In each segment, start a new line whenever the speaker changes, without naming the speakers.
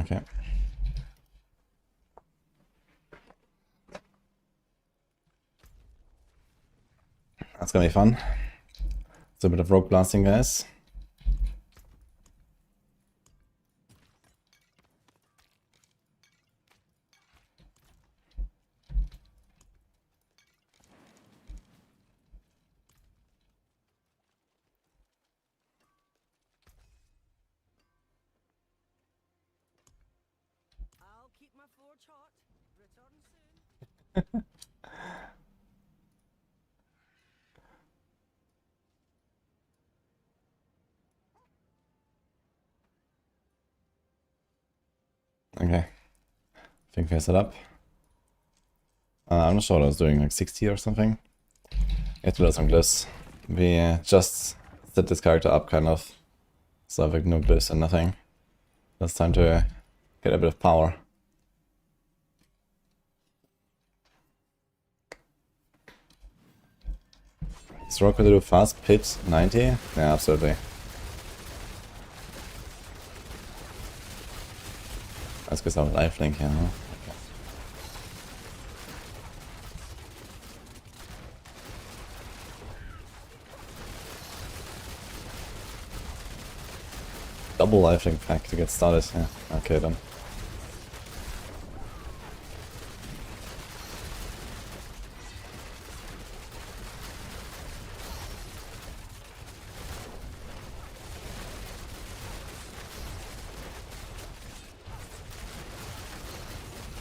Okay. That's gonna be fun. It's a bit of rogue blasting, guys.
I'll keep my forge hot. Return soon.
Okay. Think face it up. I'm not sure what I was doing, like 60 or something. You have to do some glyphs. We just set this character up kind of. So I've no glyphs and nothing. It's time to get a bit of power. Is Rock going to do fast pit 90? Yeah, absolutely. Let's get some lifelink here, huh? Okay. Double lifelink pack to get started, yeah. Okay then.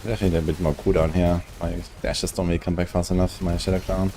Definitely a bit more cooldown here. My dashes don't really come back fast enough for my Shadow Clown.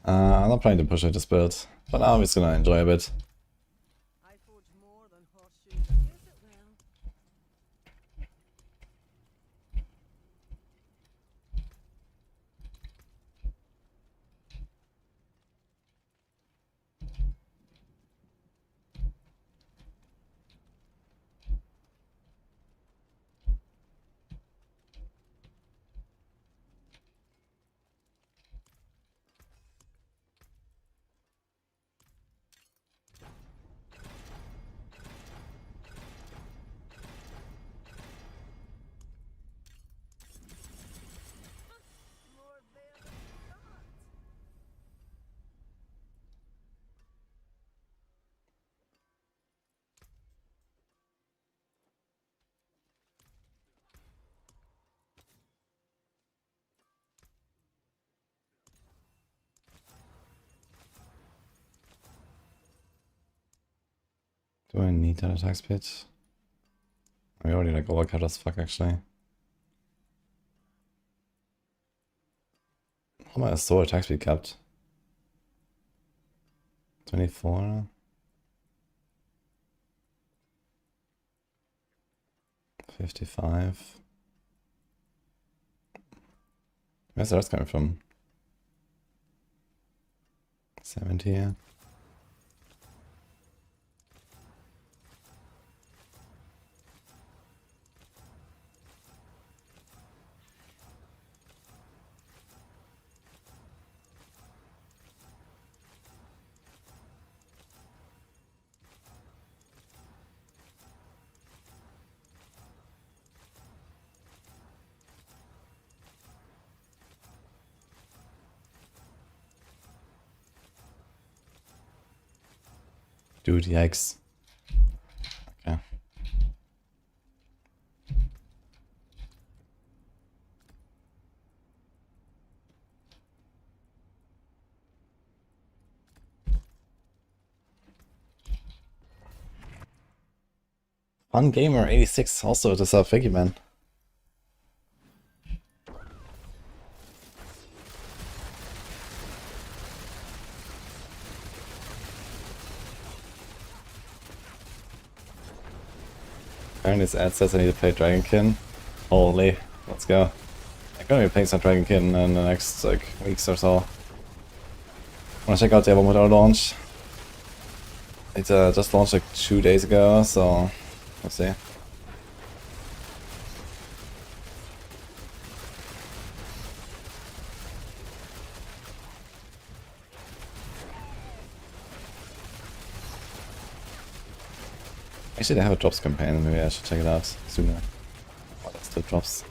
I'm not planning to push it this build, but I'm just gonna enjoy a bit.
I forge more than horseshoes. I guess it will. More bear than that.
Do I need that attack speed? I already like overcut as fuck actually. How am I so attack speed capped? 24? 55? Where's the rest coming from? 70? Yeah. Dude, yikes. Okay. Fun Gamer 86 also to sub. Thank you, man. Apparently this ad says I need to play Dragonkin. Holy, let's go. I'm gonna be playing some Dragonkin in the next like weeks or so. I wanna check out Diablo Mode launch. It just launched like 2 days ago, so we'll see. Actually, they have a drops campaign. Maybe I should check it out sooner. Oh, that's still drops.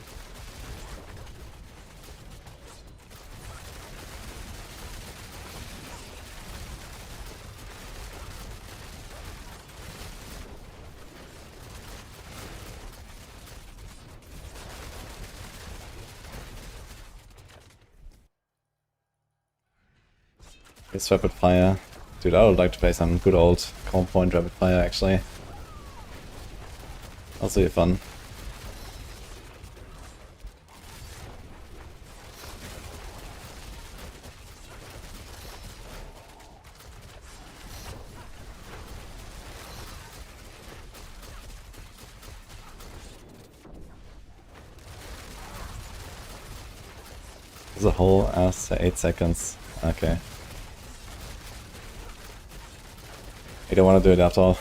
It's rapid fire. Dude, I would like to play some good old comp point rapid fire actually. Also be fun. There's a whole ass 8 seconds. Okay. You don't want to do it at all.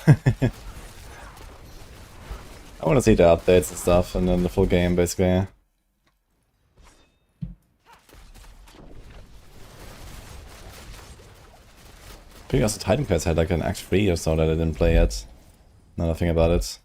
I want to see the updates and stuff, and then the full game, basically. I think also Titan Quest had like an Act 3 or so that I didn't play yet. Now that I think about it.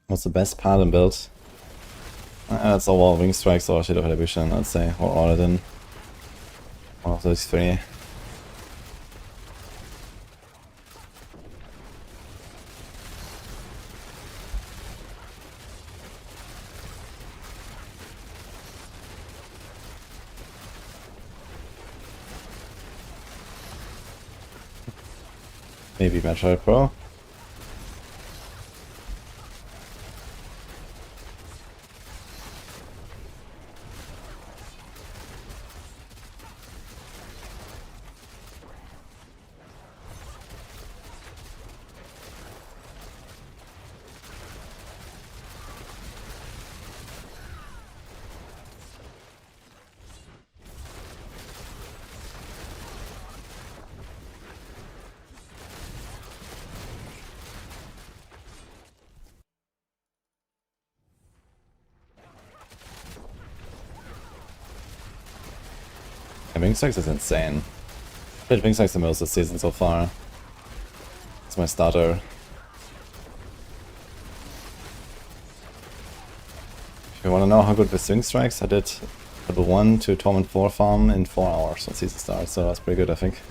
What's the best Paladin build? That's all Wing Strikes or Shadow Evolution, I'd say, or Paladin. One of those three. Maybe Metroid Pro. Wing Strikes is insane. I played Wing Strikes the most this season so far. It's my starter. If you wanna know how good the Wing Strikes, I did level 1 to Torment 4 farm in 4 hours when season starts, so that's pretty good I think.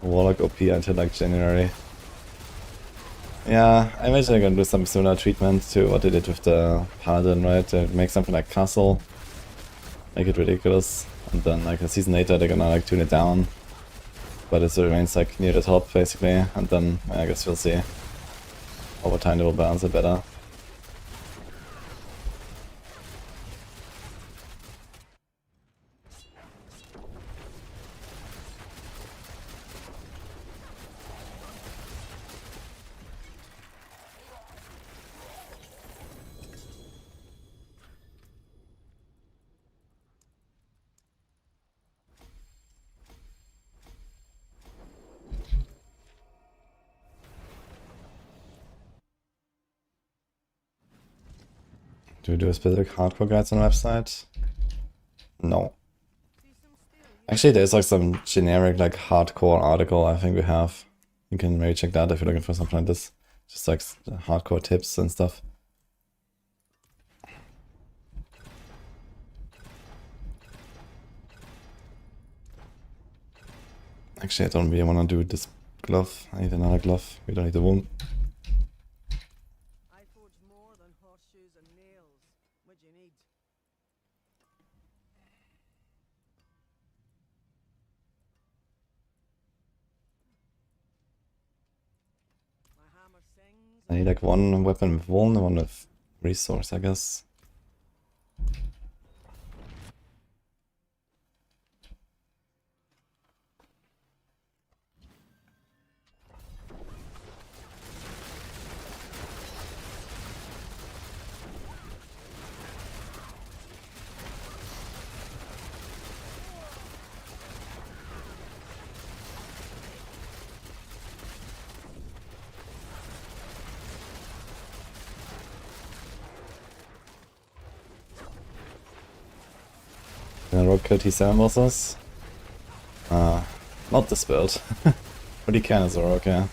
Warlock OP until like January. Yeah, I imagine they're gonna do some similar treatment to what they did with the Paladin, right? They make something like Castle, make it ridiculous, and then like a season later they're gonna like tune it down. But it still remains like near the top basically, and then I guess we'll see. Over time they will balance it better. Do we do a specific hardcore guides on the website? No. Actually, there's like some generic like hardcore article I think we have. You can maybe check that if you're looking for something like this. Just like hardcore tips and stuff. Actually, I don't really want to do this glove. I need another glove. We don't need the wound.
I forge more than horseshoes and nails. What do you need? My hammer sings.
I need like one weapon with wound and one with resource, I guess. Can I rogue kill T7 bosses? Not this build. But he can as a rogue, yeah.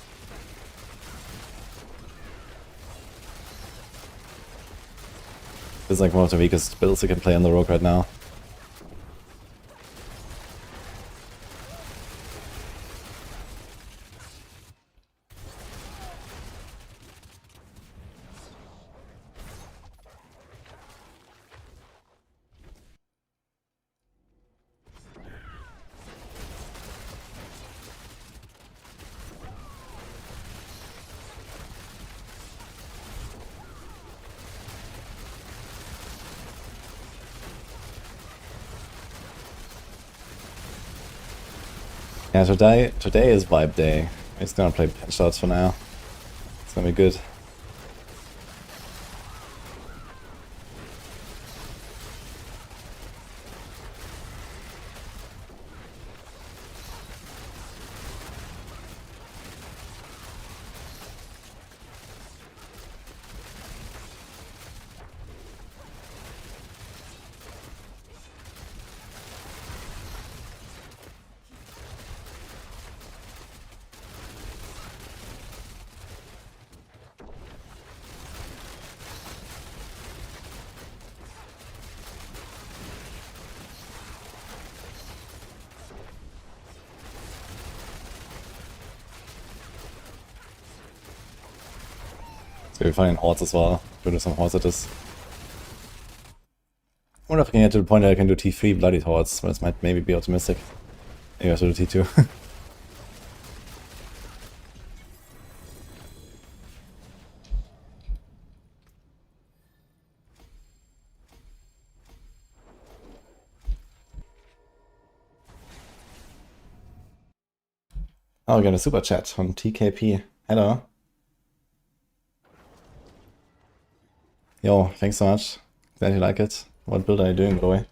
This is like one of the weakest builds you can play on the rogue right now. Yeah, today is vibe day. I'm just gonna play pinch shots for now. It's gonna be good. So we find hordes as well. Do some hordes at this. I wonder if I can get to the point that I can do T3 bloodied hordes, but this might maybe be optimistic. Maybe I should do T2. Oh, we got a super chat from TKP. Hello. Yo, thanks so much. Glad you like it. What build are you doing, by the way?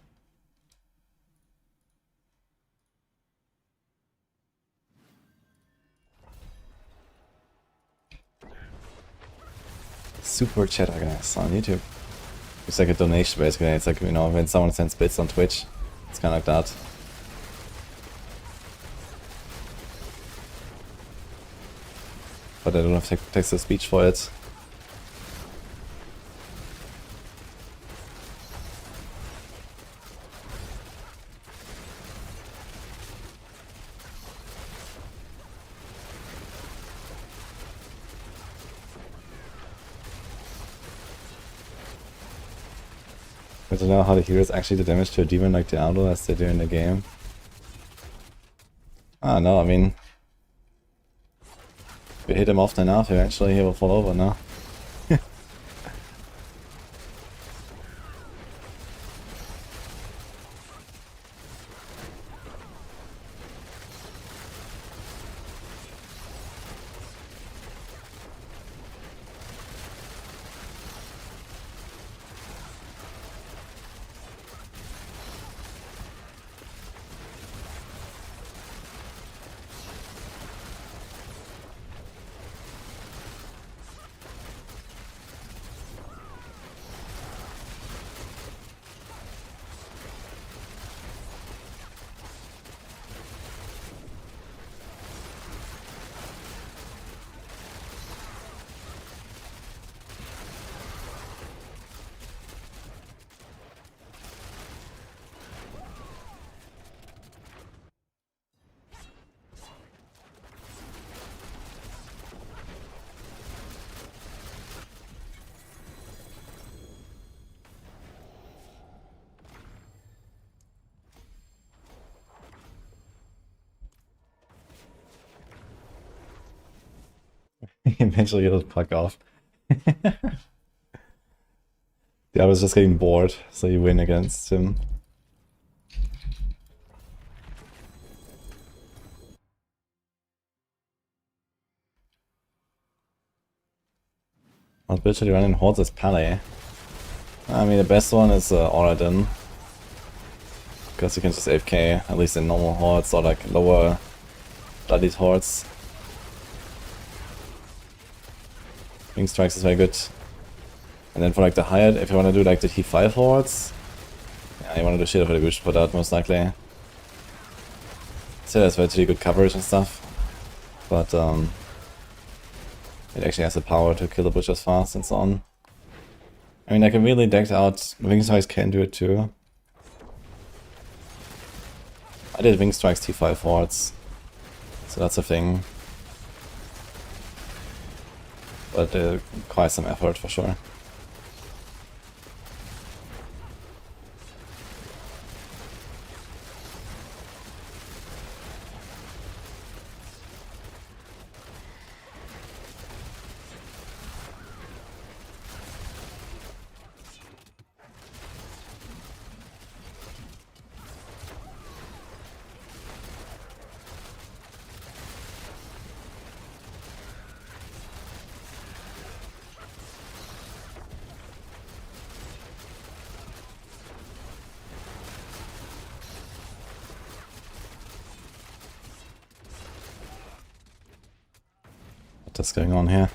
Super chatter guys on YouTube. It's like a donation basically. It's like, you know, when someone sends bits on Twitch. It's kind of like that. But I don't have text to speech for it. I don't know how the heroes actually do damage to a demon like Diablo as they do in the game. Ah, no, I mean... if we hit him often enough, eventually he will fall over, no? Eventually it'll fuck off. I was just getting bored, so you win against him. What build should you run in hordes as Paladin? I mean, the best one is Paladin. Because you can just AFK, at least in normal hordes or like lower bloodied hordes. Wing Strikes is very good. And then for like the higher, if you want to do like the T5 hordes, yeah, you want to do Shield of Retribution for that most likely. So that's very good coverage and stuff. But it actually has the power to kill the butchers fast and so on. I mean, I can really decked out. Wing Strikes can do it too. I did Wing Strikes T5 hordes, so that's a thing. But quite some effort for sure. What's going on here?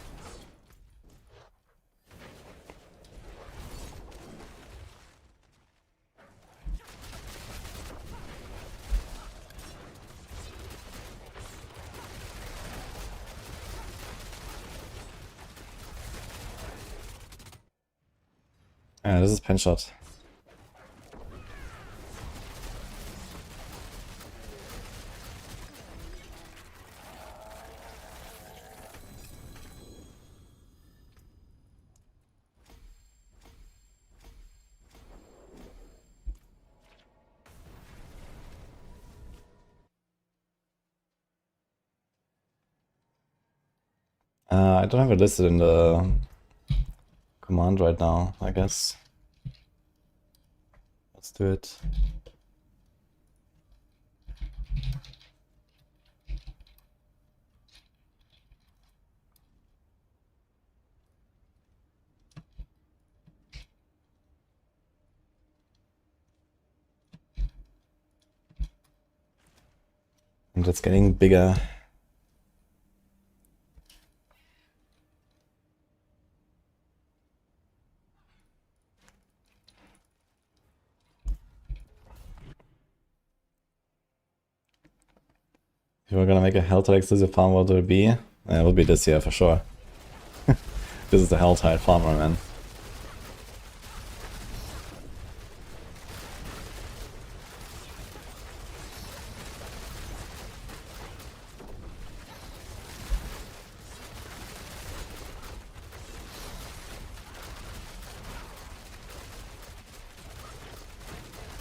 Yeah, this is pen shot. I don't have it listed in the command right now, I guess. Let's do it. And it's getting bigger. If we're gonna make a Helltide exclusive farm, what would it be? It would be this year for sure. This is the Helltide farmer, man.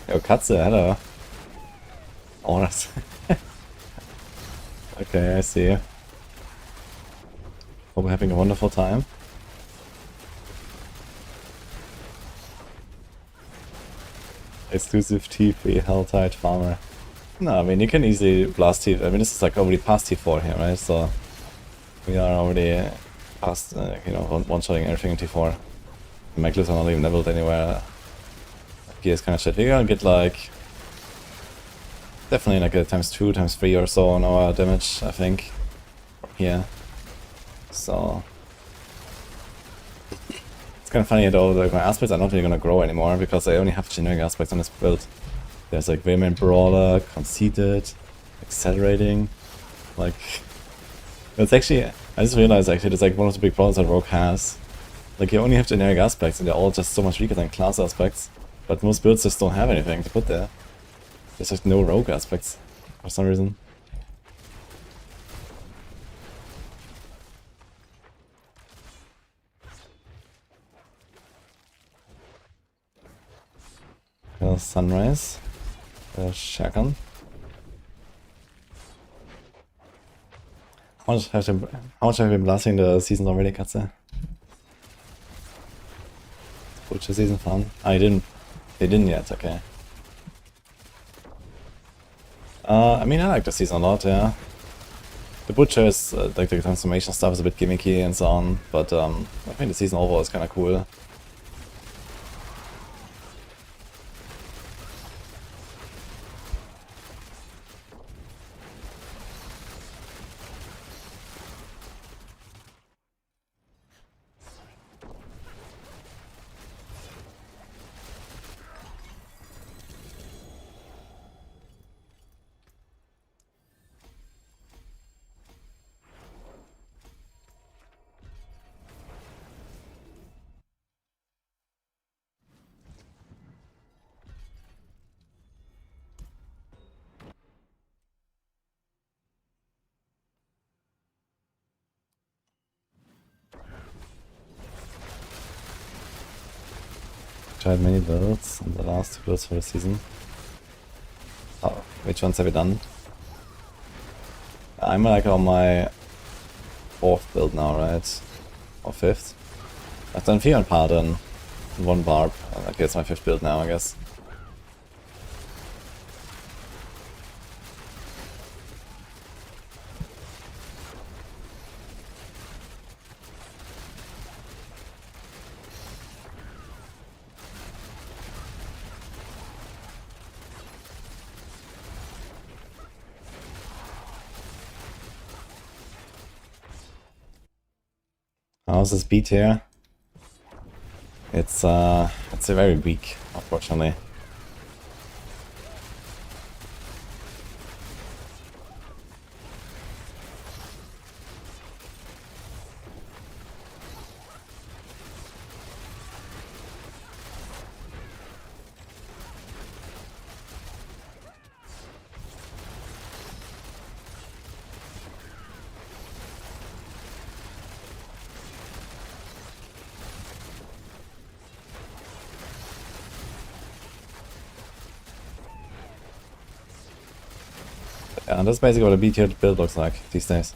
Yo, Katze, hello. Oh, that's... Okay, I see. Hope we're having a wonderful time. Exclusive T3 Helltide farmer. No, I mean, you can easily blast T. I mean, this is like already past T4 here, right? So we are already past, you know, one-shotting everything in T4. The Mechlis are not even leveled anywhere. Gear is kind of shit. We're gonna get like definitely like a ×2, ×3 or so on our damage, I think, from here. So it's kind of funny though, like my aspects are not really gonna grow anymore because I only have generic aspects on this build. There's like Vehement Brawler, Conceited, Accelerating, like it's actually, I just realized actually it's like one of the big problems that Rogue has. Like you only have generic aspects and they're all just so much weaker than class aspects, but most builds just don't have anything to put there. There's just no rogue aspects for some reason. Sunrise. Shotgun. How much have you been blasting the seasons already, Katze? Butcher season fun? Ah, you didn't. They didn't yet. Okay. I mean, I like the season a lot. Yeah. The Butcher is like the transformation stuff is a bit gimmicky and so on, but I think the season overall is kind of cool. Tried many builds in the last 2 builds for the season. Oh, which ones have you done? I'm like on my 4th build now, right? Or 5th? I've done 3 on Paladin and 1 Barb. Okay, it's my 5th build now, I guess. How's this beat here? It's very weak, unfortunately. Yeah, that's basically what a beat here build looks like these days.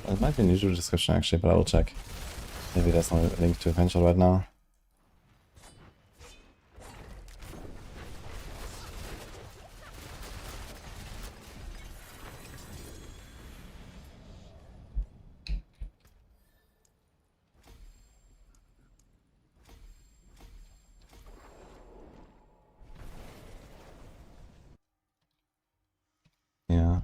It might be a usual description actually, but I will check. Maybe there's no link to eventual right now. Yeah.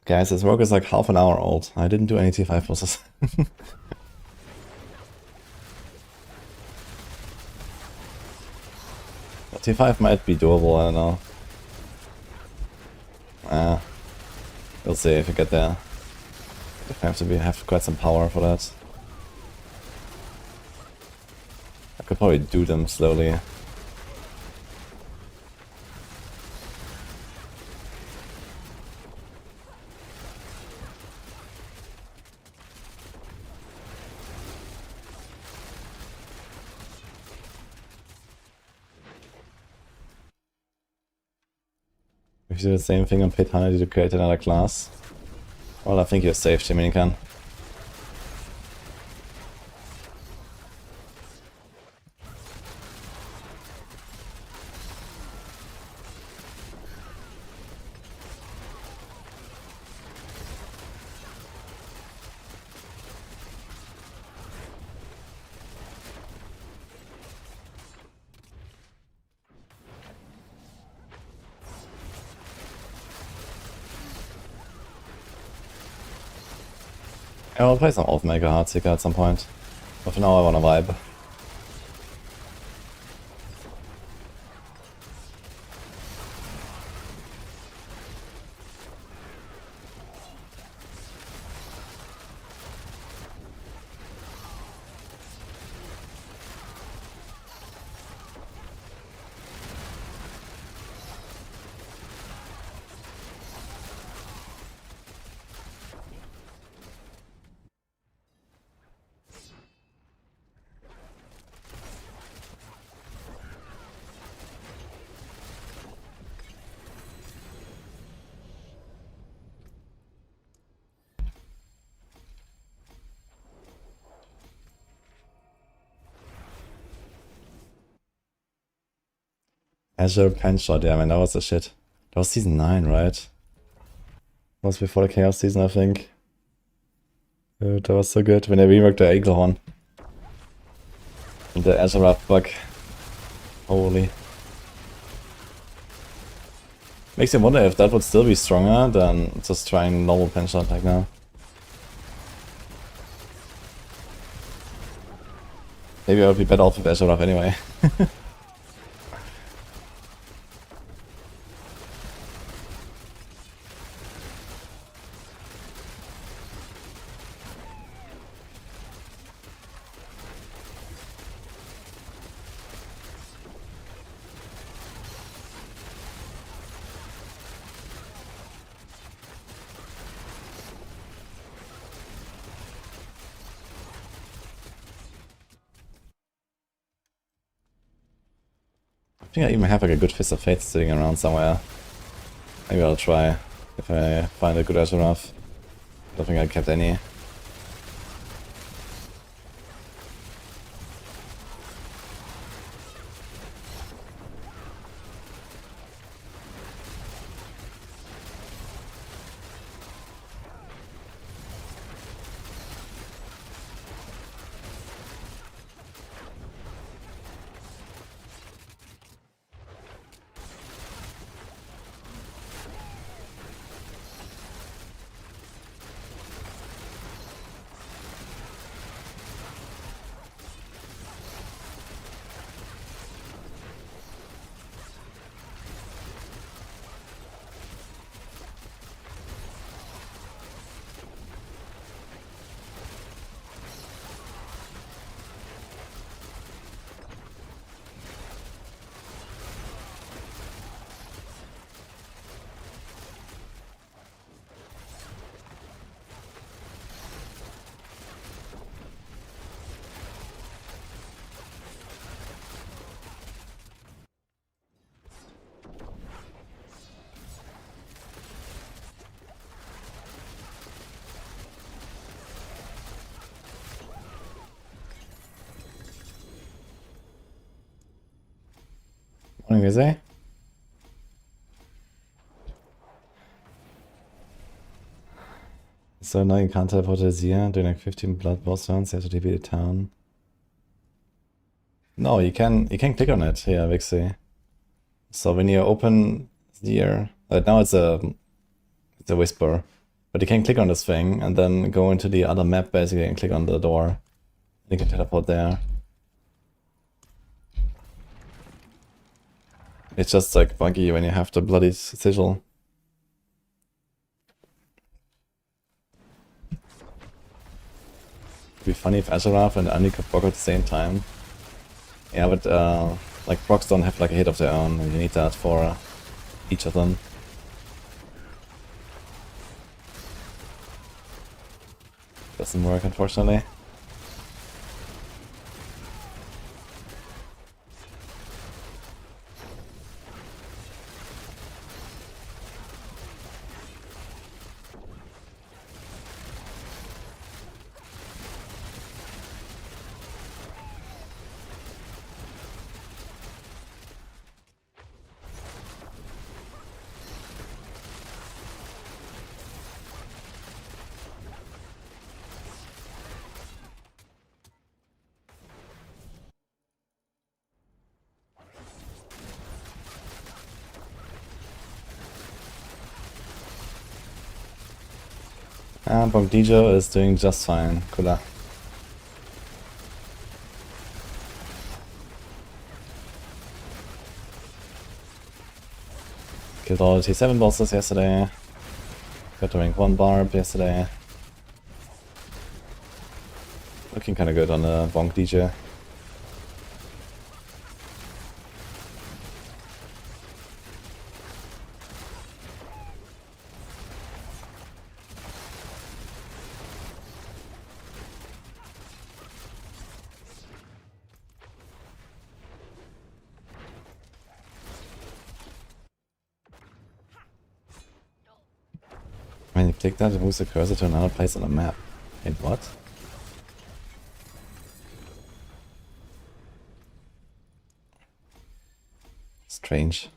Guys, this work is like half an hour old. I didn't do any T5 bosses. T5 might be doable, I don't know. We'll see if we get there. I have quite some power for that. I could probably do them slowly. If you do the same thing and paid 100 to create another class, well, I think you're safe, Dominican. Yeah, I'll play some Oathmaker Heartseeker at some point. But for now I wanna vibe. Azure Pen Shot, yeah man, that was the shit. That was season 9, right? That was before the Chaos season, I think. Dude, that was so good when they reworked the Eagle Horn. And the Azure bug. Holy. Makes you wonder if that would still be stronger than just trying normal Pen Shot like now. Maybe I would be better off with Azure anyway. I think I even have like a good Fist of Fate sitting around somewhere. Maybe I'll try if I find a good Azurath. Don't think I kept any. Morning, Giza. So now you can't teleport to Azir during like 15 blood boss rounds, you have to defeat a town. No, you can click on it here, Vixie. So when you open here, right now it's a whisper. But you can click on this thing and then go into the other map basically and click on the door. You can teleport there. It's just like buggy when you have the bloody sigil. It'd be funny if Azurath and Ani could proc at the same time. Yeah, but like procs don't have like a hit of their own, and you need that for each of them. Doesn't work, unfortunately. Wudijo is doing just fine. Cooler. Killed all the T7 bosses yesterday. Got to rank 1 barb yesterday. Looking kinda good on the Wudijo. When you click that, it moves the cursor to another place on the map. Wait, what? Strange.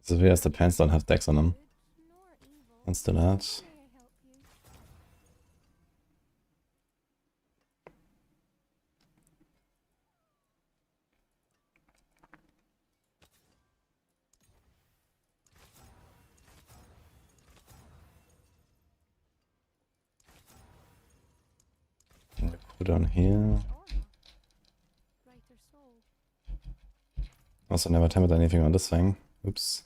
So weird as the pants don't have decks on them. Let's do that. Cooldown here. Also never timid anything on this thing. Oops.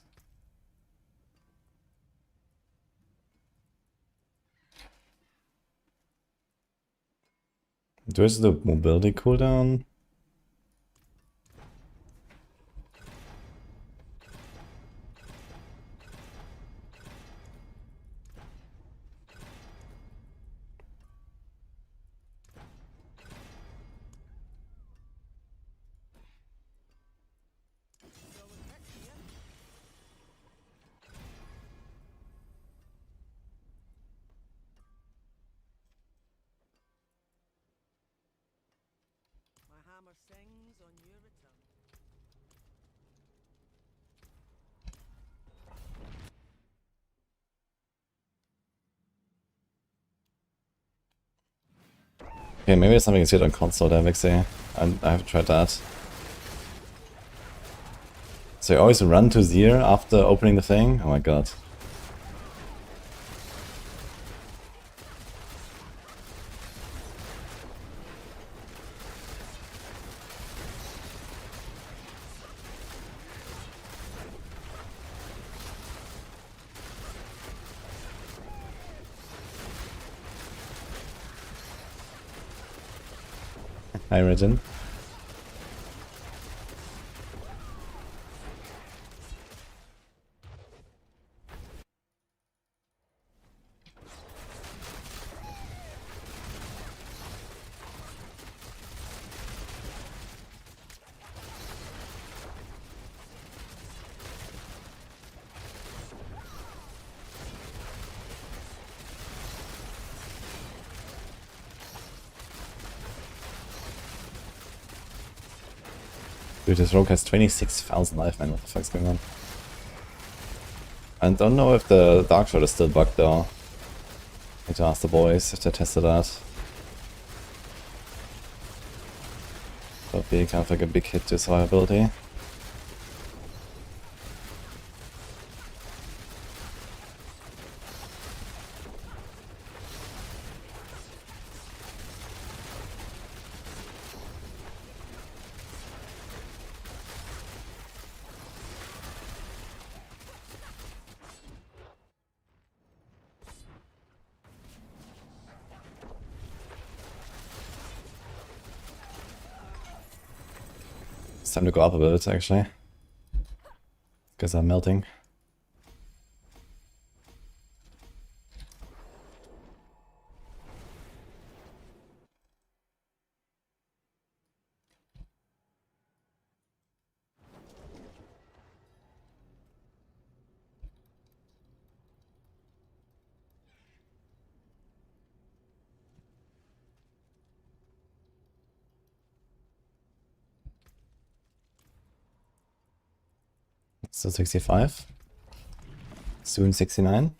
Do I do mobility cooldown?
My hammer sings on your return.
Okay, maybe there's something good on console there, Vixie. I haven't tried that. So you always run to Zir after opening the thing? Oh my god. Hi, Regin. Dude, this rogue has 26,000 life, man. What the fuck's going on? I don't know if the Dark Shot is still bugged though. Need to ask the boys if they tested that. That would be kind of like a big hit to survivability. It's time to go up a bit, actually. Because I'm melting. So 65. Soon 69.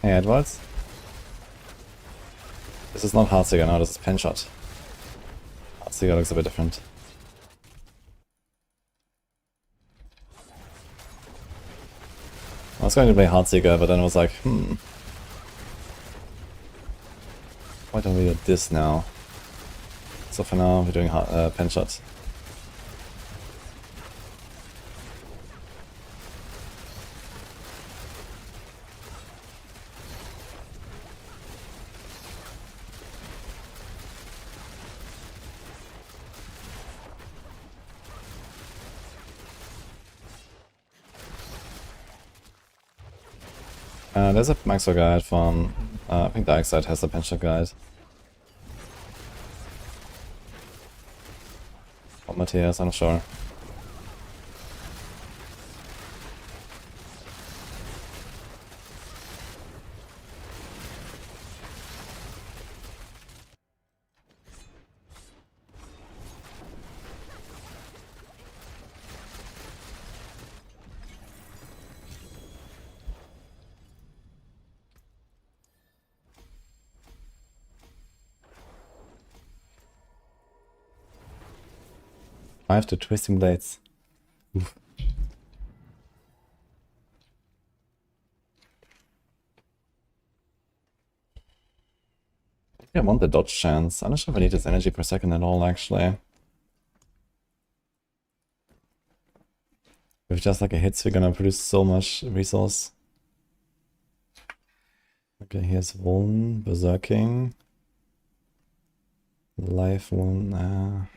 Hey Edwards. This is not Heartseeker now, this is Penshot. Heartseeker looks a bit different. I was going to play Heartseeker, but then I was like, why don't we do this now? So for now, we're doing Penshot. There's a Maxwell guide from, I think the Exile has a Penshot guide. Or Matthias, I'm not sure. I have to Twisting Blades. Oof. I want the dodge chance. I'm not sure if I need this energy per second at all, actually. With just like a hits, we're gonna produce so much resource. Okay, here's one berserking. Life one.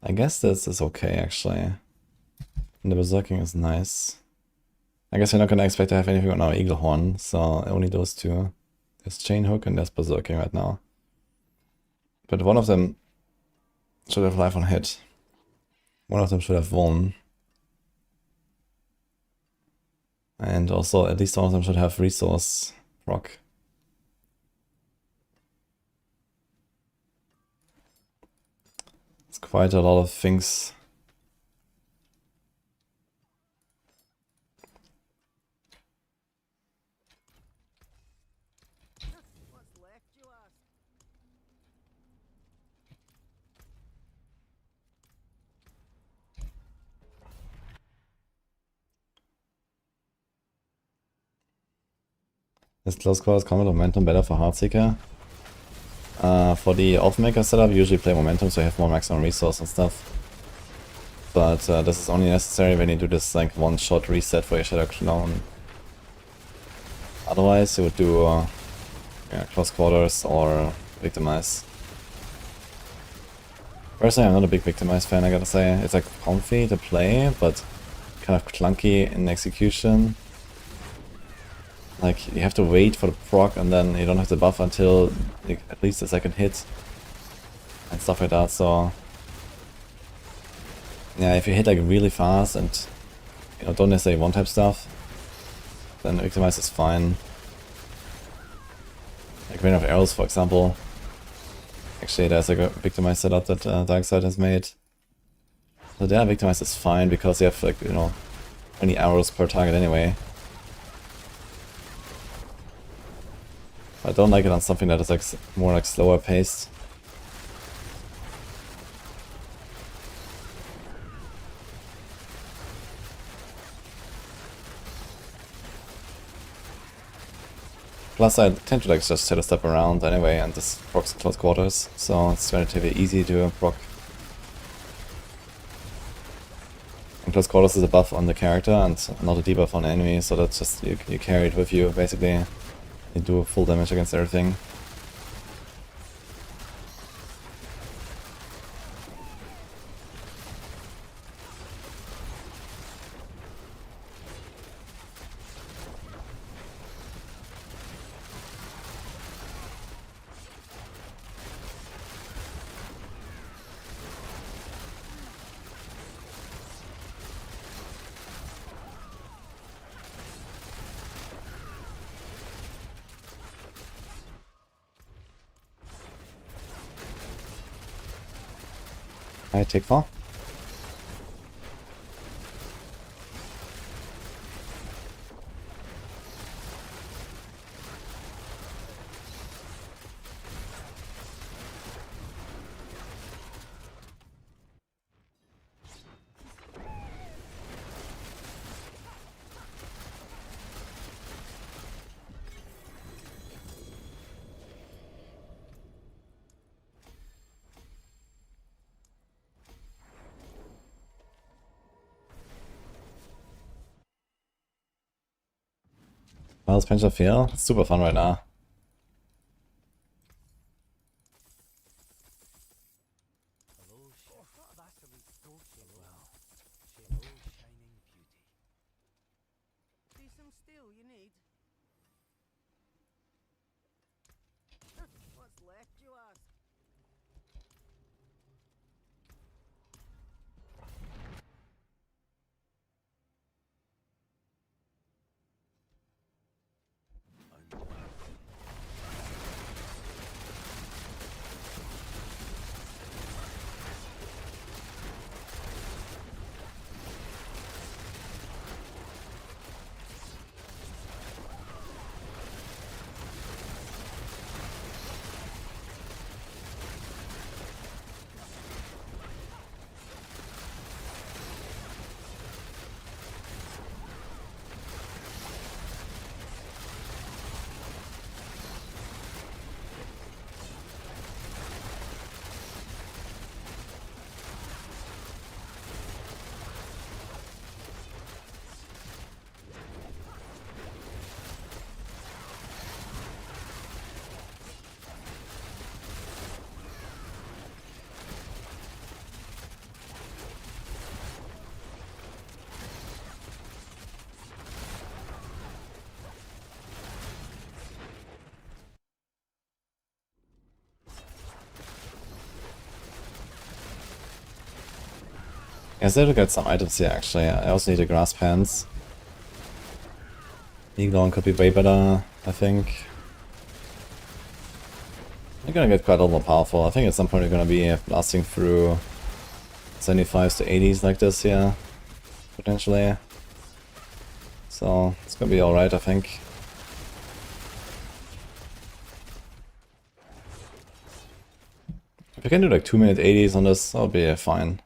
I guess this is okay, actually. And the berserking is nice. I guess we're not gonna expect to have anything on our Eagle Horn, so only those two. There's Chain Hook and there's berserking right now. But one of them should have life on hit. One of them should have won. And also, at least one of them should have resource proc. It's quite a lot of things.
What's left, you ask?
Is close quarters combat momentum better for Heartseeker? For the Oathmaker setup, you usually play momentum, so you have more maximum resource and stuff. But this is only necessary when you do this like one-shot reset for your Shadow Clone. Otherwise, you would do yeah, close quarters or victimize. Personally, I'm not a big victimize fan, I gotta say. It's like comfy to play, but kind of clunky in execution. Like, you have to wait for the proc and then you don't have the buff until like, at least the second hit. And stuff like that, so... Yeah, if you hit like really fast and you know, don't necessarily one-tap stuff, then victimize is fine. Like Rain of Arrows, for example. Actually, there's like a victimize setup that Darkside has made. So there, victimize is fine because you have like, you know, 20 arrows per target anyway. I don't like it on something that is like more like slower paced. Plus I tend to like just set a step around anyway and this procs close quarters, so it's relatively easy to proc. And close quarters is a buff on the character and not a debuff on the enemy, so that's just, you carry it with you basically. You do full damage against everything. I take 4. Miles Pinch of Feel? It's super fun right now.
See some steel you need? What's left, you ask?
I still to get some items here actually. I also need a grass pants. Eagle could be way better, I think. They're gonna get quite a lot more powerful. I think at some point we're gonna be blasting through 75s to 80s like this here, potentially. So it's gonna be alright, I think. If I can do like 2-minute 80s on this, that'll be fine.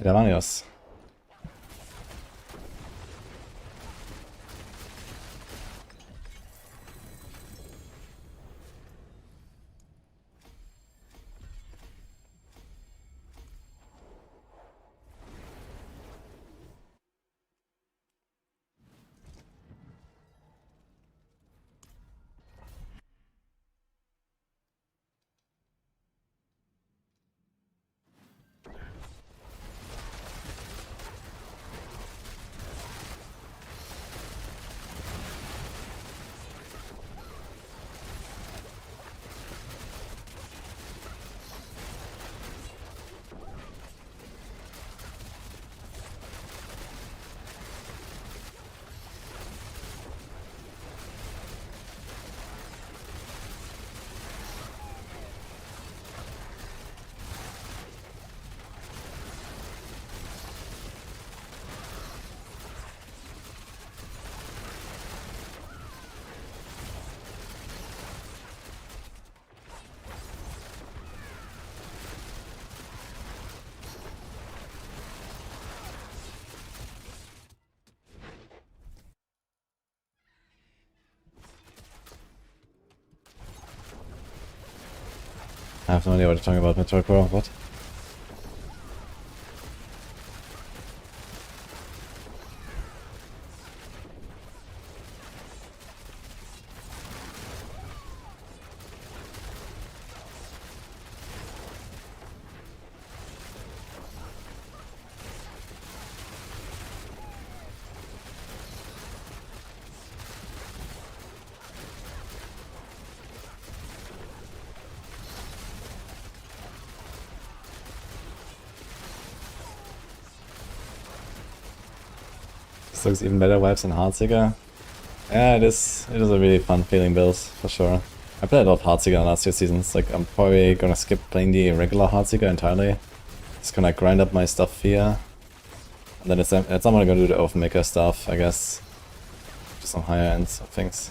Demonios. I have no idea what you're talking about, Metroid Pro. What? This looks even better vibes than Heartseeker. Yeah, it is a really fun feeling build, for sure. I played a lot of Heartseeker in the last 2 seasons. Like, I'm probably gonna skip playing the regular Heartseeker entirely. Just gonna grind up my stuff here. And then at some point I'm gonna do the Oathmaker stuff, I guess. Just some higher ends of things.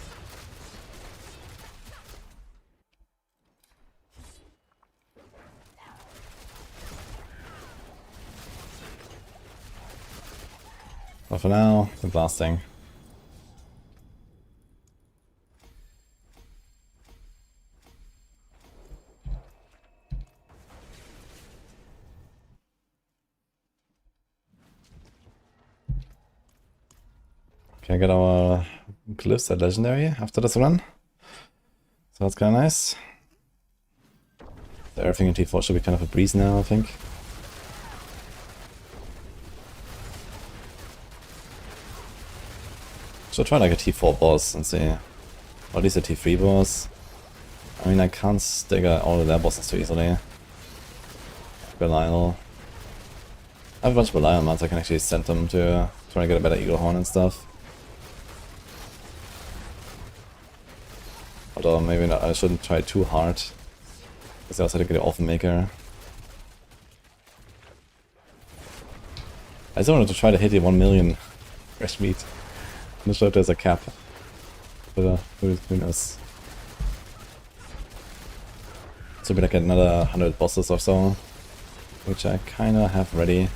But for now, the blasting. Can I get our glyphs at legendary after this run? So that's kinda nice. So everything in T4 should be kind of a breeze now, I think. Should try like a T4 boss and see. Or at least a T3 boss. I mean, I can't stagger all of their bosses too easily. Belial. I have a bunch of Belial mods, I can actually send them to try to get a better Eagle Horn and stuff. Although maybe not, I shouldn't try too hard. Because I also had to get an Oathmaker. I just wanted to try to hit the 1 million fresh meat. I'm not sure if there's a cap. But who knows. So maybe like another 100 bosses or so. Which I kinda have ready.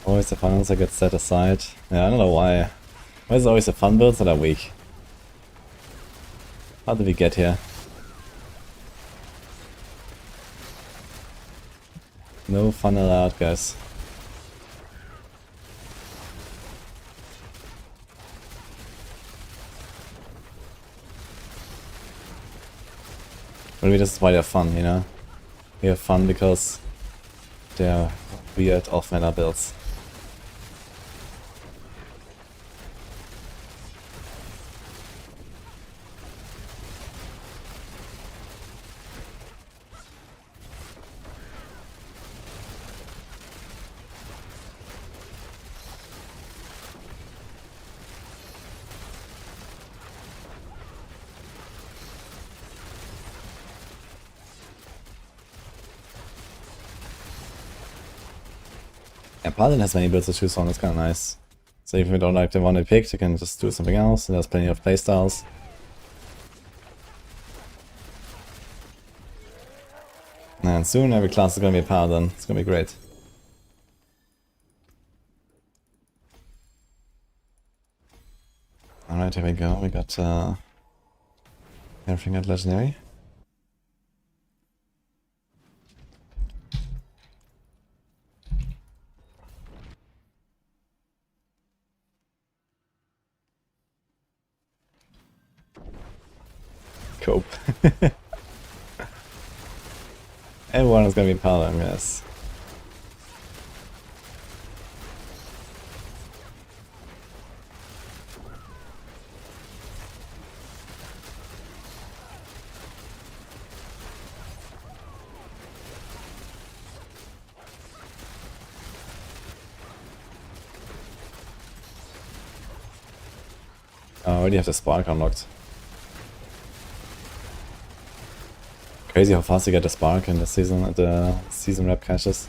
Always the fun ones that get set aside. Yeah, I don't know why. Why is it always the fun builds that are weak? How did we get here? No fun allowed, guys. Maybe this is why they're fun, you know? They have fun because they're weird off-mana builds. Yeah, Paladin has many builds to choose on, it's kinda nice. So if you don't like the one they picked, you can just do something else, and there's plenty of playstyles. And soon every class is gonna be a Paladin, it's gonna be great. Alright, here we go, we got everything at legendary. Cope. Everyone is gonna be Paladin, yes. I already have the Spark unlocked. Crazy how fast you get the Spark in the season at the season rep caches.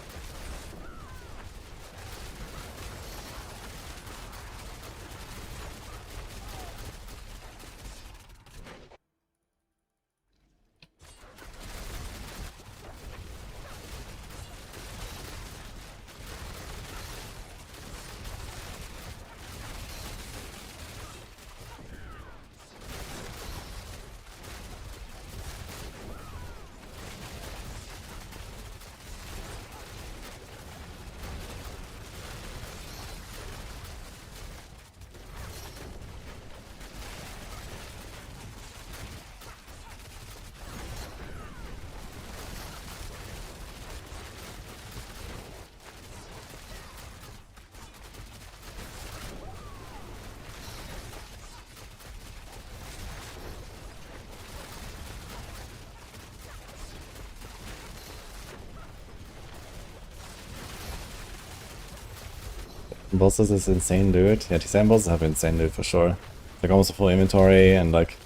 Bosses is insane loot. Yeah, T7 bosses have insane loot for sure. Like almost a full inventory and like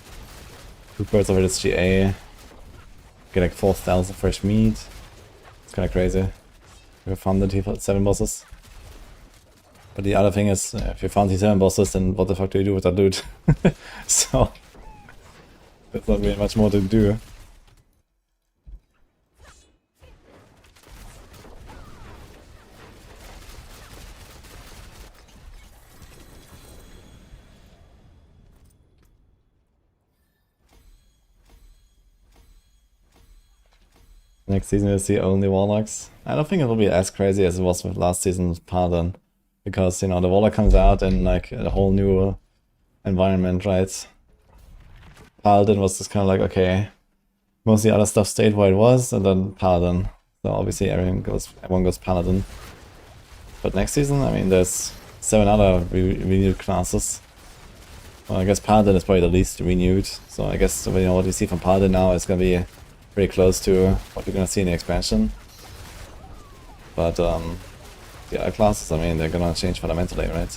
2/3 of it is GA. Get like 4,000 fresh meat. It's kinda crazy. We found the T7 bosses. But the other thing is, if you found T7 bosses, then what the fuck do you do with that loot? So, there's not really much more to do. Next season we'll see only Warlocks. I don't think it will be as crazy as it was with last season's Paladin. Because, you know, the Warlock comes out in like a whole new environment, right? Paladin was just kind of like, okay, most of the other stuff stayed where it was, and then Paladin. So obviously everyone goes Paladin. But next season, I mean, there's 7 other renewed classes. Well, I guess Paladin is probably the least renewed. So I guess, you know, what you see from Paladin now is gonna be pretty close to what you're gonna see in the expansion. But the other classes, I mean, they're gonna change fundamentally, right?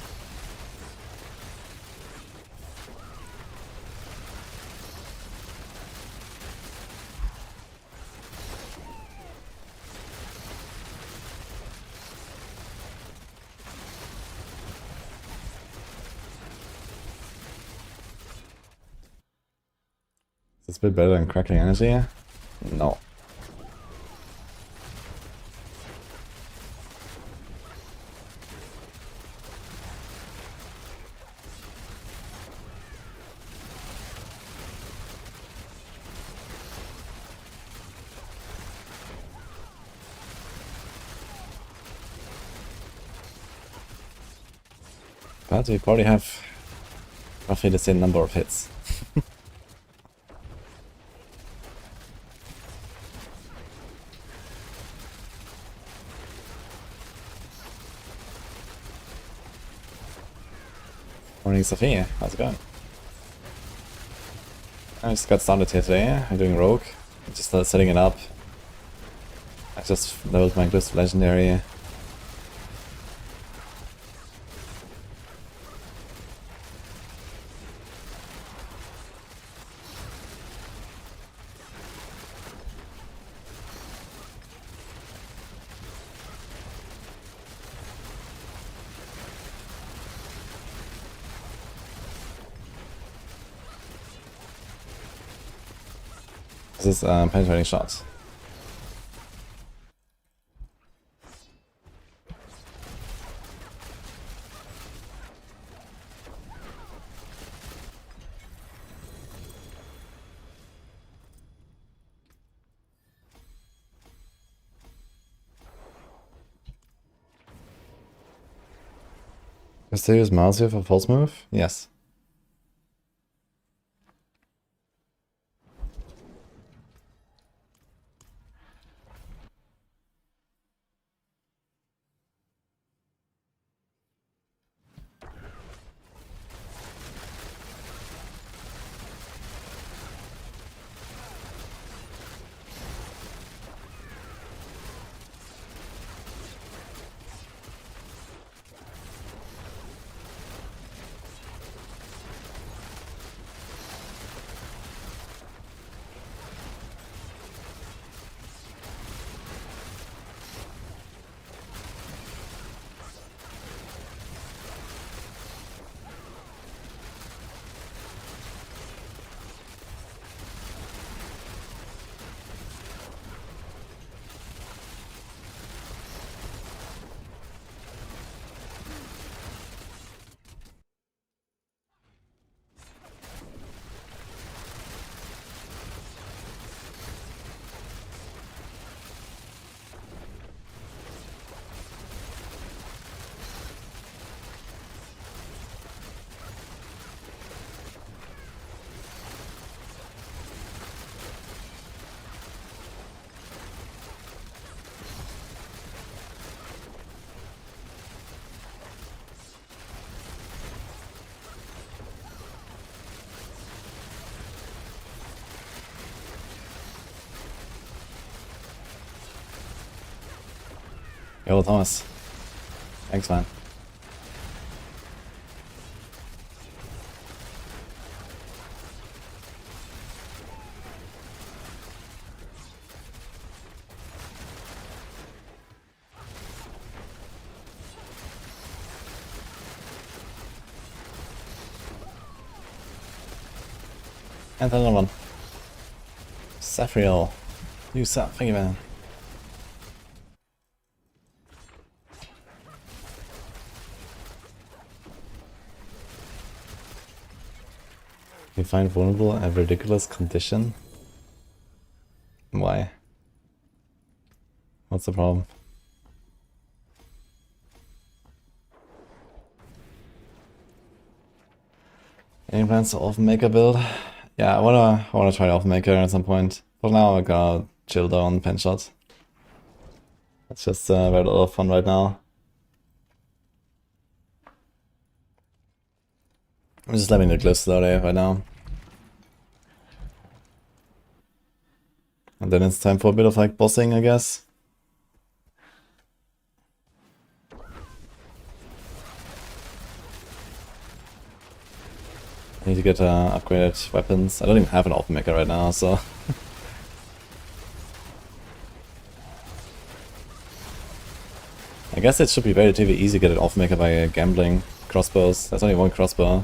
Is this a bit better than Crackling Energy? No. But we probably have roughly the same number of hits. Morning Sophia, how's it going? I just got started here today, I'm doing Rogue. I just started setting it up. I just leveled my Glyph Legendary. This is penetrating shots. Mysterious mouse here for false move? Yes. Yo, Thomas. Thanks, man. And another one. Saphriel. You suck, thank you man. You find vulnerable a ridiculous condition? Why? What's the problem? Any plans to Elfen Maker build? Yeah, I wanna try Elfen Maker at some point. For now I gotta chill down pen shot. It's just very little fun right now. I'm just letting the glyphs slow there right now. And then it's time for a bit of like bossing, I guess. I need to get upgraded weapons. I don't even have an Elfen Maker right now, so... I guess it should be relatively easy to get an Elfen Maker by gambling crossbows. There's only one crossbow.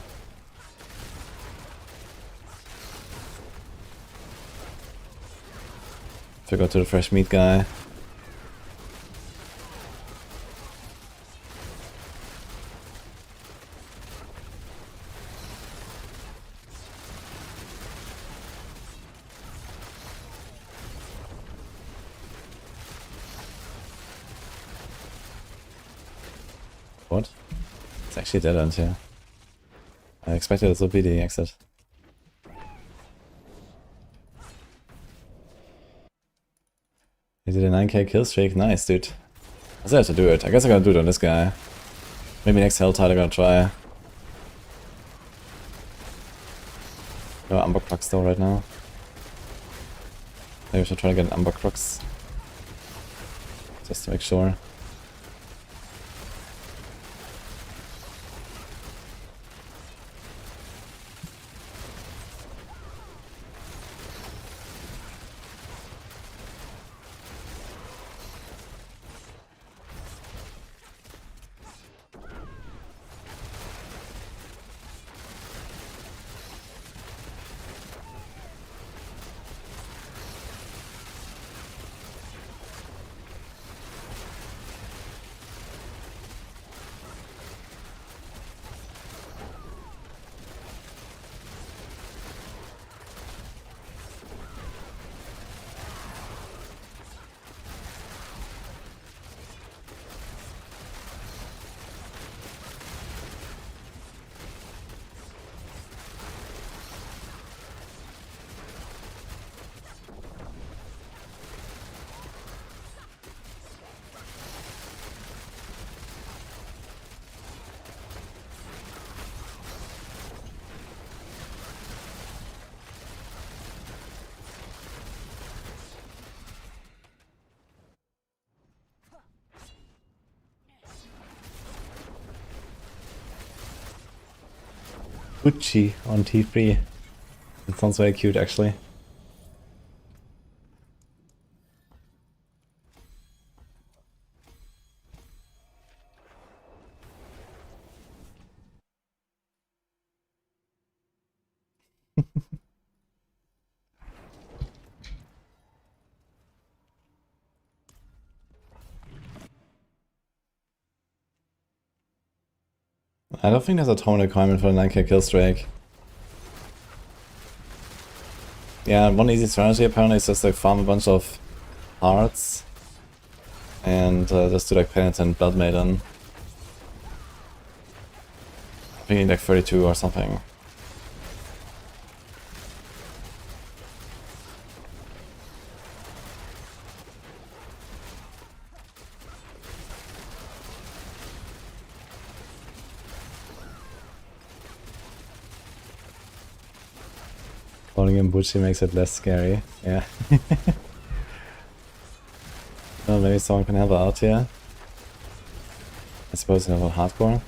To go to the fresh meat guy. What? It's actually a dead end here. I expected this would be the exit. He did a 9k kill streak, nice dude. I still have to do it. I guess I'm gonna do it on this guy. Maybe next Helltide I'm gonna try. No Umber Crux though right now. Maybe I should try to get an Umber Crux. Just to make sure. Gucci on T3. It sounds very cute actually. I don't think there's a tone requirement for a 9k kill streak. Yeah, one easy strategy apparently is just like farm a bunch of hearts and just do like Penitent Blood Maiden. I think you need like 32 or something. Calling him Bucci makes it less scary, yeah. Well, maybe someone can help out here. I suppose you know about hardcore.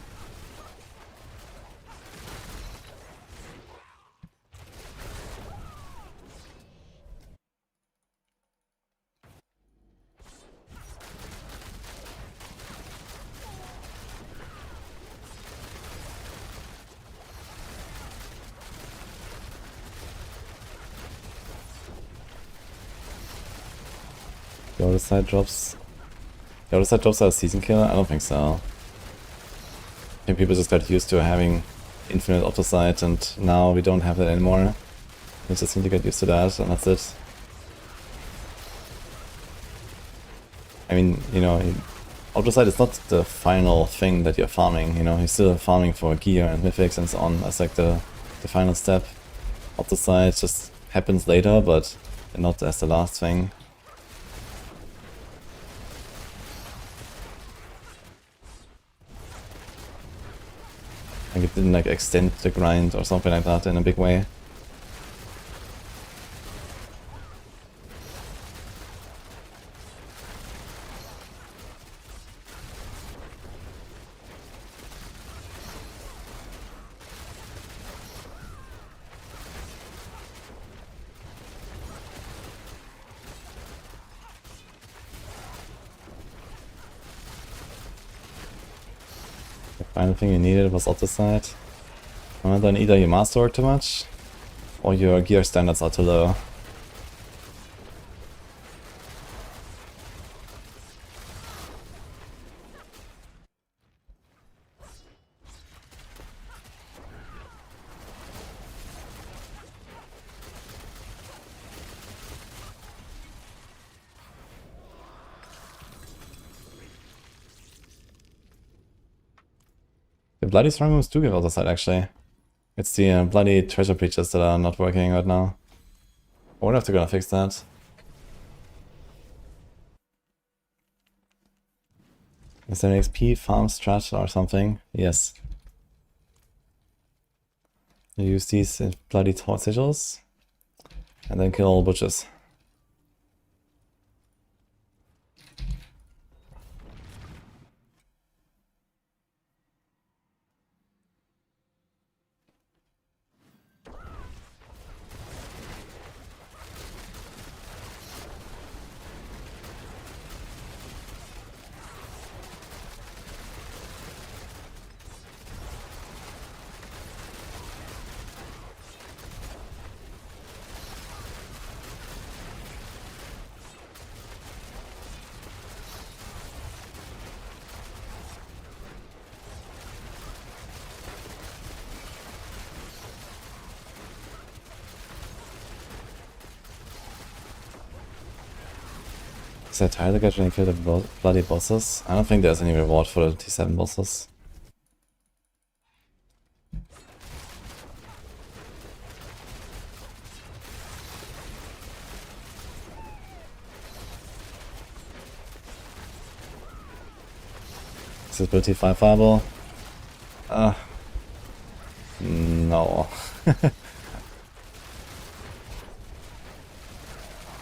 The other side drops. The other side drops are a season killer? I don't think so. I think people just got used to having infinite auto sight, and now we don't have that anymore. We just need to get used to that, and that's it. I mean, you know, auto sight is not the final thing that you're farming, you know, you're still farming for gear and mythics and so on. That's like the final step. Auto sight just happens later, but not as the last thing. Like it didn't like extend the grind or something like that in a big way. The final thing you needed was auto sight. Well, then either you masterwork too much, or your gear standards are too low. The bloody strong rooms do give auto sight actually. It's the bloody treasure breaches that are not working right now. I wonder if they're gonna fix that. Is there an XP farm strat or something? Yes. You use these bloody taught sigils and then kill all butchers. Is there a title get when you kill the bloody bosses? I don't think there's any reward for the T7 bosses. Is this T5 fireball? No.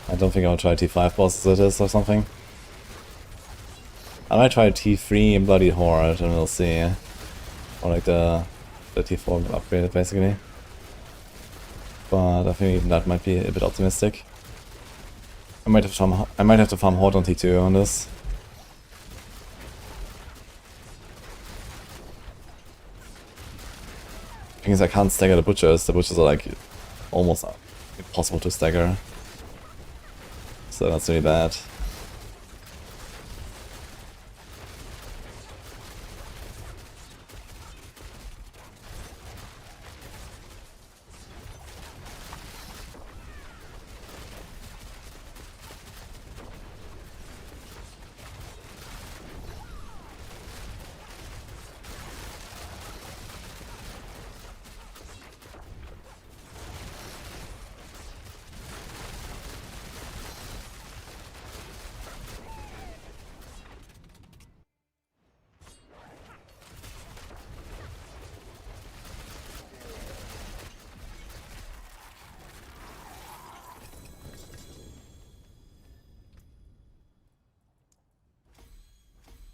I don't think I'll try T5 bosses it is or something. I might try T3 Bloody Horde and we'll see. Or like the T4 upgraded basically. But I think even that might be a bit optimistic. I might have to farm Horde on T2 on this. The thing is I can't stagger the butchers are like almost impossible to stagger. So that's really bad.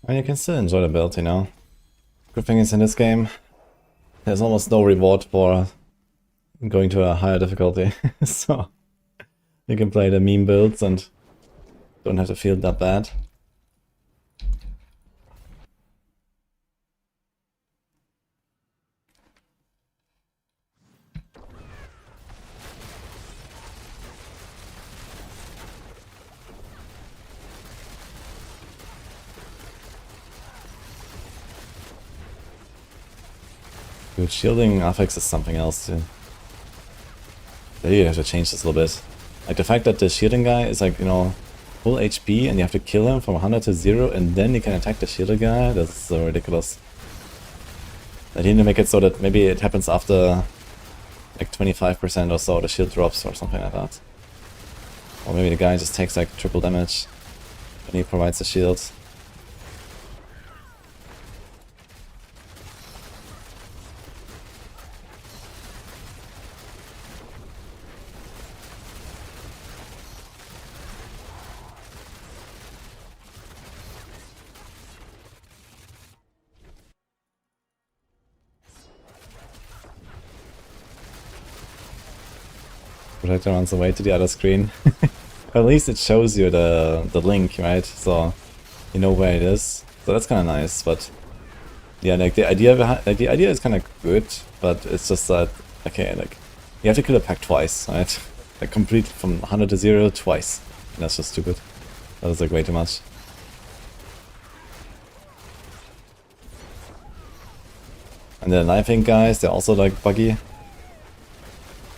And you can still enjoy the build, you know. Good thing is in this game, there's almost no reward for going to a higher difficulty. So you can play the meme builds and don't have to feel that bad. Dude, shielding affix is something else too. Maybe you have to change this a little bit. Like the fact that the shielding guy is like, you know, full HP and you have to kill him from 100 to 0 and then you can attack the shielded guy, that's so ridiculous. I need to make it so that maybe it happens after like 25% or so, the shield drops or something like that. Or maybe the guy just takes like triple damage when he provides the shield. Protector runs away to the other screen. At least it shows you the link, right? So you know where it is. So that's kind of nice. But yeah, like the idea is kind of good, but it's just that okay, like you have to kill a pack twice, right? Like complete from 100 to 0 twice. And that's just stupid. That was like way too much. And the knifing guys, they're also like buggy.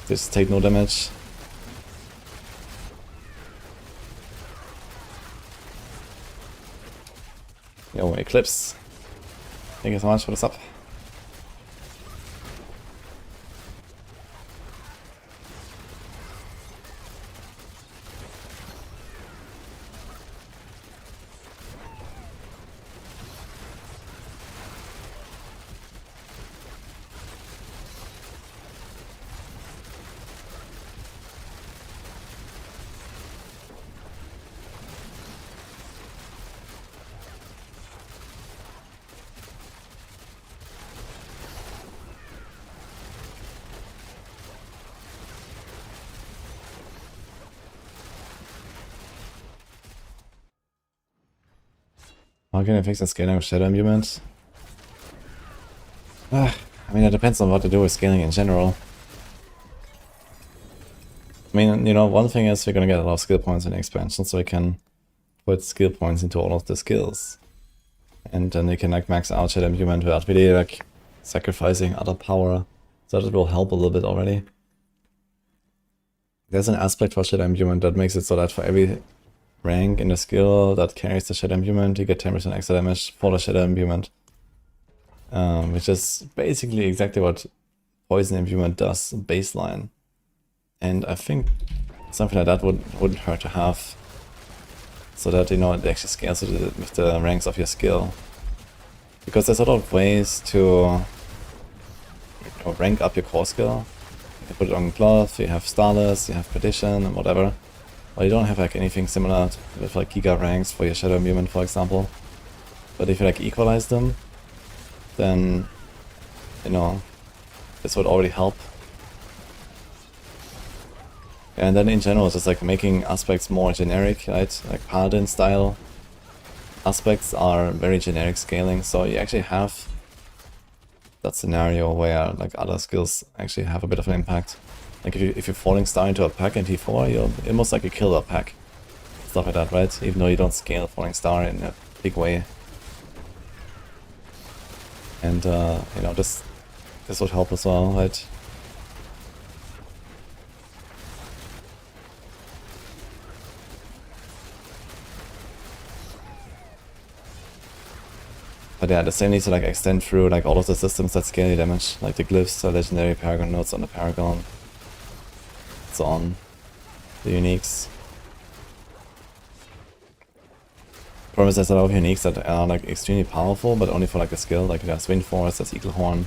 They just take no damage. Yo, Eclipse. Thank you so much for the sub. How can I fix the scaling of shadow imbuement? I mean, it depends on what to do with scaling in general. I mean, you know, one thing is we're gonna get a lot of skill points in the expansion, so we can put skill points into all of the skills. And then we can like max out shadow imbuement without really like sacrificing other power. So that will help a little bit already. There's an aspect for shadow imbuement that makes it so that for every rank in the skill that carries the shadow imbuement, you get 10% extra damage for the shadow imbuement. Which is basically exactly what poison imbuement does baseline. And I think something like that wouldn't hurt to have. So that, you know, it actually scales with the ranks of your skill. Because there's a lot of ways to, you know, rank up your core skill. You put it on cloth, you have starless, you have perdition and whatever. But you don't have like anything similar with like Giga ranks for your shadow imbuement, for example. But if you like equalize them, then, you know, this would already help. And then in general, just like making aspects more generic, right? Like Paladin style aspects are very generic scaling, so you actually have that scenario where like other skills actually have a bit of an impact. Like if you're falling star into a pack in T4, you'll almost like you kill a pack. Stuff like that, right? Even though you don't scale falling star in a big way. And you know, this would help as well, right? But yeah, the same needs to like extend through like all of the systems that scale your damage, like the glyphs, the legendary paragon nodes on the paragon, so on, the uniques. Problem is there's a lot of uniques that are like extremely powerful, but only for like a skill, like there's Wind Force, there's Eagle Horn,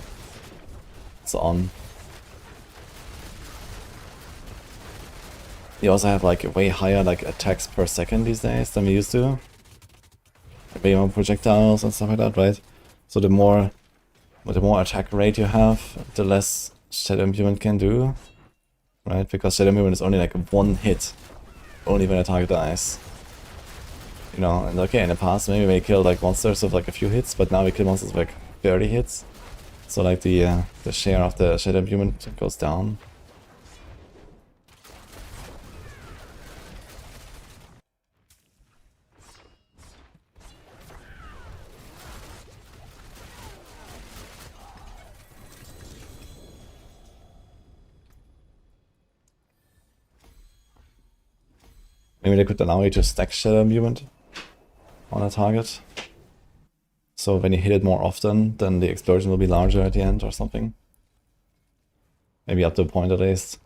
so on. You also have like way higher like attacks per second these days than we used to. Way more projectiles and stuff like that, right? So the more attack rate you have, the less shadow imbuement can do, right? Because shadow imbuement is only like one hit, only when a target dies. You know, and okay, in the past maybe we killed like monsters with like a few hits, but now we kill monsters with like 30 hits. So like the share of the shadow imbuement goes down. Maybe they could allow you to stack Shadow Imbuement on a target. So when you hit it more often, then the explosion will be larger at the end or something. Maybe up to a point at least.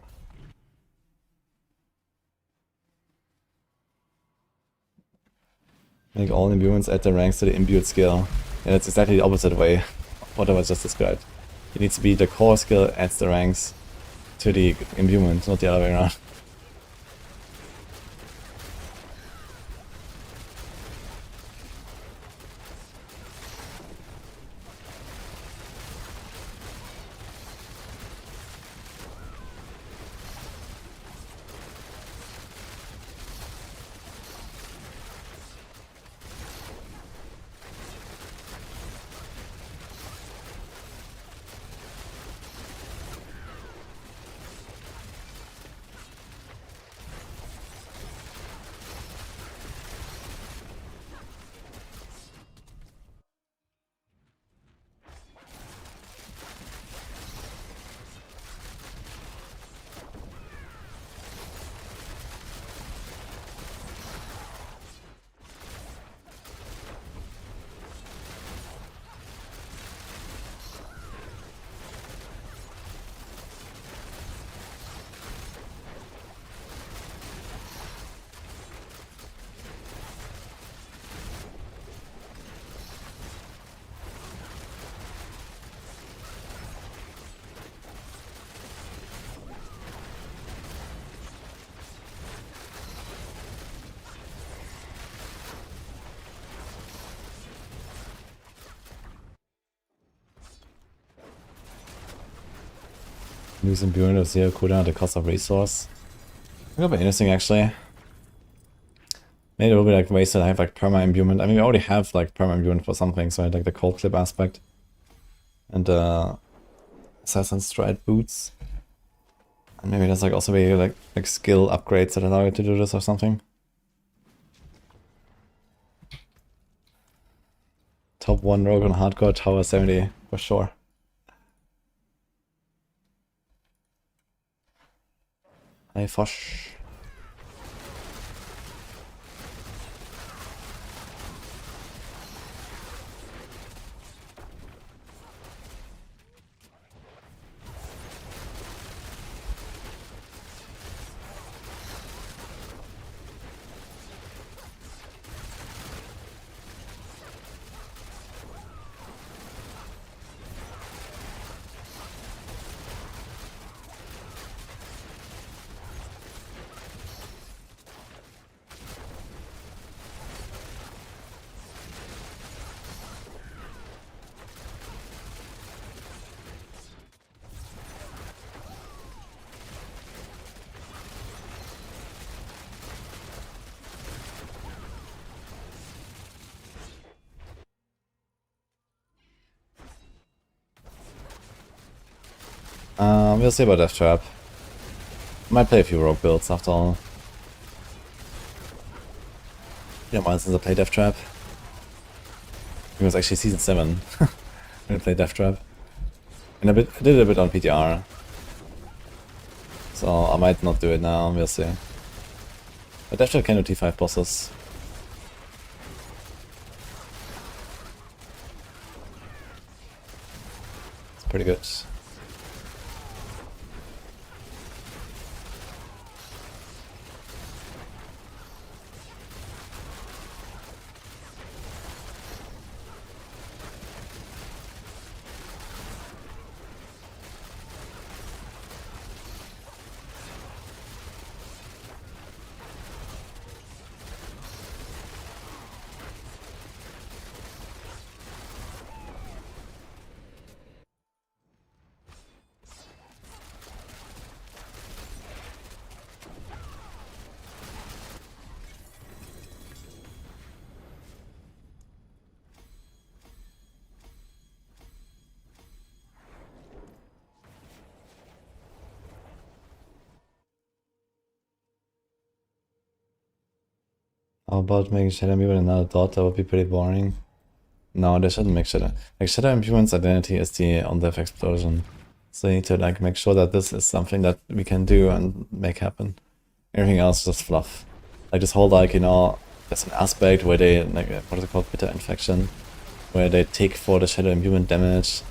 Make all imbuements add their ranks to the imbued skill. And it's exactly the opposite way, what I was just described. It needs to be the core skill adds the ranks to the imbuement, not the other way around. Use imbuement of 0 cooldown at the cost of resource. That would be interesting actually. Maybe it will be like ways that I have like perma imbuement. I mean we already have like perma imbuement for some things, right? Like the cold clip aspect. And assassin stride boots. And maybe there's like also be like skill upgrades that allow you to do this or something. Top 1 rogue on hardcore, tower 70 for sure. Hey Fosh. We'll see about Death Trap. Might play a few rogue builds after all. Yeah, mine since I play Death Trap. It was actually season 7 when I played Death Trap. And I did it a bit on PTR. So I might not do it now, we'll see. But Death Trap can do T5 bosses. It's pretty good. How about making Shadow Imbuement another dot? That would be pretty boring. No, they shouldn't make Shadow. Like Shadow Imbuement's identity is the on-death explosion. So you need to like make sure that this is something that we can do and make happen. Everything else is just fluff. Like this whole, like, you know, there's an aspect where they, like, what is it called, bitter infection, where they take for the Shadow Imbuement damage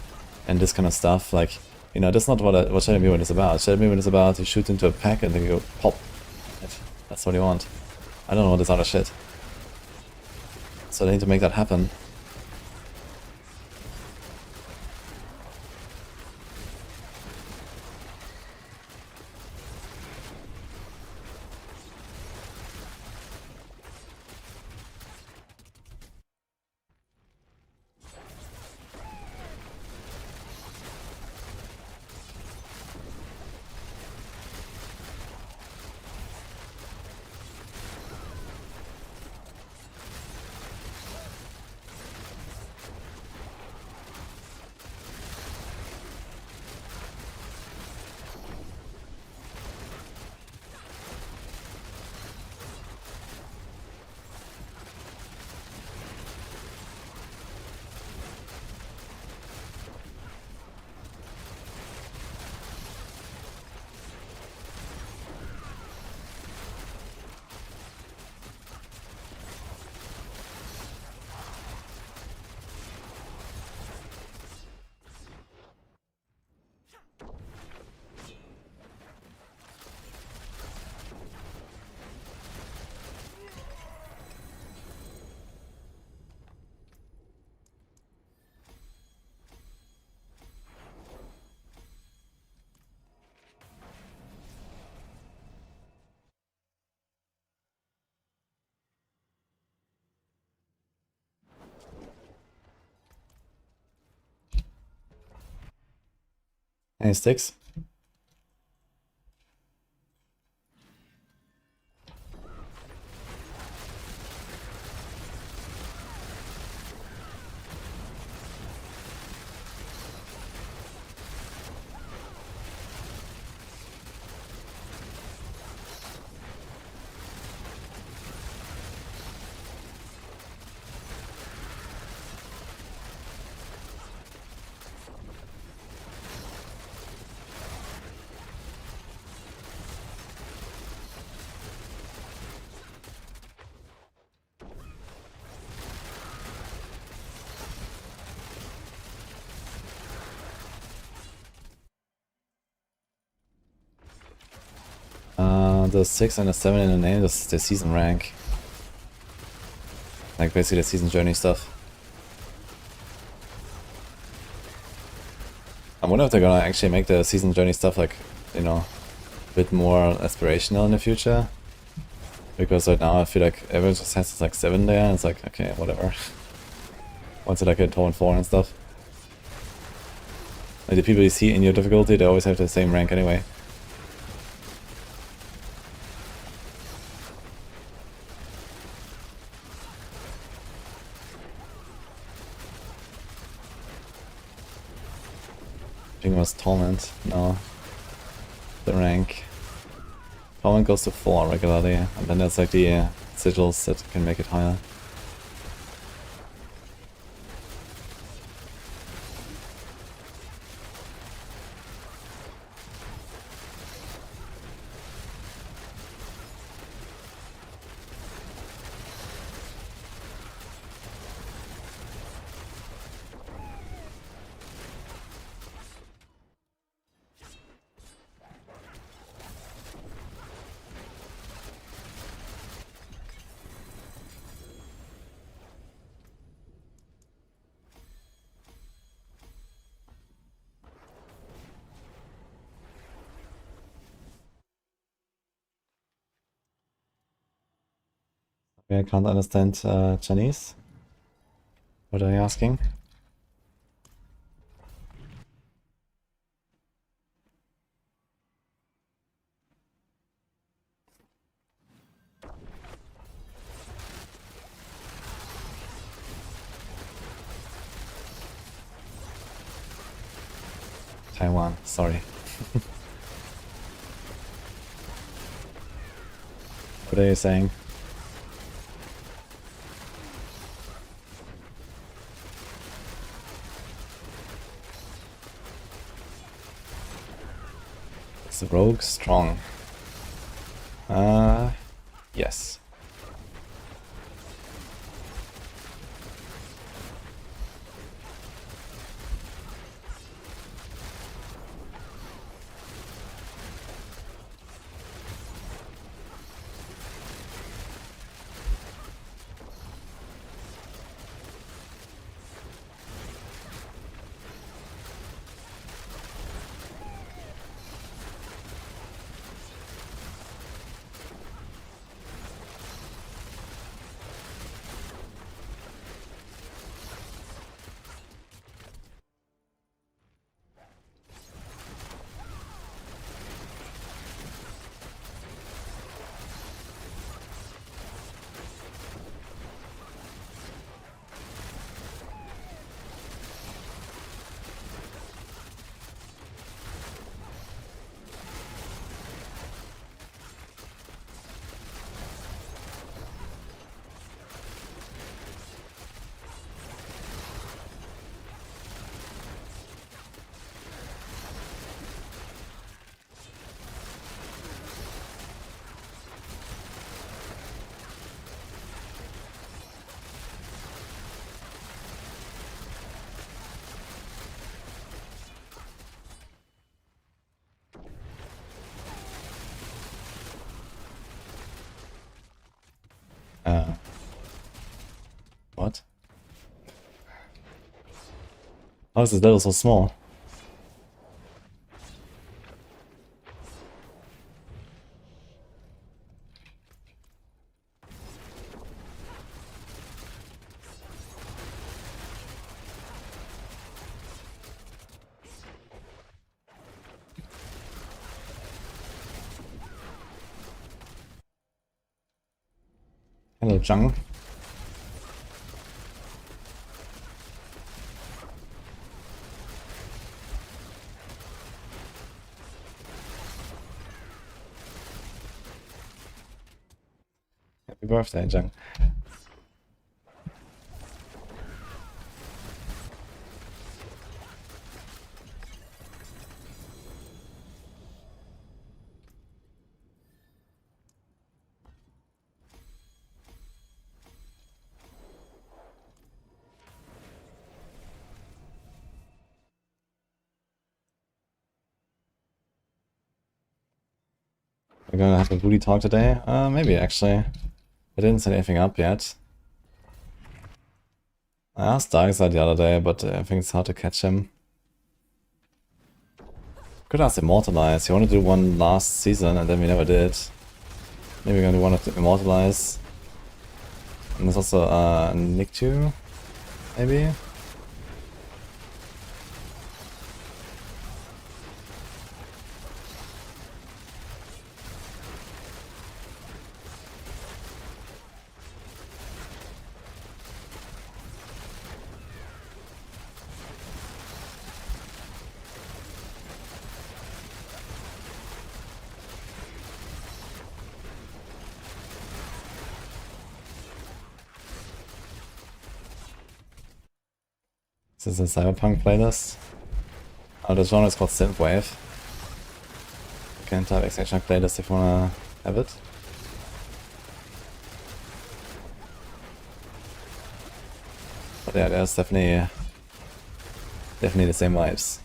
and this kind of stuff. Like, you know, that's not what Shadow Imbuement is about. Shadow Imbuement is about you shoot into a pack and then you go pop. That's what you want. I don't know this other shit. So they need to make that happen. Any sticks? The 6 and the 7 in the name, that's the season rank. Like basically the season journey stuff. I wonder if they're gonna actually make the season journey stuff, like, you know, a bit more aspirational in the future. Because right now I feel like everyone just has like 7 there and it's like, okay, whatever. Once you like get Torn 4 and stuff. Like the people you see in your difficulty, they always have the same rank anyway. I think it was Torment. No. The rank. Torment goes to 4 regularly, and then there's like the sigils that can make it higher. I can't understand Chinese. What are you asking? Taiwan, sorry. What are you saying? Is the rogue strong? Yes. What? How is this level so small? Hello, Jung. Happy birthday, Jung. We're gonna have a booty talk today? Maybe actually. I didn't set anything up yet. I asked Darkseid the other day, but I think it's hard to catch him. Could ask Immortalize. He wanted to do one last season and then we never did. Maybe we're gonna do one of Immortalize. And there's also Nick 2, maybe? This is a Cyberpunk playlist. Oh, the genre is called Synthwave. You can type Exile playlist if you wanna have it. But yeah, there's definitely the same vibes.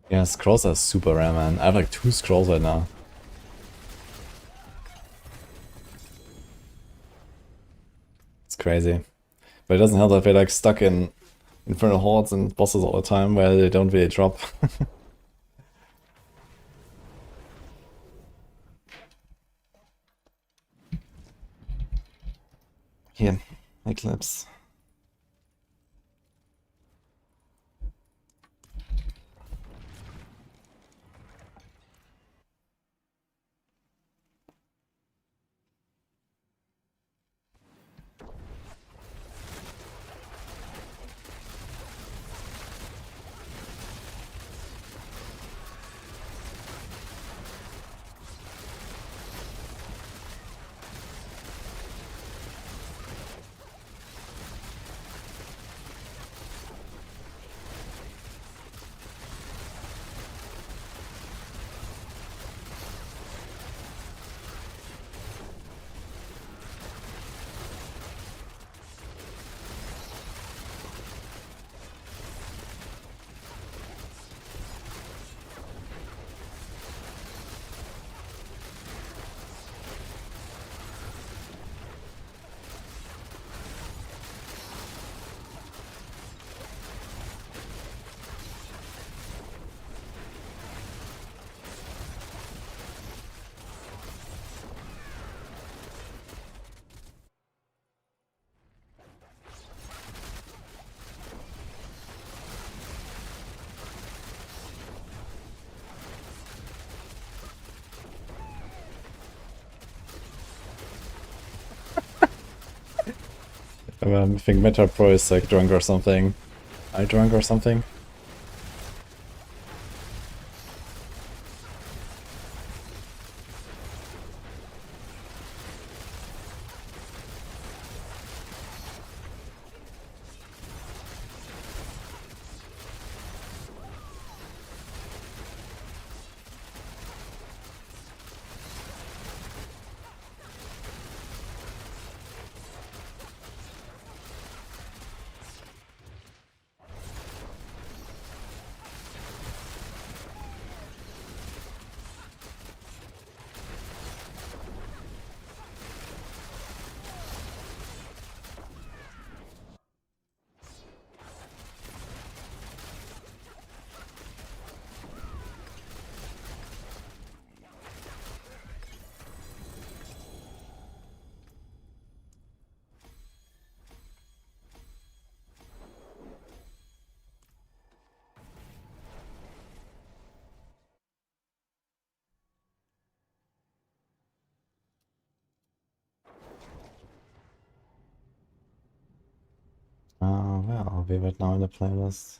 Yeah, scrolls are super rare, man. I have like 2 scrolls right now. It's crazy. But it doesn't help that we're like stuck in Infernal Hordes and bosses all the time where they don't really drop. Here, Eclipse. I think Meta Pro is like drunk or something. Are you drunk or something? Well, I'll be right now in the playlist.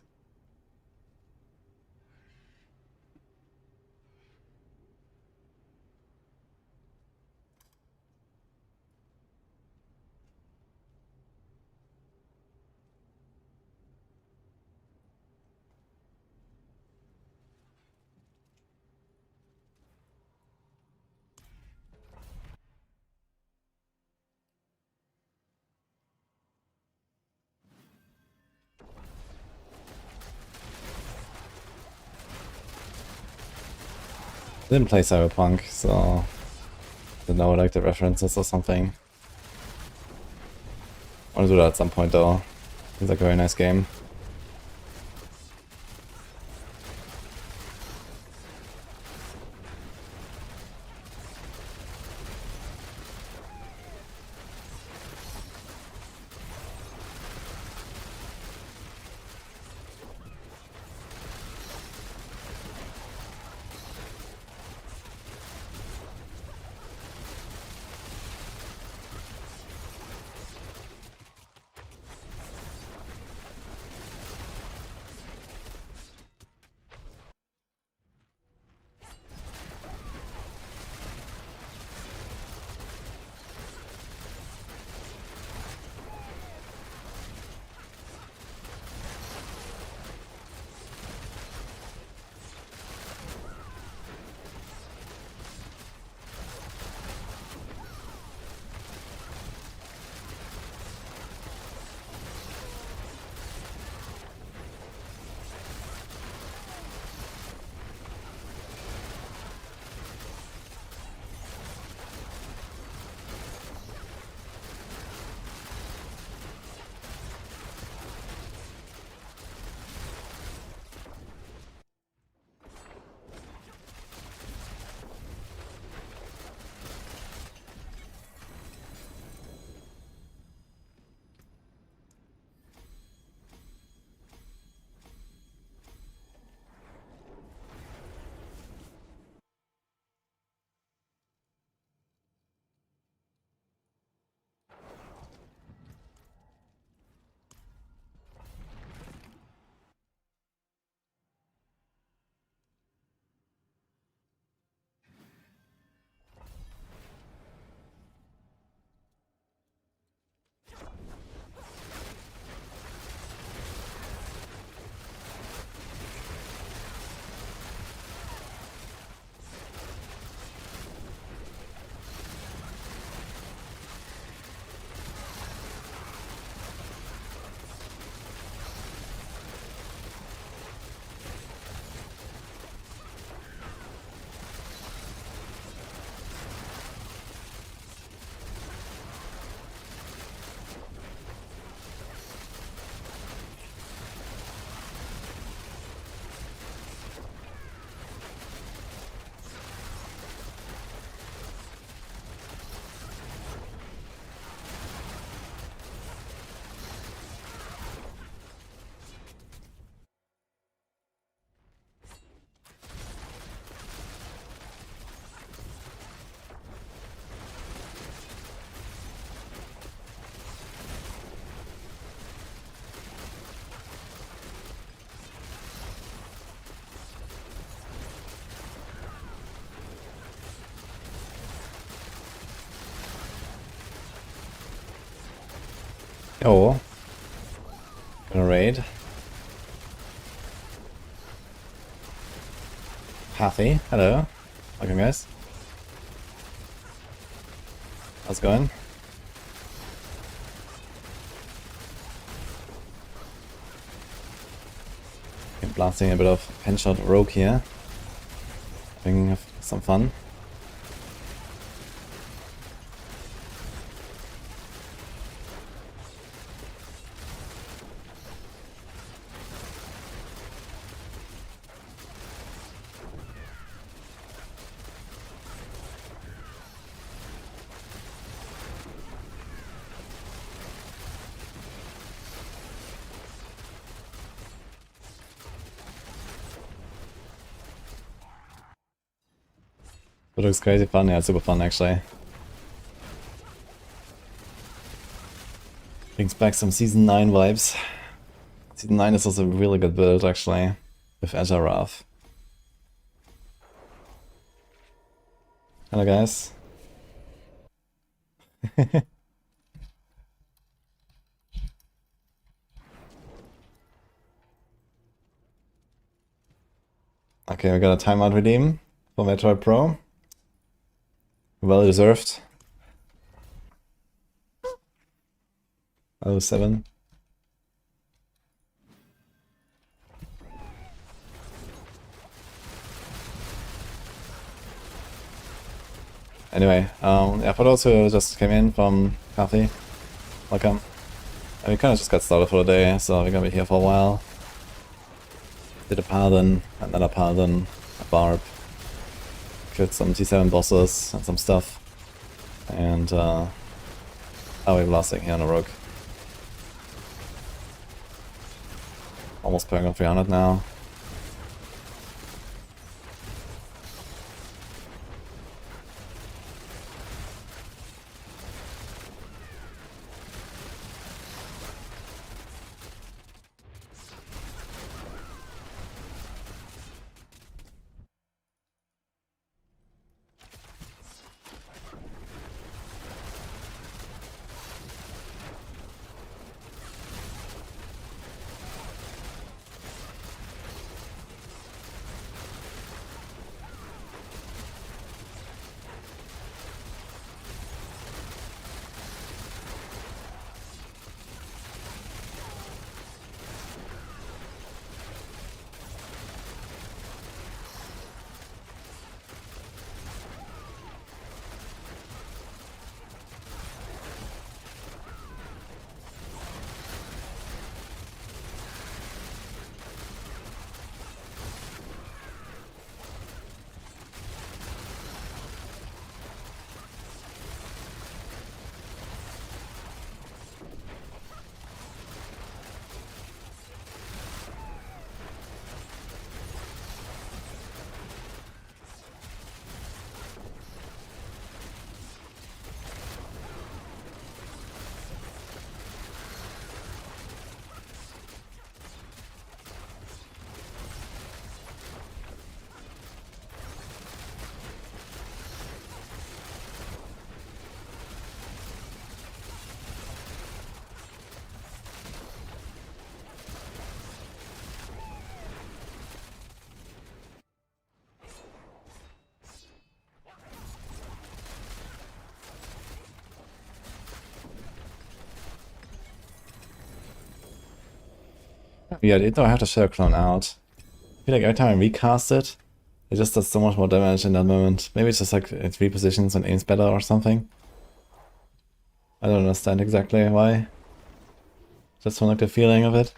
Didn't play Cyberpunk, so don't know like the references or something. I want to do that at some point though. It's like a very nice game. Yo. Gonna raid. Pathy, hello. Welcome guys. How's it going? Okay, blasting a bit of Penshot Rogue here. Having some fun. It looks crazy fun, yeah, it's super fun actually. Brings back some Season 9 vibes. Season 9 is also a really good build actually, with Azure Wrath. Hello guys. Okay, we got a timeout redeem for Metroid Pro. Well deserved. 07. Anyway, yeah, for those who just came in from coffee, welcome. And we kind of just got started for the day, so we're gonna be here for a while. Did a Paladin, another Paladin, a Barb, killed some T7 bosses and some stuff, and oh, we're blasting here on a Rogue. Almost playing on 300 now. Yeah, I did have to share clone out. I feel like every time I recast it, it just does so much more damage in that moment. Maybe it's just like it repositions and aims better or something. I don't understand exactly why. Just don't like the feeling of it.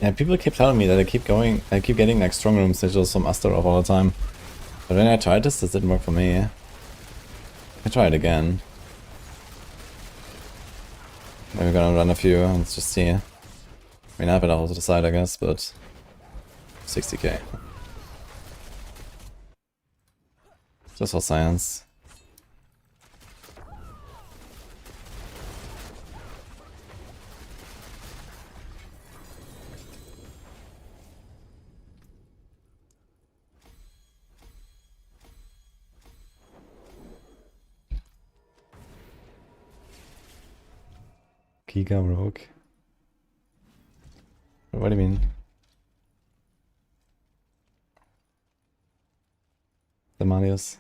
Yeah, people keep telling me that I keep getting like strong room sigils from Astaroth all the time. But when I tried this didn't work for me. I try it again. Maybe we're gonna run a few and just see. I mean, I have it all to the side, I guess, but 60k. Just for science. Giga Rogue. What do you mean? The Marius.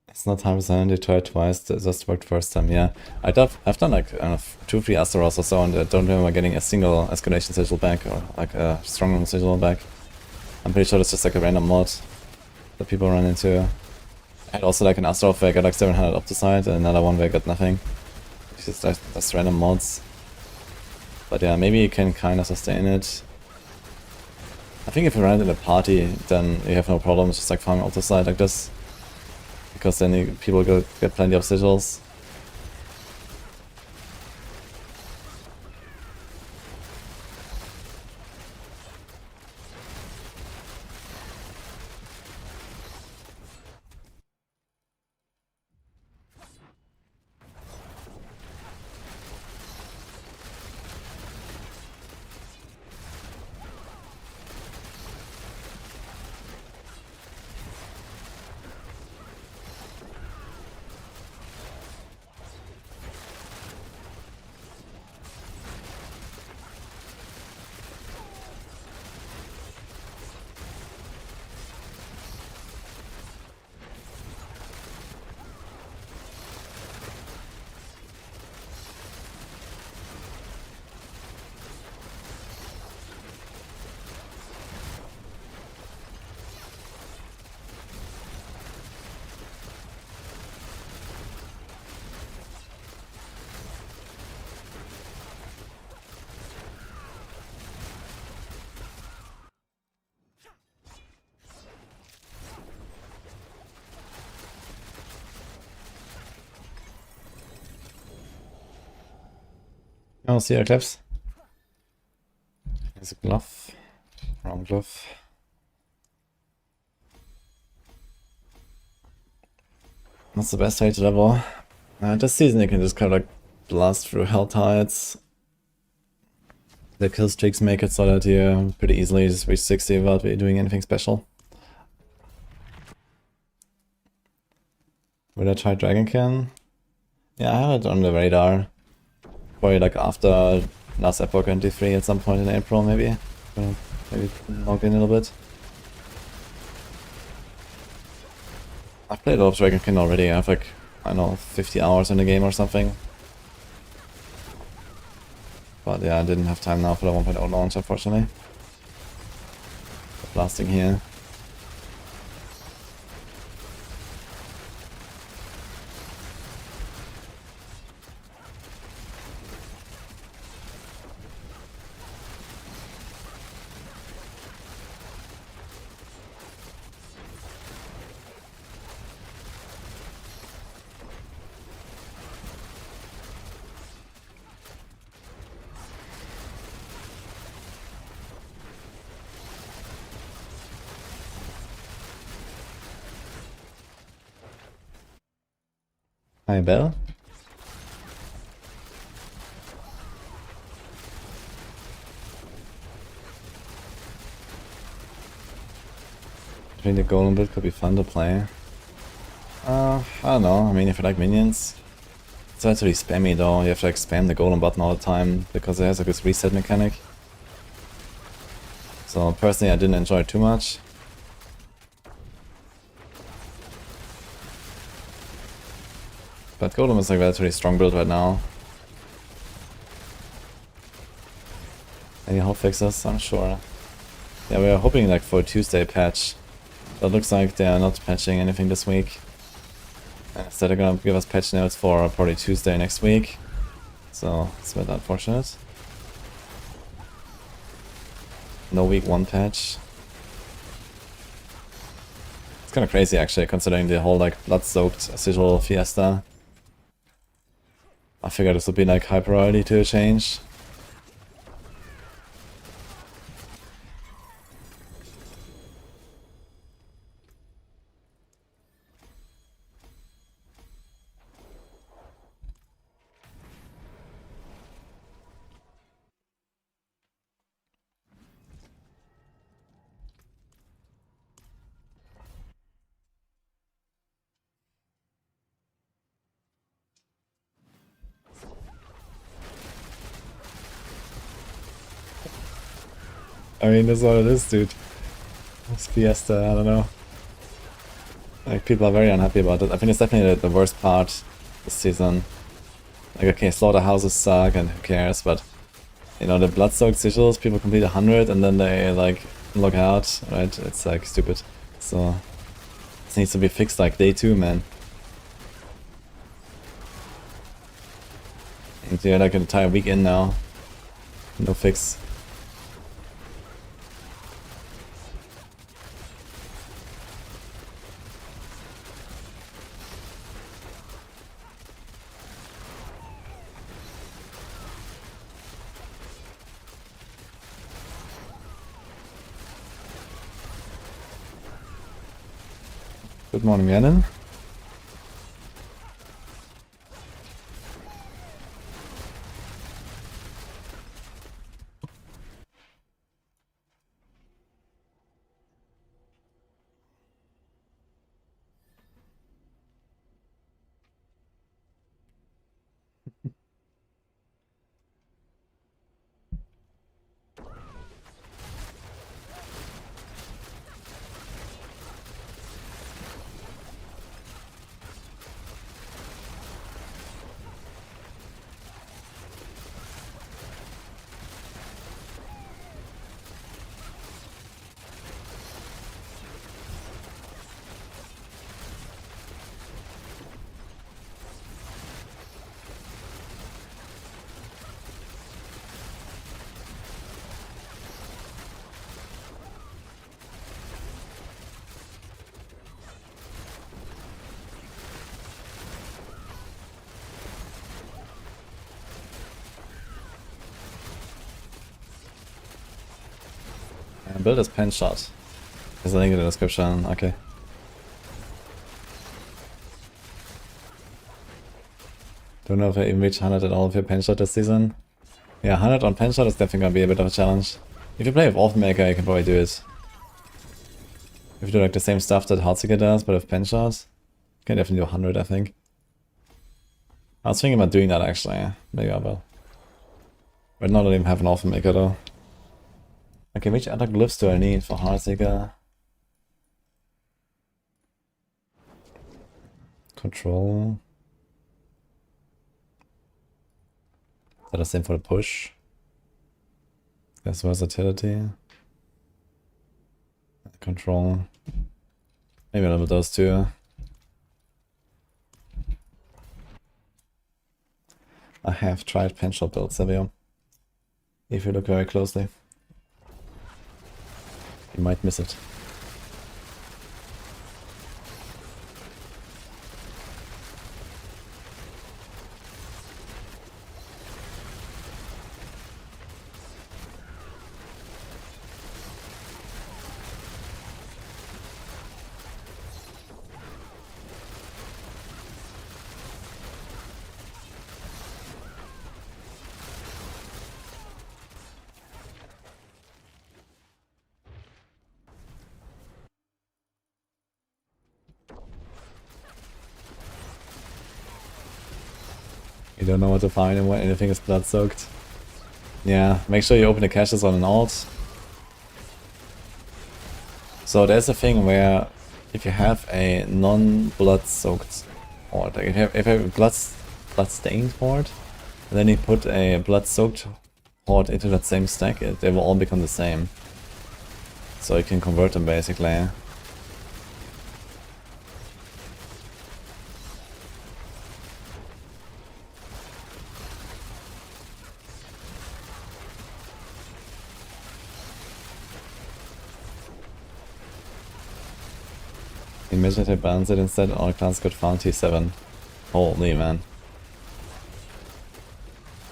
It's not 100%, they tried twice, it just worked first time, yeah. I've done like 2-3 Astaroths or so and I don't remember getting a single escalation sigil back or like a strong room sigil back. I'm pretty sure it's just like a random mod that people run into. I had also like an Astaroth where I got like 700 up the side and another one where I got nothing. It's just that's random mods. But yeah, maybe you can kinda sustain it. I think if you run it in a party, then you have no problem just like farming up the side like this. Because then people get plenty of sigils. Oh, see our clips. There's a glove. Wrong glove. That's the best way to level. This season you can just kind of like blast through hell tides. The kill streaks make it so that you pretty easily just reach 60 without really doing anything special. Would I try Dragonkin? Yeah, I have it on the radar. Probably like after last Epoch and D3 at some point in April, maybe. Maybe log in a little bit. I've played a lot of Dragonkin already. I have like, I don't know, 50 hours in the game or something. But yeah, I didn't have time now for the 1.0 launch, unfortunately. Blasting here. Hi, Bell. I think the golem build could be fun to play. I don't know, I mean if you like minions. It's actually spammy though, you have to like spam the golem button all the time because it has like this reset mechanic. So personally I didn't enjoy it too much. But golem is like a relatively strong build right now. Any hot fixes? I'm sure. Yeah, we are hoping like for a Tuesday patch. But it looks like they are not patching anything this week. Instead they're gonna give us patch notes for probably Tuesday next week. So it's a bit unfortunate. No week 1 patch. It's kind of crazy actually, considering the whole like blood-soaked sigil fiesta. I figured this would be like high priority to change. I mean, that's what it is, dude. This fiesta, I don't know. Like, people are very unhappy about it. I think it's definitely the worst part this season. Like, okay, slaughterhouses suck and who cares, but you know, the blood-soaked sigils, people complete 100 and then they like log out, right? It's like stupid. So this needs to be fixed like day 2, man. And you're like an entire week in now. No fix. Good morning, Rhiannon. Build as pen shot. There's a link in the description, okay. Don't know if I even reach 100 at all with your pen shot this season. Yeah, 100 on pen shot is definitely gonna be a bit of a challenge. If you play with Orphan Maker, you can probably do it. If you do like the same stuff that Heartseeker does, but with pen shot, you can definitely do 100, I think. I was thinking about doing that actually, maybe I will. But not even have an Orphan Maker though. Okay, which other glyphs do I need for Heartseeker? Control. Is that the same for the push? There's versatility. Control. Maybe a little bit those two. I have tried pen shot build, Savio. If you look very closely, you might miss it. You don't know what to find and when anything is blood soaked. Yeah, make sure you open the caches on an alt. So there's a thing where if you have a non-blood soaked horde, like if you have a blood stained horde, and then you put a blood soaked horde into that same stack, they will all become the same. So you can convert them basically. Immediately bans it instead, all clans could farm T7. Holy man.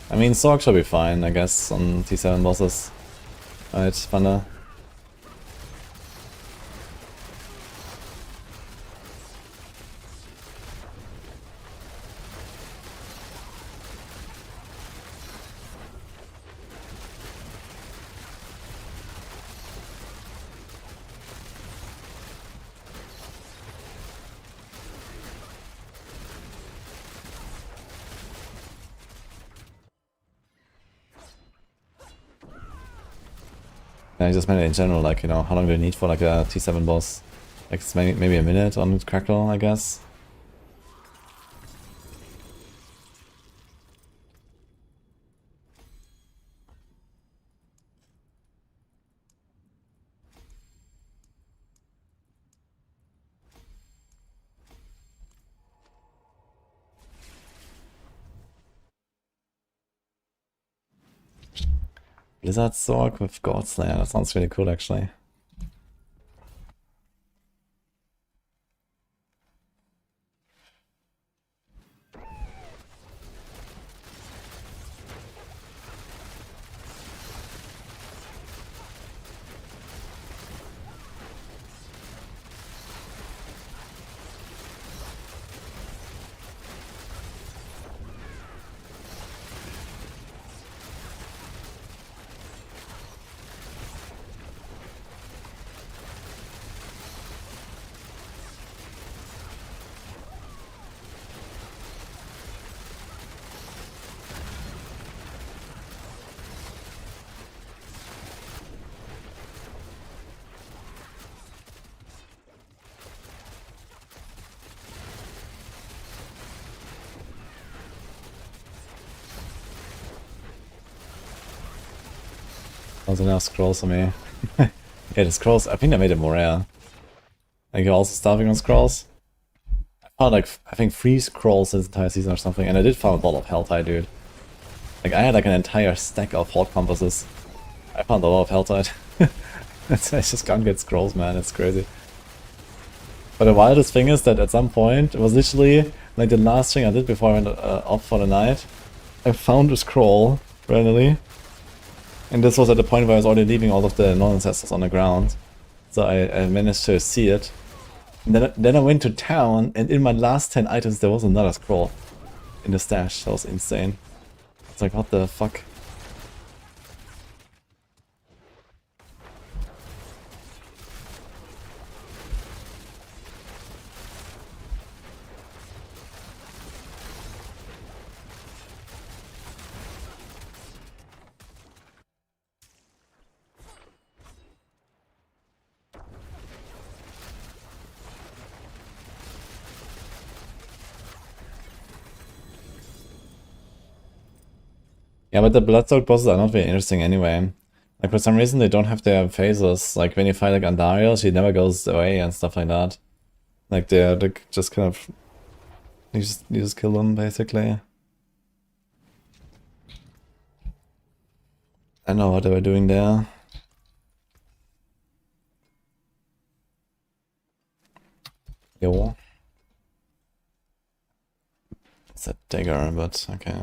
I mean, Sorg should be fine, I guess, on T7 bosses. Right, Thunder. Yeah, I just meant in general, like, you know, how long do you need for like a T7 boss? Like, it's maybe a minute on Crackle, I guess. Blizzard Sorg with Godslayer, that sounds really cool actually. Also now scrolls on me. Yeah, the scrolls, I think I made it more rare. Like, you're also starving on scrolls? I found like, I think 3 scrolls this entire season or something, and I did find a lot of Helltide, dude. Like, I had like an entire stack of Horde compasses. I found a lot of Helltide. I just can't get scrolls, man, it's crazy. But the wildest thing is that at some point, it was literally like the last thing I did before I went off for the night. I found a scroll, randomly. And this was at the point where I was already leaving all of the non-ancestors on the ground. So I managed to see it. And then I went to town, and in my last 10 items there was another scroll in the stash. That was insane. It's like, what the fuck? Yeah, but the Bloodsoaked bosses are not very interesting anyway. Like, for some reason they don't have their phases. Like, when you fight like Andariel, she never goes away and stuff like that. Like, they're just kind of... You just kill them, basically. I know what they were doing there. Yo. It's a dagger, but okay.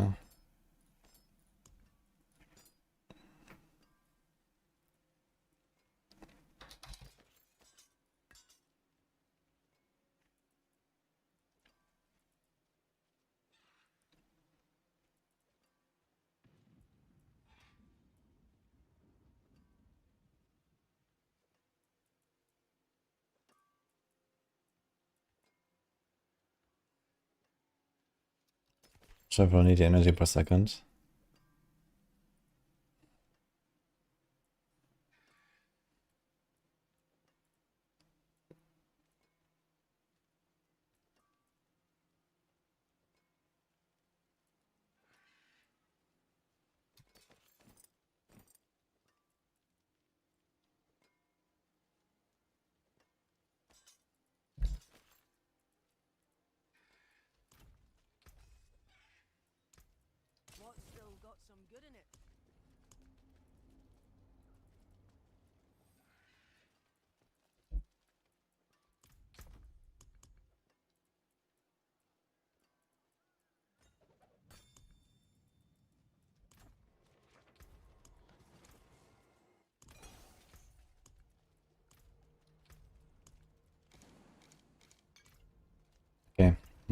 Should I need the energy per second?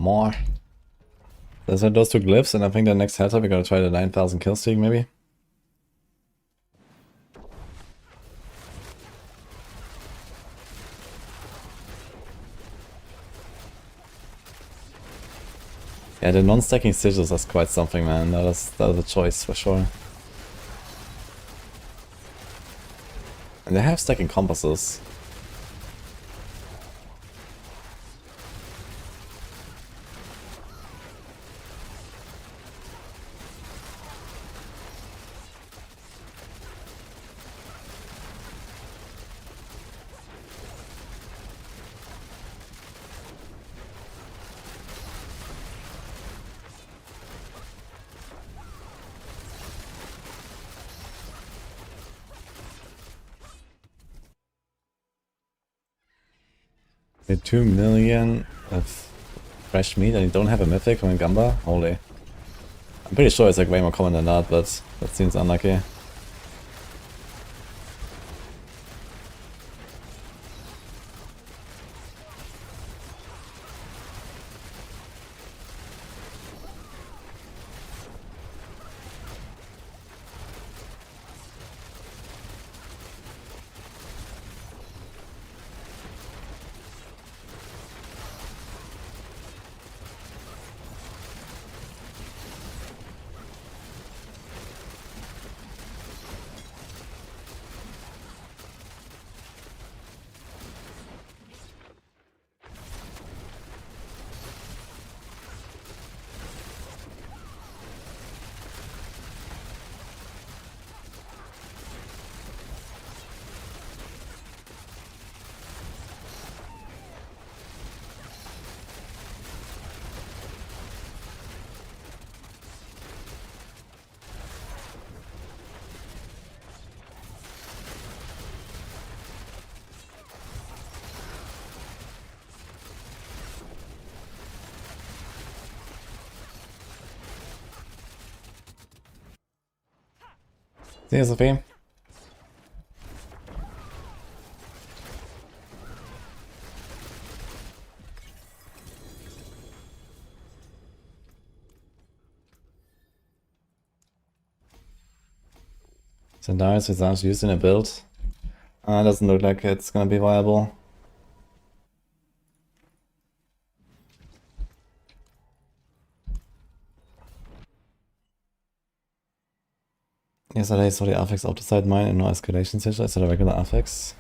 more. There's those two glyphs, and I think the next heads up we're gonna try the 9,000 kill streak maybe. Yeah, the non-stacking sigils is quite something, man. That is a choice for sure. And they have stacking compasses. The 2 million of fresh meat and you don't have a mythic from Gamba? Holy. I'm pretty sure it's like way more common than that, but that seems unlucky. See, Sophie? Zendarius is actually used in a build. Doesn't look like it's gonna be viable. Yesterday I saw the affix outside mine and no escalation sigil. Is that a regular affix?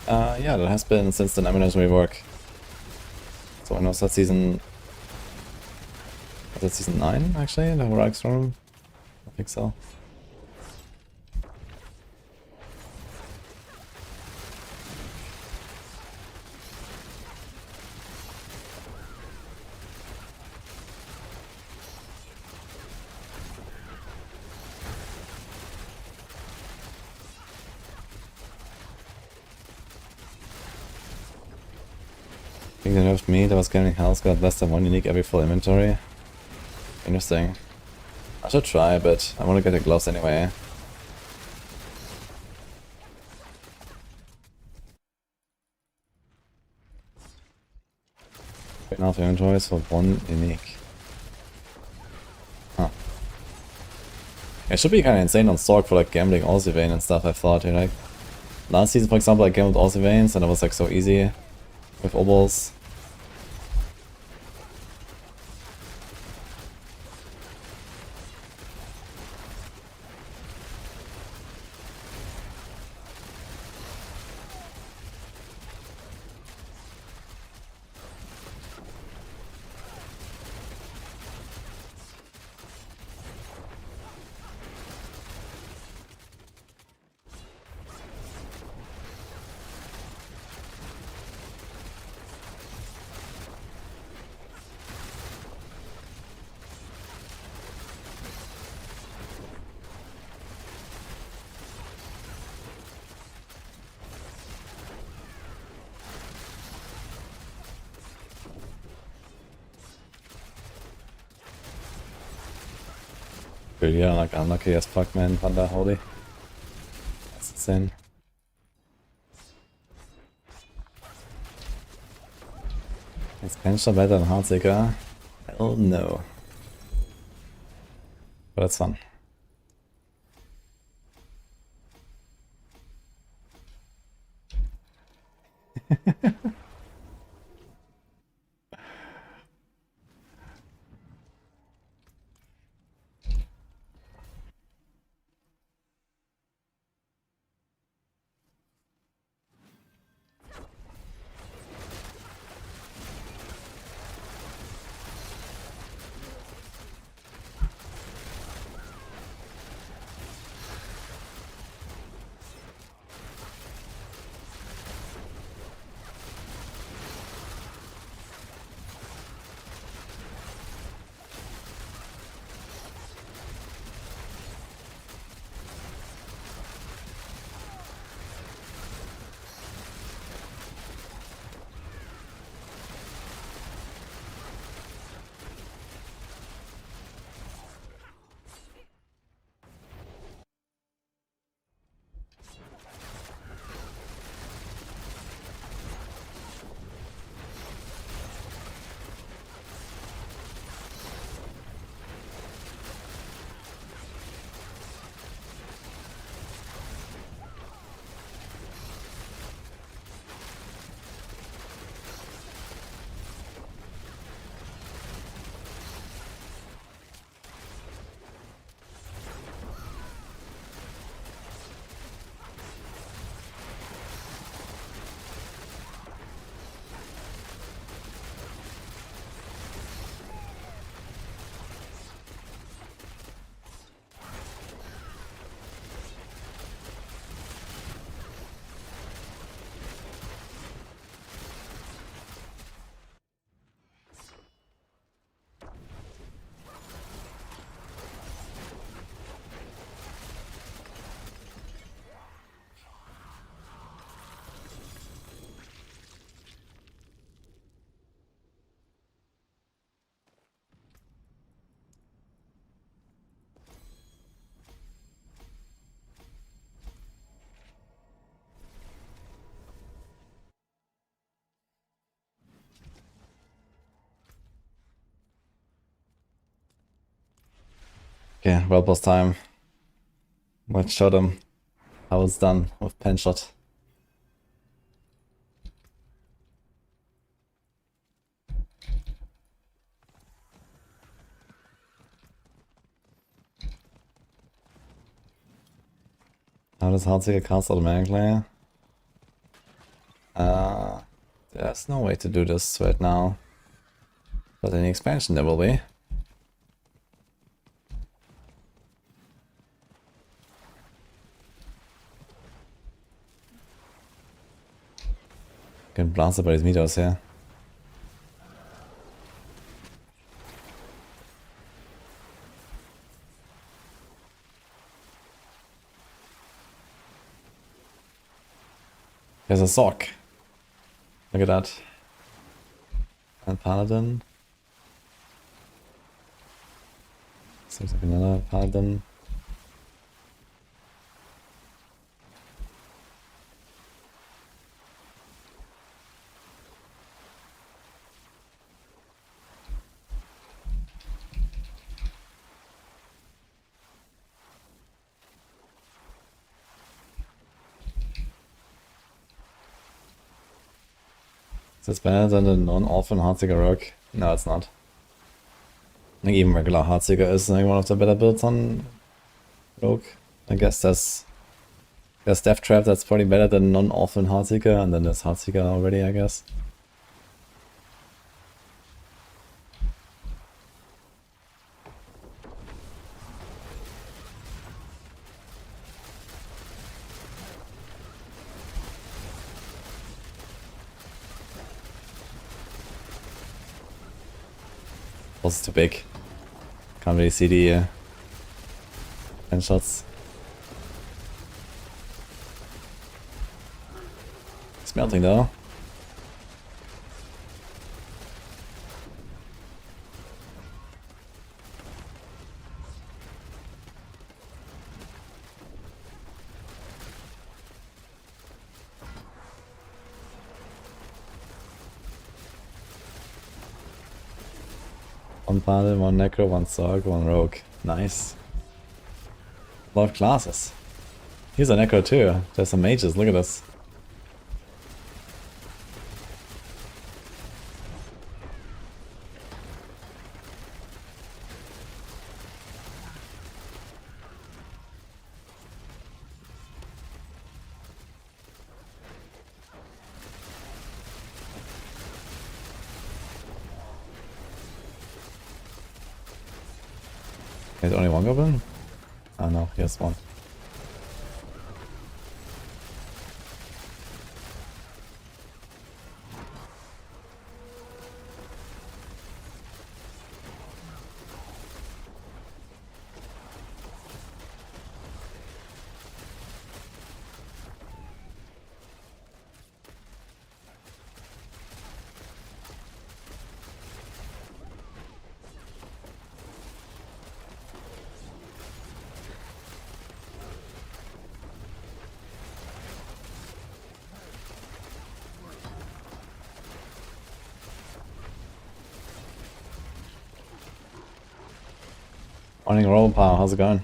Yeah, that has been since the Naminous rework. So I know that season... Was that season 9 actually? The Heroic Storm? I think so. I think they nerfed me, that was getting health, got less than 1 unique every full inventory. Interesting. I should try, but I want to get the gloves anyway. Enough inventories for 1 unique. Huh. It should be kind of insane on Stork for like gambling Orsivane and stuff, I thought, you know, like... Last season, for example, I gambled Orsivanes and it was like so easy with Obels. Dude, yeah, like unlucky as fuck, man, Thunder, holy. That's insane. Is Penshot better than Heartseeker? Hell no. But that's fun. Okay, well past time. Let's show them how it's done with Penshot. How does Heartseeker cast automatically? There's no way to do this right now. But in the expansion there will be. Getting blasted by these meteors here. There's a sock. Look at that. And Paladin. Seems like another Paladin. Is this better than the non-orphan Heartseeker Rogue? No, it's not. I think even regular Heartseeker is like one of the better builds on Rogue. I guess there's Death Trap that's probably better than non-orphan Heartseeker, and then there's Heartseeker already, I guess. Boss is too big. Can't really see the shots. It's melting though. One Paladin, one Necro, one Sorg, one Rogue. Nice. A lot of classes. Here's a Necro too. There's some mages, look at this. There's only one goblin? Oh no, he has one. Morning roll pal, how's it going?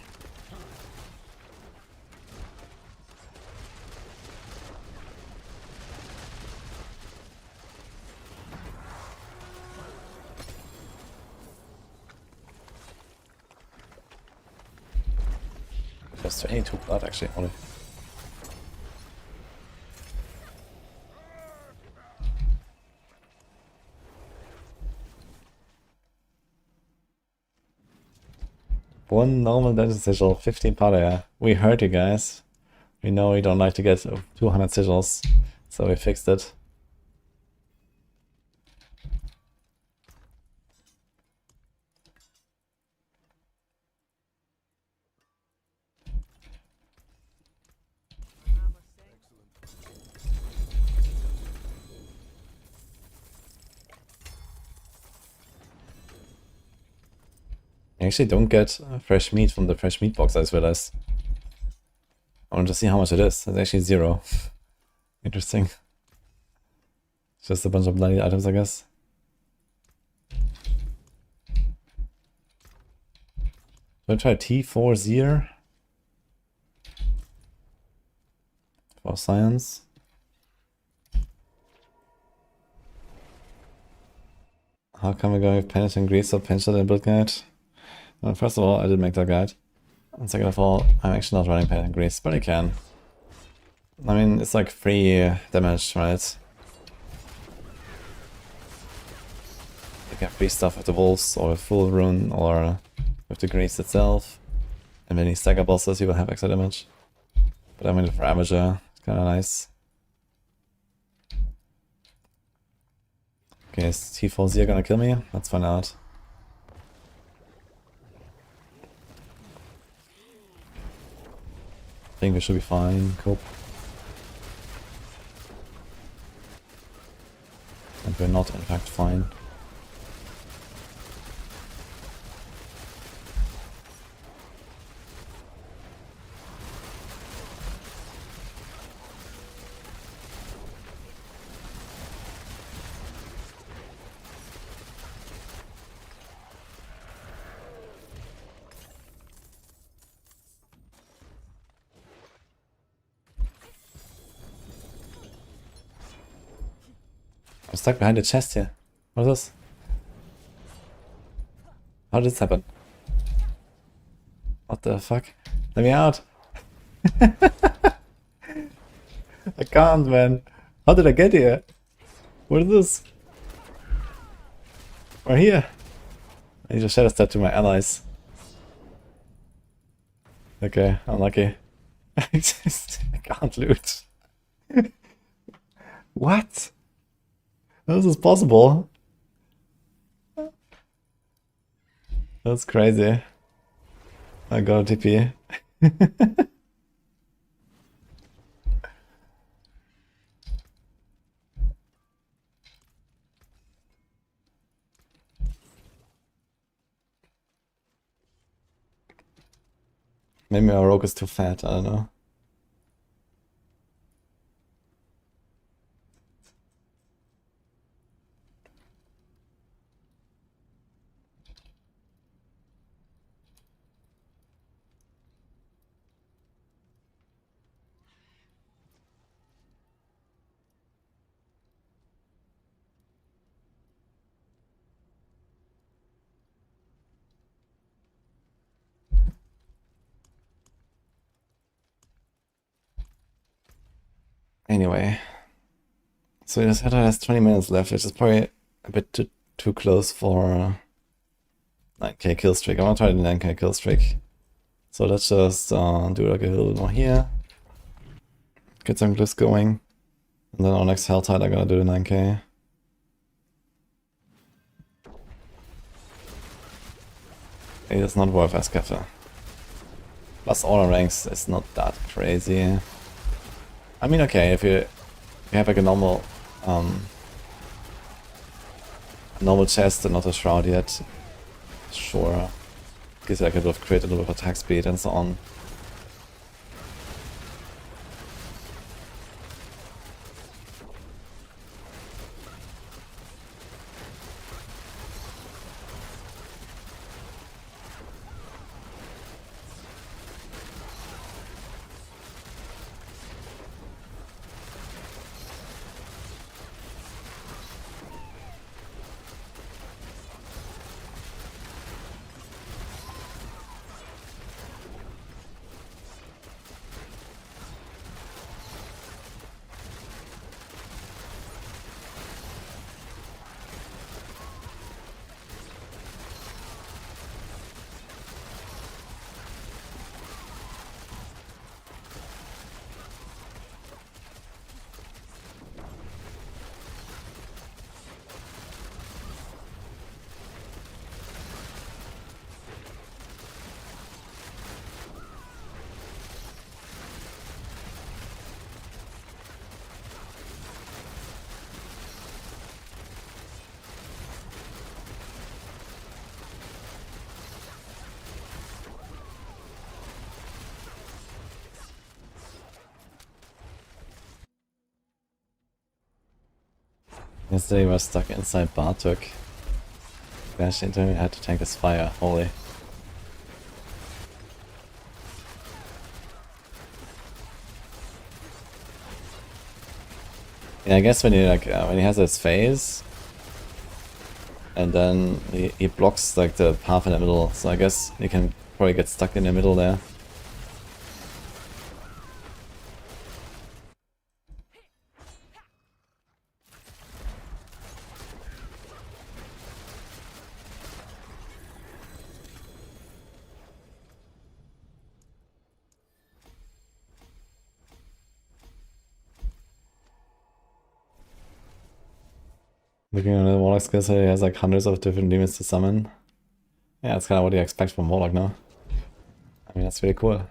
Just 22 blood actually, only. One normal dungeon sigil, 15 powder, yeah. We heard you guys. We know you don't like to get 200 sigils, so we fixed it. You actually don't get fresh meat from the fresh meat box, I just realized. I want to see how much it is. It's actually 0. Interesting. Just a bunch of bloody items, I guess. Should I try T4 Zier? For science. How come we go with Penitent Grease or Pencil and Build Guide? Well, first of all, I did make that guide. And second of all, I'm actually not running Penitent Grease, but I can. I mean, it's like free damage, right? You can free stuff with the wolves, or with full rune, or with the grease itself. And when you stagger bosses, you will have extra damage. But I mean, for amateur, it's kinda nice. Okay, is T4Z gonna kill me? Let's find out. I think we should be fine, cope. And we're not in fact fine. I'm stuck behind a chest here. What is this? How did this happen? What the fuck? Let me out! I can't, man. How did I get here? What is this? We're here. I need to shadow step to my allies. Okay, unlucky. I can't loot. What? How is this possible? That's crazy. I got a TP. Maybe our rogue is too fat, I don't know. Anyway. So this header has 20 minutes left, which is probably a bit too close for 9k kill streak. I want to try the 9k kill streak. So let's just do like a little more here. Get some glyphs going. And then our next hell tide I'm gonna do the 9k. It is not worth Escafer. Plus all our ranks is not that crazy. I mean, okay, if you have like a normal chest and not a shroud yet, sure. Gives you like a bit of crit, a little bit of attack speed and so on. Yesterday we were stuck inside Bartok. Crashed into him and had to tank his fire, holy. Yeah, I guess when he when he has his phase, and then he blocks like the path in the middle, so I guess he can probably get stuck in the middle there. Looking at the Warlock skills, he has like hundreds of different demons to summon. Yeah, that's kind of what you expect from Warlock now. I mean, that's really cool.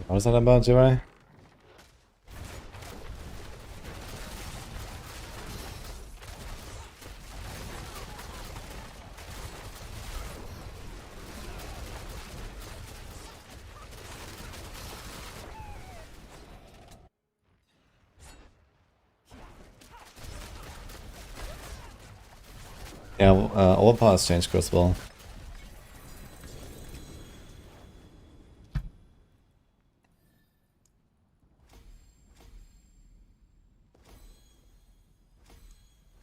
What was that about, Jirai? Yeah, overpower has changed as well.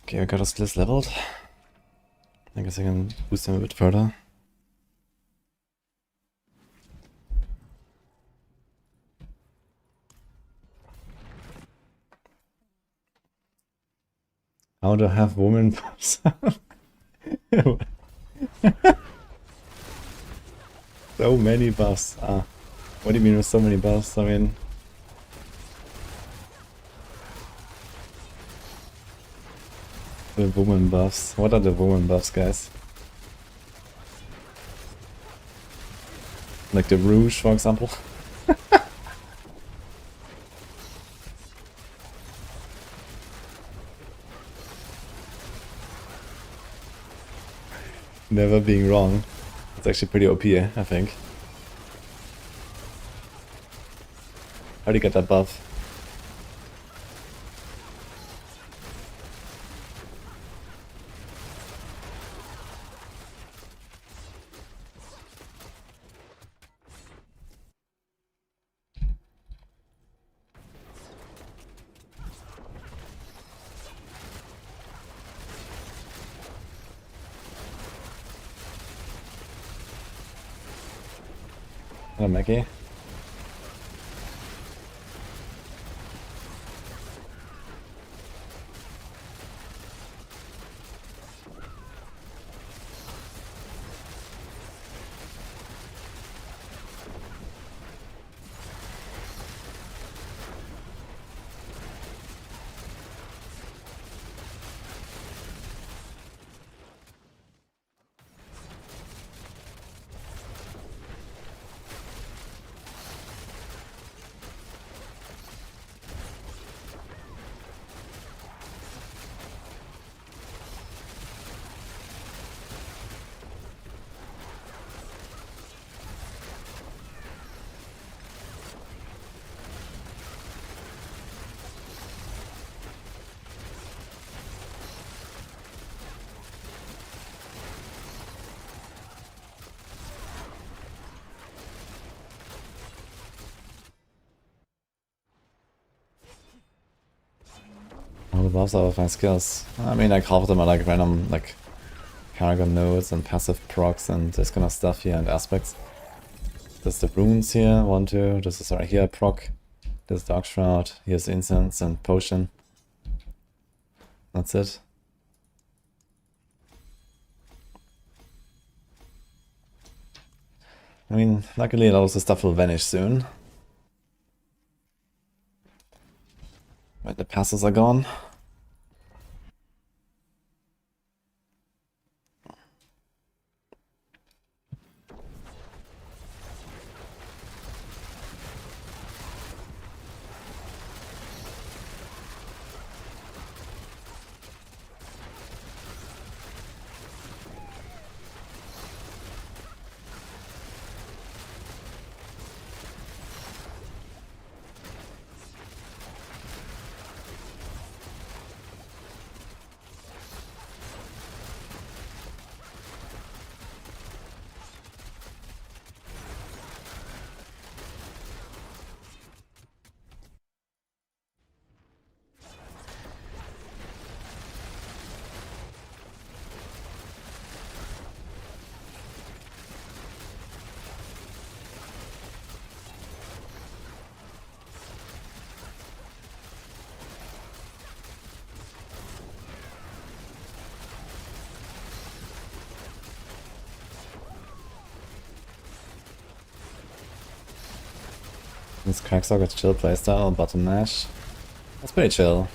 Okay, we got our skills leveled. I guess I can boost them a bit further. How to have woman buffs? So many buffs. Ah, what do you mean with so many buffs? I mean, the woman buffs. What are the woman buffs, guys? Like the Rouge, for example. Never being wrong. It's actually pretty OP, I think. How do you get that buff? Hello, Maggie. All the buffs are with my skills. I mean, like half of them are like random, like Paragon nodes and passive procs and this kind of stuff here and aspects. There's the runes here, 1, 2. This is right here, proc. There's Dark Shroud. Here's Incense and Potion. That's it. I mean, luckily a lot of the stuff will vanish soon. When the passes are gone. This Cracksocket's chill playstyle, bottom mash. That's pretty chill,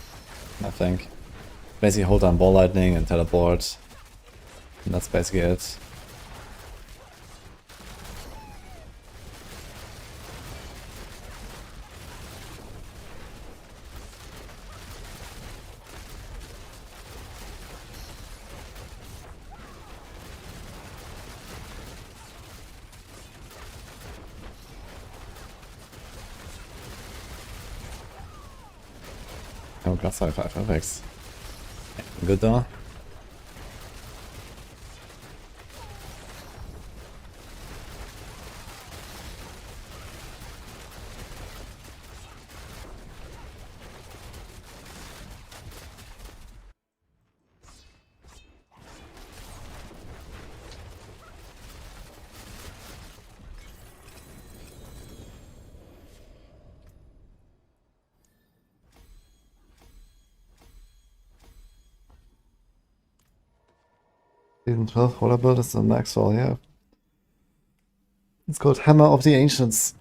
I think. Basically hold down Ball Lightning and teleport. And that's basically it. Oh, Glass High 5 FX. Good though. Season 12 roller build is the Maxwell, yeah. It's called Hammer of the Ancients.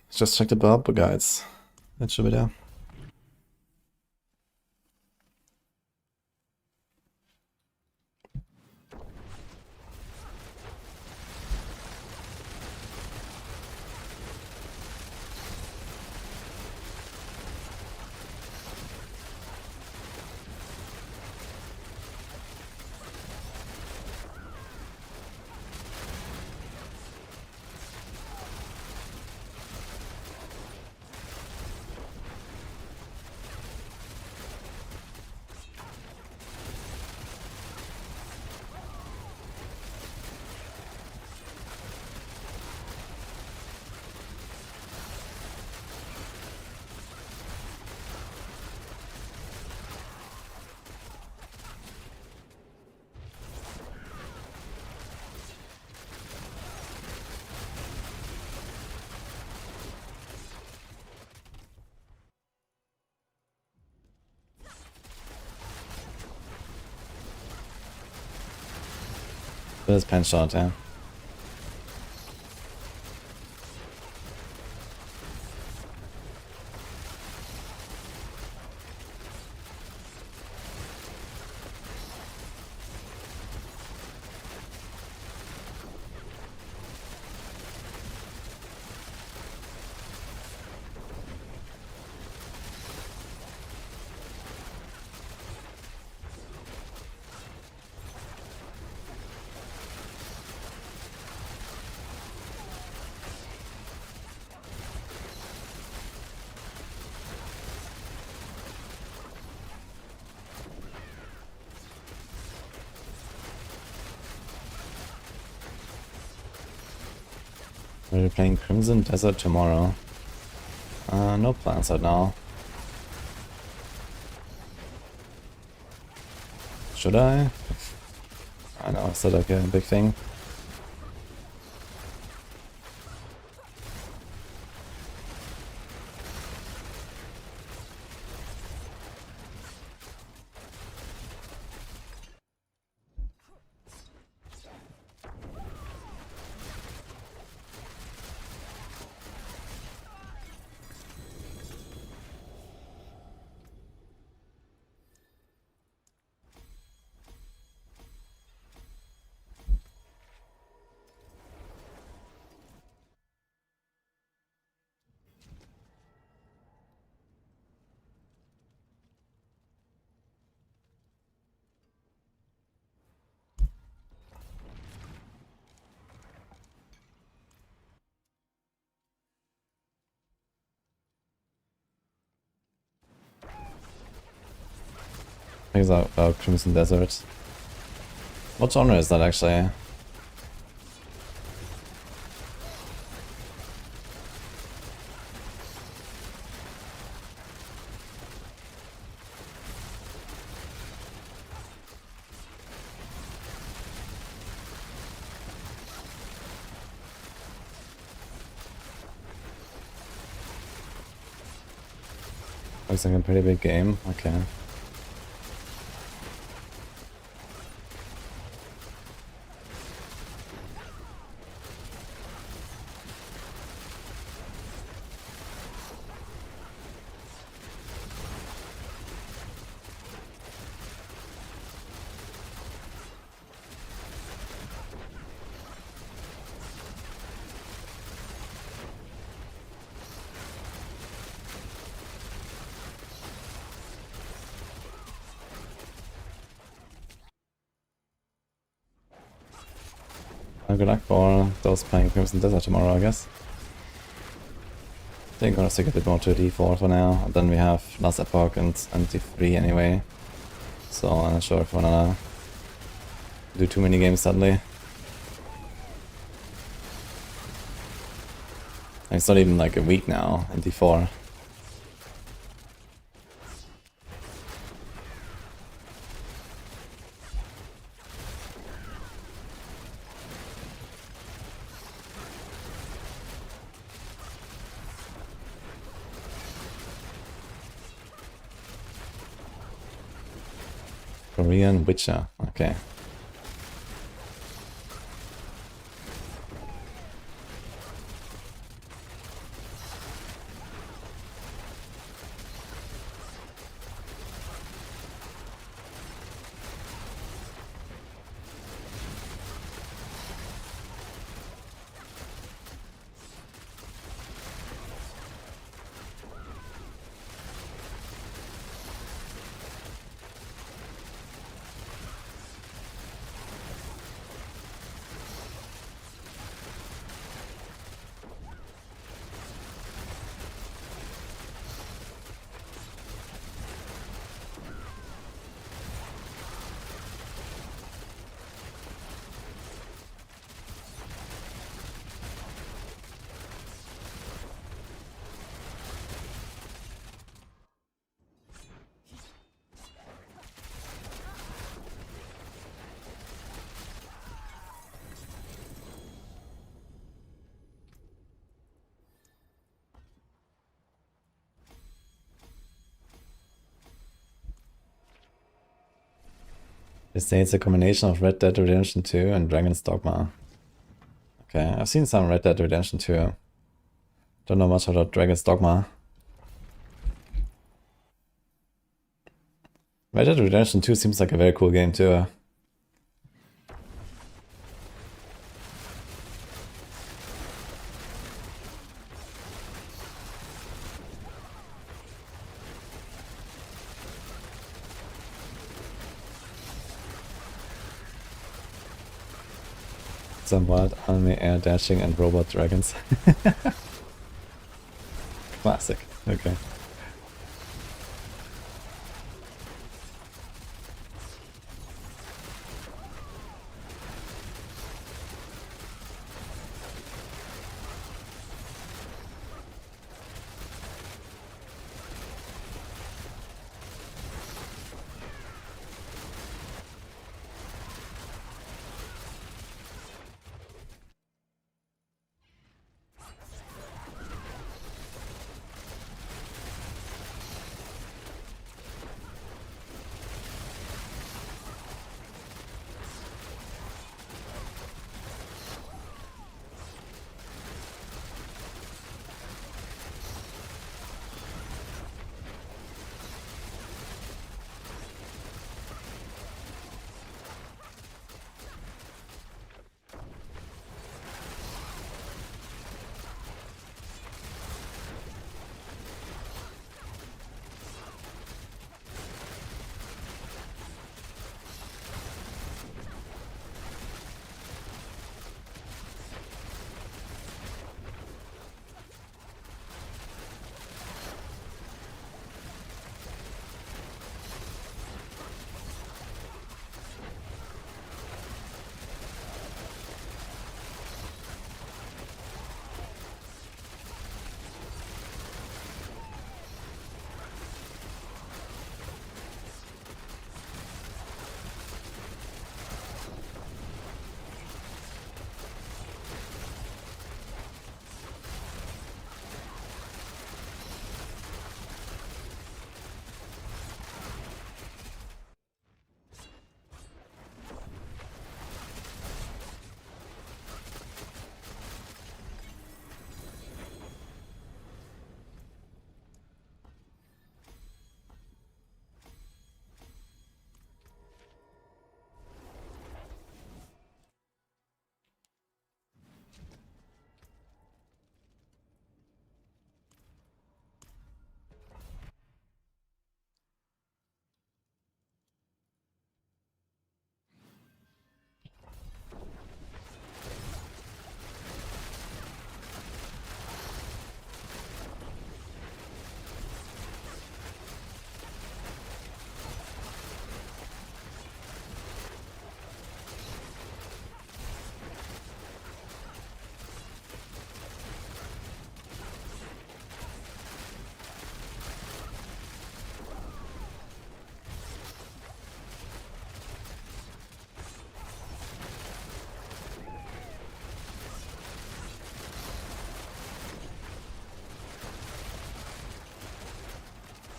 Just check the Barb guides. That should be there. There's pen shot, yeah. We're playing Crimson Desert tomorrow. No plans right now. Should I? I know, is that like a big thing? Exile, Crimson Desert. What genre is that actually? Looks like a pretty big game. Okay. Good luck for those playing Crimson Desert tomorrow, I guess. I think I'm gonna stick a bit more to D4 for now, and then we have last Epoch and D3 anyway. So I'm not sure if I wanna do too many games suddenly. And it's not even like a week now in D4. Korean Witcher, okay. They say it's a combination of Red Dead Redemption 2 and Dragon's Dogma. Okay, I've seen some Red Dead Redemption 2. Don't know much about Dragon's Dogma. Red Dead Redemption 2 seems like a very cool game too. Some wild anime air dashing and robot dragons. Classic. Okay.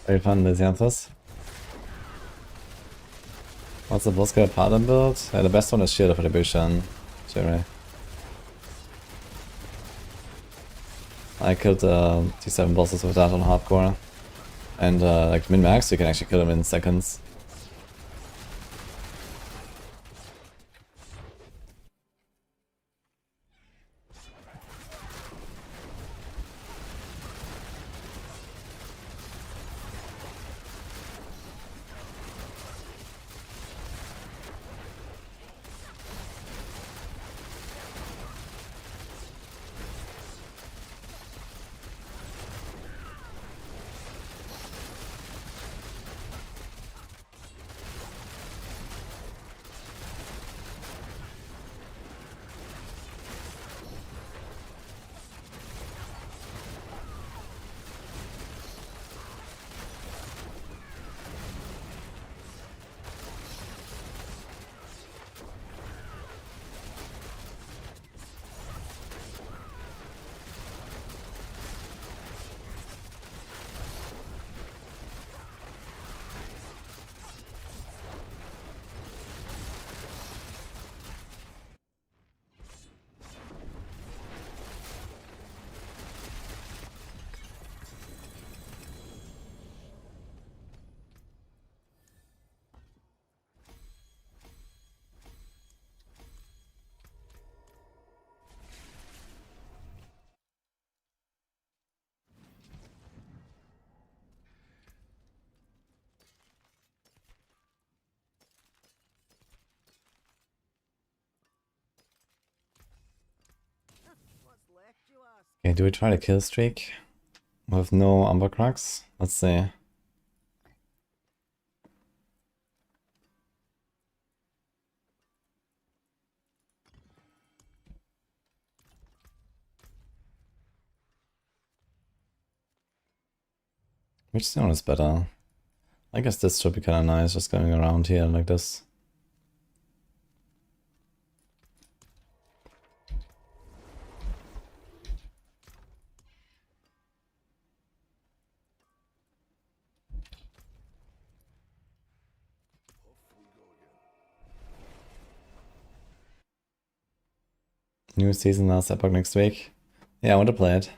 Very fun, the Xanthus. What's the boss guy Paladin build? The best one is Shield of Retribution. Jerry. I killed T7 bosses with that on hardcore. And like min-max, you can actually kill them in seconds.
What's left, you ask?
Okay, do we try the kill streak? With no Umber Crux? Let's see. Which zone is better? I guess this should be kinda nice, just going around here like this. New season last Epoch next week. Yeah, I want to play it.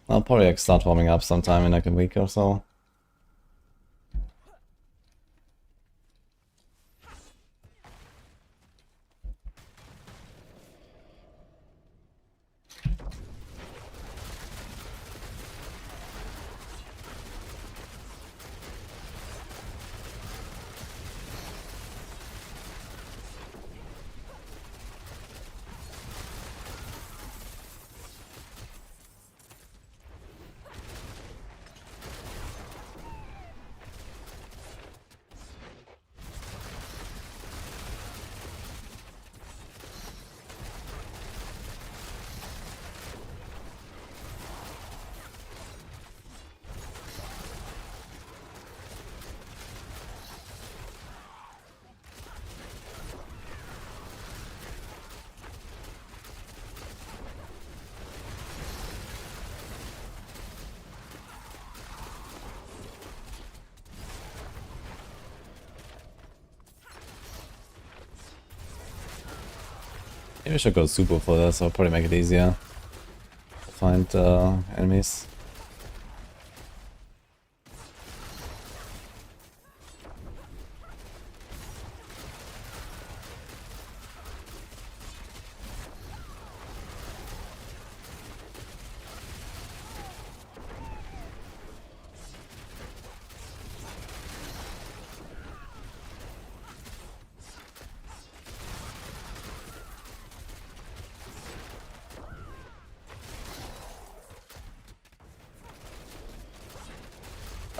I'll probably like start warming up sometime in like a week or so. Maybe I should go super for this, I'll probably make it easier to find enemies.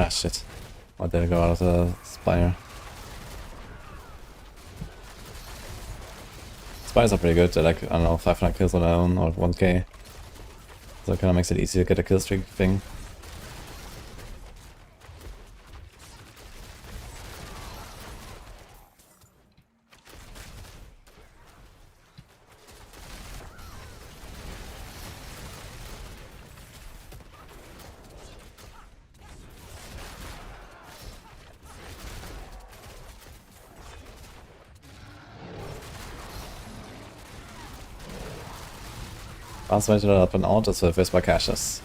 Ah shit. Why did I go out of the spire? Spires are pretty good, they're like, I don't know, 500 kills on their own or 1k. So it kinda makes it easier to get a kill streak thing. Fast way to up and out is with Whisper Caches.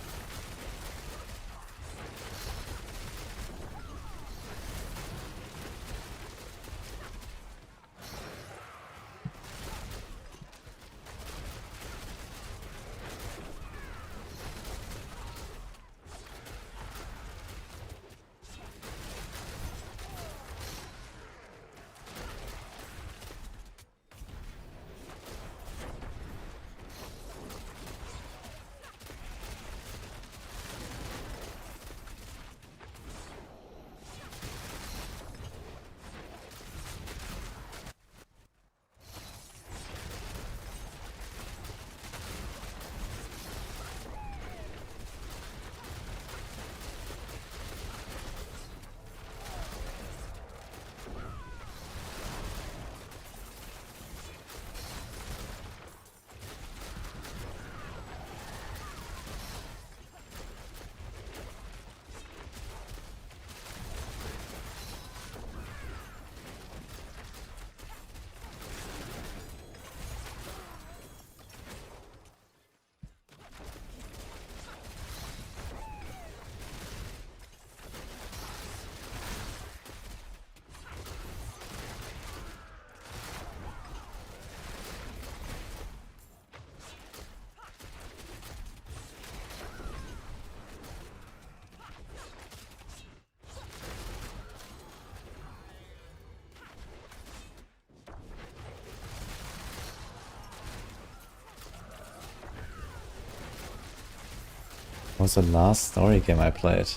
What was the last story game I played?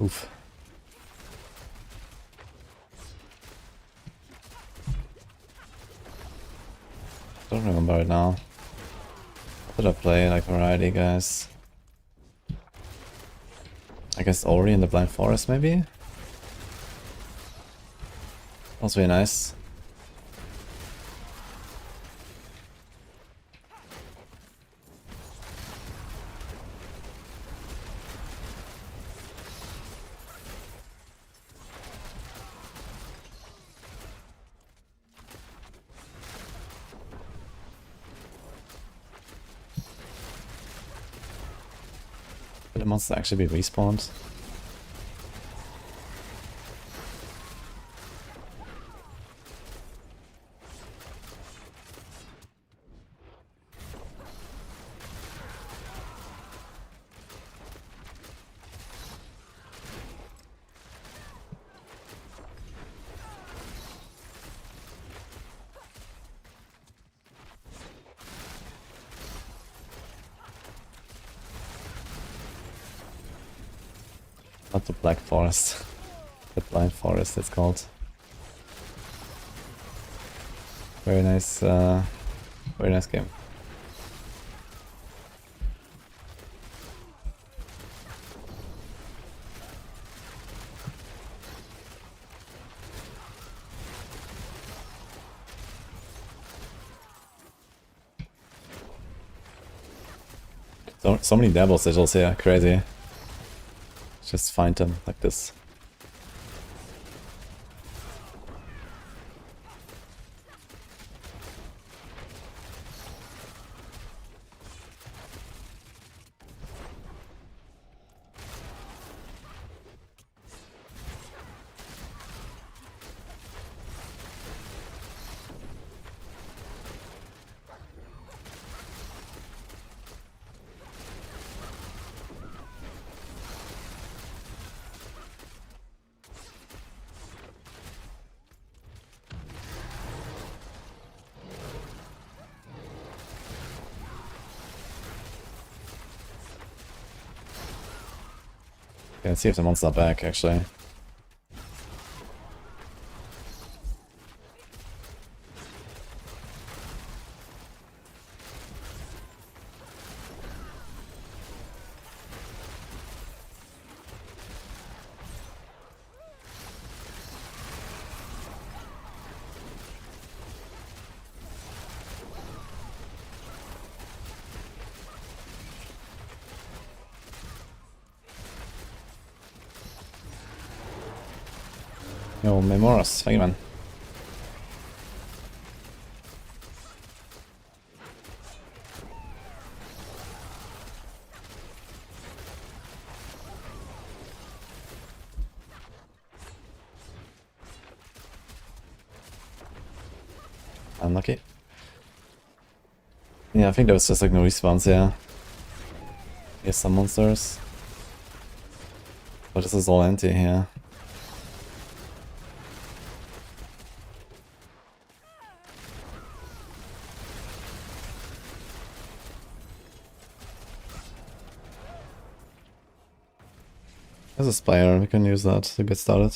Oof. Don't remember it now. What did I play? Like variety, guys. I guess Ori in the Blind Forest, maybe? That was really nice. Could the monster actually be respawned? Not the Black Forest. The Blind Forest it's called. Very nice game. So many Diablo sigils here, crazy. Just find them like this. Okay, let's see if the monster's back, actually. Yo, Memoros, thank you, man. Unlucky. Yeah, I think there was just like no respawns here. Here's some monsters. But this is all empty here. There's a spire, we can use that to get started.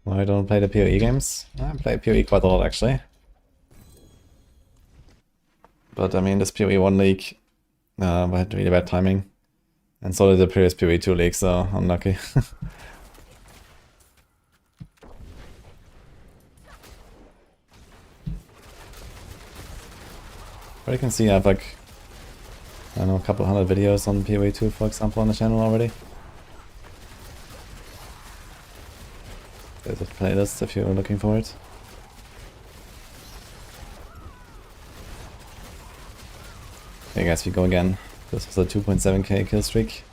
Why don't I play the PoE games? I play PoE quite a lot actually. But I mean, this PoE 1 league, I had really bad timing. And so did the previous PoE 2 league, so unlucky. But you can see I have like, I don't know, a couple hundred videos on PoE 2 for example on the channel already. There's a playlist if you're looking for it. Hey guys, we go again. This was a 2.7k kill streak.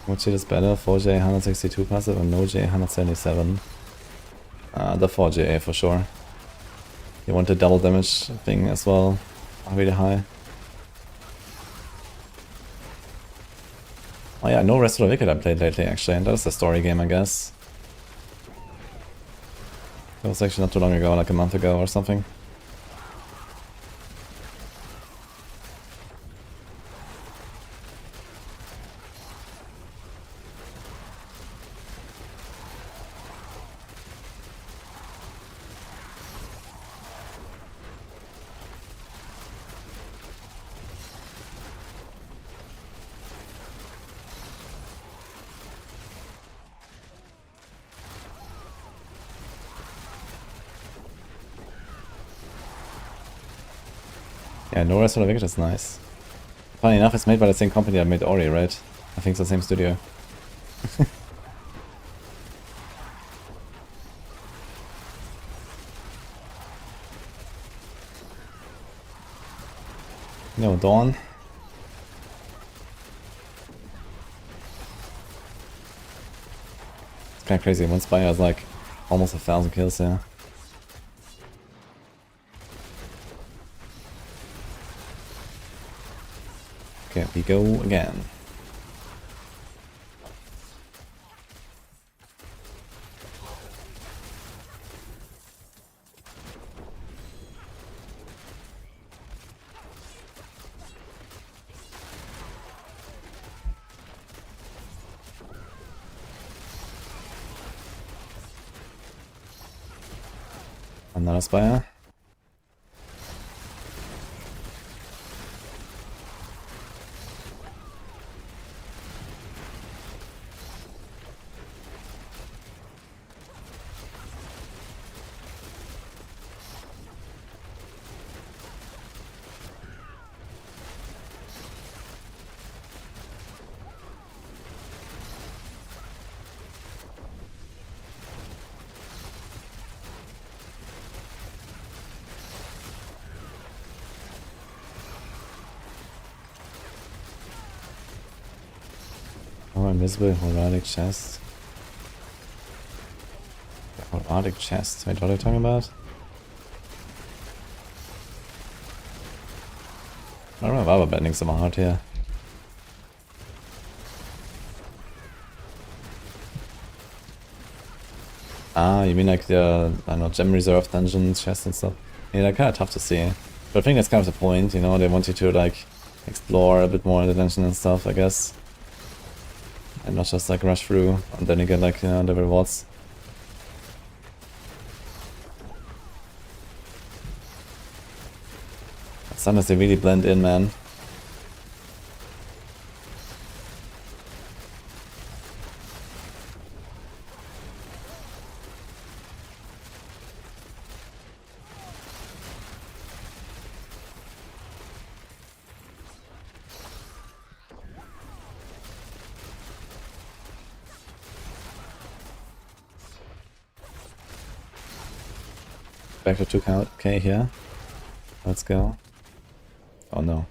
Which is better, 4J 162 passive and no J 177? The 4J for sure. You want the double damage thing as well, really high. Oh yeah, no Rest of the Wicked I played lately actually, and that was a story game I guess. That was actually not too long ago, like a month ago or something. Yeah, no Rest of the Wicked is nice. Funny enough, it's made by the same company that made Ori, right? I think it's the same studio. No, Dawn. It's kinda crazy, one Spire has like almost 1,000 kills, yeah. Okay, we go again. Another Spire. Oh, invisible Horadic chest. Horadic chest? Wait, what are you talking about? I don't know if I was bending some hard here. Ah, you mean like the, I don't know, gem reserve dungeon chests and stuff? Yeah, they're kind of tough to see. But I think that's kind of the point, you know, they want you to like explore a bit more in the dungeon and stuff, I guess. And not just like rush through, and then you get like, you know, the rewards. Sometimes they really blend in, man. Back to 2k here. Let's go. Oh no.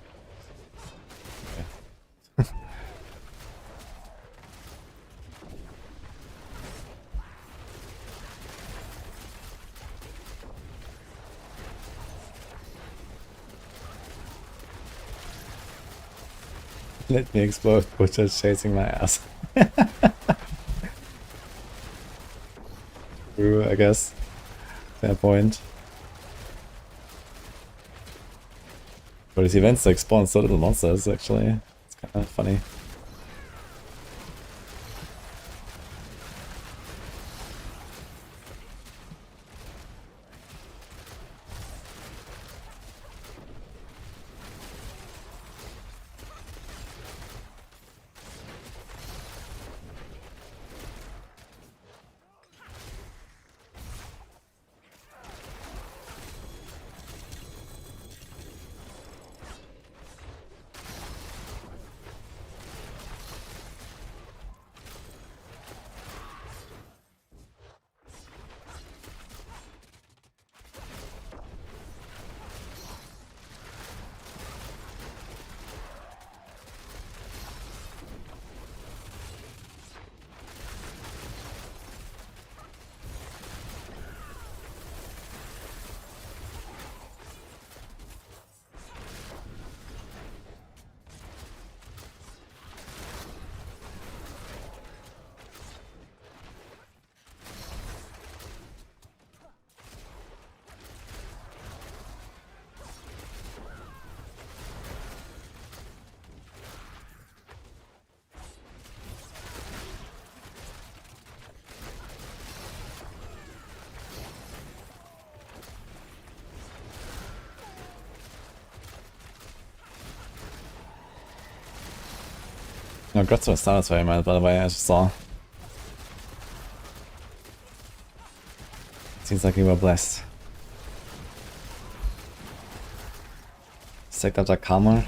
Let me explode, Butcher's chasing my ass. True, I guess. Fair point. But these events like spawn so little monsters actually. It's kind of funny. No, Grotz was Stardust very mild, by the way, I just saw. Seems like we were blessed. Stacked up that Karma.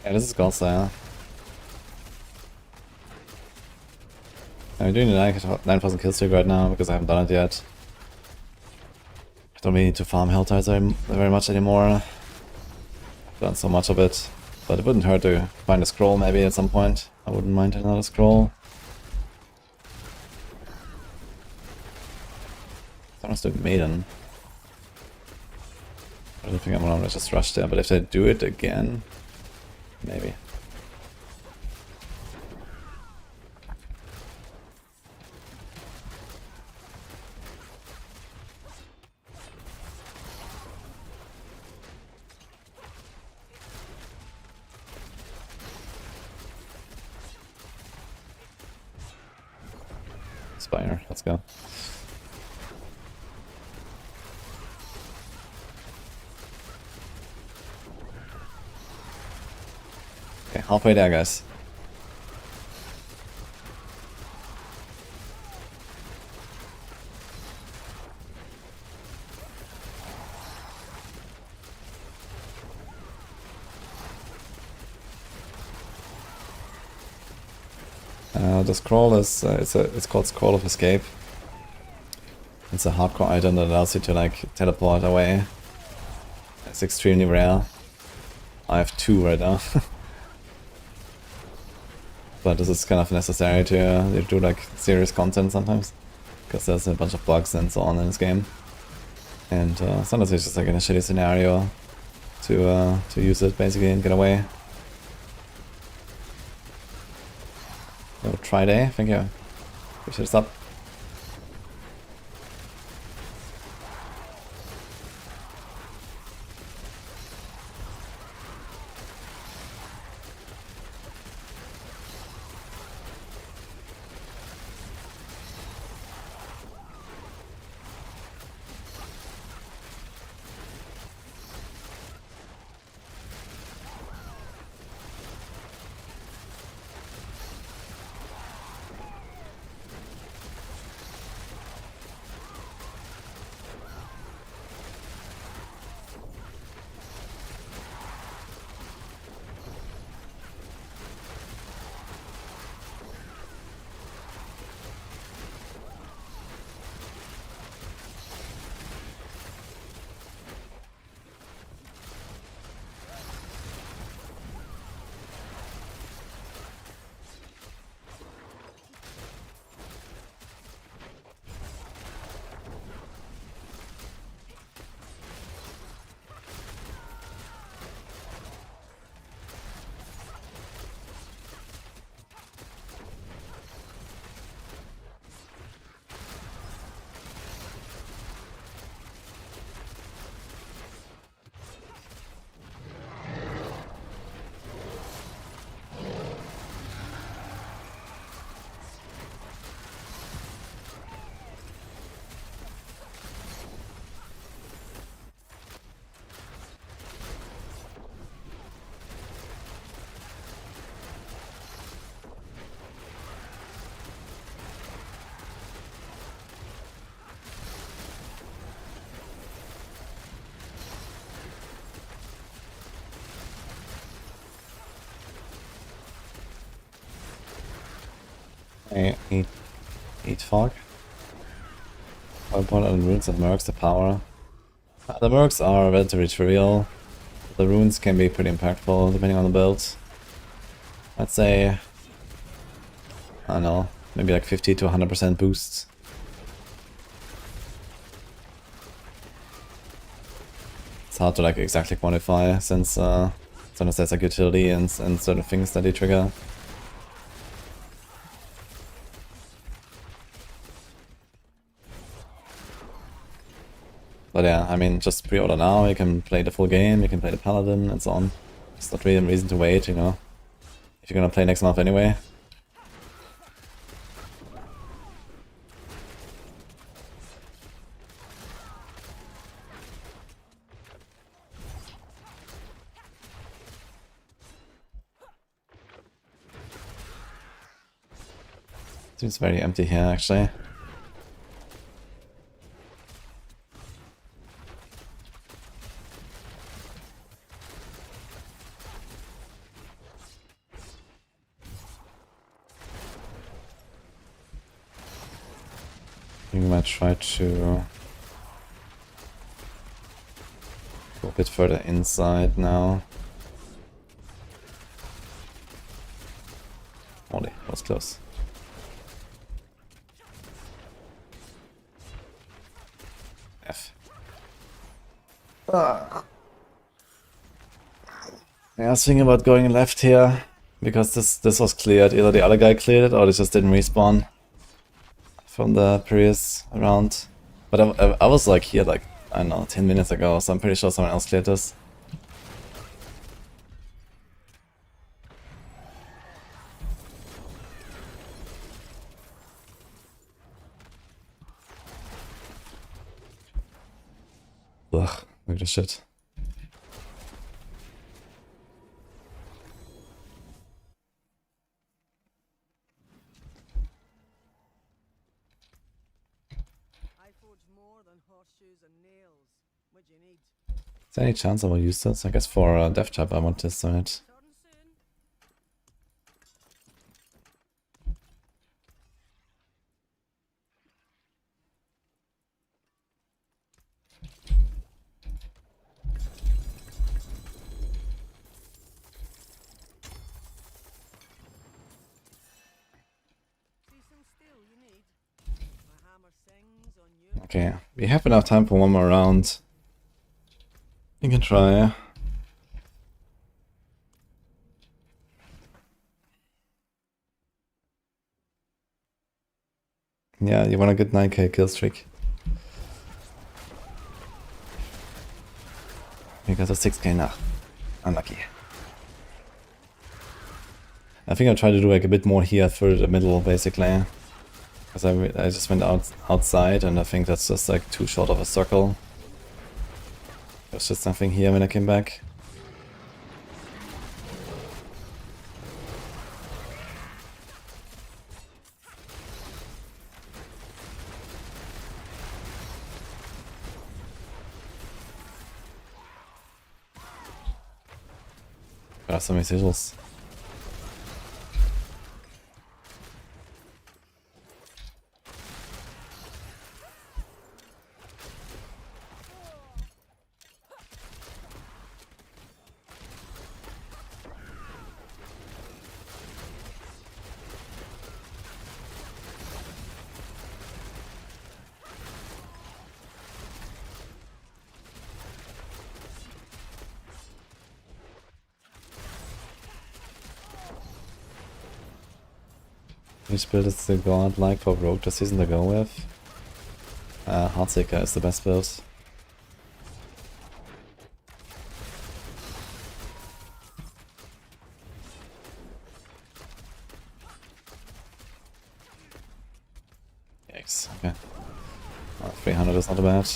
Yeah, this is Godslayer. I'm doing the 9,000 kill streak right now because I haven't done it yet. I don't really need to farm health tiles very much anymore. I've done so much of it. But it wouldn't hurt to find a scroll maybe at some point. I wouldn't mind another scroll. Someone's doing Maiden. I don't think I'm gonna just rush there, but if they do it again, maybe. Spire, let's go. Okay, halfway there, guys. The scroll is it's called Scroll of Escape. It's a hardcore item that allows you to like teleport away. It's extremely rare. I have 2 right now. But this is kind of necessary to do like serious content sometimes. Because there's a bunch of bugs and so on in this game. And sometimes it's just like in a shitty scenario to use it basically and get away. So Friday, thank you. Appreciate the sub. I eat fog. One point on runes and mercs, the power. The mercs are relatively trivial. The runes can be pretty impactful depending on the build. I'd say, I don't know, maybe like 50 to 100% boosts. It's hard to like exactly quantify since sometimes there's like utility and certain things that they trigger. But yeah, I mean, just pre-order now, you can play the full game, you can play the Paladin and so on. It's not really a reason to wait, you know, if you're gonna play next month anyway. Seems very empty here, actually. We might try to go a bit further inside now. Holy, that was close. F. Yeah, I was thinking about going left here, because this was cleared. Either the other guy cleared it, or they just didn't respawn from the previous round. But I was like here like, I don't know, 10 minutes ago, so I'm pretty sure someone else cleared this. Ugh, look at this shit.
I forge more than horseshoes and nails. What do you need?
Is there any chance I will use this? I guess for Death Trap I want this side.
Return soon. See some steel you need? My hammer sings on you.
Okay, we have enough time for one more round. You can try. Yeah, you want a good 9k kill streak. We got a 6k now. Unlucky. I think I'll try to do like a bit more here through the middle, basically. Because I just went outside, and I think that's just like too short of a circle. There's just nothing here when I came back. Got so many sigils. Which build is the god like for Rogue this season to go with? Heartseeker is the best build. Yikes, okay. 300 is not bad.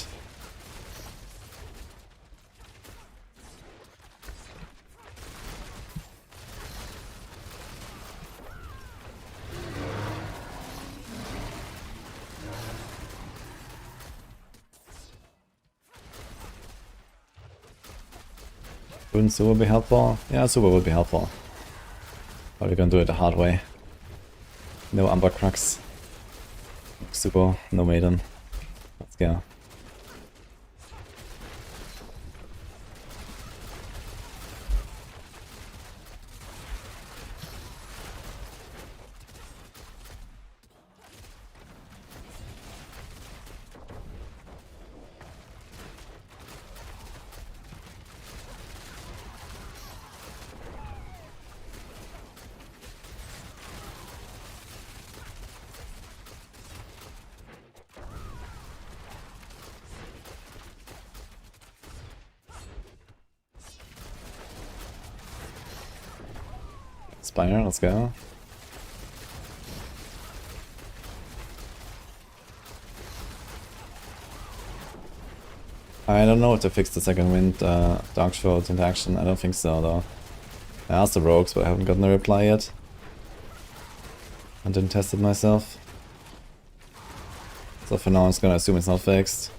Wouldn't super be helpful? Yeah, super would be helpful. But we're gonna do it the hard way. No Umber Crux. Super, no Maiden. Let's go. Spire, let's go. I don't know if to fix the second wind Dark Shroud interaction. I don't think so though. I asked the rogues, but I haven't gotten a reply yet. I didn't test it myself. So for now I'm just gonna assume it's not fixed.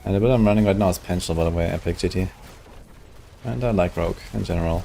And the build I'm running right now is Pencil, by the way, Epic GT. And I like Rogue in general.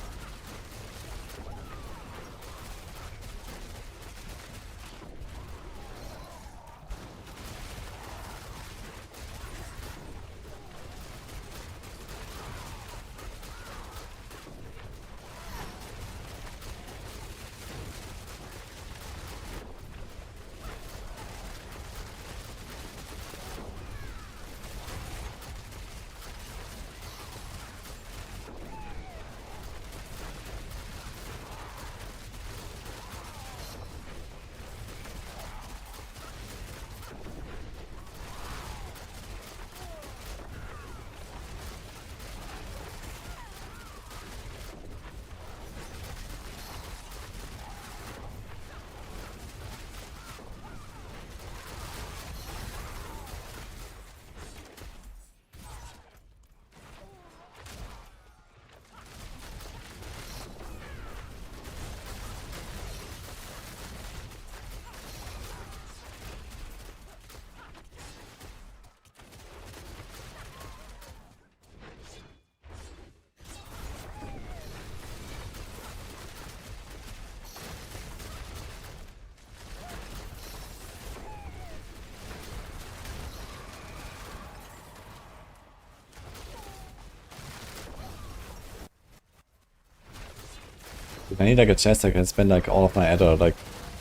If I need like a chest, I can spend like all of my Adder, like,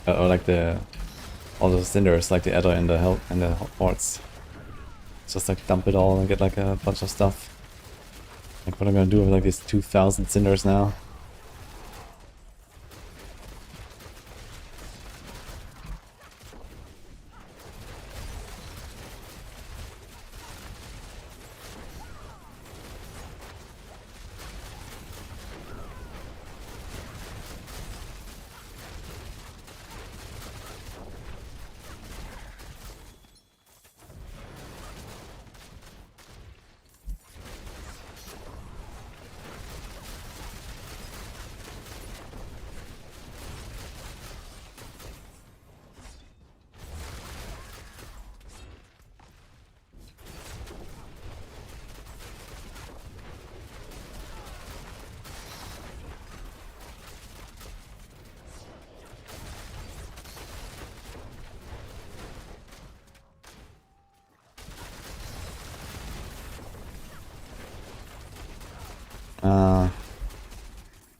or like all the cinders, like the Adder in the hordes. Just like dump it all and get like a bunch of stuff. Like what I'm gonna do with like these 2,000 cinders now.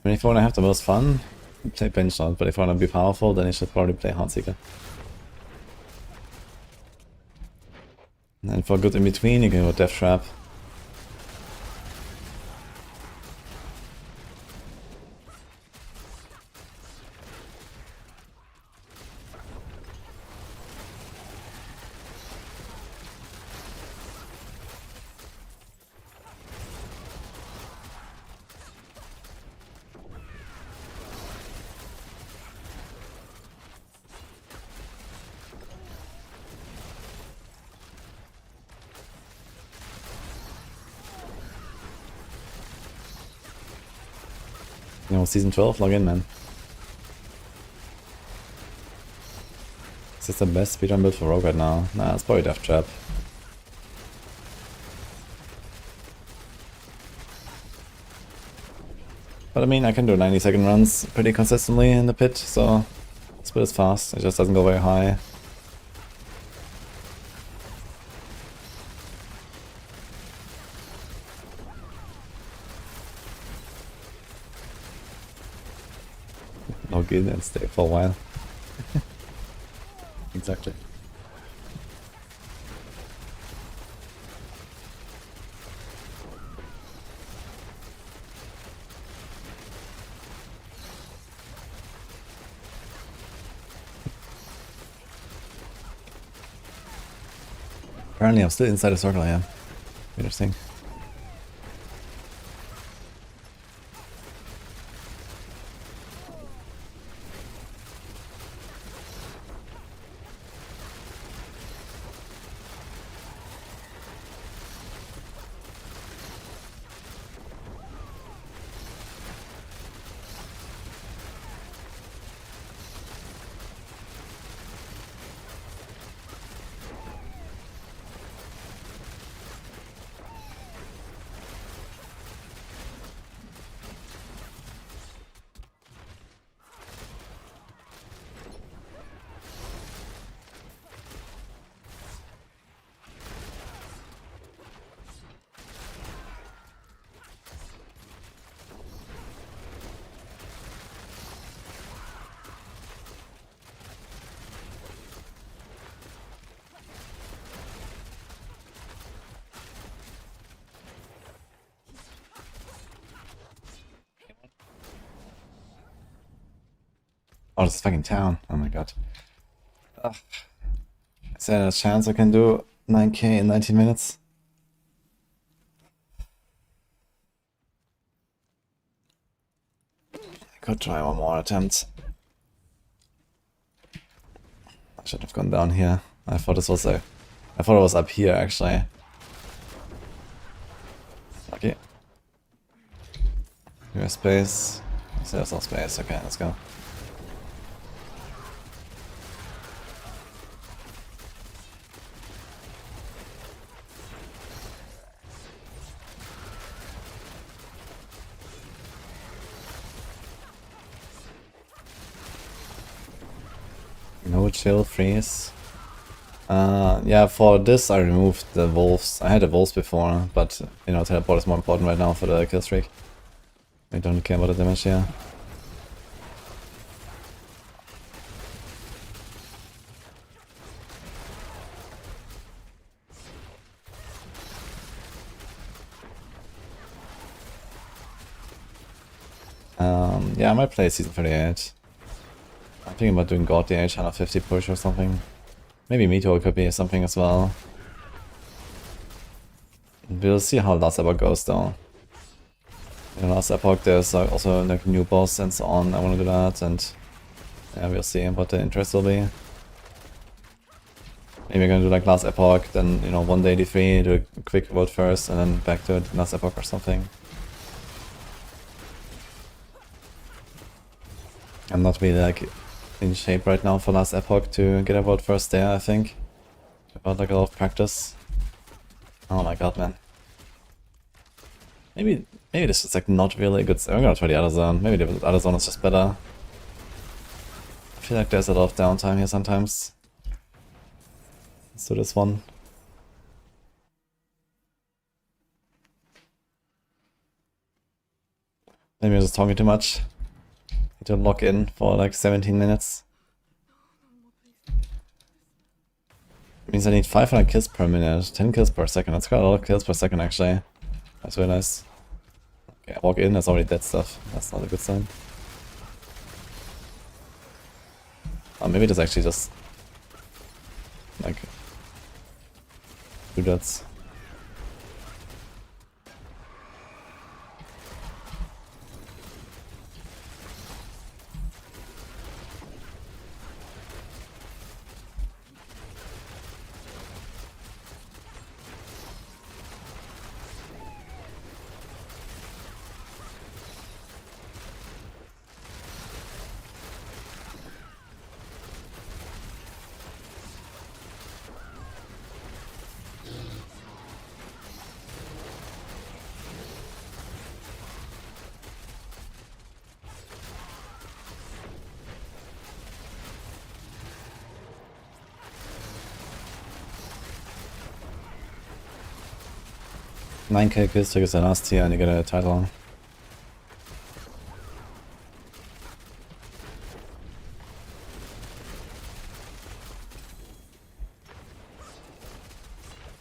I mean, if you want to have the most fun, play Benchland, but if you want to be powerful, then you should probably play Heartseeker. And for good in between, you can go Death Trap. You know, Season 12, log in, man. Is this the best speedrun build for Rogue right now? Nah, it's probably Death Trap. But I mean, I can do 90-second runs pretty consistently in the pit, so this build is fast, it just doesn't go very high. Log in and stay for a while. Exactly. Apparently I'm still inside the circle, yeah. Interesting. Oh, this is fucking town. Oh my god. Ugh. Is there a chance I can do 9k in 19 minutes? I could try one more attempt. I should have gone down here. I thought this was I thought it was up here actually. Okay. Here's space. So there's no space. Okay, let's go. No chill freeze. Yeah, for this I removed the wolves. I had the wolves before, but you know, teleport is more important right now for the kill streak. I don't care about the damage here. Yeah, I might play season 38. I'm thinking about doing God the Age 150 push or something. Maybe Meteor could be something as well. We'll see how last epoch goes though. In last epoch there's also like a new boss and so on. I want to do that, and yeah, we'll see what the interest will be. Maybe we're gonna do like last epoch, then you know 183, do a quick vote first, and then back to last epoch or something. I'm not really like in shape right now for last epoch to get a vote first there, I think. About like a lot of practice. Oh my god, man. Maybe this is like not really a good. I'm gonna try the other zone. Maybe the other zone is just better. I feel like there's a lot of downtime here sometimes. Let's do this one. Maybe I'm just talking too much. Need to lock in for like 17 minutes. Means I need 500 kills per minute, 10 kills per second. That's quite a lot of kills per second actually. That's really nice. Okay, I walk in, there's already dead stuff. That's not a good sign. Oh, maybe there's actually just like two dots. $9k kills took us the last tier and you get a title.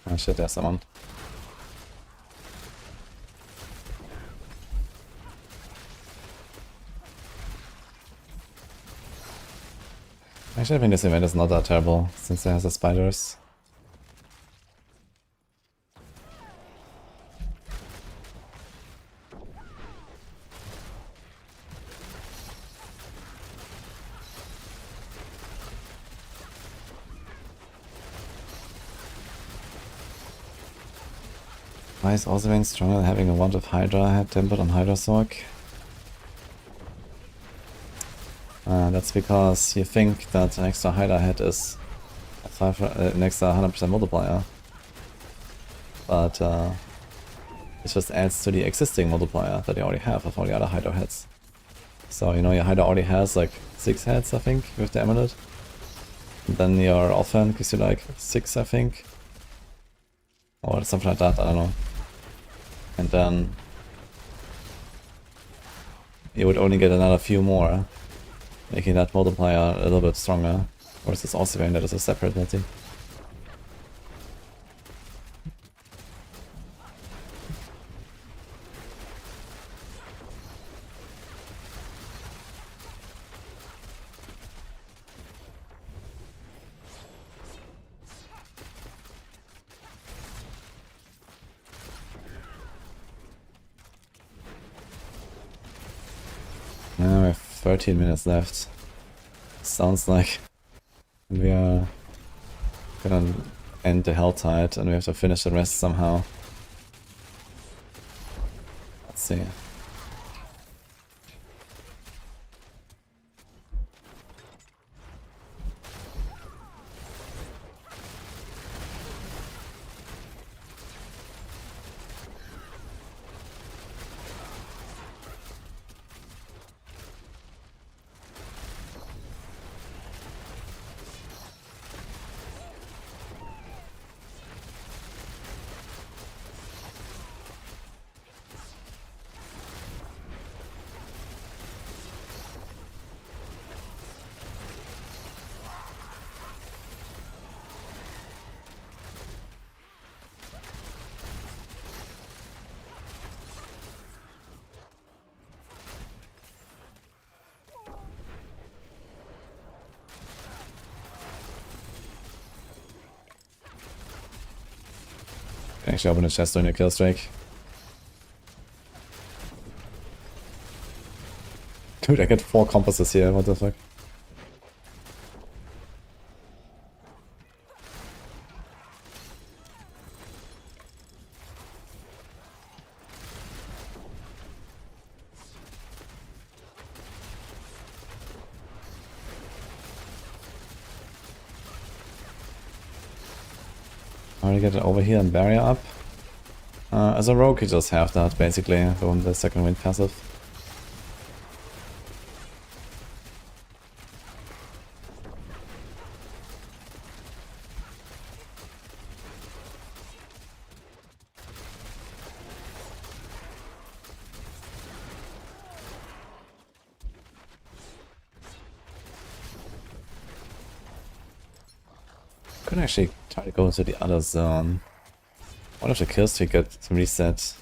Oh shit, there's someone. Actually, I think this event is not that terrible since it has the spiders. Why is also being stronger than having a wand of Hydra head tempered on Hydra Sork? That's because you think that an extra Hydra head is an extra 100% multiplier. But it just adds to the existing multiplier that you already have with all the other Hydra heads. So, you know, your Hydra already has like 6 heads, I think, with the amulet. And then your offhand gives you like 6, I think. Or something like that, I don't know. And then you would only get another few more, making that multiplier a little bit stronger. Versus also that is a separate multi. 13 minutes left. Sounds like we are gonna end the Helltide and we have to finish the rest somehow. Let's see. Actually open the chest during your kill streak. Dude, I get 4 compasses here, what the fuck? I already get it over here and barrier up. As a rogue you just have that basically, the second wind passive. Could actually try to go to the other zone. What if the kill streak gets reset?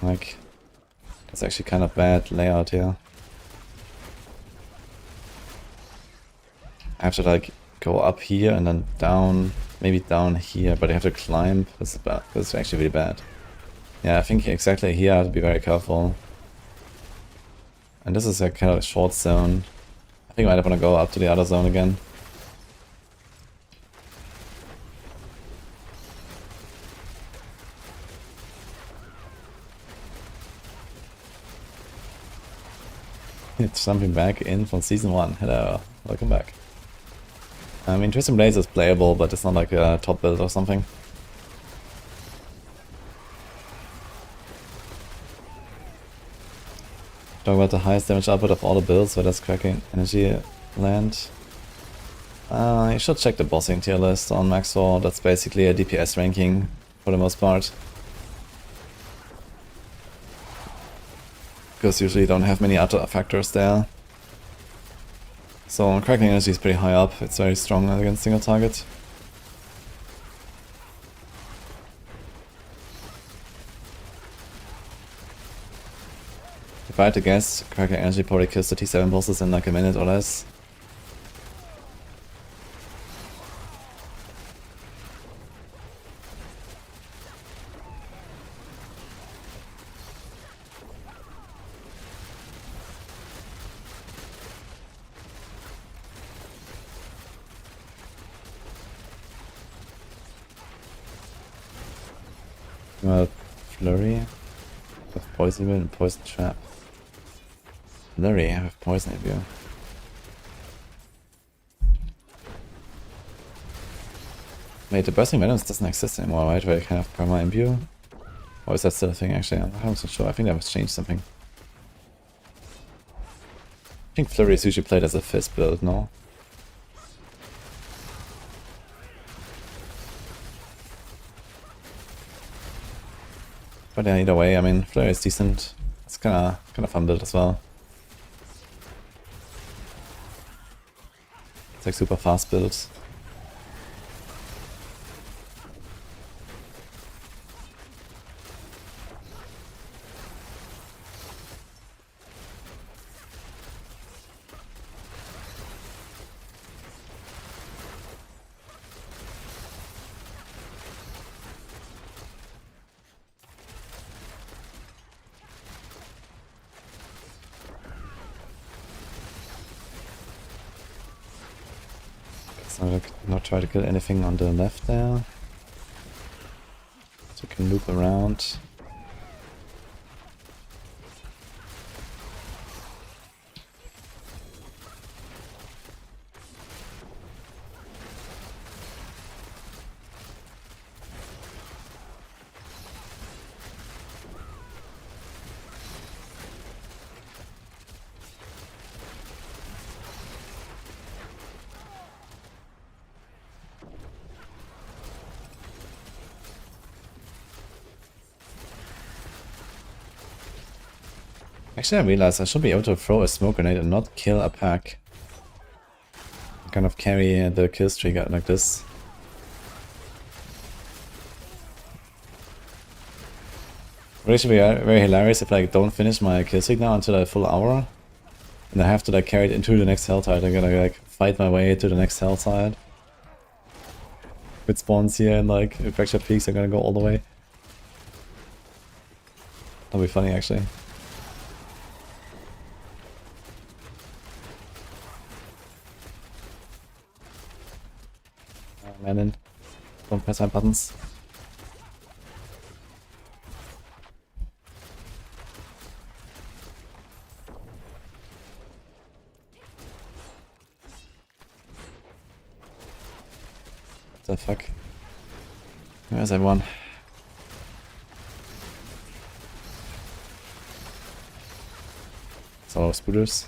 Like, that's actually kind of bad layout here. I have to like go up here and then down, maybe down here, but I have to climb. This is bad. This is actually really bad. Yeah, I think exactly here I have to be very careful. And this is a kind of a short zone. I think I might want to go up to the other zone again. It's jumping back in from season 1. Hello, welcome back. I mean, Twisted Blaze is playable, but it's not like a top build or something. Talk about the highest damage output of all the builds, where does Cracking Energy land? You should check the bossing tier list on Maxor. That's basically a DPS ranking for the most part. Because usually you don't have many other factors there. So Cracking Energy is pretty high up, it's very strong against single target. If I had to guess, Cracking Energy probably kills the T7 bosses in like a minute or less. Flurry with Poison Wind and Poison Trap. Flurry with Poison Imbue. Wait, the Bursting Venoms doesn't exist anymore, right? Where you can have Perma Imbue? Or is that still a thing actually? I'm not so sure. I think that was changed something. I think Flurry is usually played as a fist build, no? But yeah, either way, I mean, Flurry is decent. It's kinda fun build as well. It's like super fast builds. So not try to kill anything on the left there. So you can loop around. Actually, I realized I should be able to throw a smoke grenade and not kill a pack. Kind of carry the kill streak out like this. Would actually be very hilarious if I like, don't finish my kill streak now until a full hour. And I have to like carry it into the next hell tide. I'm gonna like fight my way to the next hell tide. With spawns here and like fractured peaks, I'm gonna go all the way. That'll be funny actually. Man in. Don't press my buttons. What the fuck? Where's everyone? It's all spooters.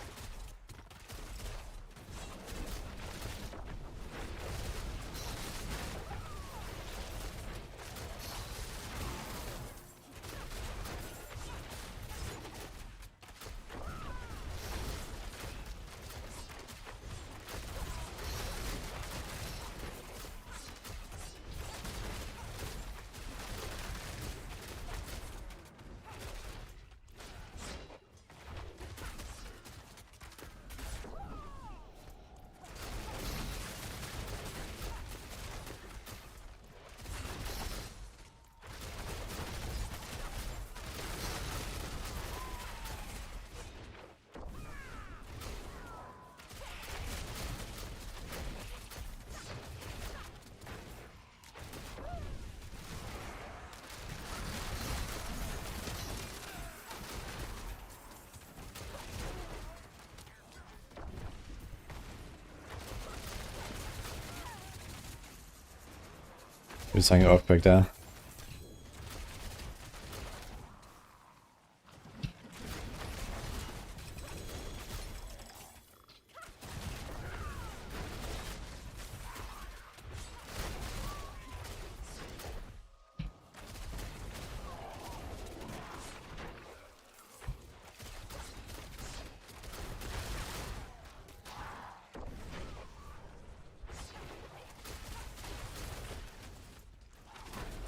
We're just having an earthquake there.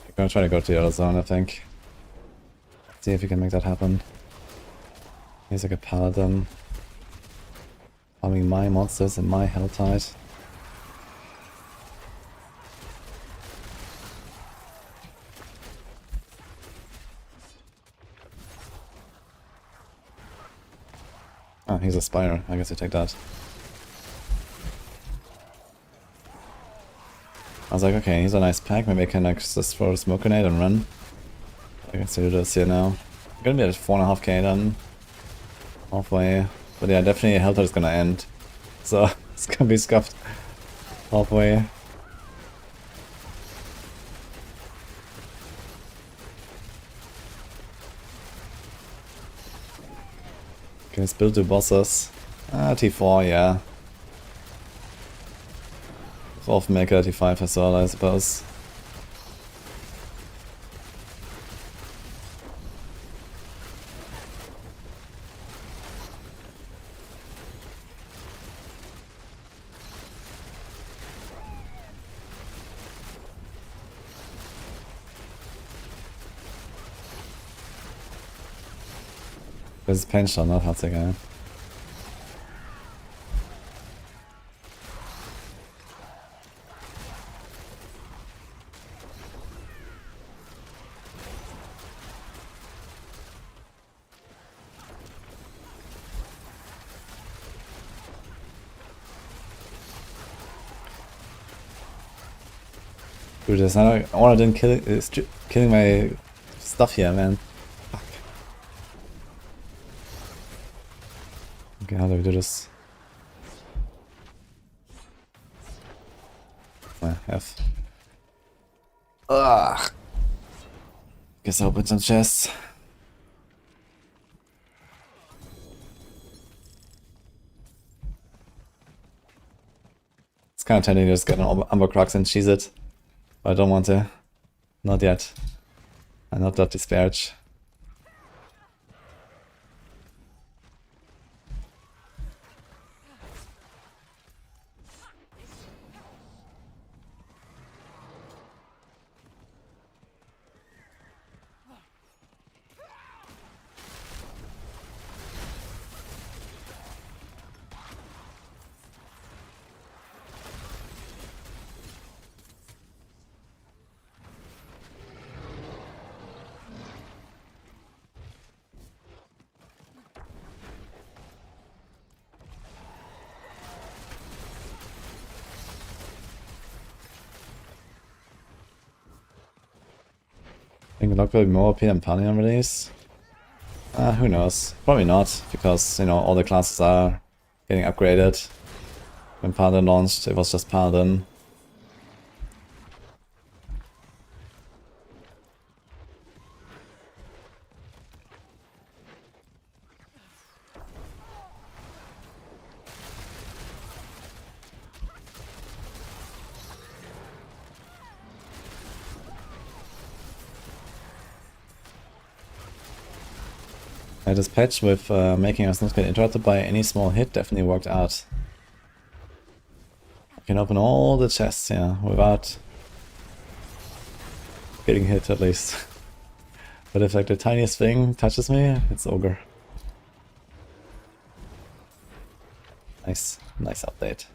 I'm gonna try to go to the other zone, I think. See if we can make that happen. He's like a paladin. Farming my monsters in my hell tide. Oh, he's a spire. I guess I take that. I was like, okay, he's a nice pack. Maybe I can like just throw a smoke grenade and run. I can still do this here now. I'm gonna be at 4.5k then. Halfway. But yeah, definitely hell tide is gonna end. So it's gonna be scuffed halfway. Can we build 2 bosses? T4, yeah. Often make a T5 as well, I suppose. This is pain shot, not Heartseeker. Dude, there's another one didn't killing my stuff here, man. Fuck. Okay, how do we do this? F. Ugh. Guess I'll open some chests. It's kind of tempting to just get an Umber Crux and cheese it. But I don't want to. Not yet. I'm not that disparaged. I think Lock will be more OP than Paladin on release. Who knows? Probably not, because, you know, all the classes are getting upgraded. When Paladin launched, it was just Paladin. This patch with making us not get interrupted by any small hit definitely worked out. I can open all the chests here without getting hit at least. But if like the tiniest thing touches me, it's ogre. Nice update.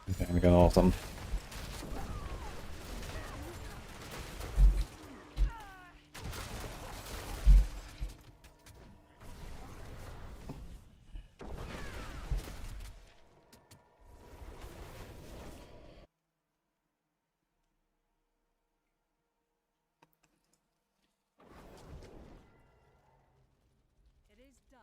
Okay, we got all of them.
It is done.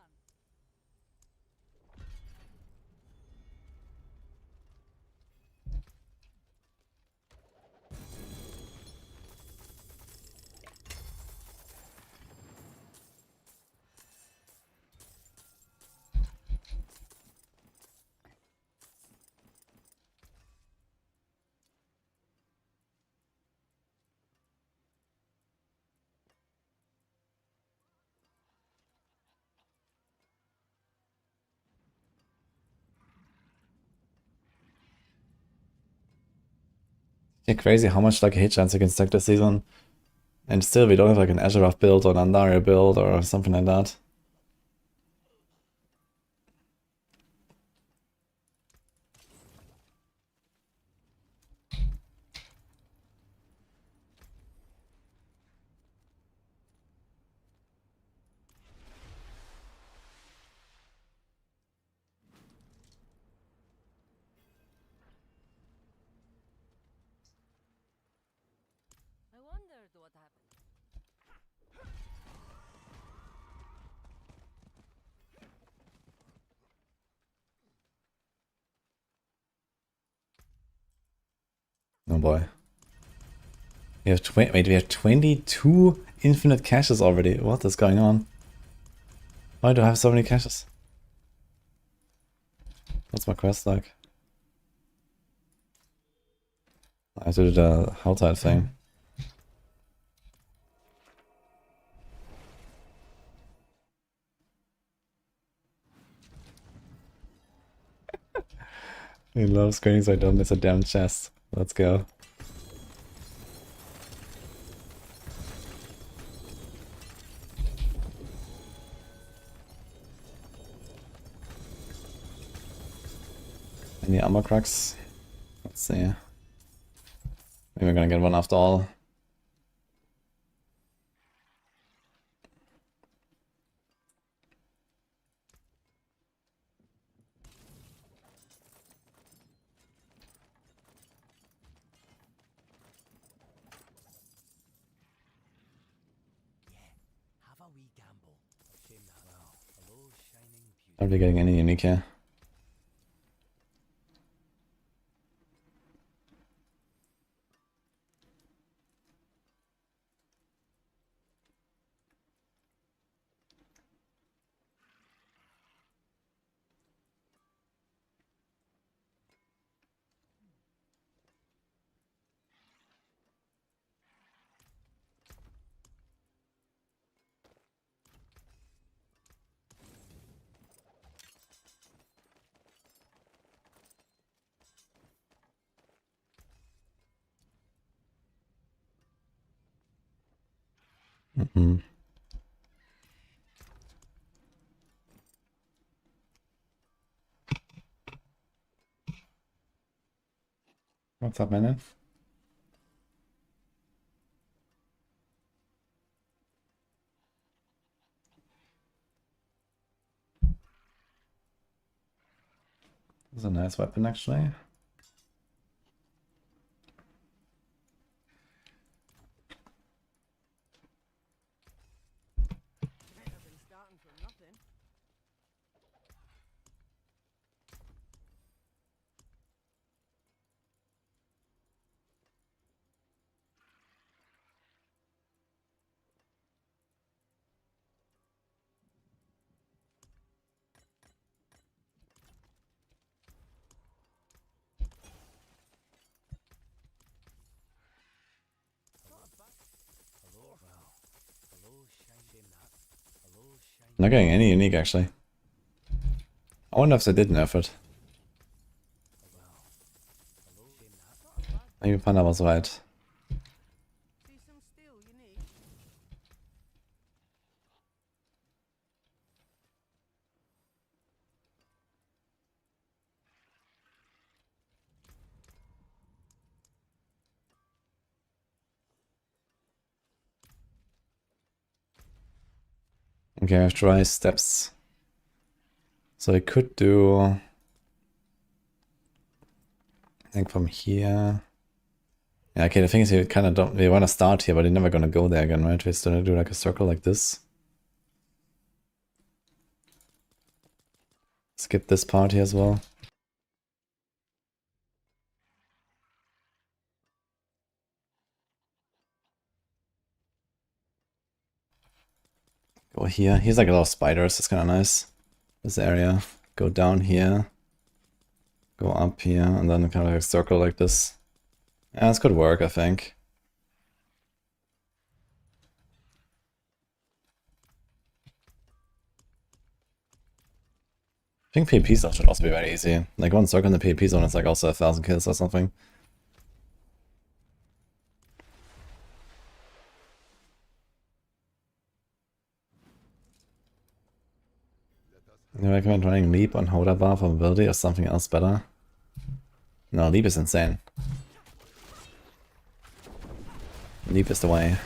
Yeah, crazy how much like hit chance you can stack this season. And still we don't have like an Azurath build or an Andaria build or something like that.
I wondered what happened.
Oh boy. We have wait, we have 22 infinite caches already. What is going on? Why do I have so many caches? What's my quest like? I have to do the outside thing. He loves screening so I don't miss a damn chest. Let's go. Any armor cracks? Let's see. Maybe we're gonna get one after all. Aren't we getting any unique here? Mm-hmm. What's up, man? This is a nice weapon, actually.
Better than starting from nothing.
Not getting any unique, actually. I wonder if they did nerf it. Maybe Panda was right.
See some steel you need.
Okay, I have dry steps. So I could do... I think from here... Yeah, okay, the thing is you kind of don't... We want to start here, but you're never going to go there again, right? We're still going to do like a circle like this. Skip this part here as well. Go here. Here's like a lot of spiders. It's kind of nice. This area. Go down here. Go up here. And then kind of like a circle like this. Yeah, this could work, I think. I think PvP stuff should also be very easy. Like one circle in the PvP zone is like also 1,000 kills or something. You recommend running Leap on Hoda Bar for mobility or something else better? No, Leap is insane. Leap is the way.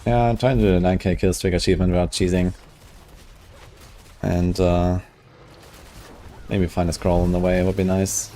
Yeah, I'm trying to do the 9k kill streak achievement without cheesing. And Maybe find a scroll on the way, it would be nice.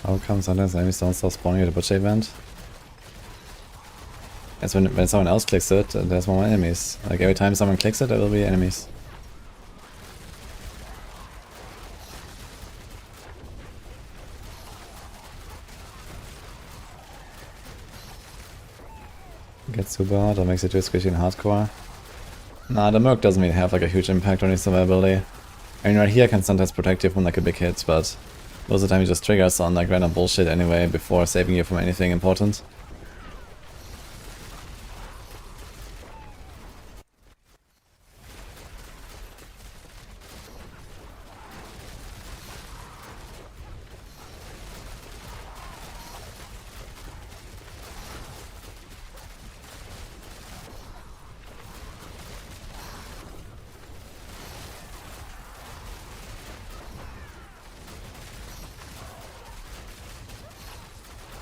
How come sometimes enemies don't stop spawning at the butcher event? As when someone else clicks it, there's more enemies. Like every time someone clicks it, there will be enemies. Gets super hard, that makes it too squishy and hardcore. Nah, the Merc doesn't really have like a huge impact on his survivability. I mean, right here can sometimes protect you from like a big hit, but most of the time he just triggers on like random bullshit anyway before saving you from anything important.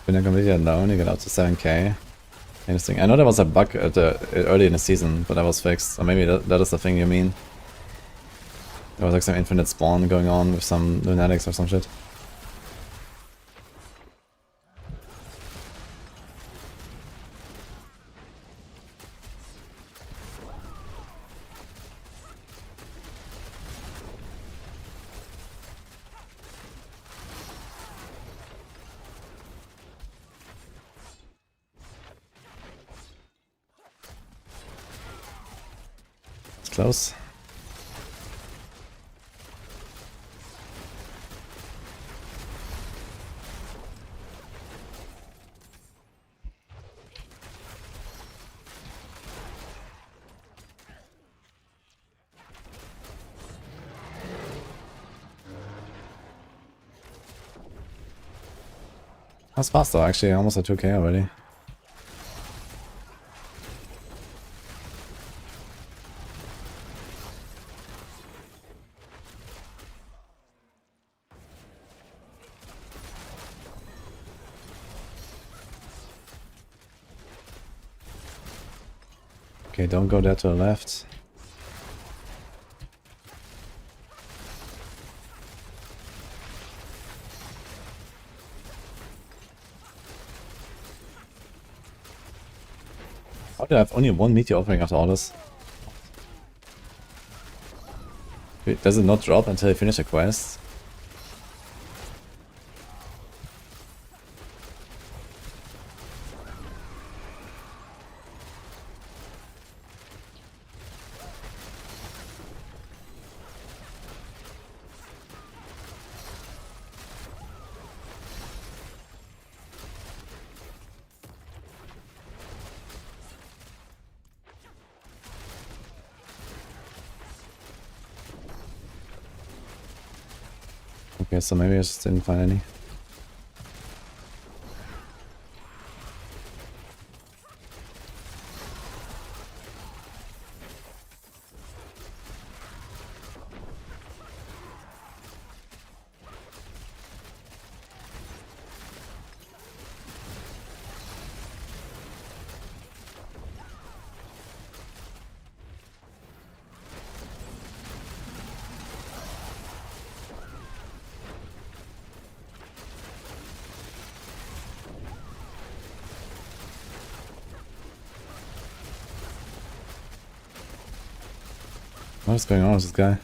When I completed it alone, you get up to 7k. Interesting. I know there was a bug at early in the season, but that was fixed. Or maybe that is the thing you mean. There was like some infinite spawn going on with some lunatics or some shit. Close. That's fast though, actually, almost at 2k already. Okay, don't go there to the left. How do I have only one meteor offering after all this? Wait, does it not drop until you finish a quest? Okay, so maybe I just didn't find any. What's going on with this guy?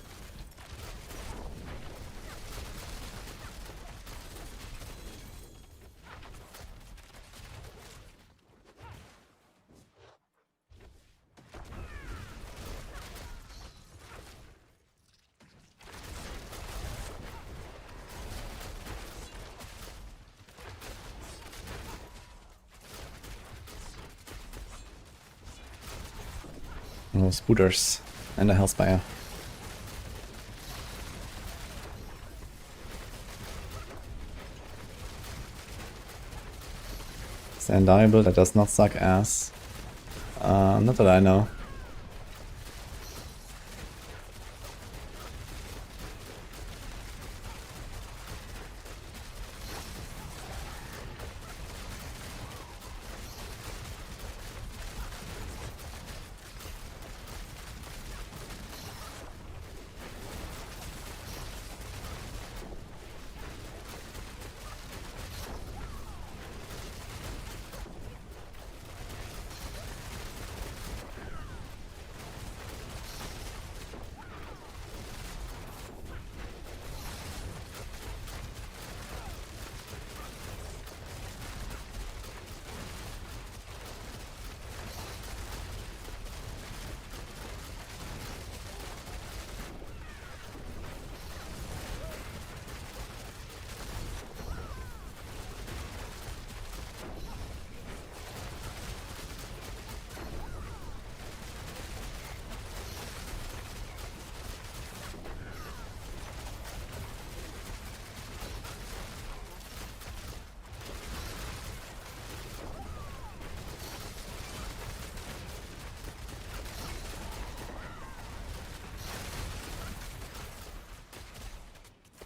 Oh, spooters. And a Hellspire. Stand Diablo, that does not suck ass. Not that I know.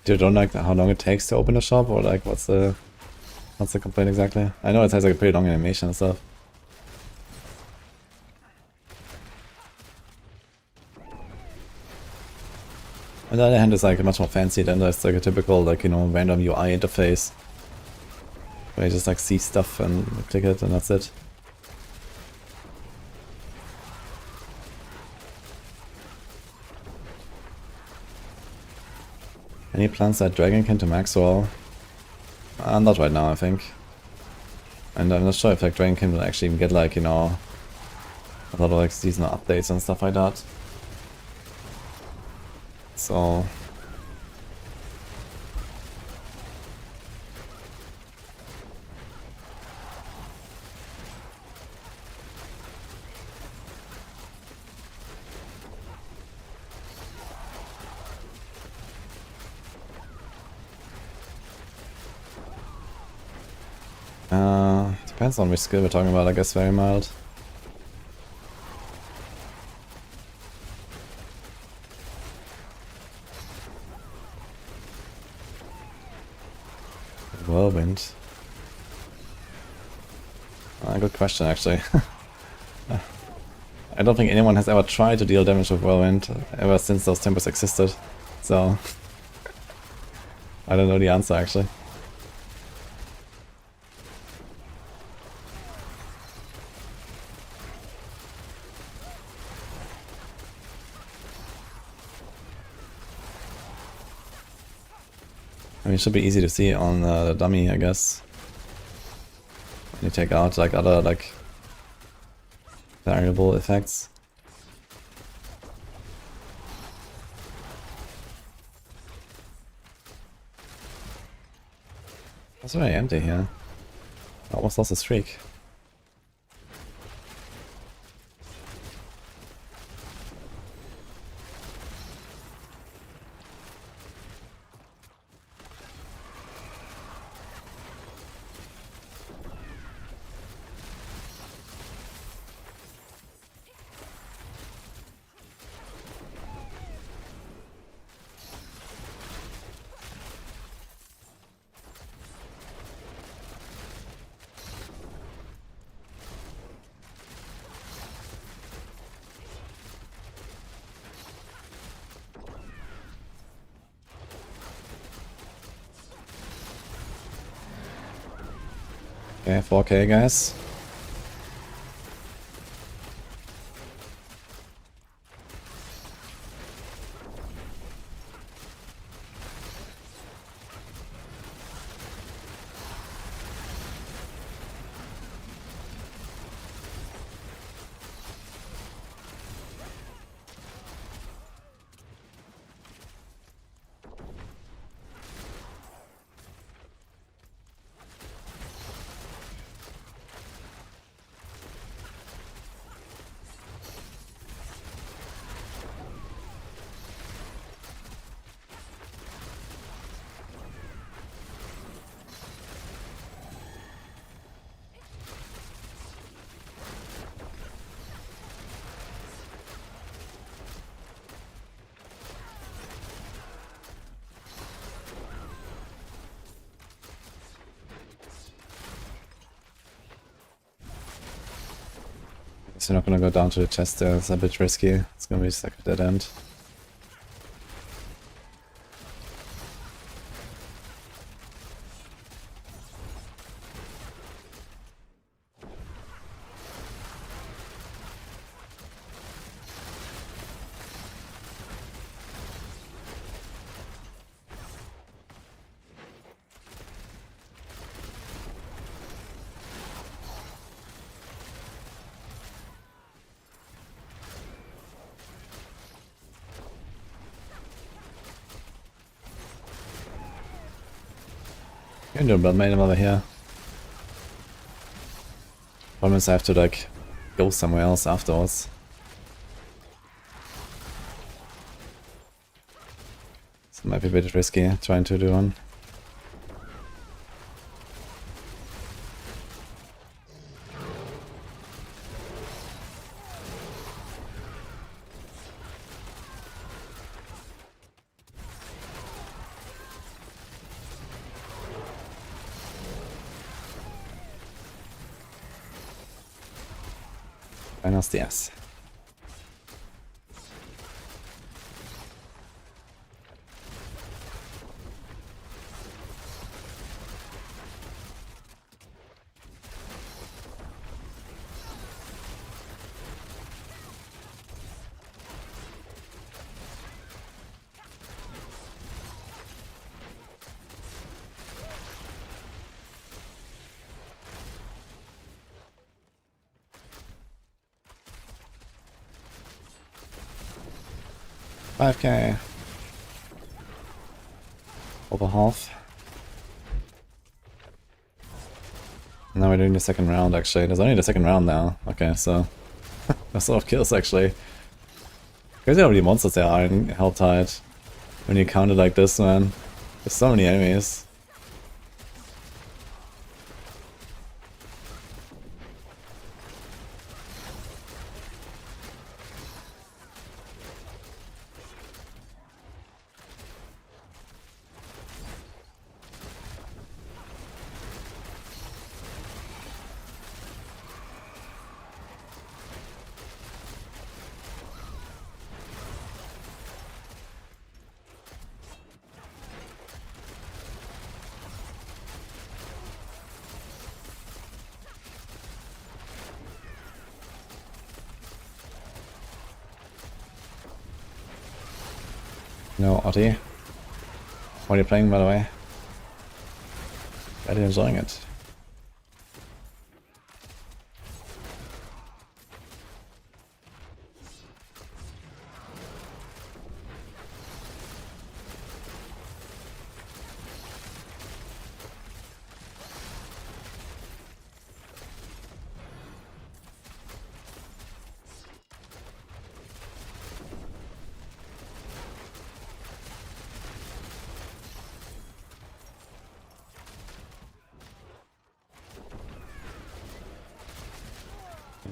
You don't like how long it takes to open a shop, or like what's the complaint exactly? I know it has like a pretty long animation and stuff. On the other hand, it's like much more fancy than just like a typical like, you know, random UI interface where you just like see stuff and click it and that's it. Any plans that Dragonkin to Maxwell? Not right now, I think. And I'm not sure if like Dragonkin will actually even get like, you know, a lot of like seasonal updates and stuff like that. So depends on which skill we're talking about, I guess very mild. Whirlwind. Good question actually. I don't think anyone has ever tried to deal damage with Whirlwind ever since those timbers existed, so I don't know the answer actually. I mean, it should be easy to see on the dummy, I guess. When you take out like other like variable effects. It's very empty here. I almost lost a streak. Okay, 4K guys. Guess we're not gonna go down to the chest there, it's a bit risky. It's gonna be just like a dead end. You can do a blood maiden over here. Problem is I have to like go somewhere else afterwards. So it might be a bit risky trying to do one. Buenos dias. $5K. Over half. Now we're doing the second round actually. There's only the second round now. Okay, so that's a lot of kills actually. Crazy how many monsters there are in Helltide. When you count it like this, man. There's so many enemies. No, Otti. What are you playing, by the way? Glad you're enjoying it.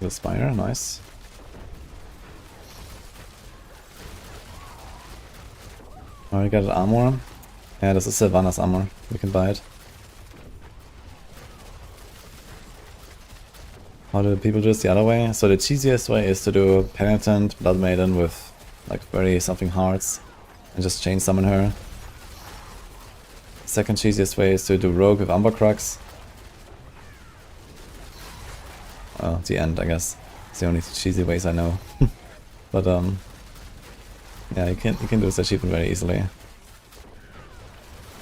The spire, nice. Oh, we got an armor. Yeah, this is Sylvanas armor. We can buy it. How do people do this the other way? So the cheesiest way is to do Penitent, Blood Maiden with like very something hearts and just chain summon her. Second cheesiest way is to do Rogue with Umber Crux. Well, the end, I guess. It's the only cheesy ways I know. But yeah, you can do this achievement very easily.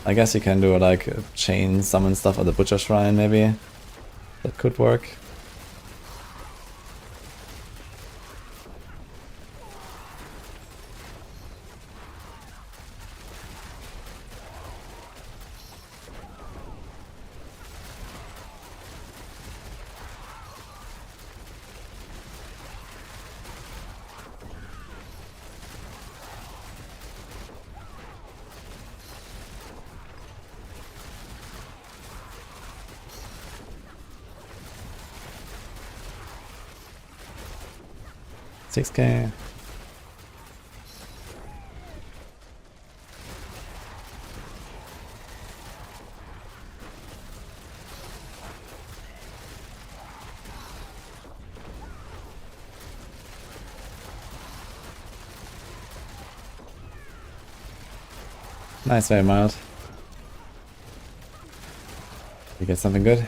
I guess you can do like a chain summon stuff at the Butcher Shrine, maybe. That could work. $6K. Nice, very mild. You get something good?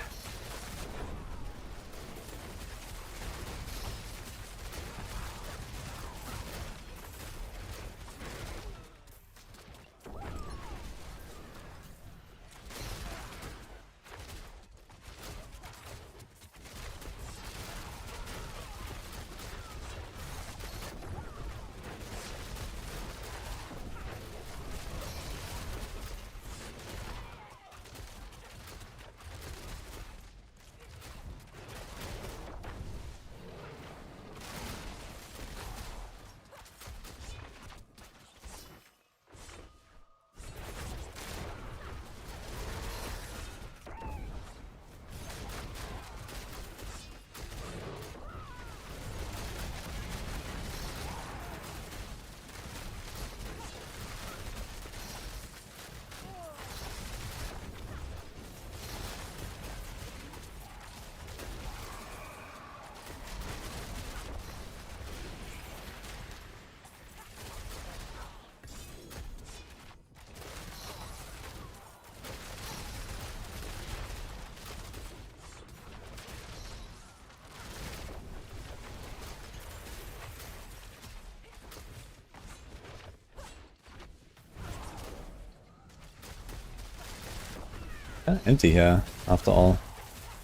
Empty here, after all.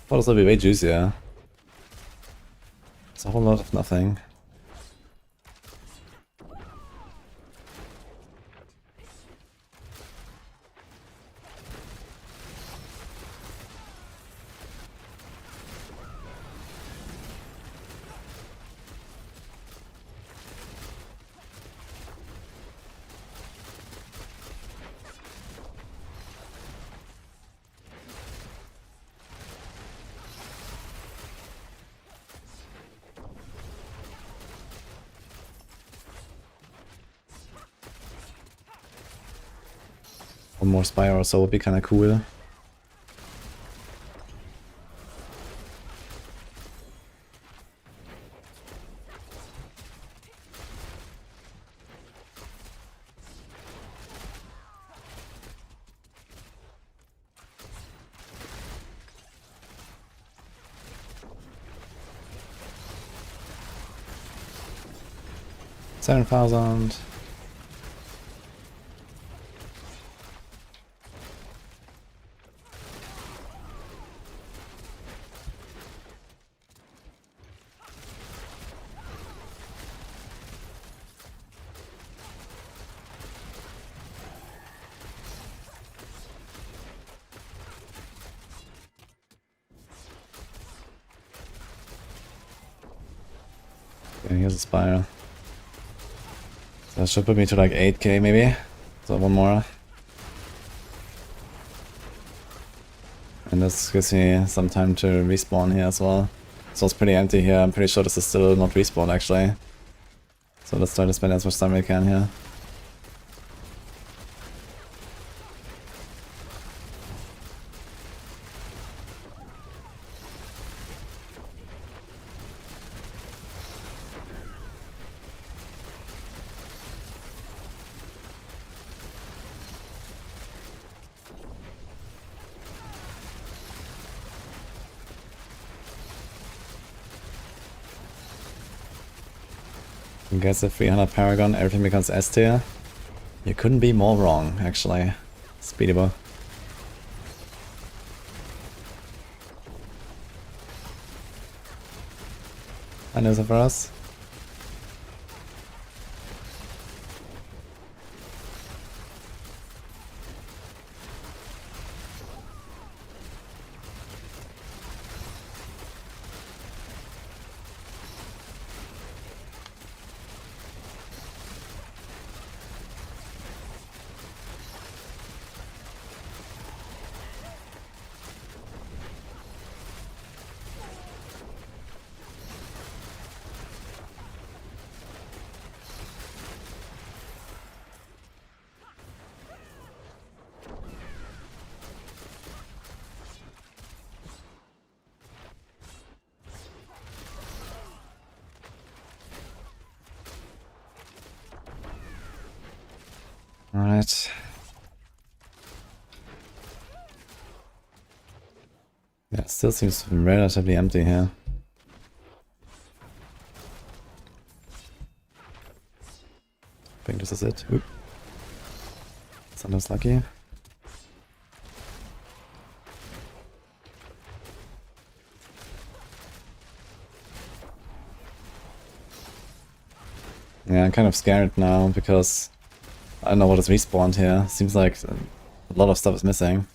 Thought this would be way juicier. It's a whole lot of nothing. One more spire or so would be kind of cool. $7,000. Okay, here's a spire. So that should put me to like 8k maybe. So one more. And this gives me some time to respawn here as well. So it's pretty empty here. I'm pretty sure this is still not respawn actually. So let's try to spend as much time we can here. Gets a 300 Paragon, everything becomes S tier. You couldn't be more wrong, actually. Speedable. I know that for us. Alright. Yeah, it still seems relatively empty here. I think this is it. Oop. Sometimes lucky. Yeah, I'm kind of scared now because I don't know what is respawned here. Seems like a lot of stuff is missing.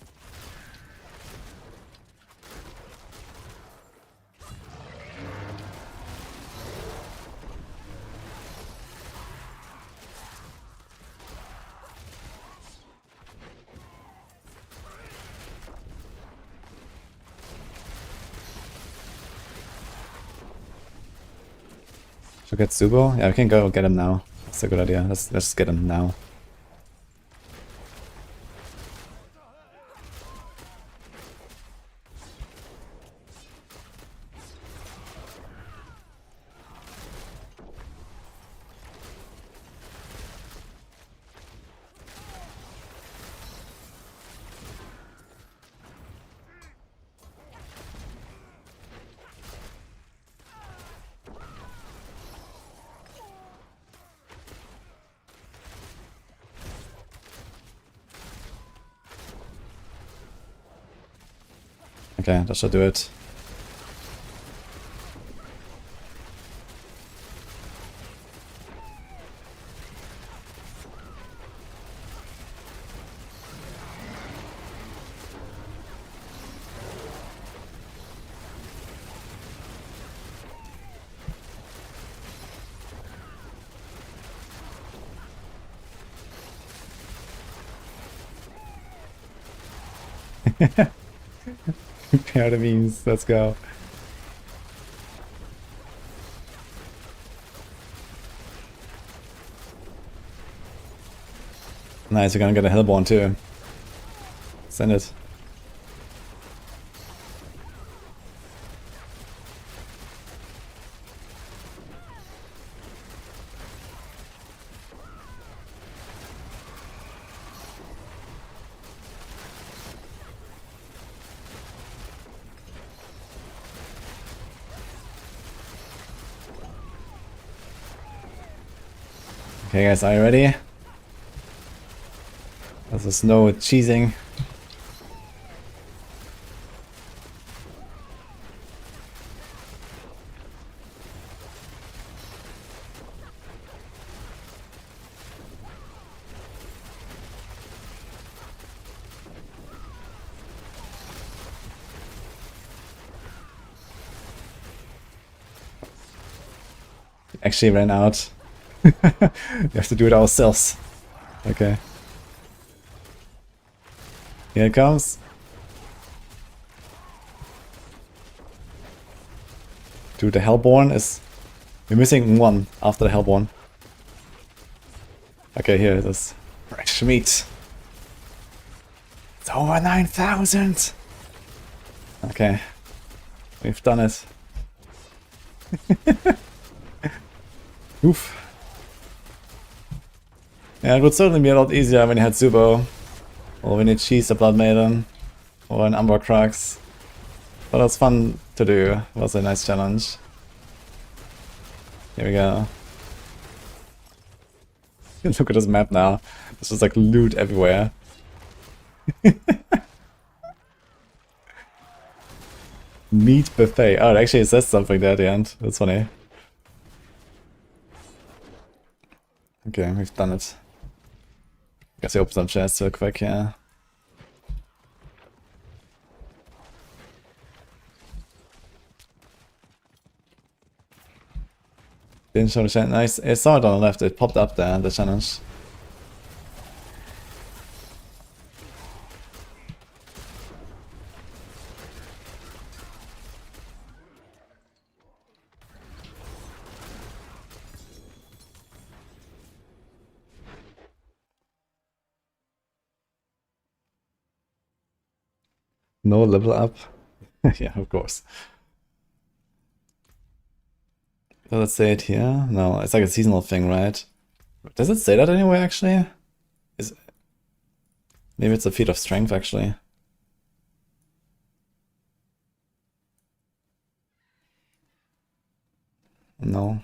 Should we get Subo? Yeah, we can go get him now. That's a good idea. Let's just get him now. Okay, that should do it. Pair the means, let's go. Nice, we're gonna get a Hellborn too. Send it. Okay guys, are you ready? There's a snow with cheesing. Actually ran out. We have to do it ourselves. Okay. Here it comes. Dude, the Hellborn is... We're missing one after the Hellborn. Okay, here it is. Fresh meat. It's over 9,000! Okay. We've done it. Oof. Yeah, it would certainly be a lot easier when you had Zubo. Or when you cheese a Blood Maiden. Or an Umber Crux. But it was fun to do. It was a nice challenge. Here we go. Look at this map now. There's just like loot everywhere. Meat buffet. Oh, it actually says something there at the end. That's funny. Okay, we've done it. Guess we open some chests real quick, yeah. Didn't show the challenge. Nice. I saw it on the left. It popped up there, the challenge. No level up? Yeah, of course. Does it say it here? No, it's like a seasonal thing, right? Does it say that anywhere, actually? Is Maybe it's a feat of strength, actually. No.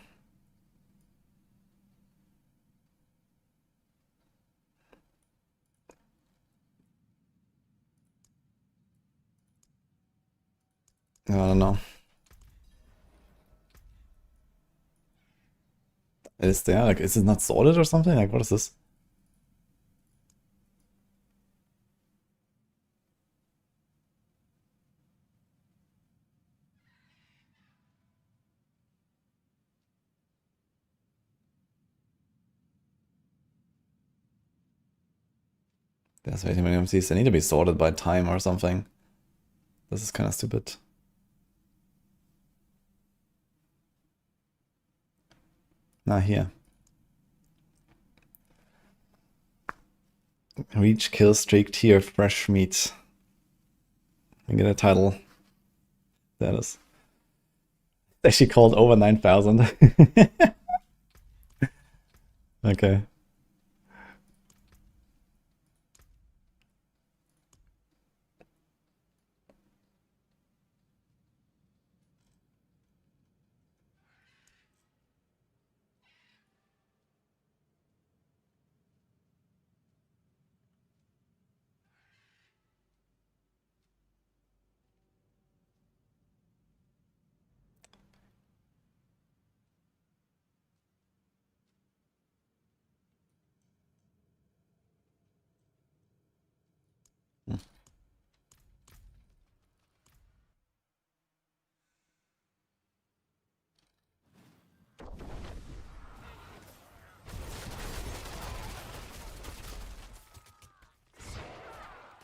I don't know. Is there, like, is it not sorted or something? Like, what is this? There's way too many MCs. They need to be sorted by time or something. This is kind of stupid. Nah, here. Reach kill streak tier fresh meat. And get a title. That is. It's actually called over 9,000. Okay.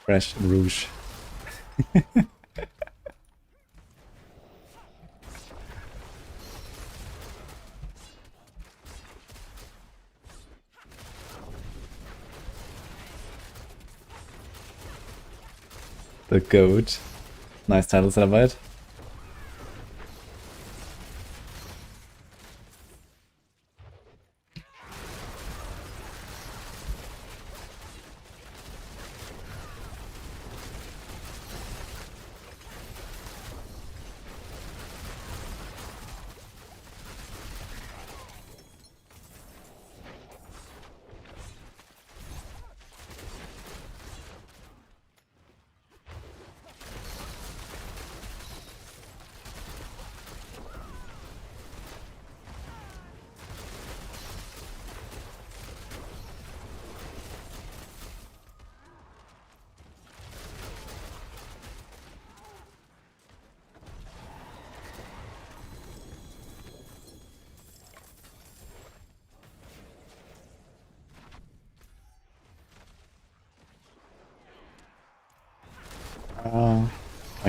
Fresh rouge. The goat. Nice title celebrate.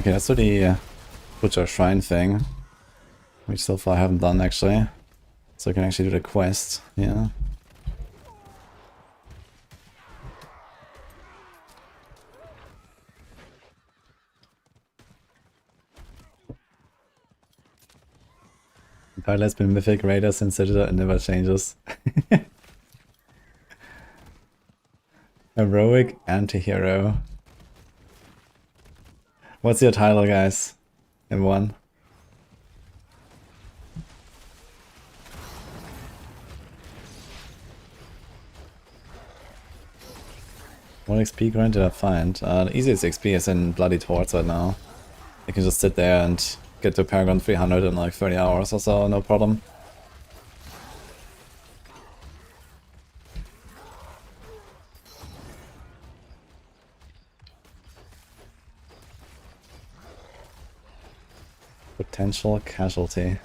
Okay, let's do the Butcher Shrine thing, which so far I haven't done actually. So I can actually do the quest, yeah. Title has been Mythic Raider since Citadel and never changes. Heroic anti-hero. What's your title, guys? M1. 1 XP grind did I find? The easiest XP is in Bloody Torts right now. You can just sit there and get to Paragon 300 in like 30 hours or so, no problem. Potential casualty.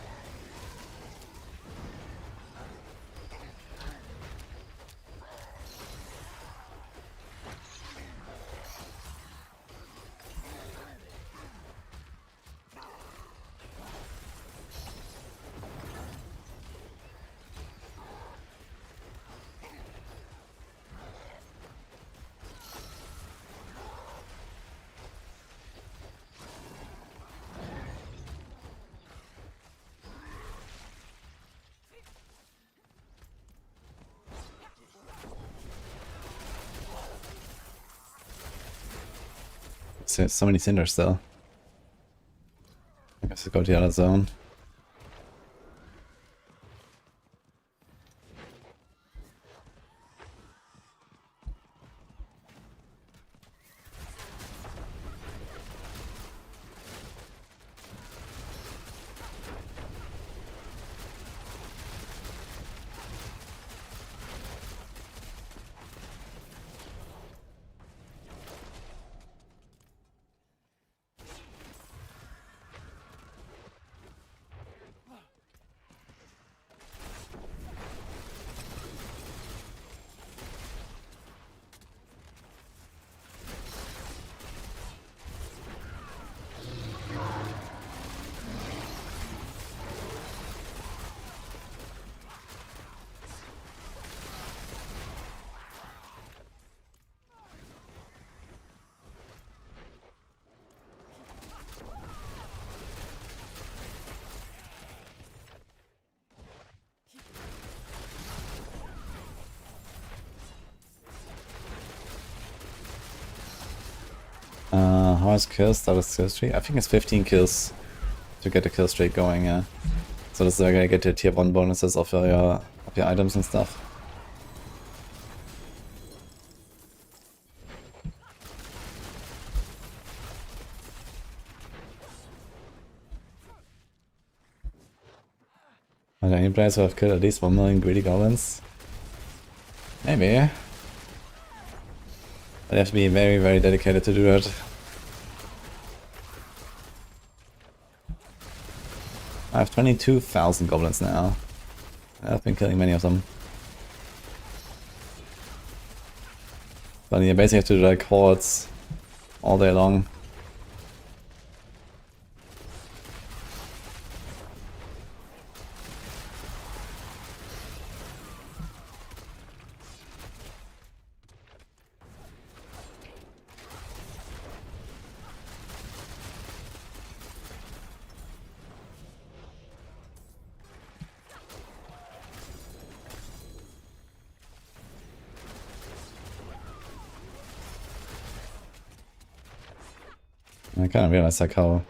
So many cinders still. I guess let's go to the other zone. how much kills start a kill streak? I think it's 15 kills to get a kill streak going, yeah. So this is where you get your tier 1 bonuses of your items and stuff. Are there any players who have killed at least 1 million greedy goblins? Maybe. But you have to be very, very dedicated to do that. I have 22,000 goblins now. I've been killing many of them. But you basically have to do like hordes all day long. I kind of realized like how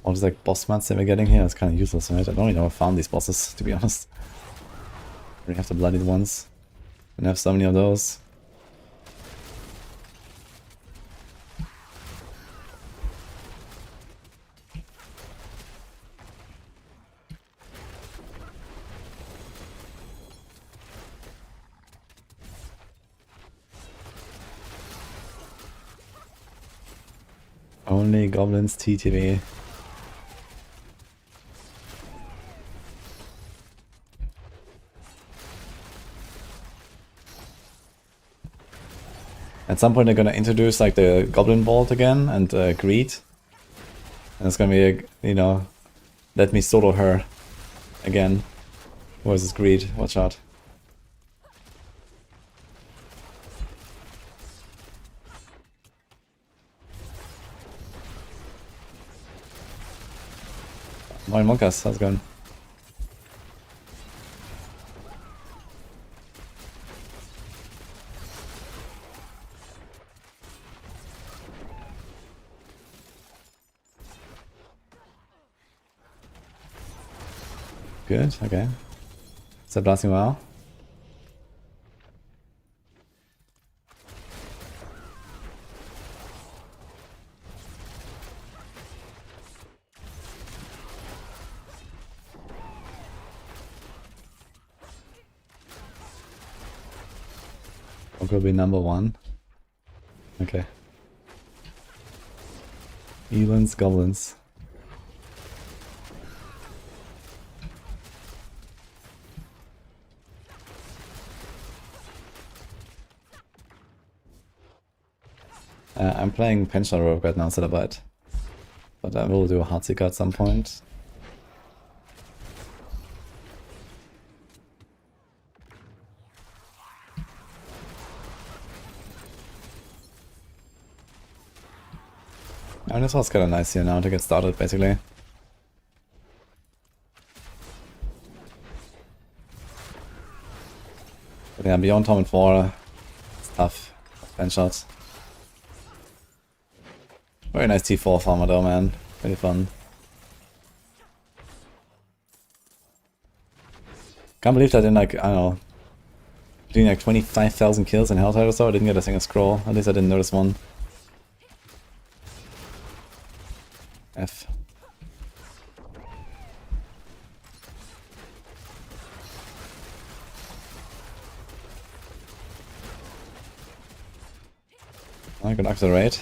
all these like boss mats they were getting here is kind of useless, right? I don't even know how I found these bosses, to be honest. I really have the bloodied ones. And I have so many of those. Only goblins TTV. At some point they're gonna introduce like the Goblin Vault again and Greed. And it's gonna be, you know, let me solo her again. Versus Greed, watch out. Moin Monkas, how's it going? Good, okay. Is that blasting well? Will be number 1. Okay. Elan's goblins. I'm playing Pension Rogue right now instead of Bite. But I will do a Heartseeker at some point. And this was kind of nice here now to get started, basically. But yeah, beyond Tom and 4, it's tough. Bench shots. Very nice T4 farmer though, man. Really fun. Can't believe that in like, I don't know, doing like 25,000 kills in Helltide or so, I didn't get a single scroll. At least I didn't notice one. F. I can accelerate.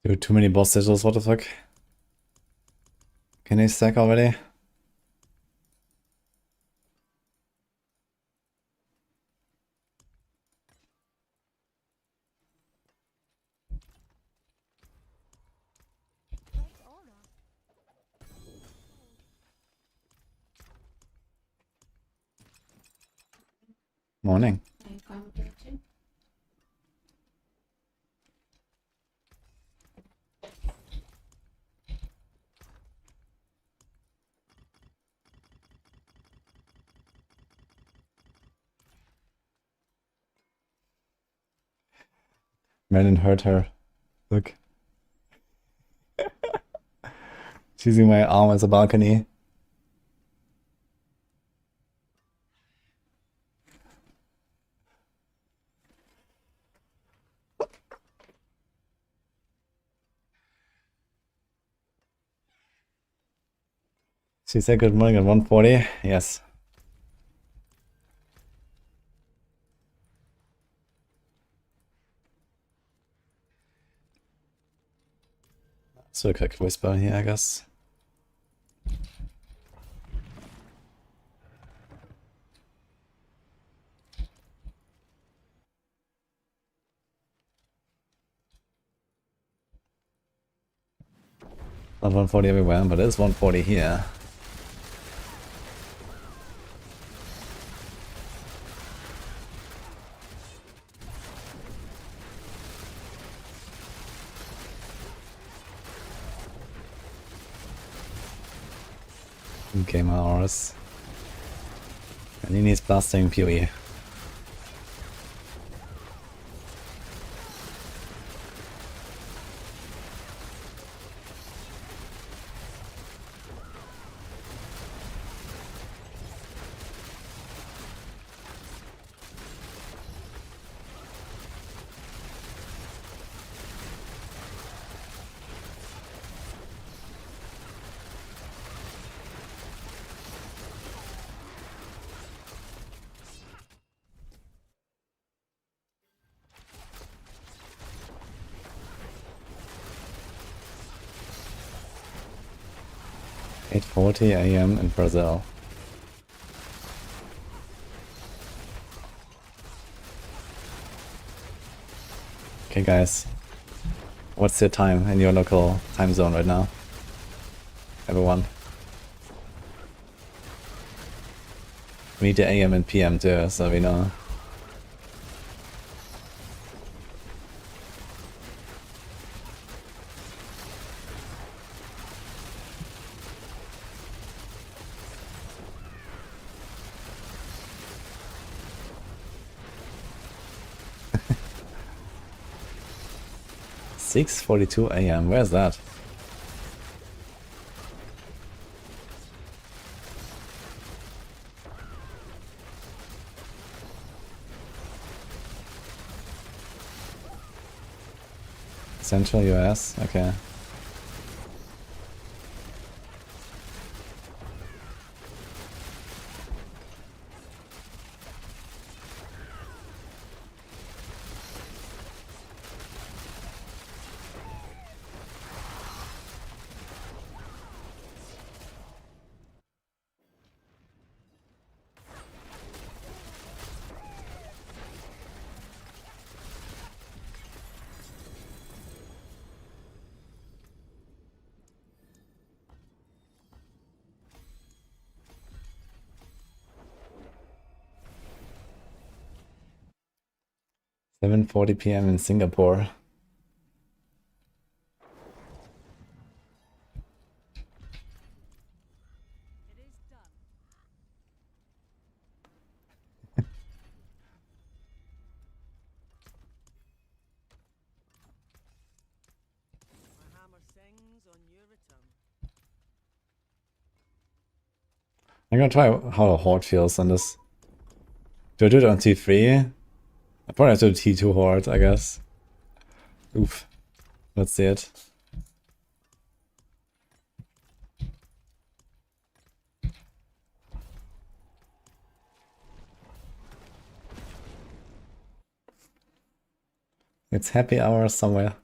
Dude, too many boss sigils, what the fuck? Can they stack already? Morning. Merlin hurt her. Look. She's using my arm as a balcony. She said good morning at 1:40. Yes. So a quick whisper here, I guess. Not 140 everywhere, but it is 140 here. Gamer hours. And he needs blasting PoE. .40 AM in Brazil. Okay guys, what's your time in your local time zone right now? Everyone. We need the AM and PM too, so we know. .42 AM, where's that? Central US, okay. .40 PM in Singapore.
It is done. My hammer sings on your return.
I'm gonna try how a Horde feels on this. Do I do it on T3? I probably have to do T2 Horde, I guess. Oof. Let's see it. It's happy hour somewhere.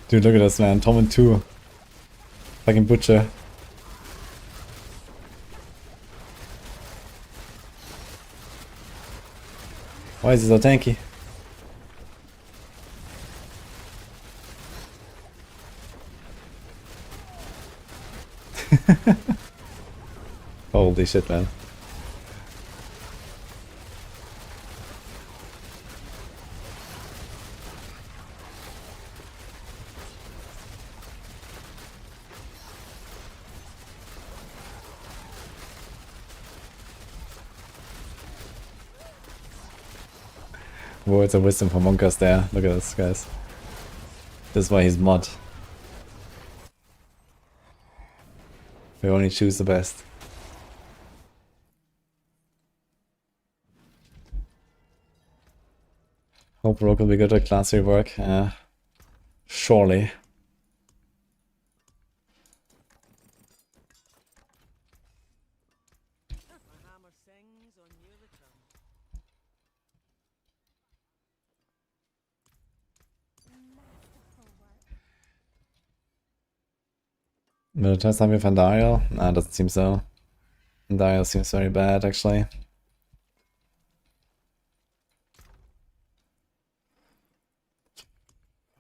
Dude, look at this, man. Tom and 2. Fucking butcher. Why is he so tanky? Holy shit, man. Words of wisdom from Monkas there. Look at this, guys. This is why he's mod. We only choose the best. Hope Rogue will be good at class rework. Surely.
My hammer sings on your return.
Will it test something with Andariel? Nah, doesn't seem so. Andariel seems very bad, actually.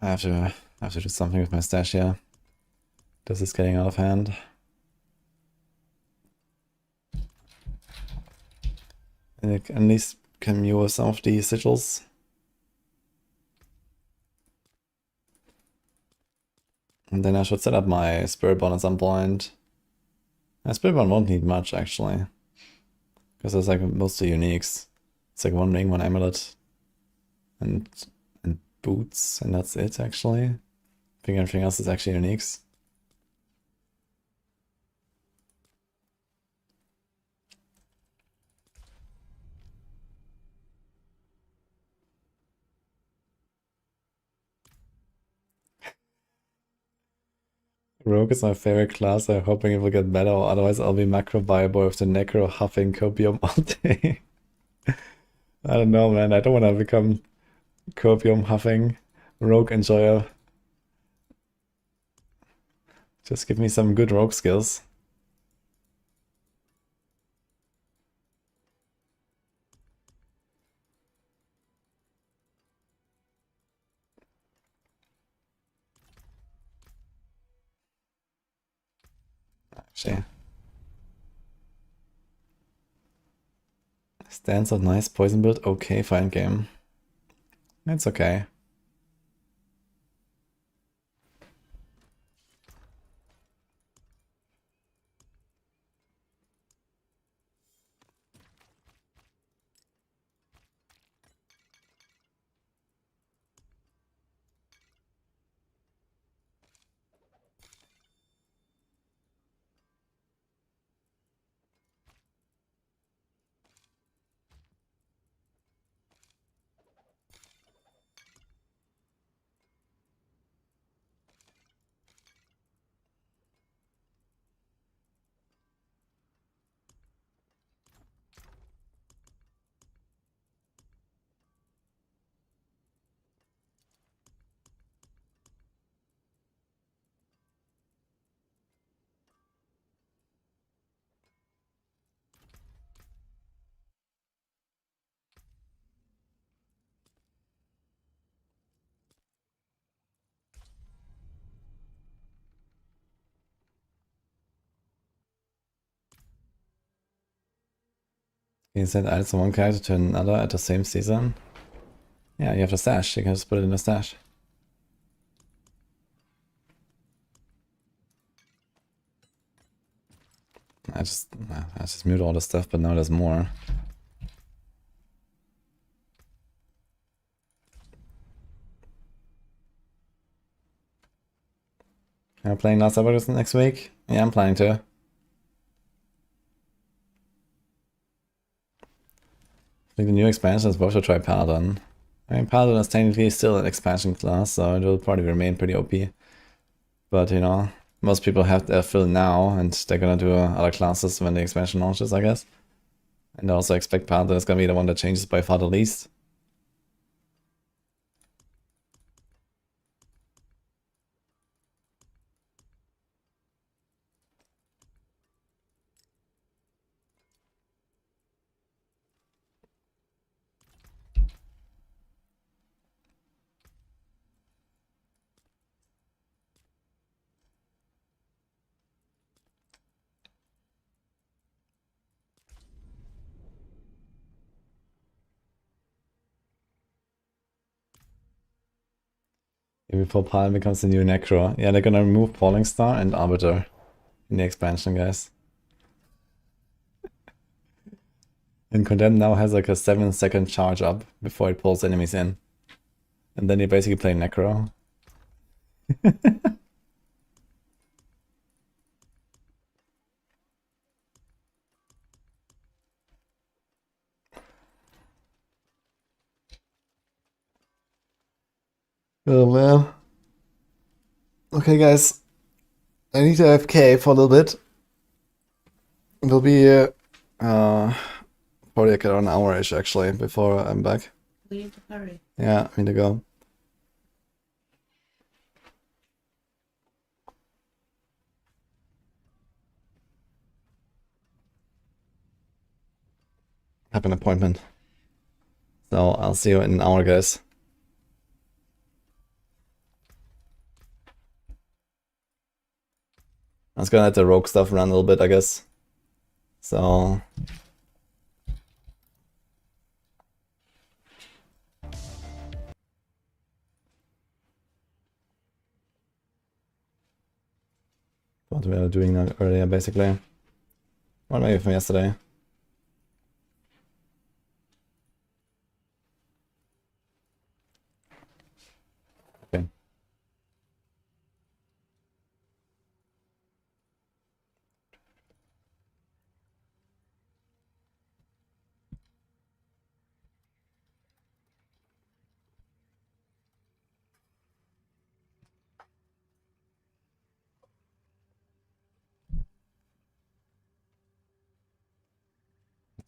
I have to do something with my stash here. This is getting out of hand. And I can at least can mute some of the sigils. And then I should set up my Spirit Bond at some point. My Spirit Bond won't need much, actually. Because it's like mostly uniques. It's like one ring, one amulet. And boots, and that's it, actually. I think everything else is actually uniques. Rogue is my favorite class. I'm hoping it will get better, or otherwise I'll be macro bioboy with the necro huffing copium all day. I don't know, man. I don't want to become copium huffing rogue enjoyer. Just give me some good rogue skills. Actually. Stands out nice. Poison build. Okay, fine game. It's okay. You send items from one character to another at the same season? Yeah, you have the stash. You can just put it in the stash. I just mute all the stuff, but now there's more. Am I playing Last Epoch next week? Yeah, I'm planning to. I think the new expansion is both to try Paladin. I mean, Paladin is technically still an expansion class, so it will probably remain pretty OP. But, you know, most people have their fill now, and they're gonna do other classes when the expansion launches, I guess. And I also expect Paladin is gonna be the one that changes by far the least. Before Paladin becomes the new Necro. Yeah, they're gonna remove Falling Star and Arbiter in the expansion, guys. And Condemn now has like a 7-second charge up before it pulls enemies in. And then you basically play Necro. Oh man. Okay guys. I need to AFK for a little bit. We'll be probably like around an hour-ish actually before I'm back.
We need to hurry.
Yeah, I need to go. Have an appointment. So I'll see you in an hour, guys. I was gonna let the rogue stuff run a little bit, I guess. So what we were doing earlier, basically. What maybe from yesterday. Okay.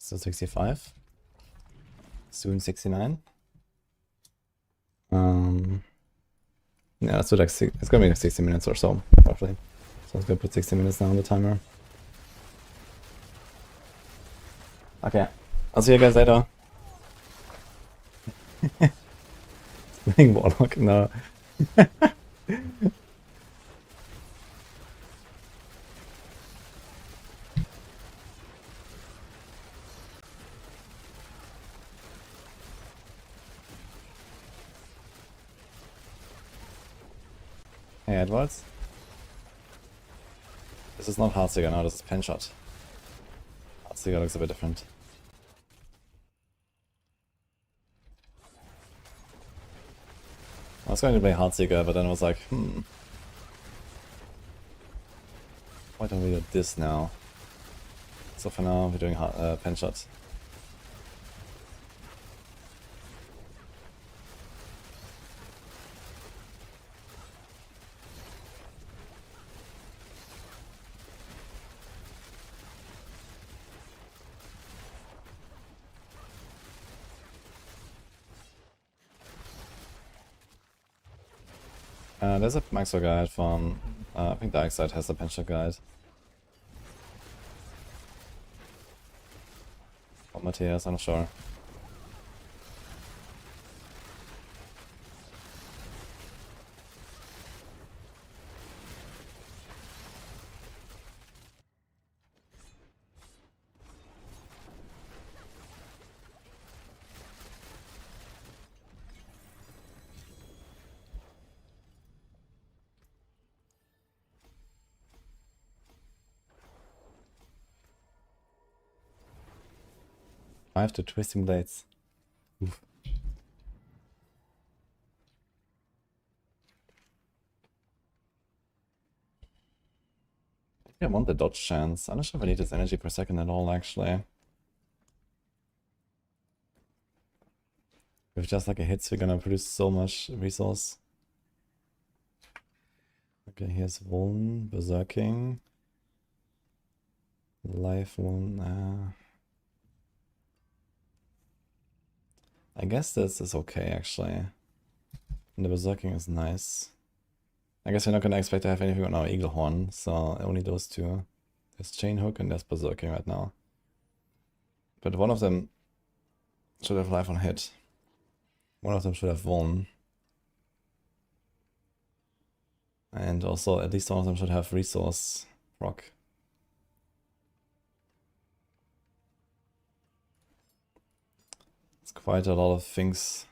So 65. Soon 69. Yeah, let's do like it's gonna be like 60 minutes or so, roughly. So let's go put 60 minutes now on the timer. Okay, I'll see you guys later. Playing Warlock, no. Hey Edwards. This is not Heartseeker now, this is Penshot. Heartseeker looks a bit different. I was going to play Heartseeker, but then I was like, why don't we do this now? So for now, we're doing Penshot. There's a Maxwell guide from, I think the Exile has a Penshot guide. Or Matthias, I'm not sure. I have to Twisting Blades. Oof. I want the dodge chance. I'm not sure if I need this energy per second at all, actually. With just like a hits, we're gonna produce so much resource. Okay, here's Vuln, Berserking. Life Vuln, I guess this is okay, actually. And the Berserking is nice. I guess we're not gonna expect to have anything on our Eagle Horn, so only those two. There's Chain Hook and there's Berserking right now. But one of them should have life on hit. One of them should have Vuln. And also, at least one of them should have resource proc. It's quite a lot of things.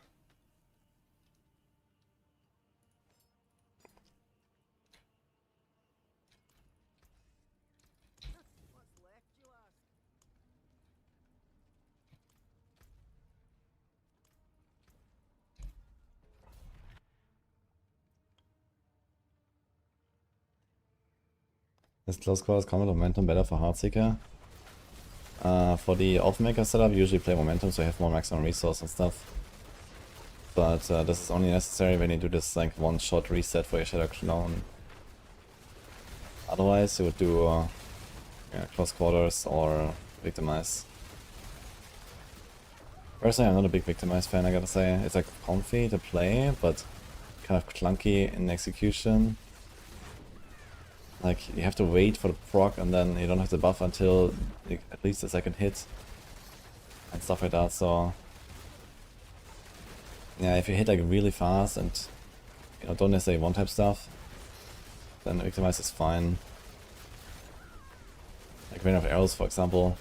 Is close quarters combat momentum better for Heartseeker? For the Oathmaker setup, you usually play momentum, so you have more maximum resource and stuff. But this is only necessary when you do this like one-shot reset for your Shadow Clone. Otherwise, you would do yeah, close quarters or victimize. Personally, I'm not a big victimize fan, I gotta say. It's like comfy to play, but kind of clunky in execution. Like, you have to wait for the proc and then you don't have the buff until at least the second hit. And stuff like that, so... Yeah, if you hit like really fast and, you know, don't necessarily one-tap stuff, then victimize is fine. Like Rain of Arrows, for example.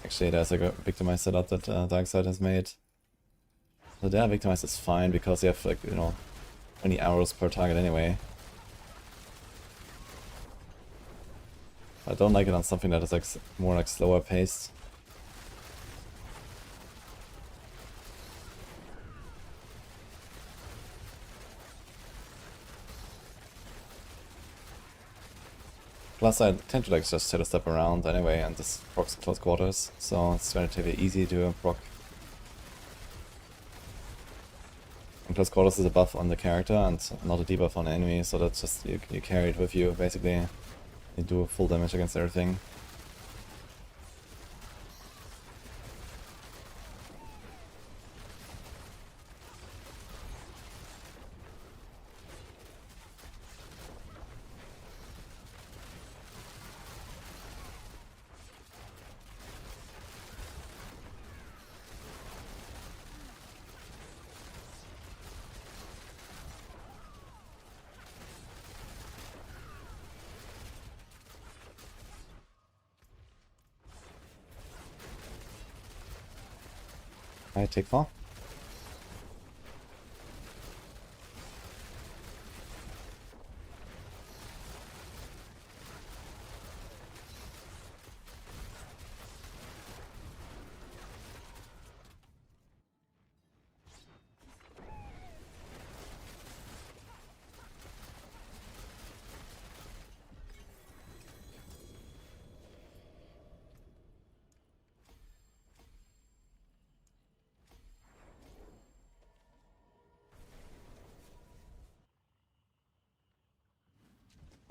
Actually, there's like a victimize setup that Darkside has made. So there, victimize is fine because you have like, you know, 20 arrows per target anyway. I don't like it on something that is like more like slower paced. Plus I tend to like just set a step around anyway and this procs close quarters, so it's relatively easy to proc. And close quarters is a buff on the character and not a debuff on the enemy, so that's just, you carry it with you basically. You do full damage against everything. I take 4.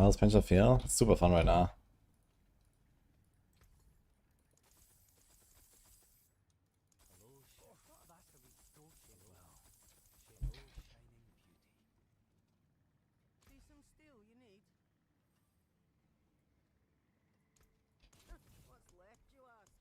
How's Pincher feel? It's super fun right now.
See some steel you need? What's left, you ask?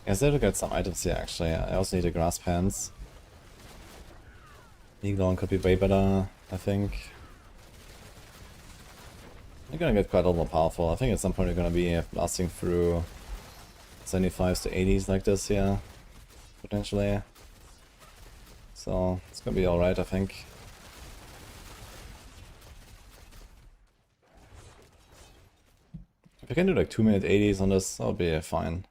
I still get some items here actually. I also need a grasp hands. Eagle could be way better, I think. You're gonna get quite a lot more powerful. I think at some point you're gonna be blasting through 75s to 80s like this here, potentially. So it's gonna be alright, I think. If I can do like 2-minute 80s on this, that'll be fine.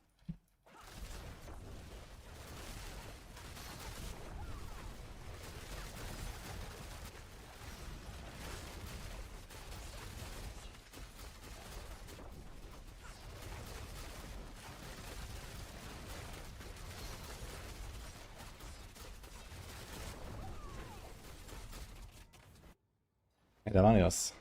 Der Marius.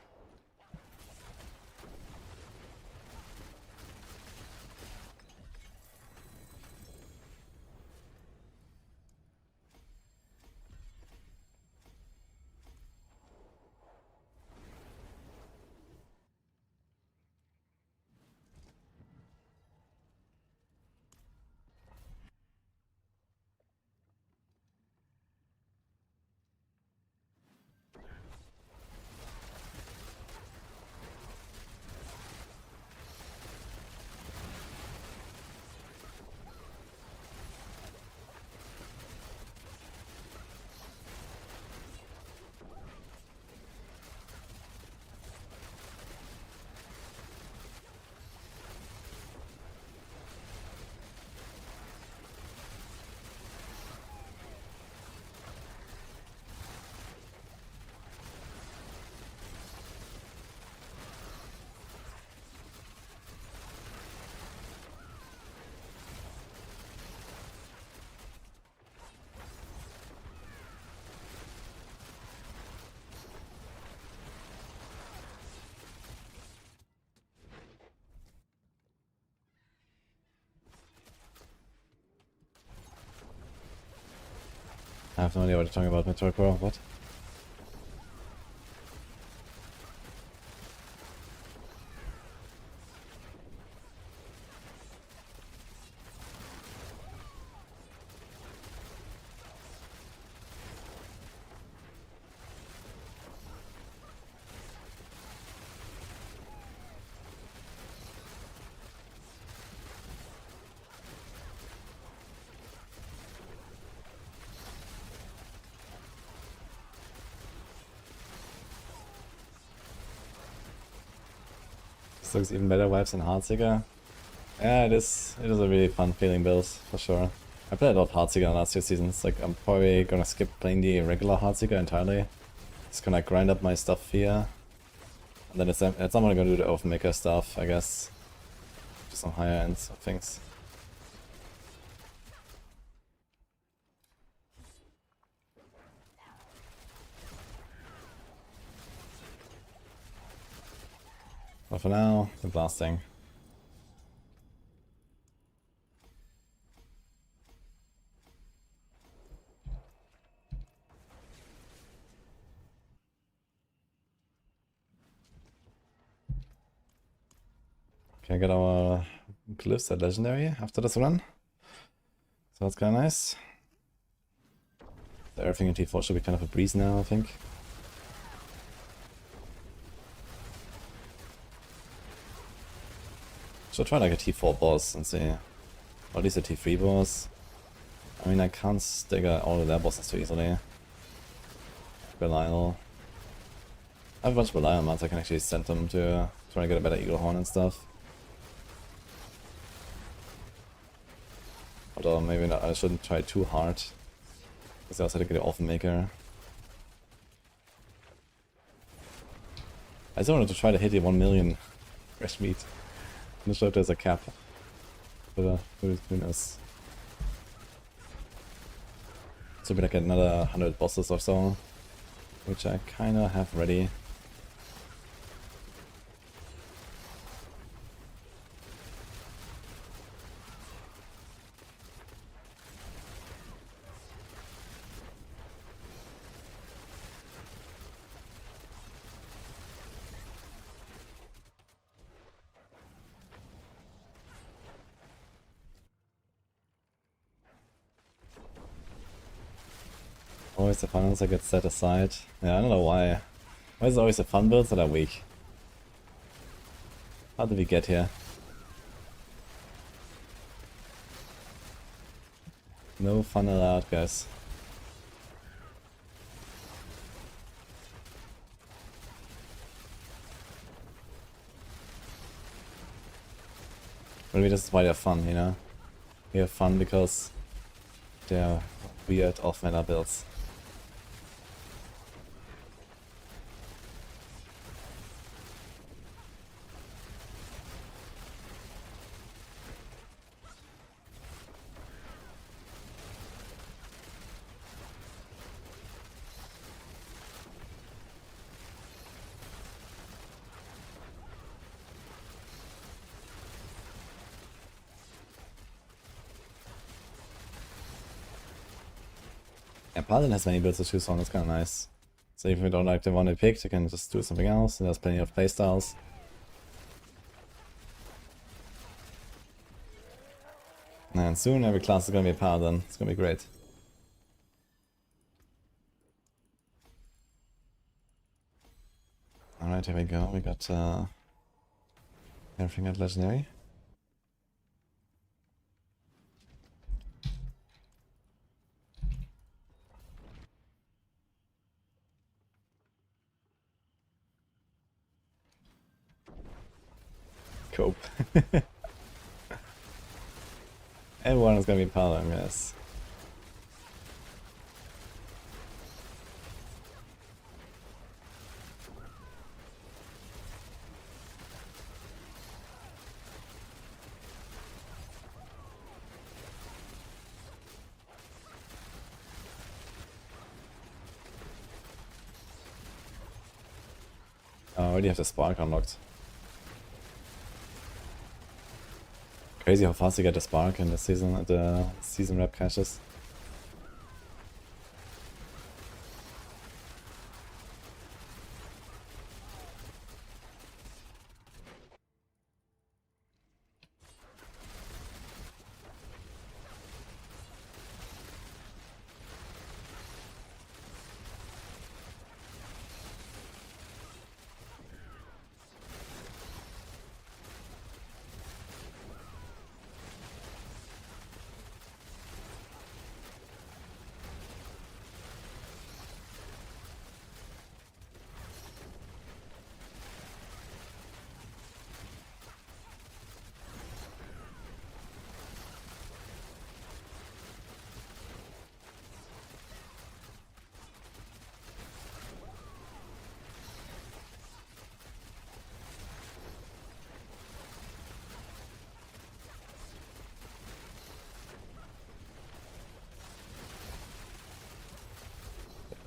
I have no idea what you're talking about, Meteor. What? This looks even better vibes than Heartseeker. Yeah, it is a really fun feeling build, for sure. I played a lot of Heartseeker in the last 2 seasons. Like, I'm probably gonna skip playing the regular Heartseeker entirely. Just gonna grind up my stuff here. And then at some point I'm gonna do the Oathmaker stuff, I guess. Just some higher ends of things. But for now, the blasting. Okay, get our glyphs at legendary after this run. So that's kinda nice. So everything in T4 should be kind of a breeze now, I think. Should try like a T4 boss and see. Or at least a T3 boss. I mean, I can't stagger all of their bosses too easily. Belial. I have a bunch of Belial mods, I can actually send them to try to get a better Eagle Horn and stuff. Although maybe not, I shouldn't try too hard. Because I also had to get an Oathmaker. I just wanted to try to hit the 1 million fresh meat. I'm not sure if there's a cap. But who knows. So maybe like another 100 bosses or so. Which I kinda have ready. Always the fun ones that get set aside. Yeah, I don't know why. Why is it always the fun builds that are weak? How did we get here? No fun allowed, guys. Maybe this is why they're fun, you know? They are fun because they're weird off-mana builds. Yeah, Paladin has many builds to choose from, that's kind of nice. So if you don't like the one they picked, you can just do something else, and there's plenty of playstyles. And soon every class is gonna be a Paladin, it's gonna be great. Alright, here we go, we got everything at Legendary. Cope. Everyone is gonna be Paladin, yes. I already have the Spark unlocked. Crazy how fast you get the Spark in the season rep caches.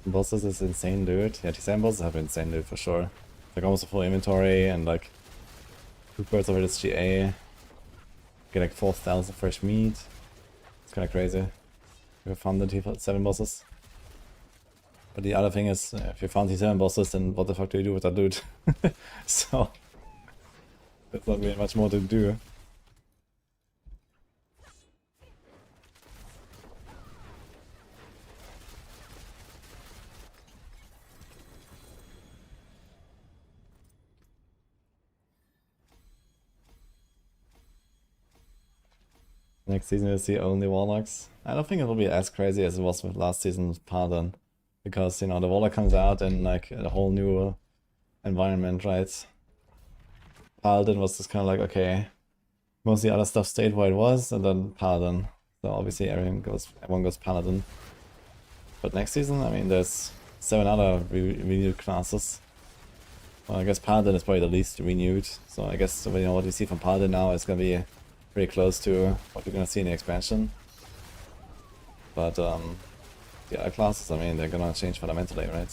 Bosses is insane loot. Yeah, T7 bosses have insane loot for sure. Like almost a full inventory and like 2/3 of it is GA. Get like 4,000 fresh meat. It's kinda crazy. We found the T7 bosses. But the other thing is, if you found T7 bosses, then what the fuck do you do with that loot? So, there's not really much more to do. Next season we'll see only Warlocks. I don't think it will be as crazy as it was with last season's Paladin. Because, you know, the Warlock comes out in like a whole new environment, right? Paladin was just kind of like, okay, most of the other stuff stayed where it was, and then Paladin. So obviously everyone goes Paladin. But next season, I mean, there's 7 other renewed classes. Well, I guess Paladin is probably the least renewed. So I guess, you know, what you see from Paladin now is gonna be pretty close to what you're gonna see in the expansion. But the other classes, I mean, they're gonna change fundamentally, right?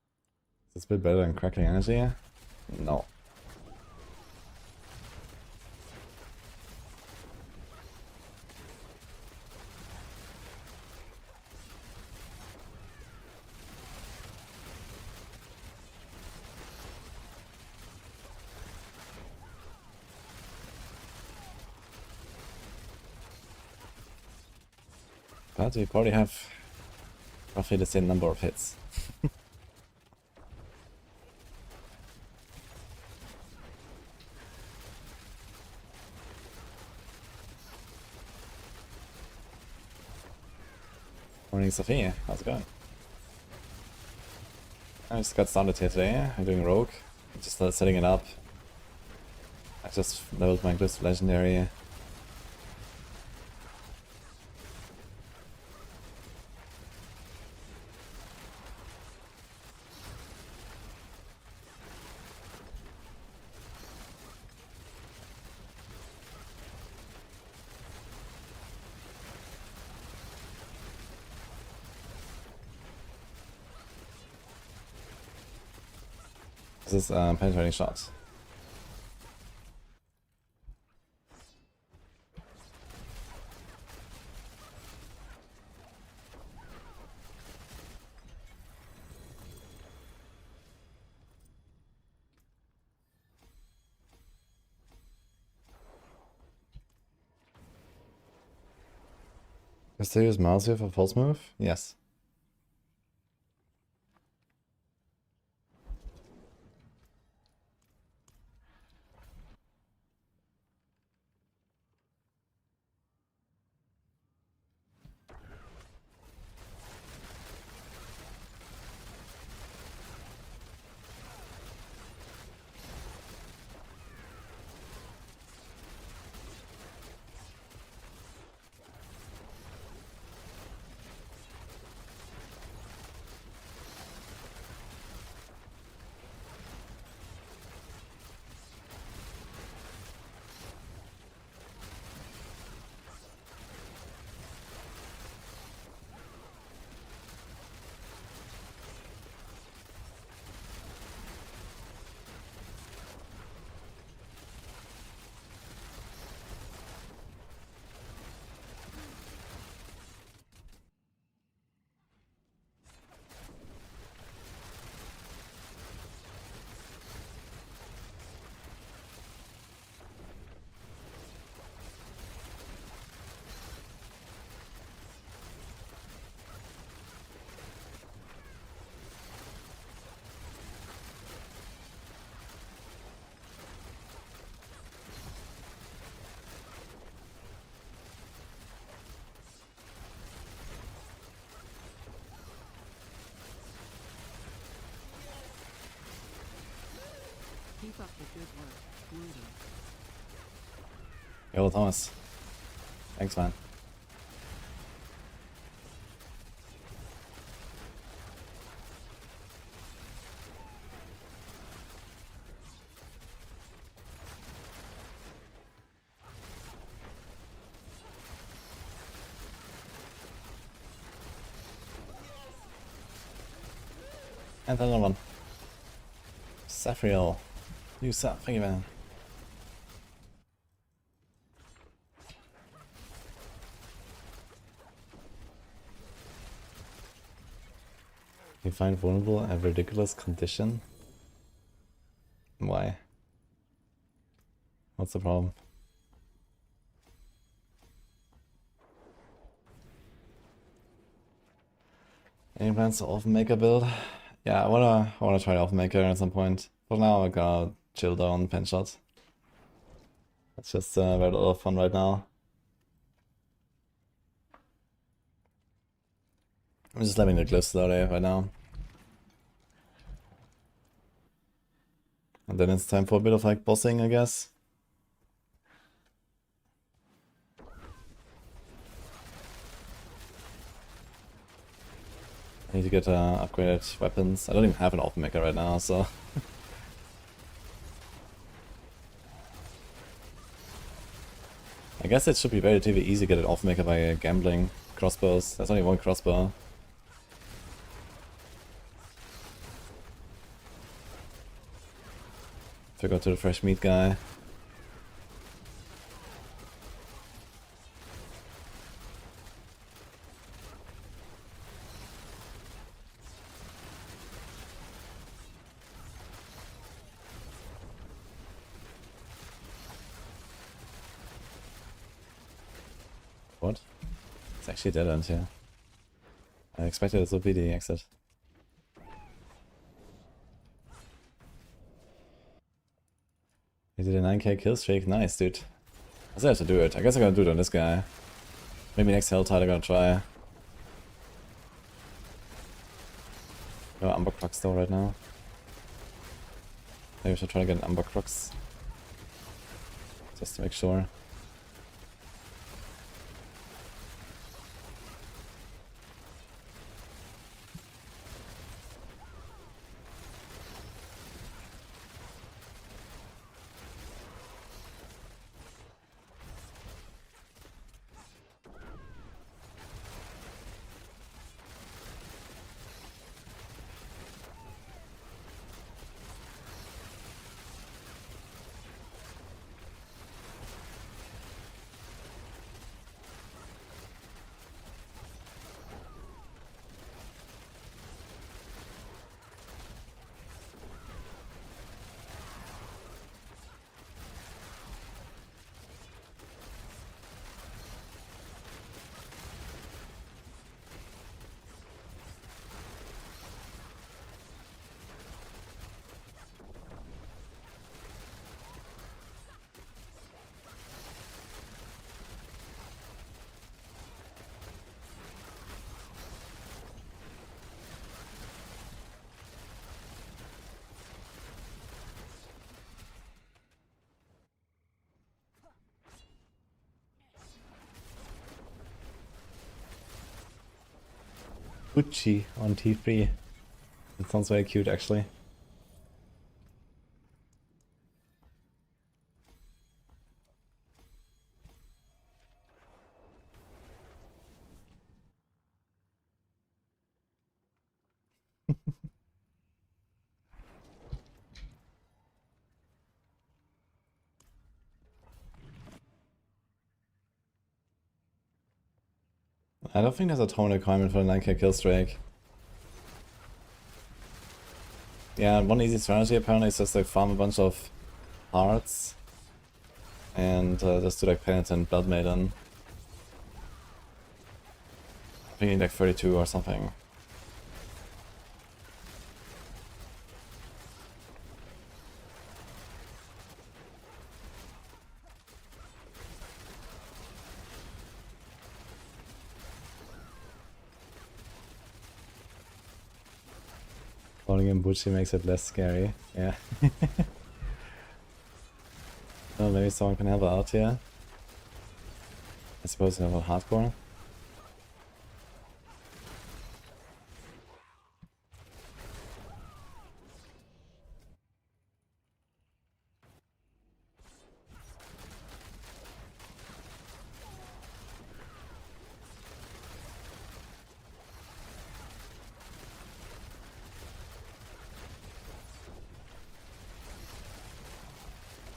Is this a bit better than Crackling Energy? No. But we probably have roughly the same number of hits. Morning, Sophie. How's it going? I just got started here today. I'm doing Rogue. I just started setting it up. I just leveled my Glyph Legendary. This is penetrating shot. Is there use mouse here for false move? Yes.
Keep up the good work, wudijo.
Yo, Thomas. Thanks, man. And another one. Saphriel. You suck, thank you, man. You find vulnerable a ridiculous condition? Why? What's the problem? Any plans to Elfen Maker build? Yeah, I wanna try Elfen Maker at some point. For now, I'm gonna chill down pen shot. It's just very little fun right now. I'm just letting the glyphs slowly right now. And then it's time for a bit of like bossing, I guess. I need to get upgraded weapons. I don't even have an Elfen Maker right now, so... I guess it should be relatively easy to get an Elfen Maker by gambling crossbows. There's only one crossbow. If I go to the fresh meat guy. What? It's actually dead end here. I expected it would be the exit. He did a 9k kill streak, nice dude. I still have to do it. I guess I'm gonna do it on this guy. Maybe next Helltide I'm gonna try. No Umber Crux though right now. Maybe I should try to get an Umber Crux. Just to make sure. Uchi on T3. It sounds very cute actually. I don't think there's a tone requirement for the 9k kill streak. Yeah, one easy strategy apparently is just like farm a bunch of hearts and just do like Penitent Blood Maiden. I think you need like 32 or something. Falling in Bucci makes it less scary, yeah. Oh, maybe someone can help out here. I suppose you have a hardcore.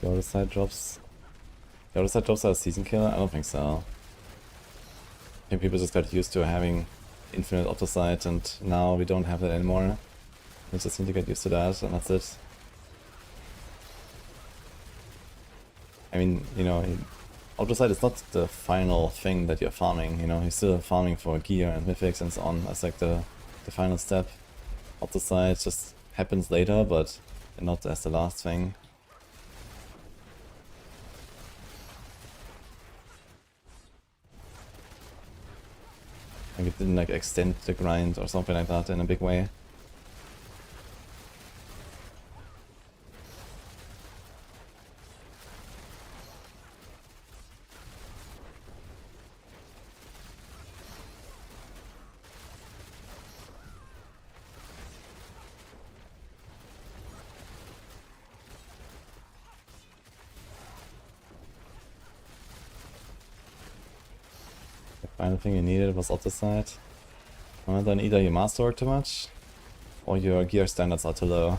The other side drops. The other side drops are a season killer? I don't think so. I think people just got used to having infinite auto sight and now we don't have that anymore. We just need to get used to that and that's it. I mean, you know, auto sight is not the final thing that you're farming, you know, you're still farming for gear and mythics and so on. That's like the final step. Auto sight just happens later, but not as the last thing. Like it didn't like extend the grind or something like that in a big way. The final thing you needed was auto sight. Well, then either you master too much, or your gear standards are too low.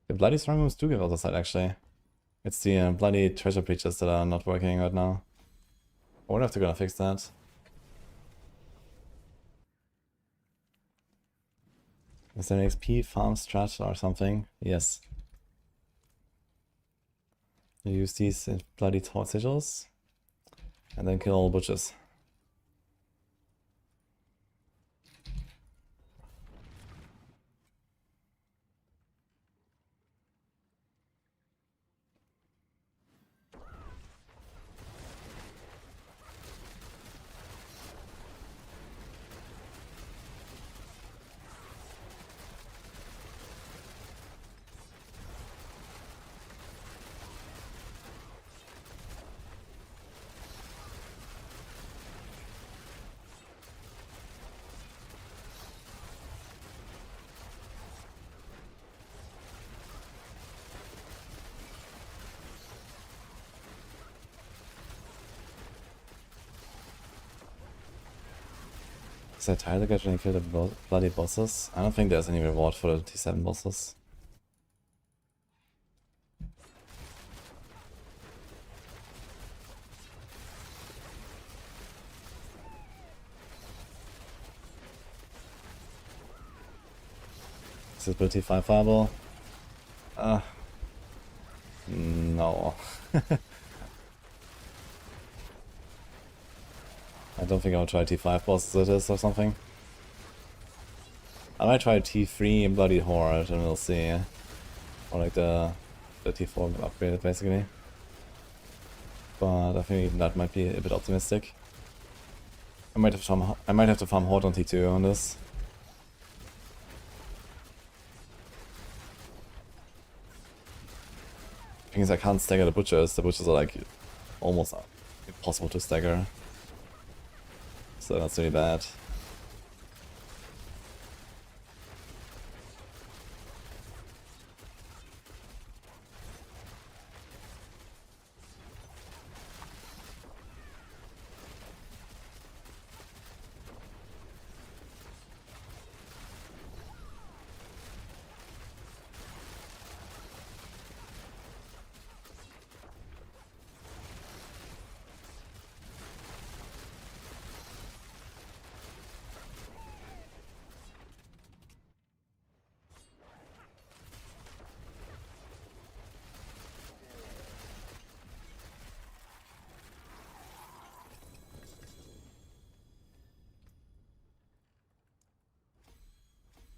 The bloody strong rooms do give auto sight actually. It's the bloody treasure breaches that are not working right now. I wonder if they're gonna fix that. Is there an XP farm strat or something? Yes. You use these bloody taught sigils and then kill all butchers. Is there a title get when you kill the bloody bosses? I don't think there's any reward for the T7 bosses. Is it the T5 fireball? No. I don't think I'll try T5 bosses with this or something. I might try T3 Bloody Horde and we'll see. Or like the the T4 got upgraded basically. But I think that might be a bit optimistic. I might have to farm Horde on T2 on this. The thing is I can't stagger the butchers. The butchers are like almost impossible to stagger. So that's really bad.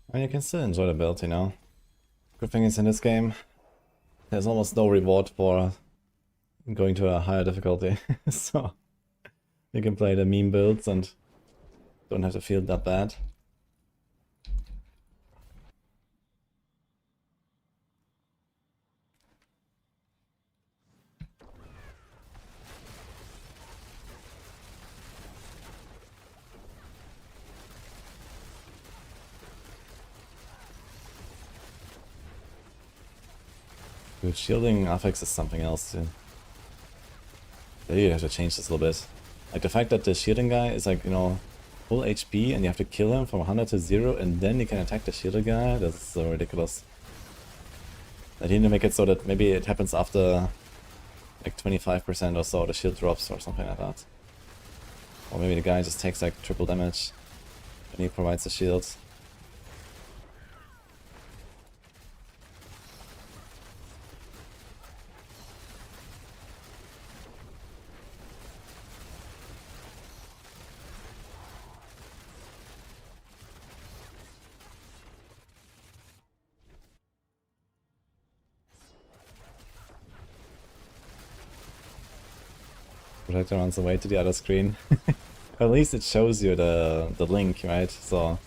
I mean, you can still enjoy the build, you know. Good thing is in this game, there's almost no reward for going to a higher difficulty. So you can play the meme builds and don't have to feel that bad. Dude, shielding affix is something else too. Maybe you have to change this a little bit. Like the fact that the shielding guy is like, you know, full HP and you have to kill him from 100 to 0 and then you can attack the shielded guy, that's so ridiculous. I need to make it so that maybe it happens after like 25% or so, the shield drops or something like that. Or maybe the guy just takes like triple damage and he provides the shield. Projector runs away to the other screen. At least it shows you the link, right? So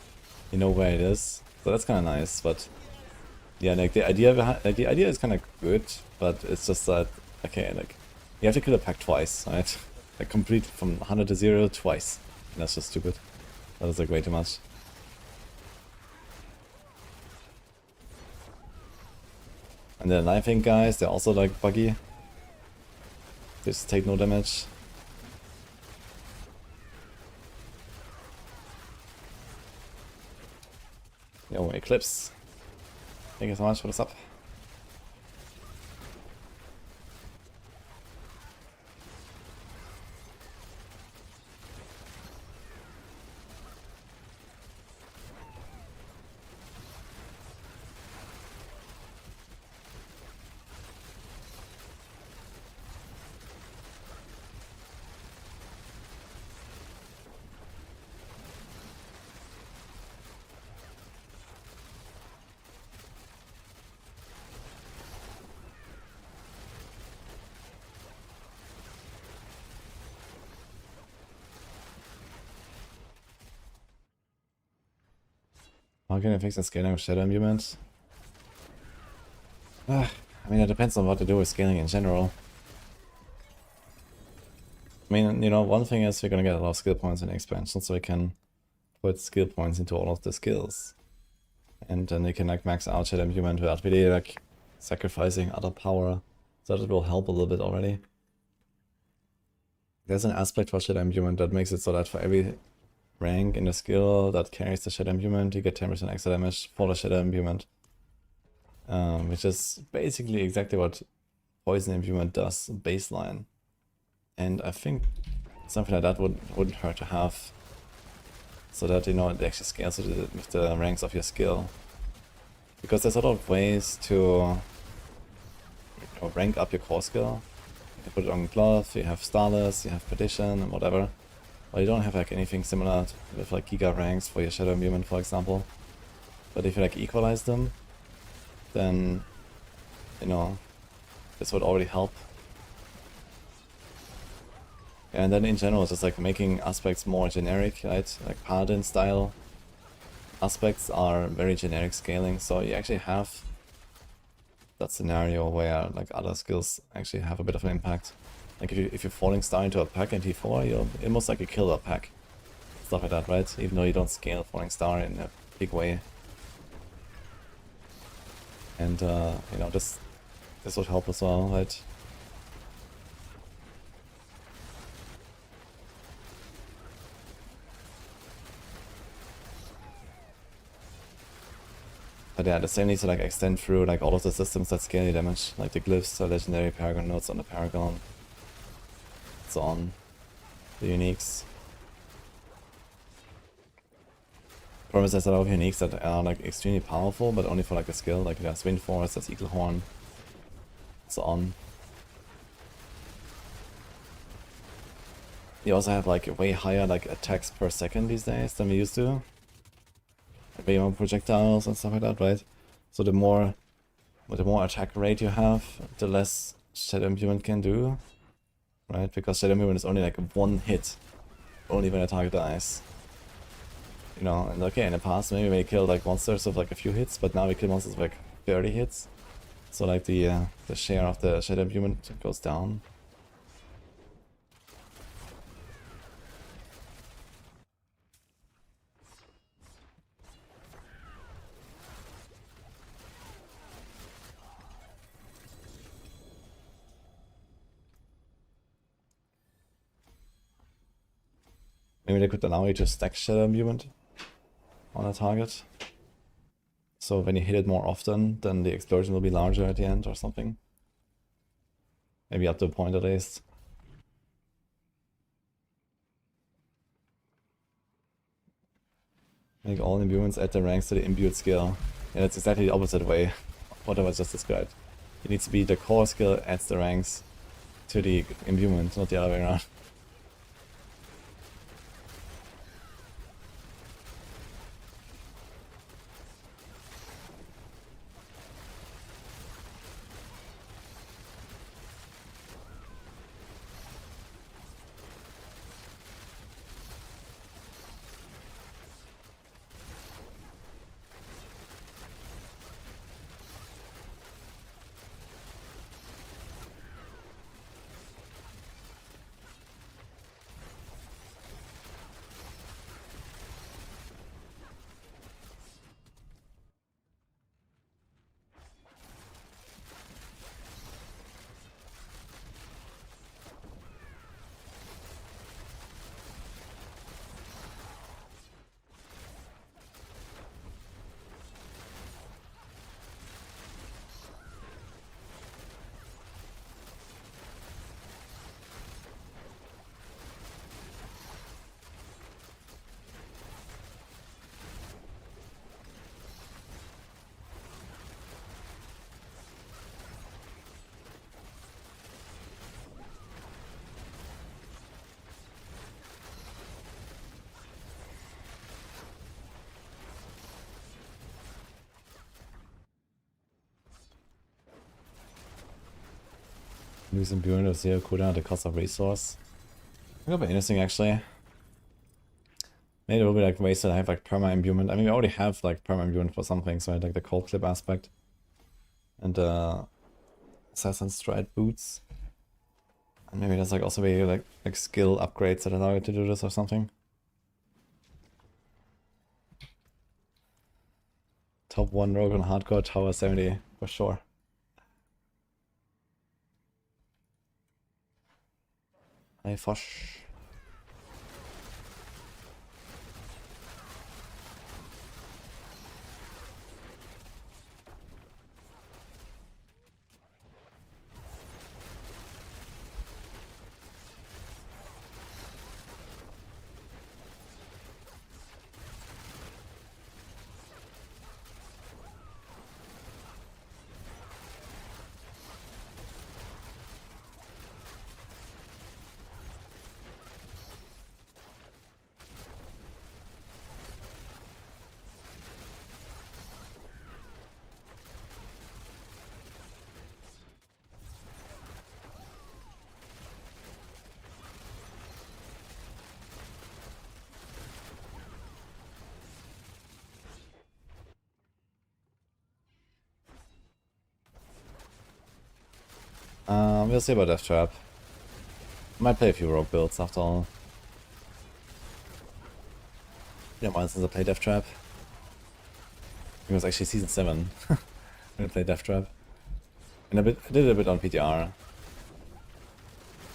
you know where it is. So that's kind of nice. But yeah, like the idea is kind of good, but it's just that okay, like you have to kill a pack twice, right? Like complete from 100 to 0 twice. And that's just stupid. That is like way too much. And the Life Ink guys, they're also like buggy. They just take no damage. Yo, Eclipse. Thank you so much for the sub. How can I fix the scaling of shadow imbuement? I mean, it depends on what to do with scaling in general. I mean, you know, one thing is we're gonna get a lot of skill points in the expansion, so we can put skill points into all of the skills. And then we can like max out shadow imbuement without really like sacrificing other power. So that will help a little bit already. There's an aspect for shadow imbuement that makes it so that for every rank in the skill that carries the shadow imbuement, you get 10% extra damage for the shadow imbuement. Which is basically exactly what poison imbuement does, baseline. And I think something like that wouldn't hurt to have. So that, you know, it actually scales with the ranks of your skill. Because there's a lot of ways to, you know, rank up your core skill. You can put it on Glove, you have Starless, you have Perdition, and whatever. But you don't have like anything similar with like Giga ranks for your shadow imbuement, for example. But if you like equalize them, then, you know, this would already help. And then in general, just like making aspects more generic, right? Like Paladin style aspects are very generic scaling, so you actually have that scenario where like other skills actually have a bit of an impact. Like if you're falling star into a pack in T4, you'll almost like a kill a pack. Stuff like that, right? Even though you don't scale falling star in a big way. And you know, this would help as well, right? But yeah, the same needs to like extend through like all of the systems that scale your damage, like the glyphs, the legendary paragon nodes on the paragon, so on, the uniques. Problem is there's a lot of uniques that are like extremely powerful, but only for like a skill, like there's Wind Force, there's Eagle Horn, so on. You also have like way higher like attacks per second these days than we used to. Way more projectiles and stuff like that, right? So the more attack rate you have, the less Shadow Imbuement can do, right? Because Shadow Imbuement is only like one hit, only when a target dies. You know, and okay, in the past maybe we killed like monsters of like a few hits, but now we kill monsters of like 30 hits. So like the share of the Shadow Imbuement goes down. Maybe they could allow you to stack Shadow Imbuement on a target. So when you hit it more often, then the explosion will be larger at the end or something. Maybe up to a point at least. Make all imbuements add their ranks to the imbued skill. Yeah, that's exactly the opposite way of what I was just described. It needs to be the core skill adds the ranks to the imbuement, not the other way around. Use imbuement of 0 cooldown at the cost of resource. That would be interesting actually. Maybe it will be like ways that have like perma imbuement. I mean we already have like perma imbuement for some things, right? Like the cold clip aspect. And Assassin's Stride boots. And maybe there's like also be like skill upgrades that allow you to do this or something. Top 1 rogue on hardcore, tower 70 for sure. Hey Fosh. We'll see about Death Trap. Might play a few rogue builds after all. Yeah, mind since I play Death Trap. It was actually season 7 when I played Death Trap. And I did it a bit on PTR.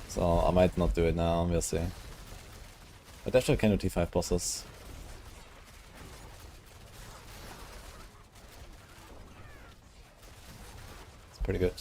So I might not do it now, we'll see. But Death Trap can do T5 bosses. It's pretty good.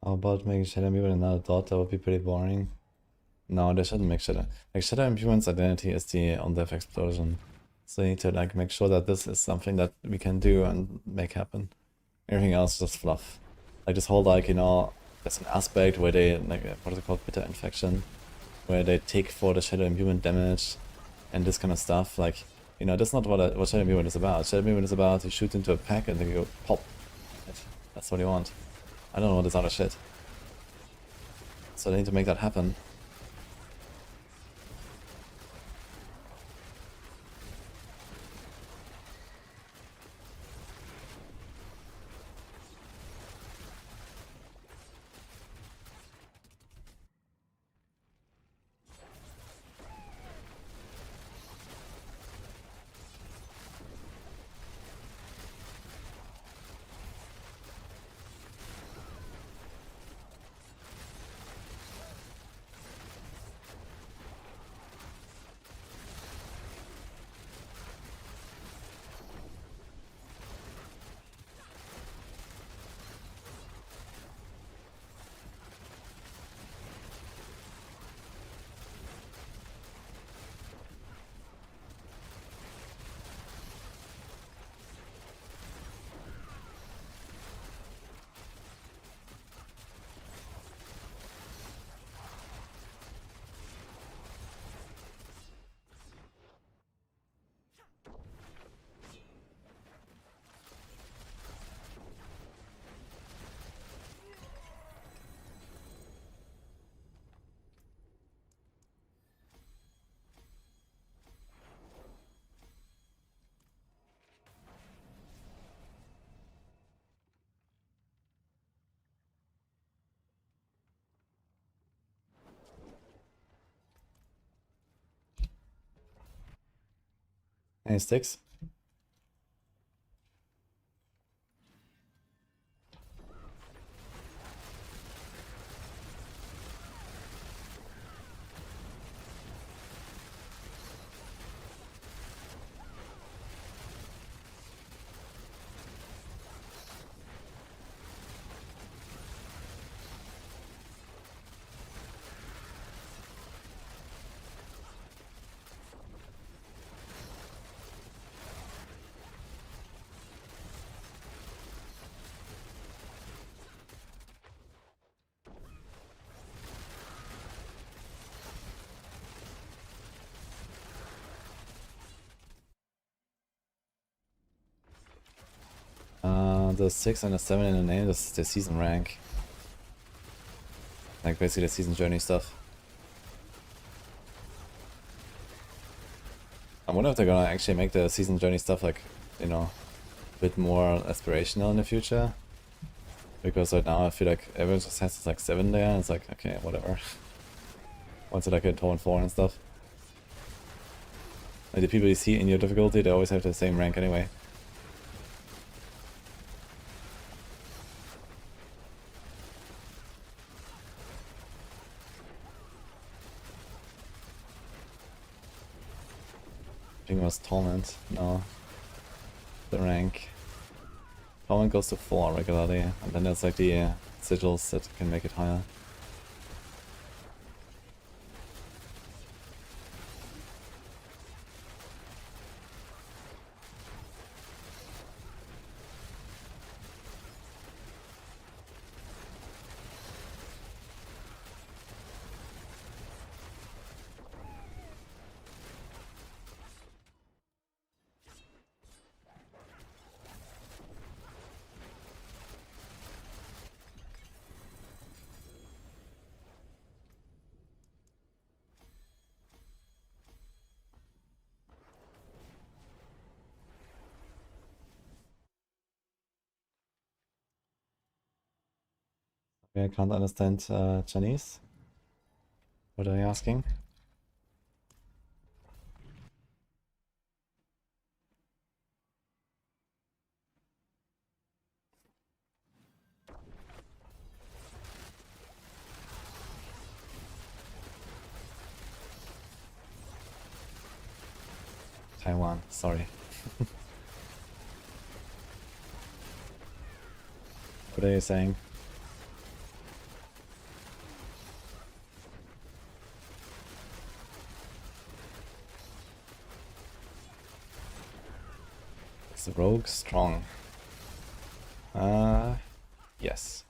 How about making Shadow Imbuement another dot? That would be pretty boring. No, they shouldn't make Shadow. Like, Shadow Imbuement's identity is the on-death explosion. So you need to like make sure that this is something that we can do and make happen. Everything else is just fluff. Like this whole like, you know, there's an aspect where they, like, what is it called, bitter infection, where they take for the Shadow Imbuement damage and this kind of stuff. Like, you know, that's not what Shadow Imbuement is about. Shadow Imbuement is about you shoot into a pack and then you go pop. That's what you want. I don't know this other shit. So they need to make that happen. Any sticks? The 6 and the 7 in the name is the season rank. Like basically the season journey stuff. I wonder if they're gonna actually make the season journey stuff like, you know, a bit more aspirational in the future. Because right now I feel like everyone just has like 7 there and it's like, okay, whatever. Once you like a tone 4 and stuff. Like the people you see in your difficulty, they always have the same rank anyway. I think it was Torment. No. The rank. Torment goes to 4 regularly, and then there's like the sigils that can make it higher. I can't understand Chinese. What are you asking? Taiwan, sorry. What are you saying? Is the rogue strong? Yes.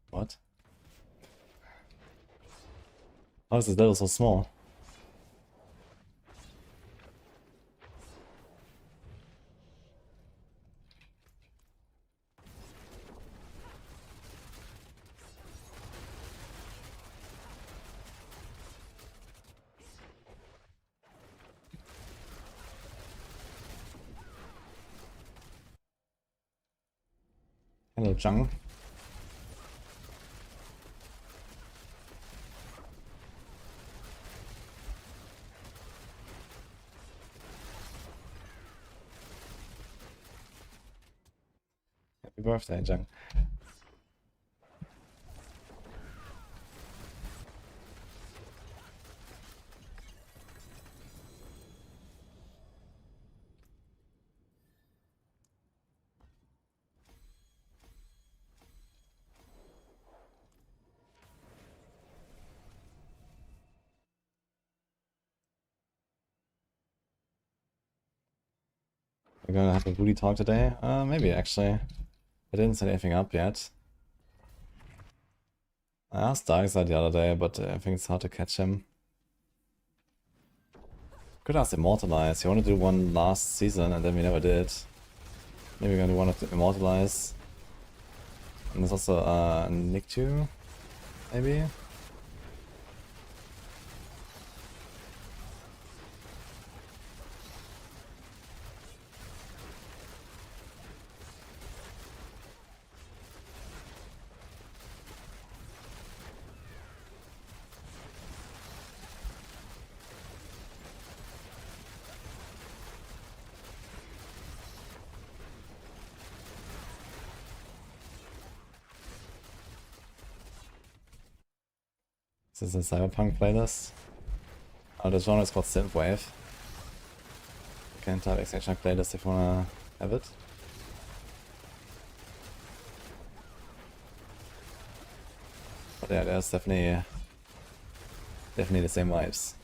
What? How is this level so small? Hello, Jung. Happy birthday, Jung. We're gonna have a booty talk today? Maybe actually. I didn't set anything up yet. I asked Darkseid the other day, but I think it's hard to catch him. Could ask Immortalize. He wanted to do one last season and then we never did. Maybe we're gonna want to Immortalize. And there's also Nick 2, maybe? Is this a Cyberpunk playlist? Oh, this genre is called Synthwave. You can type extension playlist if you wanna have it. But yeah, there's definitely the same vibes.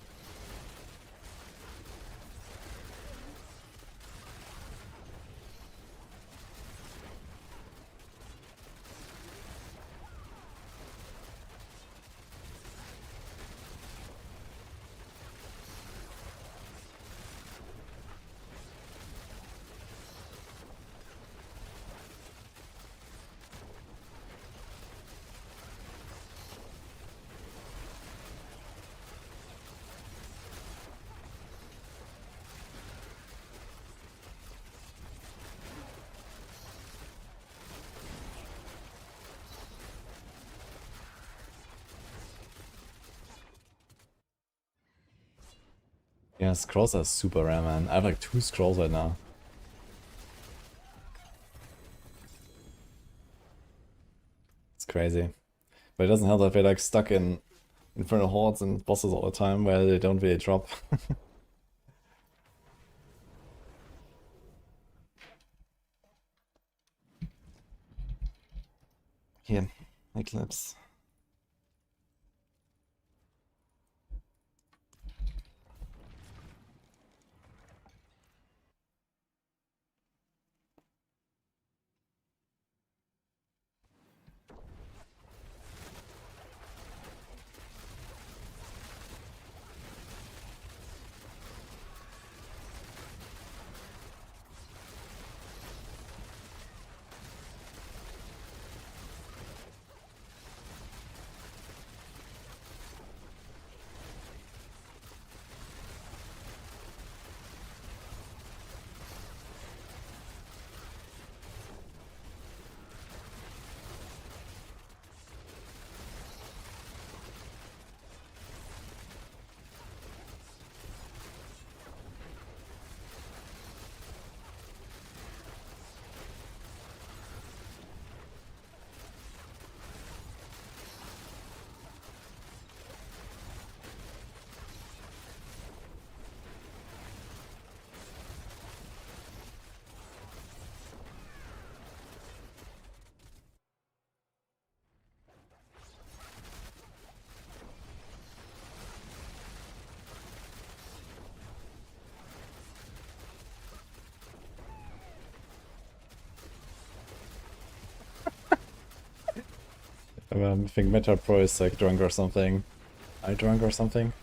Yeah, scrolls are super rare, man. I have like 2 scrolls right now. It's crazy. But it doesn't help that we're like stuck in Infernal Hordes and bosses all the time where they don't really drop. Here, Eclipse. I think Meta Pro is like drunk or something. I drunk or something?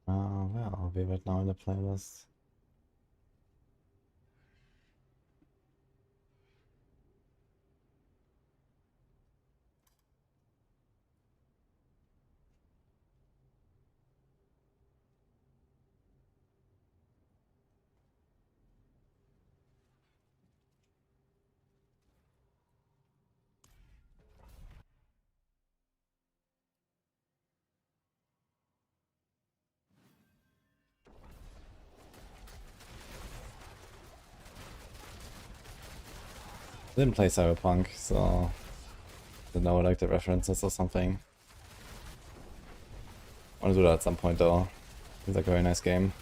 Where are we right now in the playlist? I didn't play Cyberpunk, so I don't know like the references or something. I want to do that at some point though. It's like a very nice game.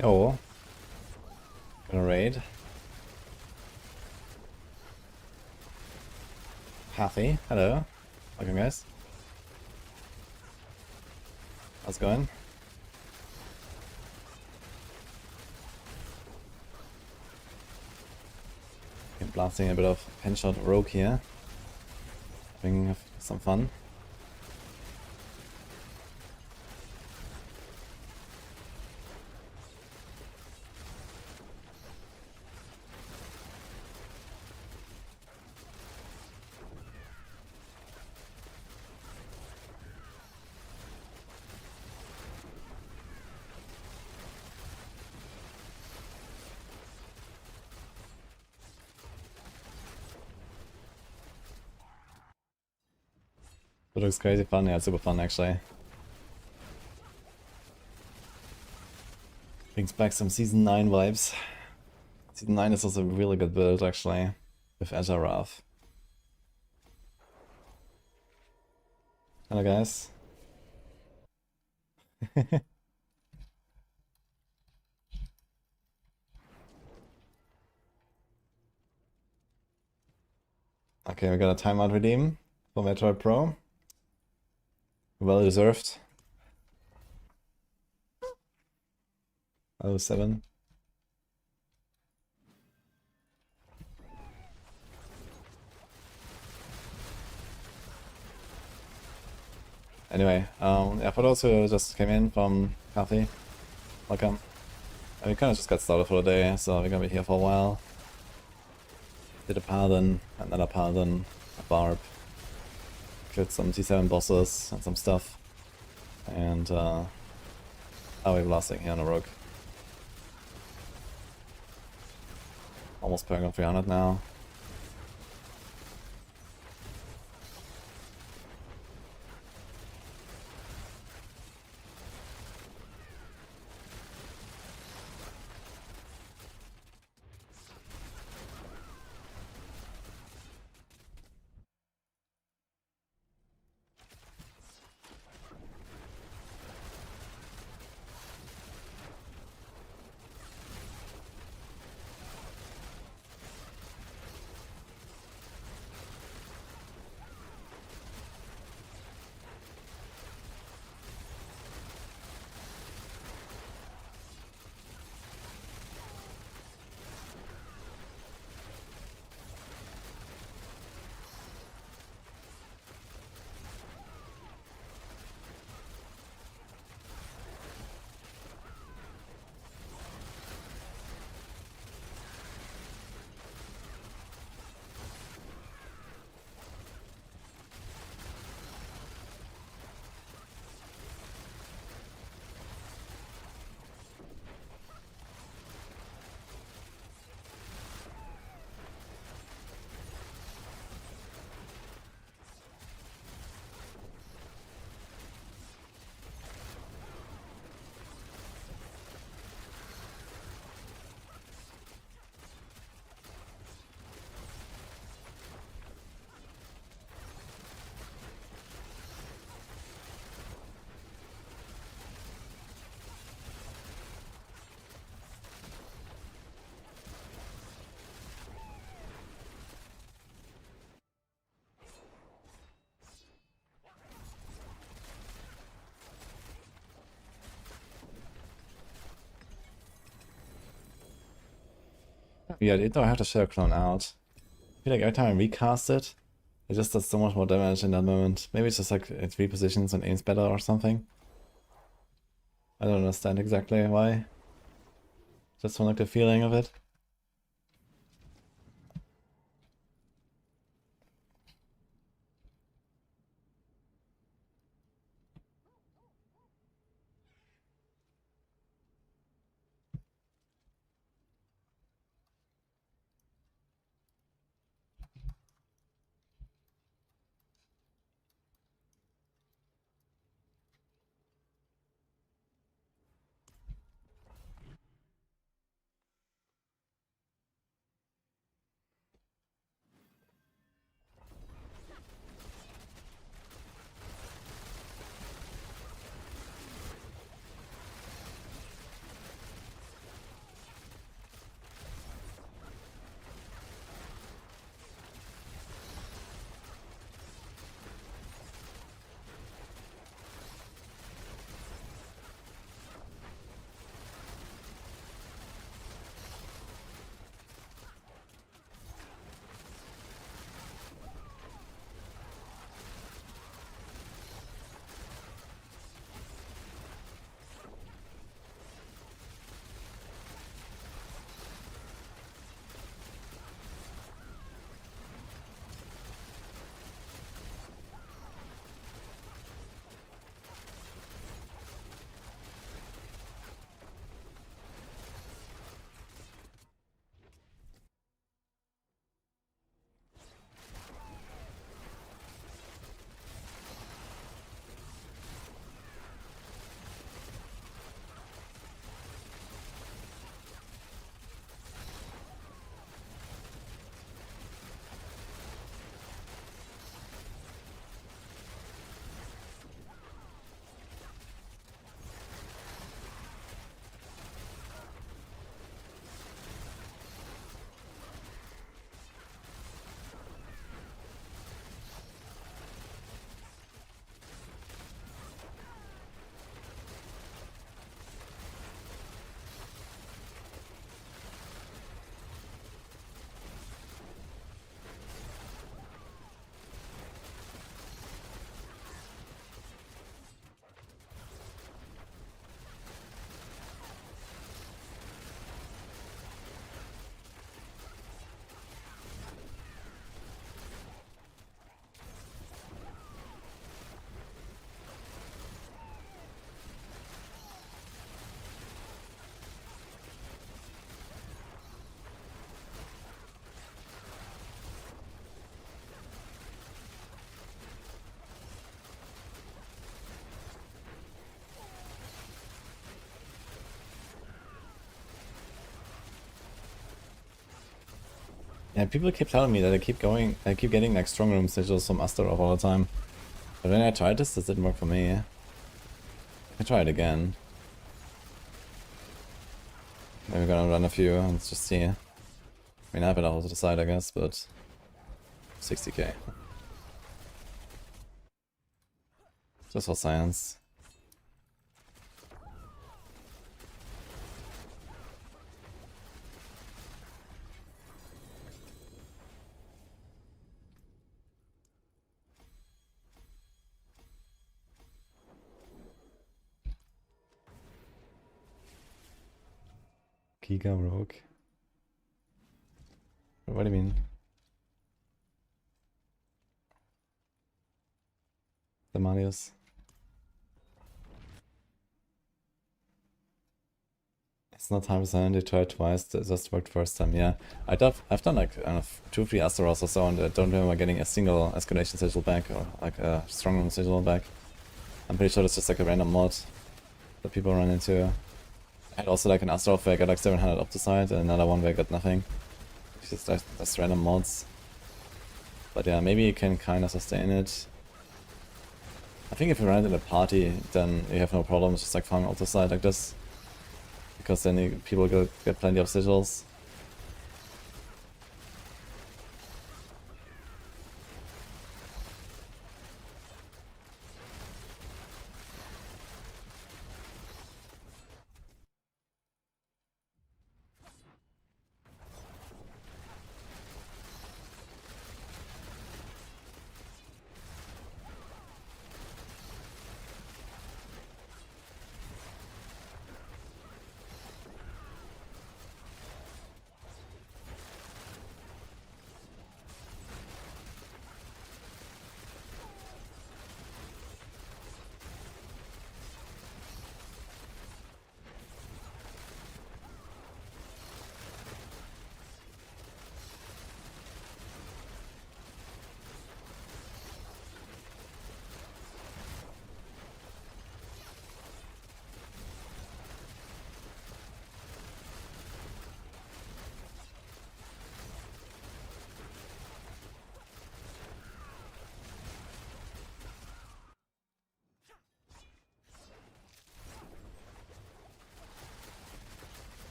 Yo. Gonna raid. Pathy, hello. Welcome guys. How's it going? Okay, blasting a bit of pinshot rogue here. Having some fun. It looks crazy fun, yeah, super fun actually. Brings back some Season 9 vibes. Season 9 is also a really good build actually, with Azure Wrath. Hello guys. Okay, we got a timeout redeem for Metroid Pro. Well deserved. 07. Anyway, yeah, for those who just came in from Coffee, welcome. We kind of just got started for the day, so we're gonna be here for a while. Did a Paladin, another Paladin, a Barb, killed some T7 bosses and some stuff, and now we're blasting here on a Rogue. Almost playing on 300 now. Yeah, you don't have to share clone out. I feel like every time I recast it, it just does so much more damage in that moment. Maybe it's just like it repositions and aims better or something. I don't understand exactly why. Just don't like the feeling of it. Yeah, people keep telling me that I keep getting like strong room sigils from Astaroth all the time. But when I tried this didn't work for me. I try it again. Maybe we're gonna run a few and just see. I mean, I have it all to the side, I guess, but 60k. Just for science. Giga Rogue. What do you mean? The Marius. It's not 100%, they tried twice, it just worked first time, yeah. I've done like 2-3 Astaroths or so, and I don't remember getting a single escalation sigil back, or like a strong room sigil back. I'm pretty sure it's just like a random mod that people run into. I had also like an Astaroth where I got like 700 up the side, and another one where I got nothing. It's just that's random mods. But yeah, maybe you can kind of sustain it. I think if you run it in a party, then you have no problems just like farming up the side like this. Because then people get plenty of sigils.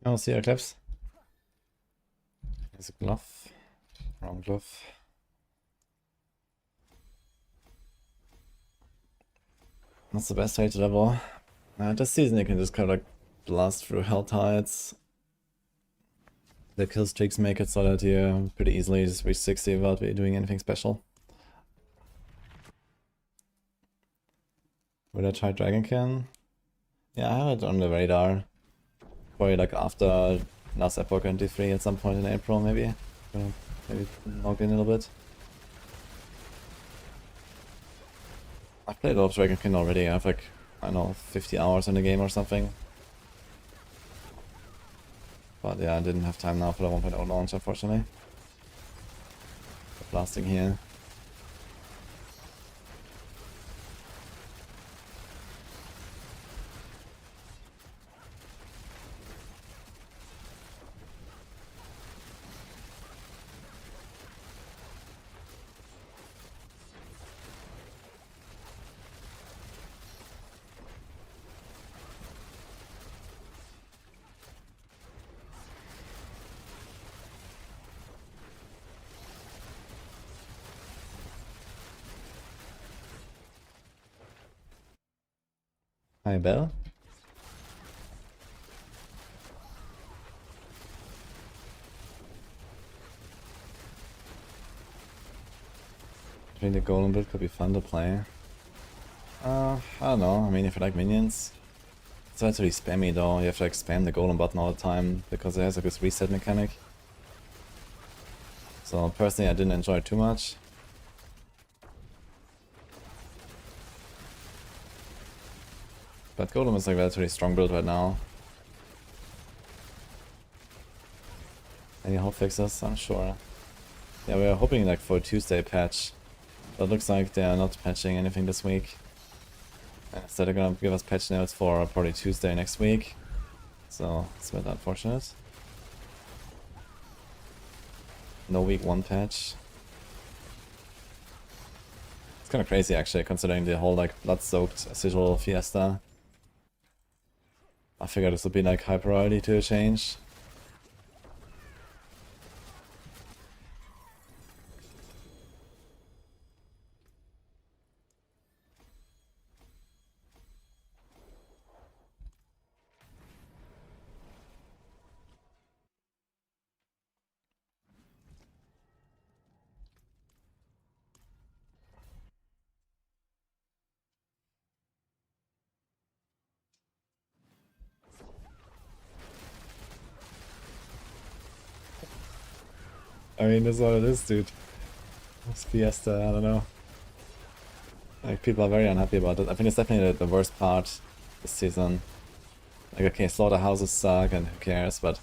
Oh, see Eclipse. There's a glove. Wrong glove. Not the best hate level. This season you can just kind of like blast through Hell Tides. The kill streaks make it so that you pretty easily just reach 60 without really doing anything special. Would I try Dragonkin? Yeah, I have it on the radar. Probably like after last Epoch and D3 at some point in April, maybe. Maybe log in a little bit. I've played a lot of Dragonkin already. I have like, I don't know, 50 hours in the game or something. But yeah, I didn't have time now for the 1.0 launch, unfortunately. Blasting here. Hi, Bell. I think the golem build could be fun to play. I don't know. I mean, if you like minions, it's actually spammy though. You have to like spam the golem button all the time because it has like this reset mechanic. So personally, I didn't enjoy it too much. But golem is like a relatively strong build right now. Any hope fixes? I'm sure. Yeah, we are hoping like for a Tuesday patch. But it looks like they are not patching anything this week. Instead they're gonna give us patch notes for probably Tuesday next week. So So it's a bit unfortunate. No week 1 patch. It's kind of crazy actually, considering the whole like blood-soaked sigil fiesta. I figured this would be like high priority to a change. I mean, this is what it is, dude. This fiesta, I don't know. Like, people are very unhappy about it. I think it's definitely the worst part this season. Like, okay, slaughterhouses suck and who cares, but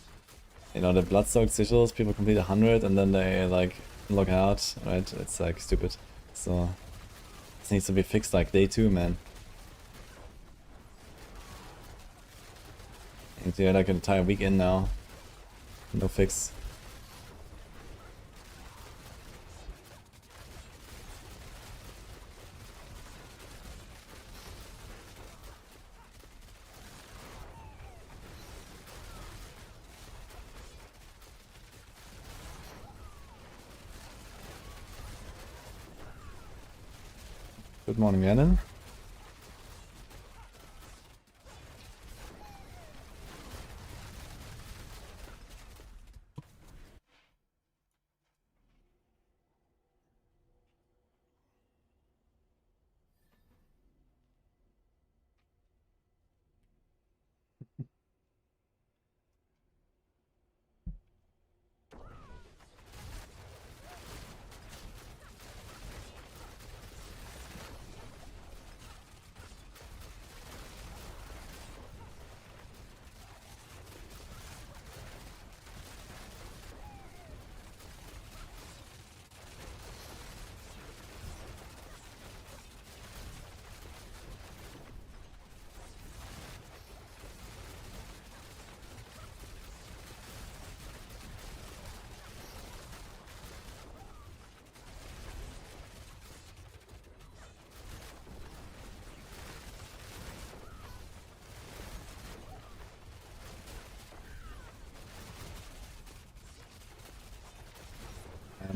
you know, the blood-soaked sigils, people complete 100 and then they like log out, right? It's like stupid. So this needs to be fixed like day 2, man. And you're like an entire week in now. No fix. Good morning, Yannin.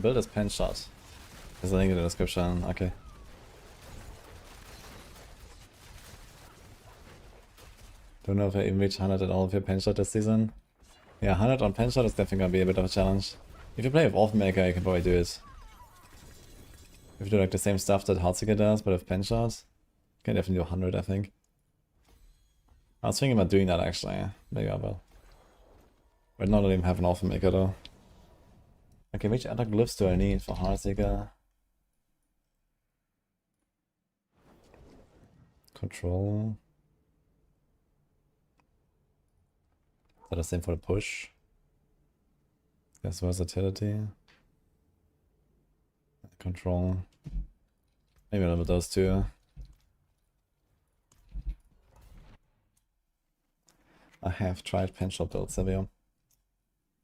Build as pen shot. There's a link in the description, okay. Don't know if I even reach 100 at all with your pen shot this season. Yeah, 100 on pen shot is definitely gonna be a bit of a challenge. If you play with Orphan Maker, you can probably do it. If you do like the same stuff that Heartseeker does, but with pen shot, you can definitely do 100, I think. I was thinking about doing that actually, maybe I will. But not even have an Orphan Maker though. Okay, which other glyphs do I need for Heartseeker? Control. Is that the same for the push? Yes, versatility. Control. Maybe a little bit those two. I have tried pen shot build, Savio.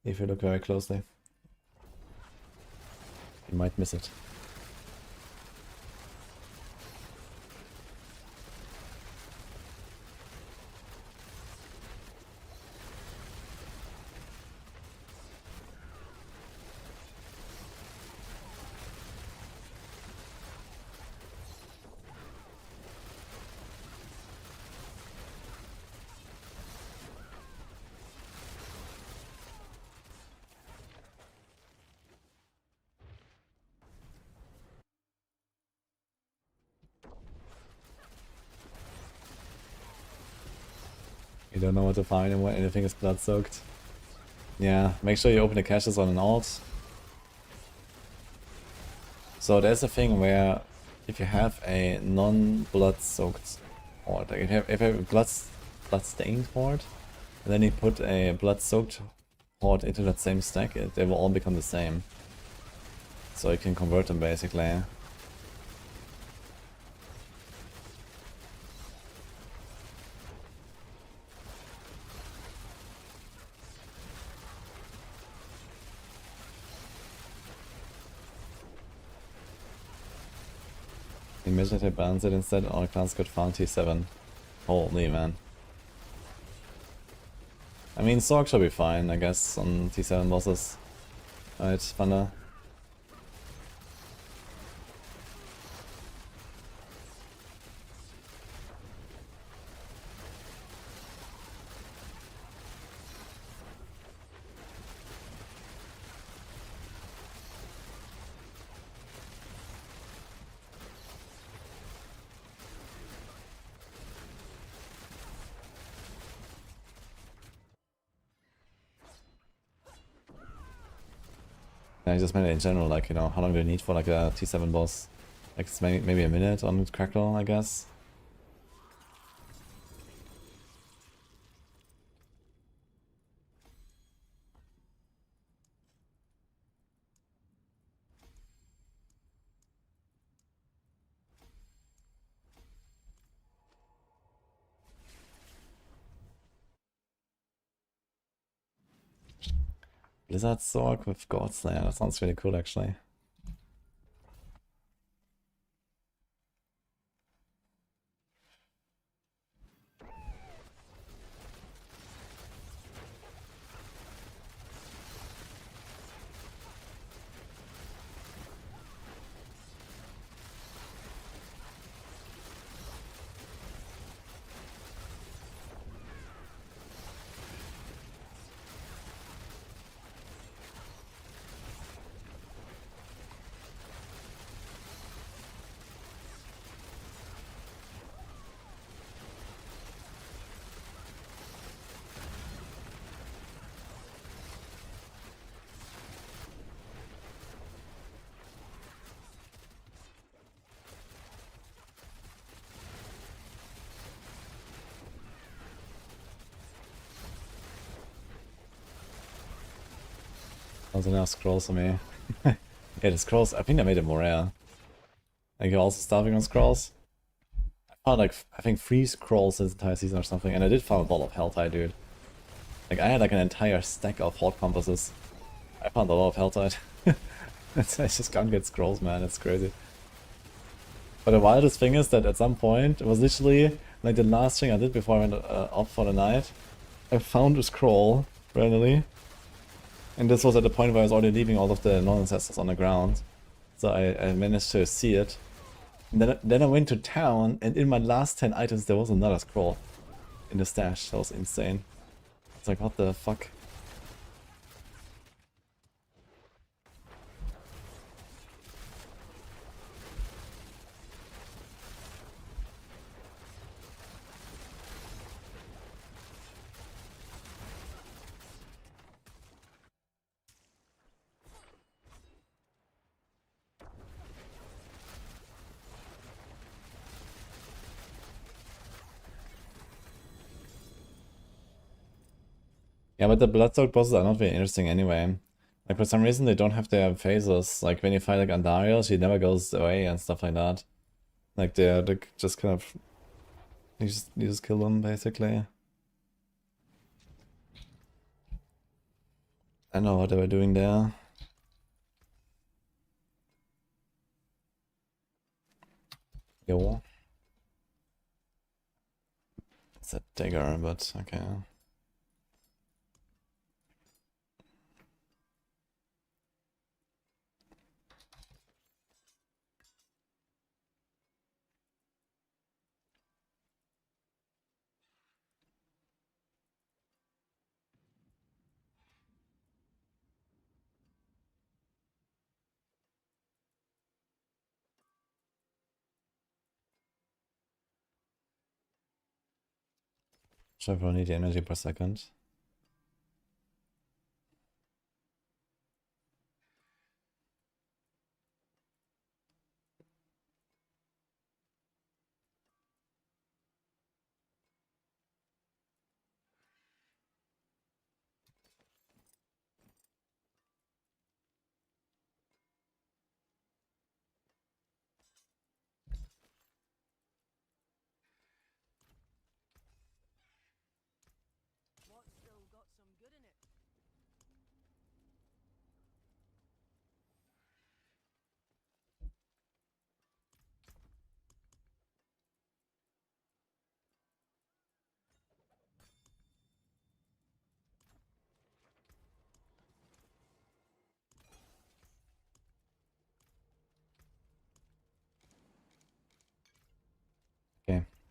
If you look very closely, you might miss it. You don't know what to find and when anything is blood soaked. Yeah, make sure you open the caches on an alt. So there's a thing where if you have a non-blood soaked horde, like if you have a blood stained horde, and then you put a blood soaked horde into that same stack, they will all become the same. So you can convert them basically. Imagine if I bans it instead, all clans could farm T7. Holy man. I mean, Sorg should be fine, I guess, on T7 bosses. Right, Thunder. I just meant in general, like, you know, how long do you need for like a T7 boss? Like, it's maybe a minute on Crackle, I guess. Blizzard Sorg with Godslayer, that sounds really cool actually. Also now scrolls for me. Yeah, the scrolls, I think I made it more rare. Like you're also starving on scrolls. I found like, I think 3 scrolls this entire season or something, and I did find a lot of Helltide, dude. Like I had like an entire stack of Horde compasses. I found a lot of Helltide. I just can't get scrolls, man, it's crazy. But the wildest thing is that at some point, it was literally like the last thing I did before I went off for the night. I found a scroll randomly. And this was at the point where I was already leaving all of the non-ancestors on the ground. So I managed to see it. And then I went to town, and in my last 10 items there was another scroll in the stash. That was insane. It's like, what the fuck? Yeah, but the Bloodsoaked bosses are not very interesting anyway. Like, for some reason they don't have their phases. Like, when you fight like Andariel, she never goes away and stuff like that. Like, they're like, just kind of... You just kill them, basically. I don't know what they were doing there. Yo. It's a dagger, but okay. Should I probably need the energy per second?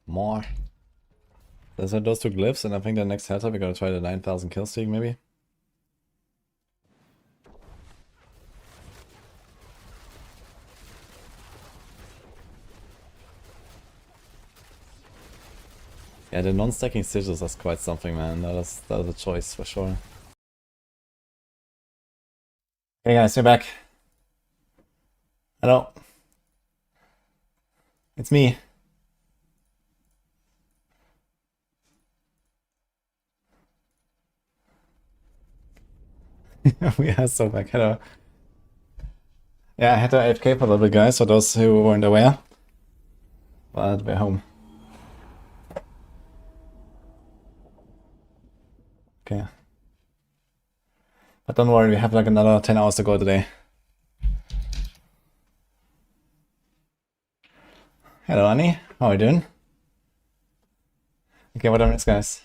More. There's those two glyphs, and I think the next heads up we're gonna try the 9,000 kill streak maybe. Yeah, the non-stacking sigils is quite something, man. That is a choice for sure. Hey guys, we're back. Hello. It's me. We are so back. Hello. Yeah, I had to AFK for a little bit, guys, for those who weren't aware. But we're home. Okay. But don't worry, we have like another 10 hours to go today. Hello, Annie. How are you doing? Okay, what are next, guys?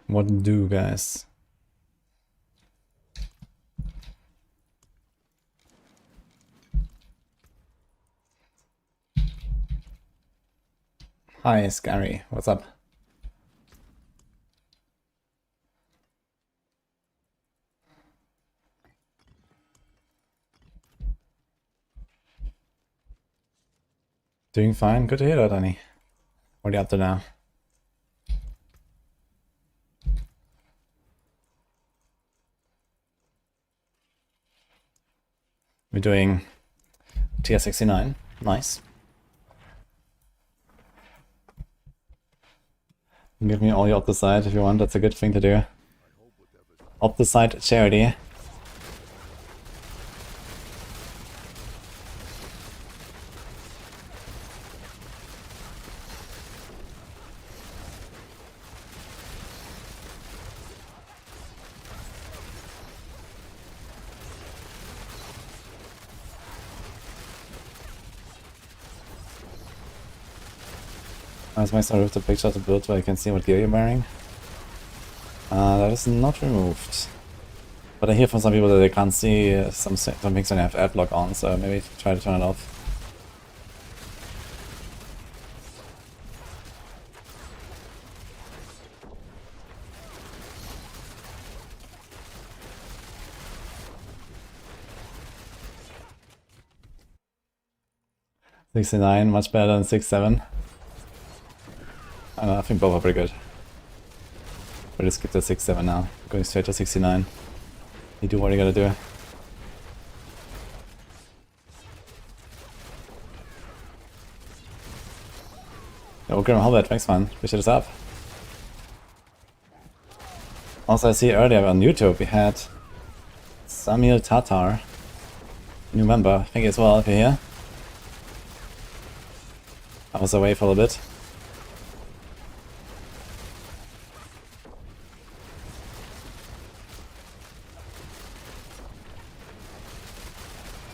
What do, guys? Hi, Scary. What's up? Doing fine. Good to hear that, Annie. What are you up to now? We're doing tier 69. Nice. Give me all your Opticide if you want. That's a good thing to do. Opticide charity. As my son with the picture of the build where I can see what gear you're wearing. That is not removed. But I hear from some people that they can't see some things when they have adblock on, so maybe try to turn it off. $69, much better than 6-7. I think both are pretty good. We'll just skip the 6-7 now. Going straight to 69. You do what you gotta do. Yo, Grim Hobbit, thanks man. Appreciate this up. Also, I see earlier on YouTube we had Samuel Tatar, new member, thank you as well if you're here. I was away for a bit.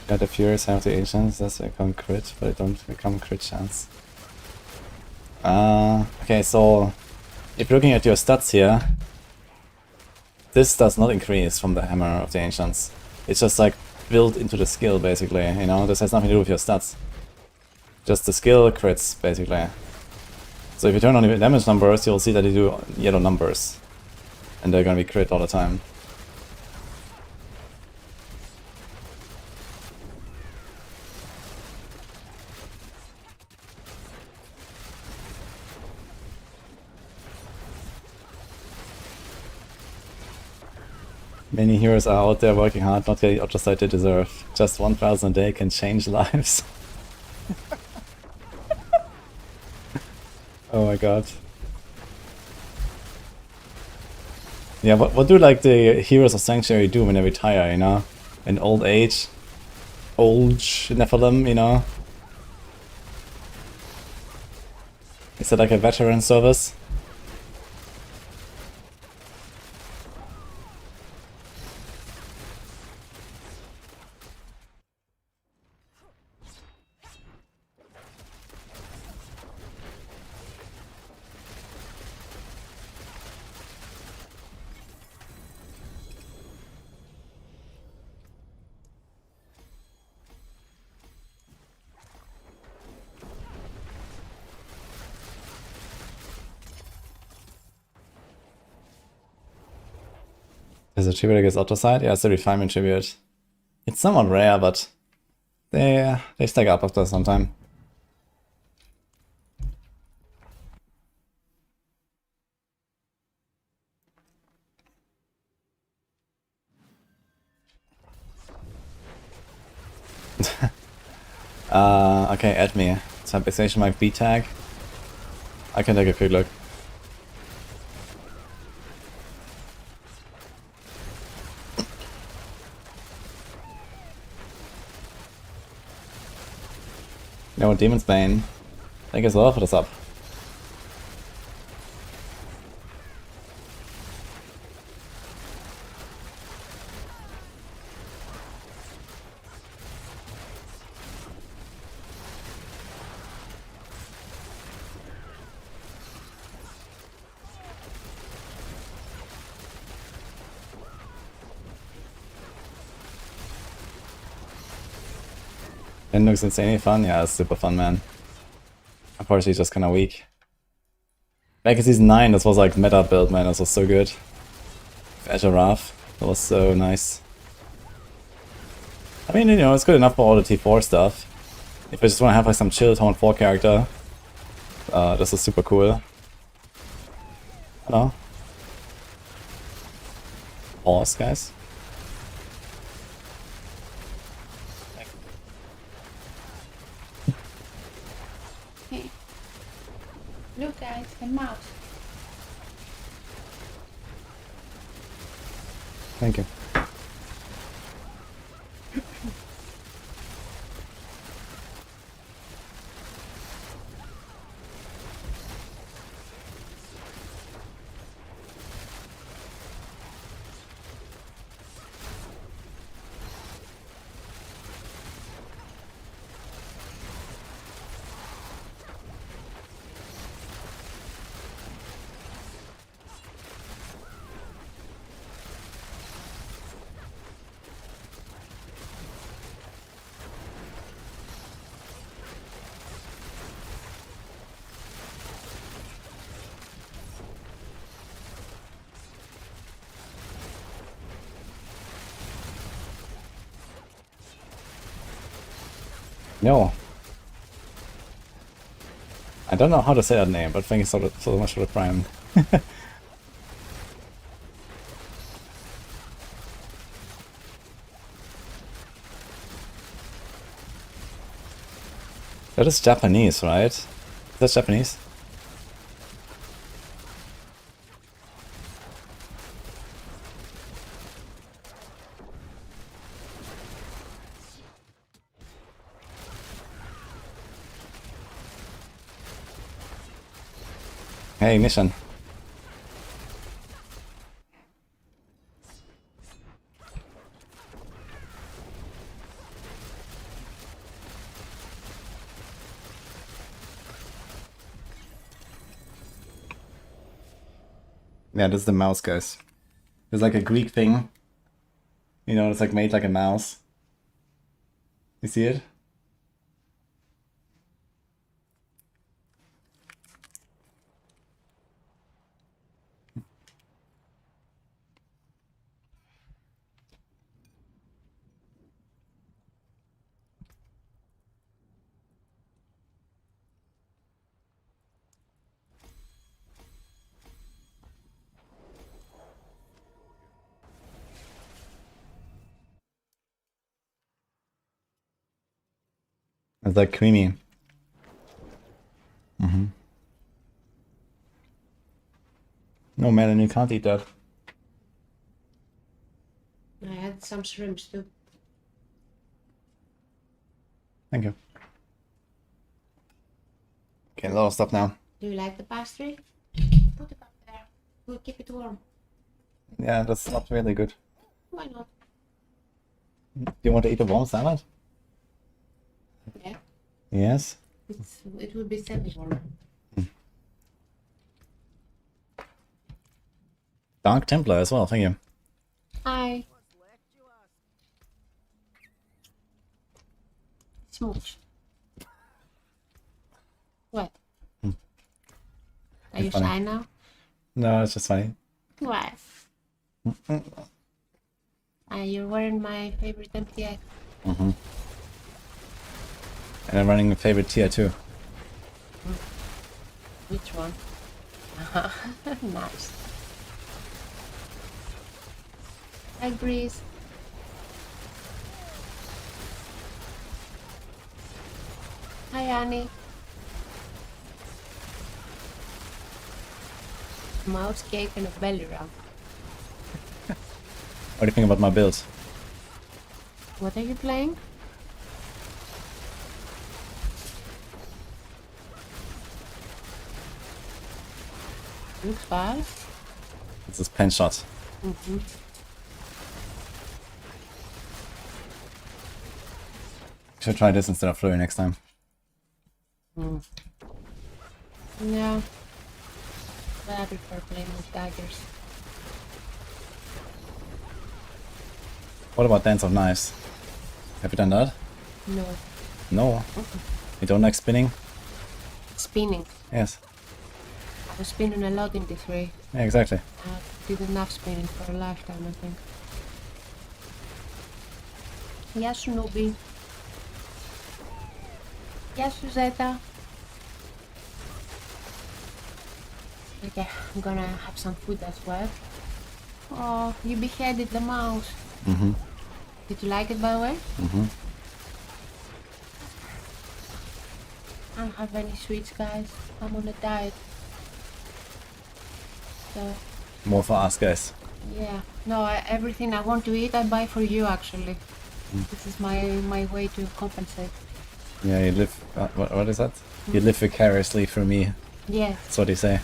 Got the Furious have the agents, that's become crit, but it don't become crit chance. Okay, so if you're looking at your stats here, this does not increase from the Hammer of the Ancients. It's just like built into the skill basically, you know, this has nothing to do with your stats. Just the skill crits basically. So if you turn on the damage numbers, you'll see that they do yellow numbers. And they're gonna be crit all the time. Many heroes are out there working hard, not getting just like they deserve. Just 1,000 a day can change lives. Oh my god. Yeah, what do like the heroes of Sanctuary do when they retire, you know? In old age? Old Nephilim, you know? Is that like a veteran service? Is a tribute against auto side? Yeah, it's a refinement tribute. It's somewhat rare, but they stack up after some time. Okay, add me. Type mark B tag. I can take a quick look. No, Demon's Bane. Thank you so much for the sub. It looks insanely fun. Yeah, it's super fun, man. Unfortunately, just kind of weak. Back in season 9, this was like meta build, man. This was so good. Azure Wrath, that was so nice. I mean, you know, it's good enough for all the T4 stuff. If I just want to have like some chill Tone 4 character, this is super cool. Hello? Pause, guys.
Hey. Look guys, a mouse.
Thank you. No. I don't know how to say that name, but thank you so much for the prime. That is Japanese, right? That's Japanese? Hey, Ignition. Yeah, this is the mouse, guys. There's like a Greek thing. You know, it's like made like a mouse. You see it? It's like creamy. No, Melon, you can't eat that.
I had some shrimps too.
Thank you. Okay, a lot of stuff now.
Do you like the pastry? Put it up there. We'll keep it warm.
Yeah, that's not really good.
Why not?
Do you want to eat a warm salad?
Yeah.
Yes.
It will be semi-warm.
Dark Templar as well, thank you.
Hi.
What's left, you ask?
Smooch. What?
Hmm.
Are you
funny.
shy now?
No, it's just funny.
Why? You're wearing my favorite MTX.
Mm-hmm. And I'm running a favorite tier too.
Which one? Nice. Hi, Breeze. Hi, Annie. Mouse cake and a belly rub.
What do you think about my build?
What are you playing? Looks bad.
It's this pen shot.
Mm-hmm.
Should try this instead of Flurry next time.
Yeah. But I prefer playing with daggers.
What about Dance of Knives? Have you done that?
No.
No. You don't like spinning?
Spinning.
Yes.
I was spinning a lot in D3.
Yeah, exactly.
I did enough spinning for a lifetime, I think. Γεια σου, Νούμπι. Γεια σου, Zeta. Okay, I'm gonna have some food as well. Oh, you beheaded the mouse.
Mm-hmm.
Did you like it, by the way?
Mm-hmm.
I don't have any sweets, guys. I'm on a diet. So,
More for us, guys.
yeah. No, everything I want to eat, I buy for you, actually. This is my way to compensate.
Yeah, you live... what is that? You live vicariously through me.
Yes.
That's what they say.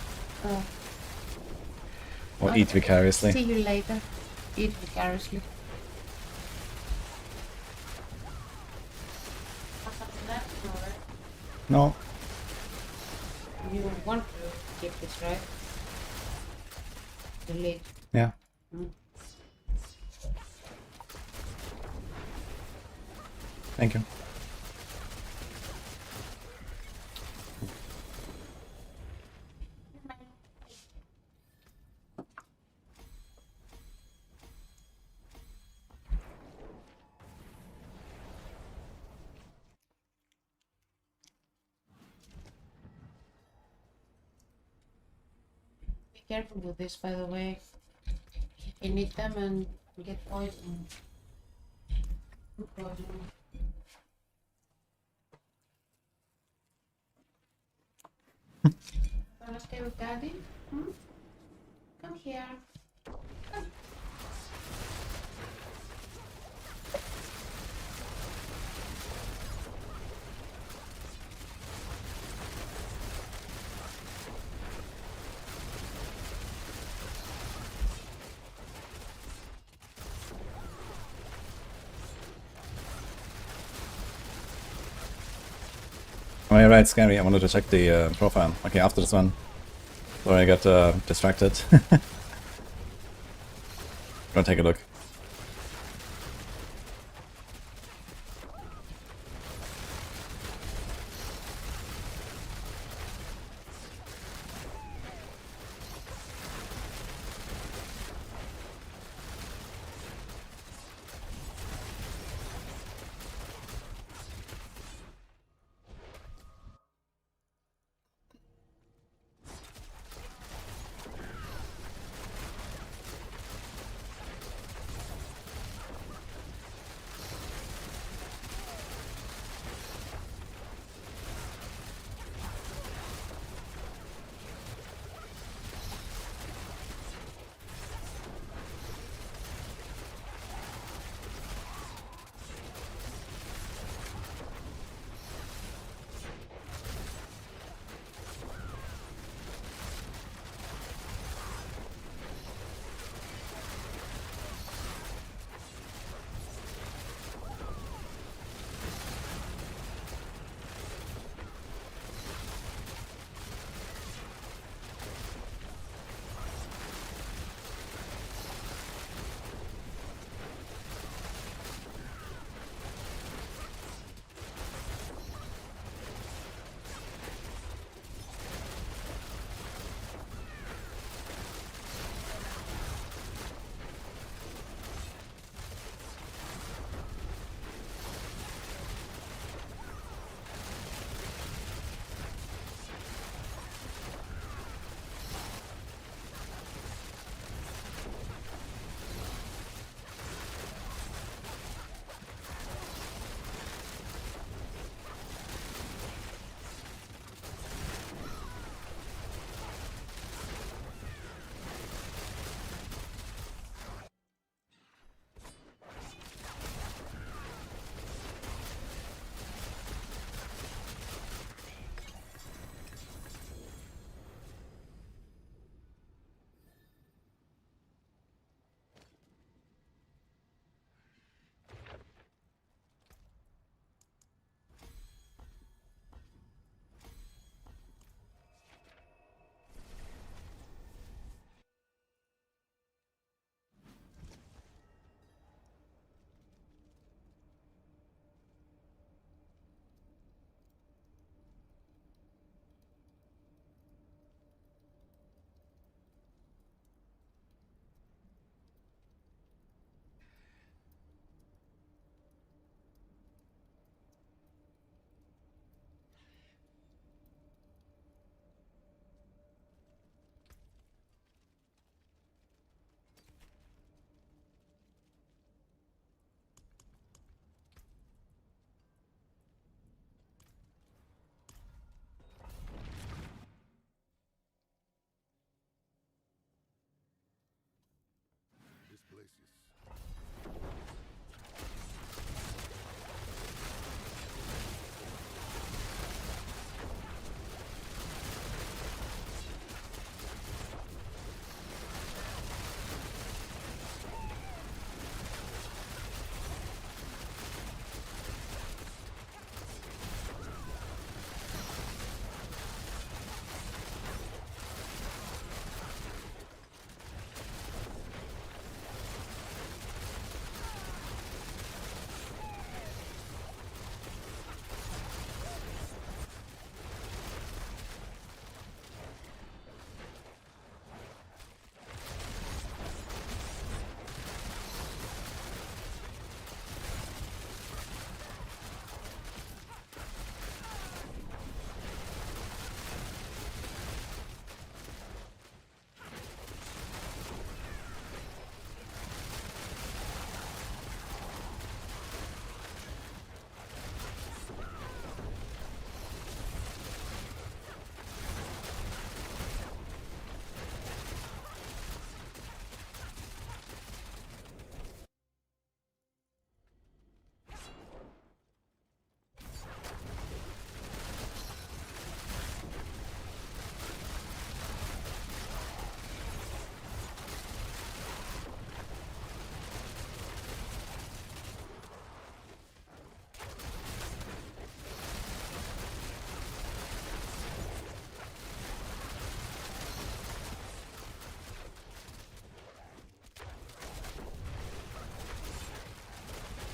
Or eat vicariously.
See you later. Eat vicariously.
No.
You want to keep this, right? The lid.
Yeah. Thank you.
Be careful with this, by the way. You can eat them and get poisoned. Food poisoning. Wanna stay with Daddy? Come here. Come.
Oh, you're right, scary. I wanted to check the profile. Okay, after this one. Sorry, I got distracted. Go take a look.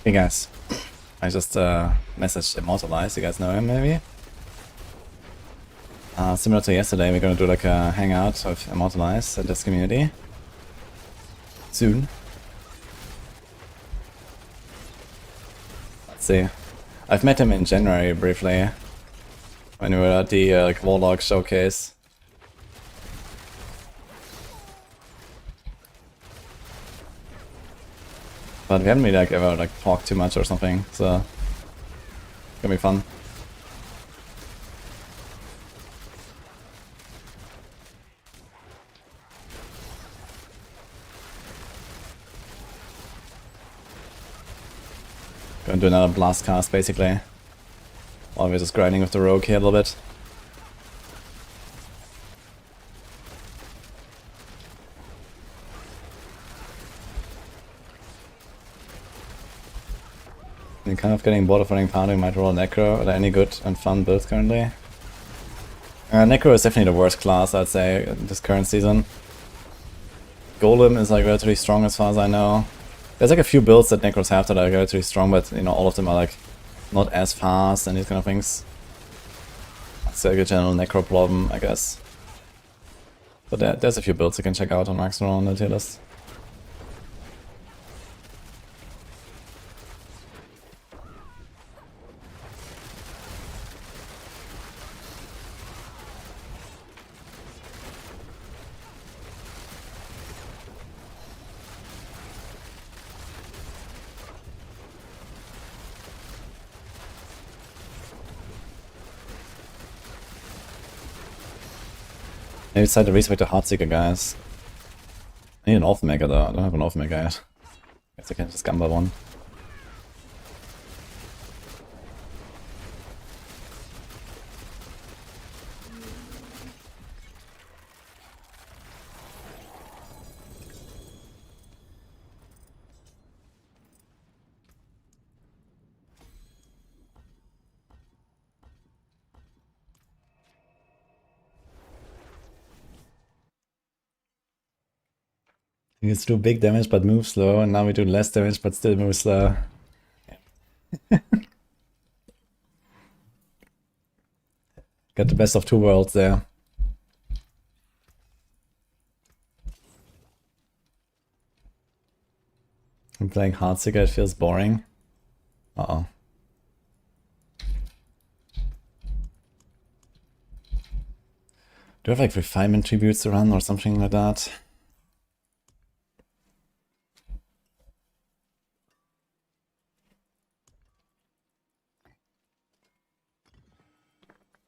Hey guys, I just messaged Immortalize, you guys know him maybe? Similar to yesterday, we're gonna do like a hangout with Immortalize at this community. Soon. Let's see. I've met him in January briefly, when we were at the like Warlock showcase. But we haven't really like ever like talked too much or something, so it's gonna be fun. Gonna do another blast cast basically. While we're just grinding with the rogue here a little bit. I'm kind of getting bored of running Paladin, might roll Necro. Are there any good and fun builds currently? Necro is definitely the worst class, I'd say, this current season. Golem is like relatively strong as far as I know. There's like a few builds that Necros have that are relatively strong, but you know, all of them are like not as fast and these kind of things. It's like a general Necro problem, I guess. But there's a few builds you can check out on Maxroll on the tier list. Maybe it's time to respect the Heartseeker, guys. I need an Oathmaker though, I don't have an Oathmaker yet. Guess I can just gamble one. We used to do big damage but move slow, and now we do less damage but still move slow. Got the best of two worlds there. I'm playing Heartseeker, it feels boring. Uh-oh. Do I have like refinement tributes to run or something like that?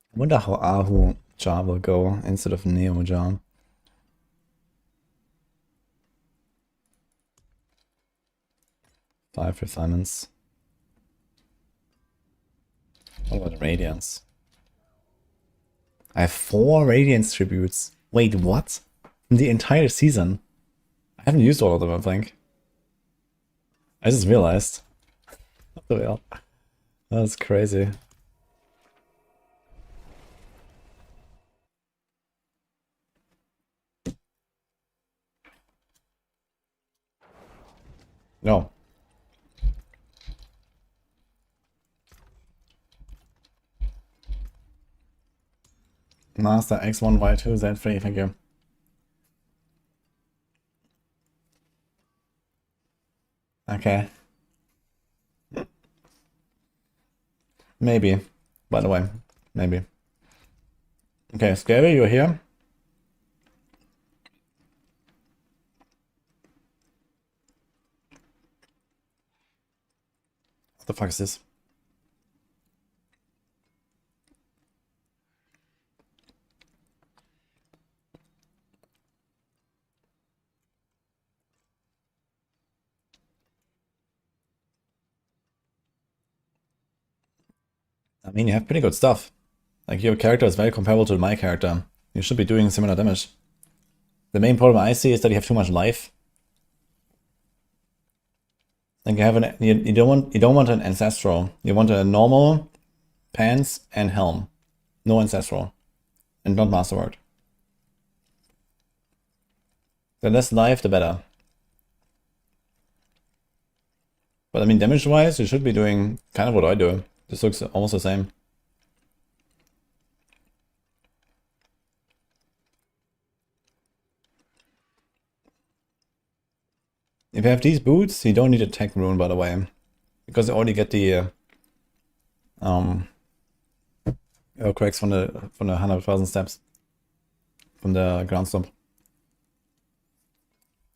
I wonder how Ahu Jar will go instead of Neo Jar. Five refinements. What about Radiance? I have 4 Radiance tributes. Wait, what? In the entire season? I haven't used all of them, I think. I just realized. What the hell? That's crazy. No. Master X1Y2 Z3, thank you. Okay. Maybe. By the way, maybe. Okay, Scary, you're here. What the fuck is this? I mean, you have pretty good stuff. Like, your character is very comparable to my character. You should be doing similar damage. The main problem I see is that you have too much life. Like, you don't want an ancestral. You want a normal pants and helm. No ancestral. And not masterwork. The less life, the better. But I mean, damage-wise, you should be doing kind of what I do. This looks almost the same. If you have these boots, you don't need a tech rune, by the way. Because you already get the cracks from the 100,000 steps. From the ground stomp.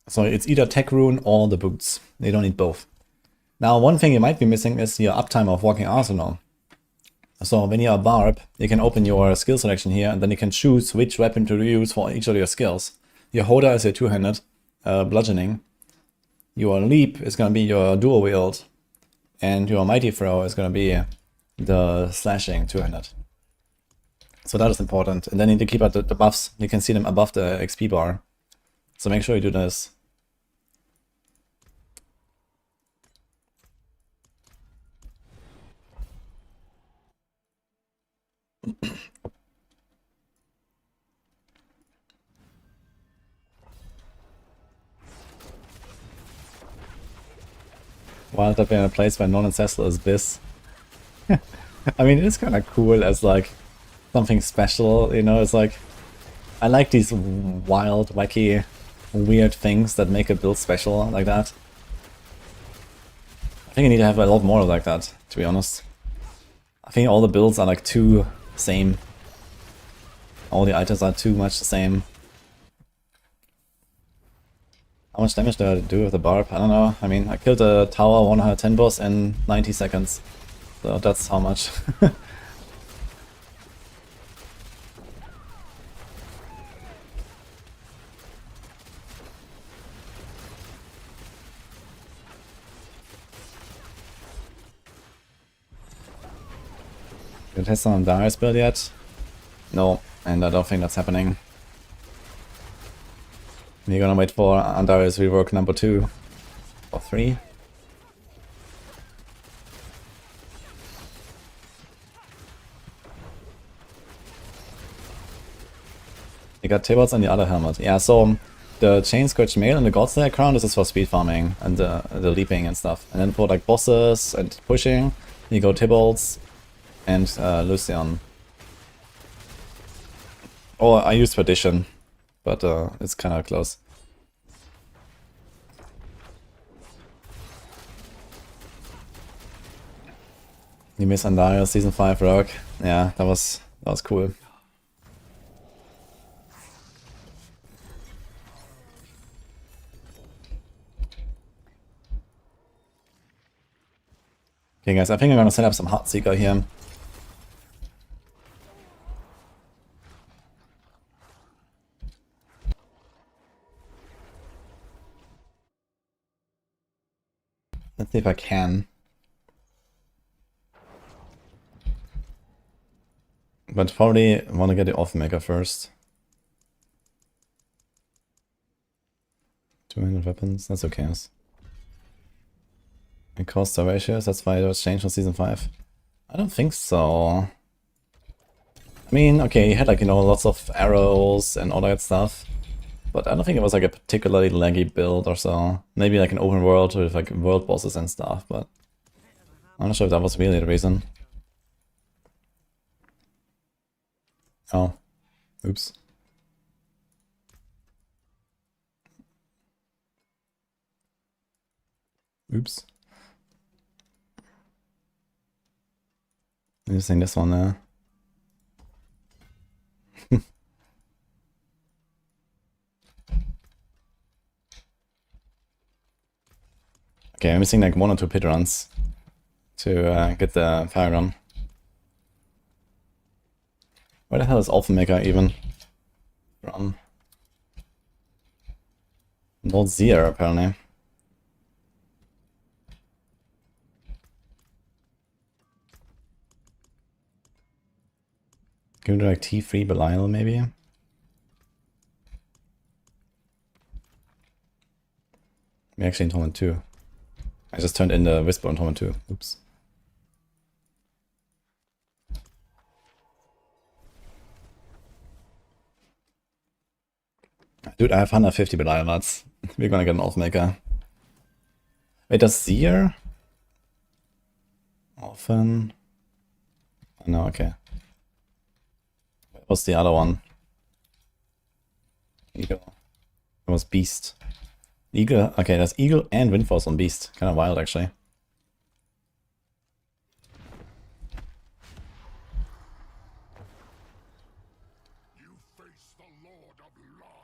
So it's either tech rune or the boots. You don't need both. Now, one thing you might be missing is your uptime of walking arsenal. So when you're a barb, you can open your skill selection here, and then you can choose which weapon to use for each of your skills. Your holder is your two-handed bludgeoning. Your leap is going to be your dual wield. And your mighty throw is going to be the slashing two-handed. So that is important. And then you need to keep out the buffs. You can see them above the XP bar. So make sure you do this. Wild up in a place where non-ancestral is this. I mean, it is kind of cool as like something special, you know, it's like, I like these wild, wacky, weird things that make a build special like that. I think I need to have a lot more like that, to be honest. I think all the builds are like too same. All the items are too much the same. How much damage do I do with the barb? I don't know. I mean, I killed a tower 110 boss in 90 seconds. So that's how much. Did I test on Darius build yet? No, and I don't think that's happening. We're gonna wait for Andarius rework number 2 or 3. You got tables on the other helmet. Yeah, so the chain scourge mail and the Godslayer crown, this is for speed farming and the leaping and stuff. And then for like bosses and pushing, you go Tybalt and Lucian. Or I use Tradition, but it's kind of close. You miss Andarius season 5 rogue. Yeah, that was cool. Okay guys, I think I'm gonna set up some Heartseeker here. Let's see if I can. But probably want to get the Offmaker first. 200 weapons, that's okay. It costs the ratios, that's why it was changed on season 5. I don't think so. I mean, okay, he had like, you know, lots of arrows and all that stuff. But I don't think it was like a particularly laggy build or so. Maybe like an open world with like world bosses and stuff, but I'm not sure if that was really the reason. Oh, oops. Oops. I'm using this one there. Okay, I'm missing like 1 or 2 pit runs to get the fire run. Where the hell is Offmaker even from? Not Zero, apparently. Can we do like T3 Belial maybe? We're actually in Torment 2. I just turned in the Whisper on Torment 2. Oops. Dude, I have 150 Belial mats. We're gonna get an Offmaker. Wait, does Seer Often. Oh, no, okay. What's the other one? Eagle. It was Beast. Eagle. Okay, there's Eagle and Windforce on Beast. Kind of wild, actually.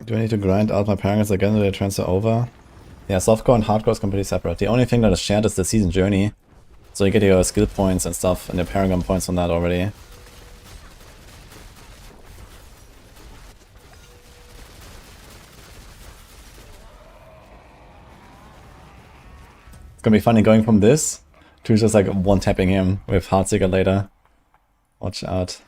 Do I need to grind out my Paragons again to transfer over? Yeah, softcore and hardcore is completely separate. The only thing that is shared is the season journey. So you get your skill points and stuff and your Paragon points from that already. It's gonna be funny going from this to just like one-tapping him with Heartseeker later. Watch out.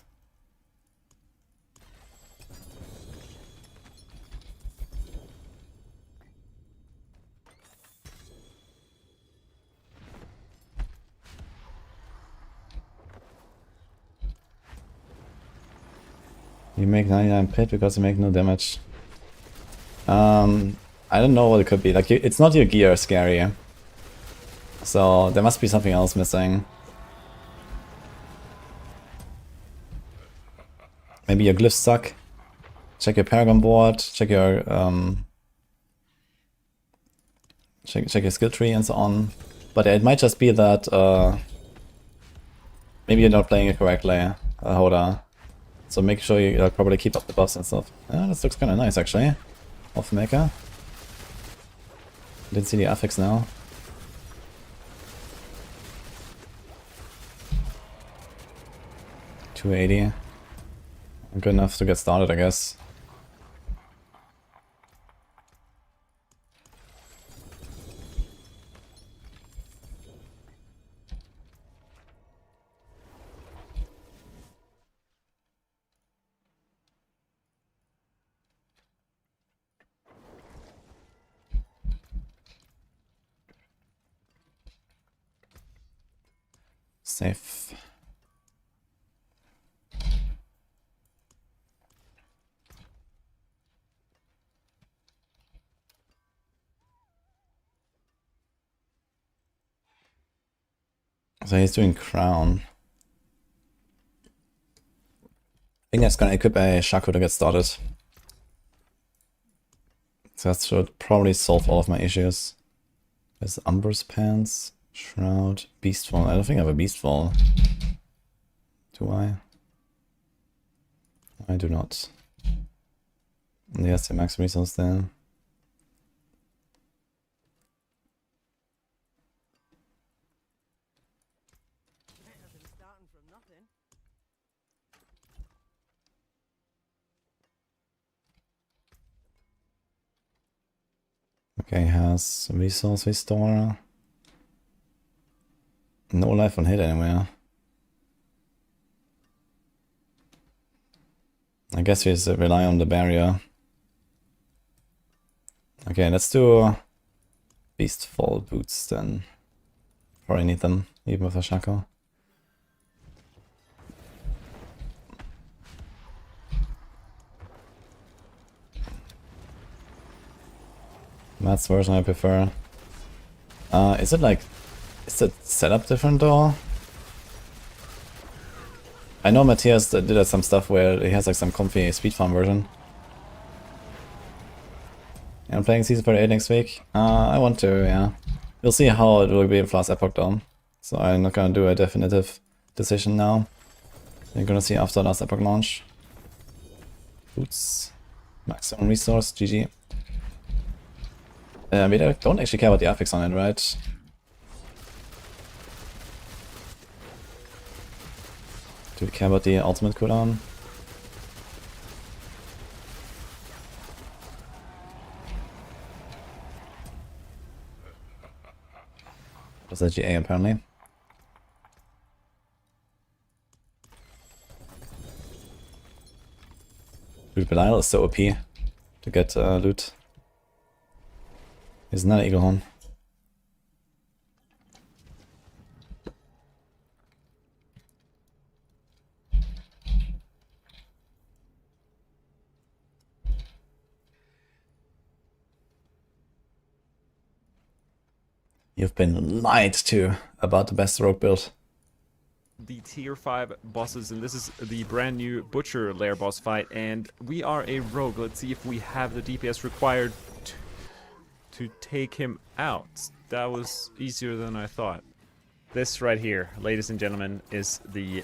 You make 99 pit because you make no damage. I don't know what it could be. Like, it's not your gear scary. So there must be something else missing. Maybe your glyphs suck. Check your Paragon board. Check your check your skill tree and so on. But it might just be that maybe you're not playing it correctly, Hoda. So make sure you probably keep up the buffs and stuff. Yeah, this looks kind of nice actually. Off Maker. Didn't see the affix now. $280. Good enough to get started, I guess. Safe. So he's doing Crown. I think that's gonna equip a Shaco to get started. So that should probably solve all of my issues. There's Umber's Pants, Shroud, Beastfall. I don't think I have a Beastfall. Do I? I do not. And yes, the max resource there.
Better than starting from nothing.
Okay, has resource restore. No life on hit anywhere. I guess we just rely on the barrier. Okay, let's do Beastfall boots then. Probably need them, even with a Shaco. Matt's version I prefer. Is it like... Is the setup different though? I know Matthias did some stuff where he has like some comfy speed farm version. I'm playing Season 48 next week. I want to, yeah. We'll see how it will be for last Epoch though. So I'm not gonna do a definitive decision now. You're gonna see after last Epoch launch. Boots. Maximum resource, GG. We don't actually care about the affix on it, right? Do we care about the ultimate cooldown? Was that GA apparently? Dude, Belial is so OP to get loot. He's not an Eagle Horn. You've been lied to about the best rogue build.
the tier 5 bosses, and this is the brand new Butcher Lair boss fight, and we are a rogue. Let's see if we have the DPS required to take him out. That was easier than I thought. This right here, ladies and gentlemen, is the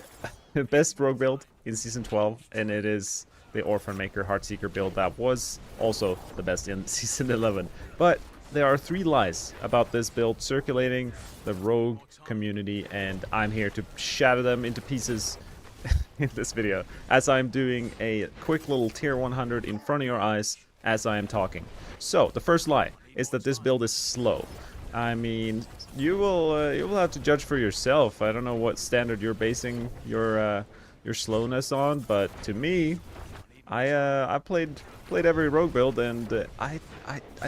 best rogue build in Season 12, and it is the Orphan Maker Heartseeker build that was also the best in Season 11. But there are 3 lies about this build circulating the rogue community, and I'm here to shatter them into pieces in this video, as I'm doing a quick little tier 100 in front of your eyes as I am talking. So, the first lie is that this build is slow. I mean, you will have to judge for yourself. I don't know what standard you're basing your slowness on, but to me, I played every rogue build, and I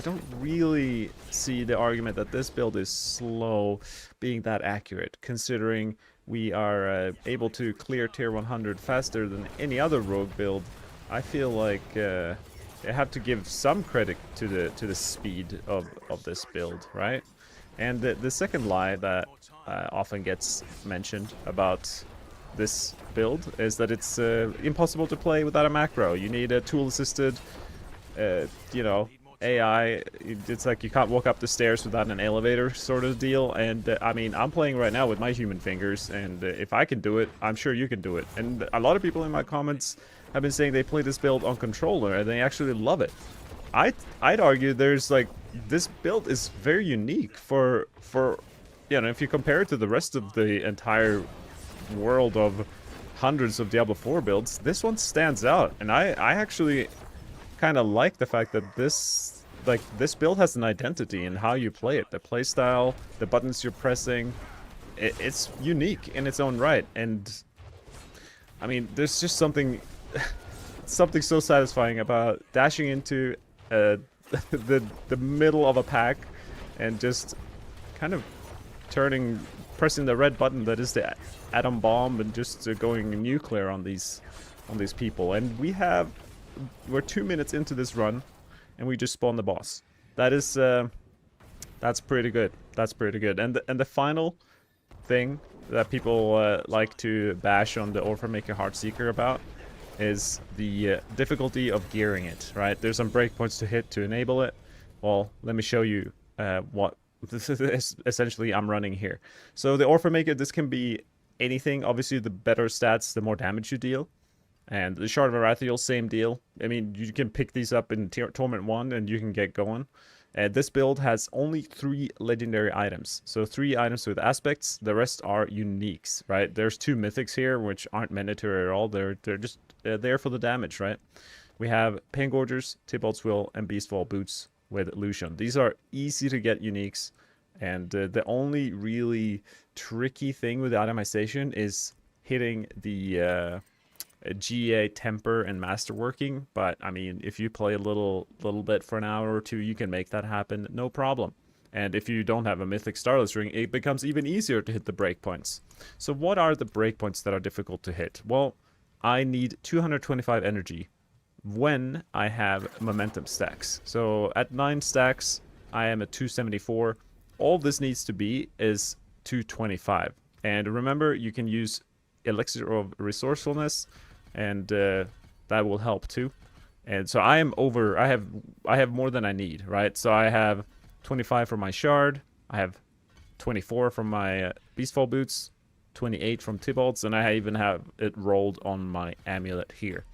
don't really see the argument that this build is slow being that accurate, considering we are able to clear tier 100 faster than any other rogue build. I feel like I have to give some credit to the speed of this build, right? And the second lie that often gets mentioned about this build is that it's impossible to play without a macro. You need a tool-assisted, you know, AI. It's like you can't walk up the stairs without an elevator sort of deal. And I mean, I'm playing right now with my human fingers, and if I can do it, I'm sure you can do it. And a lot of people in my comments have been saying they play this build on controller and they actually love it. I'd argue there's like, this build is very unique for you know, if you compare it to the rest of the entire world of hundreds of Diablo 4 builds, this one stands out. And I actually kind of like the fact that this build has an identity in how you play it. The playstyle, the buttons you're pressing, it's unique in its own right. And I mean, there's just something so satisfying about dashing into the middle of a pack and just kind of pressing the red button that is the atom bomb and just going nuclear on these people. And we're 2 minutes into this run and we just spawned the boss. That is that's pretty good. That's pretty good. And the final thing that people like to bash on the Orphan Maker Heartseeker about is the difficulty of gearing it, right? There's some breakpoints to hit to enable it. Well, let me show you what this is essentially I'm running here. So the Orphan Maker, this can be anything. Obviously, the better stats, the more damage you deal. And the Shard of Arathiel, same deal. I mean, you can pick these up in Torment 1 and you can get going. This build has only 3 legendary items. So 3 items with aspects, the rest are uniques, right? There's 2 mythics here, which aren't mandatory at all. They're just there for the damage, right? We have Pain Gorgers, Tybalt's Will, and Beastfall Boots with Lucian. These are easy to get uniques, and the only really tricky thing with the itemization is hitting the GA temper and masterworking. But I mean, if you play a little bit for an hour or 2, you can make that happen, no problem. And if you don't have a mythic starless ring, it becomes even easier to hit the breakpoints. So what are the breakpoints that are difficult to hit? Well, I need 225 energy when I have momentum stacks. So at 9 stacks, I am at 274. All this needs to be is 225. And remember, you can use Elixir of Resourcefulness, and that will help too. And so I am over. I have more than I need, right? So I have 25 from my shard. I have 24 from my Beastfall Boots, 28 from Tybalt's, and I even have it rolled on my amulet here.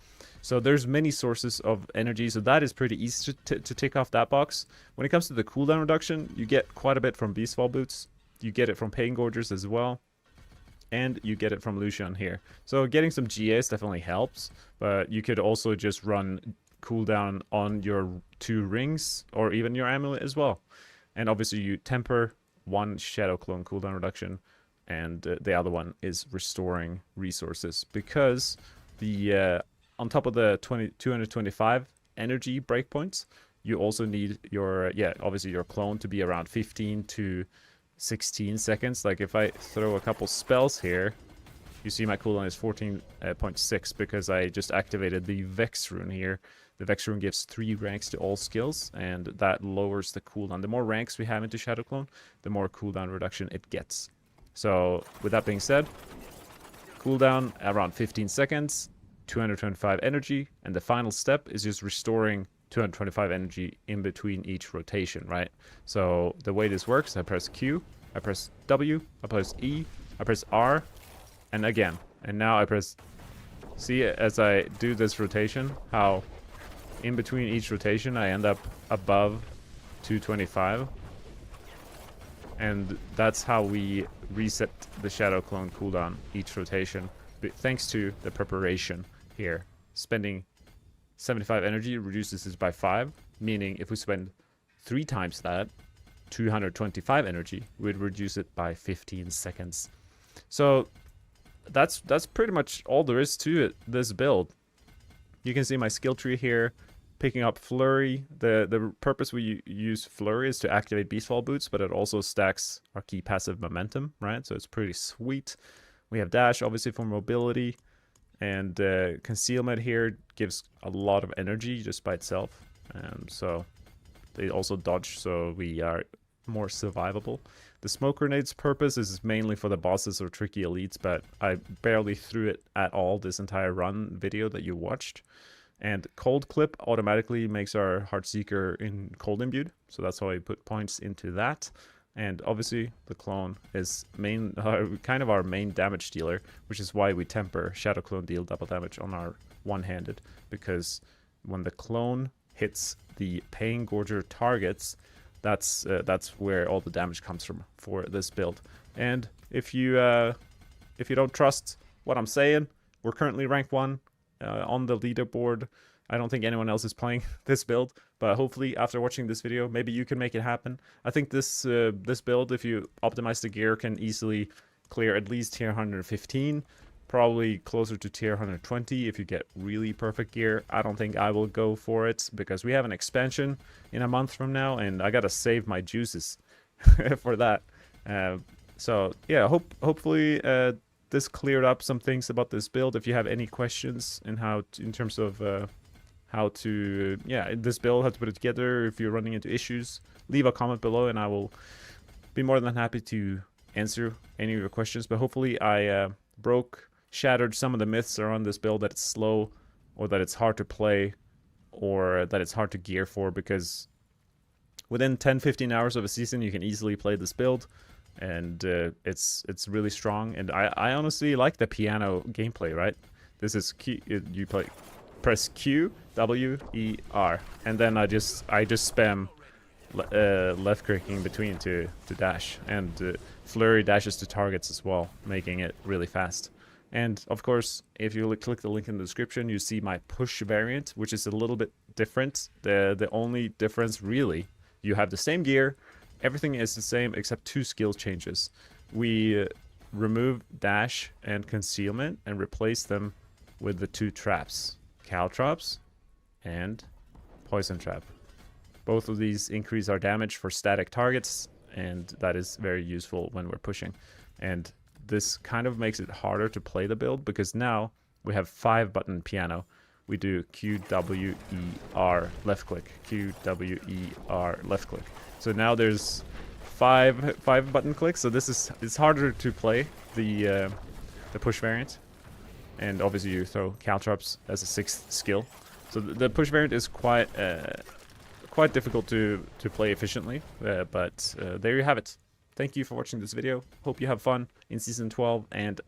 So there's many sources of energy, so that is pretty easy to tick off that box. When it comes to the cooldown reduction, you get quite a bit from Beastfall Boots. You get it from Pain Gorgers as well. And you get it from Lucian here. So getting some GAs definitely helps, but you could also just run cooldown on your 2 rings or even your amulet as well. And obviously you temper 1 Shadow Clone cooldown reduction, and the other one is restoring resources, because the on top of the 225 energy breakpoints, you also need your obviously your clone to be around 15 to 16 seconds. Like if I throw a couple spells here, you see my cooldown is 14.6 because I just activated the Vex rune here. The Vex rune gives 3 ranks to all skills, and that lowers the cooldown. The more ranks we have into Shadow Clone, the more cooldown reduction it gets. So with that being said, Cooldown around 15 seconds, 225 energy, and the final step is just restoring 225 energy in between each rotation, right? So the way this works, I press Q, I press W, I press E, I press R, and again. And now I press... See, as I do this rotation, how in between each rotation I end up above 225. And that's how we reset the Shadow Clone cooldown each rotation. But thanks to the preparation here. Spending 75 energy reduces this by 5, meaning if we spend 3 times that, 225 energy, we'd reduce it by 15 seconds. So that's pretty much all there is to it, this build. You can see my skill tree here, picking up Flurry. The purpose we use Flurry is to activate Beastfall Boots, but it also stacks our key passive momentum, right? So it's pretty sweet. We have Dash, obviously, for mobility, and Concealment here gives a lot of energy just by itself. So they also dodge, so we are more survivable. The Smoke Grenade's purpose is mainly for the bosses or tricky elites, but I barely threw it at all this entire run video that you watched. And Cold Clip automatically makes our Heartseeker in Cold Imbued, so that's how I put points into that. And obviously the clone is kind of our main damage dealer, which is why we temper Shadow Clone deal double damage on our one-handed, because when the clone hits the Pain Gorger targets, that's where all the damage comes from for this build. And if you don't trust what I'm saying, we're currently rank 1 on the leaderboard. I don't think anyone else is playing this build, but hopefully after watching this video, maybe you can make it happen. I think this build, if you optimize the gear, can easily clear at least tier 115, probably closer to tier 120 if you get really perfect gear. I don't think I will go for it because we have an expansion in a month from now, and I gotta save my juices for that. So yeah, hopefully this cleared up some things about this build. If you have any questions in terms of how to this build, how to put it together, if you're running into issues, leave a comment below and I will be more than happy to answer any of your questions. But hopefully I shattered some of the myths around this build, that it's slow or that it's hard to play or that it's hard to gear for, because within 10-15 hours of a season you can easily play this build, and it's really strong. And I honestly like the piano gameplay, right? This is Q, you press Q, W, E, R, and then I just spam left clicking between to dash, and Flurry dashes to targets as well, making it really fast. And of course, if you click the link in the description, you see my push variant, which is a little bit different. The only difference really, you have the same gear, everything is the same except 2 skill changes. We remove dash and concealment and replace them with the 2 traps, Caltrops and Poison Trap. Both of these increase our damage for static targets, and that is very useful when we're pushing. And this kind of makes it harder to play the build, because now we have 5-button piano. We do Q, W, E, R, left click, Q, W, E, R, left click. So now there's 5 button clicks. So it's harder to play the push variant. And obviously you throw Caltrops as a 6th skill. So the push variant is quite difficult to play efficiently. But there you have it. Thank you for watching this video. Hope you have fun in Season 12, and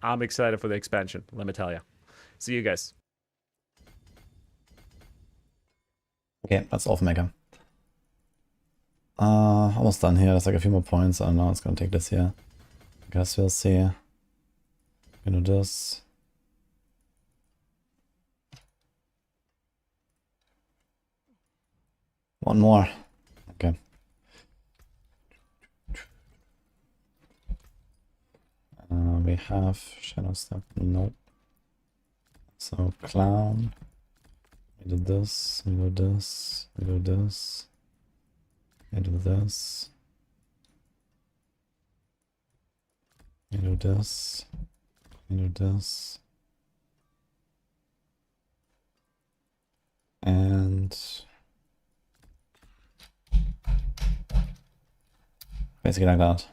I'm excited for the expansion, let me tell ya. See you guys.
Okay, that's off Mega. Almost done here. There's like a few more points. I don't know, it's gonna take this here. I guess we'll see. Gonna do this. One more. Okay. We have Shadow Step. Nope. So Clown. We do this. We do this. We do this. We do this. We do this. We do this. And basically like that.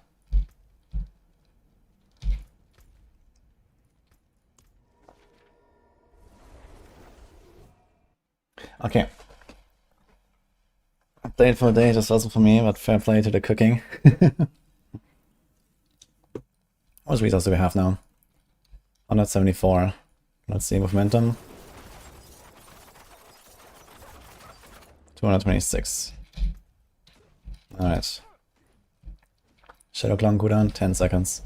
Okay. Update for a day, just also for me, but fair play to the cooking. What resources do we have now? 174. Let's see, momentum. 226. Alright. Shadow Clone cooldown, 10 seconds.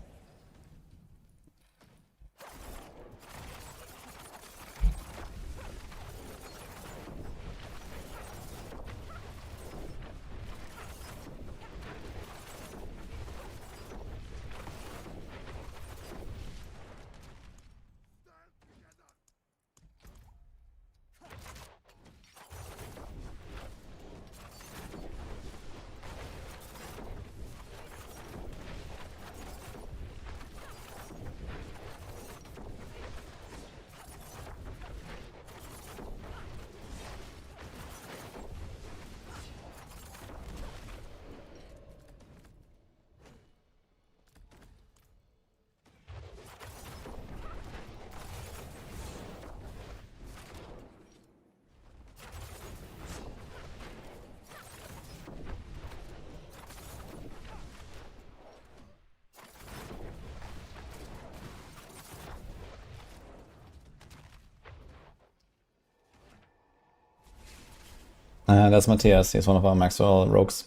That's Matthias, he's one of our Maxwell rogues.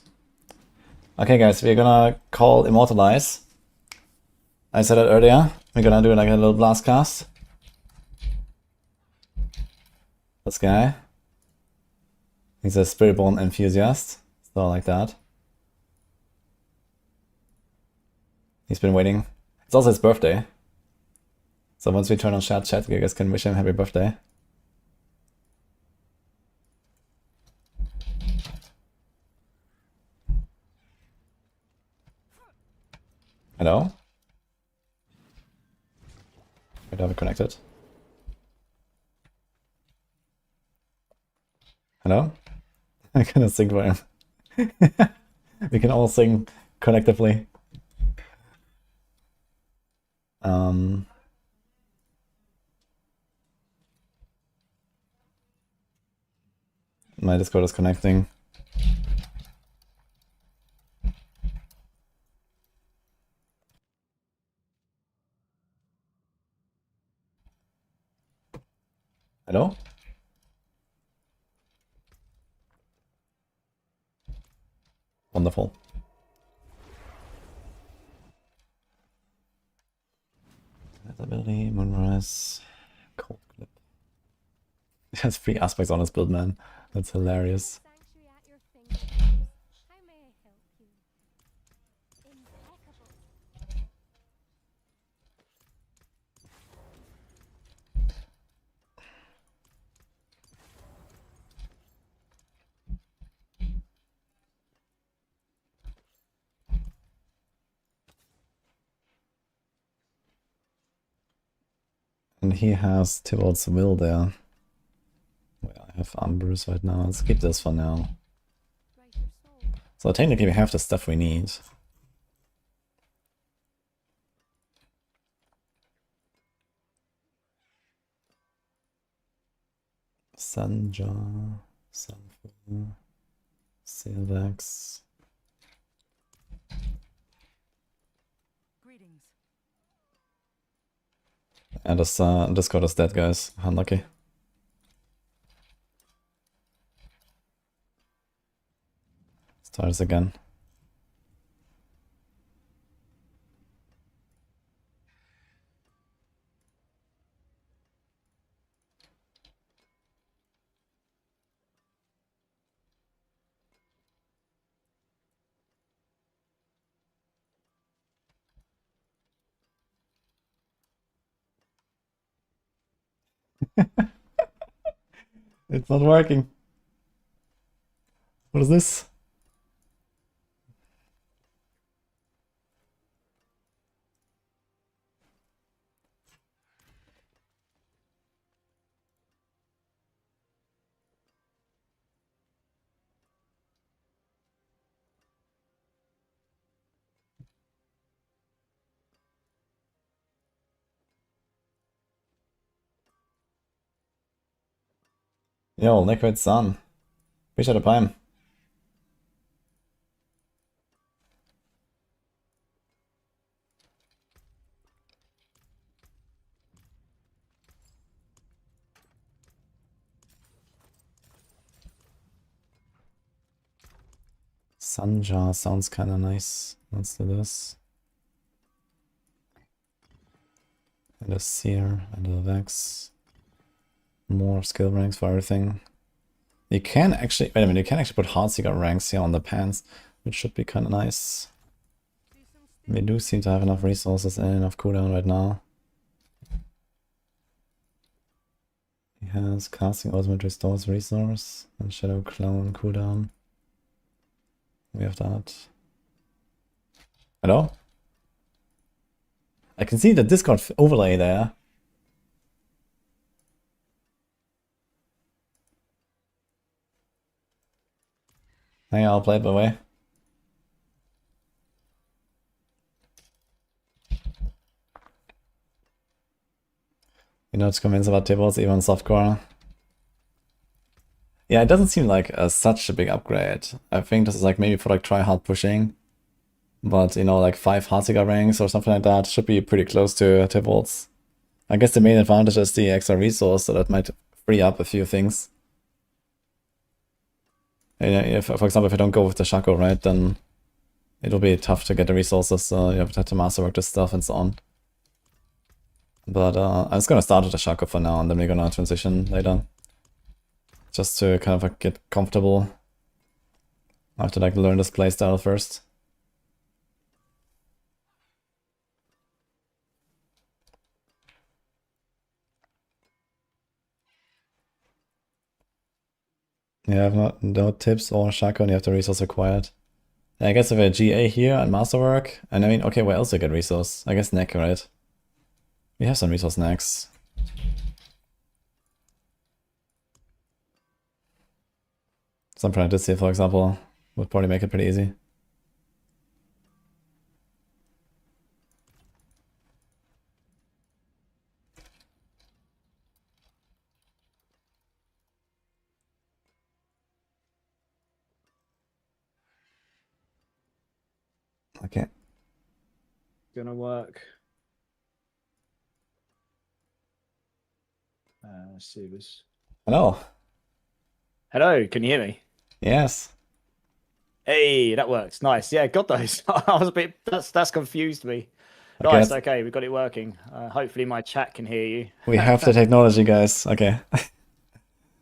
Okay guys, we're gonna call Immortalize. I said it earlier, we're gonna do like a little blast cast. This guy. He's a Spiritborn enthusiast, so like that. He's been waiting. It's also his birthday. So once we turn on chat, you guys can wish him happy birthday. Hello? Wait, are we connected? Hello? I cannot sing for him. We can all sing collectively. My Discord is connecting. Hello? Wonderful. Ability, Moonrise, Cold Clip. It has 3 aspects on his build, man. That's hilarious.
Sanctuary at your fingertips. How may I help you? Impeccable.
And he has Tybalt's Will there. Well, I have Ambrose right now. Let's keep this for now.
Right your soul.
So technically we have the stuff we need. Sunjar, Sunfur, Silvex.
Greetings.
And this Discord is dead, guys. Unlucky. Let's try this again. It's not working. What is this? Yo, Liquid Sun. Appreciate the prime. Sunjar sounds kinda nice. Let's do this. And a Seer and a Vex. More skill ranks for everything. You can actually, wait a minute, you can actually put Heartseeker ranks here on the pants, which should be kinda nice. We do seem to have enough resources and enough cooldown right now. He has casting ultimate restores resource and shadow clone cooldown. We have that. Hello? I can see the Discord overlay there. Hang on, I'll play it by the way. You're not convinced about tables, even softcore. Yeah, it doesn't seem like such a big upgrade. I think this is like maybe for like try hard pushing. But you know, like 5 Heartseeker ranks or something like that should be pretty close to tables. I guess the main advantage is the extra resource, so that might free up a few things. And if, for example, if I don't go with the Shaco, right, then it'll be tough to get the resources, so you have to masterwork this stuff and so on. But I'm just gonna start with the Shaco for now, and then we're gonna transition later. Just to kind of like get comfortable. I have to like learn this playstyle first. Yeah, I have no tips or Shaco, and you have the resource required. I guess if I have a GA here and masterwork, and I mean, okay, where else do I get resource? I guess neck, right? We have some resource necks. Some practice here, for example, would probably make it pretty easy. Okay.
Gonna work. Let's see this.
Hello.
Hello, can you hear me?
Yes.
Hey, that works. Nice. Yeah, got those. I was a bit. That's confused me.
Okay,
Nice. Okay, we got it working. Hopefully, my chat can hear you.
we have the technology, guys. Okay.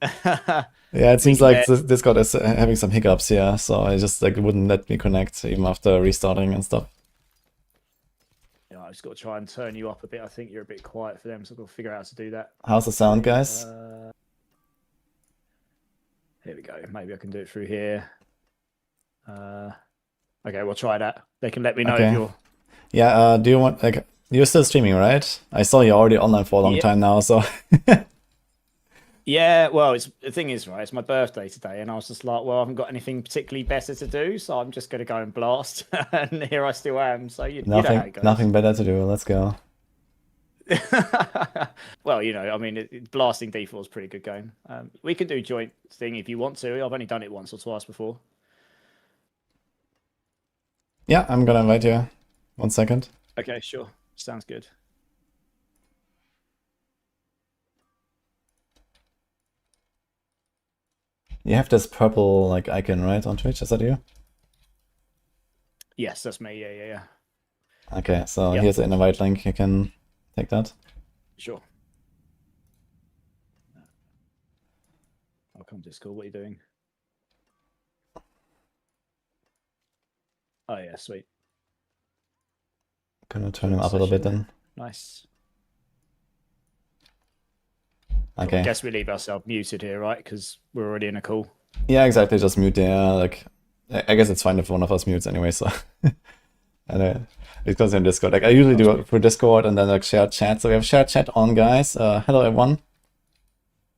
Yeah, it seems like Discord is having some hiccups here, so I just like wouldn't let me connect even after restarting and stuff.
Yeah, I just got to try and turn you up a bit. I think you're a bit quiet for them, so we'll figure out how to do that.
How's the sound, guys?
Here we go. Maybe I can do it through here. Okay, we'll try that. They can let me know
Okay.
if you're.
Yeah, do you want, like, you're still streaming, right? I saw you're already online for a long time now, so.
Yeah, well, the thing is, right, it's my birthday today, and I was just like, well, I haven't got anything particularly better to do, so I'm just going to go and blast, and here I still am, so you know how it goes.
Nothing better to do, let's go.
Well, you know, I mean, blasting D4 is a pretty good game. We can do joint thing if you want to. I've only done it once or twice before.
Yeah, I'm gonna invite you. 1 second.
Okay, sure. Sounds good.
You have this purple like icon, right, on Twitch? Is that you?
Yes, that's me. Yeah.
Okay, so
Yep.
here's the invite link. You can take that.
Sure. I'll come to Discord. What are you doing? Oh, yeah, sweet.
Gonna turn him up a little bit then.
Nice.
Okay.
I guess we leave ourselves muted here, right? Because we're already in a call.
Yeah, exactly. Just mute there. Like, I guess it's fine if one of us mutes anyway. So, and it goes in Discord. Like I usually do it through Discord and then like shared chat. So we have shared chat on, guys. Hello everyone.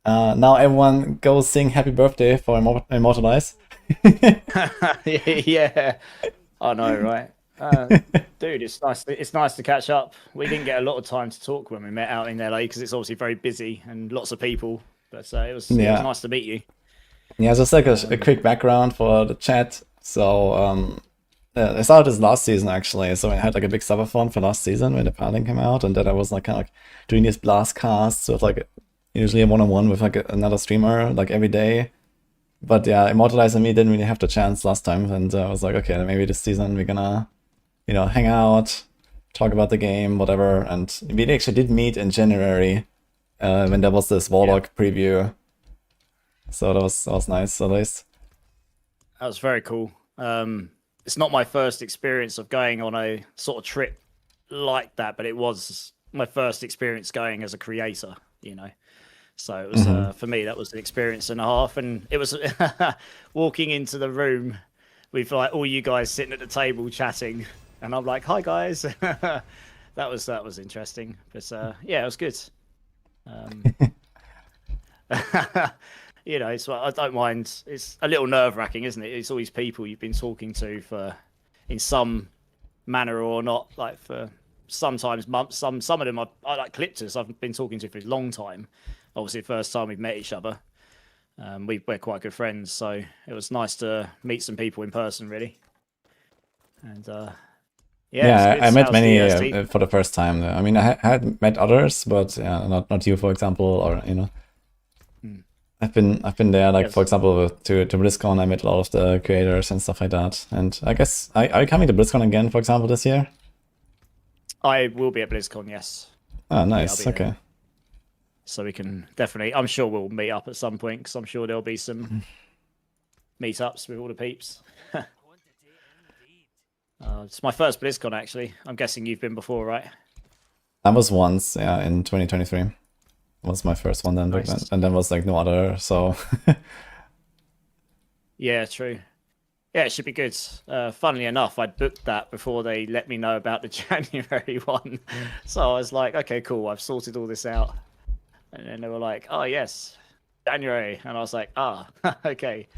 Now everyone go sing happy birthday for Immortalize.
Yeah. I know, right? Dude, it's nice. It's nice to catch up. We didn't get a lot of time to talk when we met out in LA because it's obviously very busy and lots of people But it was nice to meet you.
Yeah, just like a quick background for the chat. So I started this last season actually. So I had like a big subathon for last season when the Paladin came out, and then I was like kind of like doing these blast casts with like usually a one-on-one with like another streamer like every day. But yeah, Immortalize and me didn't really have the chance last time, and I was like, okay, maybe this season we're gonna, hang out, talk about the game, whatever. And we actually did meet in January when there was this Warlock preview. So that was nice, at least.
That was very cool. It's not my first experience of going on a sort of trip like that, but it was my first experience going as a creator, So it was for me, that was an experience and a half, and it was walking into the room with like all you guys sitting at the table chatting, and I'm like, "Hi guys," that was interesting, but yeah, it was good. It's I don't mind. It's a little nerve-wracking, isn't it? It's all these people you've been talking to for, in some manner or not, like for sometimes months. Some of them I like Clipters. I've been talking to for a long time. Obviously, the first time we've met each other. We're quite good friends, so it was nice to meet some people in person, really. And
I met many for the first time. I mean, I had met others, but not you, for example, or I've been there, like, for example, to BlizzCon. I met a lot of the creators and stuff like that. And I guess are you coming to BlizzCon again, for example, this year?
I will be at BlizzCon, yes.
Oh, nice.
Yeah,
okay.
So we can definitely, I'm sure we'll meet up at some point, because I'm sure there'll be some meetups with all the peeps. It's my first BlizzCon, actually. I'm guessing you've been before, right?
I was once, in 2023. Was my first one then, nice. And then was like no other, so...
Yeah, true. Yeah, it should be good. Funnily enough, I'd booked that before they let me know about the January one. So I was like, okay, cool, I've sorted all this out. And then they were like, "Oh yes, January," and I was like, okay.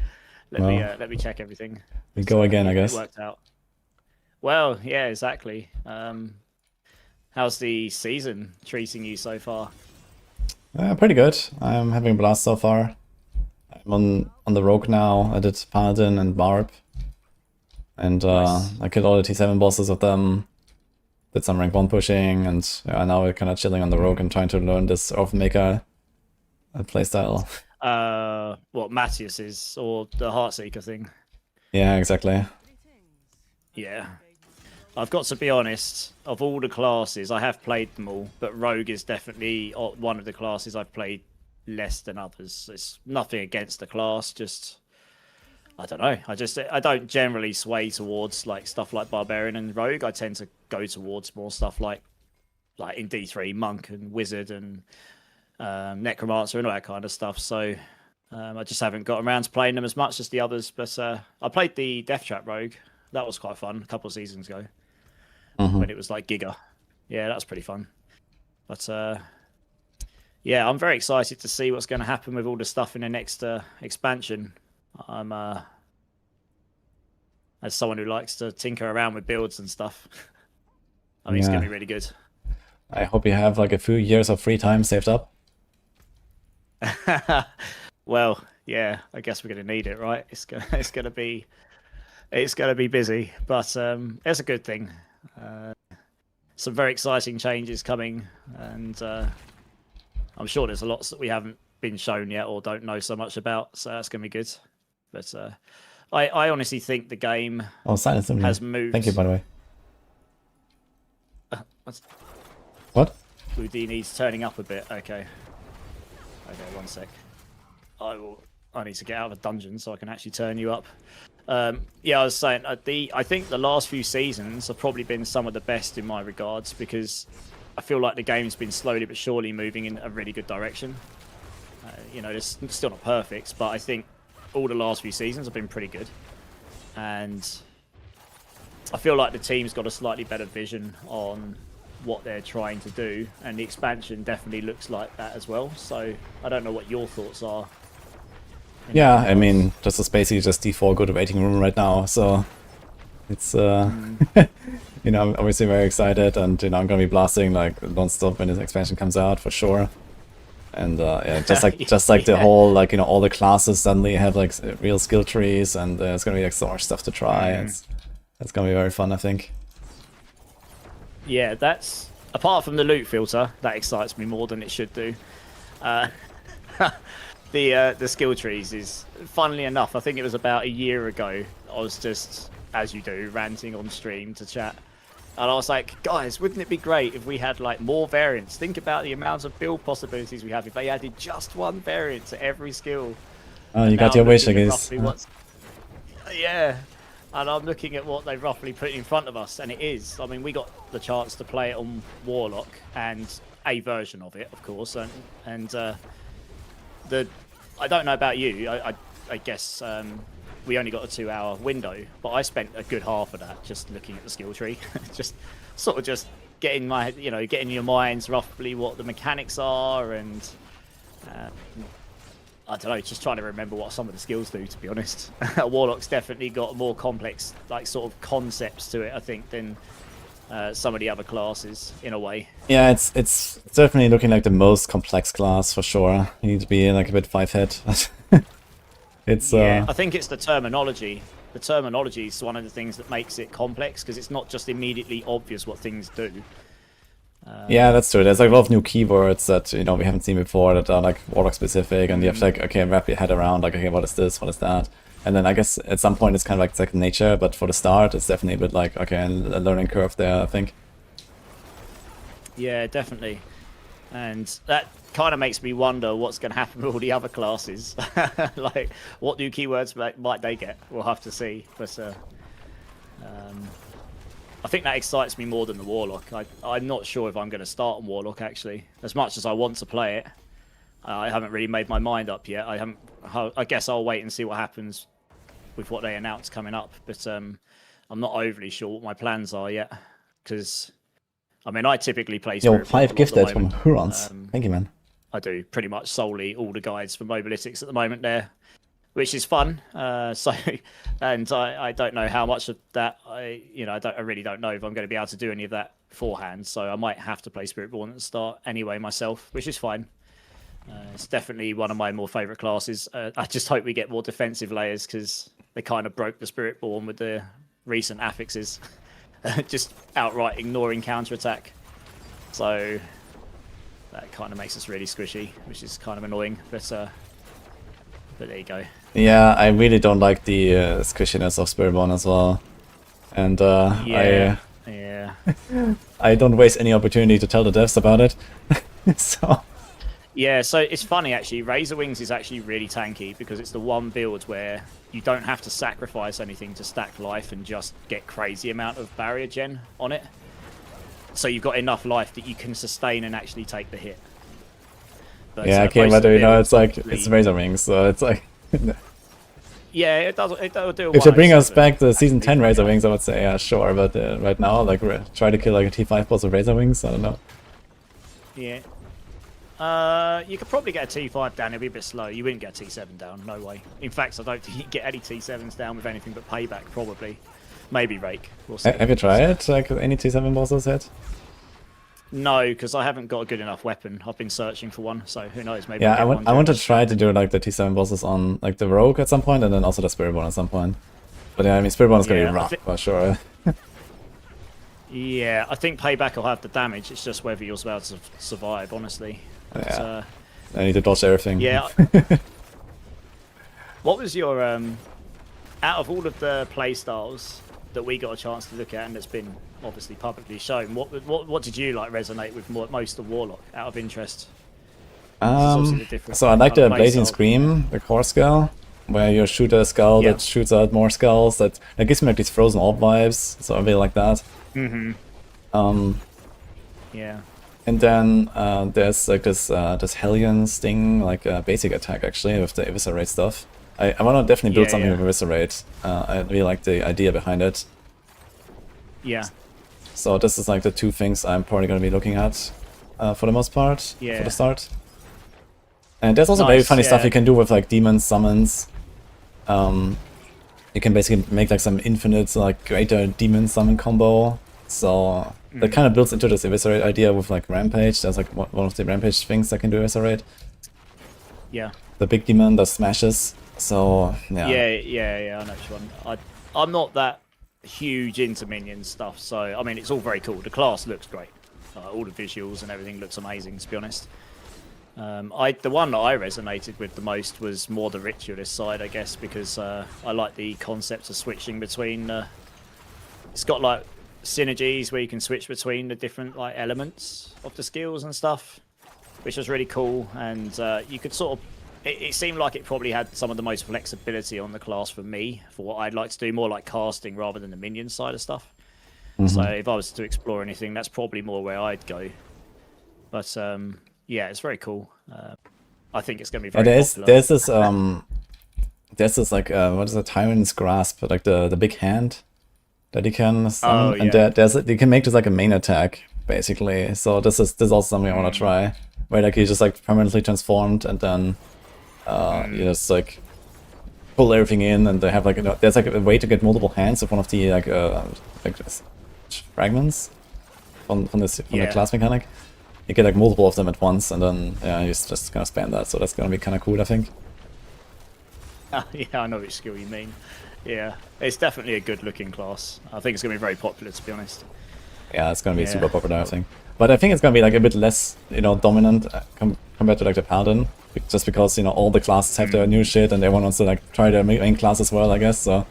Let me check everything."
We go again, I guess.
It worked out. Well, yeah, exactly. How's the season treating you so far?
Pretty good. I'm having a blast so far. I'm on the rogue now. I did Paladin and Barb, and nice. I killed all the T7 bosses with them. Did some rank 1 pushing, and now we're kind of chilling on the rogue and trying to learn this Earthmaker playstyle.
What, Matthias's or the Heartseeker thing?
Yeah, exactly.
Yeah. I've got to be honest, of all the classes, I have played them all, but rogue is definitely one of the classes I've played less than others. It's nothing against the class, just... I don't know. I don't generally sway towards like stuff like Barbarian and Rogue. I tend to go towards more stuff like in D3, Monk and Wizard and Necromancer and all that kind of stuff. So I just haven't got around to playing them as much as the others. But I played the Death Trap Rogue. That was quite fun a couple of seasons ago when it was like Giga. Yeah, that was pretty fun. But yeah, I'm very excited to see what's going to happen with all the stuff in the next expansion. I'm as someone who likes to tinker around with builds and stuff. I mean, it's going to be really good.
I hope you have like a few years of free time saved up.
Well, yeah, I guess we're going to need it, right? It's going to be busy, but it's a good thing. Some very exciting changes coming, and I'm sure there's lots that we haven't been shown yet or don't know so much about, so that's going to be good. But I honestly think the game has moved.
Thank you, by the way. What?
Houdini's turning up a bit. Okay, one sec. I need to get out of a dungeon so I can actually turn you up. Yeah, I was saying I think the last few seasons have probably been some of the best in my regards, because I feel like the game's been slowly but surely moving in a really good direction. It's still not perfect, but I think all the last few seasons have been pretty good, and I feel like the team's got a slightly better vision on what they're trying to do, and the expansion definitely looks like that as well. So I don't know what your thoughts are.
Yeah, I mean, this is basically just D4 go to waiting room right now, so it's I'm obviously very excited, and I'm gonna be blasting like non-stop when this expansion comes out for sure. And yeah, just like the
Yeah.
whole like all the classes suddenly have like real skill trees, and it's gonna be like so much stuff to try. It's gonna be very fun, I think.
Yeah, that's apart from the loot filter, that excites me more than it should do. The skill trees is, funnily enough, I think it was about a year ago. I was just, as you do, ranting on stream to chat, and I was like, guys, wouldn't it be great if we had like more variants? Think about the amount of build possibilities we have if they added just one variant to every skill.
Oh,
And
you got
now
your
I'm
wish, I
looking at
guess.
roughly what's- Yeah, and I'm looking at what they roughly put in front of us, and it is. I mean, we got the chance to play it on Warlock and a version of it, of course, and I don't know about you. I guess we only got a 2-hour window, but I spent a good half of that just looking at the skill tree, just sort of just getting getting your minds roughly what the mechanics are, and I don't know, just trying to remember what some of the skills do, to be honest. Warlock's definitely got more complex, like, sort of concepts to it, I think, than some of the other classes, in a way.
Yeah, it's definitely looking like the most complex class for sure. You need to be like a bit 5-head. It's
Yeah, I think it's the terminology. The terminology is one of the things that makes it complex, because it's not just immediately obvious what things do.
yeah, that's true. There's like a lot of new keywords that we haven't seen before that are like Warlock specific, and you have to like wrap your head around like, okay, what is this, what is that, and then I guess at some point it's kind of like second nature, but for the start it's definitely a bit like, okay, a learning curve there, I think.
Yeah, definitely. And that kind of makes me wonder what's going to happen with all the other classes. Like, what new keywords might they get? We'll have to see. But I think that excites me more than the Warlock. I'm not sure if I'm going to start on Warlock, actually. As much as I want to play it, I haven't really made my mind up yet. I guess I'll wait and see what happens with what they announce coming up. But I'm not overly sure what my plans are yet. Because, I mean, I typically play
Yo,
Spirit
5
Bomb a lot at
gifted
the
from
moment.
Hurons. Thank you, man.
I do pretty much solely all the guides for Mobalytics at the moment there, which is fun. And I don't know how much of that I really don't know if I'm going to be able to do any of that beforehand. So I might have to play Spiritborn at the start anyway myself, which is fine. It's definitely one of my more favourite classes. I just hope we get more defensive layers, because they kind of broke the Spiritborn with the recent affixes, just outright ignoring counterattack. So that kind of makes us really squishy, which is kind of annoying. But there you go.
Yeah, I really don't like the squishiness of Spiritborn as well, and
Yeah.
I don't waste any opportunity to tell the devs about it. So
Yeah, so it's funny actually. Razor Wings is actually really tanky, because it's the one build where you don't have to sacrifice anything to stack life and just get crazy amount of barrier gen on it. So you've got enough life that you can sustain and actually take the hit. But,
yeah, okay,
most of
but
the
it's
builds
like
probably-
it's Razor Wings, so it's like
Yeah, it does. It does do.
if you bring us
107,
back to season
actually.
10 Razor Wings, I would say yeah, sure, but right now, like try to kill like a T5 boss with Razor Wings, I don't know.
Yeah. You could probably get a T5 down. It'd be a bit slow. You wouldn't get a T7 down. No way. In fact, I don't think you can get any T7s down with anything but Payback, probably. Maybe Rake. We'll see.
Have you tried like any T7 bosses yet?
No, because I haven't got a good enough weapon. I've been searching for one, so who knows? Maybe.
Yeah,
I'll get
I
one
want to
during
try to do like the T7 bosses on like the Rogue at some point, and then also the Spiritborn at some point. But yeah, I mean Spiritborn is gonna
Yeah,
be
I
rough
thi-
for sure.
Yeah, I think Payback will have the damage. It's just whether you're about to survive, honestly. But,
Yeah. I need to dodge everything.
yeah. What was your out of all of the playstyles that we got a chance to look at, and that's been obviously publicly shown, what did you like resonate with most of Warlock out of interest? obviously the different
So I like
kind
the
of
Blazing
playstyle.
Scream, the core skull, where you shoot a skull
Yeah.
that shoots out more skulls. That gives me like these Frozen Orb vibes. So I really like that.
Yeah.
And then there's like this Hellion Sting, like basic attack actually with the Eviscerate stuff. I want to definitely build
Yeah,
something
yeah.
with Eviscerate. I really like the idea behind it.
Yeah.
So this is like the two things I'm probably going to be looking at for the most part for
Yeah.
the start. And there's also very
Nice,
funny stuff
yeah.
you can do with like demon summons. You can basically make like some infinite like greater demon summon combo. So that kind of builds into this eviscerate idea with like rampage. There's like one of the rampage things that can do eviscerate.
Yeah.
The big demon that smashes. So yeah.
Yeah, I know which one. I'm not that huge into minion stuff, so I mean it's all very cool. The class looks great. All the visuals and everything looks amazing, to be honest. The one that I resonated with the most was more the ritualist side, I guess, because I like the concept of switching between. It's got like synergies where you can switch between the different like elements of the skills and stuff, which was really cool. And you could sort of. It seemed like it probably had some of the most flexibility on the class for me, for what I'd like to do, more like casting rather than the minion side of stuff. So if I was to explore anything, that's probably more where I'd go. But yeah, it's very cool. I think it's going to be very popular.
There's this like what is it, Tyrant's Grasp, like the big hand that you can summon, and you can make this like a main attack basically. So this is also something I want to try, where like you just like permanently transformed and then you just like pull everything in, and they have like there's like a way to get multiple hands with one of the like fragments from the class mechanic. You get like multiple of them at once, and then yeah, you just gonna spam that. So that's gonna be kind of cool, I think.
Yeah, I know which skill you mean. Yeah, it's definitely a good looking class. I think it's gonna be very popular, to be honest.
Yeah, it's gonna be super popular, I think. But I think it's gonna be like a bit less, dominant compared to like the Paladin, just because all the classes have their new shit, and everyone wants to like try their main class as well, I guess. So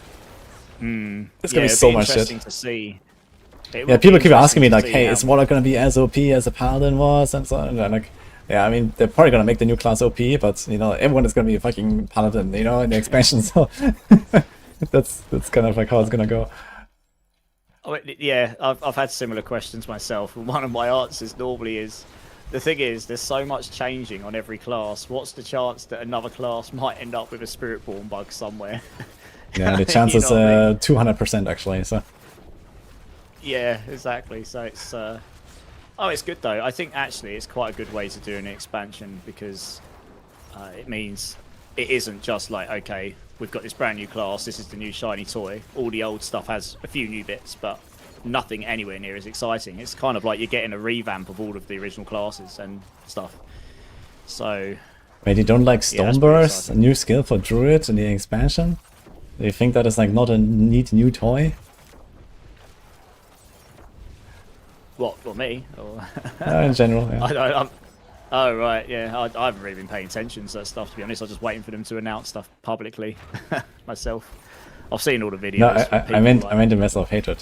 it's gonna be so much shit.
To see.
Yeah, people keep asking me like, "Hey, is Warlock gonna be as OP as a Paladin was?" and so on. And I'm like, yeah, I mean, they're probably gonna make the new class OP, but everyone is gonna be a fucking Paladin, in the expansion. So that's kind of like how it's gonna go.
Oh, yeah, I've had similar questions myself, and one of my answers normally is, the thing is, there's so much changing on every class. What's the chance that another class might end up with a Spiritborn bug somewhere?
Yeah, the chance is 200% actually. So.
Yeah, exactly. So it's it's good though. I think actually it's quite a good way to do an expansion, because it means it isn't just like, okay, we've got this brand new class, this is the new shiny toy. All the old stuff has a few new bits, but nothing anywhere near as exciting. It's kind of like you're getting a revamp of all of the original classes and stuff. So.
Wait, you don't like Stoneburst, a new skill for Druid in the expansion? Do you think that is like not a neat new toy?
What, for me? Or...
in general, yeah.
Oh, right, yeah. I haven't really been paying attention to that stuff, to be honest. I'm just waiting for them to announce stuff publicly myself. I've seen all the videos.
No, I meant the Vessel of Hatred,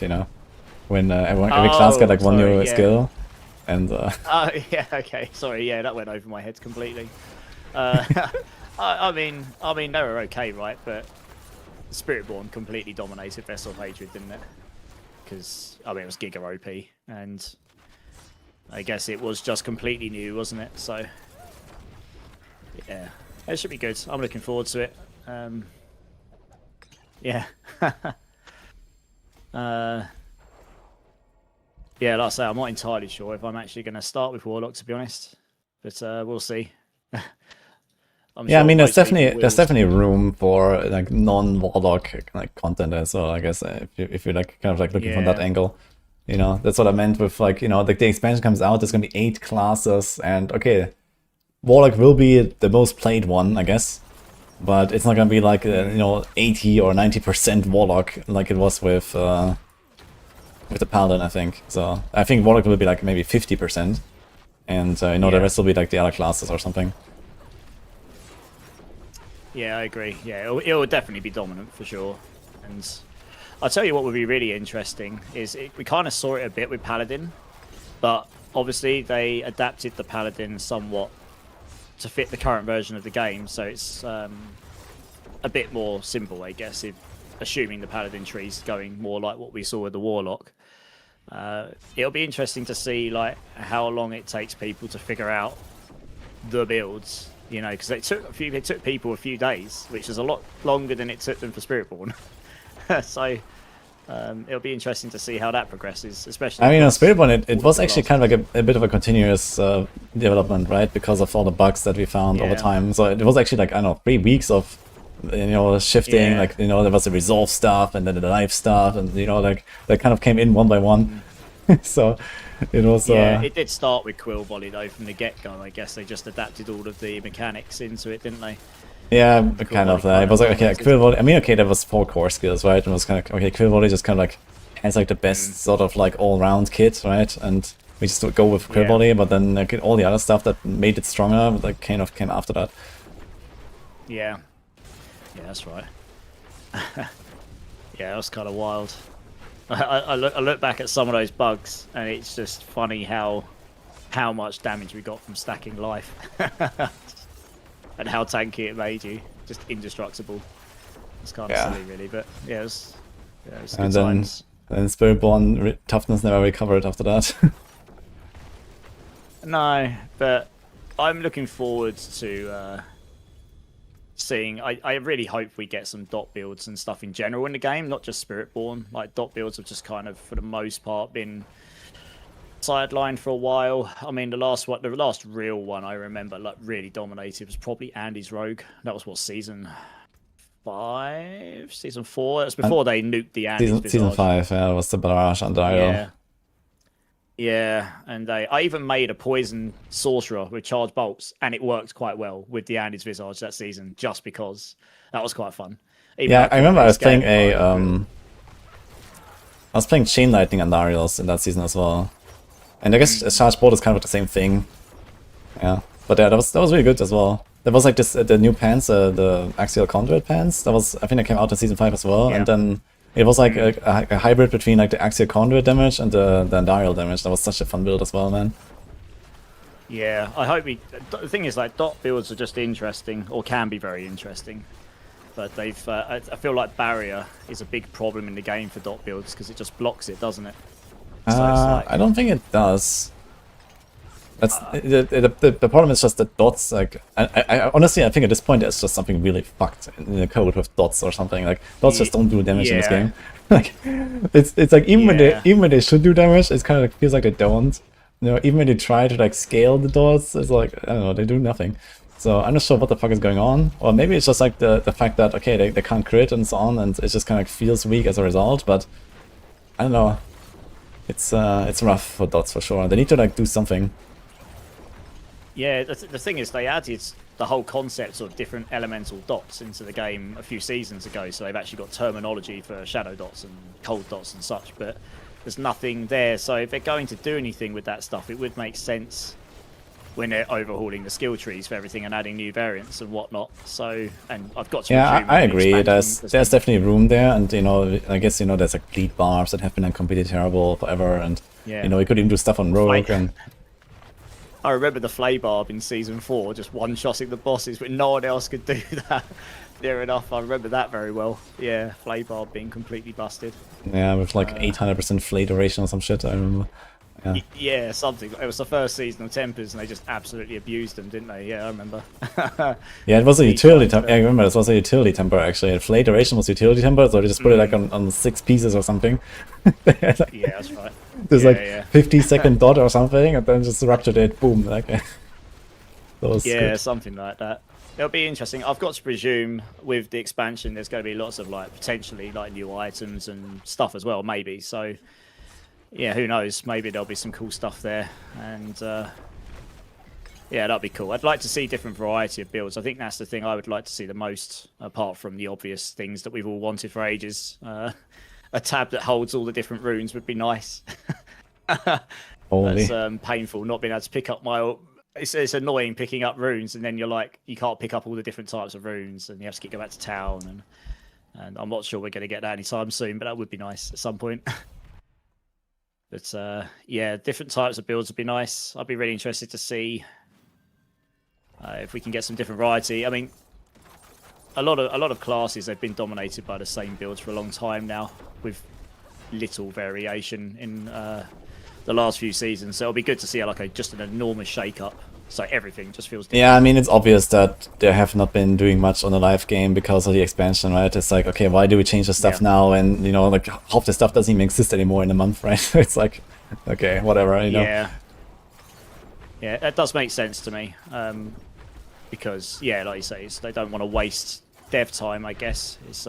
when every class got like one new skill. And,
Oh, yeah, okay. Sorry, yeah, that went over my head completely. I mean, they were okay, right? But Spiritborn completely dominated Vessel of Hatred, didn't it? Because, I mean, it was Giga OP, and I guess it was just completely new, wasn't it? So, yeah, it should be good. I'm looking forward to it. Yeah. Yeah, like I say, I'm not entirely sure if I'm actually going to start with Warlock, to be honest. But we'll see.
I mean, there's definitely room for like non-Warlock like content as well, I guess, if you're like kind of like looking from that angle. That's what I meant with like, like the expansion comes out, there's gonna be 8 classes, and okay, Warlock will be the most played one, I guess, but it's not gonna be like 80 or 90% Warlock like it was with the Paladin, I think. So I think Warlock will be like maybe 50%, and the rest will be like the other classes or something.
Yeah, I agree. Yeah, it will definitely be dominant for sure. And I'll tell you what would be really interesting is we kind of saw it a bit with Paladin, but obviously they adapted the Paladin somewhat to fit the current version of the game, so it's a bit more simple, I guess, assuming the Paladin tree's going more like what we saw with the Warlock. It'll be interesting to see like how long it takes people to figure out the builds. Because it took people a few days, which is a lot longer than it took them for Spiritborn. So it'll be interesting to see how that progresses, especially. I mean,
on Spiritborn, it was actually kind of like a bit of a continuous development, right? Because of all the bugs that we found over time. So it was actually like, I don't know, 3 weeks of shifting. Like there was the resolve stuff and then the life stuff, and like that kind of came in one by one. So it was
Yeah, it did start with Quill Volley though from the get-go. I guess they just adapted all of the mechanics into it, didn't they?
yeah,
Quill
kind of.
Volley
It was like, okay,
dominated.
Quill Volley. I mean, okay, there was 4 core skills, right? And it was kind of okay. Quill Volley just kind of like has like the best sort of like all-round kit, right? And we just go with Quill
Yeah.
Volley, but then like all the other stuff that made it stronger, like kind of came after that.
Yeah. Yeah, that's right. Yeah, that was kind of wild. I look back at some of those bugs, and it's just funny how much damage we got from stacking life, and how tanky it made you, just indestructible. It's kind of
Yeah.
silly, really, but yeah, it was good
And then
times.
Spiritborn toughness never recovered after that.
No, but I'm looking forward to seeing. I really hope we get some dot builds and stuff in general in the game, not just Spiritborn. Like dot builds have just kind of, for the most part, been sidelined for a while. I mean, the last real one I remember like really dominated was probably Andy's Rogue. That was what, season 5, season 4. That's before they nuked the Andy's
season
Visage.
5, yeah, was the Barrage and Diablo.
Yeah. Yeah, and I even made a poison sorcerer with charged bolts, and it worked quite well with the Andy's Visage that season, just because that was quite fun. Even
Yeah,
though
I remember I was
couldn't
playing
escape,
I was playing Chain Lightning and Darius in that season as well. And I guess Charge Bolt is kind of the same thing. Yeah. But yeah, that was really good as well. There was like this the new pants, the Axial Conduit pants. That was, I think, that came out in season 5 as well.
Yeah.
And then it was like a hybrid between like the Axial Conduit damage and the Andariel damage. That was such a fun build as well, man.
yeah, I hope we. The thing is, like, dot builds are just interesting, or can be very interesting. But they've. I feel like barrier is a big problem in the game for dot builds because it just blocks it, doesn't it? So it's like,
I don't think it does. That's the problem is just that dots, like I honestly I think at this point it's just something really fucked in the code with dots or something. Like dots just don't do damage in this
yeah.
game. Like it's like even
Yeah.
when they should do damage, it's kind of like feels like they don't. You know, even when they try to like scale the dots, it's like I don't know, they do nothing. So I'm not sure what the fuck is going on, or maybe it's just like the fact that okay they can't crit and so on, and it just kind of feels weak as a result. But I don't know. It's rough for dots for sure. They need to like do something.
Yeah, the thing is, they added the whole concept of different elemental dots into the game a few seasons ago, so they've actually got terminology for shadow dots and cold dots and such, but there's nothing there. So if they're going to do anything with that stuff, it would make sense when they're overhauling the skill trees for everything and adding new variants and whatnot. So, and I've got to
Yeah,
presume
I
an
agree.
expansion
There's definitely room there, and you know, I guess you know, there's like bleed barbs that have been like, completely terrible forever, and
Yeah.
you know, we could even do stuff on Rogue
Like-
and.
I remember the Flay Barb in season 4 just one-shotting the bosses, but no one else could do that. Near enough, I remember that very well. Yeah, Flay Barb being completely busted.
Yeah, with like 800% flay duration or some shit, I remember. Yeah.
Yeah, something. It was the first season of Tempers, and they just absolutely abused them, didn't they? Yeah, I remember.
Yeah, it was a
Three
utility
times,
temper. Yeah, I remember this was a utility temper actually. And flay duration was utility temper, so they just put it like on 6 pieces or something. They had, like,
Yeah, that's right.
there's
Yeah,
like
yeah.
50-second dot or something, and then just ruptured it, boom, like that was
Yeah,
good.
something like that. It'll be interesting. I've got to presume with the expansion, there's going to be lots of like potentially like new items and stuff as well, maybe. So yeah, who knows? Maybe there'll be some cool stuff there, and yeah, that'd be cool. I'd like to see different variety of builds. I think that's the thing I would like to see the most, apart from the obvious things that we've all wanted for ages. A tab that holds all the different runes would be nice.
Holy.
That's painful not being able to pick up my. It's annoying picking up runes, and then you're like, you can't pick up all the different types of runes, and you have to go back to town, and I'm not sure we're going to get that anytime soon, but that would be nice at some point. But yeah, different types of builds would be nice. I'd be really interested to see if we can get some different variety. I mean, a lot of classes, they've been dominated by the same builds for a long time now, with little variation in the last few seasons. So it'll be good to see like just an enormous shake-up. So everything just feels different.
Yeah, I mean, it's obvious that they have not been doing much on the live game because of the expansion, right? It's like, okay, why do we change the stuff now? And, you know, like, half the stuff doesn't even exist anymore in a month, right? It's like, okay, whatever, you know?
Yeah. Yeah, that does make sense to me. Because, yeah, like you say, they don't want to waste dev time, I guess. It's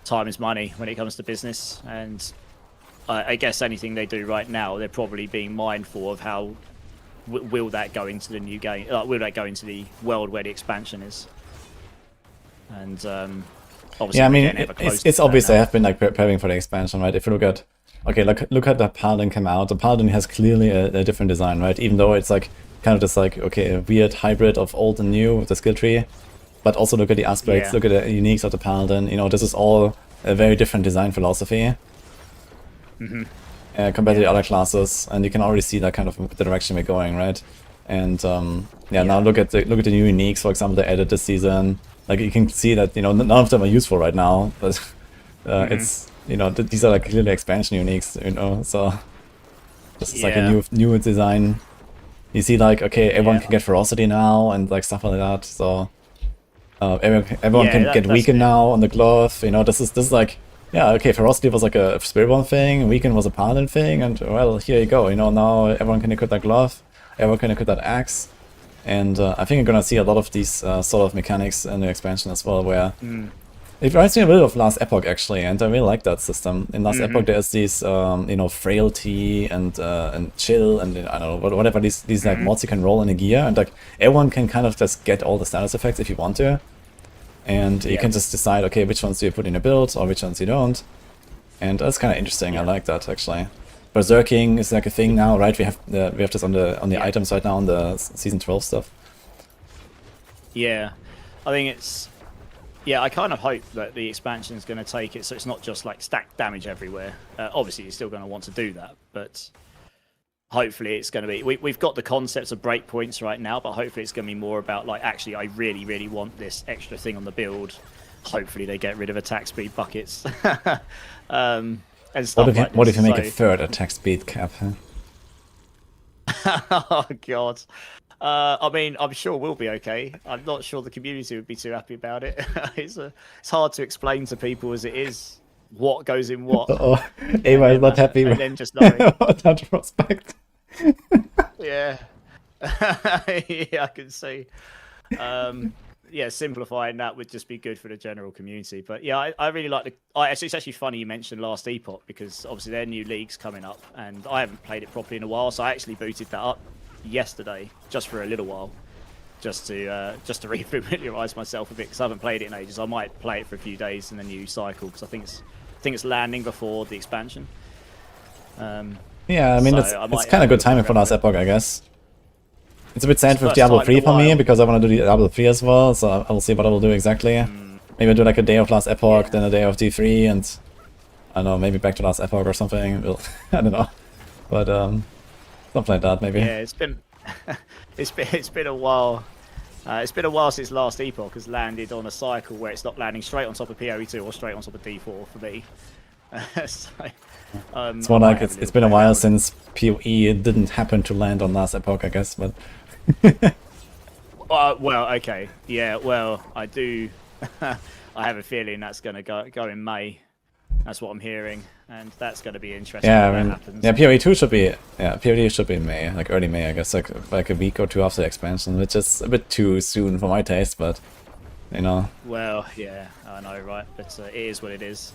time is money when it comes to business. And I guess anything they do right now, they're probably being mindful of how will that go into the new game? Will that go into the world where the expansion is? And obviously,
Yeah, I mean,
we're getting ever closer
it's
to
obvious
that
they
now.
have been like preparing for the expansion, right? If you look at, okay, look at the Paladin come out. The Paladin has clearly a different design, right? Even though it's like kind of just like, okay, a weird hybrid of old and new with the skill tree. But also look at the aspects,
Yeah.
look at the uniques of the Paladin. You know, this is all a very different design philosophy. Compared to the other classes, and you can already see that kind of the direction we're going, right? And now look at the new uniques, for example, they added this season. Like you can see that, you know, none of them are useful right now, but it's, you know, these are like clearly expansion uniques, you know. So this is like a new design. You see, like, okay, everyone can get ferocity now and like stuff like that. So everyone can get weakened now on the glove. You know, this is like, yeah, okay, ferocity was like a spiritborn thing, weaken was a paladin thing, and well, here you go. You know, now everyone can equip that glove, everyone can equip that axe, and I think you're gonna see a lot of these sort of mechanics in the expansion as well, where it reminds me a bit of Last Epoch actually, and I really like that system. In Last Epoch, there's these you know, frailty and chill and I don't know, whatever these like mods you can roll in a gear, and like everyone can kind of just get all the status effects if you want to. And you can just decide, okay, which ones do you put in a build or which ones you don't. And that's kind of interesting. I like that actually. Berserking is like a thing now, right? We have this on the items right now on the season 12 stuff.
Yeah, I think it's. Yeah, I kind of hope that the expansion is going to take it so it's not just like stacked damage everywhere. Obviously, you're still going to want to do that, but hopefully it's going to be. We've got the concepts of breakpoints right now, but hopefully it's going to be more about like, actually, I really, really want this extra thing on the build. Hopefully they get rid of attack speed buckets and stuff like this.
What if you make a third attack speed cap? Huh?
Oh god. I mean, I'm sure we'll be okay. I'm not sure the community would be too happy about it. It's hard to explain to people as it is what goes in what.
Oh, Ava is not happy
and
with
then just knowing.
that prospect.
Yeah. Yeah, I can see. Yeah, simplifying that would just be good for the general community. But yeah, I really like it's actually funny you mentioned Last Epoch, because obviously their new league's coming up, and I haven't played it properly in a while, so I actually booted that up yesterday just for a little while, just to refamiliarize myself a bit, because I haven't played it in ages. I might play it for a few days in the new cycle, because I think it's landing before the expansion.
Yeah, I mean,
So
it's kind of good timing for Last Epoch, I guess. It's a bit sad with Diablo 3 for me, because I want to do Diablo 3 as well, so I will see what I will do exactly. Maybe I'll do like a day of Last Epoch, then a day of D3, and I don't know, maybe back to Last Epoch or something. I don't know, but something like that maybe.
Yeah, it's been a while. It's been a while since Last Epoch has landed on a cycle where it's not landing straight on top of PoE2 or straight on top of D4 for me. So,
it's more like it's been a while since PoE didn't happen to land on Last Epoch, I guess, but.
Well, okay, yeah. Well, I do. I have a feeling that's going to go in May. That's what I'm hearing, and that's going to be interesting.
Yeah,
when
I mean,
that happens.
yeah, PoE2 should be, PoE should be in May, like early May, I guess, like a week or two after the expansion, which is a bit too soon for my taste, but you know.
Well, yeah, I know, right? But it is what it is.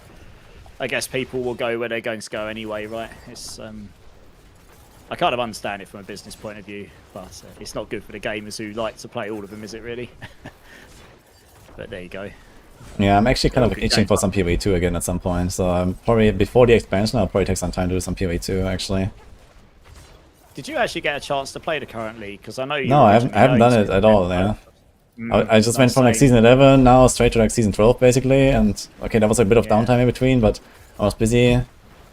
I guess people will go where they're going to go anyway, right? It's I kind of understand it from a business point of view, but it's not good for the gamers who like to play all of them, is it really? But there you go.
Yeah, I'm actually kind of itching for some PoE2 again at some point, so probably before the expansion I'll probably take some time to do some PoE2 actually.
Did you actually get a chance to play the current league? Because I know you.
No, I haven't done it at all. Yeah, I just went from like season 11 now straight to like season 12 basically, and okay, there was a bit of downtime in between, but I was busy,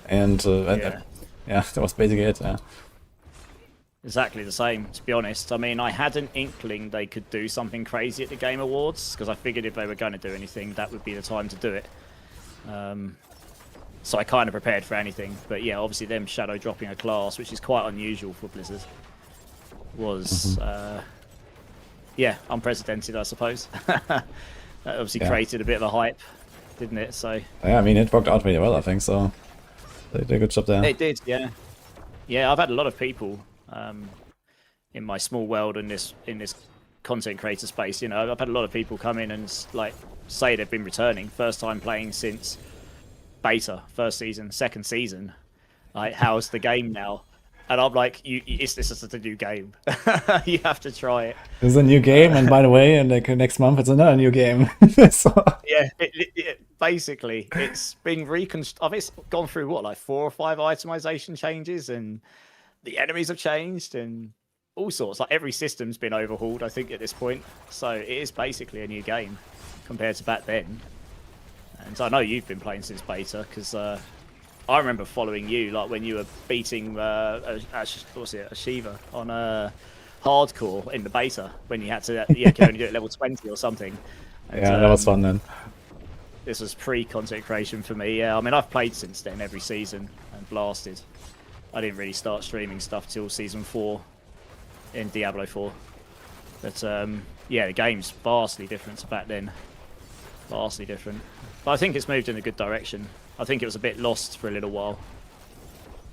and yeah, that was basically it. Yeah.
Exactly the same, to be honest. I mean, I had an inkling they could do something crazy at the Game Awards, because I figured if they were going to do anything, that would be the time to do it. So I kind of prepared for anything. But yeah, obviously them shadow dropping a class, which is quite unusual for Blizzard, was, yeah, unprecedented, I suppose. That obviously created a bit of a hype, didn't it? So
yeah, I mean, it worked out really well, I think, so they did a good job there.
It did, yeah. Yeah, I've had a lot of people in my small world in this content creator space. You know, I've had a lot of people come in and like say they've been returning, first time playing since beta, first season, second season, Like, how's the game now? And I'm like, this is a new game. You have to try it.
It's a new game, and by the way, in like next month it's another new game. So,
Yeah, basically, it's been It's gone through what, like 4 or 5 itemization changes, and the enemies have changed, and all sorts. Like every system's been overhauled, I think, at this point. So it is basically a new game compared to back then. And I know you've been playing since beta, because I remember following you, like when you were beating Shiva on hardcore in the beta, when you had to, you could only do it level 20 or something. And,
yeah, that was fun then.
This was pre-content creation for me. Yeah, I mean, I've played since then every season and blasted. I didn't really start streaming stuff till season 4 in Diablo 4. But yeah, the game's vastly different to back then. Vastly different. But I think it's moved in a good direction. I think it was a bit lost for a little while,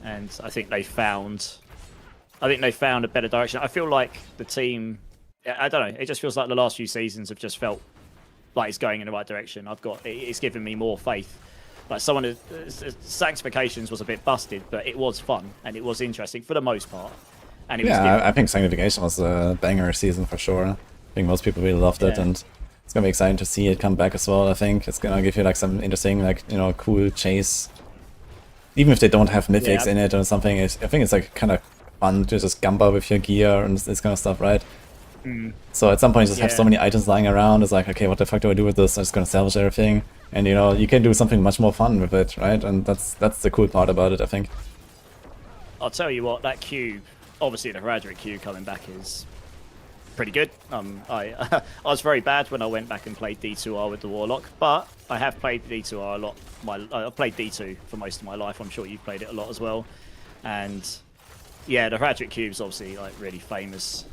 and I think they found a better direction. I feel like the team, I don't know, it just feels like the last few seasons have just felt like it's going in the right direction. It's given me more faith. Like Sanctifications was a bit busted, but it was fun and it was interesting for the most part. And it was
Yeah, I think Sanctification was a banger season for sure. I think most people really loved it, and it's gonna be exciting to see it come back as well. I think it's gonna give you like some interesting, like, you know, cool chase. Even if they don't have mythics in it or something, I think it's like kind of fun to just gamba with your gear and this kind of stuff, right? So at some point you just have so many items lying around. It's like, okay, what the fuck do I do with this? I'm just gonna salvage everything, and you know, you can do something much more fun with it, right? And that's the cool part about it, I think.
I'll tell you what, that cube, obviously the Hereditary cube coming back is pretty good. I was very bad when I went back and played D2R with the Warlock, but I have played D2R a lot. I've played D2 for most of my life. I'm sure you've played it a lot as well. And yeah, the Hereditary cube's obviously like really famous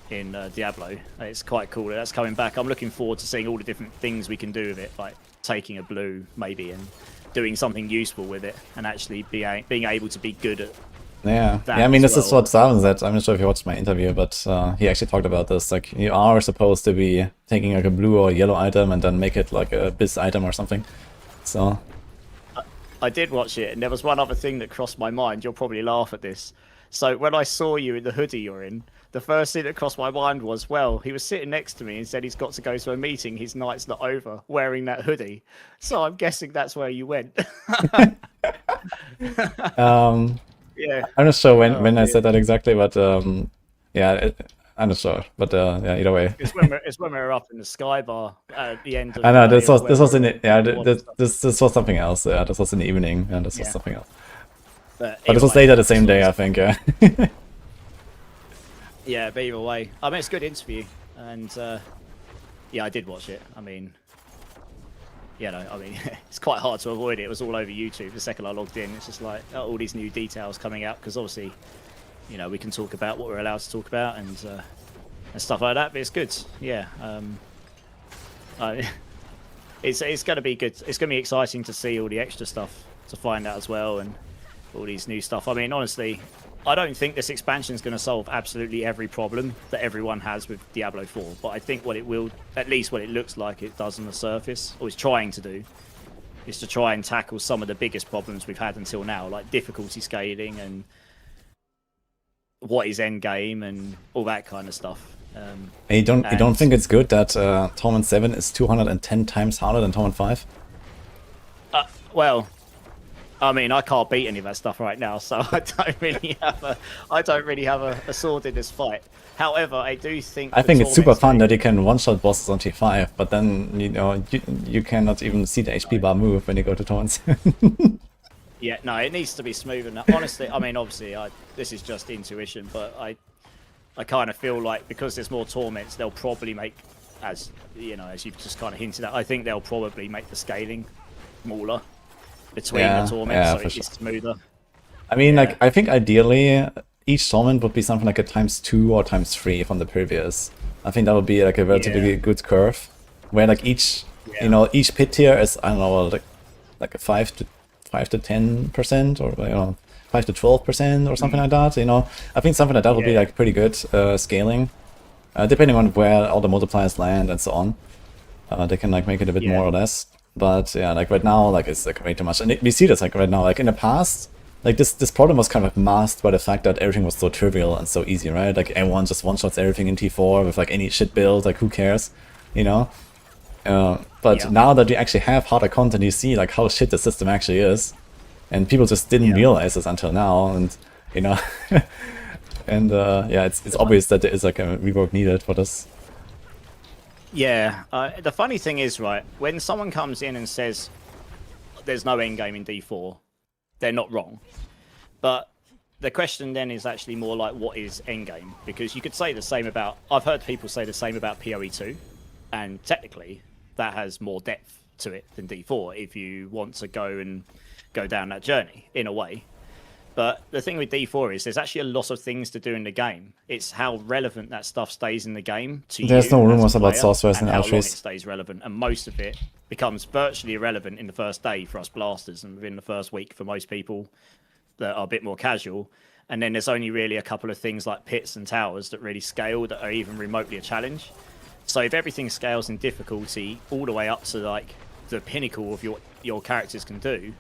in Diablo. It's quite cool that that's coming back. I'm looking forward to seeing all the different things we can do with it, like taking a blue maybe and doing something useful with it, and actually being able to be good at
Yeah, I mean, this is what Savin said. I'm not sure if you watched my interview, but he actually talked about this. Like, you are supposed to be taking like a blue or a yellow item and then make it like a biz item or something. So
I did watch it, and there was one other thing that crossed my mind. You'll probably laugh at this. So when I saw you in the hoodie you're in, the first thing that crossed my mind was, well, he was sitting next to me and said he's got to go to a meeting, his night's not over, wearing that hoodie. So I'm guessing that's where you went. Yeah,
I'm not sure when I said that exactly, but yeah, I'm not sure. But yeah, either way.
It's when we were up in the sky bar at the end of
I know this was in it. Yeah, this was something else. Yeah, this was in the evening, and this was something else. But this was later the same day, I think. Yeah.
Yeah, but either way, I mean, it's a good interview, and yeah, I did watch it. I mean, you know, it's quite hard to avoid it. It was all over YouTube. The second I logged in, it's just like all these new details coming out, because obviously, you know, we can talk about what we're allowed to talk about and stuff like that. But it's good, yeah. It's going to be good. It's going to be exciting to see all the extra stuff to find out as well, and all these new stuff. I mean, honestly, I don't think this expansion is going to solve absolutely every problem that everyone has with Diablo 4, but I think what it will, at least what it looks like it does on the surface, or is trying to do, is to try and tackle some of the biggest problems we've had until now, like difficulty scaling and what is endgame and all that kind of stuff.
You don't think it's good that Torment 7 is 210 times harder than Torment 5?
Well, I mean, I can't beat any of that stuff right now, so I don't really have a sword in this fight. However, I do think
it's super fun that you can one-shot bosses on T5, but then, you know, you cannot even see the HP bar move when you go to Torment 7.
Yeah, no, it needs to be smoother. Honestly, I mean, obviously, this is just intuition, but I kind of feel like because there's more torments, they'll probably make, as you know, as you've just kind of hinted at, I think they'll probably make the scaling smaller between the torments, so it's smoother.
I mean, like, I think ideally each torment would be something like a ×2 or ×3 from the previous. I think that would be like a relatively good curve, where like each, you know, each pit tier is, I don't know, like a 5 to 10%, or you know, 5 to 12% or something like that. You know, I think something like that would be like pretty good scaling, depending on where all the multipliers land and so on. They can like make it a bit more or less. But yeah, like right now, like it's like way too much, and we see this like right now. Like in the past, like this problem was kind of masked by the fact that everything was so trivial and so easy, right? Like everyone just one-shots everything in T4 with like any shit build, like who cares, you know? But now that we actually have harder content, you see like how shit the system actually is, and people just didn't realize this until now, and you know, and yeah, it's obvious that there is like a rework needed for this.
Yeah, the funny thing is, right, when someone comes in and says there's no endgame in D4, they're not wrong. But the question then is actually more like, what is endgame? Because you could say the same about, I've heard people say the same about PoE2, and technically that has more depth to it than D4 if you want to go down that journey, in a way. But the thing with D4 is there's actually a lot of things to do in the game. It's how relevant that stuff stays in the game to you.
There's no rumors about
player,
sorcerers and
how long it
Eltries.
stays relevant, and most of it becomes virtually irrelevant in the first day for us blasters, and within the first week for most people that are a bit more casual. And then there's only really a couple of things like pits and towers that really scale, that are even remotely a challenge. So if everything scales in difficulty all the way up to like the pinnacle of your characters can do,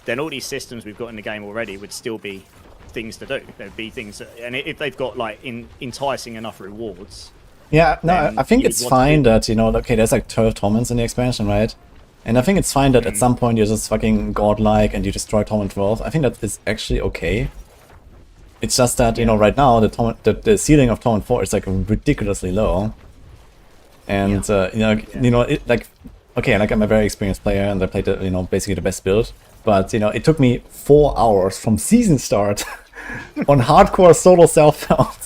then all these systems we've got in the game already would still be things to do. There'd be things that, and if they've got like enticing enough rewards.
Yeah, no, I think it's fine that, you know, okay, there's like 12 torments in the expansion, right? And I think it's fine that at some point you're just fucking godlike and you destroy torment 12. I think that is actually okay. It's just that, you know, right now the ceiling of torment 4 is like ridiculously low. And you know, it, like, okay, like I'm a very experienced player and I played the, you know, basically the best build. But, you know, it took me 4 hours from season start on hardcore solo self-found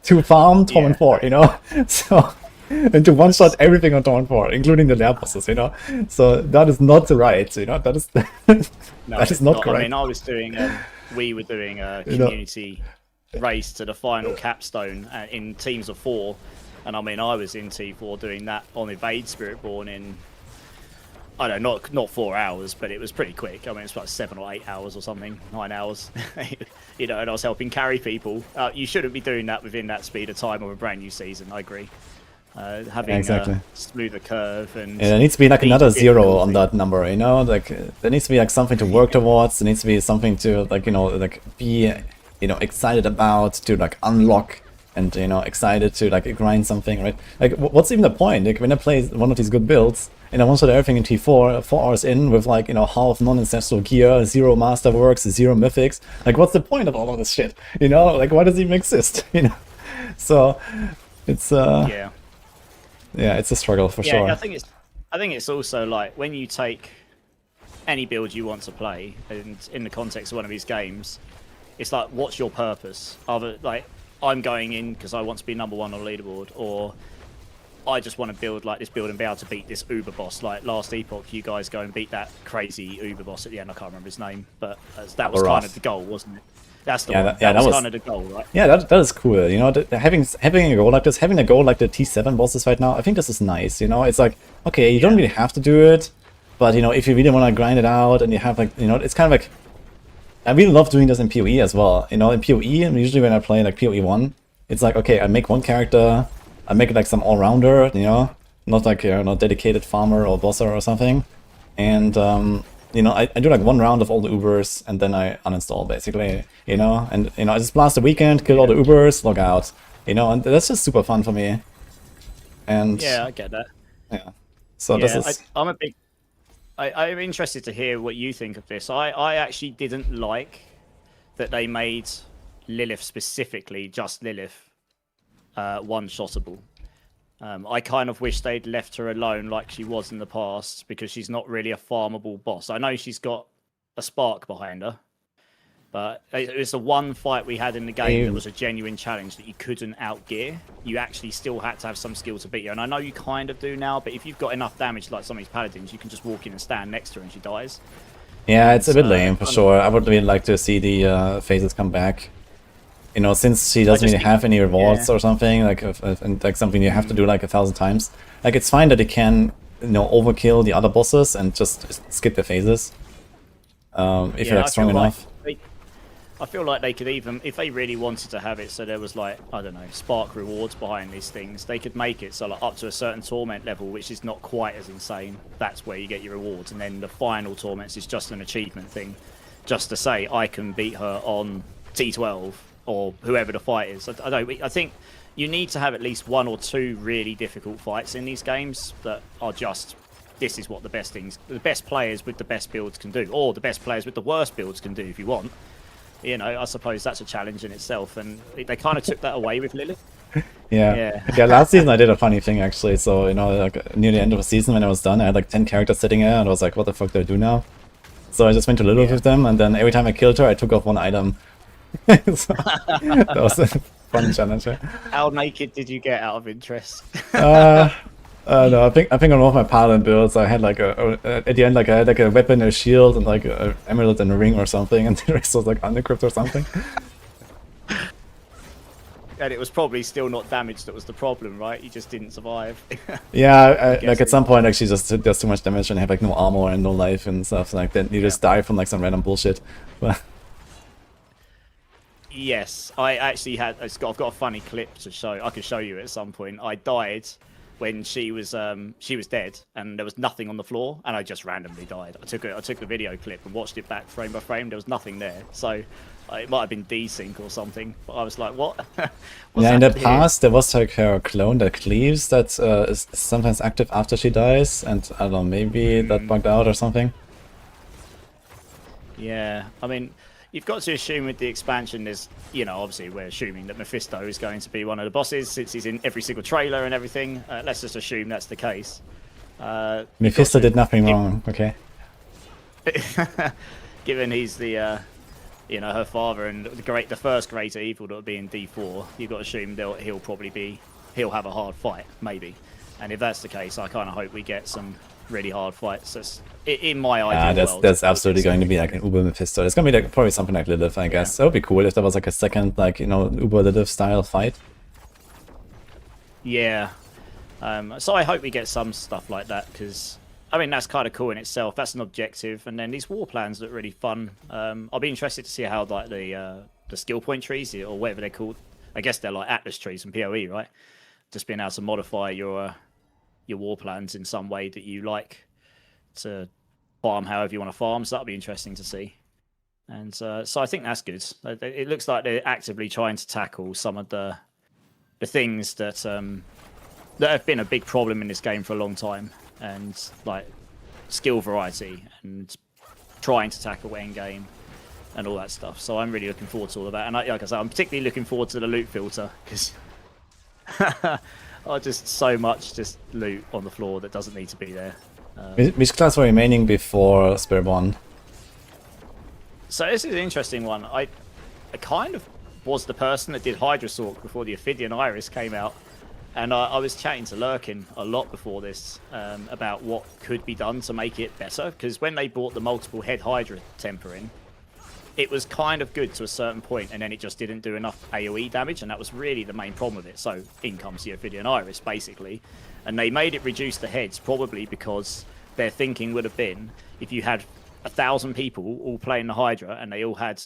to farm Torment 4, you know? So, and to one-shot everything on Torment 4, including the lair bosses, you know? So that is not right, you know? That is, that is not correct.
I mean, I was doing, we were doing a community race to the final capstone in teams of 4. And I mean, I was in T4 doing that on Evade Spiritborn in, I don't know, not 4 hours, but it was pretty quick. I mean, it's like 7 or 8 hours or something, 9 hours. You know, and I was helping carry people. You shouldn't be doing that within that speed of time of a brand new season, I agree. Having
exactly.
a smoother curve and...
Yeah, there needs to be like another 0 on that number, you know? Like, there needs to be like something to work towards, there needs to be something to, like, you know, like be, you know, excited about, to like unlock, and, you know, excited to like grind something, right? Like, what's even the point? Like, when I play one of these good builds, and I one-shot everything in T4, 4 hours in with like, you know, half non-ancestral gear, 0 masterworks, 0 mythics. Like, what's the point of all of this shit? You know, like, why does it even exist? You know, so it's yeah, it's a struggle for sure.
I think it's also like when you take any build you want to play, and in the context of one of these games, it's like, what's your purpose? Other like, I'm going in because I want to be #1 on the leaderboard, or I just want to build like this build and be able to beat this Uber boss. Like last Epoch, you guys go and beat that crazy Uber boss at the end. I can't remember his name, but that was kind of the goal, wasn't it? That's the one. That was kind of the goal, right?
Yeah, that is cool. You know, having a goal like this, having a goal like the T7 bosses right now, I think this is nice. You know, it's like, okay, you don't really have to do it, but you know, if you really want to grind it out and you have like, you know, it's kind of like, I really love doing this in PoE as well. You know, in PoE, and usually when I play like PoE 1, it's like, okay, I make one character, I make it like some all-rounder, you know, not like, you know, dedicated farmer or bosser or something. And, you know, I do like 1 round of all the Ubers, and then I uninstall, basically, you know. And, you know, I just blast the weekend, kill all the Ubers, log out, you know, and that's just super fun for me. And
yeah, I get that.
Yeah. So this is...
I'm interested to hear what you think of this. I actually didn't like that they made Lilith specifically, just Lilith, one-shottable. I kind of wish they'd left her alone like she was in the past, because she's not really a farmable boss. I know she's got a spark behind her, but it was the one fight we had in the game that was a genuine challenge that you couldn't outgear. You actually still had to have some skill to beat her, and I know you kind of do now, but if you've got enough damage like some of these paladins, you can just walk in and stand next to her and she dies.
Yeah, it's a bit lame for sure. I would really like to see the phases come back. You know, since she doesn't really have any rewards or something, like and like something you have to do like 1,000 times. Like, it's fine that you can, you know, overkill the other bosses and just skip the phases if you're like strong enough.
I feel like they could even, if they really wanted to have it so there was like, I don't know, spark rewards behind these things, they could make it so like up to a certain torment level, which is not quite as insane, that's where you get your rewards, and then the final torments is just an achievement thing. just to say I can beat her on T12 or whoever the fight is. I think you need to have at least 1 or 2 really difficult fights in these games that are just, this is what the best players with the best builds can do, or the best players with the worst builds can do if you want. You know, I suppose that's a challenge in itself, and they kind of took that away with Lilith.
Yeah. Last season I did a funny thing actually. So, you know, like near the end of the season when I was done, I had like 10 characters sitting there, and I was like, what the fuck do I do now? So I just went to Lilith with them, and then every time I killed her, I took off 1 item. So, that was a fun challenge. Yeah.
How naked did you get out of interest?
No, I think on all of my Paladin builds, I had like at the end, like I had like a weapon, a shield, and like an emerald and a ring or something, and the rest was like undercrypt or something.
And it was probably still not damaged that was the problem, right? You just didn't survive.
Yeah, like at some point, actually, just does too much damage and have like no armor and no life and stuff like that. You just die from like some random bullshit. But
yes, I actually had. I've got a funny clip to show. I could show you at some point. I died when she was dead, and there was nothing on the floor, and I just randomly died. I took the video clip and watched it back frame by frame. There was nothing there, so it might have been desync or something. But I was like, what?
yeah, in the past there was like her clone that cleaves that is sometimes active after she dies, and I don't know, maybe that bugged out or something.
Yeah, I mean, you've got to assume with the expansion, there's, you know, obviously we're assuming that Mephisto is going to be one of the bosses since he's in every single trailer and everything. Let's just assume that's the case.
Mephisto did nothing wrong, okay?
Given he's the, you know, her father and the first greater evil that would be in D4, you've got to assume he'll have a hard fight, maybe. And if that's the case, I kind of hope we get some really hard fights. That's in my ideal world.
That's absolutely going to be like an Uber Mephisto. It's going to be like probably something like Lilith, I guess. That would be cool if there was like a second, like, you know, Uber Lilith style fight.
Yeah. So I hope we get some stuff like that, because I mean that's kind of cool in itself. That's an objective, and then these war plans look really fun. I'll be interested to see how like the skill point trees or whatever they're called. I guess they're like Atlas trees from PoE, right? Just being able to modify your war plans in some way that you like to farm however you want to farm. So that'll be interesting to see. And so I think that's good. It looks like they're actively trying to tackle some of the things that have been a big problem in this game for a long time, and like skill variety and trying to tackle end game and all that stuff. So I'm really looking forward to all of that. And like I said, I'm particularly looking forward to the loot filter, because just so much loot on the floor that doesn't need to be there.
Which class were remaining before Spiritborn?
So this is an interesting one. I kind of was the person that did Hydrasork before the Ophidian Iris came out, and I was chatting to Lurkin a lot before this about what could be done to make it better, because when they brought the multiple head Hydra temper in, it was kind of good to a certain point, and then it just didn't do enough AoE damage, and that was really the main problem with it. So in comes the Ophidian Iris, basically, and they made it reduce the heads probably because their thinking would have been, if you had 1,000 people all playing the Hydra and they all had,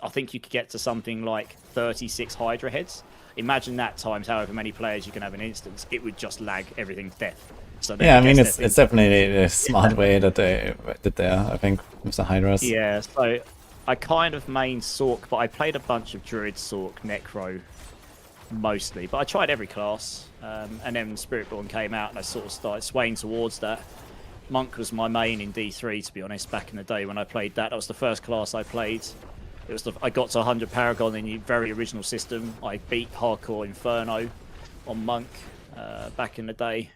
I think you could get to something like 36 Hydra heads. Imagine that times however many players you can have in an instance. It would just lag everything to death. So
yeah, I mean, it's definitely a smart way that they did there, I think, with the Hydras.
Yeah, so I kind of main Sork, but I played a bunch of Druid, Sork, Necro, mostly. But I tried every class, and then Spiritborn came out and I sort of started swaying towards that. Monk was my main in D3, to be honest, back in the day when I played that. That was the first class I played. It was I got to 100 Paragon in the very original system. I beat Hardcore Inferno on Monk back in the day.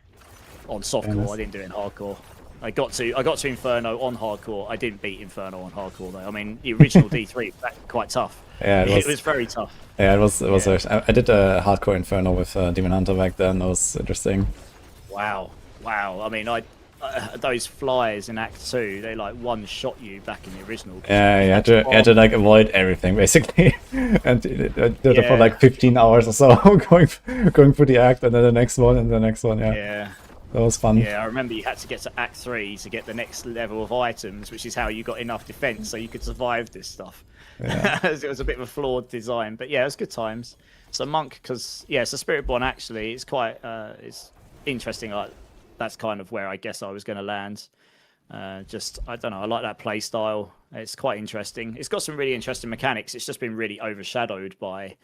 On Softcore, I didn't do it in Hardcore. I got to Inferno on Hardcore. I didn't beat Inferno on Hardcore though. I mean, the original D3 was quite tough.
Yeah,
it was very tough.
Yeah, it was. Yeah. I did a Hardcore Inferno with Demon Hunter back then. That was interesting.
Wow. I mean, those flyers in Act 2, they like one-shot you back in the original.
Yeah, you had to like avoid everything basically, and did it for like 15 hours or so, going through the act and then the next one and the next one. Yeah, that was fun.
Yeah, I remember you had to get to Act 3 to get the next level of items, which is how you got enough defense so you could survive this stuff. Yeah. It was a bit of a flawed design, but yeah, it was good times. So Monk, because so Spiritborn actually, it's quite it's interesting. Like, that's kind of where I guess I was going to land. Just, I don't know, I like that play style. It's quite interesting. It's got some really interesting mechanics. It's just been really overshadowed by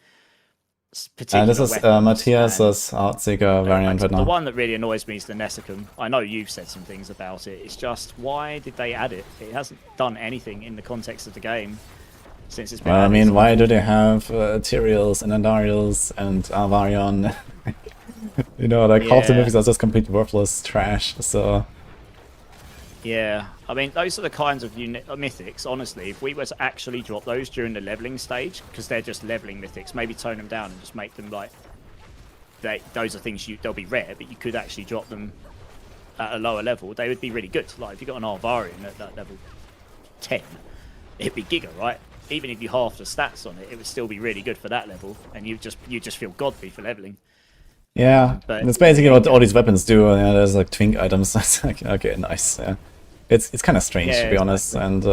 particular
this is
weapons
Matthias's Heartseeker variant right
the
now.
one that really annoys me is the Nesicum. I know you've said some things about it. It's just, why did they add it? It hasn't done anything in the context of the game since it's been
Well, I
added.
mean, why do they have Tyraels and Andariels and Avarion? You know, like half the
Yeah.
movies are just complete worthless trash, so...
Yeah, I mean, those are the kinds of mythics, honestly. If we were to actually drop those during the leveling stage, because they're just leveling mythics, maybe tone them down and just make them like... those are things they'll be rare, but you could actually drop them at a lower level. They would be really good. Like, if you got an Arvarian at that level 10, it'd be Giga, right? Even if you half the stats on it, it would still be really good for that level, and you just feel godly for leveling.
Yeah,
But
that's basically what all these weapons do. Yeah, there's like twink items. It's like, okay, nice. Yeah, it's kind of strange to be honest, and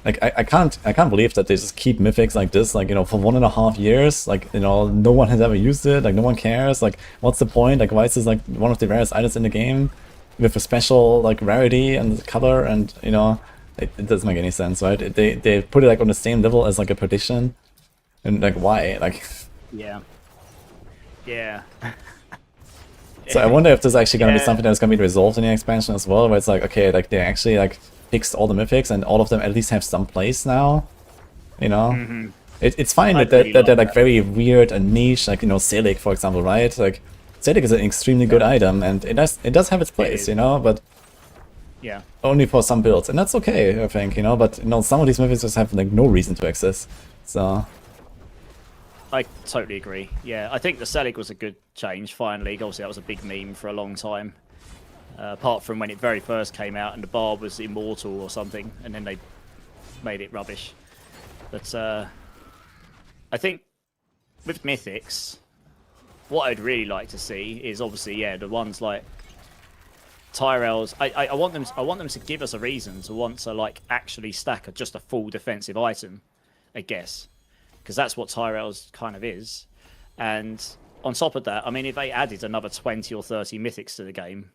like I can't believe that they just keep mythics like this, like, you know, for 1.5 years. Like, you know, no one has ever used it. Like, no one cares. Like, what's the point? Like, why is this like one of the rarest items in the game with a special like rarity and color? And you know, it doesn't make any sense, right? They put it like on the same level as like a perdition, and like why? Like.
Yeah. Yeah.
So I wonder if there's actually going to be
Yeah.
something that's going to be resolved in the expansion as well, where it's like, okay, like they actually like fixed all the mythics and all of them at least have some place now, you know? It's fine
I'd
that
really
they're
like
like
that.
very weird and niche, like, you know, Selig, for example, right? Like, Selig is an extremely good item and it does have its place,
is.
you know, but
Yeah.
only for some builds, and that's okay, I think, you know, but, you know, some of these mythics just have like no reason to exist, so...
I totally agree. Yeah, I think the Selig was a good change, finally. Obviously, that was a big meme for a long time. Apart from when it very first came out and the barb was immortal or something, and then they made it rubbish. But I think with Mythics, what I'd really like to see is obviously, yeah, the ones like Tyrells. I want them to give us a reason to want to like actually stack just a full defensive item, I guess. Because that's what Tyrells kind of is. And on top of that, I mean, if they added another 20 or 30 mythics to the game,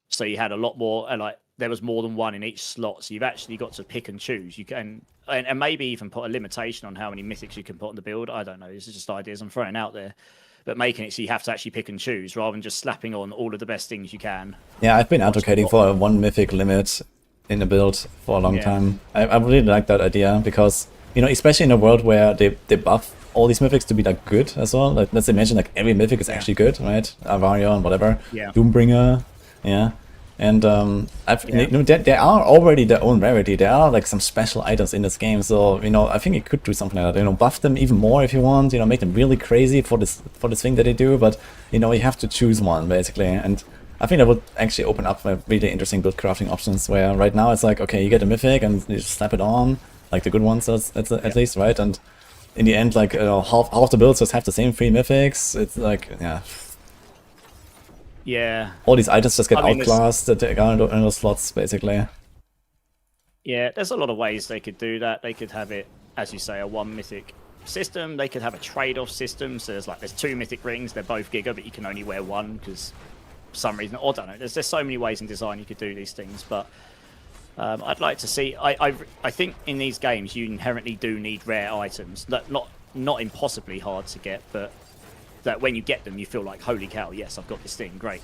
so you had a lot more, like there was more than one in each slot, so you've actually got to pick and choose. You can, and maybe even put a limitation on how many mythics you can put on the build. I don't know. This is just ideas I'm throwing out there. But making it so you have to actually pick and choose rather than just slapping on all of the best things you can.
Yeah, I've been advocating for a 1 mythic limit in the build for a long time. I really like that idea because, you know, especially in a world where they buff all these mythics to be like good as well. Like, let's imagine like every mythic is actually good, right? Avarion, whatever.
Yeah.
Doombringer, yeah. And you know, there are already their own rarity. There are like some special items in this game, so you know, I think it could do something like that. You know, buff them even more if you want. You know, make them really crazy for this thing that they do. But you know, you have to choose one basically, and I think that would actually open up really interesting build crafting options. Where right now it's like, okay, you get a mythic and you just slap it on, like the good ones at least, right? And in the end, like, you know, half the builds just have the same 3 mythics. It's like, yeah.
Yeah.
All these items just get
I mean,
outclassed that they are in those slots, basically.
Yeah, there's a lot of ways they could do that. They could have it, as you say, a 1 mythic system. They could have a trade-off system. So there's 2 mythic rings. They're both Giga, but you can only wear 1 because for some reason, I don't know. There's so many ways in design you could do these things, but I'd like to see. I think in these games you inherently do need rare items. That not impossibly hard to get, but that when you get them, you feel like, holy cow, yes, I've got this thing, great.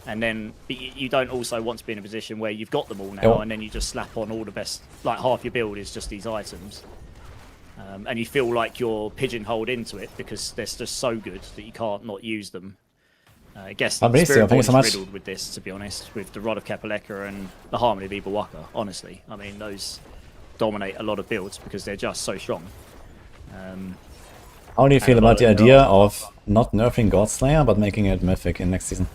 And then you don't also want to be in a position where you've got them all now, and then you just slap on all the best, like half your build is just these items. And you feel like you're pigeonholed into it because they're just so good that you can't not use them. I guess the Spirit Born is riddled with this, to be honest, with the Rod of Kapaleka and the Harmony of Ibawaka, honestly. I mean, those dominate a lot of builds because they're just so strong.
How do you feel about the idea of not nerfing Godslayer, but making it mythic in next season?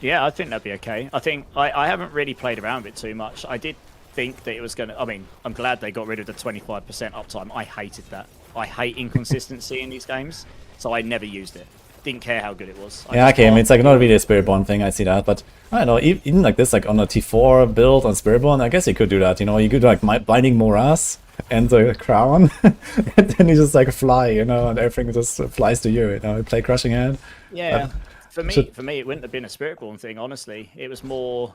Yeah, I think that'd be okay. I think I haven't really played around with it too much. I did think that it was going to... I mean, I'm glad they got rid of the 25% uptime. I hated that. I hate inconsistency in these games, so I never used it. Didn't care how good it was.
Yeah, okay, I mean, it's like not really a Spiritborn thing, I see that, but I don't know, even like this, like on a T4 build on Spiritborn, I guess you could do that, you know, you could like Binding Morass and the Crown, and then you just like fly, you know, and everything just flies to you, you know, play Crushing Hand.
Yeah. For me,
should-
for me, it wouldn't have been a Spiritborn thing. Honestly, it was more.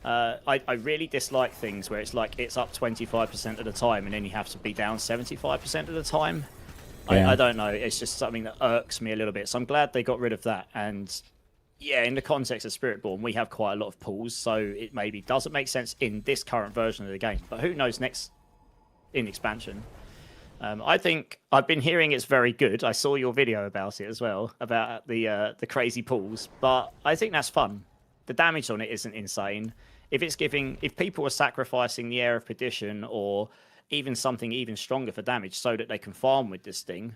I really dislike things where it's like it's up 25% of the time and then you have to be down 75% of the time.
Yeah.
I don't know. It's just something that irks me a little bit. So I'm glad they got rid of that. And yeah, in the context of Spiritborn, we have quite a lot of pools, so it maybe doesn't make sense in this current version of the game. But who knows next in expansion? I think I've been hearing it's very good. I saw your video about it as well, about the crazy pools. But I think that's fun. The damage on it isn't insane. If people are sacrificing the Air of Perdition or even something even stronger for damage so that they can farm with this thing,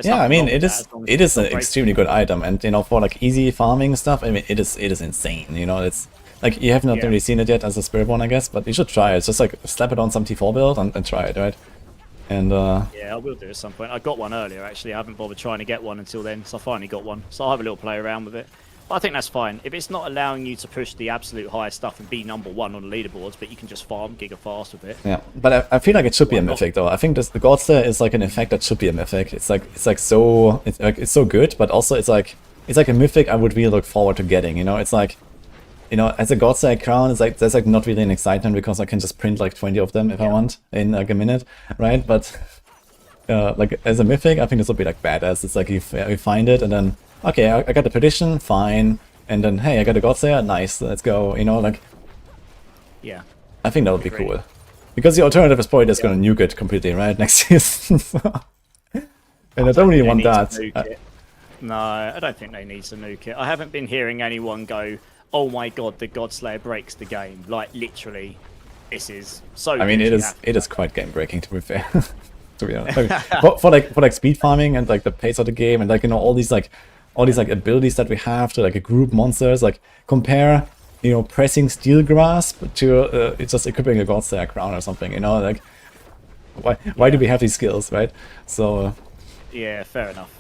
yeah, I mean, it is an extremely good item, and you know, for like easy farming stuff, I mean, it is insane. You know, it's like you have not really seen it yet as a Spiritborn, I guess, but you should try it. It's just like slap it on some T4 build and try it, right? And
yeah, I will do at some point. I got one earlier actually. I haven't bothered trying to get one until then, so I finally got one. So I'll have a little play around with it. But I think that's fine. If it's not allowing you to push the absolute highest stuff and be #1 on the leaderboards, but you can just farm Giga fast with it.
yeah, but I feel like it should be a mythic though. I think the Godslayer is like an effect that should be a mythic. It's so good, but also it's like a mythic I would really look forward to getting. You know, it's like, you know, as a Godslayer crown, it's like there's like not really an excitement because I can just print like 20 of them if I want in like a minute, right? But like as a mythic, I think this would be like badass. It's like you find it and then okay, I got the Perdition, fine, and then hey, I got a Godslayer, nice, let's go. You know, like
Yeah.
I think that would be cool. Because the alternative is probably just going to nuke it completely, right, next season. And I don't really want that.
No, I don't think they need to nuke it. I haven't been hearing anyone go, oh my god, the Godslayer breaks the game. Like, literally, this is so
I mean,
good
it is quite game breaking, to be fair. To be honest, I mean, for like speed farming and like the pace of the game and like, you know, all these like abilities that we have to like group monsters, like compare, you know, pressing Steel Grasp to it's just equipping a Godslayer crown or something, you know, like why do we have these skills, right? So
yeah, fair enough.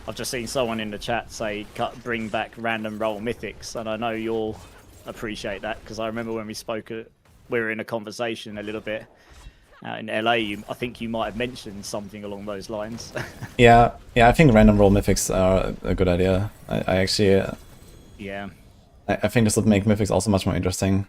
I've just seen someone in the chat say bring back random roll mythics, and I know you'll appreciate that because I remember when we spoke, we were in a conversation a little bit out in LA. I think you might have mentioned something along those lines.
yeah, I think random roll mythics are a good idea. I actually
yeah.
I think this would make mythics also much more interesting.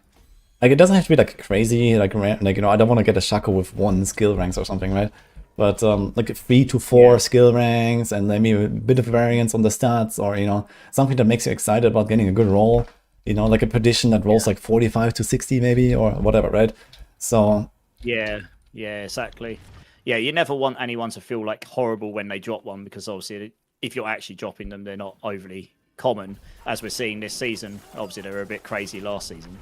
Like, it doesn't have to be like crazy, like you know, I don't want to get a Shaco with 1 skill ranks or something, right? But like 3 to 4 skill ranks and maybe a bit of variance on the stats, or you know, something that makes you excited about getting a good roll. You know, like a Perdition that rolls like 45 to 60 maybe, or whatever, right? So
Yeah, exactly. Yeah, you never want anyone to feel like horrible when they drop one, because obviously if you're actually dropping them, they're not overly common, as we're seeing this season. Obviously they were a bit crazy last season,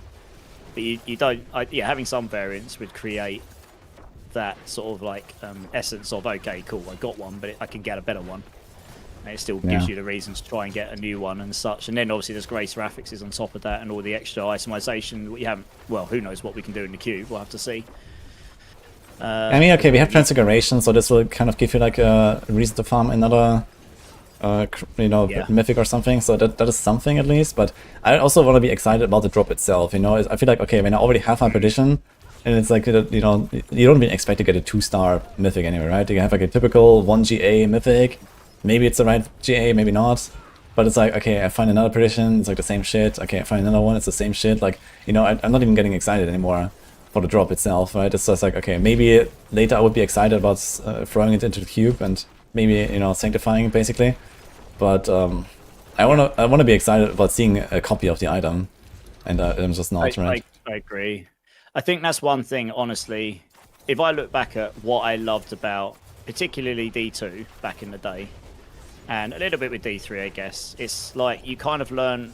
but you don't. Having some variance would create that sort of like essence of, okay, cool, I got one, but I can get a better one, and it still gives you the reason to try and get a new one and such. And then obviously there's Grace Affixes on top of that and all the extra itemization that you haven't. Well, who knows what we can do in the cube, we'll have to see.
I mean, okay, we have Transfiguration, so this will kind of give you like a reason to farm another you know, mythic or something, so that is something at least. But I also want to be excited about the drop itself, you know. I feel like, okay, when I already have my Perdition, and it's like, you know, you don't really expect to get a 2-star mythic anyway, right? You have like a typical 1 GA mythic, maybe it's the right GA, maybe not, but it's like, okay, I find another Perdition, it's like the same shit, okay, I find another one, it's the same shit, like, you know, I'm not even getting excited anymore for the drop itself, right? It's just like, okay, maybe later I would be excited about throwing it into the cube and maybe, you know, sanctifying it basically. But I wanna be excited about seeing a copy of the item, and I'm just not, right?
I agree. I think that's one thing, honestly. If I look back at what I loved about, particularly D2 back in the day, and a little bit with D3, I guess, it's like you kind of learn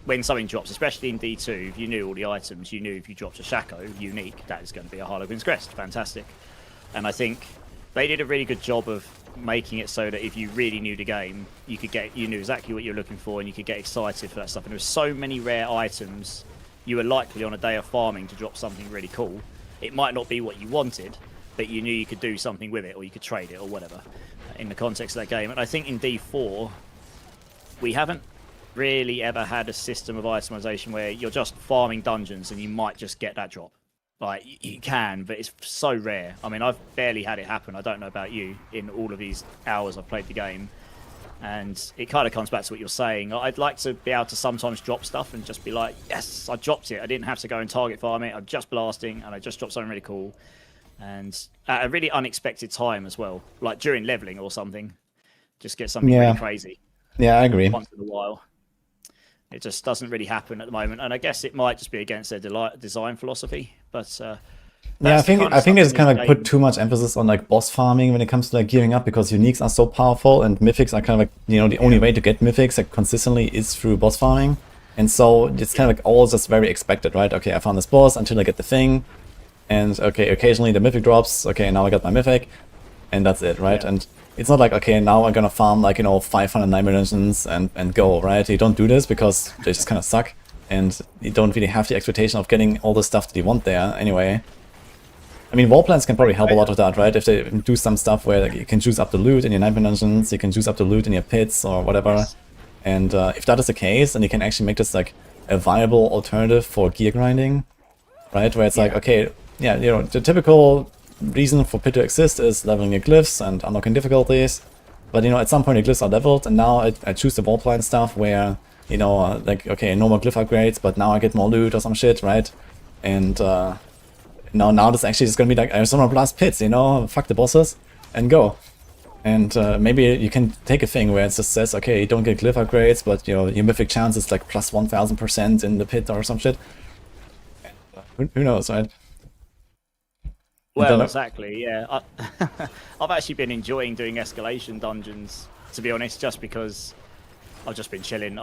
when something drops, especially in D2, if you knew all the items, you knew if you dropped a Shaco unique, that is going to be a Harlequin's Crest. Fantastic. And I think they did a really good job of making it so that if you really knew the game, you knew exactly what you're looking for and you could get excited for that stuff. And there were so many rare items, you were likely on a day of farming to drop something really cool. It might not be what you wanted, but you knew you could do something with it, or you could trade it or whatever in the context of that game. And I think in D4, we haven't really ever had a system of itemization where you're just farming dungeons and you might just get that drop. Like, you can, but it's so rare. I mean, I've barely had it happen. I don't know about you, in all of these hours I've played the game. And it kind of comes back to what you're saying. I'd like to be able to sometimes drop stuff and just be like, yes, I dropped it. I didn't have to go and target farm it. I'm just blasting and I just dropped something really cool. And at a really unexpected time as well, like during leveling or something. Just get something really crazy.
Yeah, I agree.
Once in a while. It just doesn't really happen at the moment. And I guess it might just be against their design philosophy. But
yeah, I think they just kind of like put too much emphasis on like boss farming when it comes to like gearing up, because uniques are so powerful and mythics are kind of like, you know, the only way to get mythics like consistently is through boss farming. And so it's kind of like all just very expected, right? Okay, I found this boss until I get the thing. And okay, occasionally the mythic drops. Okay, now I got my mythic. And that's it, right? And it's not like, okay, now I'm gonna farm like, you know, 500 9 dungeons and go, right? You don't do this because they just kind of suck. And you don't really have the expectation of getting all the stuff that you want there anyway. I mean, wall plans can probably help a lot with that, right? If they do some stuff where like, you can choose up the loot in your 9 dungeons, you can choose up the loot in your pits or whatever. And if that is the case, then you can actually make this like a viable alternative for gear grinding, right? Where it's like, okay, yeah, you know, the typical reason for pit to exist is leveling your glyphs and unlocking difficulties. But, you know, at some point the glyphs are leveled, and now I choose the wall plan stuff where, you know, like, okay, no more glyph upgrades, but now I get more loot or some shit, right? And now this actually is gonna be like, I just wanna blast pits, you know, fuck the bosses, and go. And maybe you can take a thing where it just says, okay, you don't get glyph upgrades, but, you know, your mythic chance is like plus 1000% in the pit or some shit. Who knows, right?
Well, exactly, yeah. I've actually been enjoying doing escalation dungeons, to be honest, just because I've just been chilling.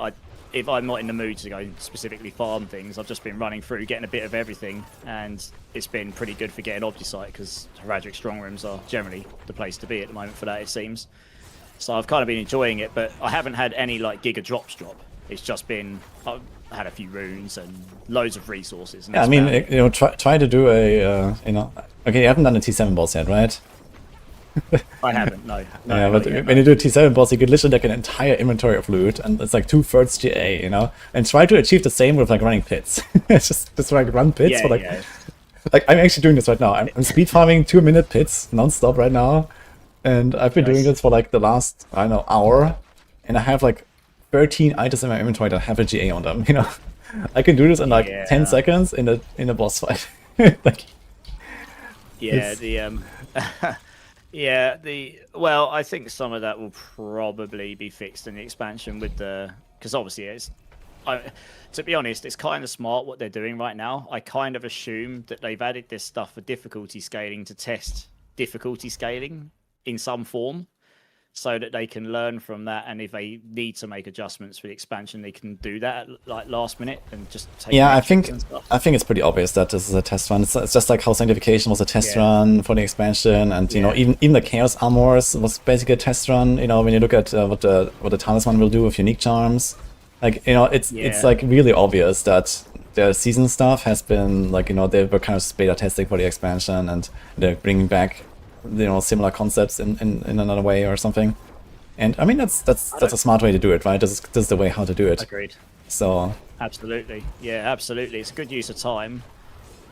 If I'm not in the mood to go specifically farm things, I've just been running through, getting a bit of everything, and it's been pretty good for getting Obdusite, because Heraldric strong rooms are generally the place to be at the moment for that, it seems. So I've kind of been enjoying it, but I haven't had any like Giga drops drop. It's just been, I've had a few runes and loads of resources. And
yeah, I mean, you know, try to do a, you know, okay, you haven't done a T7 boss yet, right?
I haven't, no.
Yeah, but when you do a T7 boss, you get literally like an entire inventory of loot, and it's like 2/3 GA, you know? And try to achieve the same with like running pits. It's just like run pits for like... Like, I'm actually doing this right now. I'm speed farming 2-minute pits non-stop right now. And I've been doing this for like the last, I don't know, hour. And I have like 13 items in my inventory that have a GA on them, you know? I can do this in like 10 seconds in a boss fight. Like...
Yeah, well, I think some of that will probably be fixed in the expansion with the, because obviously to be honest, it's kind of smart what they're doing right now. I kind of assume that they've added this stuff for difficulty scaling to test difficulty scaling in some form, so that they can learn from that, and if they need to make adjustments for the expansion, they can do that at like last minute and just take.
Yeah, I think it's pretty obvious that this is a test run. It's just like how Sanctification was a test run for the expansion, and you know, even the Chaos Armors was basically a test run. You know, when you look at what the Talisman will do with unique charms, like, you know, it's like really obvious that the season stuff has been like, you know, they were kind of beta testing for the expansion, and they're bringing back, you know, similar concepts in another way or something. And I mean, that's a smart way to do it, right? This is the way how to do it.
Agreed.
So
absolutely, yeah, absolutely. It's a good use of time,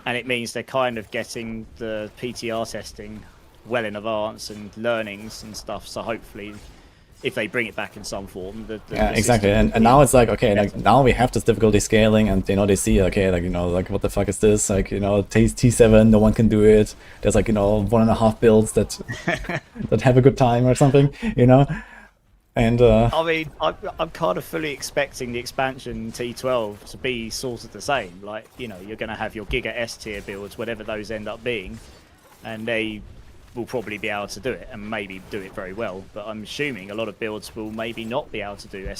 and it means they're kind of getting the PTR testing well in advance and learnings and stuff. So hopefully, if they bring it back in some form,
yeah, exactly. And now it's like, okay, like now we have this difficulty scaling, and you know, they see, okay, like, you know, like what the fuck is this? Like, you know, T7, no one can do it. There's like, you know, 1.5 builds that that have a good time or something, you know. And
I mean, I'm kind of fully expecting the expansion T12 to be sort of the same. Like, you know, you're going to have your Giga S tier builds, whatever those end up being, and they will probably be able to do it, and maybe do it very well. But I'm assuming a lot of builds will maybe not be able to do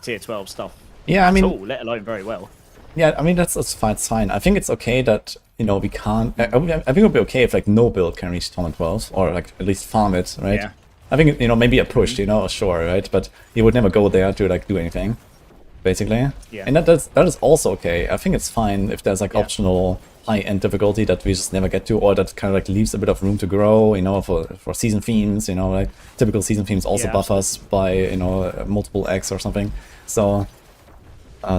tier 12 stuff.
Yeah, I mean,
at all, let alone very well.
Yeah, I mean, that's fine. It's fine. I think it's okay that, you know, we can't. I think it'll be okay if like no build can reach Torment 12, or like at least farm it, right?
Yeah.
I think, you know, maybe a push, you know, sure, right? But you would never go there to like do anything, basically. Yeah. And that is also okay. I think it's fine if there's like optional high-end difficulty that we just never get to, or that kind of like leaves a bit of room to grow, you know, for season themes, you know, like typical season themes also buff us by, you know, multiple X or something. So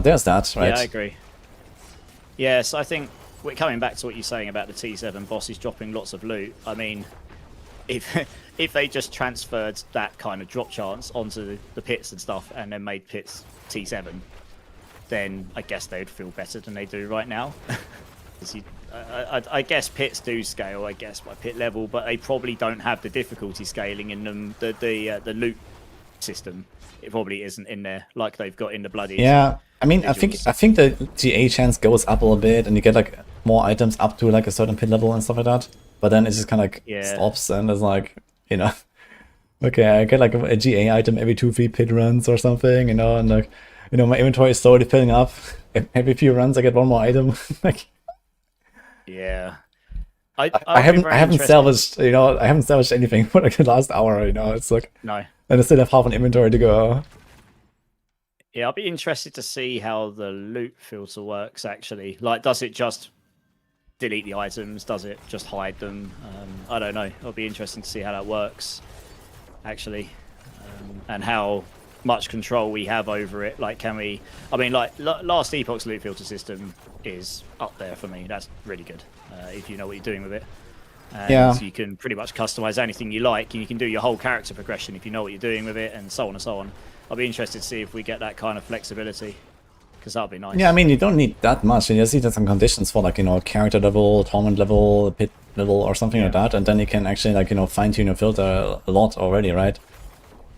there's that, right?
Yeah, I agree. Yeah, so I think we're coming back to what you're saying about the T7 bosses dropping lots of loot. I mean, if they just transferred that kind of drop chance onto the pits and stuff, and then made pits T7, then I guess they'd feel better than they do right now. I guess pits do scale, I guess, by pit level, but they probably don't have the difficulty scaling in them. The loot system, it probably isn't in there like they've got in the bloody.
Yeah, I mean, I
individuals.
think the GA chance goes up a little bit, and you get like more items up to like a certain pit level and stuff like that. But then it just kind of like
Yeah.
stops, and it's like, you know, okay, I get like a GA item every 2-3 pit runs or something, you know, and like, you know, my inventory is slowly filling up. Every few runs, I get one more item. Like,
Yeah.
I haven't salvaged, you know, I haven't salvaged anything for like the last hour, you know. It's like,
No.
and I still have half an inventory to go.
Yeah, I'll be interested to see how the loot filter works, actually. Like, does it just delete the items? Does it just hide them? I don't know. It'll be interesting to see how that works, actually. And how much control we have over it. Like, can we... I mean, like, last Epoch's loot filter system is up there for me. That's really good, if you know what you're doing with it. And
Yeah.
you can pretty much customize anything you like, and you can do your whole character progression if you know what you're doing with it, and so on and so on. I'll be interested to see if we get that kind of flexibility, because that'll be nice.
Yeah, I mean, you don't need that much. You just need some conditions for like, you know, character level, tournament level, pit level, or something like that, and then you can actually like, you know, fine tune your filter a lot already, right?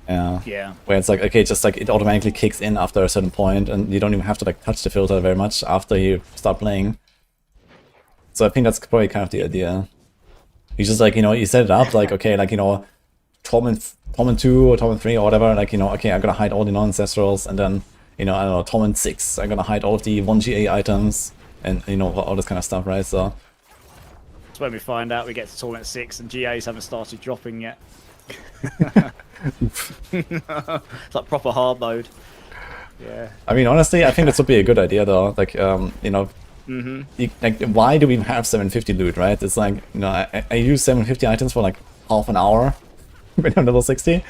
Yeah.
Where it's like, okay, just like it automatically kicks in after a certain point, and you don't even have to like touch the filter very much after you start playing. So I think that's probably kind of the idea. You just like, you know, you set it up like, okay, like, you know, Torment 2 or Torment 3 or whatever, like, you know, okay, I'm gonna hide all the non-ancestrals, and then, you know, I don't know, Torment 6, I'm gonna hide all of the 1GA items, and, you know, all this kind of stuff, right? So,
It's when we find out we get to Torment 6 and GAs haven't started dropping yet. It's like proper hard mode. Yeah.
I mean, honestly, I think this would be a good idea, though. Like, you know, like, why do we have 750 loot, right? It's like, you know, I use 750 items for like half an hour when I'm level 60,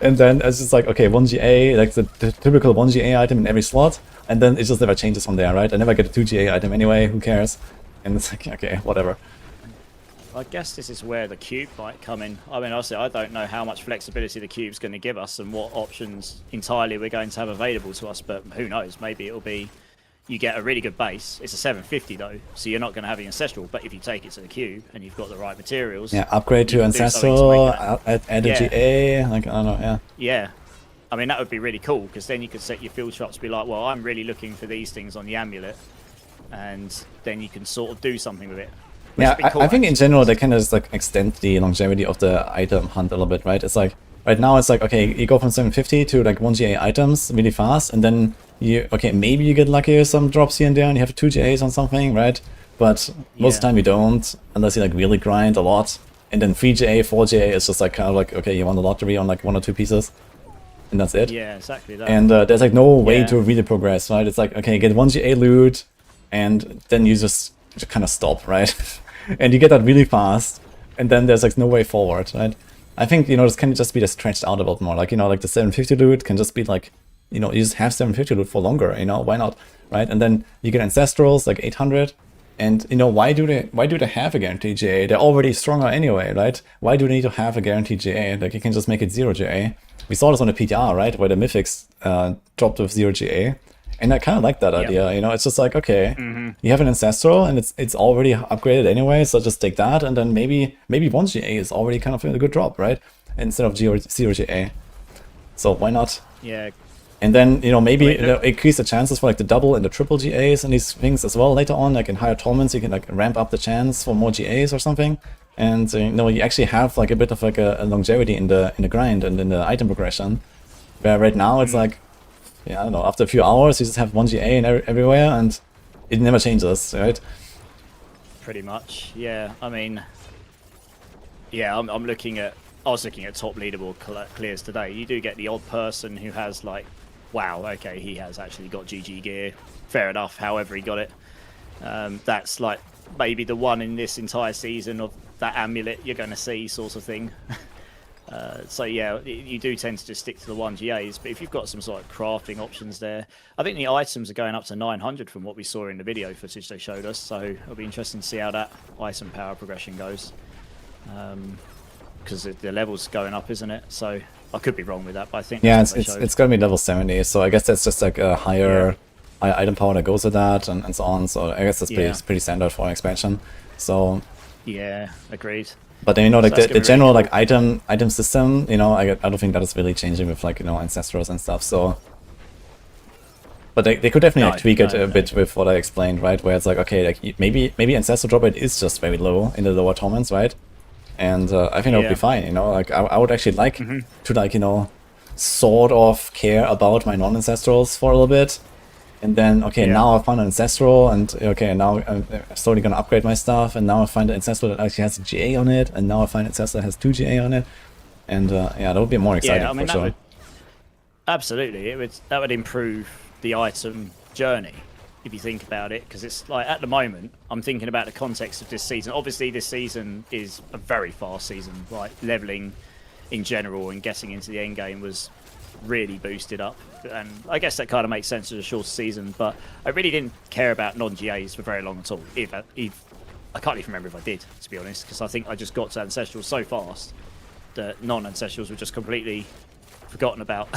and then it's just like, okay, 1GA, like the typical 1GA item in every slot, and then it just never changes from there, right? I never get a 2GA item anyway, who cares? And it's like, okay, whatever.
I guess this is where the cube might come in. I mean, honestly, I don't know how much flexibility the cube's going to give us and what options entirely we're going to have available to us, but who knows? Maybe it'll be you get a really good base. It's a 750 though, so you're not going to have the ancestral, but if you take it to the cube and you've got the right materials...
Yeah, upgrade
you
to
can do something
Ancestral,
to make
add a
Yeah.
GA, like, I don't know, yeah.
Yeah. I mean, that would be really cool, because then you could set your filter up to be like, well, I'm really looking for these things on the amulet, and then you can sort of do something with it. Which
Yeah,
would be cool,
I think in
actually.
general they can just like extend the longevity of the item hunt a little bit, right? It's like right now it's like, okay, you go from 750 to like 1GA items really fast, and then you, okay, maybe you get lucky with some drops here and there, and you have 2GAs on something, right? But most of the
Yeah.
time you don't, unless you like really grind a lot. And then 3GA, 4GA is just like kind of like, okay, you won the lottery on like 1 or 2 pieces, and that's it.
Yeah, exactly that.
And there's like no way
Yeah.
to really progress, right? It's like, okay, get 1GA loot, and then you just kind of stop, right? And you get that really fast, and then there's like no way forward, right? I think, you know, this can just be stretched out a bit more. Like, you know, like the 750 loot can just be like, you know, you just have 750 loot for longer, you know, why not, right? And then you get ancestrals like 800, and you know, why do they have a guaranteed GA? They're already stronger anyway, right? Why do they need to have a guaranteed GA? Like, you can just make it 0 GA. We saw this on the PTR, right, where the mythics dropped with 0 GA. And I kind of like that idea, you know, it's just like, okay, you have an ancestral and it's already upgraded anyway, so just take that, and then maybe 1GA is already kind of a good drop, right? Instead of 0 GA. So why not?
Yeah.
And then, you know, maybe
Wait,
you know, increase the chances for like the double and the triple GAs and these things as well later on, like in higher tournaments, you can like ramp up the chance for more GAs or something. And you know, you actually have like a bit of like a longevity in the grind and in the item progression. Where right now it's like, yeah, I don't know, after a few hours you just have 1GA in everywhere and it never changes, right?
Pretty much, yeah. I mean, yeah, I'm looking at... I was looking at top leaderboard clears today. You do get the odd person who has like, wow, okay, he has actually got GG gear. Fair enough, however he got it. That's like maybe the one in this entire season of that amulet you're going to see, sort of thing. So yeah, you do tend to just stick to the 1GAs, but if you've got some sort of crafting options there, I think the items are going up to 900 from what we saw in the video footage they showed us, so it'll be interesting to see how that item power progression goes. because the level's going up, isn't it? So I could be wrong with that, but I think
Yeah,
that's
it's
what they
it's
showed.
gonna be level 70, so I guess that's just like a higher item power that goes with that, and so on. So I guess that's pretty standard for an expansion. So,
Yeah, agreed.
but then, you know, like
So that's
the
gonna be
general
really
like item system, you know, I don't think that is really changing with like, you know, Ancestrals and stuff. So, but they could definitely like, tweak it a bit with what I explained, right? Where it's like, okay, like maybe Ancestral drop rate is just very low in the lower torments, right? And I think that would be fine, you know. Like I would actually like to, like, you know, sort of care about my non-ancestrals for a little bit, and then now I found an ancestral, and now I'm slowly gonna upgrade my stuff, and now I find an ancestral that actually has a GA on it, and now I find an ancestral that has 2 GA on it, and yeah, that would be more exciting
I mean,
for sure.
Absolutely, that would improve the item journey if you think about it, because it's like at the moment I'm thinking about the context of this season. Obviously, this season is a very fast season, right? Leveling in general and getting into the end game was really boosted up, and I guess that kind of makes sense as a shorter season. But I really didn't care about non-GAs for very long at all. If I can't even remember if I did, to be honest, because I think I just got to Ancestrals so fast that non-Ancestrals were just completely forgotten about.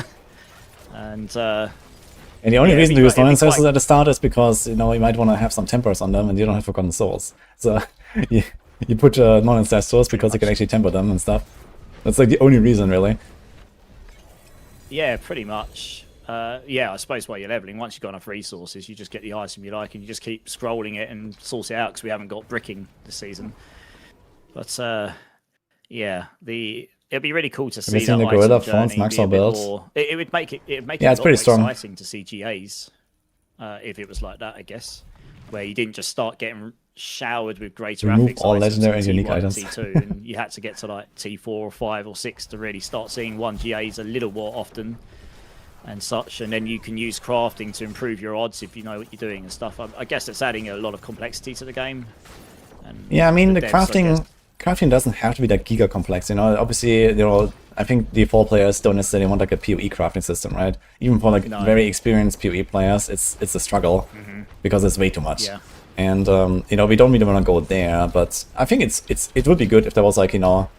And
the only reason to use non-ancestrals
quite...
at the start is because, you know, you might want to have some tempers on them, and you don't have Forgotten Souls. So you put non-ancestrals because you can actually temper them and stuff. That's like the only reason, really.
Yeah, pretty much. Yeah, I suppose while you're leveling, once you've got enough resources, you just get the item you like, and you just keep scrolling it and source it out, because we haven't got bricking this season. But yeah, it'd be really cool to see that
the
item
gorilla
journey
fonts,
be a
Maxwell
bit
build?
more. It would make it. It'd make
Yeah,
it
it's
a lot
pretty
more
strong.
exciting to see GAs if it was like that. I guess where you didn't just start getting showered with greater
Remove
affix
all
items
legendary
in
and unique
T1
items.
and T2, and you had to get to like T4 or 5 or 6 to really start seeing 1 GAs a little more often and such. And then you can use crafting to improve your odds if you know what you're doing and stuff. I guess it's adding a lot of complexity to the game. And
Yeah, I mean, the
devs, I guess,
crafting doesn't have to be that giga complex, you know. Obviously, you know, I think the default players don't necessarily want like a PoE crafting system, right? Even for like very experienced PoE players, it's a struggle because it's way too much.
Yeah.
And you know, we don't really want to go there, but I think it would be good if there was like, you know,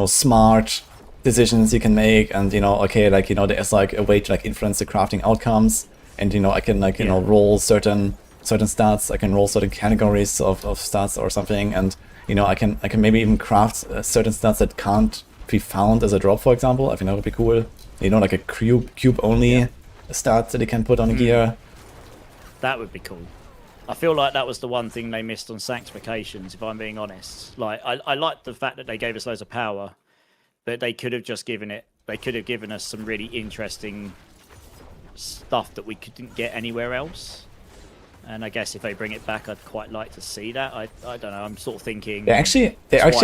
smart decisions you can make, and, you know, okay, like, you know, there's like a way to like influence the crafting outcomes, and, you know, I can like, you know, roll certain stats, I can roll certain categories of stats or something, and, you know, I can maybe even craft certain stats that can't be found as a drop, for example. I think that would be cool. You know, like a cube only stat that you can put on a gear.
That would be cool. I feel like that was the one thing they missed on Sanctifications, if I'm being honest. Like, I like the fact that they gave us loads of power, but they could have just given us some really interesting stuff that we couldn't get anywhere else. And I guess if they bring it back, I'd quite like to see that. I don't know, I'm sort of thinking...
They actually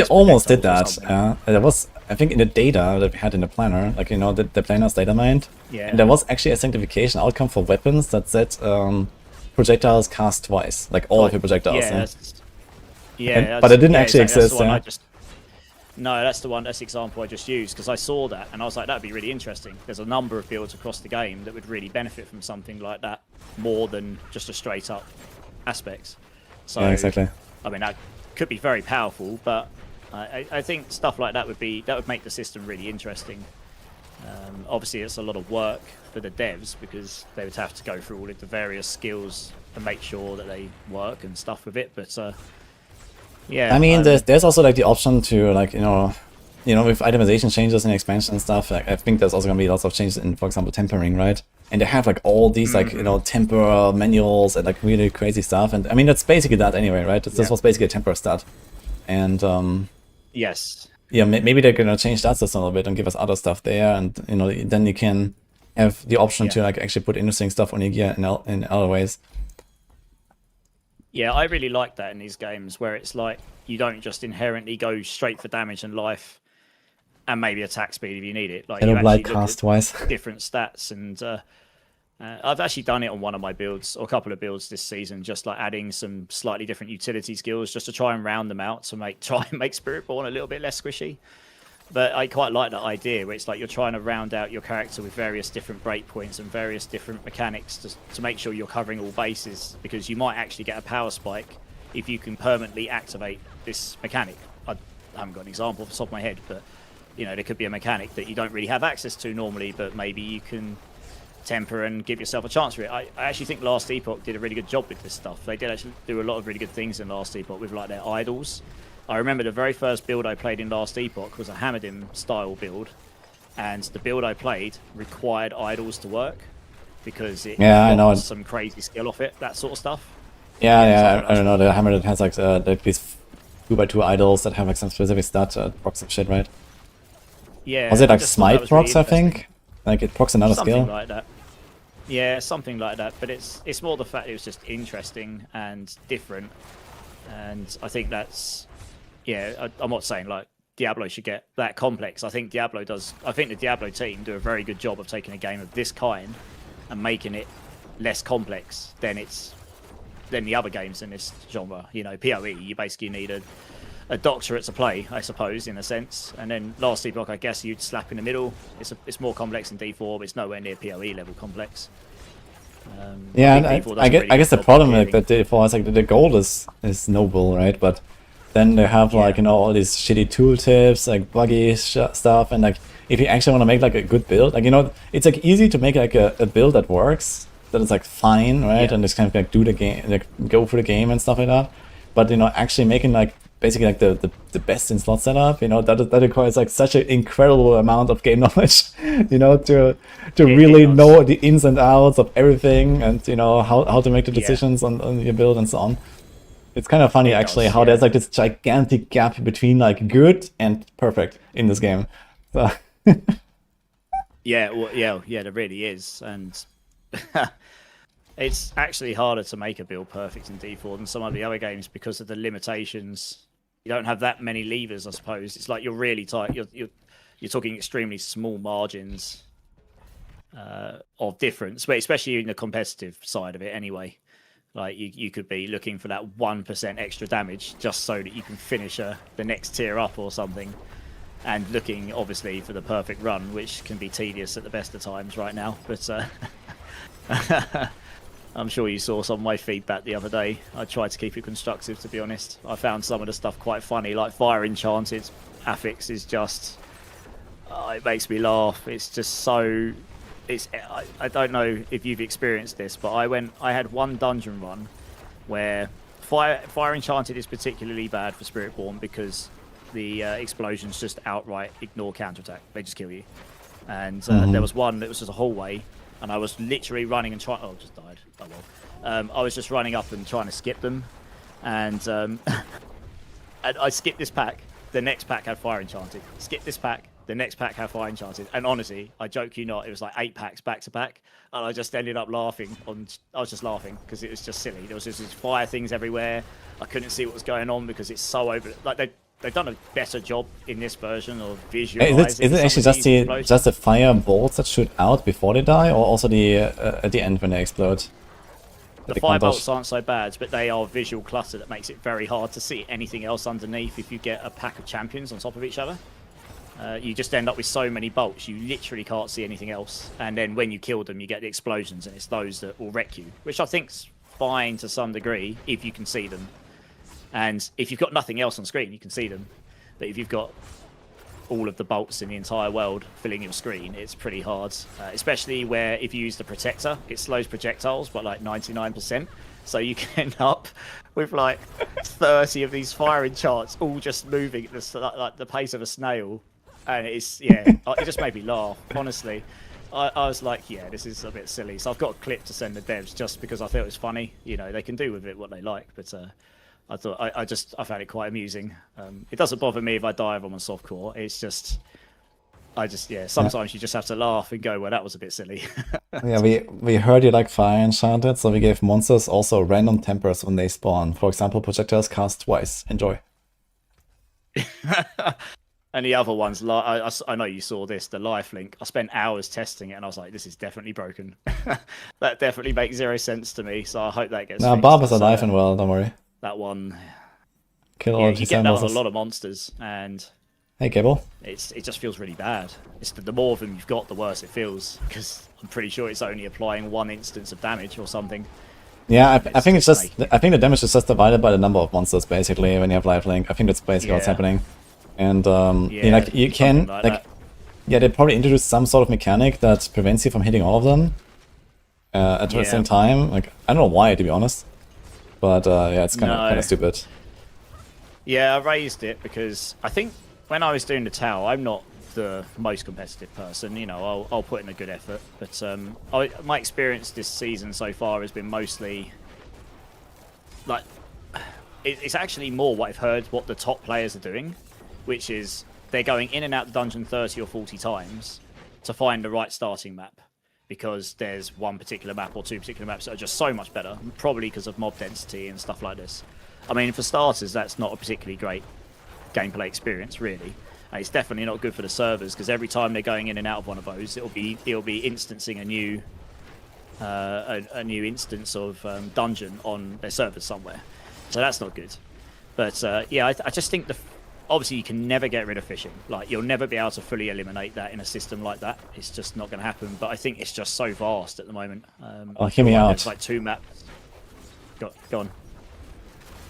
almost did that. There was, I think, in the data that we had in the planner, like, you know, the planner's data mined, and there was actually a sanctification outcome for weapons that said projectiles cast twice, like all of your projectiles. But it didn't actually exist.
No, that's the example I just used, because I saw that and I was like, that'd be really interesting. There's a number of builds across the game that would really benefit from something like that more than just a straight up aspects. So,
yeah, exactly.
I mean, that could be very powerful, but I think stuff like that would make the system really interesting. Obviously, it's a lot of work for the devs, because they would have to go through all of the various skills and make sure that they work and stuff with it. But yeah,
I mean, there's also like the option to, like, you know, with itemization changes and expansion and stuff. Like, I think there's also gonna be lots of changes in, for example, tempering, right? And they have like all these like, you know, temper manuals and like really crazy stuff. And I mean, that's basically that anyway, right? This was basically a temper stat. And
yes,
yeah, maybe they're gonna change that system a little bit and give us other stuff there, and, you know, then you can have the option to like actually put interesting stuff on your gear in other ways.
Yeah, I really like that in these games, where it's like you don't just inherently go straight for damage and life and maybe attack speed if you need it. Like, you actually look at
twice.
different stats, and I've actually done it on one of my builds, or a couple of builds this season, just like adding some slightly different utility skills just to try and round them out to try and make Spiritborn a little bit less squishy. But I quite like that idea, where it's like you're trying to round out your character with various different breakpoints and various different mechanics to make sure you're covering all bases, because you might actually get a power spike if you can permanently activate this mechanic. haven't got an example off the top of my head, but you know, there could be a mechanic that you don't really have access to normally, but maybe you can temper and give yourself a chance for it. I actually think Last Epoch did a really good job with this stuff. They did actually do a lot of really good things in Last Epoch with like their idols. I remember the very first build I played in Last Epoch was a Hamadim style build, and the build I played required idols to work because it
I know
some crazy skill off it, that sort of stuff.
I don't know. The hammer that has like these 2x2 idols that have like some specific stat procs and shit, right?
Yeah.
Was it like
just thought that
smite
was really
procs? I think like it procs another
something
skill.
like that. Yeah, something like that. But it's more the fact it was just interesting and different, and I think that's I'm not saying like Diablo should get that complex. I think Diablo does. I think the Diablo team do a very good job of taking a game of this kind and making it less complex than the other games in this genre. You know, PoE, you basically need a doctorate to play, I suppose, in a sense. And then Last Epoch, I guess you'd slap in the middle. It's more complex than D4, but it's nowhere near PoE level complex.
I guess the problem with the D4 is like the goal is noble, right? But then they have like, you know, all these shitty tooltips, like buggy stuff, and like if you actually want to make like a good build, like, you know, it's like easy to make like a build that works, that is like fine, right? And just kind of like do the game, like go through the game and stuff like that. But, you know, actually making like basically like the best in slot setup, you know, that requires like such an incredible amount of game knowledge, you know, to really know the ins and outs of everything, and, you know, how to make the decisions on your build and so on. It's kind of funny actually how there's like this gigantic gap between like good and perfect in this game. So
yeah, there really is, and it's actually harder to make a build perfect in D4 than some of the other games because of the limitations. You don't have that many levers, I suppose. It's like you're really tight. You're talking extremely small margins of difference, but especially in the competitive side of it, anyway. Like you could be looking for that 1% extra damage just so that you can finish the next tier up or something, and looking obviously for the perfect run, which can be tedious at the best of times right now. But I'm sure you saw some of my feedback the other day. I tried to keep it constructive, to be honest. I found some of the stuff quite funny, like Fire Enchanted affix is just it makes me laugh. It's just so. I don't know if you've experienced this, but I had one dungeon run where Fire Enchanted is particularly bad for Spiritborn because the explosions just outright ignore counterattack. They just kill you. And there was one that was just a hallway, and I was literally running and trying. Oh, I just died. Oh well. I was just running up and trying to skip them, and and I skipped this pack. The next pack had Fire Enchanted. Skip this pack. The next pack had Fire Enchanted, and honestly, I joke you not, it was like 8 packs back to back, and I just ended up laughing. I was just laughing because it was just silly. There was just these fire things everywhere. I couldn't see what was going on because it's so over. Like they've done a better job in this version of visualizing.
Is it actually just the fire bolts that shoot out before they die, or also the at the end when they explode?
The fire bolts aren't so bad, but they are visual clutter that makes it very hard to see anything else underneath if you get a pack of champions on top of each other. You just end up with so many bolts, you literally can't see anything else. And then when you kill them, you get the explosions, and it's those that will wreck you, which I think's fine to some degree if you can see them. And if you've got nothing else on screen, you can see them. But if you've got all of the bolts in the entire world filling your screen, it's pretty hard. Especially where if you use the protector, it slows projectiles by like 99%. So you can end up with like 30 of these fire enchants all just moving at like the pace of a snail. And it's, it just made me laugh, honestly. I was like, this is a bit silly. So I've got a clip to send the devs just because I thought it was funny. You know, they can do with it what they like, but I thought I found it quite amusing. It doesn't bother me if I die if I'm on softcore. It's just, sometimes you just have to laugh and go, well, that was a bit silly.
Yeah, we heard you like Fire Enchanted, so we gave monsters also random tempers when they spawn. For example, projectiles cast twice. Enjoy.
And the other ones, I know you saw this, the lifelink. I spent hours testing it, and I was like, this is definitely broken. That definitely makes 0 sense to me, so I hope that gets fixed.
Barb is alive and well, don't worry.
That one...
Kill all
you get that on a lot of monsters, and...
Hey, Gable.
It just feels really bad. It's the more of them you've got, the worse it feels, because I'm pretty sure it's only applying 1 instance of damage or something.
Yeah, I think it's just... I think the damage is just divided by the number of monsters, basically, when you have lifelink. I think that's basically what's happening. And
Yeah,
like you can
something like
like
that.
yeah, they probably introduced some sort of mechanic that prevents you from hitting all of them at the
Yeah.
same time. Like I don't know why, to be honest, but yeah, it's kind
No.
of stupid.
Yeah, I raised it because I think when I was doing the tower, I'm not the most competitive person. You know, I'll put in a good effort, but my experience this season so far has been mostly like it's actually more what I've heard what the top players are doing, which is they're going in and out the dungeon 30 or 40 times to find the right starting map. Because there's one particular map or two particular maps that are just so much better, probably because of mob density and stuff like this. I mean, for starters, that's not a particularly great gameplay experience, really. And it's definitely not good for the servers because every time they're going in and out of one of those, it'll be instancing a new instance of dungeon on their servers somewhere. So that's not good. But yeah, I just think obviously you can never get rid of fishing. Like you'll never be able to fully eliminate that in a system like that. It's just not going to happen. But I think it's just so vast at the moment.
Oh, hear me out.
There's like 2 maps. Go on.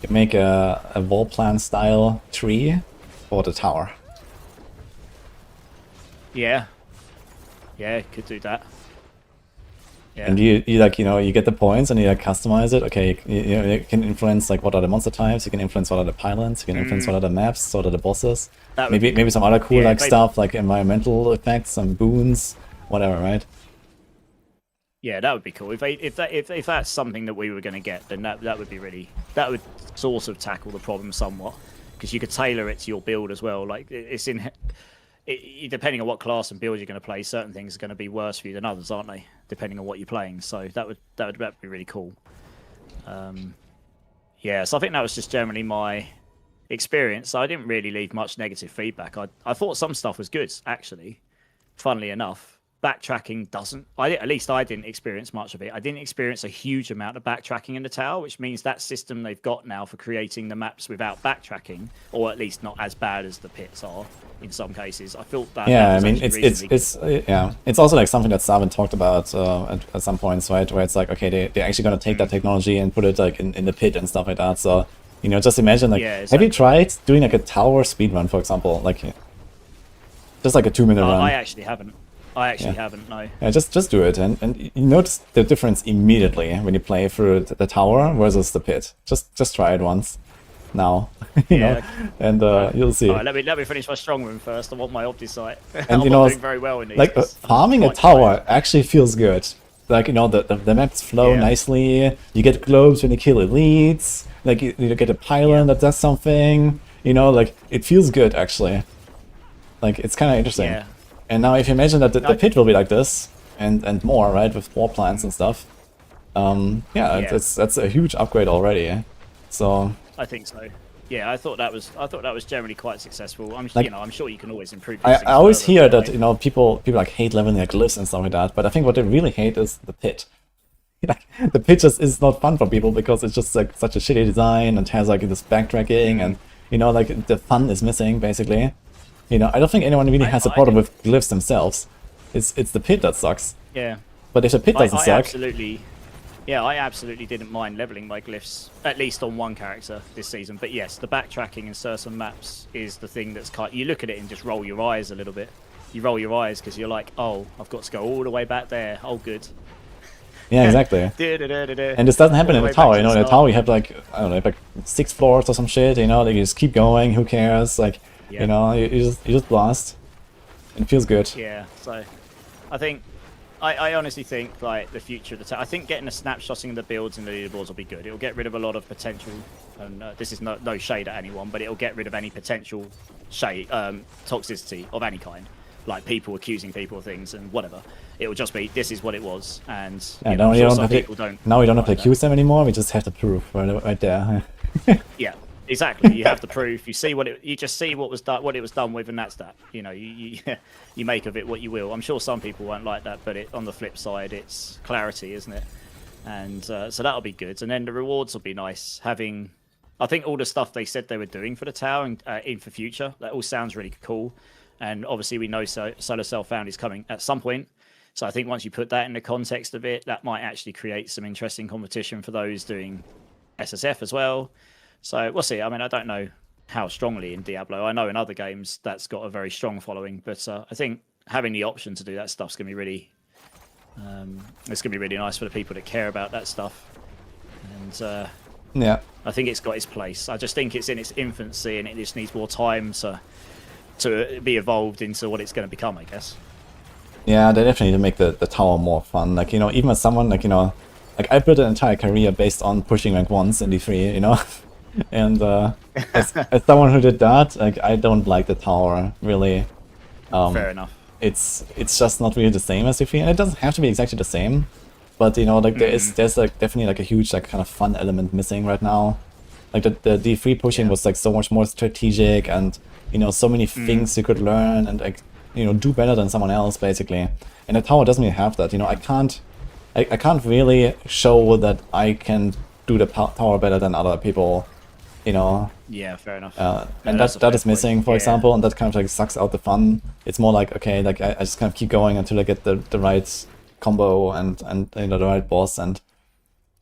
You make a wall plan style tree for the tower.
Yeah. Yeah, could do that. Yeah.
And you like, you get the points and you like customize it. Okay, you can influence like what are the monster types, you can influence what are the pylons, you can influence what are the maps, what are the bosses. Maybe some other cool stuff like environmental effects, some boons, whatever, right?
Yeah, that would be cool. If that's something that we were going to get, then that would be really, that would sort of tackle the problem somewhat, because you could tailor it to your build as well. Like depending on what class and build you're going to play, certain things are going to be worse for you than others, aren't they? Depending on what you're playing. So that would be really cool. Yeah, so I think that was just generally my experience. I didn't really leave much negative feedback. I thought some stuff was good, actually. Funnily enough, backtracking doesn't. At least I didn't experience much of it. I didn't experience a huge amount of backtracking in the tower, which means that system they've got now for creating the maps without backtracking, or at least not as bad as the pits are in some cases. I felt that.
Yeah,
that
I mean it's also like something that Savin talked about at some points, right? Where it's like, okay, they're actually gonna take that technology and put it like in the pit and stuff like that. So just imagine like, have you tried doing like a tower speedrun, for example, like just like a 2-minute run?
I actually haven't. Haven't, no.
Yeah, just do it, and you notice the difference immediately when you play through the tower versus the pit. Just try it once, now, and you'll see.
Right, let me finish my strong room first. I want my Opti-site.
And
I'm not doing very well in these.
Like farming a tower actually feels good. Like the maps flow nicely. You get globes when you kill elites. Like you get a pylon that does something. Like it feels good actually. Like it's kind of interesting.
Yeah.
And now if you imagine that the pit will be like this, and more, right, with war plants and stuff, that's a huge upgrade already. So
I think so. Yeah, I thought that was generally quite successful. I'm sure you can always improve.
I always hear that people like hate leveling their glyphs and stuff like that, but I think what they really hate is the pit. Like the pit just is not fun for people because it's just like such a shitty design and has like this backtracking and like the fun is missing basically. I don't think anyone really has a problem with glyphs themselves. It's the pit that sucks.
Yeah.
But if the pit doesn't suck...
I absolutely didn't mind leveling my glyphs, at least on one character this season. But yes, the backtracking in certain maps is the thing that's you look at it and just roll your eyes a little bit. You roll your eyes because you're like, oh, I've got to go all the way back there. Oh, good.
Yeah, exactly. And this doesn't happen in the tower, in the tower you have like, I don't know, like 6 floors or some shit, like you just keep going, who cares, like... Yeah. You just blast. It feels good.
Yeah, so I think I honestly think like the future of the I think getting a snapshotting of the builds and the leaderboards will be good. It'll get rid of a lot of potential, and this is no shade at anyone, but it'll get rid of any potential toxicity of any kind, like people accusing people of things and whatever. It'll just be this is what it was, and
now we don't have to accuse them anymore. We just have the proof right there.
Yeah. Exactly. You have the proof. You see you just see what was done, what it was done with, and that's that. You make of it what you will. I'm sure some people won't like that, but on the flip side, it's clarity, isn't it? And so that'll be good. And then the rewards will be nice. I think all the stuff they said they were doing for the tower and in for future, that all sounds really cool. And obviously we know Solar Cell Found is coming at some point. So I think once you put that in the context of it, that might actually create some interesting competition for those doing SSF as well. So we'll see. I mean, I don't know how strongly in Diablo. I know in other games that's got a very strong following, but I think having the option to do that stuff's going to be really, it's going to be really nice for the people that care about that stuff. And
Yeah.
I think it's got its place. I just think it's in its infancy and it just needs more time to be evolved into what it's going to become, I guess.
Yeah, they definitely need to make the tower more fun. Like, you know, even as someone, like, you know, like I built an entire career based on pushing rank 1s in D3, you know? And as someone who did that, like, I don't like the tower, really.
Fair enough.
It's just not really the same as D3, and it doesn't have to be exactly the same. But, you know, like, there's like definitely like a huge, like, kind of fun element missing right now. Like, the D3 pushing was, like, so much more strategic, and, you know, so many things you could learn and, like, you know, do better than someone else, basically. And the tower doesn't really have that. You know, I can't really show that I can do the tower better than other people, you know.
Yeah, fair enough.
And that is missing, for example, and that kind of like sucks out the fun. It's more like, okay, like I just kind of keep going until I get the right combo and you know, the right boss. And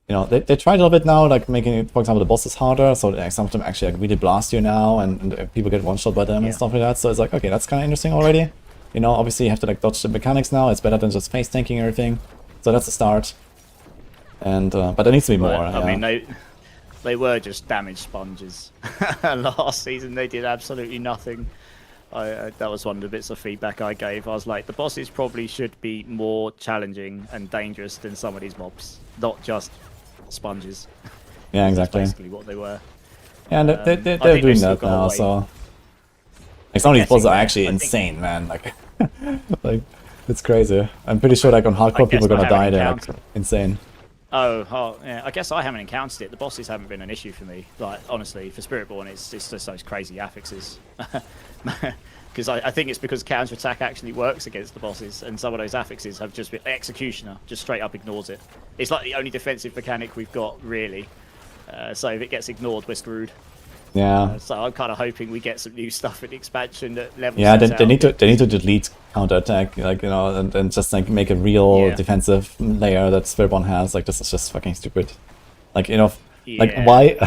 you know, they tried a little bit now, like making it, for example, the bosses harder, so like, some of them actually like really blast you now, and people get one shot by them and stuff like that. So it's like, okay, that's kind of interesting already. You know, obviously you have to like dodge the mechanics now. It's better than just face tanking everything. So that's a start. And but there needs to be more.
I mean, they were just damage sponges. Last season they did absolutely nothing. That was one of the bits of feedback I gave. I was like, the bosses probably should be more challenging and dangerous than some of these mobs, not just sponges.
Yeah, exactly.
That's basically what they were.
Yeah, and they're doing that now. So like some of these bosses are actually insane, man. Like, like it's crazy. I'm pretty sure like on hardcore people are gonna die. They're like insane.
Oh, yeah. I guess I haven't encountered it. The bosses haven't been an issue for me. Like, honestly, for Spiritborn, it's just those crazy affixes. Because I think it's because counter-attack actually works against the bosses, and some of those affixes have just been... Executioner just straight up ignores it. It's like the only defensive mechanic we've got, really. So if it gets ignored, we're screwed.
Yeah.
So I'm kind of hoping we get some new stuff in the expansion that levels.
Yeah, they need to delete counterattack, like, you know, and just like make a real defensive layer that Spiritborn has. Like, this is just fucking stupid. Like, you know, like why?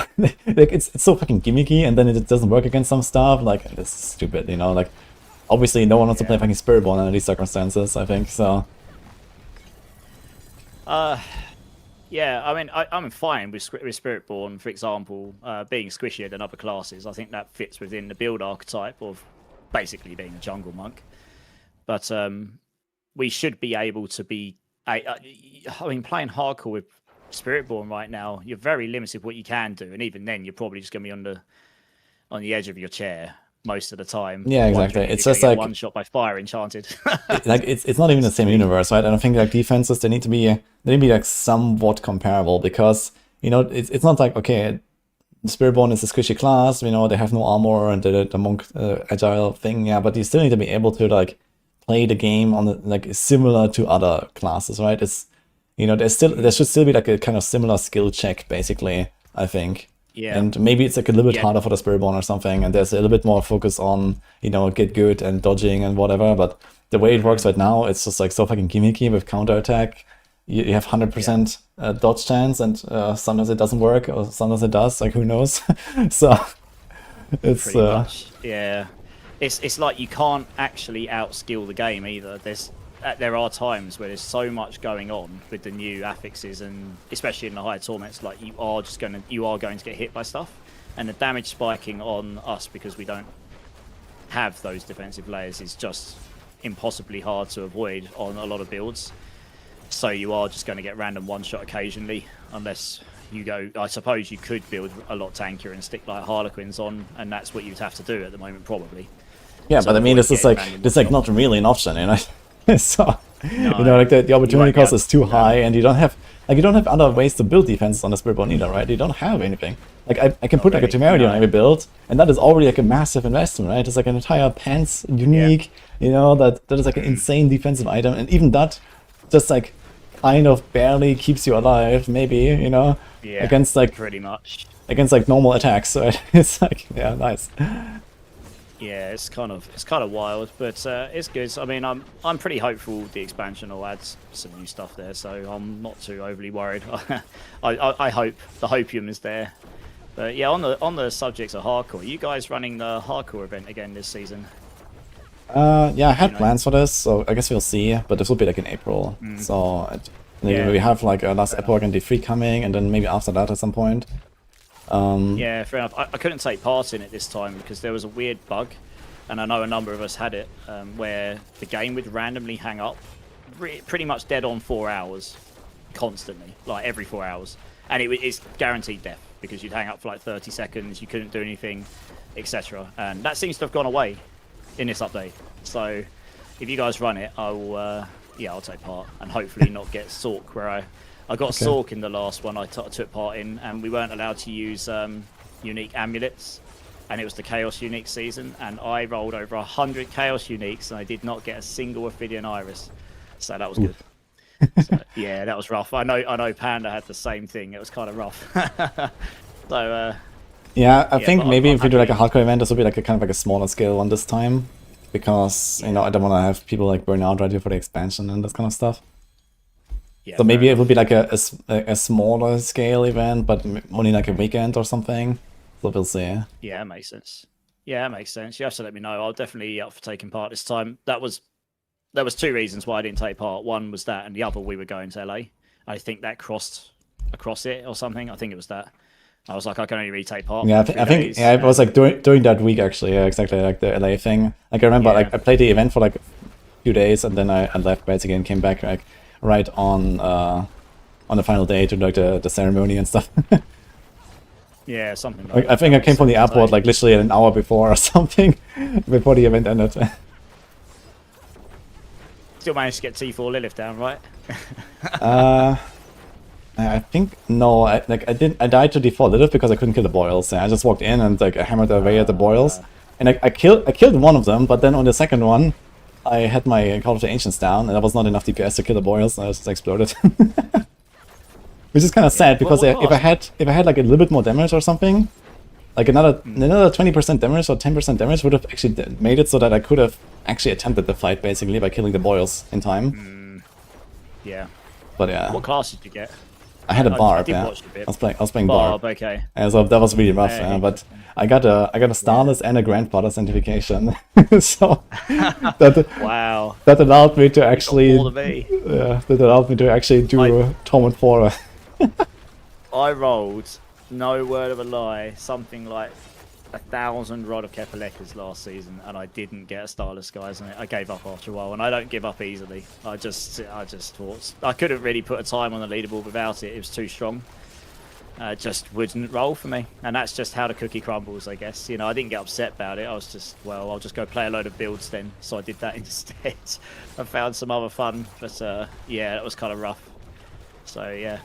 Like it's so fucking gimmicky, and then it doesn't work against some stuff. Like, this is stupid, you know. Like, obviously no one wants to play fucking Spiritborn under these circumstances, I think. So.
Yeah, I mean, I'm fine with Spiritborn, for example, being squishier than other classes. I think that fits within the build archetype of basically being a jungle monk. But we should be able to be... I mean, playing hardcore with Spiritborn right now, you're very limited what you can do, and even then, you're probably just going to be on the edge of your chair most of the time.
Yeah, exactly. It's just like
one shot by fire enchanted.
Like it's not even the same universe, right? I don't think like defenses they need to be like somewhat comparable, because you know it's not like, okay, Spiritborn is a squishy class, you know, they have no armor and the monk agile thing, yeah, but you still need to be able to like play the game on the, like similar to other classes, right? It's, you know, there should still be like a kind of similar skill check, basically, I think.
Yeah.
And maybe it's like a little bit harder for the Spiritborn or something, and there's a little bit more focus on, you know, get good and dodging and whatever, but the way it works right now, it's just like so fucking gimmicky with counterattack. You have 100% dodge chance, and sometimes it doesn't work, or sometimes it does, like who knows. So it's
pretty much, yeah. It's like you can't actually outskill the game either. There are times where there's so much going on with the new affixes, and especially in the higher torments, like you are going to get hit by stuff, and the damage spiking on us because we don't have those defensive layers is just impossibly hard to avoid on a lot of builds. So you are just going to get random one shot occasionally, unless you go... I suppose you could build a lot tankier and stick like Harlequins on, and that's what you'd have to do at the moment, probably.
Yeah,
so
but I mean, this is like not really an option, you know. So
no,
you know, like the opportunity cost is too high, and you don't have other ways to build defenses on the Spiritborn either, right? You don't have anything. Like I can put like a temerity on every build, and that is already like a massive investment, right? It's like an entire pants unique, you know, that is like an insane defensive item, and even that just like kind of barely keeps you alive, maybe, you know, against like
pretty much
against like normal attacks. Right? It's like, yeah, nice.
Yeah, it's kind of wild, but it's good. I mean, I'm pretty hopeful the expansion will add some new stuff there, so I'm not too overly worried. I hope the hopium is there. But yeah, on the subjects of hardcore, you guys running the hardcore event again this season?
Yeah, I had
know.
plans for this, so I guess we'll see. But this will be like in April. So maybe we have like a last Epoch and D3 coming, and then maybe after that at some point.
Yeah, fair enough. I couldn't take part in it this time because there was a weird bug, and I know a number of us had it, where the game would randomly hang up, pretty much dead on 4 hours, constantly, like every 4 hours, and it's guaranteed death because you'd hang up for like 30 seconds, you couldn't do anything, etc. And that seems to have gone away in this update. So if you guys run it, I'll take part and hopefully not get Sork where I got Sork in the last one I took part in, and we weren't allowed to use unique amulets, and it was the Chaos Unique season, and I rolled over 100 Chaos Uniques and I did not get a single Ophidian Iris, so that was good. So, yeah, that was rough. I know Panda had the same thing. It was kind of rough. So
yeah, I think maybe
I'm
if we do like a
happy.
hardcore event, this will be like a kind of like a smaller scale one this time, because you know I don't want to have people like burn out right here for the expansion and this kind of stuff.
Yeah,
So maybe
fair
it will be like a smaller scale event, but only like a weekend or something. So we'll see.
Yeah, that makes sense. Yeah, that makes sense. You have to let me know. I'll definitely be up for taking part this time. There was 2 reasons why I didn't take part. One was that, and the other we were going to LA. I think that crossed across it or something. I think it was that. I was like, I can only really take part.
Yeah,
for
I
3
think
days,
yeah, it was
and-
like during that week actually. Yeah, exactly like the LA thing. Like I remember,
Yeah.
like I played the event for like a few days, and then I left basically and came back like right on the final day to like the ceremony and stuff.
Yeah, something like
Like,
that.
I think I came from the airport
So-
like literally an hour before or something, before the event ended.
Still managed to get T4 Lilith down, right?
I think no, I died to default Lilith because I couldn't kill the boils. Yeah, I just walked in and like I hammered away at the boils, and I killed one of them, but then on the second one, I had my Call of the Ancients down, and that was not enough DPS to kill the boils, and I just exploded. Which is kind of sad because
What
if I had like a little bit more damage or something, like another 20% damage or 10% damage would have actually made it so that I could have actually attempted the fight basically by killing the boils in time.
Yeah.
But yeah,
What class did you get?
I had a
I
barb.
did
Yeah,
watch a bit.
I was playing barb.
Barb, okay.
And so that was really rough.
Yeah,
But I got a Starless and a Grandfather certification, so
Wow.
that allowed me to actually
All the V.
that allowed me to actually do Torment 4.
I rolled, no word of a lie, something like 1,000 Rod of Kepelekas last season, and I didn't get a Starless guys on it. I gave up after a while, and I don't give up easily. I just thought I couldn't really put a time on the leaderboard without it. It was too strong. Just wouldn't roll for me, and that's just how the cookie crumbles, I guess. You know, I didn't get upset about it. I was just, well, I'll just go play a load of builds then. So I did that instead. I found some other fun, but yeah, it was kind of rough. So yeah,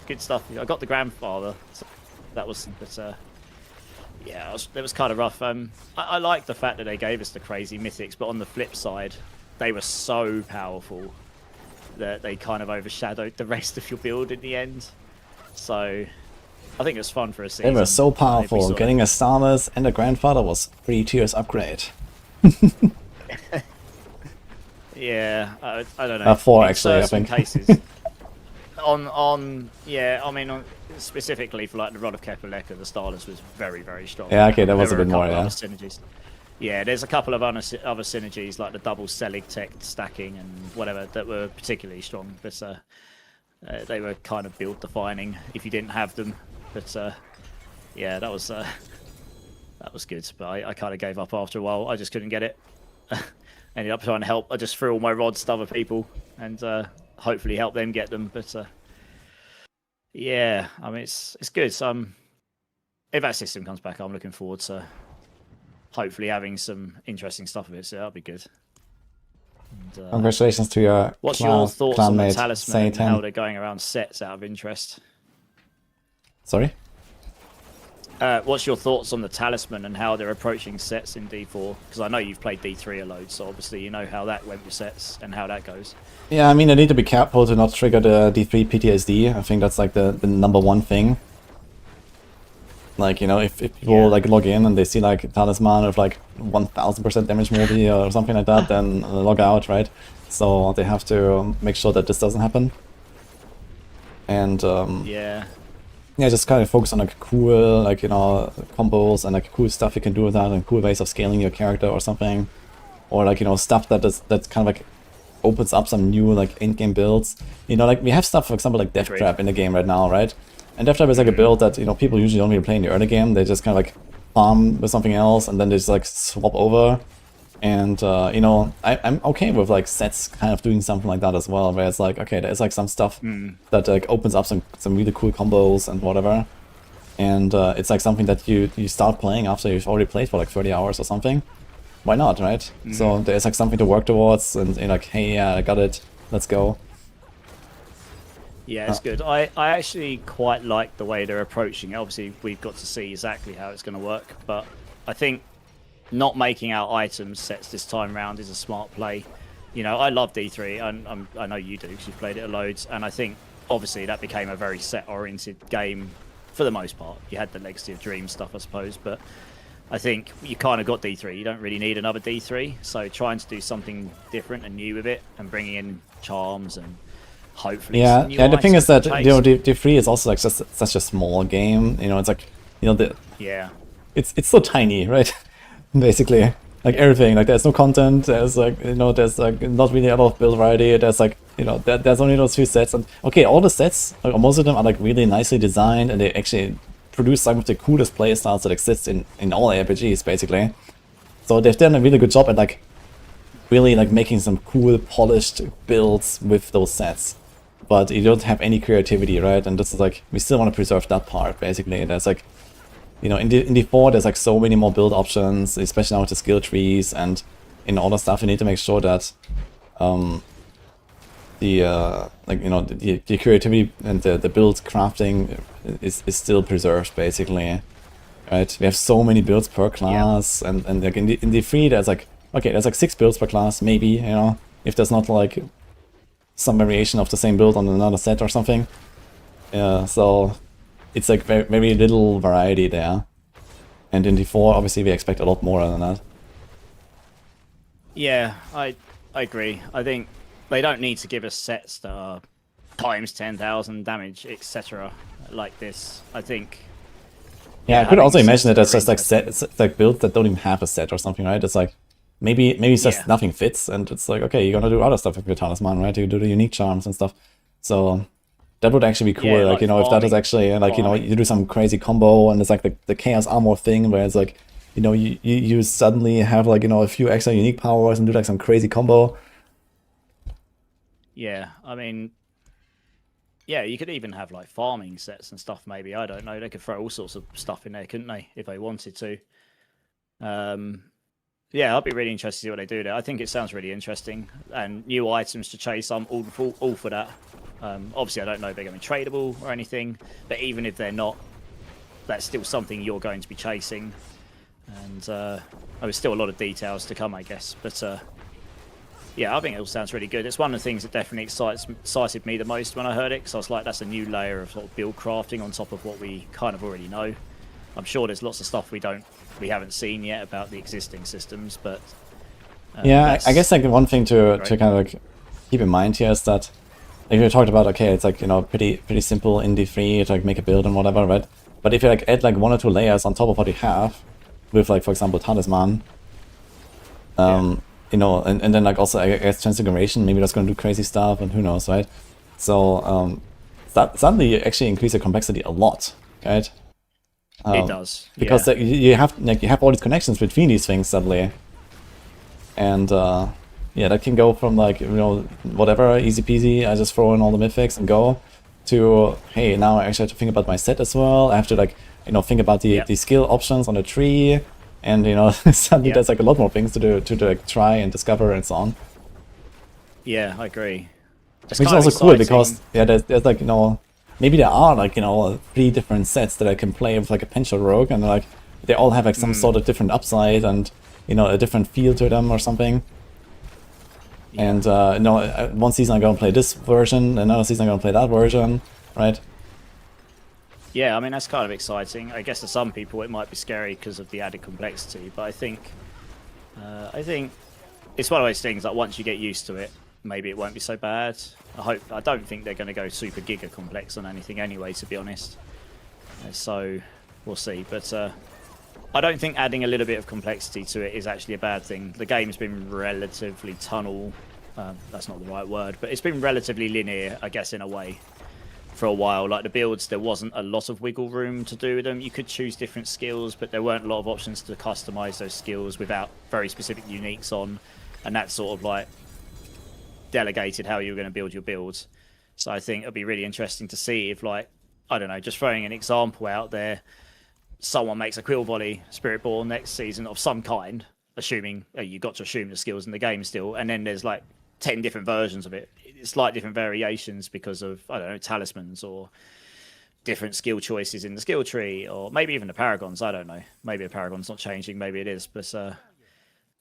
good stuff. I got the Grandfather. So that was, but yeah, it was kind of rough. I like the fact that they gave us the crazy mythics, but on the flip side, they were so powerful that they kind of overshadowed the rest of your build in the end. So I think it was fun for a season.
They were so
If we
powerful.
sort of-
Getting a Starless and a Grandfather was 3 tiers upgrade.
Yeah, I don't know.
4
In
actually, I
certain
think.
cases. Yeah, I mean, specifically for like the Rod of Kepeleka, the Starless was very, very strong.
Yeah, okay, that was
There
a
were
bit more,
couple
yeah.
other synergies. Yeah, there's a couple of other synergies like the double Selig tech stacking and whatever that were particularly strong, but they were kind of build defining if you didn't have them. But yeah, that was good. But I kind of gave up after a while. I just couldn't get it. Ended up trying to help. I just threw all my rods to other people and hopefully help them get them. But yeah, I mean it's good. So if that system comes back, I'm looking forward to hopefully having some interesting stuff of it. So that'll be good. And,
Congratulations to your
what's your thoughts on the
clanmate,
talisman and how
Satan.
they're going around sets out of interest?
Sorry?
What's your thoughts on the talisman and how they're approaching sets in D4? Because I know you've played D3 a load, so obviously you know how that went with sets and how that goes.
Yeah, I mean, I need to be careful to not trigger the D3 PTSD. I think that's like the number one thing. Like, you know, if people like log in and they see like talisman of like 1000% damage maybe or something like that, then log out, right? So they have to make sure that this doesn't happen. And
Yeah.
yeah, just kind of focus on like cool, like, you know, combos and like cool stuff you can do with that and cool ways of scaling your character or something. Or like, you know, stuff that kind of like opens up some new like in-game builds. You know, like we have stuff, for example, like Death Trap in the game right now, right? And Death Trap is like a build that, you know, people usually don't really play in the early game. They just kind of like farm with something else and then they just like swap over. And, you know, I'm okay with like sets kind of doing something like that as well, where it's like, okay, there's like some stuff that like opens up some really cool combos and whatever. And it's like something that you start playing after you've already played for like 30 hours or something. Why not, right? So there's like something to work towards and you're like, hey, yeah, I got it, let's go.
Yeah, it's good. I actually quite like the way they're approaching it. Obviously, we've got to see exactly how it's going to work, but I think not making out items sets this time round is a smart play. You know, I love D3, and I know you do because you've played it loads, and I think obviously that became a very set-oriented game for the most part. You had the Legacy of Dreams stuff, I suppose, but I think you kind of got D3. You don't really need another D3, so trying to do something different and new with it and bringing in charms and hopefully some new
the thing is that,
items
you know, D3 is also like just such a small game. You know, it's like, you know, it's so tiny, right? Basically, like everything, like there's no content, there's like, you know, there's like not really a lot of build variety, there's like, you know, there's only those few sets, and okay, all the sets, like, most of them are like really nicely designed, and they actually produce some of the coolest playstyles that exist in all RPGs, basically. So they've done a really good job at like really like making some cool polished builds with those sets, but you don't have any creativity, right? And this is like, we still want to preserve that part, basically. There's like, you know, in D4 there's like so many more build options, especially now with the skill trees and in all the stuff. You need to make sure that like, you know, the creativity and the build crafting is still preserved, basically, right? We have so many builds per class, and like in D3 there's like, okay, there's like 6 builds per class, maybe, you know, if there's not like some variation of the same build on another set or something. So it's like very, very little variety there. And in D4, obviously, we expect a lot more than that.
Yeah, I agree. I think they don't need to give us sets that are times 10,000 damage, etc. like this. I think.
Yeah, I could also imagine that there's just like
sets,
like builds that don't even have a set or something, right? It's like maybe it's just nothing fits, and it's like, okay, you're gonna do other stuff with your talisman, right? You do the unique charms and stuff. So that would actually be cool,
Yeah,
like, you know, if that is actually, like, you know, you do some crazy combo, and it's like the Chaos Armor thing, where it's like, you know, you suddenly have, like, you know, a few extra unique powers and do, like, some crazy combo.
Yeah, I mean, yeah, you could even have, like, farming sets and stuff, maybe. I don't know. They could throw all sorts of stuff in there, couldn't they, if they wanted to. Yeah, I'll be really interested to see what they do there. I think it sounds really interesting. And new items to chase, I'm all for that. Obviously, I don't know if they're going to be tradable or anything, but even if they're not, that's still something you're going to be chasing. And there's still a lot of details to come, I guess. But yeah, I think it all sounds really good. It's one of the things that definitely excited me the most when I heard it, because I was like, that's a new layer of sort of build crafting on top of what we kind of already know. I'm sure there's lots of stuff we haven't seen yet about the existing systems, but
yeah, I guess like one thing to kind of like keep in mind here is that, like we talked about, okay, it's like, you know, pretty simple in D3 to like make a build and whatever, right? But if you like add like 1 or 2 layers on top of what you have, with like, for example, talisman, you know, and then like also, I guess, transfiguration, maybe that's going to do crazy stuff, and who knows, right? So suddenly you actually increase the complexity a lot, right?
It does,
because like, you have all these connections between these things suddenly, and yeah, that can go from like, you know, whatever, easy peasy, I just throw in all the mythics and go, to, hey, now I actually have to think about my set as well. I have to, like, you know, think about the skill options on the tree, and, you know, suddenly there's like a lot more things to do, to like try and discover and so on.
Yeah, I agree.
Which is also cool because, yeah, there's like, you know, maybe there are like, you know, 3 different sets that I can play with like a Pencho Rogue, and like they all have like some sort of different upside and, you know, a different feel to them or something. And you know, one season I'm gonna play this version, another season I'm gonna play that version, right?
Yeah, I mean, that's kind of exciting. I guess to some people it might be scary because of the added complexity, but I think it's one of those things that once you get used to it, maybe it won't be so bad. I don't think they're going to go super giga complex on anything anyway, to be honest. So we'll see. But I don't think adding a little bit of complexity to it is actually a bad thing. The game's been relatively tunnel. That's not the right word, but it's been relatively linear, I guess, in a way, for a while. Like the builds, there wasn't a lot of wiggle room to do with them. You could choose different skills, but there weren't a lot of options to customize those skills without very specific uniques on, and that sort of like delegated how you were going to build your builds. So I think it'll be really interesting to see if, like, I don't know, just throwing an example out there, someone makes a Quill Volley Spirit Ball next season of some kind, assuming you've got to assume the skills in the game still, and then there's like 10 different versions of it. It's like different variations because of, I don't know, talismans or different skill choices in the skill tree, or maybe even the paragons. I don't know. Maybe the paragon's not changing. Maybe it is. But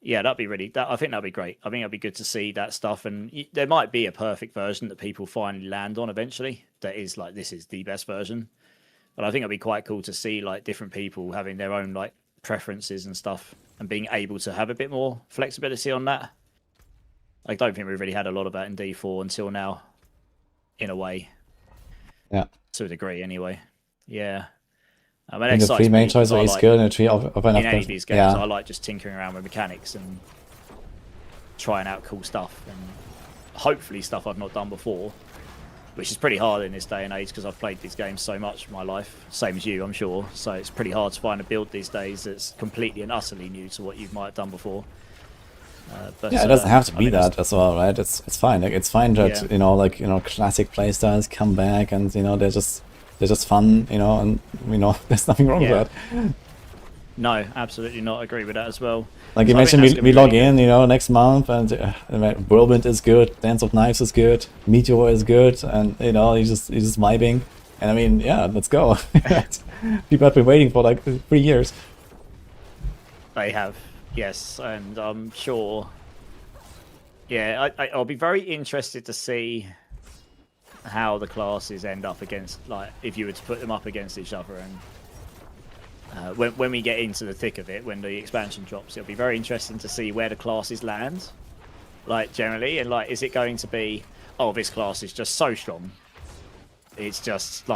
yeah, that'd be really. I think that'd be great. I think it'd be good to see that stuff, and there might be a perfect version that people finally land on eventually. That is like, this is the best version. But I think it'd be quite cool to see like different people having their own like preferences and stuff, and being able to have a bit more flexibility on that. I don't think we've really had a lot of that in D4 until now, in a way.
Yeah.
To a degree, anyway. Yeah. I
And the three main choices are skill and the tree of
in any of these games, I like just tinkering around with mechanics and trying out cool stuff, and hopefully stuff I've not done before, which is pretty hard in this day and age because I've played these games so much in my life, same as you, I'm sure. So it's pretty hard to find a build these days that's completely and utterly new to what you might have done before. But,
yeah, it doesn't have to be that as well, right? It's fine. Like, it's fine that classic playstyles come back, and they're just fun, and there's nothing wrong with that.
No, absolutely not. I agree with that as well.
Like,
So I
imagine
think that's
we
gonna
log
be really
in, next month, and Whirlwind is good, Dance of Knives is good, Meteor is good, and you're just vibing. And I mean, yeah, let's go. People have been waiting for like 3 years.
They have, yes, and I'm sure. Yeah, I'll be very interested to see how the classes end up against, like, if you were to put them up against each other, and when we get into the thick of it, when the expansion drops, it'll be very interesting to see where the classes land, like, generally, and like, is it going to be, oh, this class is just so strong, it's just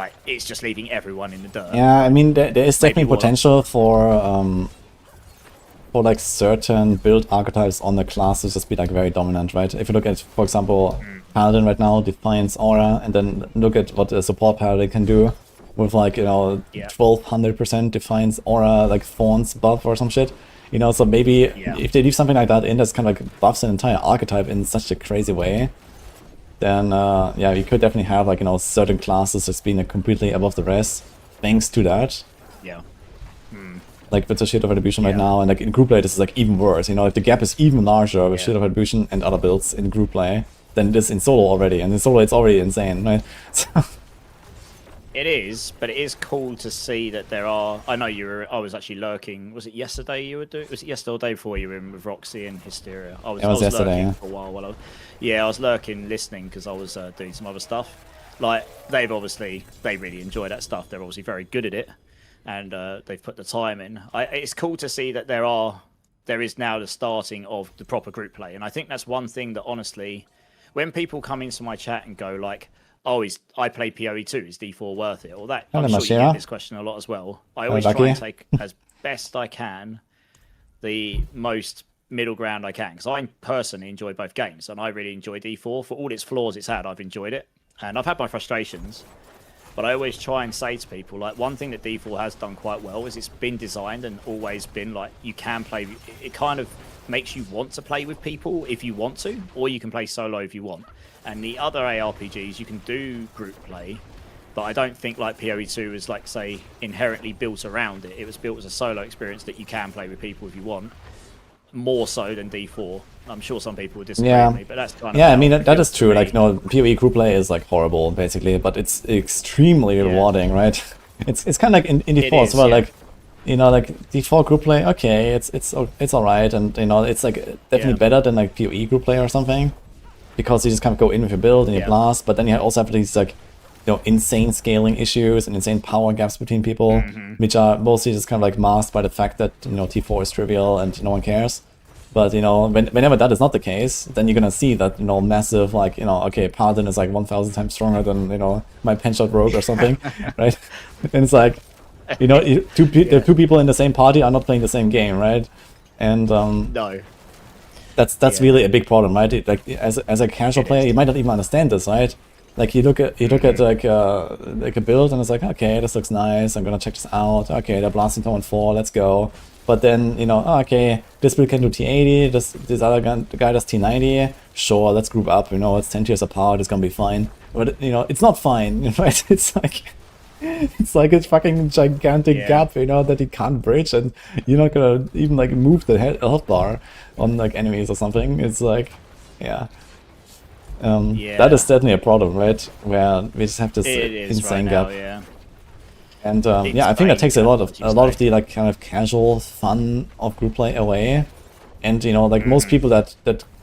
leaving everyone in the dirt.
Yeah, I mean, there is definitely
Maybe
potential for like certain build archetypes on the classes just be like very dominant, right? If you look at, for example, Paladin right now, Defiance Aura, and then look at what a support Paladin can do with like 1200% Defiance Aura, like Thorns buff or some shit. So maybe if they leave something like that in, that's kind of like buffs an entire archetype in such a crazy way, then yeah, you could definitely have like certain classes just being completely above the rest thanks to that.
Yeah.
Like with the Shield of Retribution right now, and like in group play this is like even worse. If the gap is even larger with Shield of Retribution and other builds in group play than it is in solo already, and in solo it's already insane, right? So
It is, but it is cool to see that there are. I know I was actually lurking. Was it yesterday you were doing? Was it yesterday or the day before you were in with Roxy and Hysteria? I was
yesterday,
lurking for a while. I was lurking, listening because I was doing some other stuff. Like they really enjoy that stuff. They're obviously very good at it, and they've put the time in. It's cool to see that there is now the starting of the proper group play, and I think that's one thing that honestly, when people come into my chat and go like, "Oh, I play PoE 2. Is D4 worth it?" Or that, I'm sure you get this question a lot as well. I always try and take as best I can the most middle ground I can, because I personally enjoy both games, and I really enjoy D4 for all its flaws it's had. I've enjoyed it, and I've had my frustrations. But I always try and say to people, like, one thing that D4 has done quite well is it's been designed and always been like, you can play, it kind of makes you want to play with people if you want to, or you can play solo if you want. And the other ARPGs, you can do group play, but I don't think like PoE 2 is like, say, inherently built around it. It was built as a solo experience that you can play with people if you want, more so than D4. I'm sure some people would disagree with me, but that's kind of...
Yeah, I mean, that is true. Like, PoE group play is like horrible, basically, but it's extremely rewarding, right? It's kind of like in D4 as well, like, like D4 group play, okay, it's alright, and it's like definitely better than like PoE group play or something, because you just kind of go in with your build and you blast, but then you also have these like insane scaling issues and insane power gaps between people, which are mostly just kind of like masked by the fact that T4 is trivial and no one cares. But whenever that is not the case, then you're gonna see that massive, like, okay, Paladin is like 1,000 times stronger than my Penshot Rogue or something, right? And it's like, You know, the two people in the same party are not playing the same game, right? And
No.
that's
Yeah.
really a big problem, right? Like as a casual player, you might not even understand this, right? Like you look at like a build and it's like, okay, this looks nice. I'm gonna check this out. Okay, they're blasting Torment 4. Let's go. But then, you know, okay, this build can do T80. This other guy does T90. Sure, let's group up. You know, it's 10 tiers apart. It's gonna be fine. But you know, it's not fine, right? It's like a fucking gigantic gap, you know, that you can't bridge, and you're not gonna even like move the health bar on like enemies or something. It's like, yeah. That is certainly a problem, right? Where we just have this insane gap.
Yeah.
And yeah, I think that takes a lot of the like kind of casual fun of group play away. And you know, like most people that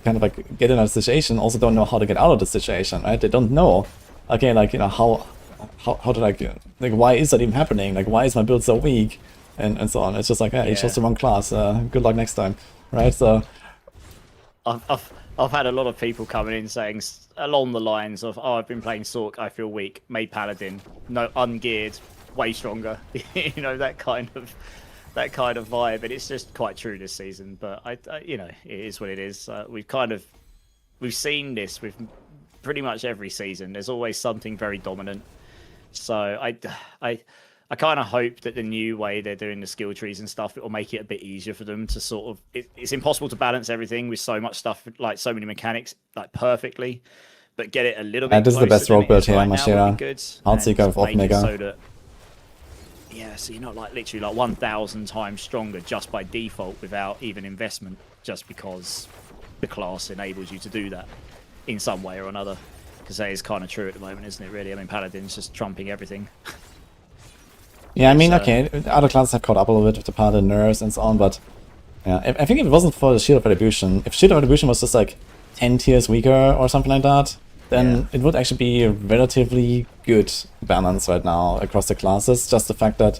kind of like get in a situation also don't know how to get out of the situation, right? They don't know, okay, like, you know, how to like why is that even happening? Like, why is my build so weak? And so on. It's just like, yeah, you chose the wrong class. Good luck next time, right? So
I've had a lot of people coming in saying along the lines of, oh, I've been playing Sork, I feel weak, made Paladin, no, ungeared, way stronger. You know, that kind of vibe, and it's just quite true this season. But I you know, it is what it is. We've seen this with pretty much every season. There's always something very dominant. So I kind of hope that the new way they're doing the skill trees and stuff, it will make it a bit easier for them to sort of... It's impossible to balance everything with so much stuff, like so many mechanics, like perfectly, but get it a little bit
this is the best rogue build here, Mashira. Heartseeker with Omega.
So that, yeah, so you're not like literally like 1,000 times stronger just by default without even investment, just because the class enables you to do that in some way or another. Because that is kind of true at the moment, isn't it, really? I mean, Paladin's just trumping everything.
Yeah, I mean, okay, other classes have caught up a little bit with the Paladin nerfs and so on, but yeah, I think if it wasn't for the Shield of Retribution, if Shield of Retribution was just like 10 tiers weaker or something like that, then it would actually be a relatively good balance right now across the classes. Just the fact that,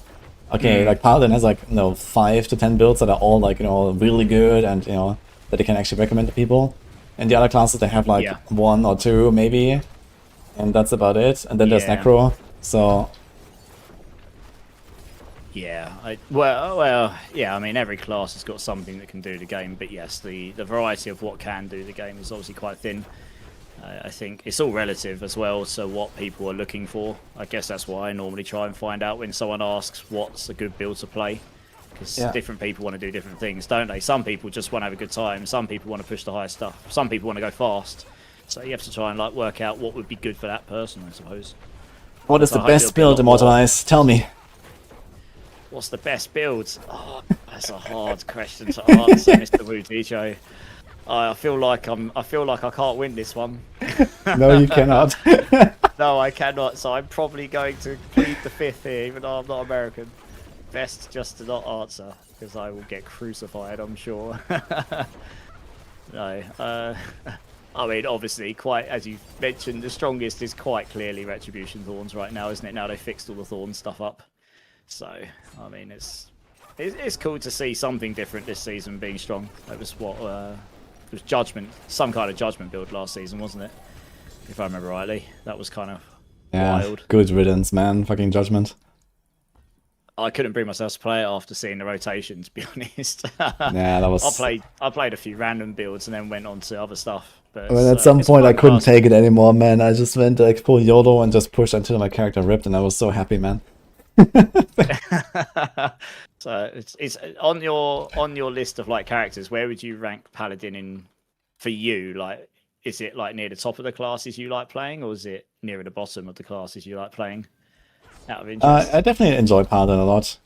okay, like Paladin has like, you know, 5 to 10 builds that are all like, you know, really good and, you know, that they can actually recommend to people. And the other classes, they have like 1 or 2 maybe, and that's about it. And then there's Necro, so...
Yeah, well, yeah. I mean, every class has got something that can do the game, but yes, the variety of what can do the game is obviously quite thin. I think it's all relative as well to what people are looking for. I guess that's why I normally try and find out when someone asks what's a good build to play, because different people want to do different things, don't they? Some people just want to have a good time. Some people want to push the high stuff. Some people want to go fast. So you have to try and like work out what would be good for that person, I suppose.
What is the best build, Immortalize? Tell me.
What's the best build? Oh, that's a hard question to answer, Mr. Wudijo. I feel like I can't win this one.
No, you cannot.
No, I cannot. So I'm probably going to plead the fifth here, even though I'm not American. Best just to not answer, because I will get crucified, I'm sure. No. I mean, obviously, quite as you mentioned, the strongest is quite clearly Retribution Thorns right now, isn't it? Now they fixed all the Thorn stuff up. So, I mean, it's cool to see something different this season being strong. It was what it was Judgement, some kind of Judgement build last season, wasn't it? If I remember rightly, that was kind of wild.
Good riddance, man. Fucking Judgement.
I couldn't bring myself to play it after seeing the rotation, to be honest.
Yeah, that was.
I played a few random builds and then went on to other stuff. But
well, at some point, I couldn't take it anymore, man. I just went like full YOLO and just pushed until my character ripped, and I was so happy, man.
So it's on your list of like characters. Where would you rank Paladin in for you? Like, is it like near the top of the classes you like playing, or is it nearer the bottom of the classes you like playing? Out of interest.
I definitely enjoy Paladin a lot,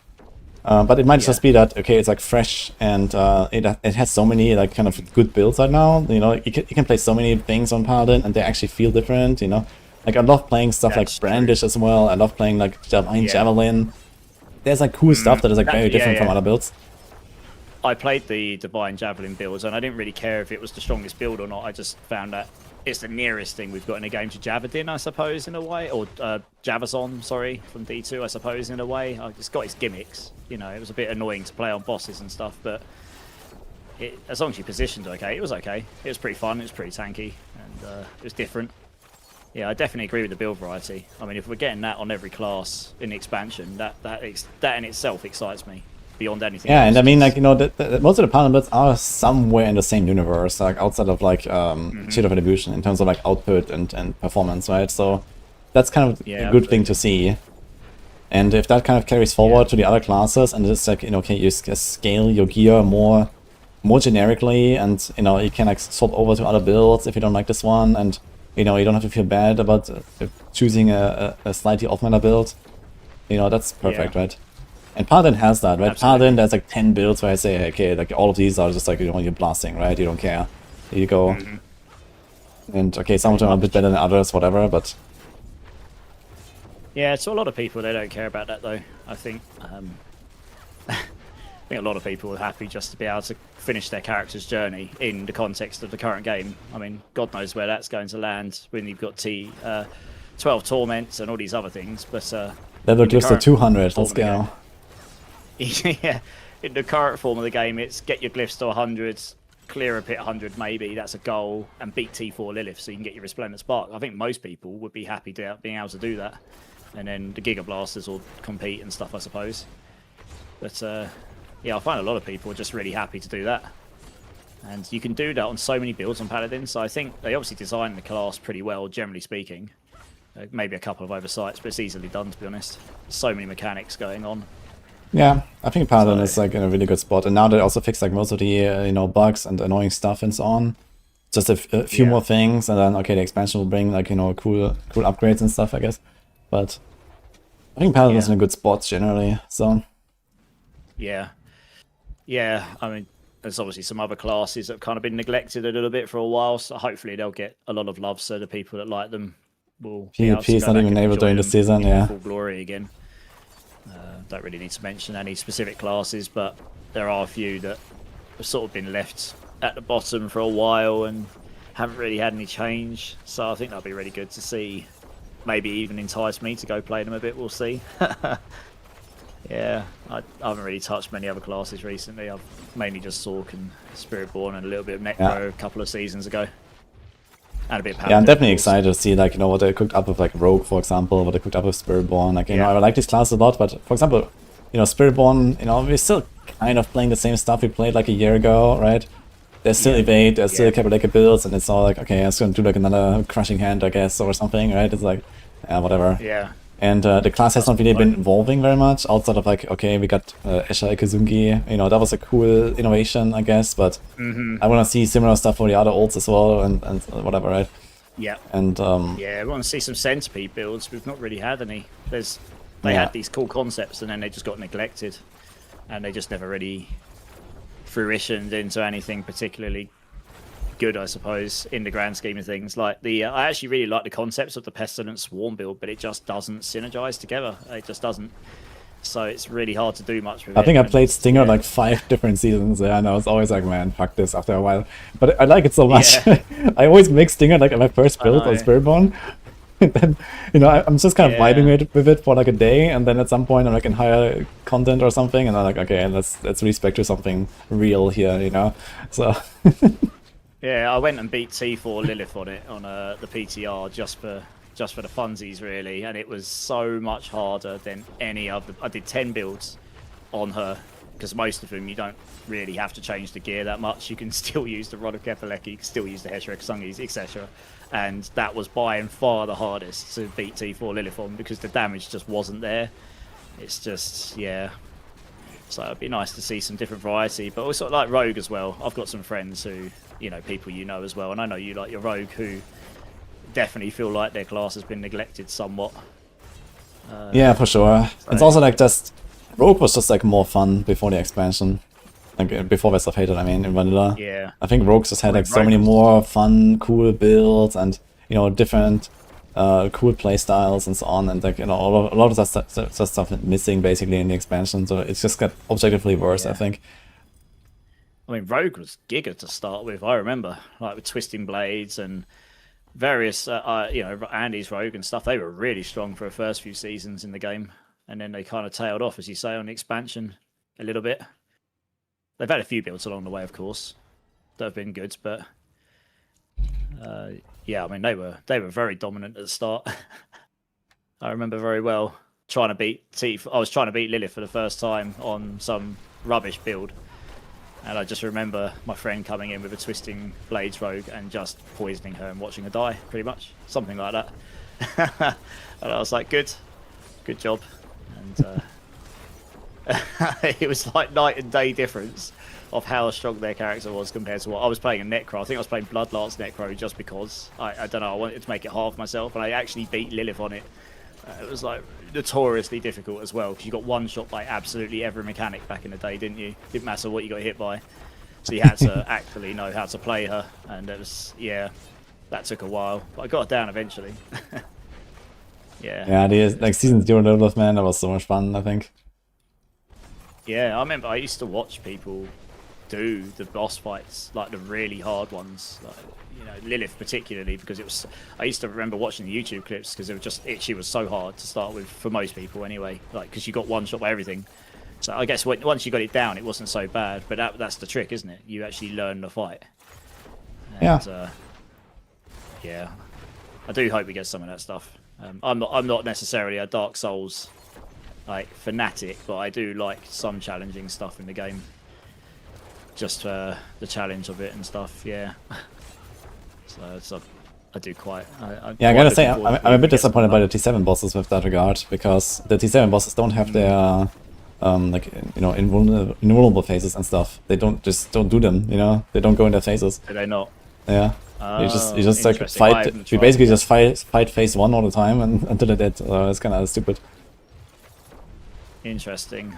but it might just be that it's like fresh and it has so many like kind of good builds right now. You know, you can play so many things on Paladin and they actually feel different. You know. Like, I love playing stuff like Brandish as well. I love playing like Divine Javelin. There's like cool stuff that is like very different from other builds.
I played the Divine Javelin builds and I didn't really care if it was the strongest build or not. I just found that it's the nearest thing we've got in a game to Javadin, I suppose, in a way. Or Javazon, sorry, from D2, I suppose, in a way. It's got its gimmicks. You know, it was a bit annoying to play on bosses and stuff, but as long as you positioned okay, it was okay. It was pretty fun, it was pretty tanky, and it was different. Yeah, I definitely agree with the build variety. I mean, if we're getting that on every class in the expansion, that in itself excites me beyond anything
Yeah,
else.
and I mean, like, you know, most of the Paladin builds are somewhere in the same universe, like outside of like Shield of Illusion in terms of like output and performance, right? So that's kind of a good thing to see. And if that kind of carries forward to the other classes, and it's like, you know, can you scale your gear more generically, and you know, you can like swap over to other builds if you don't like this one, and you know, you don't have to feel bad about choosing a slightly off-meta build. You know, that's perfect, right? And Paladin has that, right?
Absolutely.
Paladin, there's like 10 builds where I say, okay, like all of these are just like, you know, you're blasting, right? You don't care. Here you go. And okay, some of them are a bit better than others, whatever, but...
Yeah, to a lot of people, they don't care about that, though. I think I think a lot of people are happy just to be able to finish their character's journey in the context of the current game. I mean, God knows where that's going to land when you've got 12 Torments and all these other things, but...
Level glyphs to 200, let's go.
Yeah, in the current form of the game, it's get your glyphs to 100, clear a pit 100 maybe, that's a goal, and beat T4 Lilith so you can get your Resplendent Spark. I think most people would be happy to being able to do that. And then the Giga Blasters will compete and stuff, I suppose. But yeah, I find a lot of people are just really happy to do that. And you can do that on so many builds on Paladin, so I think they obviously designed the class pretty well, generally speaking. Maybe a couple of oversights, but it's easily done, to be honest. So many mechanics going on.
Yeah, I think Paladin is like in a really good spot, and now they also fixed like most of the you know, bugs and annoying stuff and so on. Just a few more things, and then okay, the expansion will bring like, you know, cool upgrades and stuff, I guess. But I think Paladin is in a good spot generally. So
yeah, I mean, there's obviously some other classes that have kind of been neglected a little bit for a while, so hopefully they'll get a lot of love, so the people that like them will.
PvP is not even able during the season, yeah.
Full glory again. Don't really need to mention any specific classes, but there are a few that have sort of been left at the bottom for a while and haven't really had any change. So I think that'll be really good to see. Maybe even entice me to go play them a bit. We'll see. Yeah, I haven't really touched many other classes recently. I've mainly just Sork and Spiritborn and a little bit of Necro a couple of seasons ago. And a bit of Paladin,
yeah, I'm definitely excited to see, like, you know, what they cooked up with like Rogue, for example, what they cooked up with Spiritborn. Like, you know, I like this class a lot, but for example, you know, Spiritborn, you know, we're still kind of playing the same stuff we played like a year ago, right? There's still evade, there's still Kabaleka builds, and it's all like, okay, I'm just gonna do like another crushing hand, I guess, or something, right? It's like, whatever.
Yeah.
And the class has not really been evolving very much, outside of like, okay, we got Esha Ikazungi, you know, that was a cool innovation, I guess, but I want to see similar stuff for the other ults as well, and whatever, right?
Yeah.
And
yeah, we want to see some Centipede builds. We've not really had any. They had these cool concepts, and then they just got neglected, and they just never really fruitioned into anything particularly good, I suppose, in the grand scheme of things. Like I actually really like the concepts of the Pestilent Swarm build, but it just doesn't synergize together. It just doesn't. So it's really hard to do much with it.
I think I played Stinger like 5 different seasons, and I was always like, man, fuck this after a while. But I like it so much. I always make Stinger like my first build on Spiritborn. And then, you know, I'm just kind of vibing with it for like a day, and then at some point I'm like in higher content or something, and I'm like, okay, let's respec to something real here, you know? So...
Yeah, I went and beat T4 Lilith on it on the PTR just for the funsies, really, and it was so much harder than any other. I did 10 builds on her because most of them you don't really have to change the gear that much. You can still use the Rod of Kefaleki, you can still use the Heartseeker Sungis, etc. And that was by and far the hardest to beat T4 Lilith on because the damage just wasn't there. It's just, yeah. So it'd be nice to see some different variety, but also like Rogue as well. I've got some friends who, you know, people you know as well, and I know you like your Rogue, who definitely feel like their class has been neglected somewhat.
Yeah, for sure. So it's also like just Rogue was just like more fun before the expansion, like before West of Hatred. I mean, in vanilla.
Yeah.
I think Rogue just had like so many more fun, cool builds, and you know, different cool play styles and so on, and like, you know, a lot of that stuff missing basically in the expansion. So it's just got objectively worse, I think.
I mean, Rogue was Giga to start with. I remember, like with Twisting Blades and various, you know, Andy's Rogue and stuff. They were really strong for the first few seasons in the game, and then they kind of tailed off, as you say, on the expansion a little bit. They've had a few builds along the way, of course, that have been good, but Yeah, I mean they were very dominant at the start. I remember very well trying to beat I was trying to beat Lilith for the first time on some rubbish build, and I just remember my friend coming in with a Twisting Blades rogue and just poisoning her and watching her die, pretty much, something like that. And I was like, good job. And it was like night and day difference of how strong their character was compared to what I was playing a Necro. I think I was playing Bloodlance Necro just because I don't know, I wanted to make it hard for myself, and I actually beat Lilith on it. It was like notoriously difficult as well, because you got one shot by absolutely every mechanic back in the day, didn't you? Didn't matter what you got hit by, so you had to actually know how to play her, and it was, yeah, that took a while, but I got it down eventually.
Yeah, the like season 0 Lilith, man, that was so much fun, I think.
Yeah, I remember I used to watch people do the boss fights, like the really hard ones, like, you know, Lilith particularly, because it was, I used to remember watching the YouTube clips because it was just, she was so hard to start with for most people anyway, like, because you got one shot by everything. So I guess once you got it down, it wasn't so bad, but that's the trick, isn't it? You actually learn the fight. And, yeah, I do hope we get some of that stuff. I'm not necessarily a Dark Souls like fanatic, but I do like some challenging stuff in the game. Just the challenge of it and stuff, yeah. So I do quite.
Yeah, I gotta say, I'm a bit disappointed by the T7 bosses with that regard, because the T7 bosses don't have their like, you know, invulnerable phases and stuff. They don't do them, you know. They don't go in their phases.
Do they not?
Yeah. You just like fight. You basically just fight phase 1 all the time and until they're dead. It's kind of stupid.
Interesting.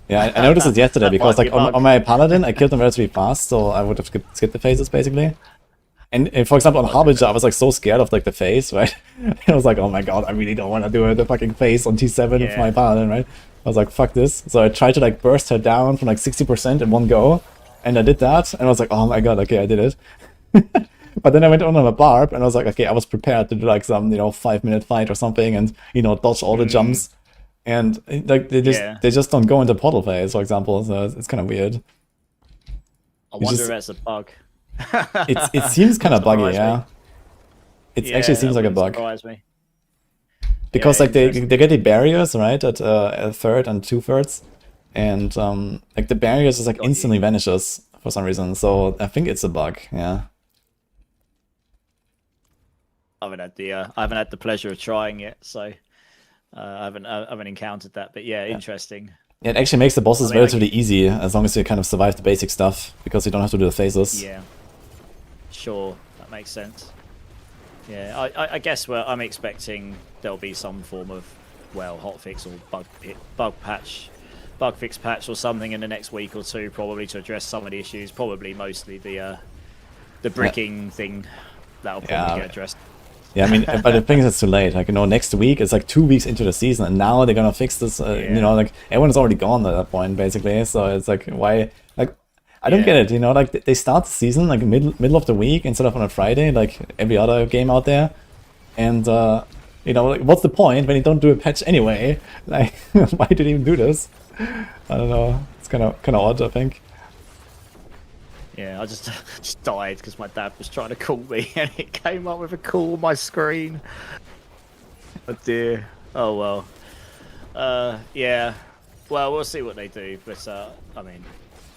Yeah, I noticed it yesterday because like on my Paladin, I killed them relatively fast, so I would have skipped the phases basically. And for example, on Harbinger, I was like so scared of like the phase, right? I was like, oh my god, I really don't want to do the fucking phase on T7 with my Paladin, right? I was like, fuck this. So I tried to like burst her down from like 60% in one go, and I did that, and I was like, oh my god, okay, I did it. But then I went on a barb, and I was like, okay, I was prepared to do like some, you know, 5-minute fight or something, and, you know, dodge all the jumps. And like they just don't go into portal phase, for example, so it's kind of weird.
I wonder if that's a bug.
It seems kind of buggy, yeah. It actually seems like a bug.
Surprise me.
Because like they get the barriers, right, at a third and 2/3, and like the barriers just like instantly vanishes for some reason. So I think it's a bug, yeah.
I haven't had the pleasure of trying it, so I haven't encountered that. But yeah, interesting.
Yeah, it actually makes the bosses relatively easy as long as you kind of survive the basic stuff, because you don't have to do the phases.
Yeah, sure, that makes sense. Yeah, I guess I'm expecting there'll be some form of, well, hotfix or bug fix patch or something in the next week or two, probably to address some of the issues. Probably mostly the bricking thing that'll probably get addressed.
Yeah, I mean, but the thing is, it's too late. Like, you know, next week, it's like 2 weeks into the season, and now they're gonna fix this, you know, like, everyone's already gone at that point, basically, so it's like, why, like, I don't get it, you know, like, they start the season, like, middle of the week, instead of on a Friday, like every other game out there, and, you know, like, what's the point when you don't do a patch anyway? Like, why did you even do this? I don't know, it's kind of odd, I think.
Yeah, I just died because my dad was trying to call me and it came up with a call on my screen. Oh dear. Oh well. Yeah. Well, we'll see what they do, but I mean,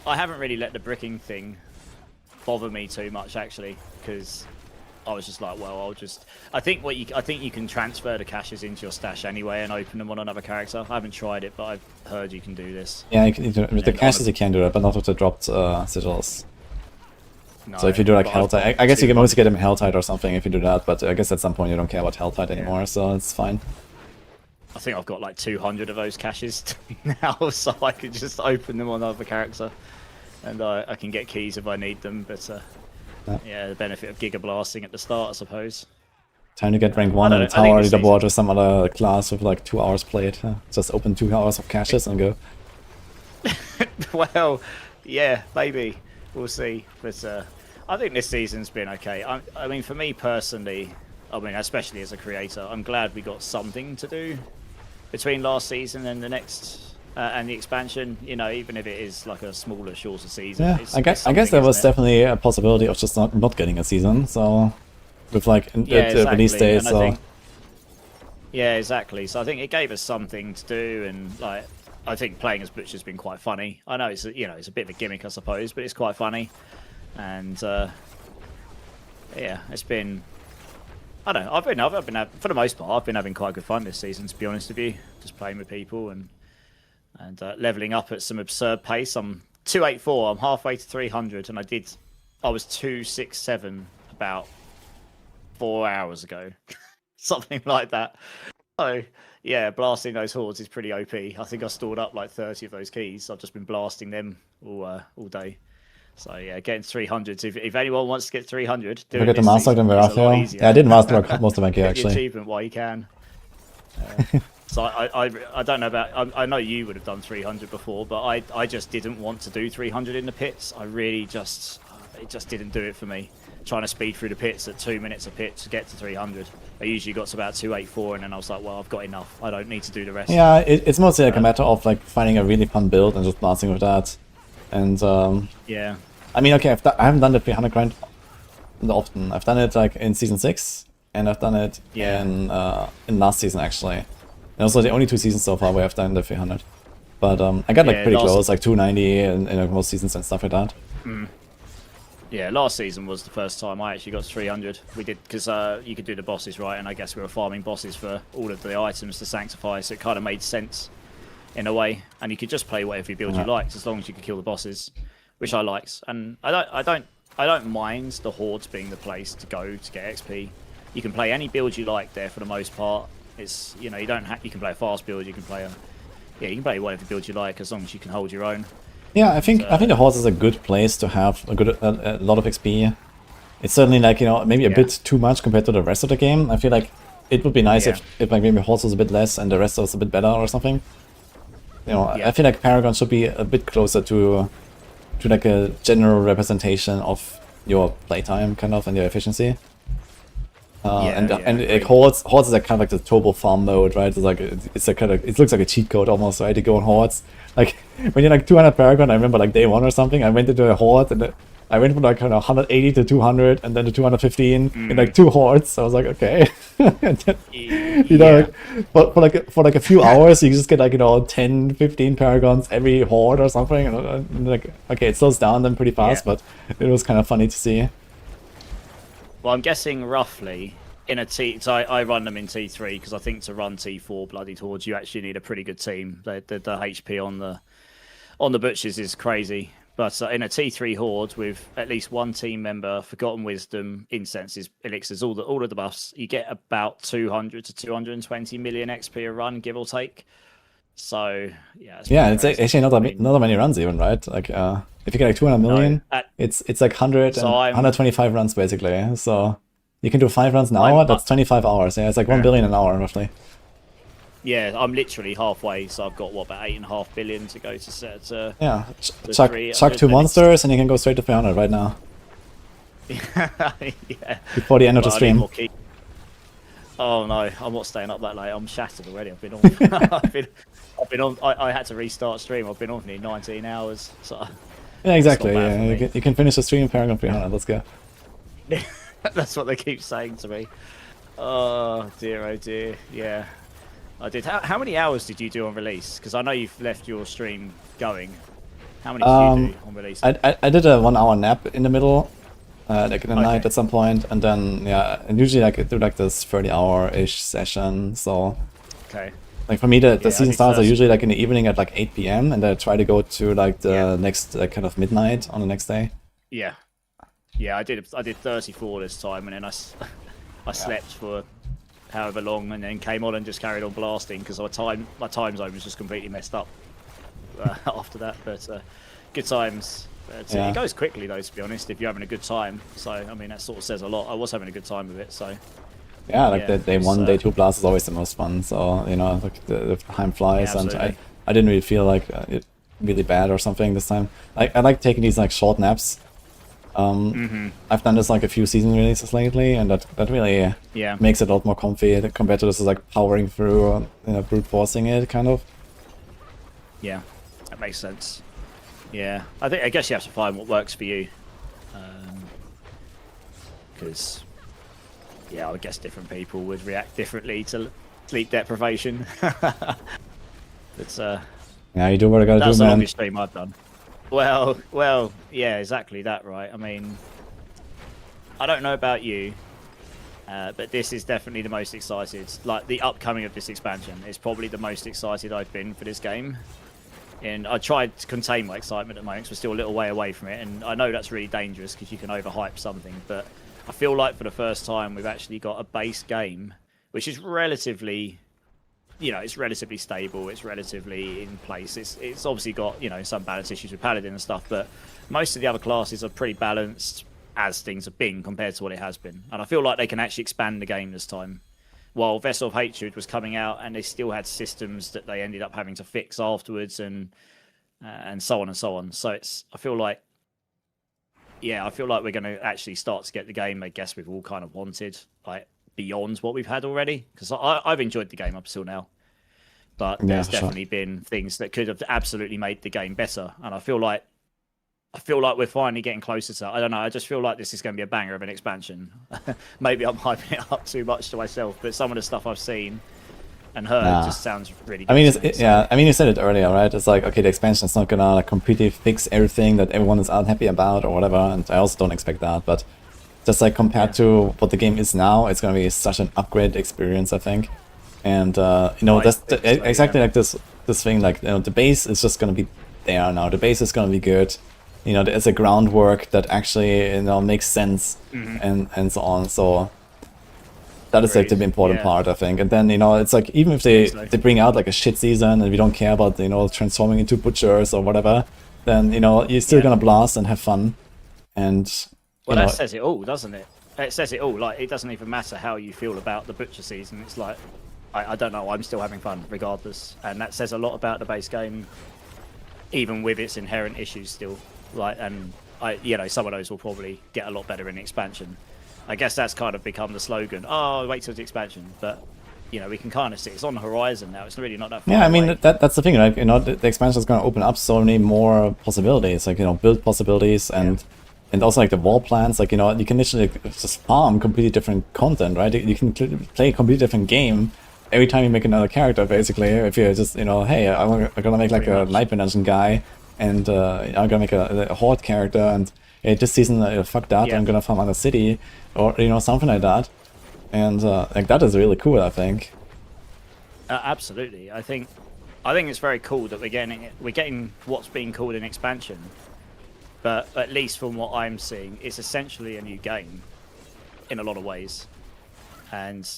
I haven't really let the bricking thing bother me too much actually, because I was just like, well, I think you can transfer the caches into your stash anyway and open them on another character. I haven't tried it, but I've heard you can do this.
Yeah, with the caches you can do it, but not with the dropped sigils. No, so if you do like Helltide, I guess you can mostly get them Helltide or something if you do that, but I guess at some point you don't care about Helltide anymore, so it's fine.
I think I've got like 200 of those caches now, so I can just open them on another character, and I can get keys if I need them, but yeah, the benefit of Giga blasting at the start, I suppose.
Time to get rank 1 and tower leaderboard with some other class with like 2 hours played. Just open 2 hours of caches and go.
Well, yeah, maybe. We'll see, but I think this season's been okay. I mean, for me personally, I mean, especially as a creator, I'm glad we got something to do between last season and the next and the expansion, you know, even if it is like a smaller, shorter season.
Yeah,
it's
I guess
something,
there was
isn't it?
definitely a possibility of just not getting a season. So with like
Yeah,
the release
exactly.
days,
And I
so
think, yeah, exactly. So I think it gave us something to do, and like I think playing as Butcher's been quite funny. I know it's you know it's a bit of a gimmick, I suppose, but it's quite funny, and yeah, it's been. I don't know. I've been for the most part, I've been having quite good fun this season. To be honest with you, just playing with people and leveling up at some absurd pace. I'm 284. I'm halfway to 300, and I was 267 about 4 hours ago, something like that. So yeah, blasting those hordes is pretty OP. I think I stored up like 30 of those keys. I've just been blasting them all day. So yeah, getting 300. If anyone wants to get 300, do
if I
it
get the
this
master
season.
then
It's a lot
Merathio.
easier.
Yeah, I didn't master most of my gear
Get the
actually.
achievement while you can. So I don't know about. I know you would have done 300 before, but I just didn't want to do 300 in the pits. I really it just didn't do it for me. Trying to speed through the pits at 2 minutes a pit to get to 300. I usually got to about 284, and then I was like, well, I've got enough. I don't need to do the rest.
Yeah, it's mostly like a matter of like finding a really fun build and just blasting with that. And
Yeah.
I mean, okay, I haven't done the 300 grind often. I've done it like in season 6, and I've done it in last season actually. And also the only 2 seasons so far where I've done the 300. But I got like
Yeah,
pretty
last-
close, like 290 in like, most seasons and stuff like that.
Yeah, last season was the first time I actually got to 300. We did, because you could do the bosses, right? And I guess we were farming bosses for all of the items to sanctify, so it kind of made sense in a way. And you could just play whatever build you liked, as long as you could kill the bosses, which I liked. And I don't mind the hordes being the place to go to get XP. You can play any build you like there for the most part. It's, you know, you don't you can play a fast build, you can play you can play whatever build you like, as long as you can hold your own.
Yeah, I think the horse is a good place to have a lot of XP. It's certainly like, you know, maybe a bit too much compared to the rest of the game. I feel like it would be nice if like maybe horse was a bit less and the rest was a bit better or something. You know, I feel like Paragon should be a bit closer to like a general representation of your playtime kind of and your efficiency. And like hordes is like kind of like the turbo farm mode, right? It's like it looks like a cheat code almost, right? You go on hordes. Like when you're like 200 Paragon, I remember like day 1 or something, I went into a horde and I went from like kind of 180 to 200 and then to 215 in like 2 hordes. So I was like, okay. And then, you know, like, for like a few hours, you just get like, you know, 10, 15 Paragons every horde or something. And like, okay, it slows down then pretty fast, but it was kind of funny to see.
Well, I'm guessing roughly in a T. So I run them in T3 because I think to run T4 Bloody Hordes, you actually need a pretty good team. The HP on the butchers is crazy. But in a T3 horde with at least 1 team member, Forgotten Wisdom, Incenses, Elixirs, all of the buffs, you get about 200 to 220 million XP a run, give or take. So yeah,
it's actually not that many runs even, right? Like if you get like 200 million, it's like 100 and 125 runs basically. So you can do 5 runs an hour. That's 25 hours. Yeah, it's like 1 billion an hour roughly.
Yeah, I'm literally halfway, so I've got what, about 8.5 billion to go to set.
Yeah, chuck 2 monsters and you can go straight to 300 right now.
Yeah.
Before the end of the stream.
Oh no, I'm not staying up that late. I'm shattered already. I've been on. I've been on. I had to restart stream. I've been on for nearly 19 hours. So.
Yeah, exactly. Yeah, you can finish the stream in Paragon 300. Let's go.
That's what they keep saying to me. Oh dear. Yeah, I did. How many hours did you do on release? Because I know you've left your stream going. How many did you do on release?
I did a 1 hour nap in the middle, like in the night at some point, and then and usually like I do like this 30-hour-ish session. So like for me the season starts are usually like in the evening at like 8 p.m. and I try to go to like the next kind of midnight on the next day.
Yeah, I did 34 this time, and then I slept for however long, and then came on and just carried on blasting because my time zone was just completely messed up after that. But good times. It goes quickly though, to be honest, if you're having a good time. So I mean that sort of says a lot. I was having a good time with it, so
yeah, like the day 1, day 2 blast is always the most fun. So you know, like the time flies, and I didn't really feel like it really bad or something this time. I like taking these like short naps. I've done this like a few season releases lately, and that really makes it a lot more comfy compared to this like powering through, you know, brute forcing it kind of.
Yeah, that makes sense. Yeah, I guess you have to find what works for you. Because, yeah, I guess different people would react differently to sleep deprivation. But
Yeah, you do what I gotta
that's
do,
the
man.
longest stream I've done. Well, yeah, exactly that, right? I mean, I don't know about you, but this is definitely the most excited. Like, the upcoming of this expansion is probably the most excited I've been for this game. And I tried to contain my excitement at the moment, 'cause we're still a little way away from it. And I know that's really dangerous because you can overhype something. But I feel like for the first time, we've actually got a base game, which is relatively, you know, it's relatively stable. It's relatively in place. It's obviously got, you know, some balance issues with Paladin and stuff. But most of the other classes are pretty balanced as things have been compared to what it has been. And I feel like they can actually expand the game this time. While Vessel of Hatred was coming out and they still had systems that they ended up having to fix afterwards and so on and so on. So I feel like we're going to actually start to get the game I guess we've all kind of wanted, like beyond what we've had already. Because I've enjoyed the game up until now. But there's definitely been things that could have absolutely made the game better. And I feel like we're finally getting closer to. I don't know. I just feel like this is going to be a banger of an expansion. Maybe I'm hyping it up too much to myself, but some of the stuff I've seen and heard just sounds really good.
I mean, yeah. I mean, you said it earlier, right? It's like, okay, the expansion is not gonna like, completely fix everything that everyone is unhappy about or whatever, and I also don't expect that. But just like compared to what the game is now, it's gonna be such an upgrade experience, I think. And you know, that's exactly like this thing. Like, you know, the base is just gonna be there now. The base is gonna be good. You know, there's a groundwork that actually, you know, makes sense and so on. So that is like the important part, I think. And then, you know, it's like, even if they bring out like a shit season and we don't care about, you know, transforming into butchers or whatever, then, you know, you're still gonna blast and have fun. And
well, that says it all, doesn't it? It says it all. Like, it doesn't even matter how you feel about the butcher season. It's like, I don't know, I'm still having fun regardless. And that says a lot about the base game, even with its inherent issues still. Like, and you know, some of those will probably get a lot better in the expansion. I guess that's kind of become the slogan. Oh, wait till the expansion. But you know, we can kind of see it's on the horizon now. It's really not that far
yeah, I mean,
away.
that's the thing, right? You know, the expansion is going to open up so many more possibilities, like, you know, build possibilities and also like the wall plans. Like, you know, you can literally just farm completely different content, right? You can play a completely different game every time you make another character, basically. If you're just, you know, hey, I'm gonna make like a Nightmare Dungeon guy. And I'm gonna make a horde character, and this season, fuck that, I'm gonna farm on a city, or, you know, something like that. And like, that is really cool, I think.
Absolutely, I think it's very cool that we're getting what's being called an expansion, but at least from what I'm seeing, it's essentially a new game in a lot of ways, and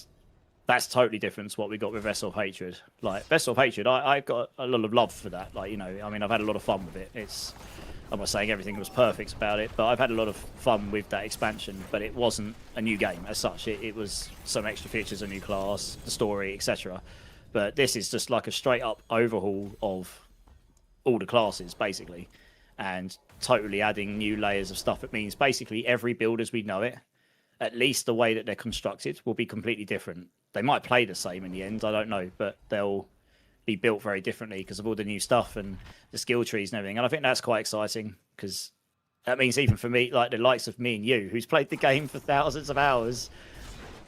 that's totally different to what we got with Vessel of Hatred. Like, Vessel of Hatred, I've got a lot of love for that. Like, you know, I mean, I've had a lot of fun with it. I'm not saying everything was perfect about it, but I've had a lot of fun with that expansion. But it wasn't a new game as such. It was some extra features, a new class, the story, etc. But this is just like a straight up overhaul of all the classes, basically, and totally adding new layers of stuff. It means basically every build as we know it, at least the way that they're constructed, will be completely different. They might play the same in the end, I don't know, but they'll be built very differently because of all the new stuff and the skill trees and everything. And I think that's quite exciting, because that means even for me, like the likes of me and you, who's played the game for thousands of hours,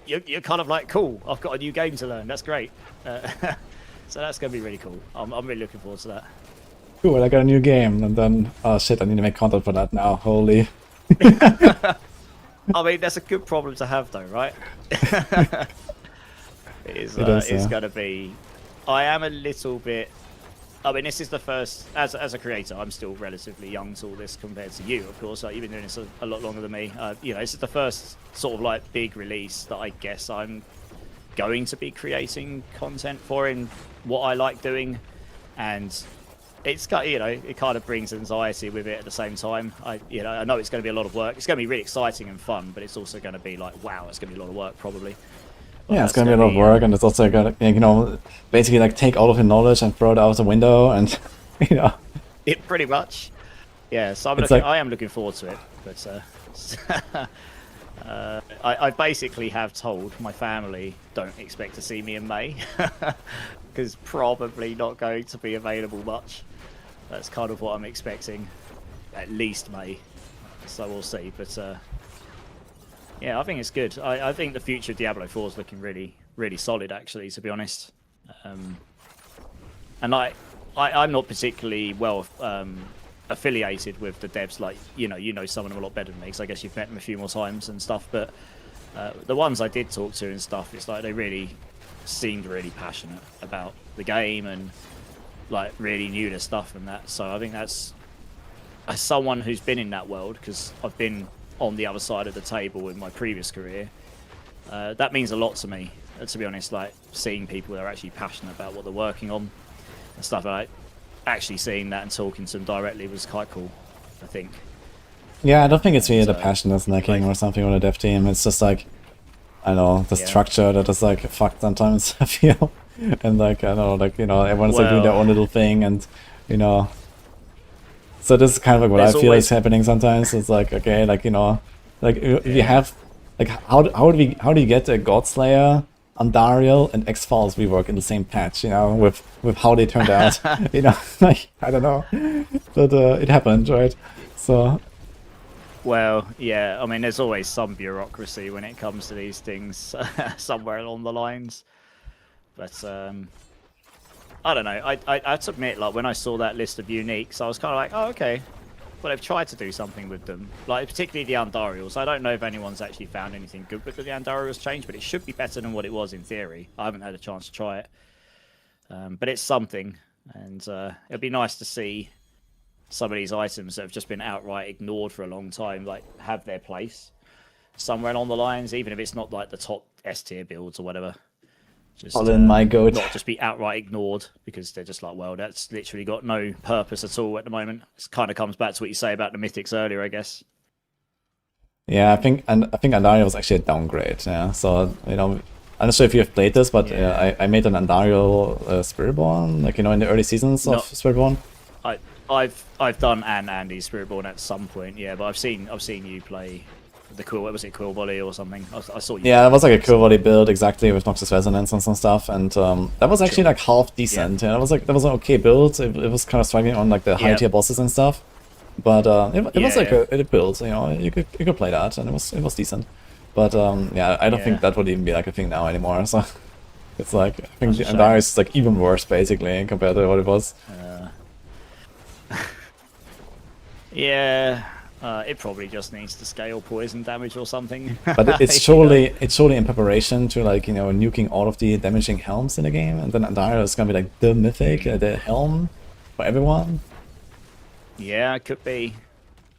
you're kind of like, cool, I've got a new game to learn. That's great. So that's going to be really cool. I'm really looking forward to that.
Cool, I got a new game, and then, oh shit, I need to make content for that now, holy.
I mean, that's a good problem to have though, right? It's going to be... I am a little bit... I mean, this is the first... As a creator, I'm still relatively young to all this compared to you, of course. Like, you've been doing this a lot longer than me. You know, this is the first sort of like big release that I guess I'm going to be creating content for in what I like doing. And it's got, you know, it kind of brings anxiety with it at the same time. I know it's going to be a lot of work. It's going to be really exciting and fun, but it's also going to be like, wow, it's going to be a lot of work probably.
Yeah, it's gonna be a lot of work, and it's also gonna, you know, basically like take all of your knowledge and throw it out the window, and you know.
It pretty much. Yeah, so I am looking forward to it, but I basically have told my family don't expect to see me in May, is probably not going to be available much. That's kind of what I'm expecting. At least May. So we'll see. But yeah, I think it's good. I think the future of Diablo 4 is looking really, really solid, actually, to be honest. And I'm not particularly well affiliated with the devs. Like, you know some of them a lot better than me, because I guess you've met them a few more times and stuff. But the ones I did talk to and stuff, it's like they really seemed really passionate about the game and like really knew their stuff and that. So I think that's, as someone who's been in that world, because I've been on the other side of the table in my previous career, that means a lot to me, to be honest. Like, seeing people that are actually passionate about what they're working on and stuff, like actually seeing that and talking to them directly was quite cool, I think.
Yeah, I don't think it's really the passion that's lacking or something on a dev team. It's just like, I don't know, the structure that is like fucked sometimes, I feel. And like, I don't know, like, you know, everyone's like doing their own little thing, and, you know. So this is kind of like what I feel is happening sometimes. It's like, okay, like, you know, like we have, like, how do you get a Godslayer, Andariel, and X-Files rework in the same patch, you know, with how they turned out, you know, like, I don't know, but it happened, right? So.
Well, yeah, I mean, there's always some bureaucracy when it comes to these things, somewhere along the lines. But I don't know. I have to admit, like, when I saw that list of uniques, I was kind of like, oh, okay. Well, they've tried to do something with them, like particularly the Andariels. I don't know if anyone's actually found anything good with the Andariels change, but it should be better than what it was in theory. I haven't had a chance to try it, but it's something, and it'd be nice to see some of these items that have just been outright ignored for a long time, like, have their place somewhere along the lines, even if it's not like the top S tier builds or whatever. Just,
my goat.
Not just be outright ignored, because they're just like, well, that's literally got no purpose at all at the moment. It kind of comes back to what you say about the mythics earlier, I guess.
Yeah, I think Andariel was actually a downgrade. Yeah, so, you know, I'm not sure if you have played this, but I made an Andariel Spiritborn, like, you know, in the early seasons of Spiritborn.
I've done Andy's Spiritborn at some point, yeah, but I've seen you play the what was it, Quill Volley or something? I saw you.
Yeah, it was like a Quill Volley build, exactly, with Noxus Resonance and some stuff, and that was actually like half decent. Yeah, that was an okay build. It was kind of struggling on like the high tier bosses and stuff, but it was like a build. You know, you could play that, and it was decent. But yeah, I don't think that would even be like a thing now anymore. So it's like, I think the Andariel is like even worse basically compared to what it was.
Yeah, it probably just needs to scale poison damage or something.
But it's surely in preparation to, like, you know, nuking all of the damaging helms in the game, and then Andariel is gonna be like the mythic, the helm for everyone.
Yeah, it could be.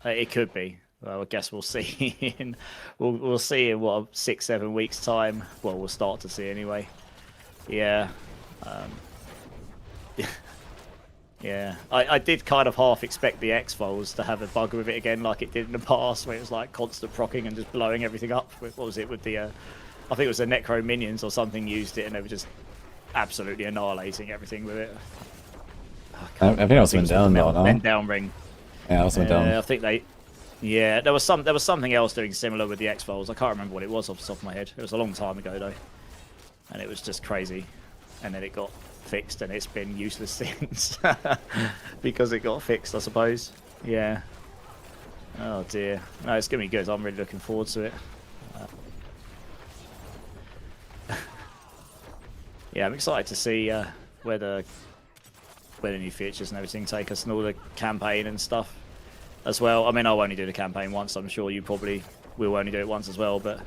It could be. Well, I guess we'll see. We'll see in what, 6-7 weeks' time. Well, we'll start to see anyway. Yeah. Yeah, I did kind of half expect the X-Files to have a bug with it again, like it did in the past, where it was like constant procking and just blowing everything up. What was it with the, I think it was the Necro Minions or something used it, and they were just absolutely annihilating everything with it.
I think it was went down though, no?
Went down ring.
Yeah, it was went down.
I think they. Yeah, there was something else doing similar with the X-Files. I can't remember what it was off the top of my head. It was a long time ago though, and it was just crazy. And then it got fixed, and it's been useless since because it got fixed, I suppose. Yeah. Oh dear. No, it's gonna be good. I'm really looking forward to it. Yeah, I'm excited to see where the new features and everything take us, and all the campaign and stuff as well. I mean, I'll only do the campaign once. I'm sure you probably will only do it once as well, but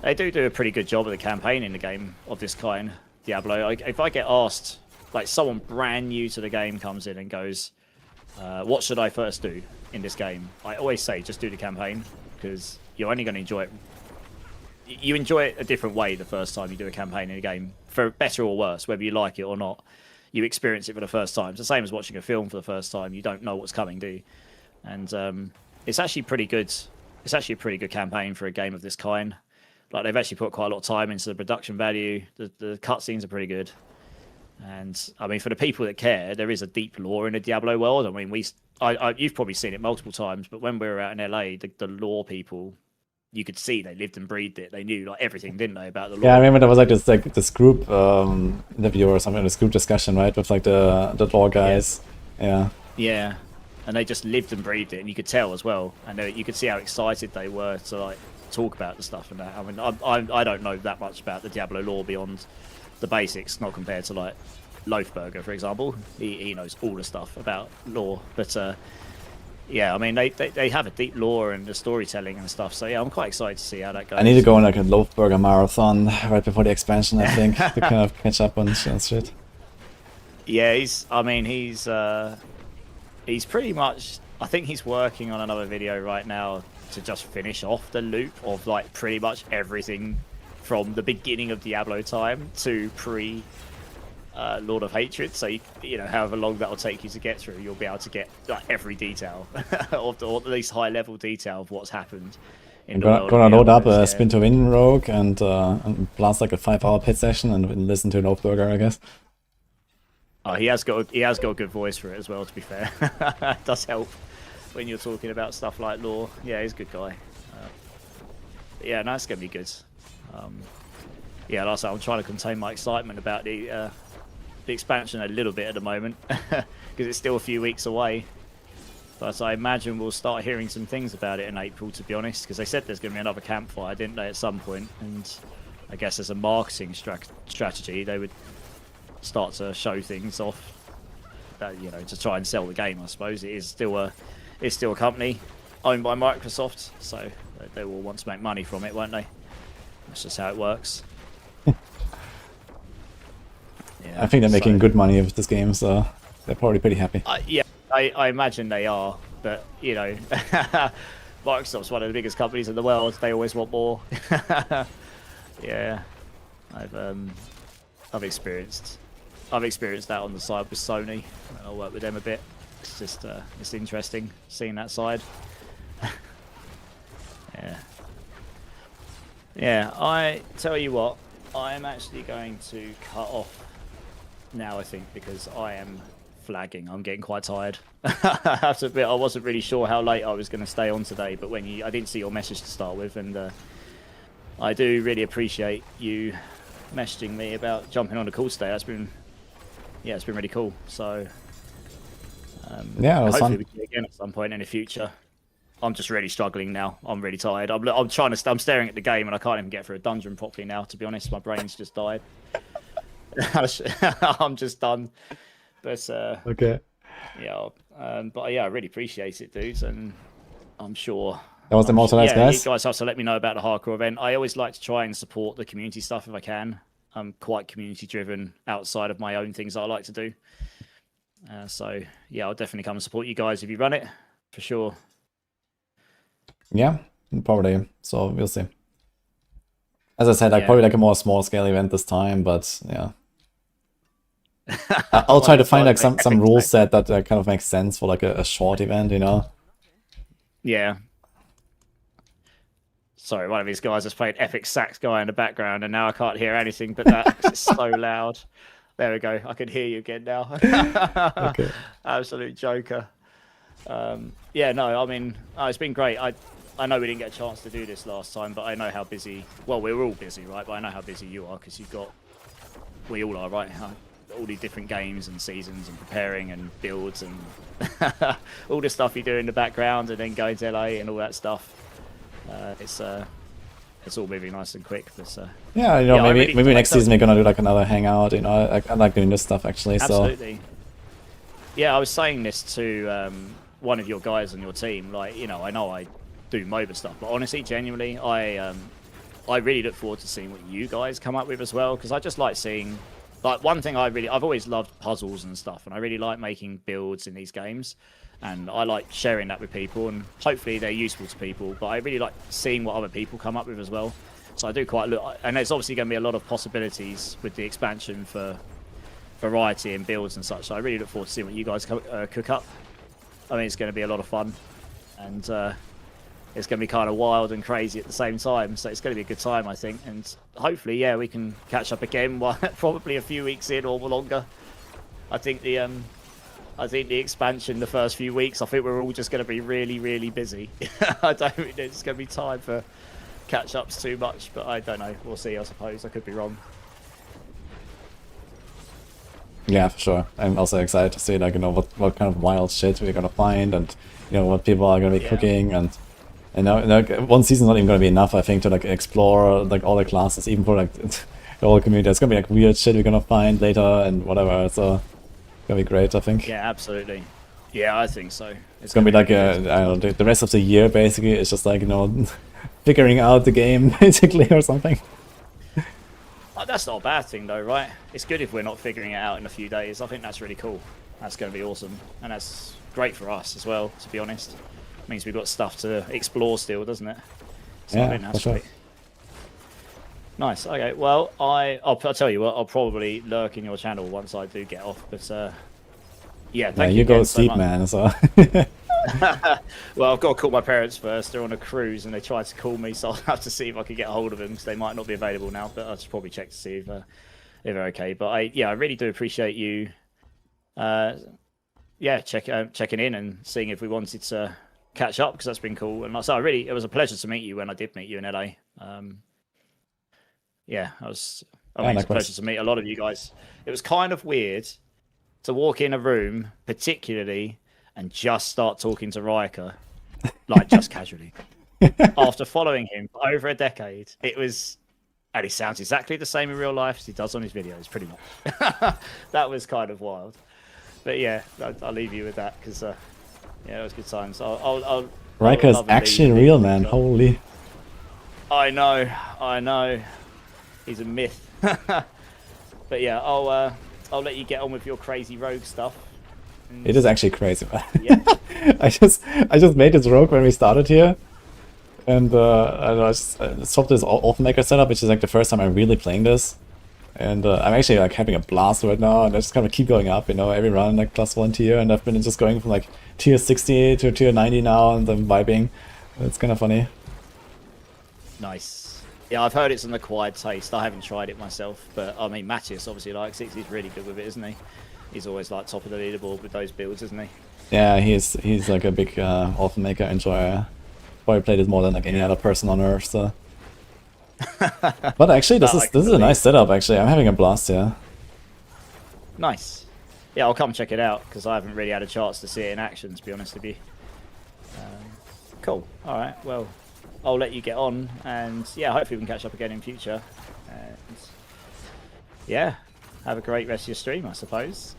they do a pretty good job of the campaign in the game of this kind. Diablo. If I get asked, like, someone brand new to the game comes in and goes, what should I first do in this game? I always say, just do the campaign, because you're only going to enjoy it. You enjoy it a different way the first time you do a campaign in a game, for better or worse, whether you like it or not. You experience it for the first time. It's the same as watching a film for the first time. You don't know what's coming, do you? And it's actually pretty good. It's actually a pretty good campaign for a game of this kind. Like, they've actually put quite a lot of time into the production value. The cutscenes are pretty good. And, I mean, for the people that care, there is a deep lore in the Diablo world. I mean, you've probably seen it multiple times, but when we were out in LA, the lore people you could see they lived and breathed it. They knew like everything, didn't they, about the lore?
Yeah, I remember there was like this group interview or something, this group discussion, right, with like the lore guys. Yeah.
Yeah, and they just lived and breathed it, and you could tell as well, and you could see how excited they were to like talk about the stuff and that. I mean, I don't know that much about the Diablo lore beyond the basics, not compared to like Loafburger, for example. He knows all the stuff about lore, but yeah, I mean they have a deep lore and the storytelling and stuff. So yeah, I'm quite excited to see how that goes.
I need to go on like a Loafburger marathon right before the expansion, I think, to kind of catch up on shit.
Yeah, he's pretty much. I think he's working on another video right now to just finish off the loop of like pretty much everything from the beginning of Diablo time to pre Lord of Hatred. So you know, however long that will take you to get through, you'll be able to get like every detail of or at least high level detail of what's happened.
I'm gonna load up a Spin to Win Rogue and blast like a 5-hour pit session and listen to Loafburger, I guess.
Oh, he has got a good voice for it as well. To be fair, it does help when you're talking about stuff like lore. Yeah, he's a good guy. Yeah, no, it's gonna be good. Yeah, like I said, I'm trying to contain my excitement about the expansion a little bit at the moment because it's still a few weeks away. But I imagine we'll start hearing some things about it in April, to be honest, because they said there's going to be another campfire, didn't they, at some point? And I guess as a marketing strategy, they would start to show things off, you know, to try and sell the game. I suppose it is still a company owned by Microsoft, so they will want to make money from it, won't they? That's just how it works. Yeah,
I think they're making good money with this game, so they're probably pretty happy.
Yeah, I imagine they are, but you know, Microsoft's one of the biggest companies in the world. They always want more. Yeah, I've experienced that on the side with Sony. I work with them a bit. It's just it's interesting seeing that side. Yeah, I tell you what, I am actually going to cut off now, I think, because I am flagging. I'm getting quite tired. I have to admit, I wasn't really sure how late I was going to stay on today, but I didn't see your message to start with, and I do really appreciate you messaging me about jumping on a call today. It's been really cool. So
yeah, it was
hopefully
fun.
we can do it again at some point in the future. I'm just really struggling now. I'm really tired. I'm I'm staring at the game and I can't even get through a dungeon properly now. To be honest, my brain's just died. I'm just done. But
Okay.
yeah, but yeah, I really appreciate it, dudes, and I'm sure.
That was the most nice, guys.
You guys have to let me know about the hardcore event. I always like to try and support the community stuff if I can. I'm quite community driven outside of my own things that I like to do. So yeah, I'll definitely come and support you guys if you run it, for sure.
Yeah, probably. So we'll see. As I said, probably like a more small scale event this time, but yeah. I'll try to find like some rule set that kind of makes sense for like a short event, you know?
Yeah. Sorry, one of these guys has played epic sax guy in the background, and now I can't hear anything but that 'cause it's so loud. There we go. I can hear you again now.
Okay.
Absolute joker. Yeah, no, I mean, it's been great. I know we didn't get a chance to do this last time, but I know how busy. Well, we're all busy, right? But I know how busy you are because we all are, right? All these different games and seasons and preparing and builds and all the stuff you do in the background, and then going to LA and all that stuff. It's all moving nice and quick. But
yeah, you know,
yeah,
maybe next season we're gonna do like another hangout. You know, I like doing this stuff actually.
Absolutely. So yeah, I was saying this to one of your guys on your team. Like, you know I do MOBA stuff, but honestly, genuinely, I really look forward to seeing what you guys come up with as well, because I just like seeing. Like, one thing I've always loved puzzles and stuff, and I really like making builds in these games, and I like sharing that with people, and hopefully they're useful to people, but I really like seeing what other people come up with as well. So I do quite look, and there's obviously going to be a lot of possibilities with the expansion for variety and builds and such, so I really look forward to seeing what you guys cook up. I mean, it's going to be a lot of fun, and it's going to be kind of wild and crazy at the same time, so it's going to be a good time, I think. And hopefully, yeah, we can catch up again, probably a few weeks in or longer. I think the expansion, the first few weeks, I think we're all just going to be really, really busy. I don't think there's going to be time for catch-ups too much, but I don't know. We'll see, I suppose. I could be wrong.
Yeah, for sure. I'm also excited to see, like, you know, what kind of wild shit we're gonna find, and you know what people are gonna be cooking, and now, like, one season's not even gonna be enough, I think, to like explore like all the classes, even for like the whole community. There's gonna be like weird shit we're gonna find later and whatever. So it's gonna be great, I think.
Yeah, absolutely. Yeah, I think so.
It's gonna be like I don't know, the rest of the year basically. It's just like, you know, figuring out the game basically or something.
Oh, that's not a bad thing though, right? It's good if we're not figuring it out in a few days. I think that's really cool. That's going to be awesome. And that's great for us as well, to be honest. It means we've got stuff to explore still, doesn't it? So I think
Yeah,
that's
for sure.
great. Nice. Okay, well, I'll tell you what, I'll probably lurk in your channel once I do get off. But yeah, thank you
you go
again so
sleep,
much.
man. So
Well, I've got to call my parents first. They're on a cruise and they tried to call me, so I'll have to see if I can get a hold of them because they might not be available now. But I'll just probably check to see if they're okay. But I really do appreciate you, checking in and seeing if we wanted to catch up because that's been cool. And so it was a pleasure to meet you when I did meet you in LA. Yeah, it's a pleasure to meet a lot of you guys. It was kind of weird to walk in a room, particularly, and just start talking to Riker, like just casually. After following him for over a decade, and he sounds exactly the same in real life as he does on his videos, pretty much. That was kind of wild. But yeah, I'll leave you with that because, yeah, it was good times.
Riker is actually real, man. Holy.
I know. He's a myth. But yeah, I'll let you get on with your crazy rogue stuff.
It is actually crazy, man.
Yeah.
I just made this rogue when we started here, and I just swapped this Maker setup, which is like the first time I'm really playing this, and I'm actually like having a blast right now, and I just kind of keep going up, you know, every run like +1 tier, and I've been just going from like tier 60 to tier 90 now, and I'm vibing. It's kind of funny.
Nice. Yeah, I've heard it's an acquired taste. I haven't tried it myself, but I mean, Matthias obviously likes it. He's really good with it, isn't he? He's always like top of the leaderboard with those builds, isn't he?
Yeah, he's like a big Maker enjoyer. Probably played it more than like any other person on Earth. So. But actually, this is a nice setup. Actually, I'm having a blast here.
Nice. Yeah, I'll come check it out because I haven't really had a chance to see it in action, to be honest with you. Cool. All right. Well, I'll let you get on, and yeah, hopefully we can catch up again in future. And yeah, have a great rest of your stream, I suppose.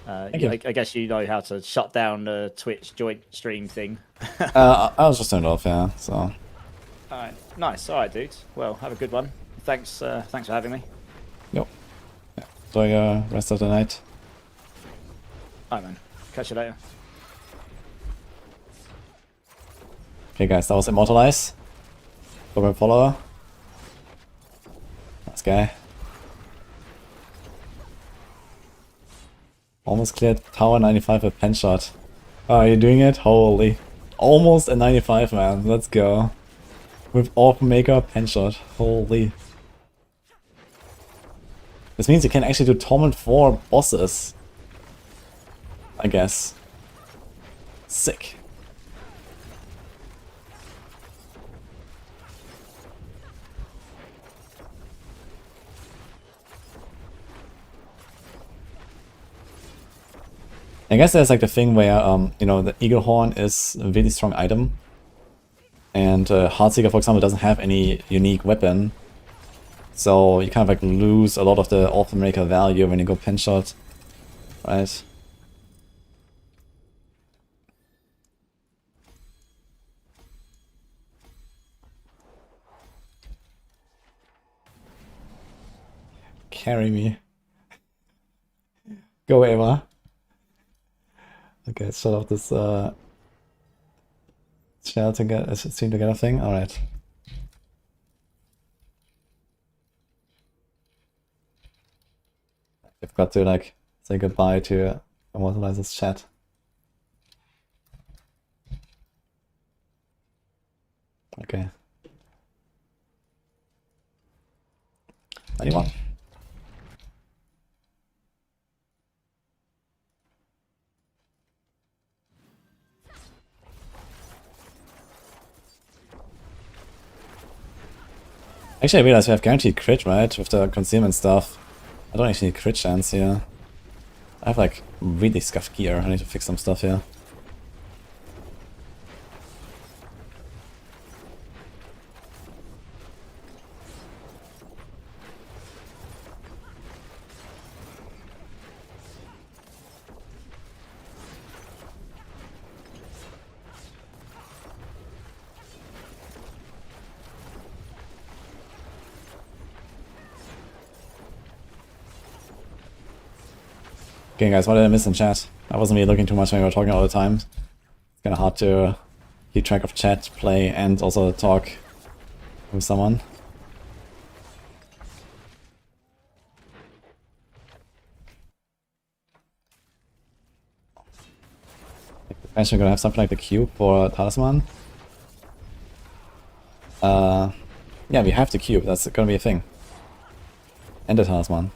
I guess you know how to shut down the Twitch joint stream thing.
I was just turned off, yeah. So.
All right. Nice. All right, dude. Well, have a good one. Thanks for having me.
Yep. Yeah. Enjoy your rest of the night.
All right, man. Catch you later.
Okay, guys, that was Immortalize. Program follower. Nice guy. Almost cleared Tower 95 with pen shot. Oh, are you doing it? Holy. Almost a 95, man. Let's go. With Maker pen shot. Holy. This means you can actually do Torment 4 bosses. I guess. Sick. I guess there's like the thing where, you know, the Eagle Horn is a really strong item. And Heartseeker, for example, doesn't have any unique weapon. So you kind of like lose a lot of the Maker value when you go pen shot. Right? Carry me. Go, Eva. Okay, let's shut off this shell to get stream together thing. Alright. I've got to like say goodbye to Immortalize's chat. Okay. Anyone? Actually, I realized we have guaranteed crit, right? With the concealment stuff. I don't actually need crit chance here. I have like really scuffed gear. I need to fix some stuff here. Okay guys, what did I miss in chat? I wasn't really looking too much when we were talking all the time. It's kinda hard to keep track of chat, play, and also talk with someone. Eventually we're gonna have something like the cube for Talisman. Yeah, we have the cube, that's gonna be a thing. And the Talisman.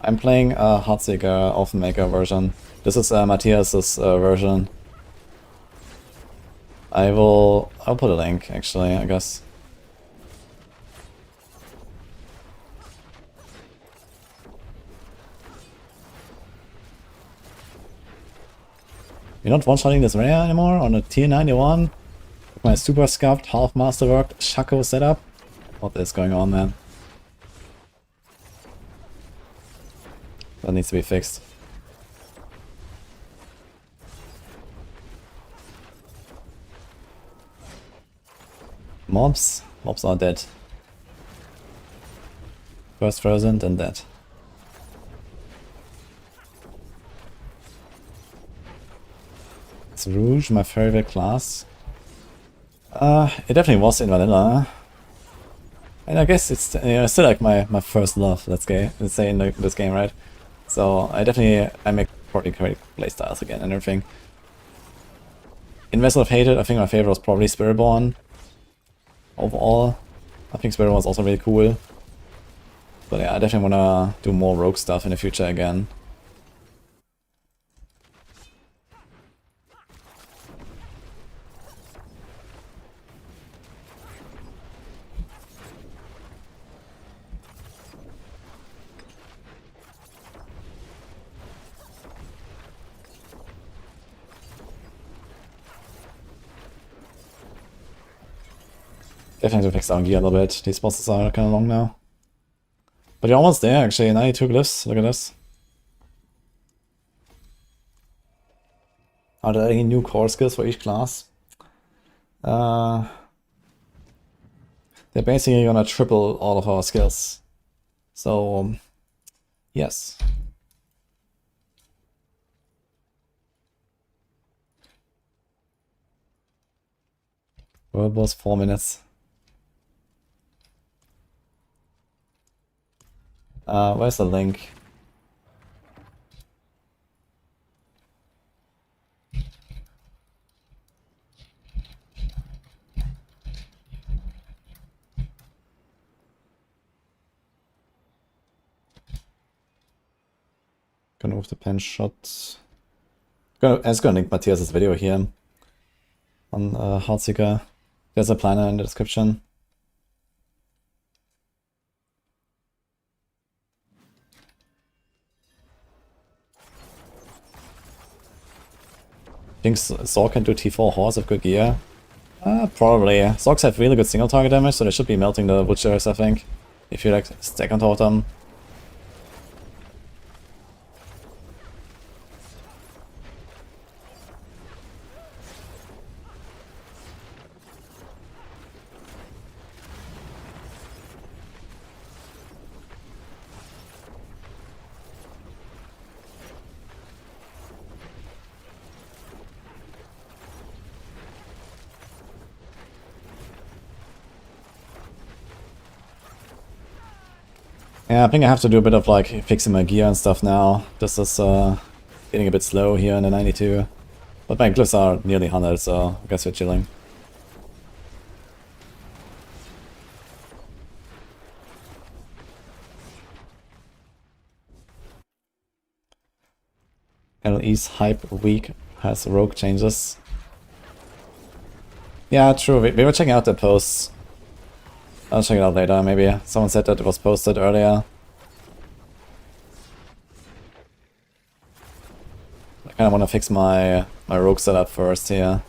I'm playing a Heartseeker Orphan Maker version. This is Matthias's version. I'll put a link actually, I guess. You're not one-shotting this rare anymore on a tier 91? With my super scuffed, half masterwork Shaco setup? What is going on, man? That needs to be fixed. Mobs? Mobs are dead. First frozen, then dead. Is Rouge my favorite class? It definitely was in vanilla. And I guess it's still like my first love, let's say in this game, right? So I make pretty great playstyles again and everything. In Vessel of Hated, I think my favorite was probably Spiritborn. Overall, I think Spiritborn was also really cool. But yeah, I definitely wanna do more rogue stuff in the future again. Definitely fix down gear a little bit. These bosses are kind of long now. But you're almost there actually. 92 glyphs. Look at this. Are there any new core skills for each class? They're basically gonna triple all of our skills. So, yes. World boss 4 minutes. Where's the link? Gonna move the pen shot. I was gonna link Matthias's video here on Heartseeker. There's a planner in the description. I think Zork can do T4 horse with good gear. Probably. Zorks have really good single target damage, so they should be melting the Butchers, I think. If you like stack on top of them. Yeah, I think I have to do a bit of like fixing my gear and stuff now. This is getting a bit slow here in the 92. But my glyphs are nearly 100, so I guess we're chilling. LE's hype week has rogue changes. Yeah, true. We were checking out the posts. I'll check it out later, maybe. Someone said that it was posted earlier. I kind of want to fix my rogue setup first here.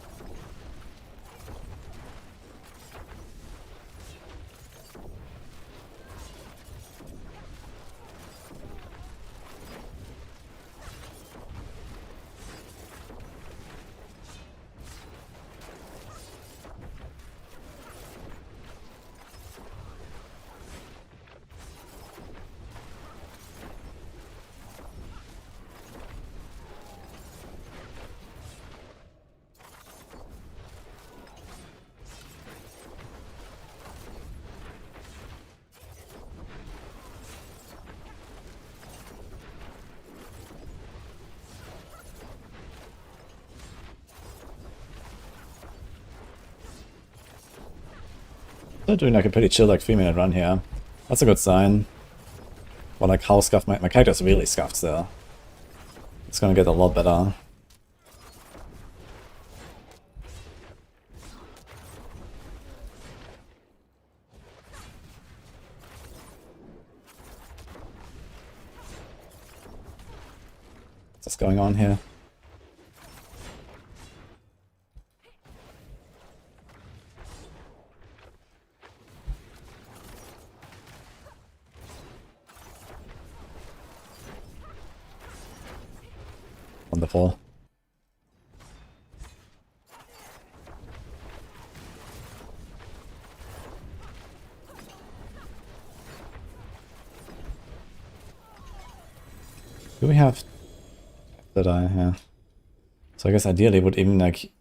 They're doing like a pretty chill like 3-minute run here. That's a good sign. But like how scuffed my character's really scuffed still. It's gonna get a lot better. What's going on here? Wonderful. Do we have Deadeye? Yeah. So I guess ideally would even like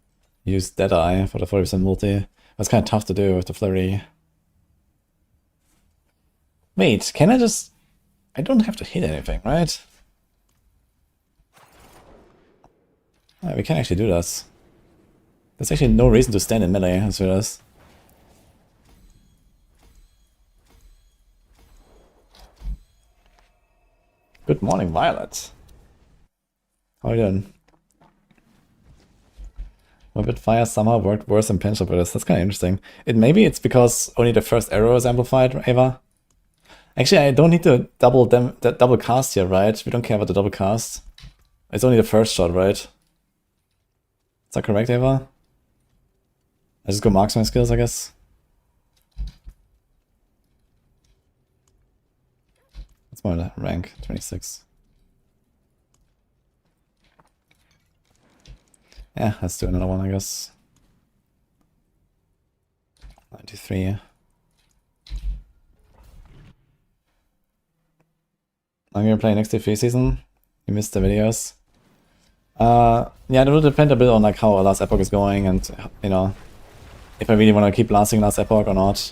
use Deadeye for the 40% multi. That's kind of tough to do with the flurry. Wait, can I just... I don't have to hit anything, right? We can actually do this. There's actually no reason to stand in melee as well as. Good morning, Violet. How are you doing? Morbid Fire somehow worked worse than Pinch Abilities. That's kind of interesting. Maybe it's because only the first arrow is amplified, Ava? Actually, I don't need to double cast here, right? We don't care about the double cast. It's only the first shot, right? Is that correct, Ava? I just go marks my skills, I guess. What's my rank? 26. Yeah, let's do another one, I guess. 93. I'm gonna play next D3 season. You missed the videos. Yeah, it will depend a bit on like how Last Epoch is going and, you know, if I really want to keep lasting Last Epoch or not.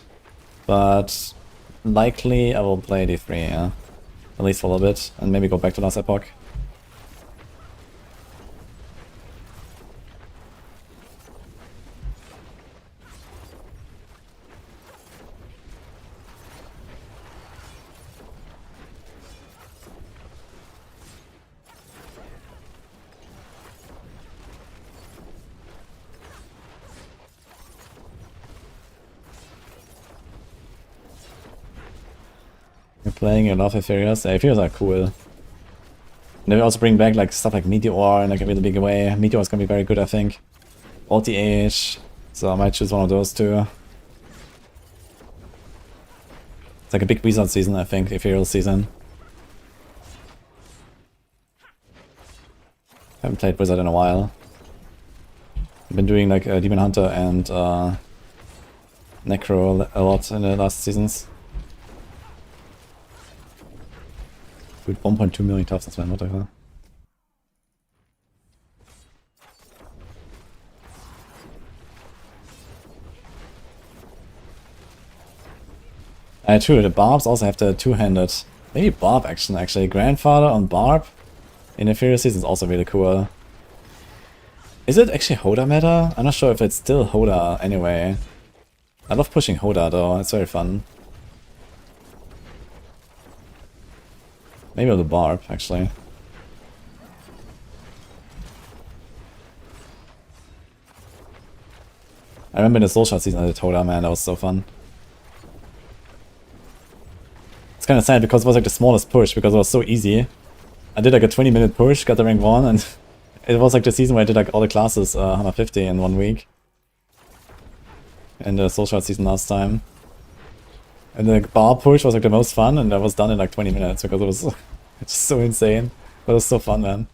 But likely I will play D3, yeah. At least for a little bit, and maybe go back to Last Epoch. You're playing a lot of Ethereals. Yeah, Ethereals are cool. And they will also bring back like stuff like Meteor in like a really big way. Meteor is gonna be very good, I think. Ulti-Age, so I might choose one of those two. It's like a big Wizard season, I think, Ethereal season. Haven't played Wizard in a while. I've been doing like Demon Hunter and Necro a lot in the last seasons. With 1.2 million toughness, man, what the hell? True, the Barbs also have the two-handed, maybe Barb action actually. Grandfather on Barb in the Furious season is also really cool. Is it actually Hoda meta? I'm not sure if it's still Hoda anyway. I love pushing Hoda though, it's very fun. Maybe on the Barb, actually. I remember in the Soul Shard season I did Toda, man, that was so fun. It's kind of sad because it was like the smallest push because it was so easy. I did like a 20-minute push, got the rank 1, and it was like the season where I did like all the classes 150 in 1 week. In the Soul Shard season last time. And the bar push was like the most fun, and that was done in like 20 minutes because it was it's just so insane. But it was so fun, man.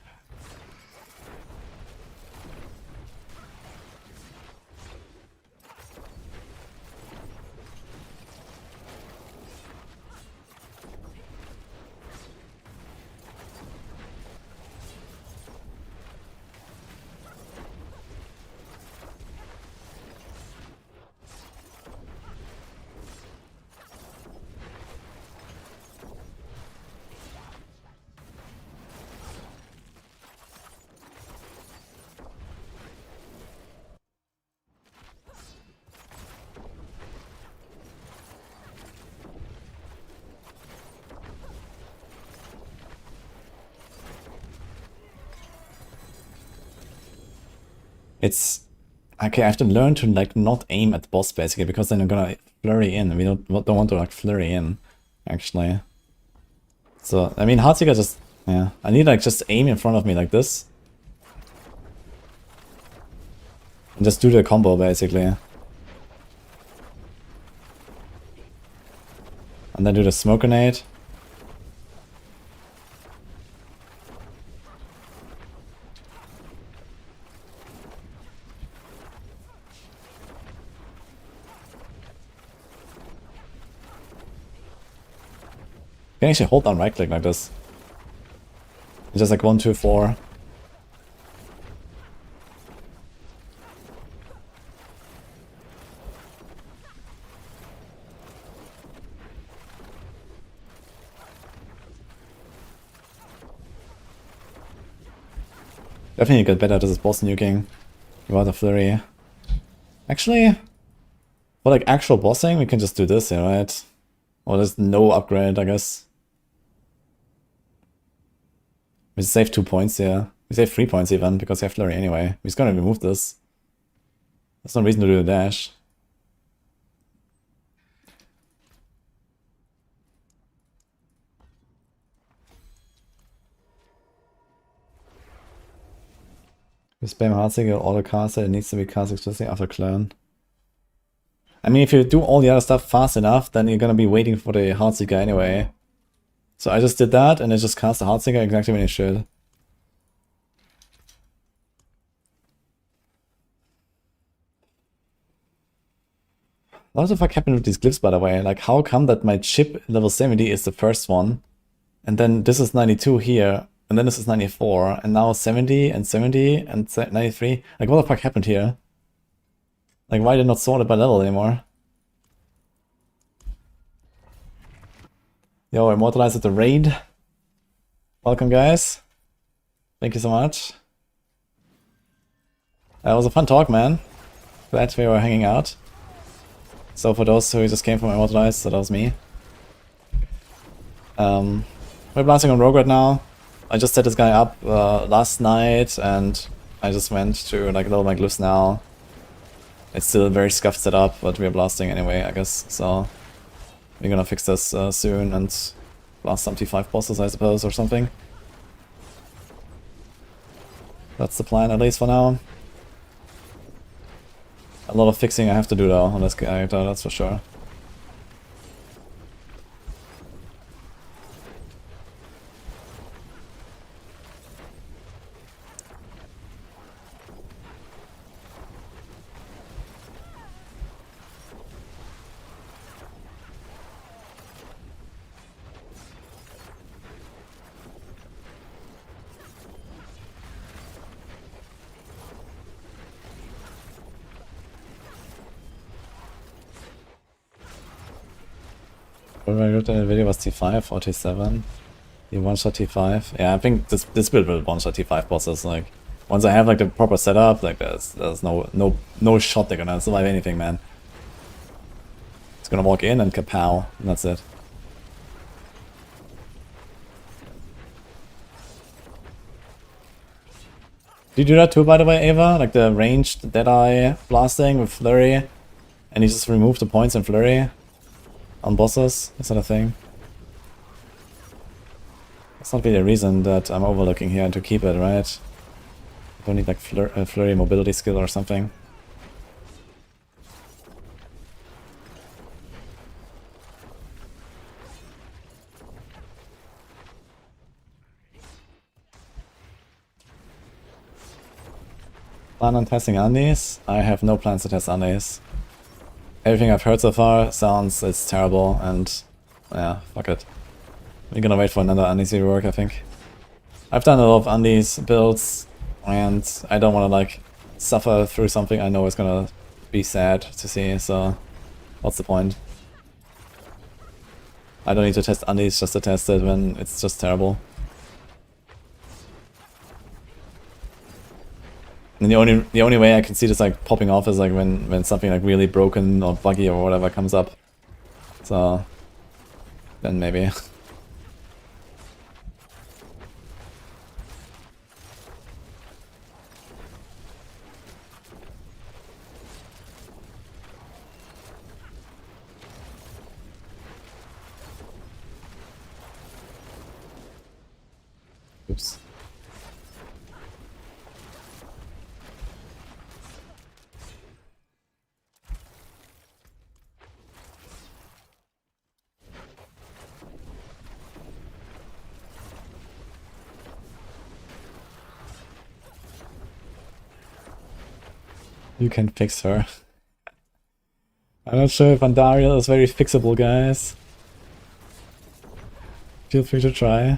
It's okay. I have to learn to like not aim at the boss basically because then I'm gonna flurry in. We don't want to like flurry in, actually. So I mean, Heartseeker just yeah. I need like just aim in front of me like this, and just do the combo basically, and then do the smoke grenade. You can actually hold down right click like this. It's just like 1, 2, 4. Definitely get better at this boss nuking. Without a flurry. Actually, for like actual bossing, we can just do this here, right? Or there's no upgrade, I guess. We save 2 points here. We save 3 points even, because we have flurry anyway. We're just gonna remove this. There's no reason to do the dash. We spam Heartseeker, auto caster, it needs to be cast exclusively after clone. I mean, if you do all the other stuff fast enough, then you're gonna be waiting for the Heartseeker anyway. So I just did that, and I just cast the Heartseeker exactly when it should. What the fuck happened with these glyphs, by the way? Like, how come that my chip level 70 is the first one, and then this is 92 here, and then this is 94, and now 70 and 93? Like, what the fuck happened here? Like, why did it not sort it by level anymore? Yo, Immortalized at the raid. Welcome, guys. Thank you so much. That was a fun talk, man. Glad we were hanging out. So for those who just came from Immortalized, so that was me. We're blasting on Rogue right now. I just set this guy up last night, and I just went to like level my glyphs now. It's still a very scuffed setup, but we're blasting anyway, I guess. So we're gonna fix this soon and blast some T5 bosses, I suppose, or something. That's the plan, at least for now. A lot of fixing I have to do though on this character, that's for sure. When I looked at the video was T5 or T7. You one-shot T5. Yeah, I think this build will one-shot T5 bosses. Like, once I have like the proper setup, like there's no shot they're gonna survive anything, man. It's gonna walk in and kapow, and that's it. Do you do that too, by the way, Ava? Like the ranged Deadeye blasting with flurry, and you just remove the points in flurry on bosses? Is that a thing? That's not really a reason that I'm overlooking here to keep it, right? Don't need like flurry mobility skill or something. Plan on testing undies? I have no plans to test undies. Everything I've heard so far sounds it's terrible, and yeah, fuck it. We're gonna wait for another undies rework, I think. I've done a lot of undies builds, and I don't want to like suffer through something I know is gonna be sad to see, so what's the point? I don't need to test undies just to test it when it's just terrible. And the only way I can see this like popping off is like when something like really broken or buggy or whatever comes up. So then maybe. Oops. You can fix her. I'm not sure if Andariel is very fixable, guys. Feel free to try.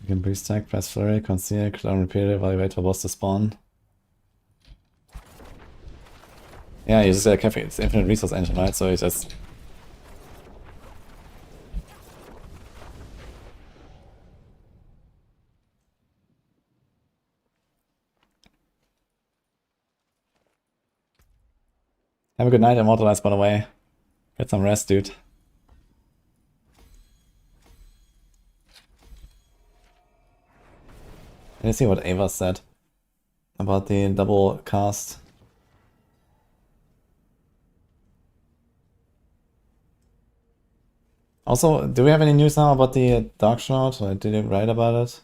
You can breeze tag, press flurry, conceal, clone repeatedly while you wait for boss to spawn. Yeah, you just cafe, it's infinite resource engine, right? So you just have a good night, Immortalized, by the way. Get some rest, dude. Let's see what Ava said about the double cast. Also, do we have any news now about the Dark Shroud? Or did you write about it?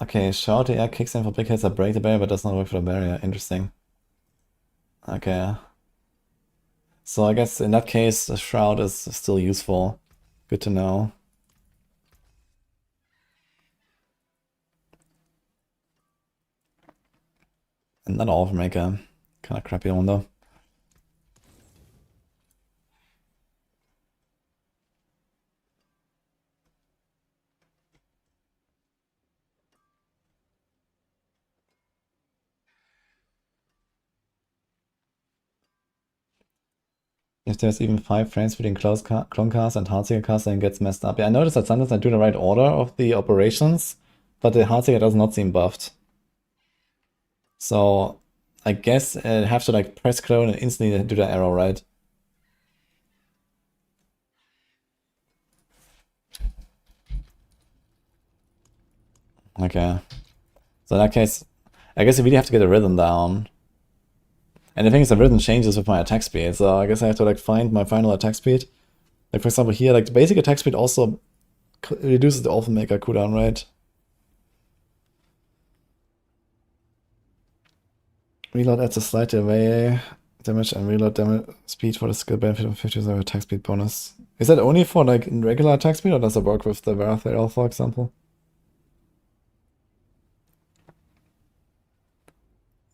Okay, Shroud the air kicks in for big hits that break the barrier but does not work for the barrier. Interesting. Okay. So I guess in that case the Shroud is still useful. Good to know. And not all of them make a kind of crappy one though. If there's even 5 frames between clone cast and Heartseeker cast, then it gets messed up. Yeah, I noticed that sometimes I do the right order of the operations, but the Heartseeker does not seem buffed. So I guess I have to like press clone and instantly do the arrow, right? Okay. So in that case, I guess I really have to get the rhythm down. And the thing is, the rhythm changes with my attack speed, so I guess I have to like find my final attack speed. Like for example here, like the basic attack speed also reduces the Orphan Maker cooldown, right? Reload adds a slight delay damage and reload damage speed for the skill benefit of 50% attack speed bonus. Is that only for like regular attack speed, or does it work with the Varathel, for example?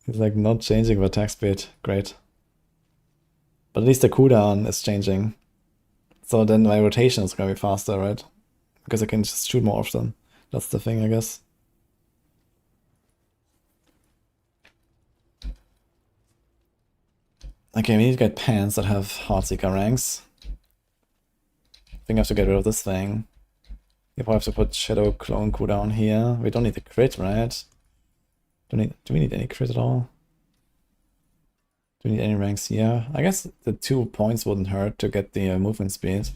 He's like not changing the attack speed. Great. But at least the cooldown is changing. So then my rotation is gonna be faster, right? Because I can just shoot more often. That's the thing, I guess. Okay, we need to get pants that have Heartseeker ranks. I think I have to get rid of this thing. You probably have to put Shadow Clone cooldown here. We don't need the crit, right? Do we need any crit at all? Do we need any ranks here? I guess the 2 points wouldn't hurt to get the movement speed.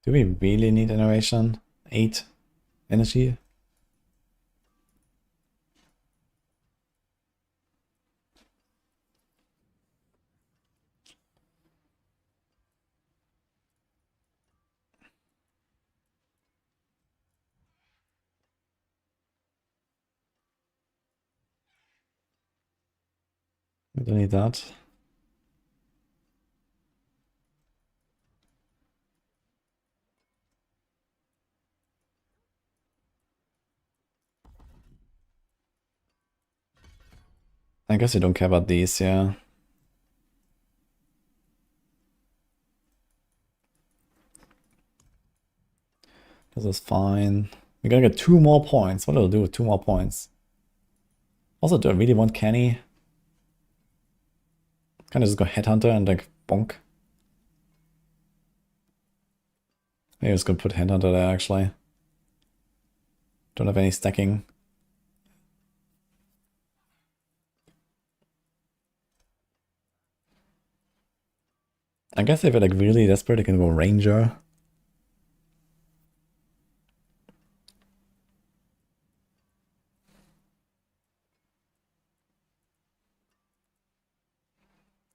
Do we really need innovation? 8 energy? We don't need that. I guess you don't care about these, yeah. This is fine. We're gonna get 2 more points. What do I do with 2 more points? Also, do I really want Kenny? Can I just go Headhunter and like bonk? Maybe I'm just gonna put Headhunter there actually. Don't have any stacking. I guess if you're like really desperate, you can go Ranger.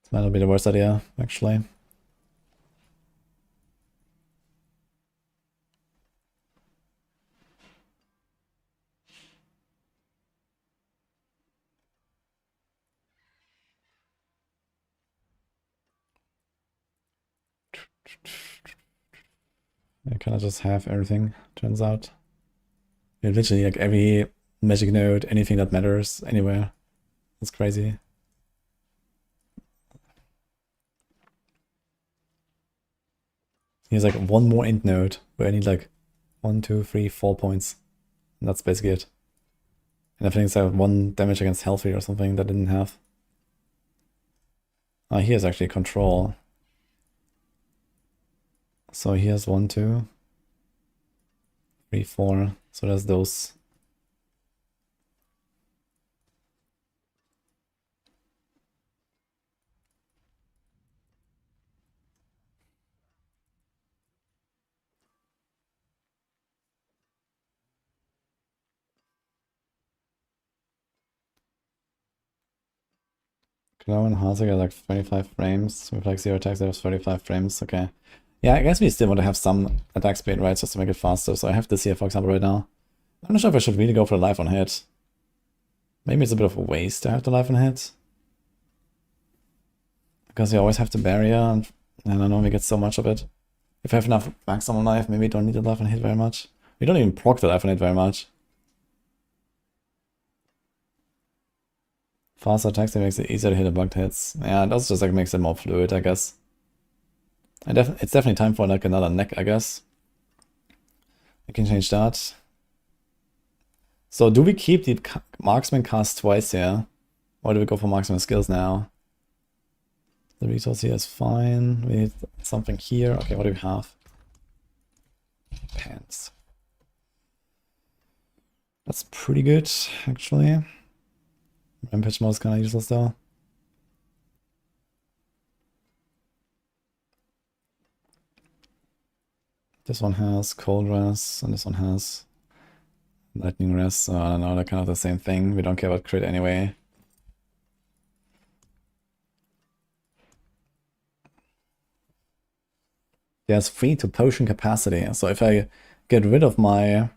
This might not be the worst idea, actually. I kind of just have everything, turns out. You literally like every magic node, anything that matters, anywhere. That's crazy. Here's like 1 more int node where I need like 1, 2, 3, 4 points. And that's basically it. And I think it's 1 damage against healthy or something that I didn't have. Here's actually control. So here's 1, 2, 3, 4. So there's those. Glow and Heartseeker like 25 frames. With like 0 attacks, there's 35 frames. Okay. Yeah, I guess we still want to have some attack speed, right? Just to make it faster. So I have this here, for example, right now. I'm not sure if I should really go for the life on hit. Maybe it's a bit of a waste to have the life on hit. Because you always have the barrier, and I don't know, we get so much of it. If I have enough maximum life, maybe I don't need the life on hit very much. We don't even proc the life on hit very much. Faster attacks, that makes it easier to hit the blocked hits. Yeah, it also just like makes it more fluid, I guess. It's definitely time for like another neck, I guess. I can change that. So do we keep the marksman cast twice here? Or do we go for marksman skills now? The resource here is fine. We need something here. Okay, what do we have? Pants. That's pretty good, actually. Rampage mode is kind of useless though. This one has cold rest, and this one has lightning rest, so I don't know, they're kind of the same thing. We don't care about crit anyway. There's 3 to potion capacity, so if I get rid of my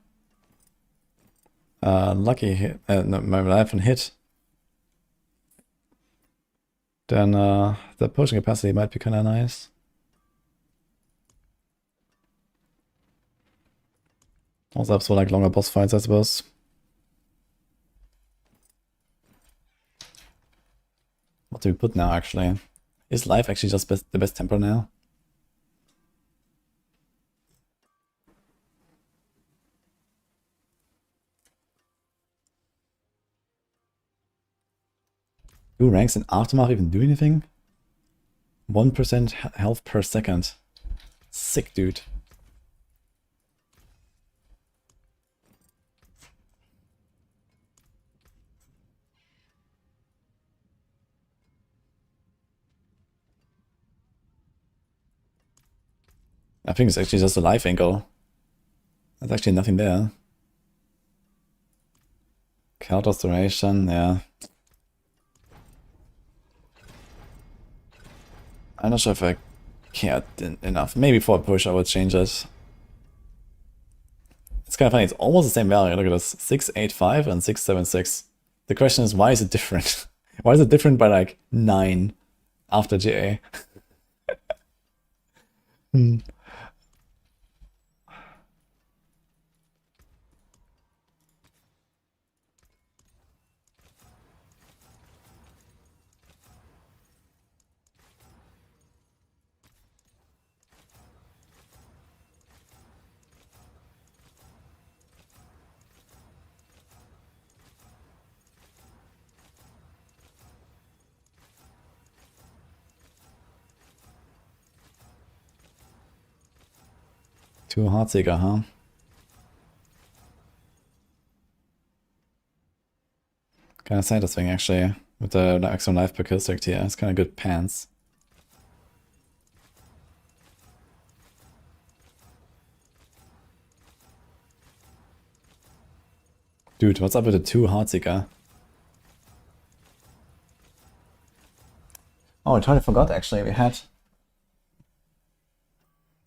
lucky hit, no, my life on hit, then the potion capacity might be kind of nice. Also helps for like longer boss fights, I suppose. What do we put now, actually? Is life actually just the best tempo now? Do ranks in Aftermath even do anything? 1% health per second. Sick, dude. I think it's actually just a life angle. There's actually nothing there. Card restoration, yeah. I'm not sure if I cared enough. Maybe for a push I would change it. It's kind of funny, it's almost the same value. Look at this, 685 and 676. The question is, why is it different? Why is it different by like 9 after GA? Hmm. Two Heartseeker, huh? Kind of satisfying actually, with the extra life per kill select here. It's kind of good pants. Dude, what's up with the two Heartseeker? Oh, I totally forgot actually, we had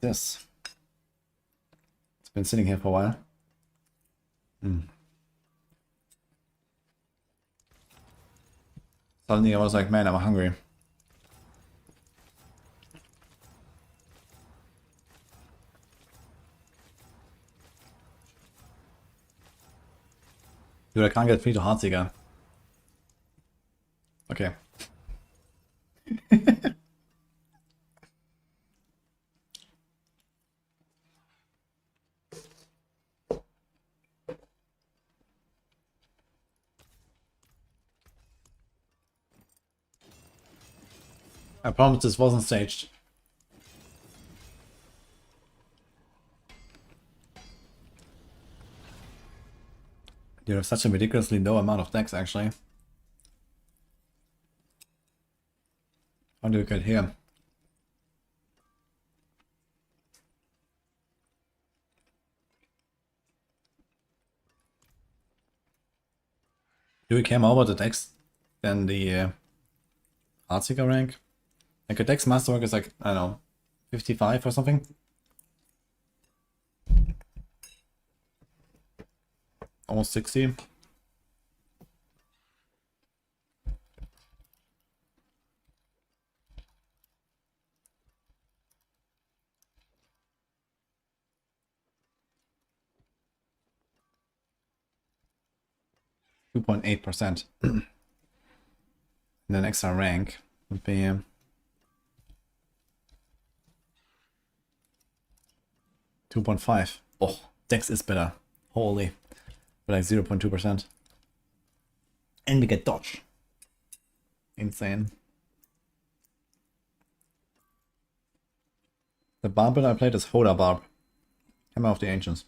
this. It's been sitting here for a while. Suddenly I was like, man, I'm hungry. Dude, I can't get free to Heartseeker. Okay. I promise this wasn't staged. You have such a ridiculously low amount of decks, actually. How do you get here? Do we care more about the decks than the Heartseeker rank? Like a deck's masterwork is like, I don't know, 55 or something? Almost 60. .8%. And then extra rank would be 2.5. Oh, Dex is better. Holy. But like 0.2%. And we get dodge. Insane. The barb that I played is Hoda Barb. Hammer of the Ancients.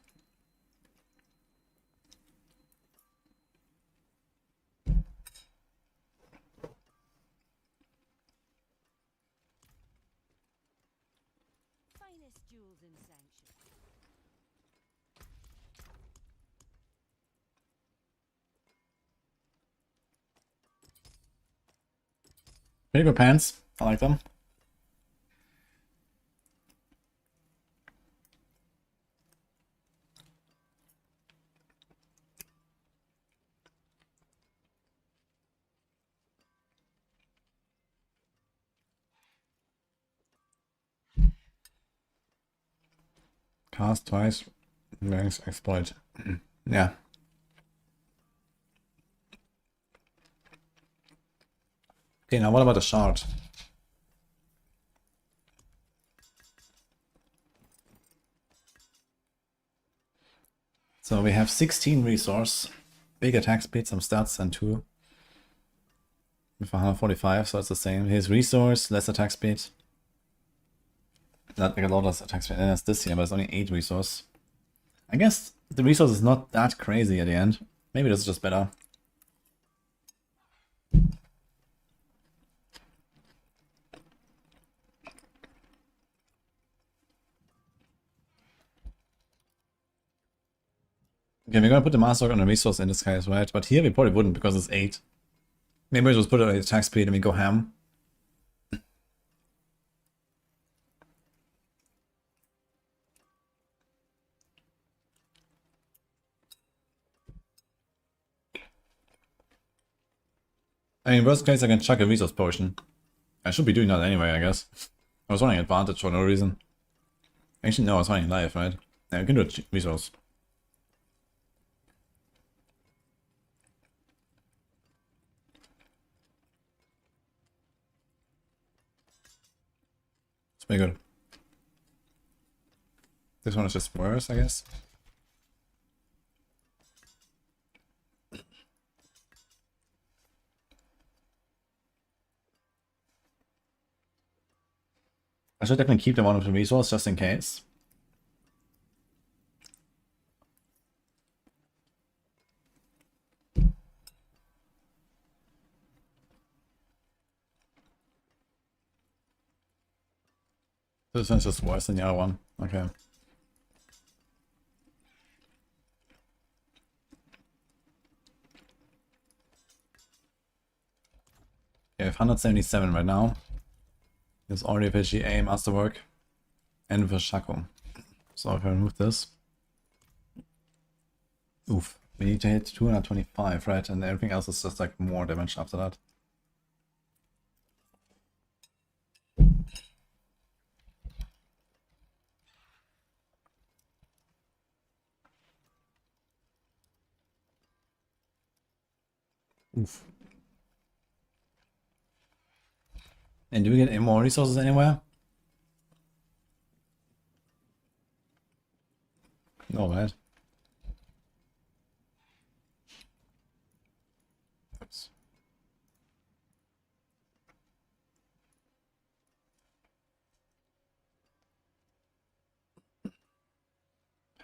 Finest jewels in Sanctuary.
Pretty good pants. I like them. Cast twice. Exploit. Yeah. Okay, now what about the shard? So we have 16 resource, big attack speed, some stats, and 2 with 145, so it's the same. His resource, less attack speed. Not like a lot less attack speed as this here, but it's only 8 resource. I guess the resource is not that crazy at the end. Maybe this is just better. Okay, we're gonna put the master on a resource in this case, right? But here we probably wouldn't because it's 8. Maybe we just put it on attack speed and we go ham. I mean, worst case I can chuck a resource potion. I should be doing that anyway, I guess. I was running advantage for no reason. Actually, no, I was running life, right? Yeah, we can do a resource. It's pretty good. This one is just worse, I guess. I should definitely keep the one with the resource just in case. This one's just worse than the other one. Okay. We have 177 right now. There's already VGA Masterwork and Vishaku. So if I remove this. Oof. We need to hit 225, right? And everything else is just like more damage after that. Oof. And do we get any more resources anywhere? No, right? Oops.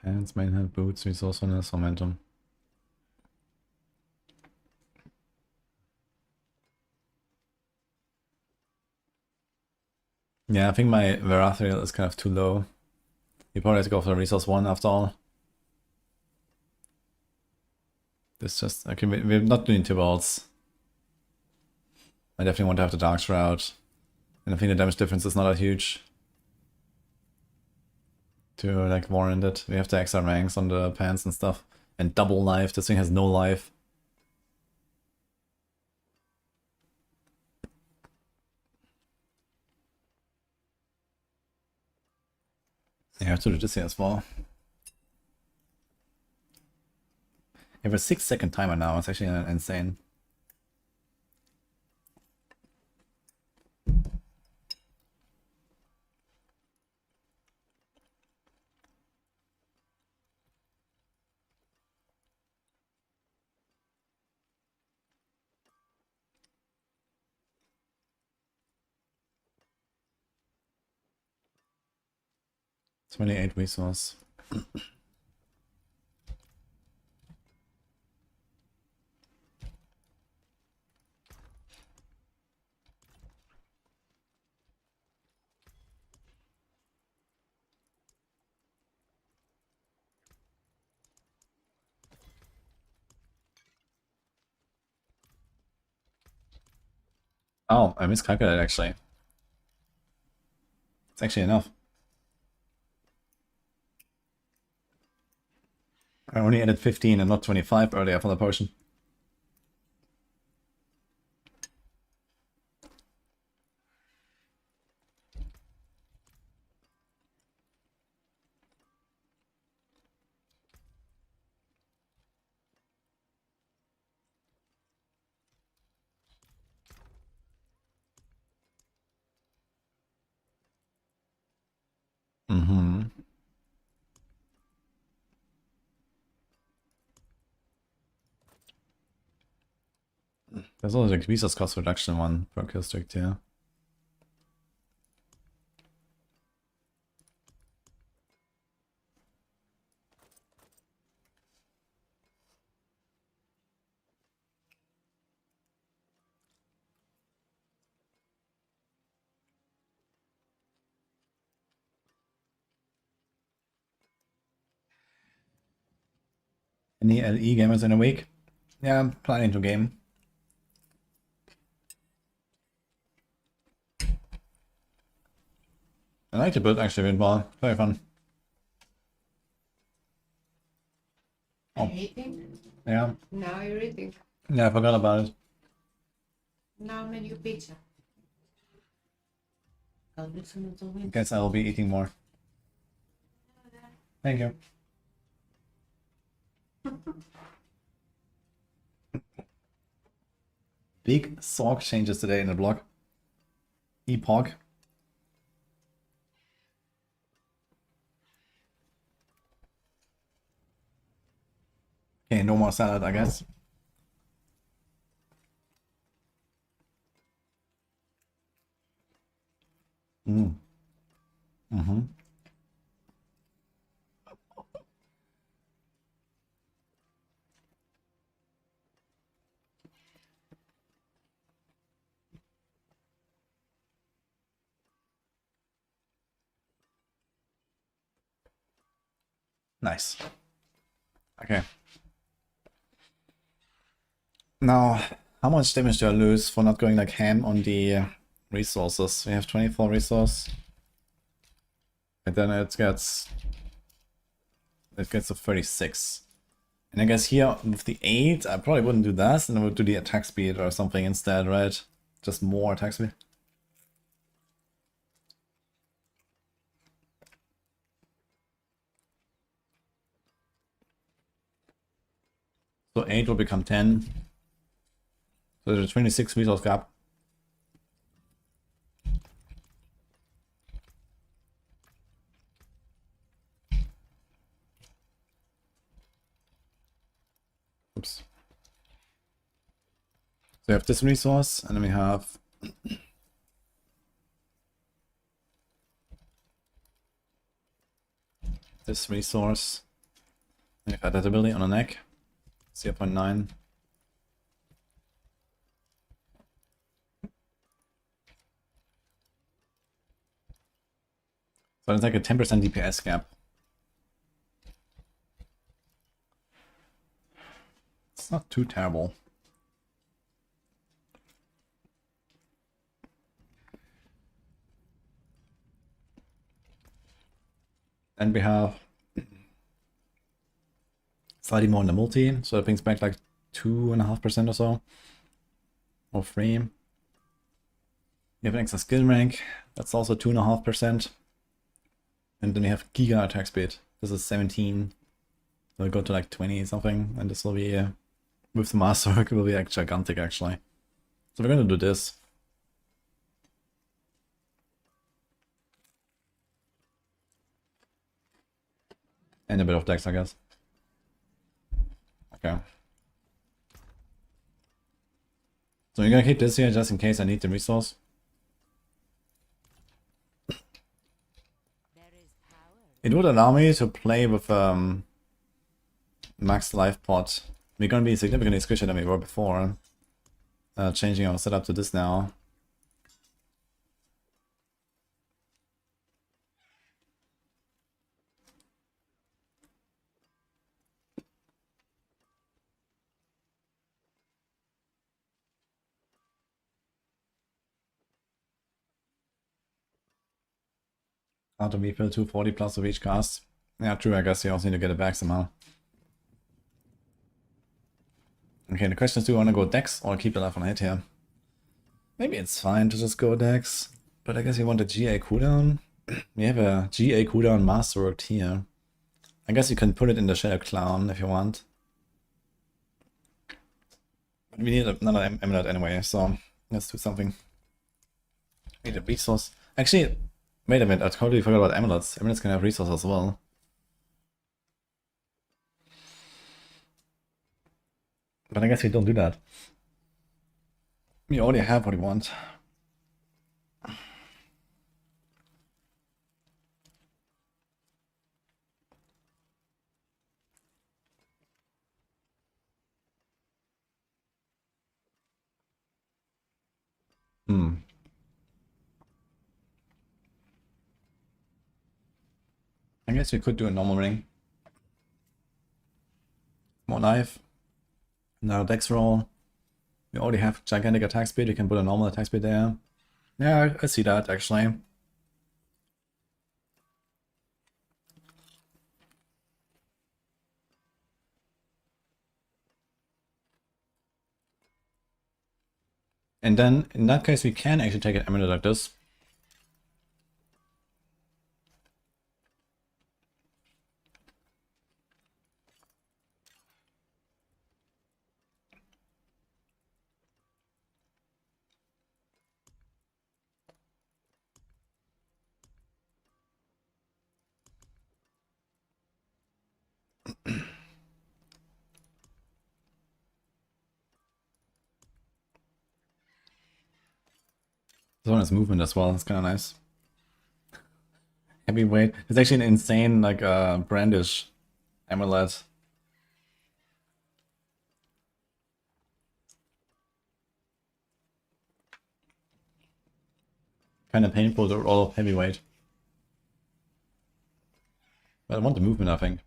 Pants, main hand, boots, resourcefulness, momentum. Yeah, I think my Verathriel is kind of too low. You probably have to go for the resource 1 after all. This just... Okay, we're not doing 2 bolts. I definitely want to have the Dark Shroud. And I think the damage difference is not that huge. To like warrant it. We have the extra ranks on the pants and stuff. And double life. This thing has no life. Yeah, I have to do this here as well. We have a 6-second timer now. It's actually insane. $28 resource. Oh, I miscalculated actually. It's actually enough. I only added 15 and not 25 earlier for the potion. Mm-hmm. There's also the resource cost reduction one per district here. Any LE gamers in a week? Yeah, I'm planning to game. I like the build actually with ball. Very fun.
Are you eating?
Yeah.
Now you're eating.
Yeah, I forgot about it.
Now menu pizza. I'll do some little wings.
Guess I will be eating more. Thank you. Big Sorg changes today in the blog. Epoch. Okay, no more salad, I guess. Mm-hmm. Nice. Okay. Now, how much damage do I lose for not going like ham on the resources? We have 24 resource. And then it gets to 36. And I guess here with the 8, I probably wouldn't do that, and I would do the attack speed or something instead, right? Just more attack speed. So 8 will become 10. So there's a 26 resource gap. Oops. So we have this resource, and then we have this resource. And we have adaptability on the neck, 0.9. So it's like a 10% DPS gap. It's not too terrible. And we have slightly more in the multi, so it brings back like 2.5% or so. Or 3. You have an extra skill rank, that's also 2.5%. And then you have Giga attack speed. This is 17. It'll go to like 20 something, and this will be, with the Master Work, it will be like gigantic actually. So we're gonna do this. And a bit of dex, I guess. Okay. So you're gonna keep this here just in case I need the resource. It would allow me to play with max life pot. We're gonna be significantly squishier than we were before. Changing our setup to this now. Auto refill 240 plus of each cast. Yeah, true, I guess you also need to get it back somehow. Okay, the question is, do you want to go Dex or keep it life on hit here? Maybe it's fine to just go Dex, but I guess you want a GA cooldown. We have a GA cooldown masterworked here. I guess you can put it in the Shadow Clown if you want. But we need another amulet anyway, so let's do something. Need a resource. Actually, Wait a minute, I totally forgot about amulets. Amulets can have resources as well. But I guess we don't do that. We already have what we want. I guess we could do a normal ring. More life. Now dex roll. We already have gigantic attack speed, we can put a normal attack speed there. Yeah, I see that actually. And then, in that case, we can actually take an amulet like this. This one has movement as well, it's kind of nice. Heavyweight. It's actually an insane, like, brandish amulet. Kind of painful to roll heavyweight. But I want the movement, I think.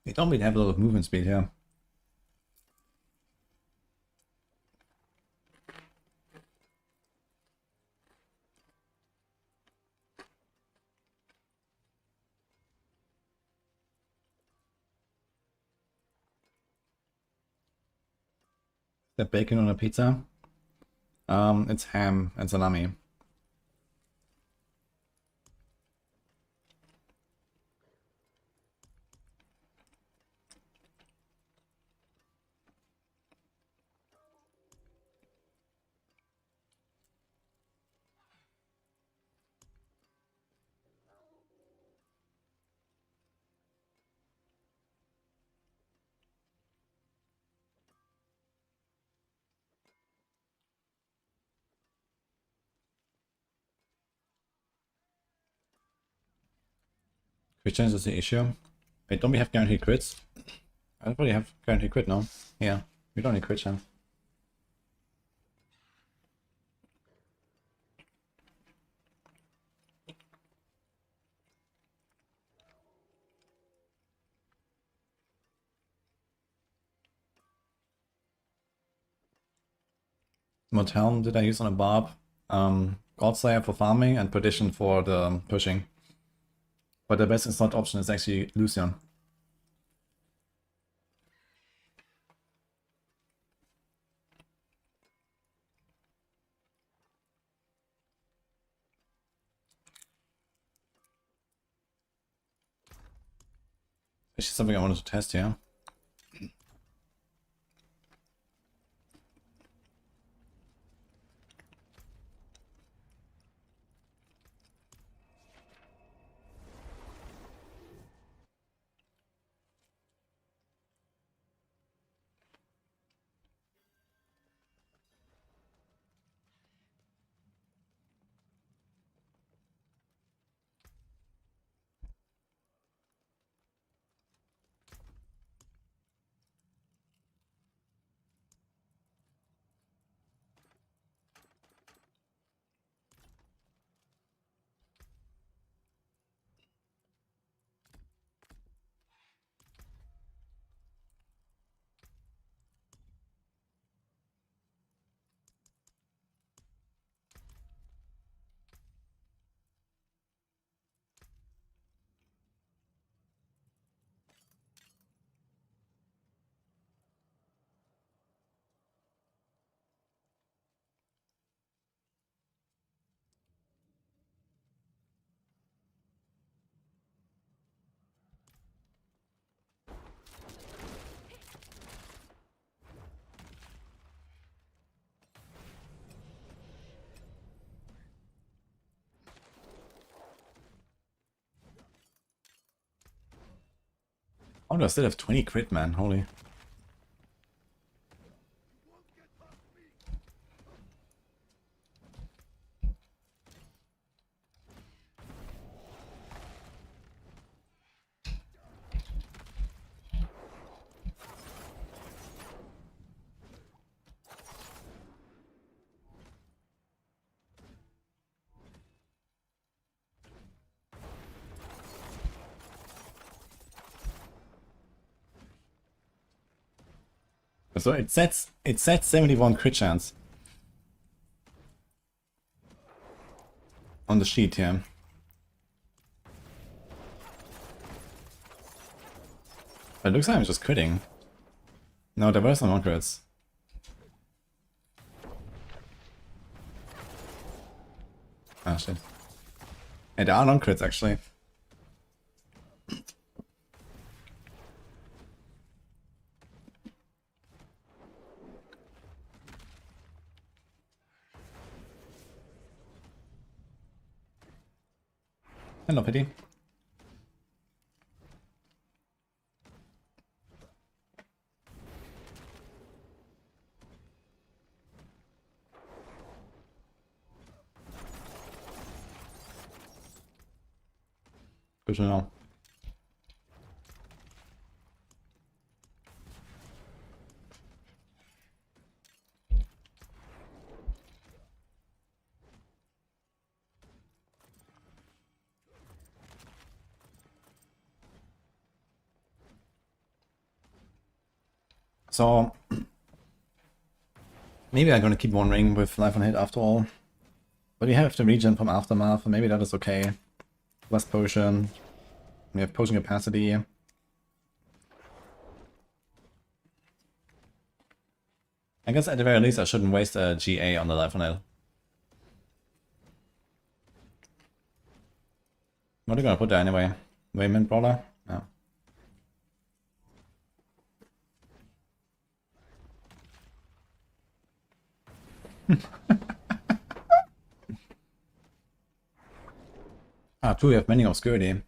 We don't really have a lot of movement speed here. The bacon on a pizza? It's ham and salami. Crit chance is the issue. Wait, don't we have guaranteed crits? I don't really have guaranteed crit now. Yeah, we don't need crit chance. What helm did I use on a barb? Godslayer for farming and Perdition for the pushing. But the best instant option is actually Lucian. This is something I wanted to test here. Oh no, I still have 20 crit, man. Holy. So it sets 71 crit chance on the sheet here. But it looks like I'm just critting. No, there were some non-crits. Ah shit. And there are non-crits actually. Hello, Pity. Good to know. So maybe I'm gonna keep one ring with life on hit after all. But we have the regen from Aftermath, and maybe that is okay. Less potion. We have potion capacity. I guess at the very least I shouldn't waste a GA on the life on hit. What are you gonna put there anyway? Wayman Brawler? No. Ah, true, we have many obscurity.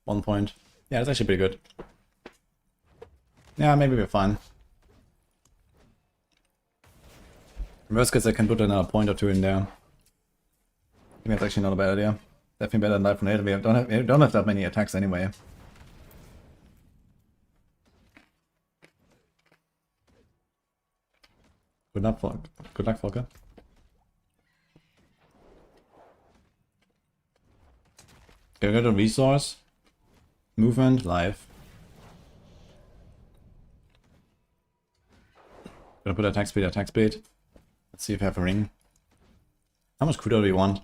1 point. Yeah, that's actually pretty good. Yeah, maybe we're fine. In worst case, I can put another point or two in there. I think that's actually not a bad idea. Definitely better than life on hit. We don't have that many attacks anyway. Good luck, Volker. Okay, we got a resource, movement, life. Gonna put attack speed. Let's see if we have a ring. How much kudo do we want?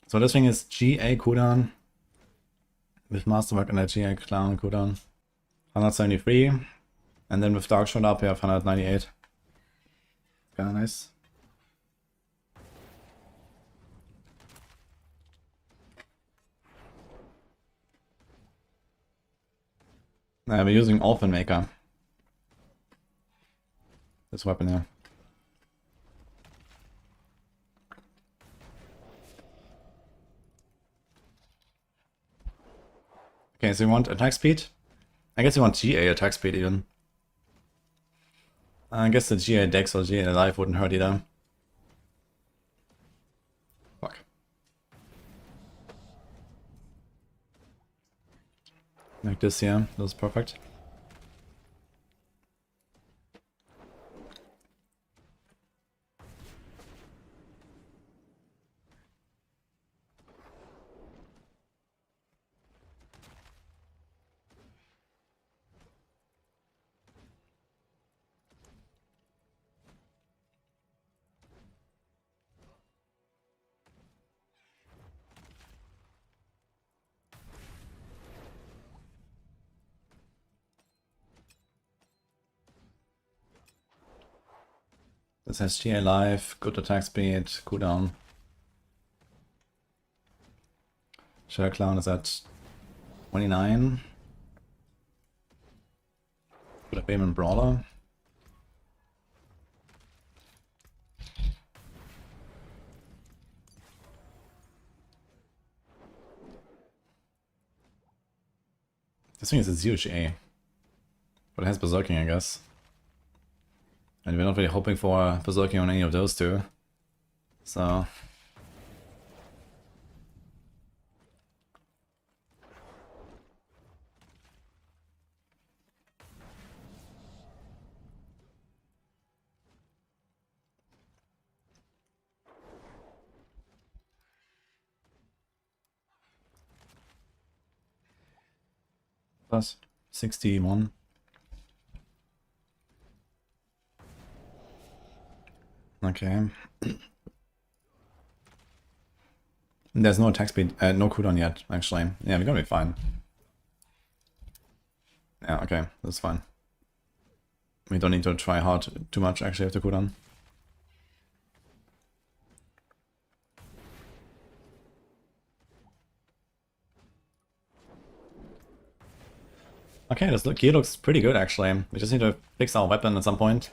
So this thing is GA cooldown with Masterwork and a GA clown cooldown. 173. And then with Dark Shot up we have 198. Kinda nice. We're using Orphan Maker. This weapon here. Okay, so you want attack speed? I guess you want GA attack speed even. I guess the GA Dex or GA Life wouldn't hurt either. Fuck. Like this here, that's perfect. This has GA life, good attack speed, cooldown. Shadow Clown is at 29. Put a Bayman Brawler. This thing is a huge A. But it has Berserking, I guess. And we're not really hoping for Berserking on any of those two. So... Plus 61. Okay. There's no attack speed, no cooldown yet, actually. Yeah, we're gonna be fine. Yeah, okay, that's fine. We don't need to try hard too much, actually, with the cooldown. Okay, this gear looks pretty good, actually. We just need to fix our weapon at some point.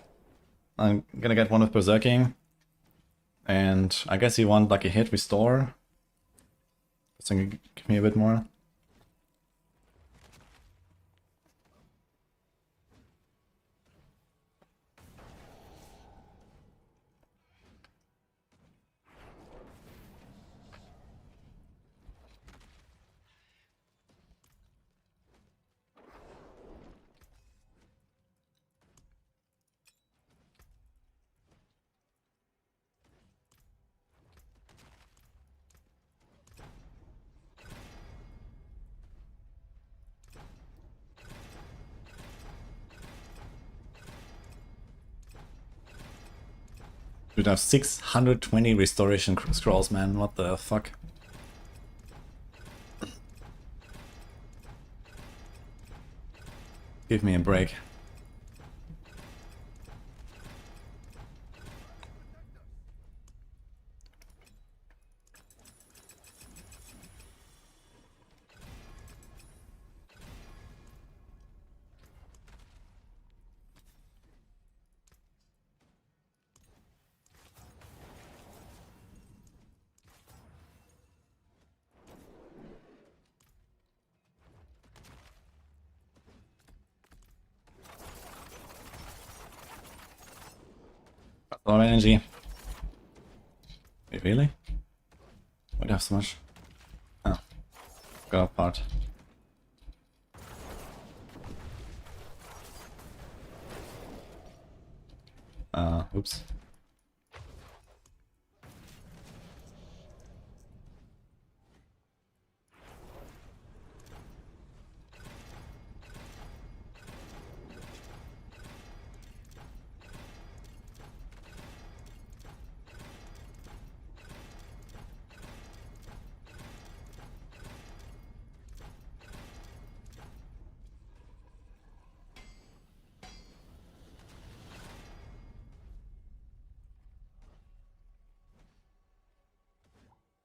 I'm gonna get one with Berserking. And I guess you want like a hit restore. So give me a bit more. Dude, I have 620 restoration scrolls, man. What the fuck? Give me a break. A lot of energy. Wait, really? Why do I have so much? Oh. Got off part. Oops.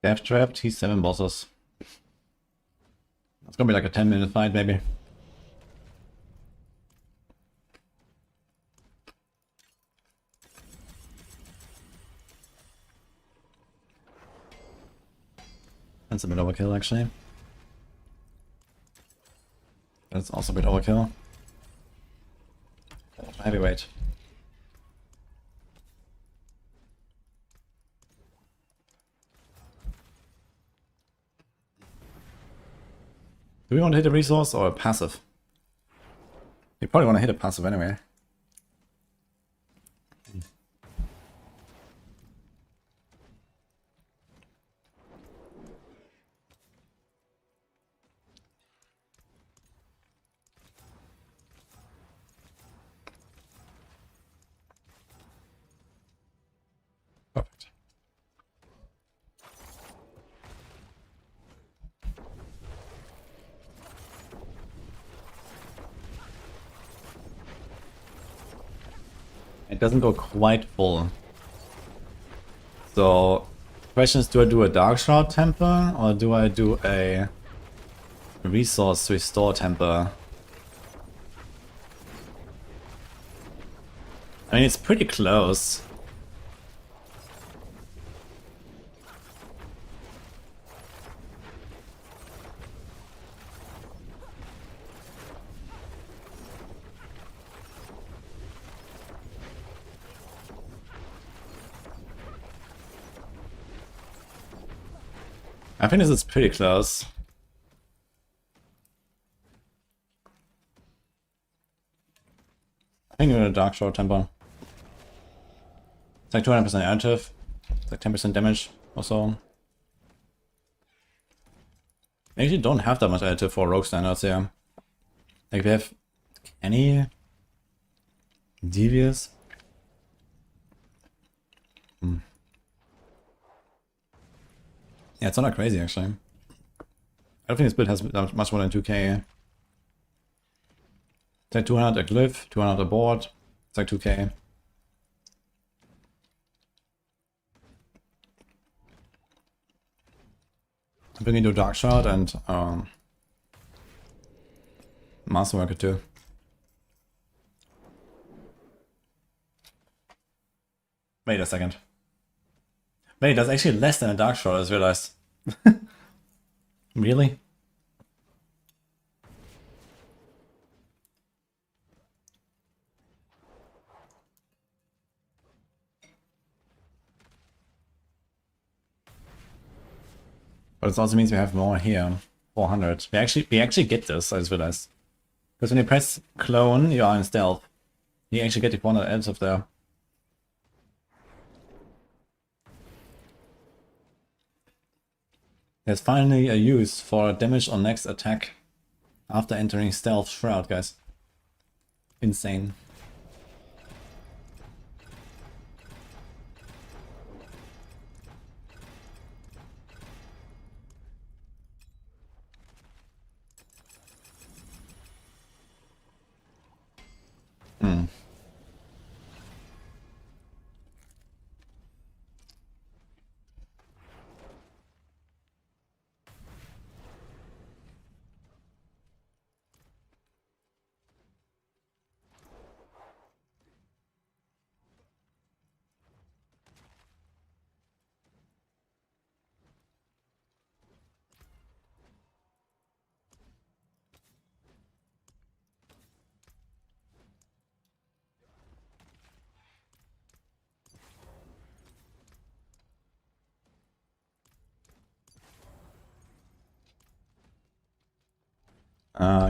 Death trapped, he's 7 bosses. It's gonna be like a 10-minute fight, maybe. That's a bit overkill, actually. That's also a bit overkill. Heavyweight. Do we want to hit a resource or a passive? You probably want to hit a passive anyway. Perfect. It doesn't go quite full. So, the question is, do I do a Dark Shroud temper or do I do a resource restore temper? I mean, it's pretty close. I think this is pretty close. I think we're in a Dark Shore tempo. It's like 200% additive. It's like 10% damage or so. We actually don't have that much additive for rogue standards here. Like we have any devious. Yeah, it's not that crazy actually. I don't think this build has much more than 2k. It's like 200 a glyph, 200 a board. It's like 2k. I'm bringing to Dark Shard and Masterworker too. Wait a second. Wait, that's actually less than a Dark Shard, I just realized. Really? But it also means we have more here. 400. We actually get this, I just realized. Because when you press clone, you are in stealth. You actually get the 400 ends of there. There's finally a use for damage on next attack after entering stealth shroud, guys. Insane.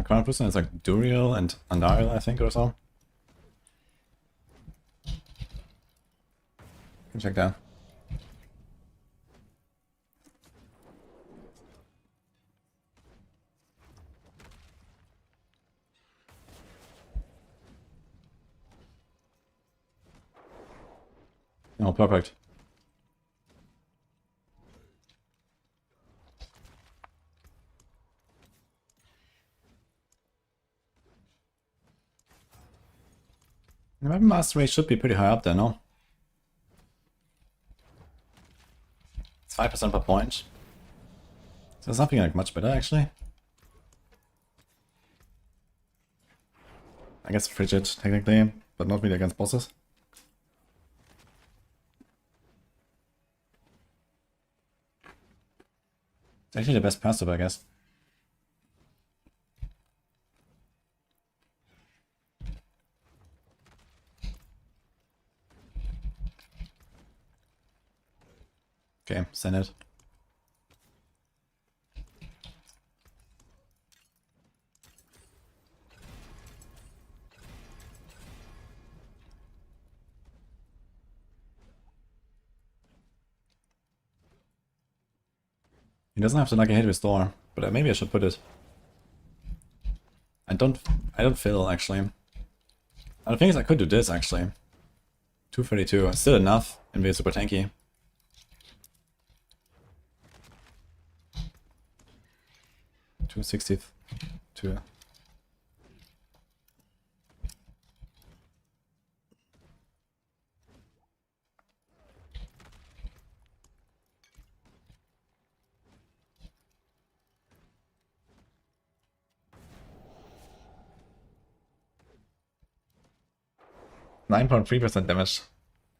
Crown Person is like Duriel and Andariel, I think, or so. Can check that. Oh, perfect. My master rate should be pretty high up there, no? It's 5% per point. So there's nothing like much better, actually. I guess Frigid, technically, but not really against bosses. It's actually the best passive, I guess. Okay, send it. He doesn't have to like a hit restore, but maybe I should put it. I don't feel actually. The thing is, I could do this actually. 232, still enough and be super tanky. $262. 9.3% damage.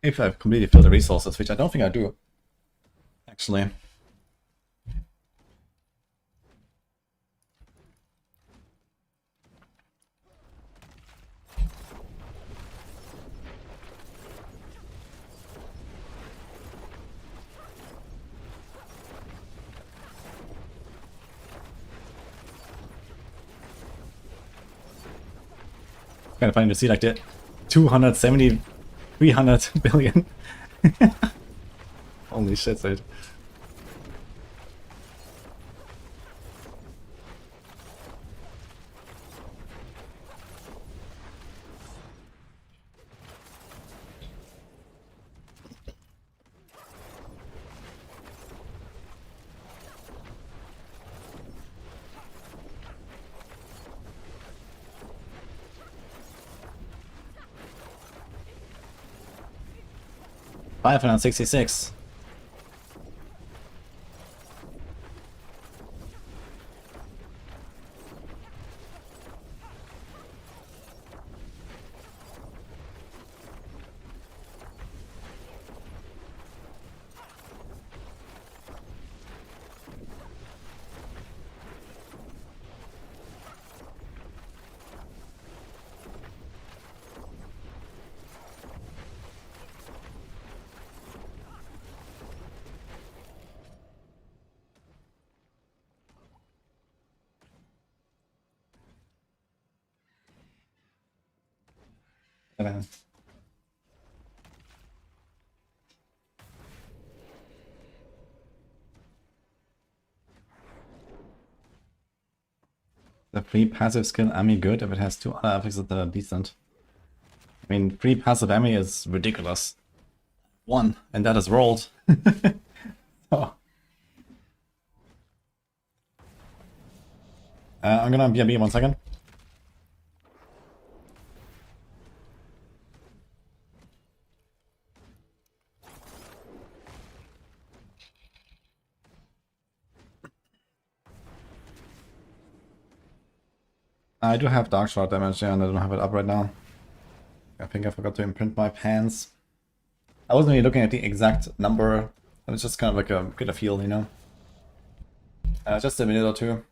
If I've completely filled the resources, which I don't think I do. Actually. Kind of funny to see like the 270, 300 billion. Holy shit, dude. $566. The free passive skill Ami good if it has 2 other affixes that are decent. I mean, free passive Ami is ridiculous. 1, and that is rolled. Oh. I'm gonna BRB 1 second. I do have dark shot damage, yeah, and I don't have it up right now. I think I forgot to imprint my pants. I wasn't really looking at the exact number. It was just kind of like a get a feel, you know. Just a minute or two.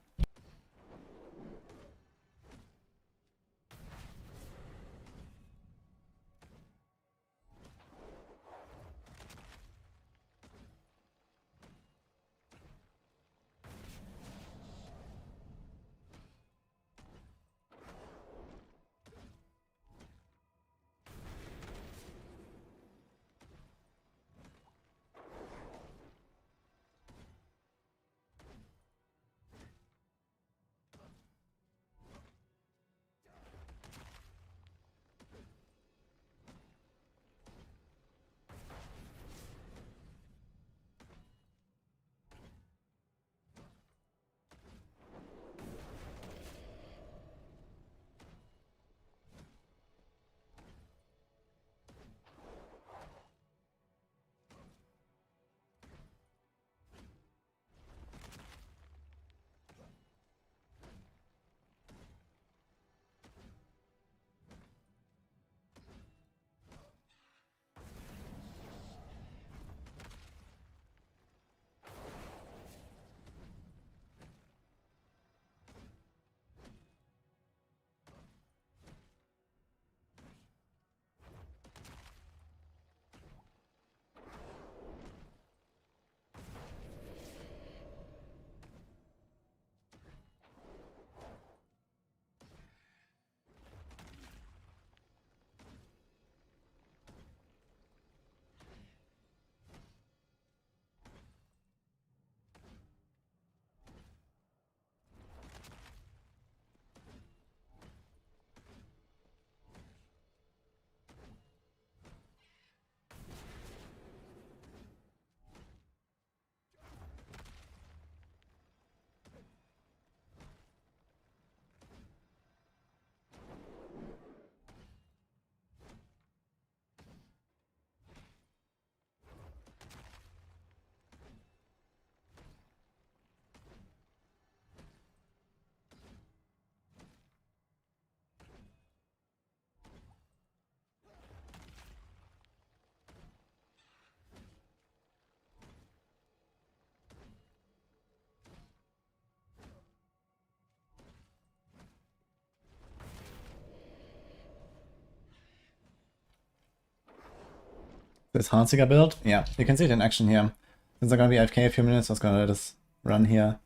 This Heartseeker build? Yeah, you can see it in action here. Since I'm gonna be AFK a few minutes, I was gonna let this run here.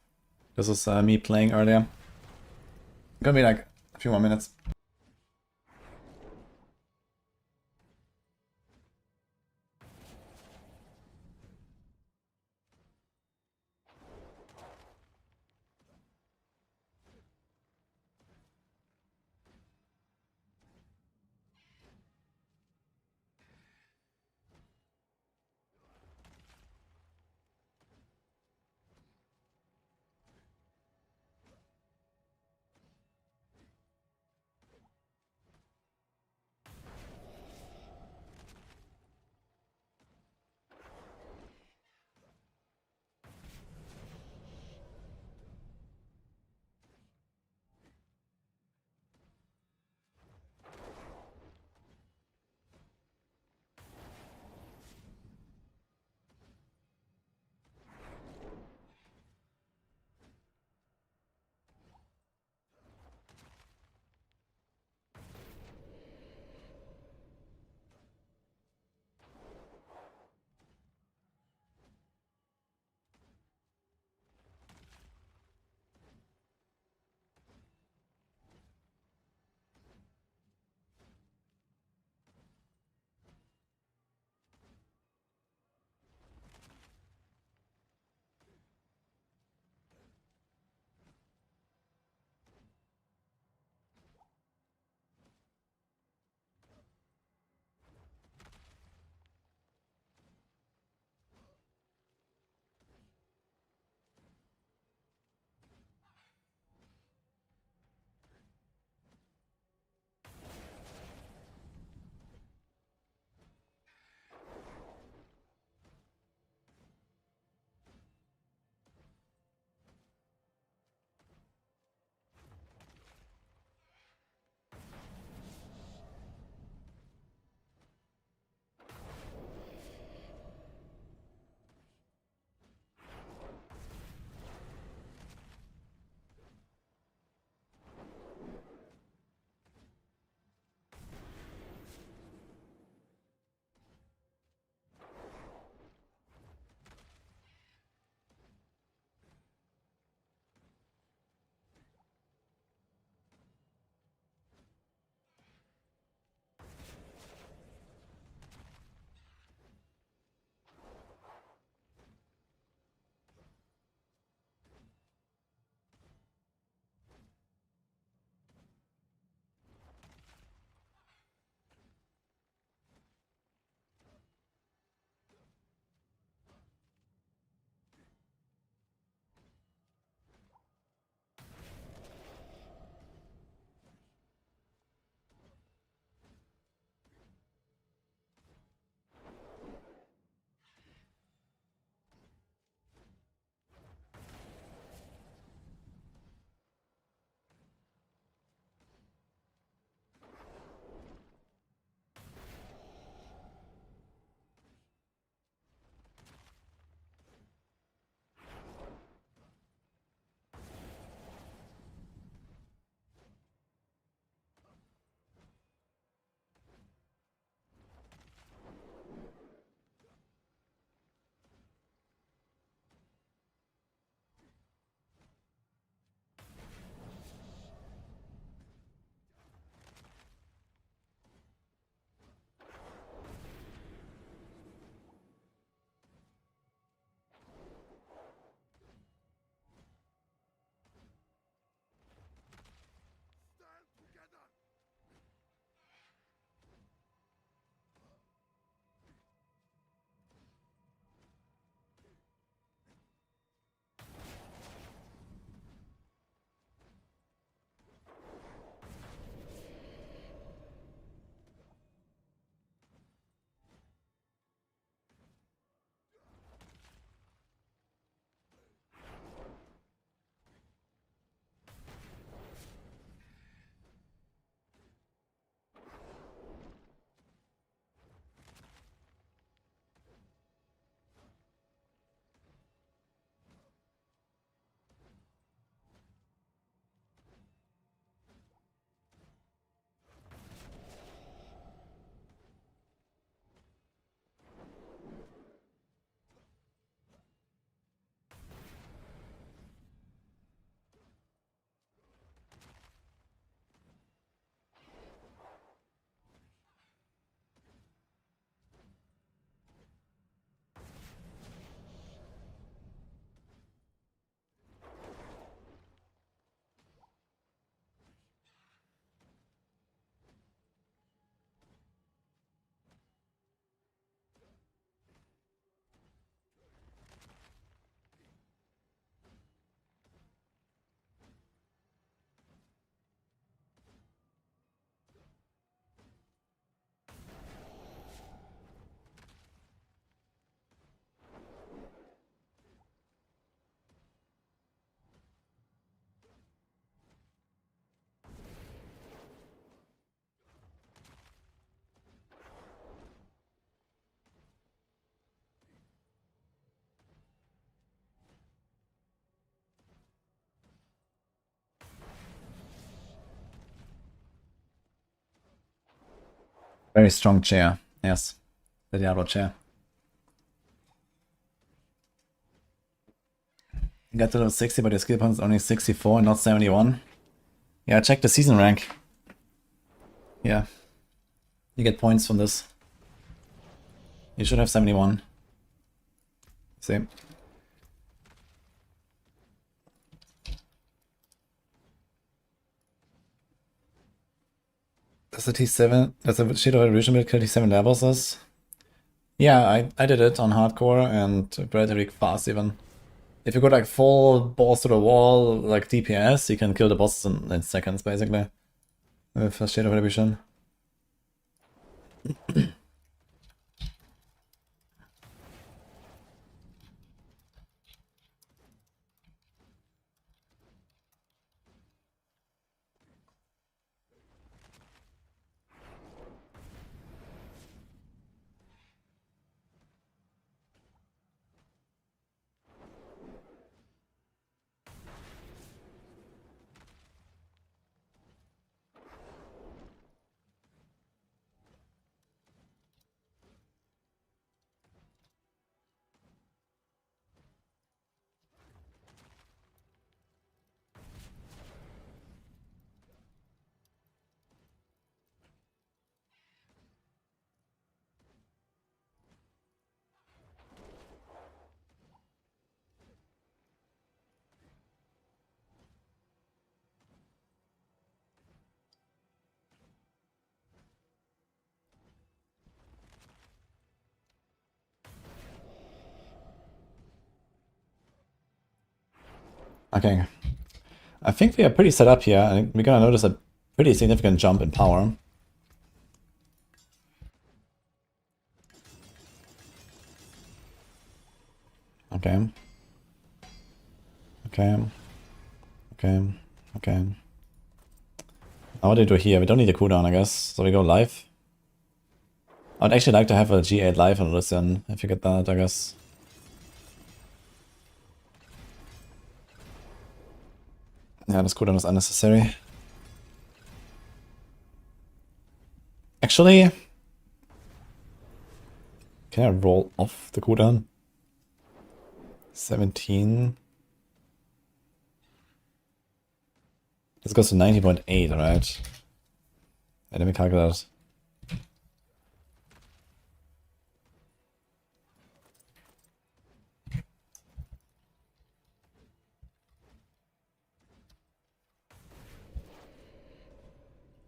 This was me playing earlier. Gonna be like a few more minutes. Very strong chair. Yes. The Diablo chair. You got to level 60, but your skill point is only 64 and not 71. Yeah, check the season rank. Yeah. You get points from this. You should have 71. See? Does the T7, does the Shadow Evolution build kill T7 level bosses? Yeah, I did it on hardcore and relatively fast even. If you go like full balls to the wall, like DPS, you can kill the bosses in seconds basically. With Shadow Evolution. Okay. I think we are pretty set up here, and we're gonna notice a pretty significant jump in power. Okay. Okay. Okay. Okay. Now what do we do here? We don't need a cooldown, I guess. So we go live. I'd actually like to have a G8 live on Lucian, if you get that, I guess. Yeah, this cooldown is unnecessary. Actually, can I roll off the cooldown? 17. This goes to 90.8, alright. Yeah, let me calculate.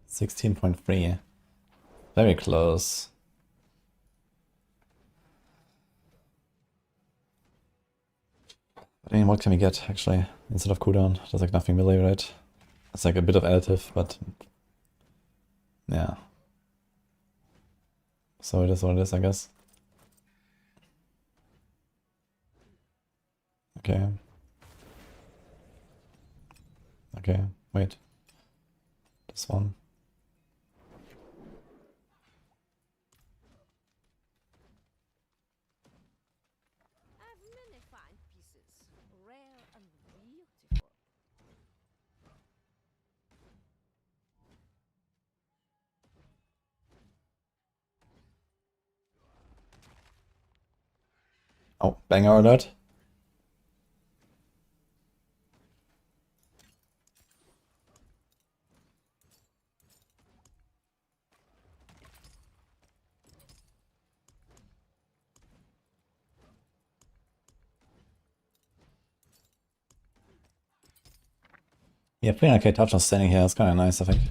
$16.3. Very close. I mean, what can we get, actually, instead of cooldown? There's like nothing melee, right? It's like a bit of additive, but... yeah. So it is what it is, I guess. Okay. Okay, wait. This one.
I've many fine pieces, rare and beautiful.
Oh, banger alert. Yeah, 300k touch on standing here, it's kind of nice, I think.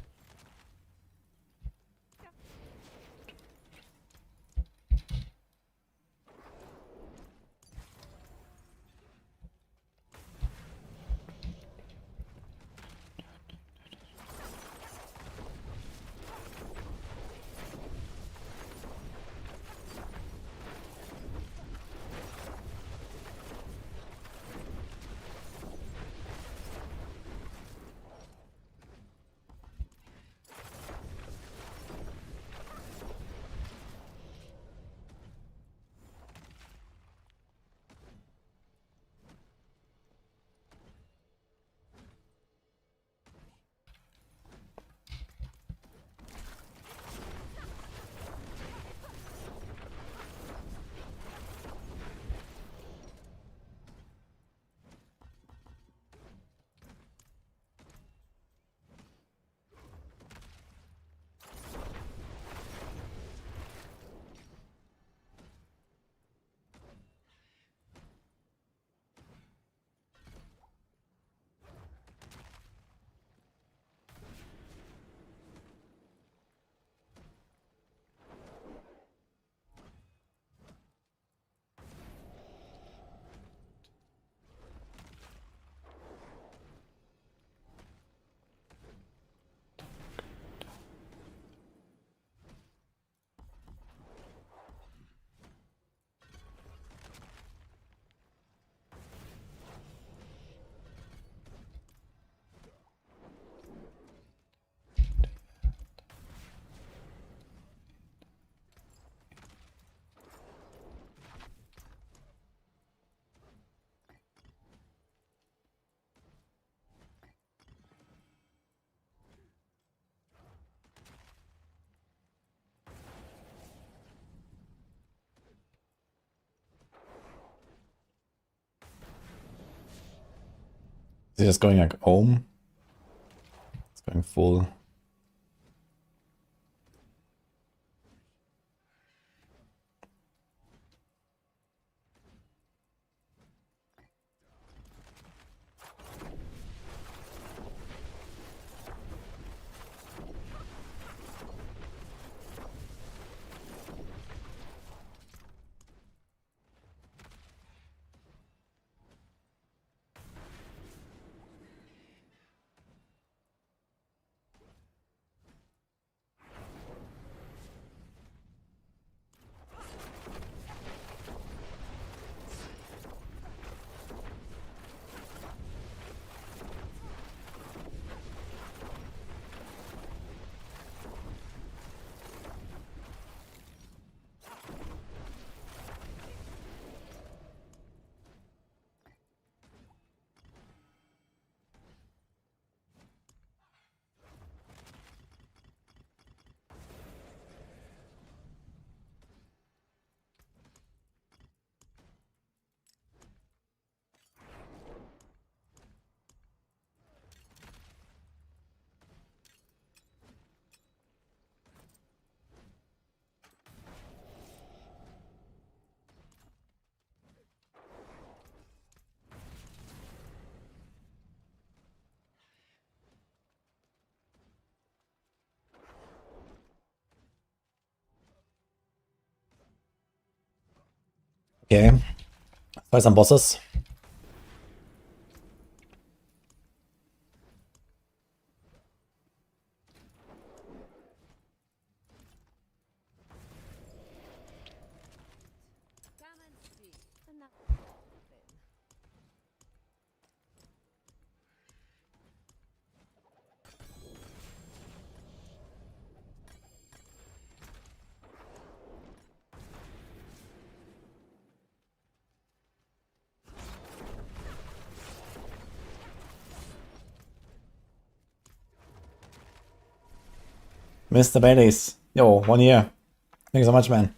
Is he just going like Ohm? It's going full. Okay. Fight some bosses.
Come and see.
Enough.
Mr. Baileys. Yo, 1 year. Thank you so much, man.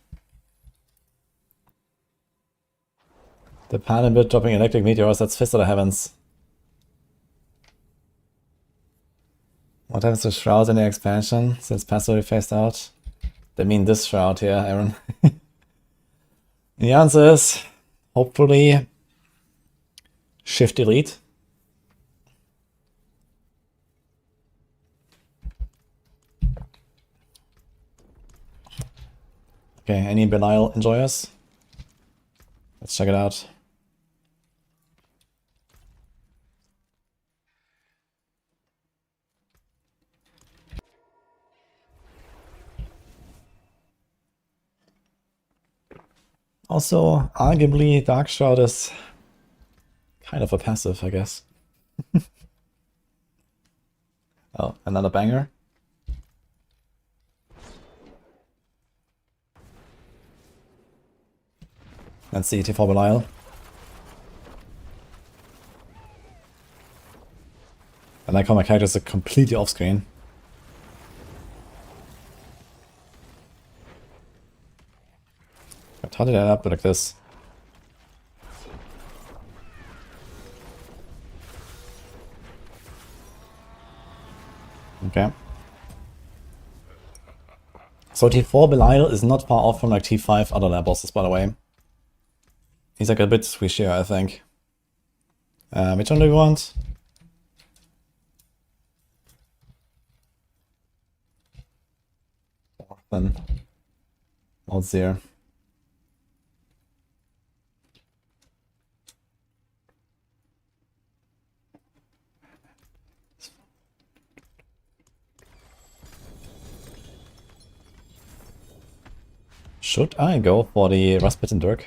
The Paladin bit dropping electric meteors, that's Fist of the Heavens. What happens to Shroud in the expansion since passively phased out? They mean this Shroud here, Aaron. The answer is hopefully Shift Elite. Okay, any Belial enjoyers? Let's check it out. Also, arguably, Dark Shroud is kind of a passive, I guess. Oh, another banger. Let's see, T4 Belial. I like how my characters are completely off screen. How did I end up like this? Okay. So T4 Belial is not far off from like T5 other lab bosses, by the way. He's like a bit squishier, I think. Which one do you want? Then Malzir. Should I go for the Rasputin Dirk?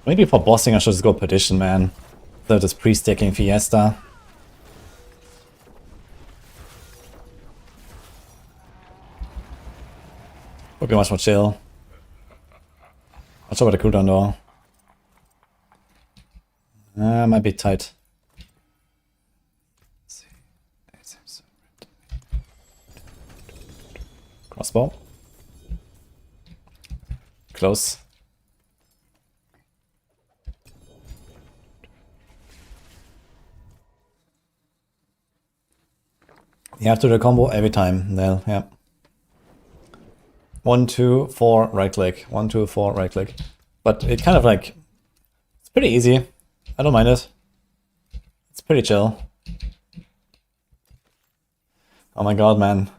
Maybe for bossing I should just go Perdition, man. So this pre-sticking Fiesta. Would be much more chill. Not sure about the cooldown though. Might be tight. Crossbow. Close. You have to do the combo every time, Nell, yeah. 1, 2, 4, right click. 1, 2, 4, right click. But it kind of like, it's pretty easy. I don't mind it. It's pretty chill. Oh my god, man.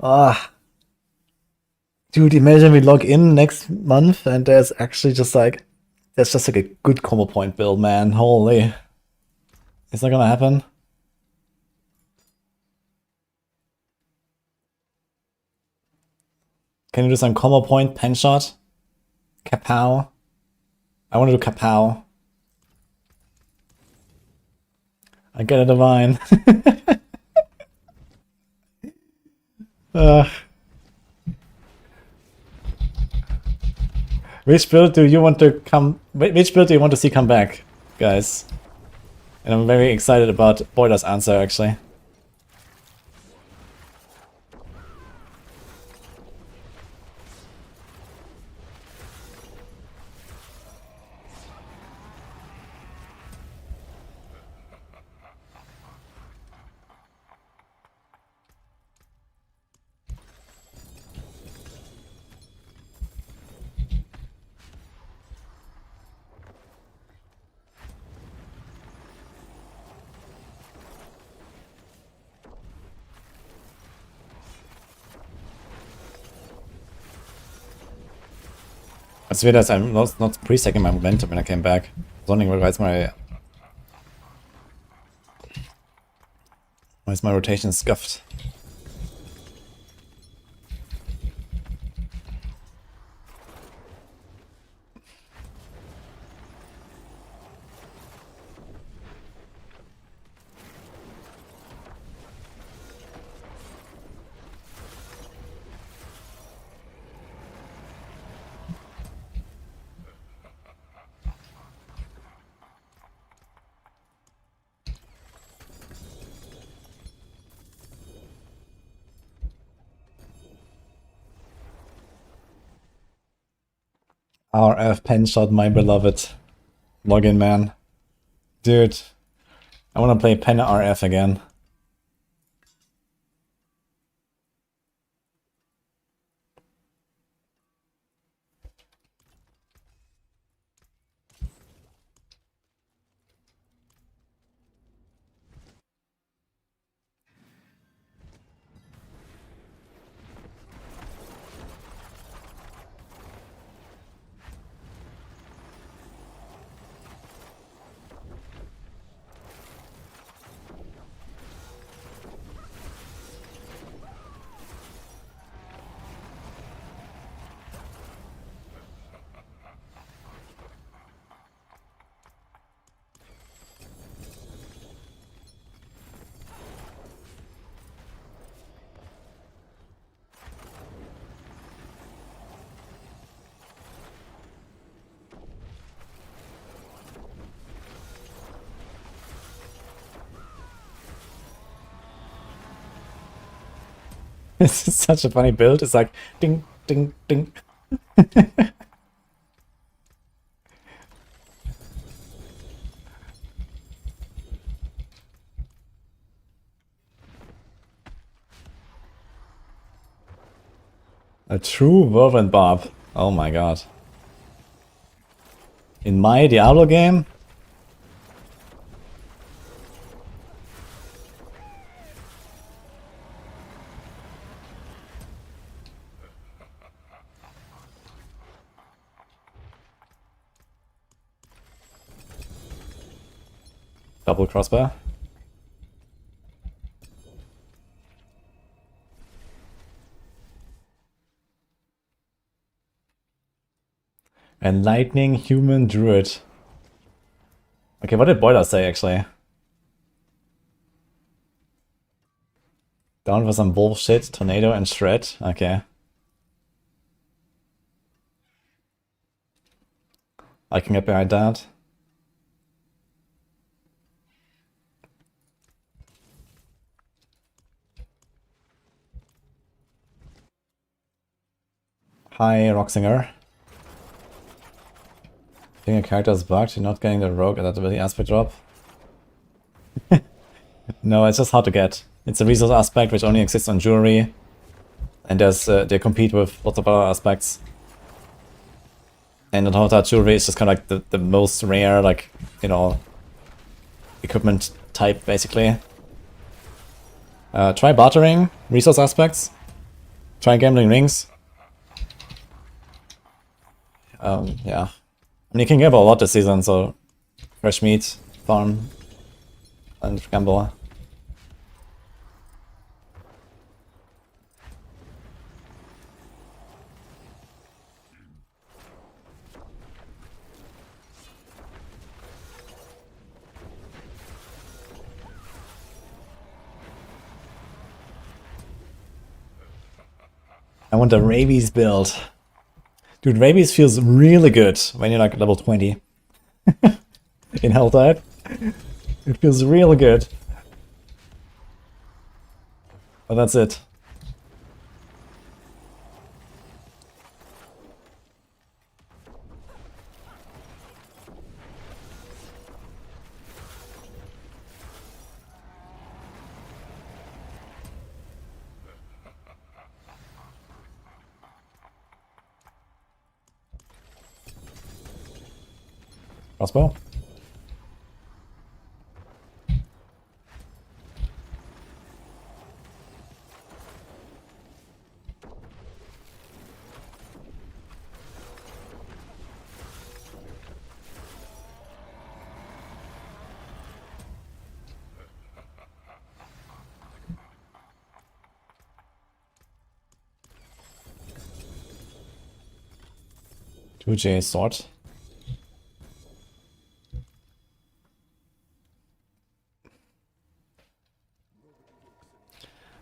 Ah. Dude, imagine we log in next month and there's actually just like, there's just like a good combo point build, man. Holy. Is that gonna happen? Can you do some combo point pen shot? Kapow. I want to do kapow. I get a divine. Which build do you want to come? Which build do you want to see come back, guys? And I'm very excited about Boiler's answer, actually. It's weird as I'm not pre-secking my momentum when I came back. I was wondering why is my rotation scuffed? RF pen shot, my beloved. Login, man. Dude, I want to play pen RF again. This is such a funny build. It's like ding, ding, ding. A true whirlwind barb. Oh my god. In my Diablo game? Double crossbar. A lightning human druid. Okay, what did Boiler say actually? Down for some bullshit, tornado and shred. Okay. I can get behind that. Hi, Roxinger. I think a character is bugged, you're not getting the rogue adaptability aspect drop. No, it's just hard to get. It's a resource aspect which only exists on jewelry. And there's they compete with lots of other aspects. And on top of that, jewelry is just kind of like the most rare, like, you know, equipment type, basically. Try bartering, resource aspects. Try gambling rings. Yeah. I mean, you can gamble a lot this season, so fresh meat, farm, and gamble. I want a rabies build. Dude, rabies feels really good when you're like level 20 in Hell type. It feels really good. But that's it. Crossbow. Two J sword.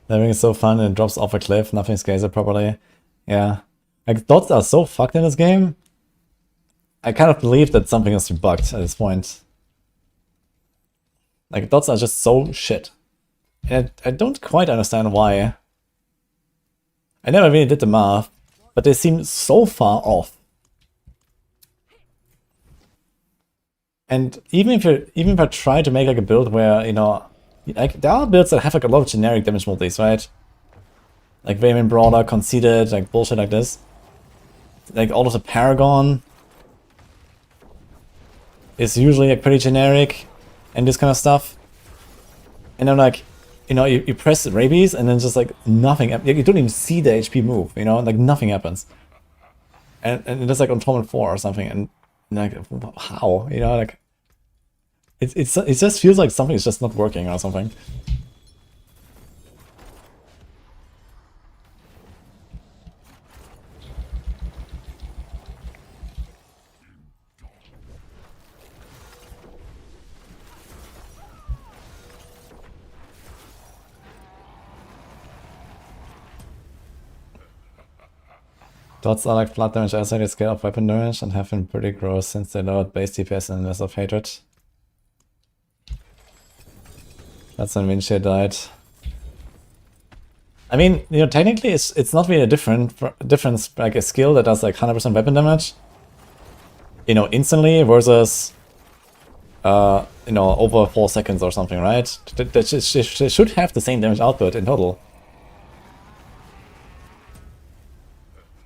Living is so fun and it drops off a cliff, nothing scales it properly. Yeah. Like, dots are so fucked in this game. I kind of believe that something is bugged at this point. Like, dots are just so shit. And I don't quite understand why. I never really did the math, but they seem so far off. And even if I try to make like a build where, you know, like there are builds that have like a lot of generic damage multis, right? Like Vayman Brawler, Conceited, like bullshit like this. Like all of the Paragon is usually like pretty generic and this kind of stuff. And then like, you know, you press rabies and then just like nothing, you don't even see the HP move, you know, like nothing happens. And it's like on Torment 4 or something, and like, how? You know, like, it just feels like something is just not working or something. Dots are like flat damage as a scale of weapon damage and have been pretty gross since they lowered base DPS and less of hatred. That's when Windshield died. I mean, you know, technically it's not really a difference, like a skill that does like 100% weapon damage, you know, instantly versus, you know, over 4 seconds or something, right? That should have the same damage output in total.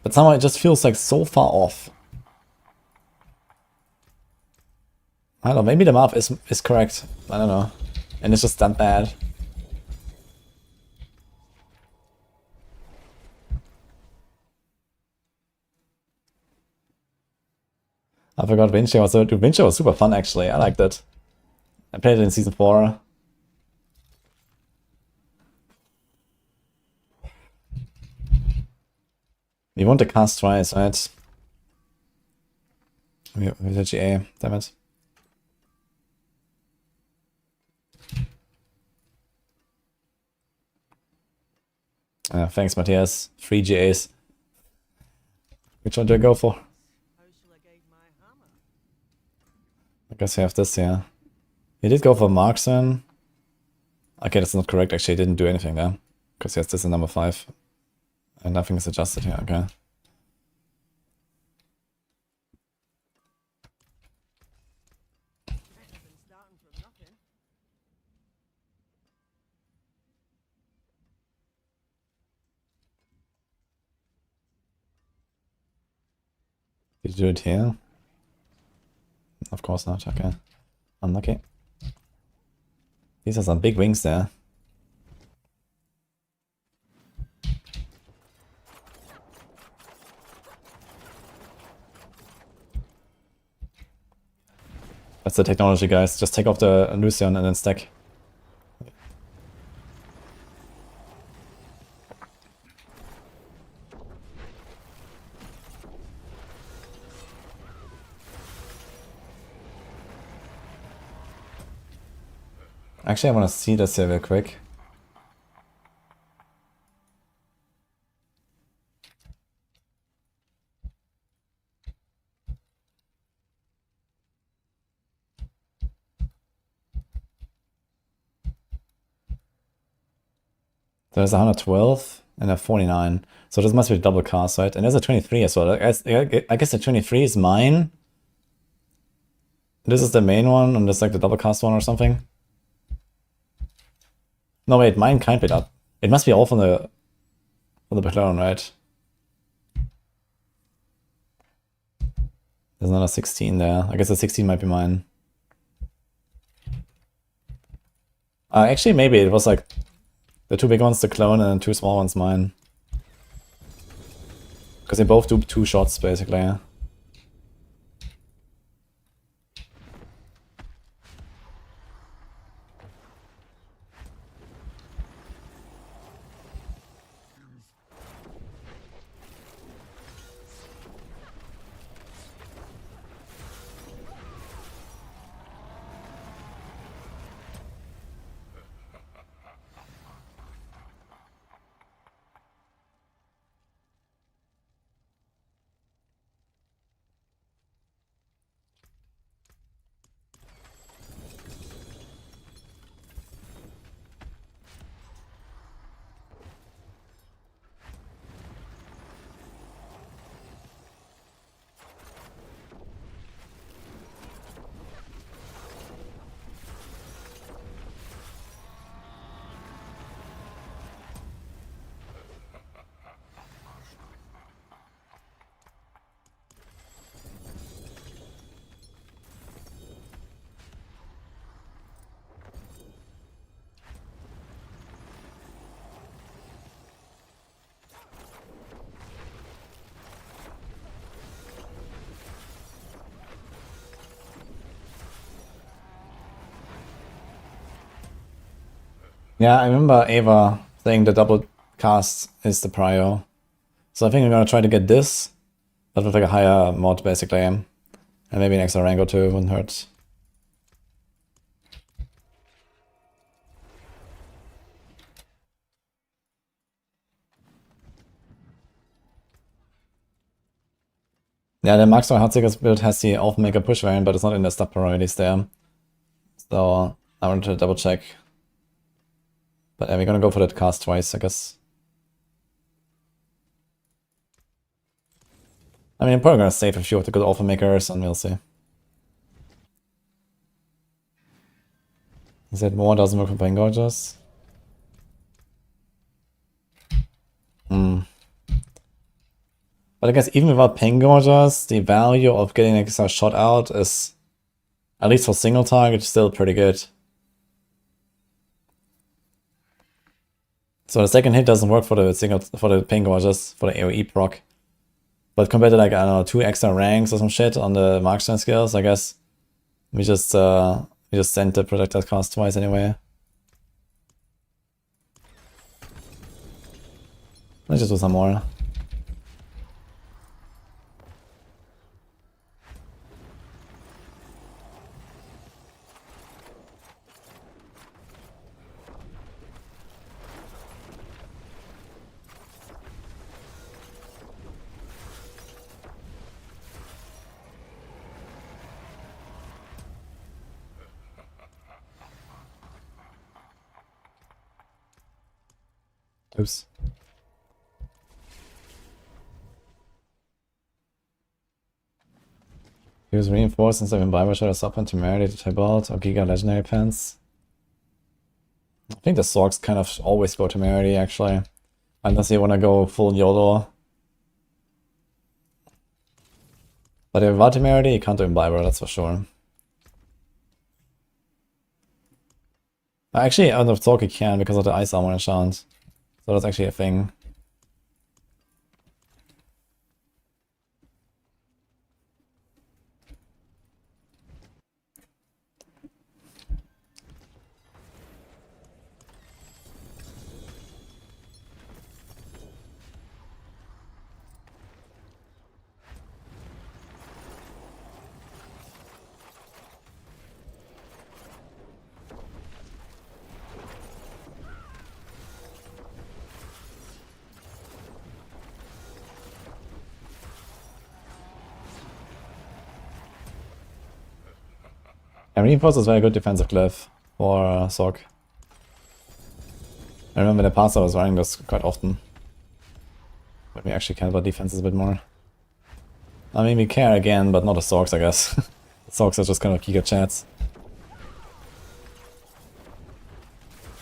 But somehow it just feels like so far off. I don't know, maybe the math is correct. I don't know. And it's just that bad. I forgot Windshield was dude, Windshield was super fun actually. I liked it. I played it in season 4. We want to cast twice, right? With the GA, damn it. Thanks, Matthias. 3 GAs. Which one do I go for?
How shall I guide my hammer?
I guess we have this here. He did go for marksman. Okay, that's not correct. Actually, he didn't do anything there. Because he has this in number 5. And nothing is adjusted here, okay.
Better than starting from nothing.
Did you do it here? Of course not, okay. Unlucky. These are some big wings there. That's the technology, guys. Just take off the Lucian and then stack. Actually, I want to see this here real quick. There's a 112 and a 49. So this must be a double cast, right? And there's a 23 as well. I guess the 23 is mine. This is the main one, and this like the double cast one or something. No, wait, mine can't be that. It must be all from the background, right? There's another 16 there. I guess the 16 might be mine. Actually, maybe it was like the 2 big ones the clone and then 2 small ones mine. Because they both do 2 shots, basically. Yeah, I remember Ava saying the double cast is the prio. So I think I'm gonna try to get this, but with like a higher mod basically. And maybe an extra rank or 2 wouldn't hurt. Yeah, the Maxwell Heartseeker's build has the Elfmaker push variant, but it's not in the stat priorities there. So I wanted to double check. But we're gonna go for that cast twice, I guess. I mean, I'm probably gonna save a few of the good Alpha Makers and we'll see. Is that more doesn't work for Pain Gorges? But I guess even without Pain Gorges, the value of getting an extra shot out is, at least for single target, still pretty good. So the second hit doesn't work for the Pain Gorges, for the AoE proc. But compared to like, I don't know, 2 extra ranks or some shit on the marksman skills, I guess we just sent the projectile cast twice anyway. Let's just do some more. Oops. Use reinforced instead of Imbiber Shadow Sub and Temerity to type out or Giga Legendary Pants. I think the Sorks kind of always go Temerity actually. Unless you wanna go full YOLO. But if without Temerity, you can't do Imbiber, that's for sure. Actually, out of Sork you can because of the Ice Armor enchant. So that's actually a thing. And Reinforce is very good defensive glyph for Sork. I remember in the past I was running this quite often. But we actually care about defenses a bit more. I mean, we care again, but not the Sorks, I guess. The Sorks are just kind of Giga chats.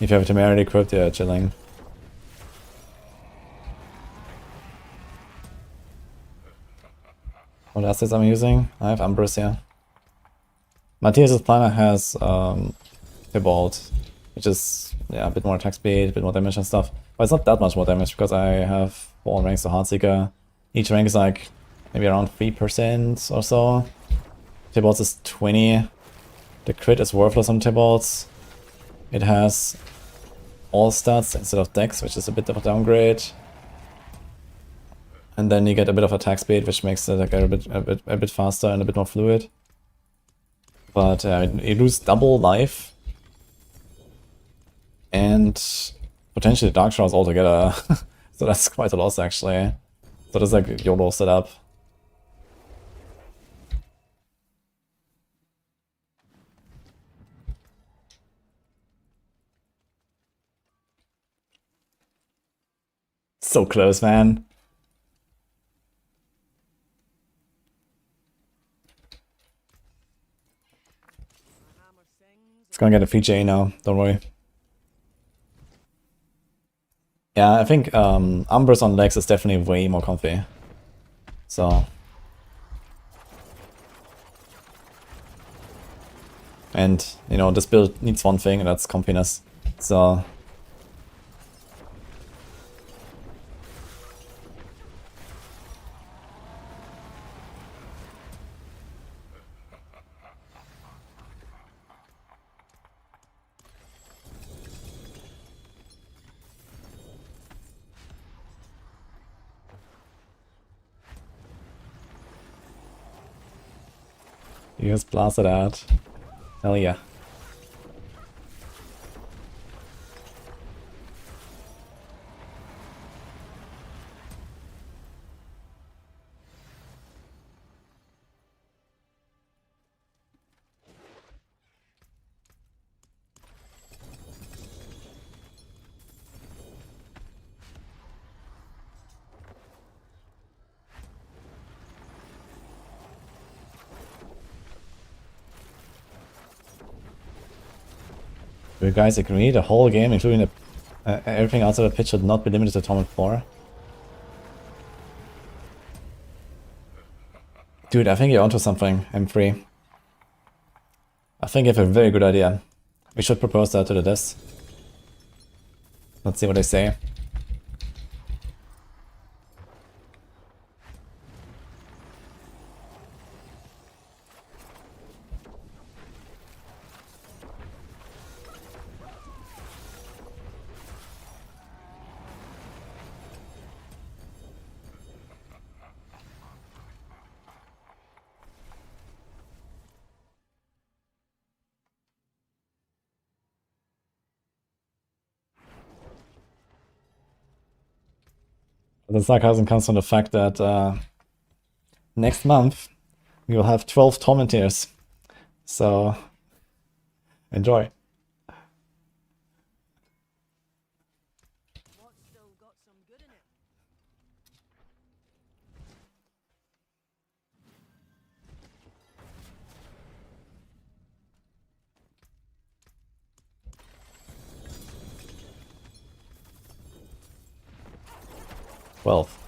If you have a Temerity equipped, yeah, chilling. What assets am I using? I have Umbrus here. Matthias' planner has Tybalt, which is yeah, a bit more attack speed, a bit more damage and stuff. But it's not that much more damage because I have 4 ranks of Heartseeker. Each rank is like maybe around 3% or so. Tybalt's is 20. The crit is worthless on Tybalt's. It has all stats instead of dex, which is a bit of a downgrade. And then you get a bit of attack speed, which makes it like a bit faster and a bit more fluid. But you lose double life and potentially Dark Shrouds altogether. So that's quite a loss actually. So that's like YOLO setup. So close, man. It's gonna get a PJ now, don't worry. Yeah, I think Umbrus on Lex is definitely way more comfy. So. And, you know, this build needs one thing, and that's comfiness. So. You just blast it out. Hell yeah. You guys agree the whole game, including the, everything outside the pitch, should not be limited to Torment 4? Dude, I think you're onto something, M3. I think you have a very good idea. We should propose that to the devs. Let's see what they say. The sarcasm comes from the fact that next month we will have 12 Tormenteers. So enjoy.
What's still
12.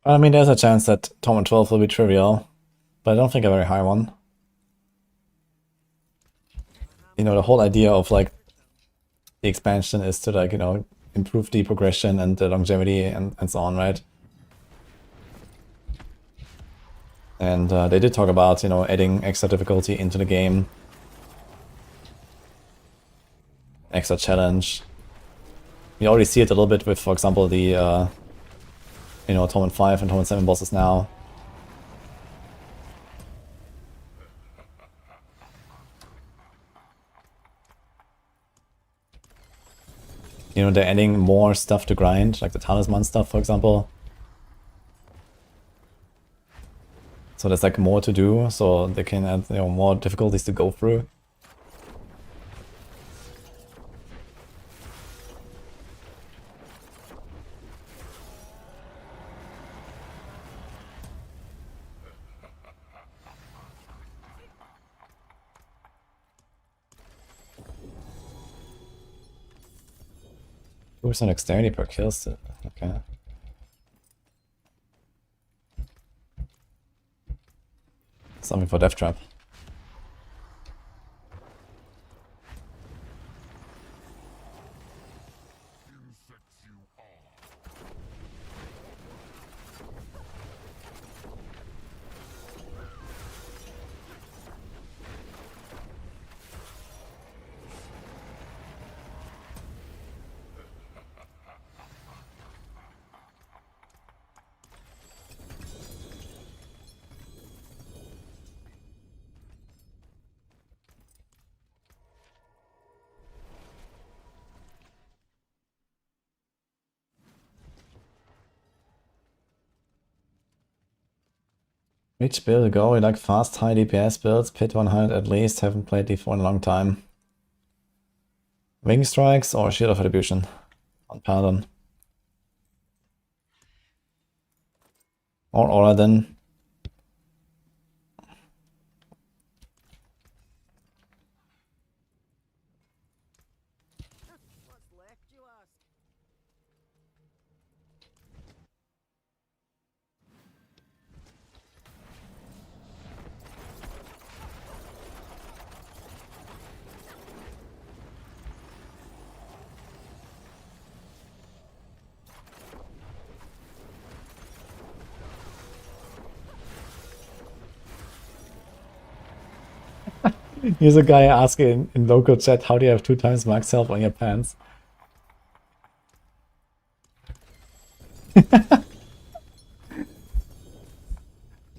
I mean, there's a chance that Torment 12 will be trivial, but I don't think a very high one. You know, the whole idea of like the expansion is to like, you know, improve the progression and the longevity and so on, right? And they did talk about, you know, adding extra difficulty into the game. Extra challenge. We already see it a little bit with, for example, the, you know, Torment 5 and Torment 7 bosses now. You know, they're adding more stuff to grind, like the talisman stuff, for example. So there's like more to do, so they can add, you know, more difficulties to go through. Who's an dexterity per kill still? Okay. Something for Death Trap. Which build go? You like fast, high DPS builds? Pit 100 at least. Haven't played D4 in a long time. Wing Strikes or Shield of Attribution on Paladin. Or Paladin.
What's left, you ask?
Here's a guy asking in local chat, how do you have 2 times max health on your pants?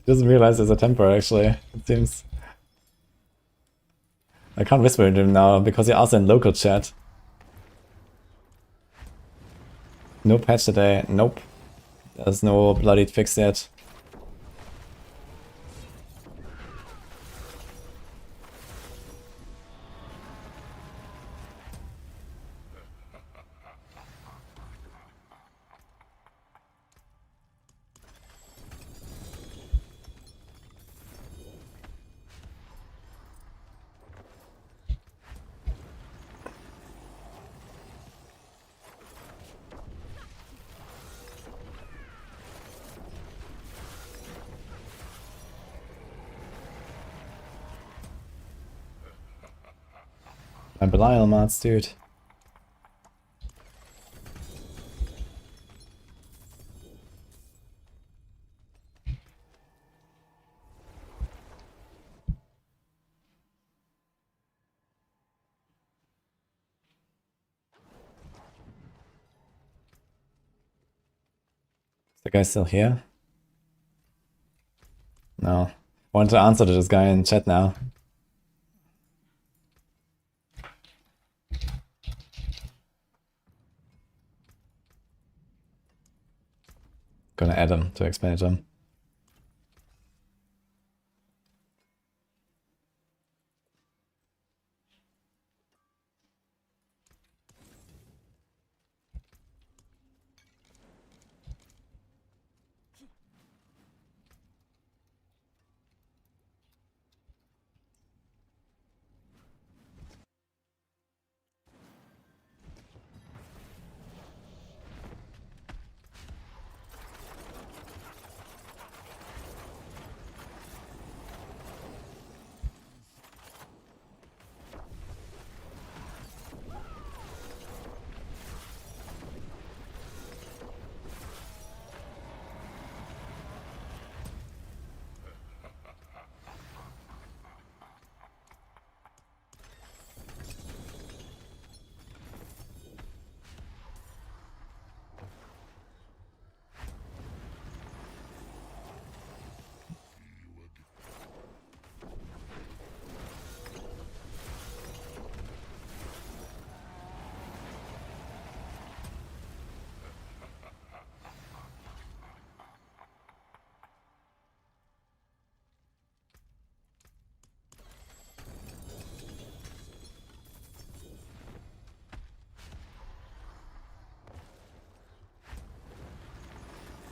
Doesn't realize there's a temper actually, it seems. I can't whisper to him now because he asked in local chat. No patch today, nope. There's no bloody fix yet. My Belial mods, dude. Is the guy still here? No. I want to answer to this guy in chat now. Gonna add him to explain it to him.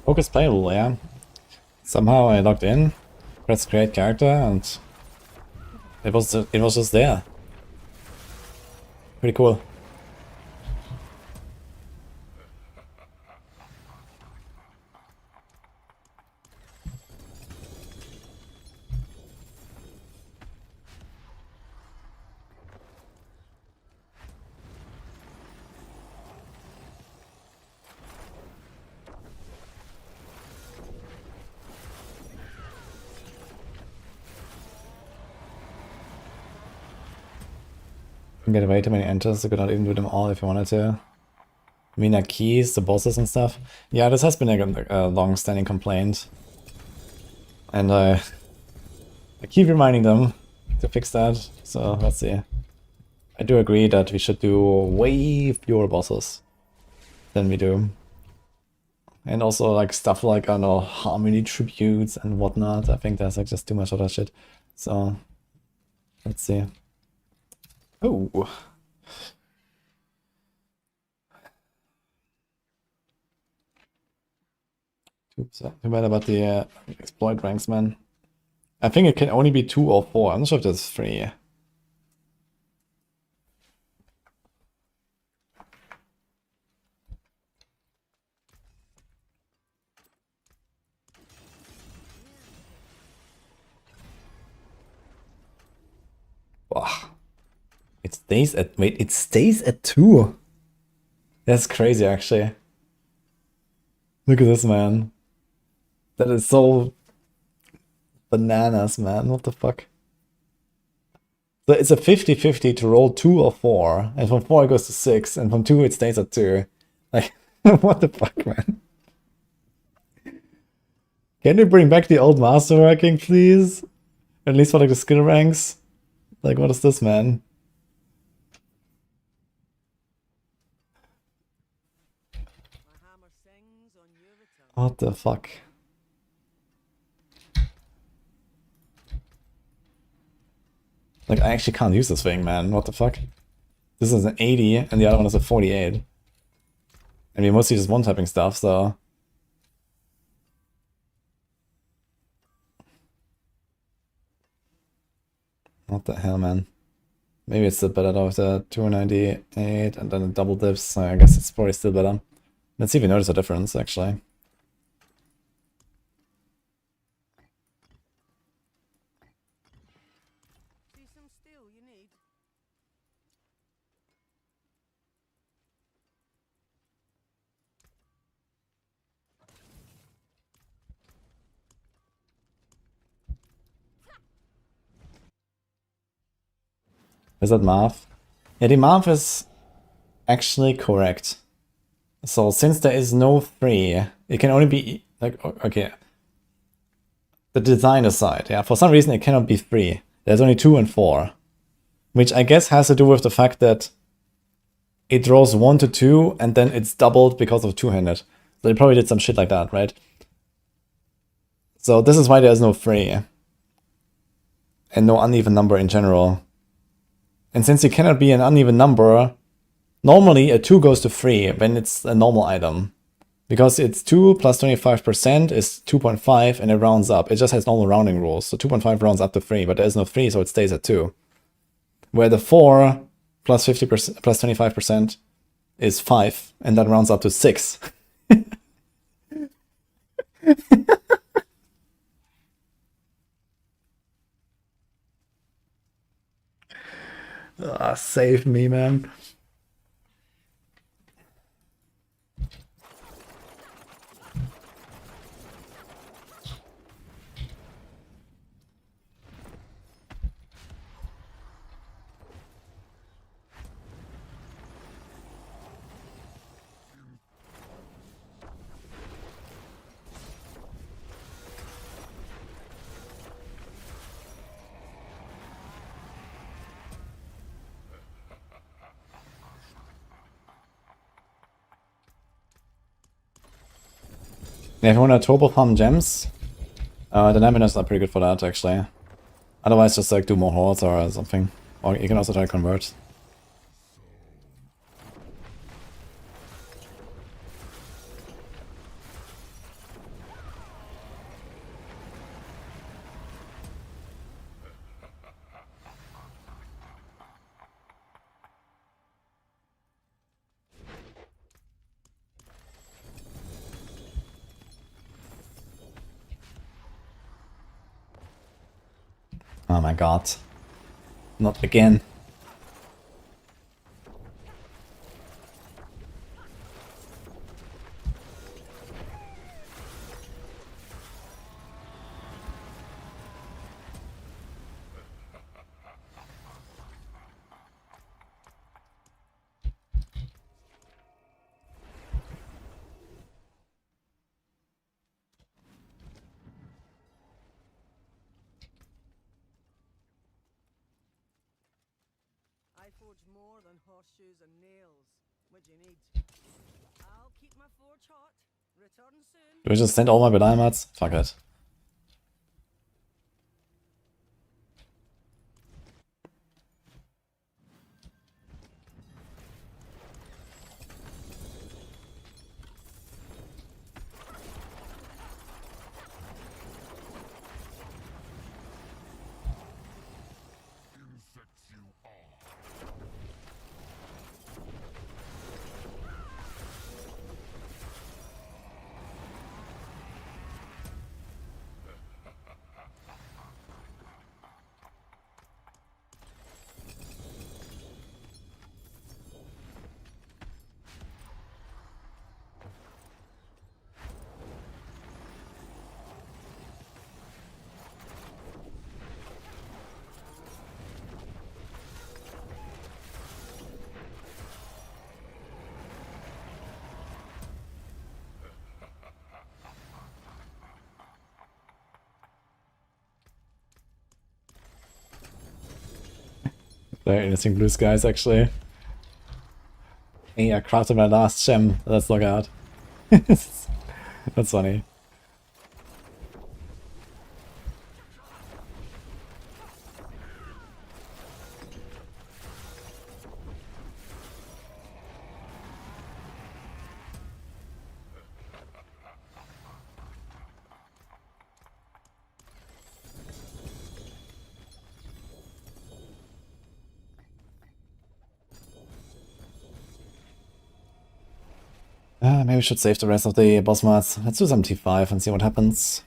Focus playable, yeah. Somehow I logged in, pressed create character, and it was just there. Pretty cool. You can get way too many enters, you could not even do them all if you wanted to. Mina keys, the bosses and stuff. Yeah, this has been a long-standing complaint. And I keep reminding them to fix that, so let's see. I do agree that we should do way fewer bosses than we do. And also like stuff like, I don't know, harmony tributes and whatnot. I think there's like just too much of that shit. So, let's see. Oh. Too bad about the exploit ranks, man. I think it can only be 2 or 4. I'm not sure if there's 3. Wow. It stays at, wait, it stays at 2. That's crazy, actually. Look at this, man. That is so bananas, man. What the fuck? So it's a 50-50 to roll 2 or 4, and from 4 it goes to 6, and from 2 it stays at 2. Like, what the fuck, man? Can you bring back the old masterworking, please? At least for like the skill ranks? Like, what is this, man?
My hammer sings on your return.
What the fuck? Like, I actually can't use this thing, man. What the fuck? This is an 80, and the other one is a 48. And we mostly just one-tapping stuff, so... What the hell, man? Maybe it's still better though with the 298 and then the double dips. I guess it's probably still better. Let's see if we notice a difference, actually.
See some steel you need.
Is that math? Yeah, the math is actually correct. So since there is no 3, it can only be like, okay. The designer side, yeah. For some reason it cannot be 3. There's only 2 and 4. Which I guess has to do with the fact that it draws 1 to 2 and then it's doubled because of two-handed. So they probably did some shit like that, right? So this is why there's no 3. And no uneven number in general. And since it cannot be an uneven number, normally a 2 goes to 3 when it's a normal item. Because it's 2 plus 25% is 2.5 and it rounds up. It just has normal rounding rules. So 2.5 rounds up to 3, but there's no 3, so it stays at 2. Where the 4 plus 50% plus 25% is 5, and that rounds up to 6. Save me, man. Yeah, if you want to turbo farm gems, the Naminas are pretty good for that, actually. Otherwise, just like do more hordes or something. Or you can also try to convert. Oh my god. Not again.
I forge more than horseshoes and nails. What do you need? I'll keep my forge hot. Return soon.
Do I just send all my Bedalmats? Fuck it. Very interesting blue skies, actually. Hey, I crafted my last gem. Let's look out. That's funny. Maybe we should save the rest of the boss mats. Let's do some T5 and see what happens.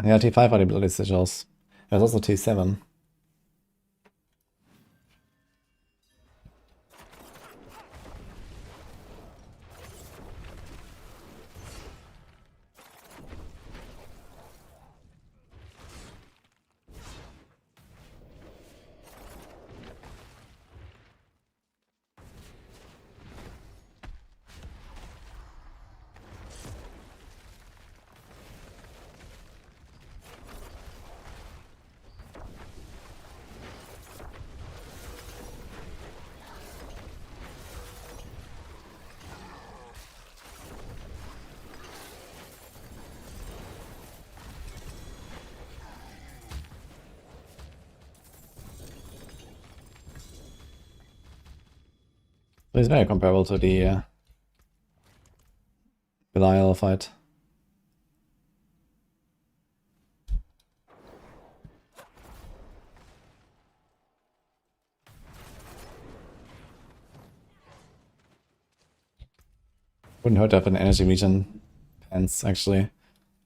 Yeah, T5 are the bloody sigils. There's also T7. So it's very comparable to the Belial fight. Wouldn't hurt to have an energy regen pants, actually.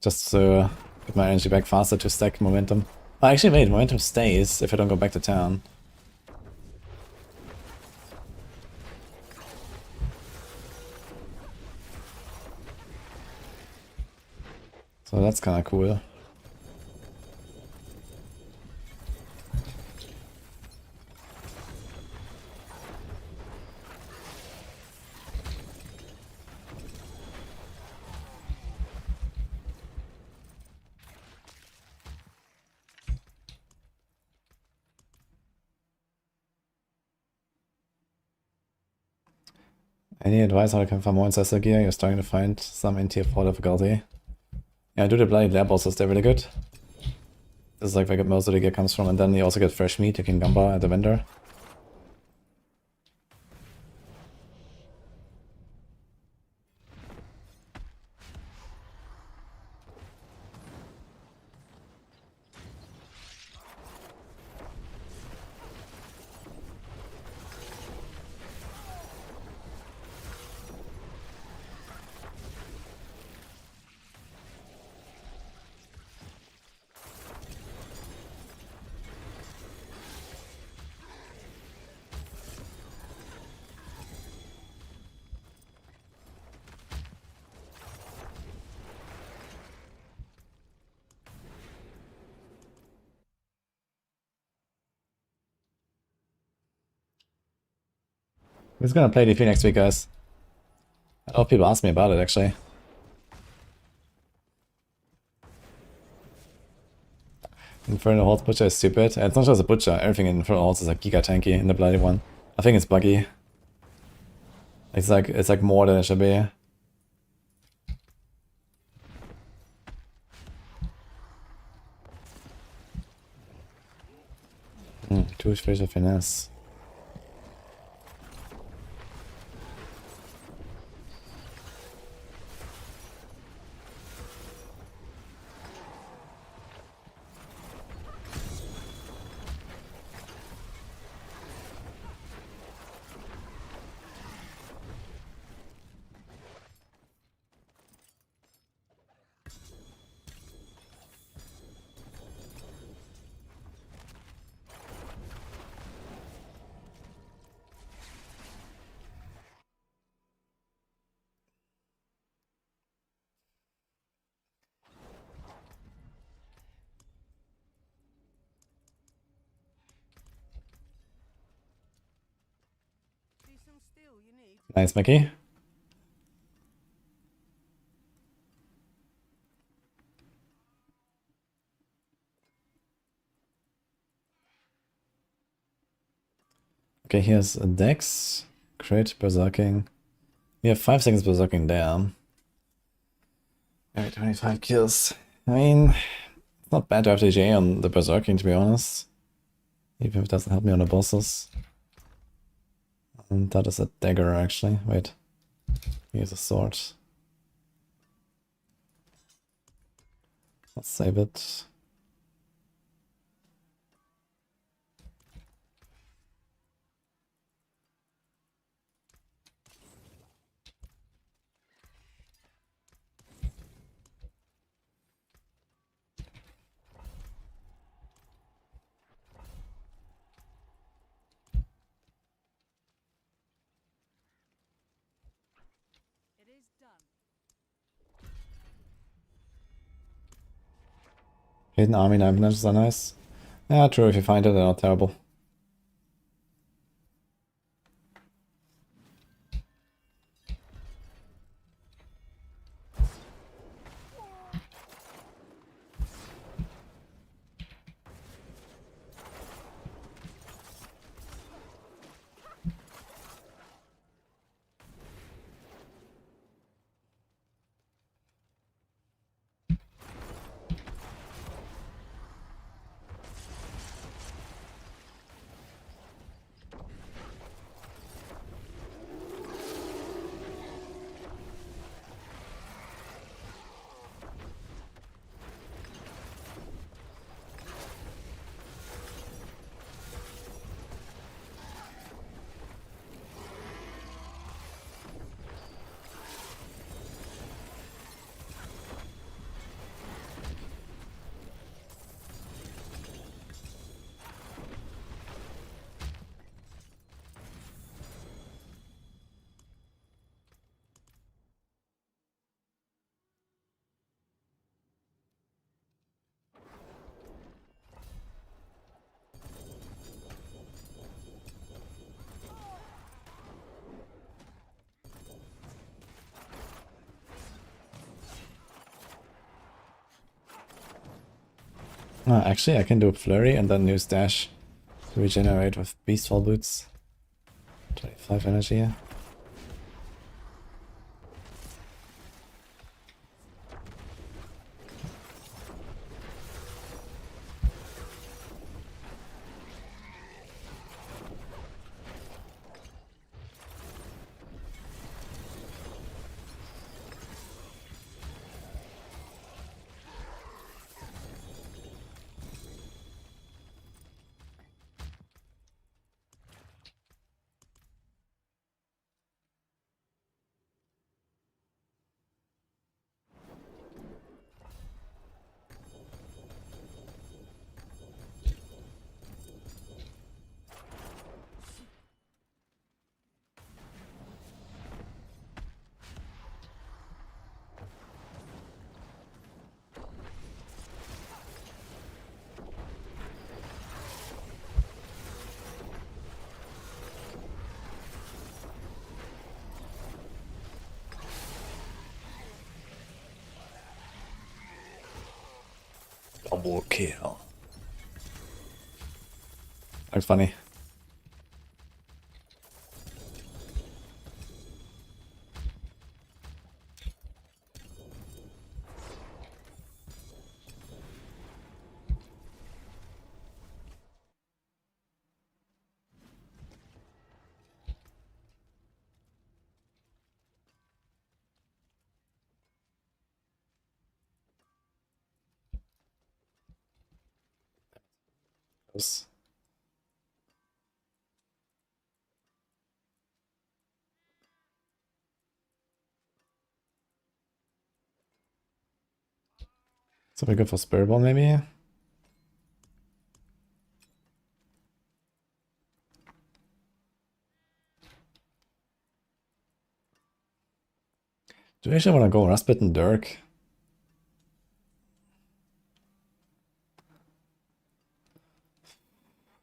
Just to get my energy back faster to stack momentum. Oh, actually, wait, momentum stays if I don't go back to town. So that's kind of cool. Any advice how I can farm more ancestor gear? You're starting to find some in tier 4 difficulty. Yeah, I do the bloody lair bosses, they're really good. This is like where most of the gear comes from, and then you also get fresh meat, you can gamba at the vendor. Who's gonna play DP next week, guys? A lot of people ask me about it, actually. Infernal Hordes Butcher is stupid. And it's not just a Butcher, everything in Infernal Hordes is like Giga tanky in the bloody one. I think it's buggy. It's like more than it should be. Too special finesse.
See some steel you need.
Nice, Mickey. Okay, here's a Dex. Crit, Berserking. We have 5 seconds Berserking there. Alright, 25 kills. I mean, it's not bad to have the J on the Berserking, to be honest. Even if it doesn't help me on the bosses. And that is a dagger, actually. Wait. Here's a sword. Let's save it. Hidden army 9 potentials are nice. Yeah, true, if you find it, they're not terrible. Actually, I can do Flurry and then use Dash to regenerate with Beastfall Boots. 25 energy. Double kill. That's funny. It's a bit good for Spirit Ball, maybe. Do you actually want to go Ruspit and Dirk?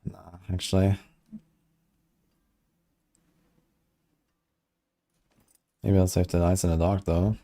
Nah, actually. Maybe I'll save the Lights in the Dark though.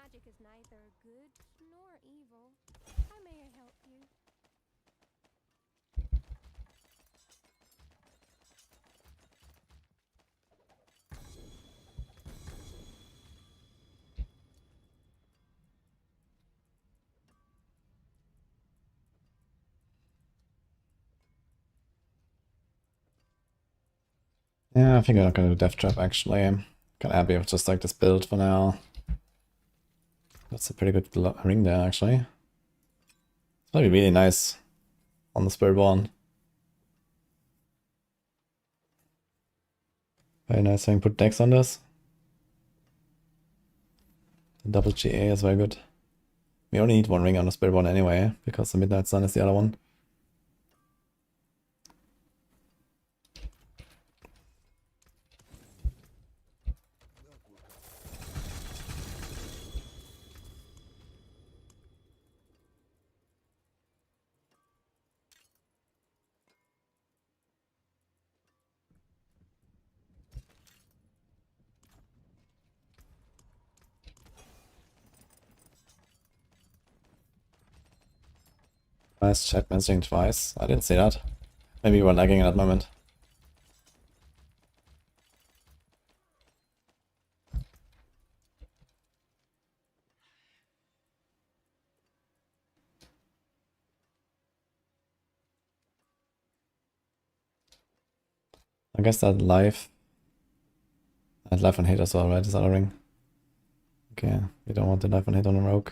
magic is neither good nor evil. How may I help you?
Yeah, I think I'm not gonna do Death Trap actually. I'm kinda happy with just like this build for now. That's a pretty good ring there actually. It's gonna be really nice on the Spirit one. Very nice having put decks on this. The double GA is very good. We only need one ring on the Spirit one anyway, because the Midnight Sun is the other one. Nice chat messaging twice. I didn't see that. Maybe you were lagging at that moment. I guess that live. I had live on hit as well, right? This other ring. Okay, you don't want the live on hit on a rogue.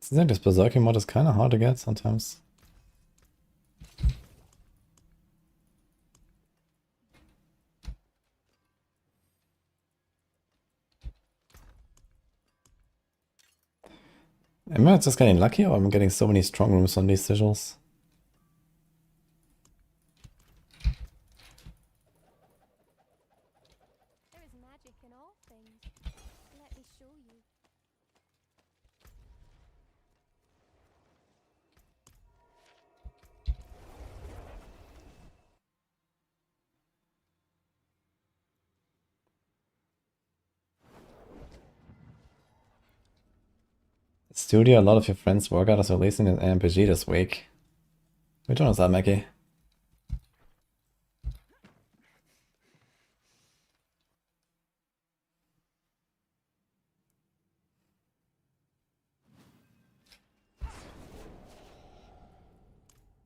Seems like this berserking mod is kind of hard to get sometimes. Am I just getting lucky or am I getting so many strong rooms on these sigils?
There is magic in all things. Let me show you.
Studio, a lot of your friends work out as releasing an MPG this week. Which one is that, Mackie?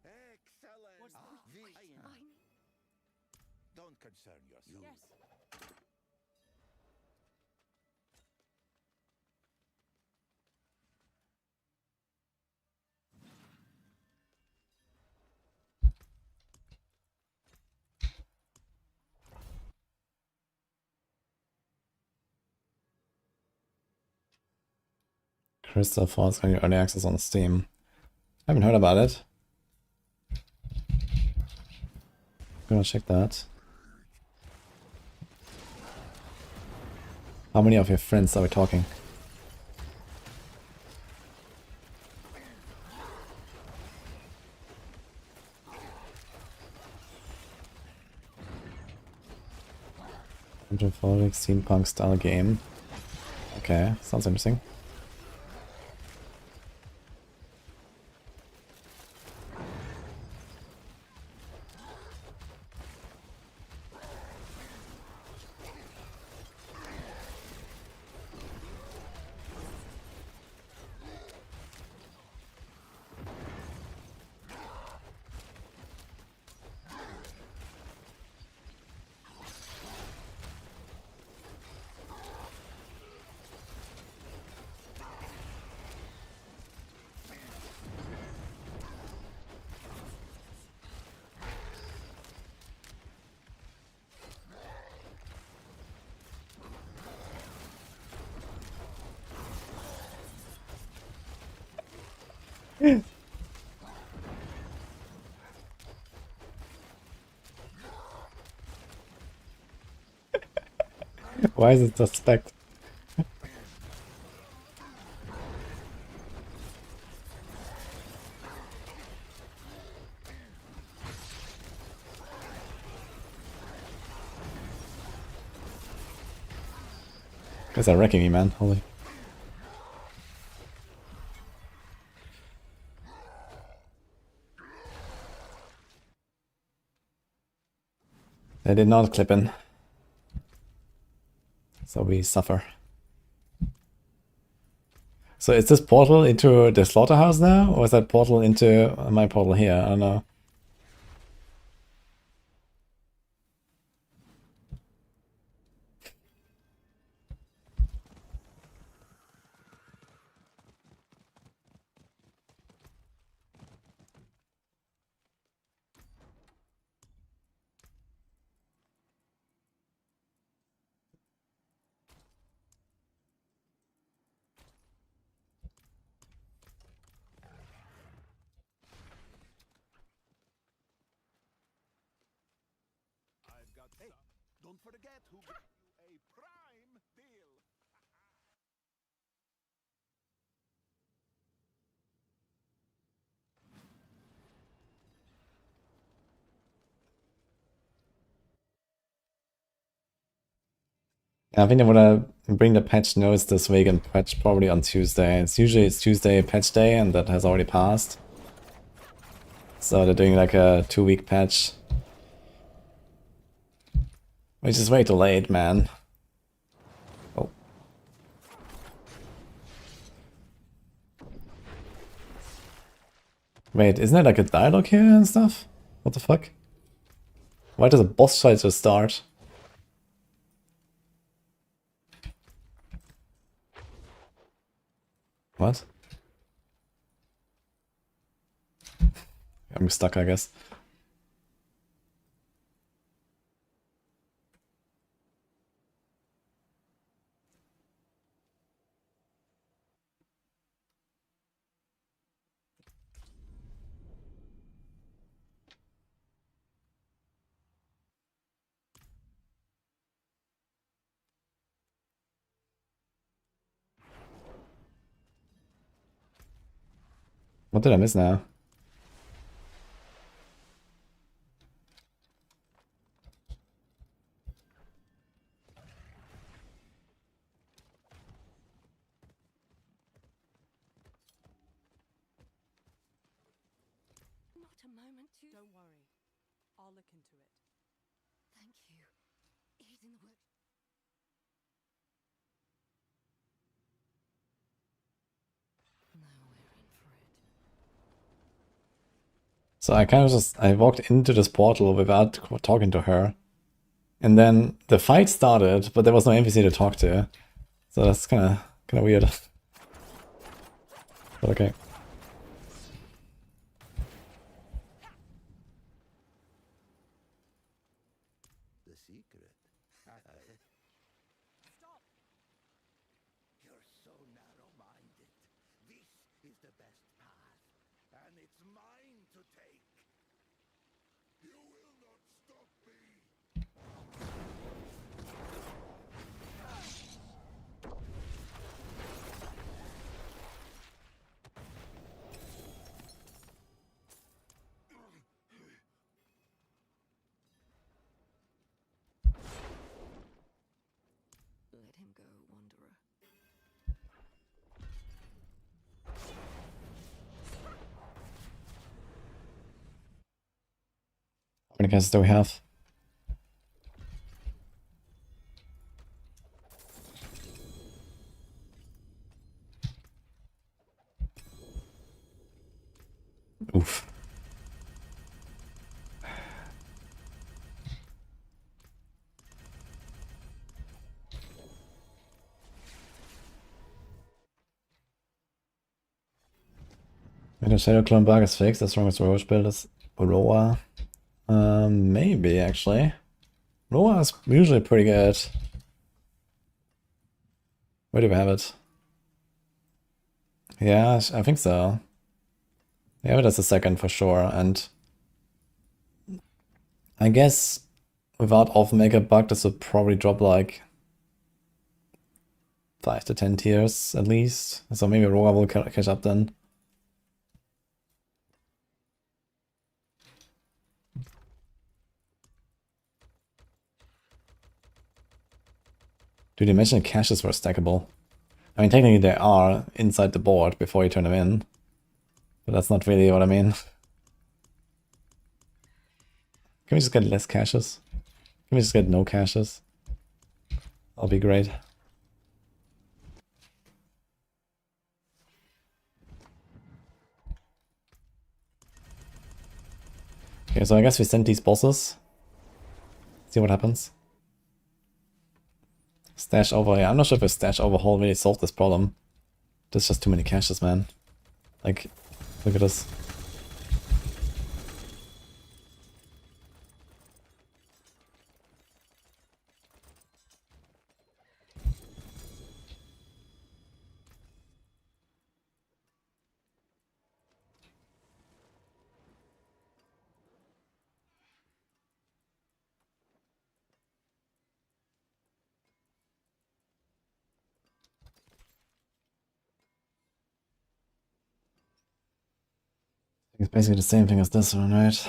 Excellent. Don't concern yourself.
Yes.
Crystal Falls can get early access on Steam. I haven't heard about it. Gonna check that. How many of your friends are we talking? Hydrophobic steampunk style game. Okay, sounds interesting. Why is it suspect? Guys are wrecking me, man. Holy. They did not clip in. So we suffer. So is this portal into the slaughterhouse now? Or is that portal into my portal here? I don't know.
Hey, don't forget who gave you a prime deal.
I think I'm gonna bring the patch notes this week and patch probably on Tuesday. It's Tuesday patch day and that has already passed. So they're doing like a 2-week patch. Which is way too late, man. Oh. Wait, isn't there like a dialogue here and stuff? What the fuck? Why does a boss fight just start? What? I'm stuck, I guess. What did I miss now?
Not a moment to. Don't worry. I'll look into it.
Thank you. Aid in the work.
Now we're in for it.
So I kind of just, I walked into this portal without talking to her. And then the fight started, but there was no NPC to talk to. So that's kind of weird. But okay.
The secret. Stop! You're so narrow-minded. This is the best path, and it's mine to take. You will not stop me.
Let him go, Wanderer.
How many castles do we have? Oof. Wenn der Shadow Clone bug is fixed, as strongest Roach build is Roa. Maybe actually. Roa is usually pretty good. Where do we have it? Yeah, I think so. Yeah, that's a second for sure, and I guess without Off-Maker bug, this would probably drop like 5 to 10 tiers at least. So maybe Roa will catch up then. Dude, imagine caches were stackable. I mean, technically they are inside the board before you turn them in. But that's not really what I mean. Can we just get less caches? Can we just get no caches? That'll be great. Okay, so I guess we send these bosses. See what happens. Stash over, yeah, I'm not sure if a stash overhaul really solved this problem. There's just too many caches, man. Like, look at this. It's basically the same thing as this one, right?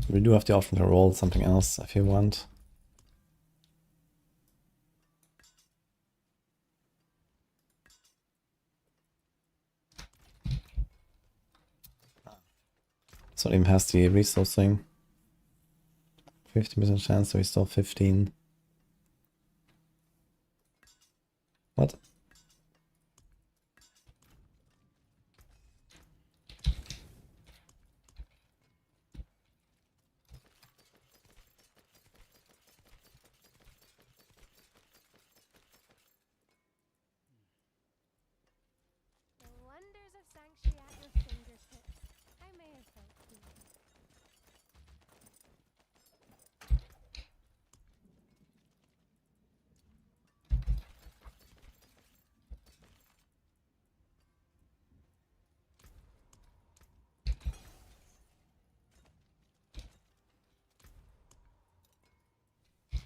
We do have the option to roll something else if you want. So it even has the resource thing. 50% chance to restore 15. What?
The wonders of Sanctuary at your fingertips. I may have helped you.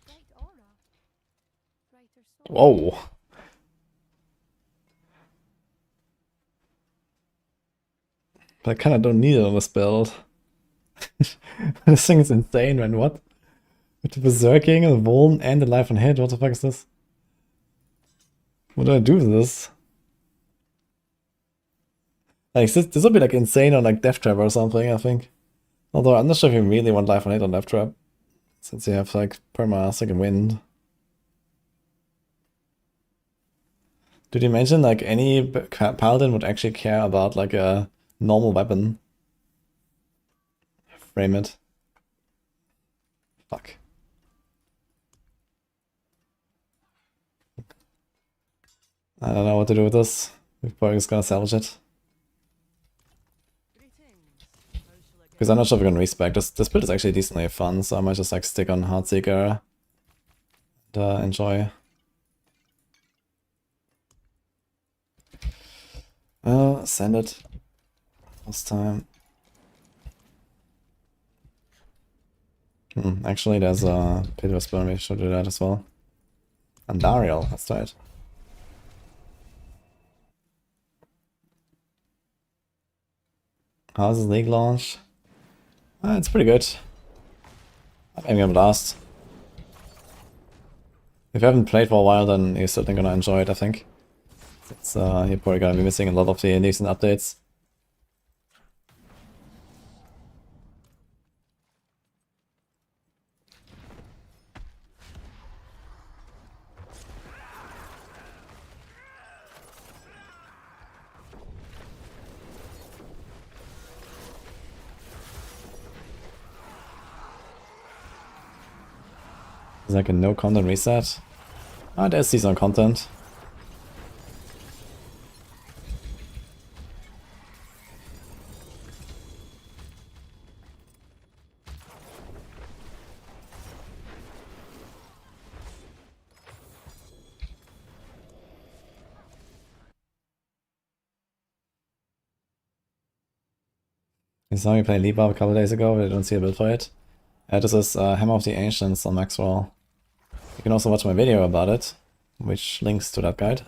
Bright aura. Brighter soul.
Whoa! But I kinda don't need it on this build. This thing is insane, man, what? With the Berserking, the Vuln, and the Life on Hit, what the fuck is this? What do I do with this? Like, this would be like insane on like Death Trap or something, I think. Although I'm not sure if you really want Life on Hit on Death Trap. Since you have like perma second wind. Did you mention like any Paladin would actually care about like a normal weapon? Frame it. Fuck. I don't know what to do with this. We're probably just gonna salvage it. Because I'm not sure if we're gonna respec. This build is actually decently fun, so I might just like stick on Heartseeker and enjoy. Send it. Last time. Actually, there's a Pit Whisper, we should do that as well. And Dariel, that's right. How's his league launch? It's pretty good. I'm aiming a blast. If you haven't played for a while, then you're certainly gonna enjoy it, I think. It's, you're probably gonna be missing a lot of the decent updates. It's like a no content reset. Ah, there's seasonal content. You saw me play Liba a couple days ago, but I don't see a build for it. This is Hammer of the Ancients on Maxwell. You can also watch my video about it, which links to that guide.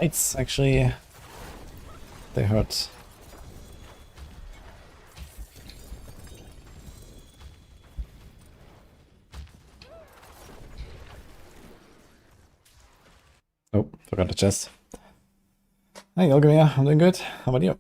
bites, actually. They hurt. Oh, forgot the chest. Hey, Ilgrimir, I'm doing good. How about you?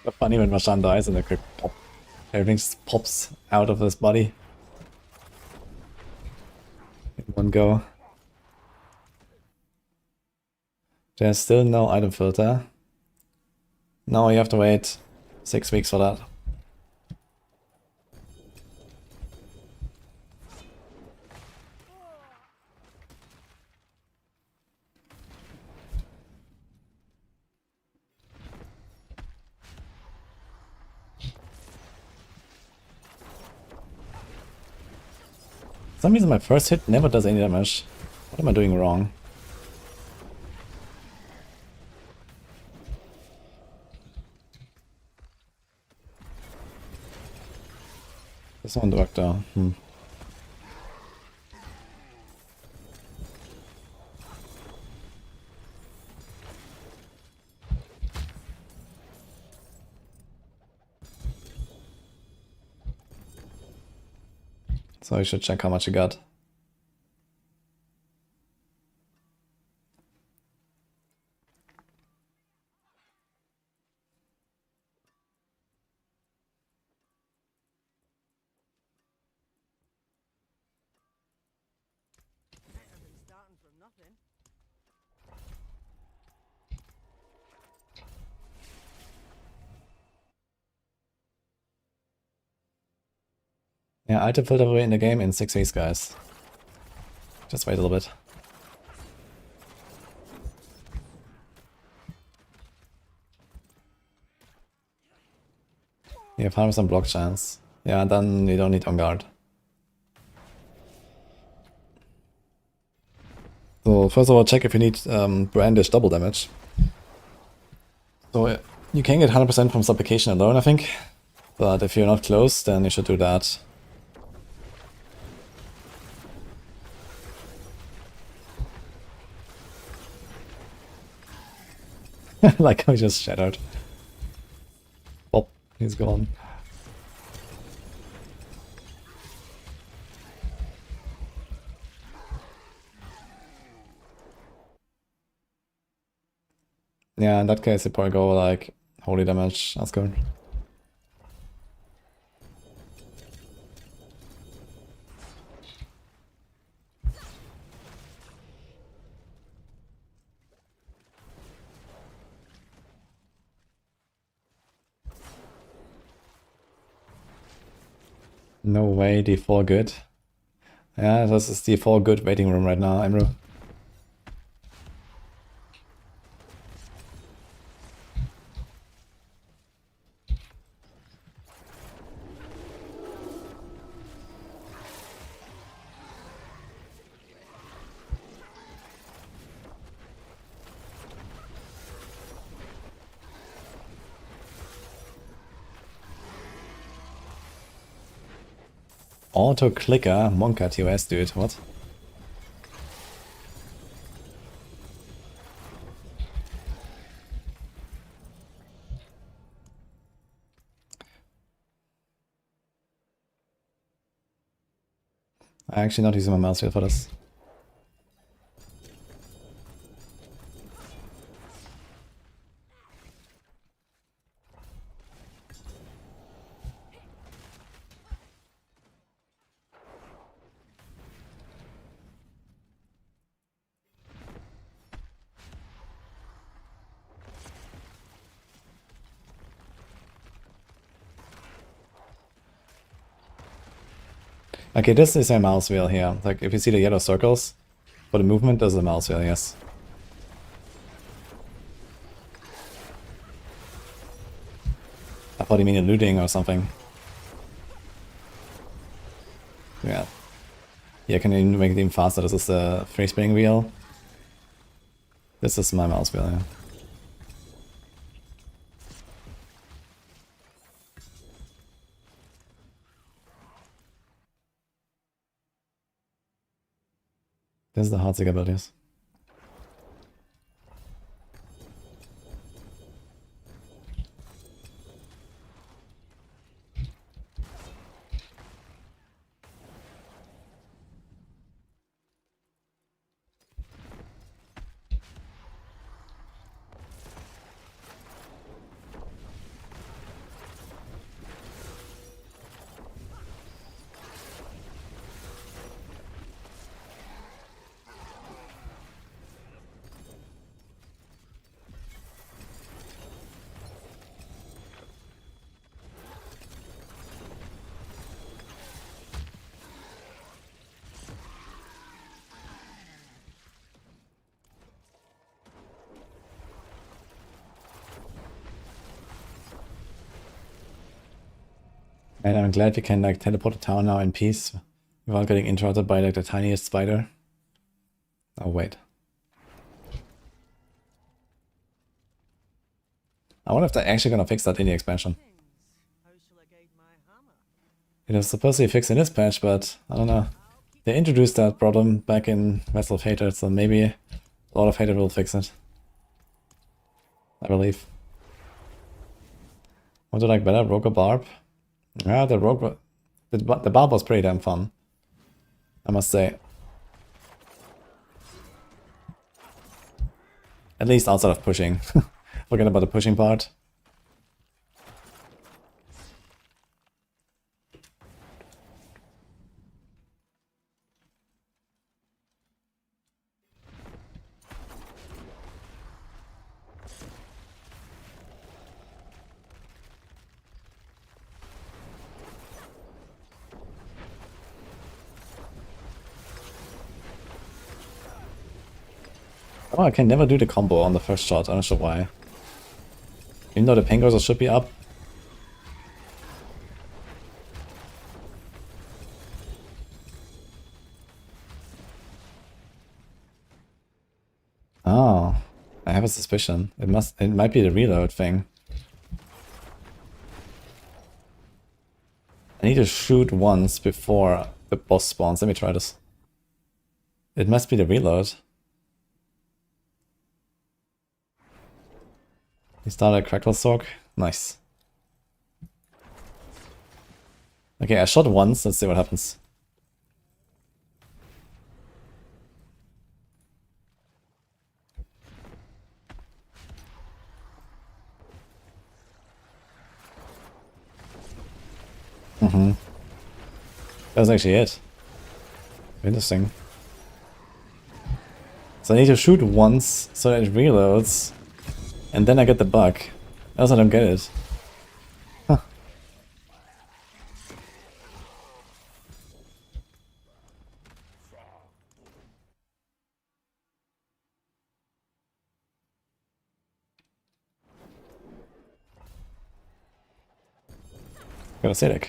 So funny when Mashan dies and the quick pop. Everything just pops out of his body. In one go. There's still no item filter. No, you have to wait 6 weeks for that. For some reason my first hit never does any damage. What am I doing wrong? This one worked though. So you should check how much you got.
Better than starting from nothing.
Yeah, item filter will be in the game in 6 weeks, guys. Just wait a little bit. You have 100% block chance. Yeah, then you don't need on guard. So first of all, check if you need brandish double damage. So you can get 100% from supplication alone, I think. But if you're not close, then you should do that. Like how he just shattered. Oh, he's gone. Yeah, in that case, you probably go like holy damage. That's good. No way, D4 good. Yeah, this is D4 good waiting room right now, Emru. Auto clicker, Monka TOS, dude, what? I'm actually not using my mouse wheel for this. Okay, this is a mouse wheel here. Like, if you see the yellow circles, For the movement, there's a mouse wheel, yes. I thought you mean looting or something. Yeah. Yeah, can you make it even faster? This is the free spinning wheel. This is my mouse wheel, yeah. This is the Heartseeker abilities. And I'm glad we can like teleport the town now in peace without getting interrupted by like the tiniest spider. Oh wait. I wonder if they're actually gonna fix that in the expansion.
How shall I guide my hammer?
It was supposed to be fixed in this patch, but I don't know. They introduced that problem back in Vessel of Hatred, so maybe Lord of Hatred will fix it. I believe. Would you like better, Rogue or Barb? Yeah, the Rogue... The Barb was pretty damn fun, I must say. At least outside of pushing. Forget about the pushing part. Oh, I can never do the combo on the first shot, I'm not sure why. Even though the pingers should be up. Oh, I have a suspicion. It might be the reload thing. I need to shoot once before the boss spawns. Let me try this. It must be the reload. He started a Crackle Sork. Nice. Okay, I shot once. Let's see what happens. That was actually it. Interesting. So I need to shoot once so that it reloads. And then I get the bug. Else I don't get it. Huh. Got acidic.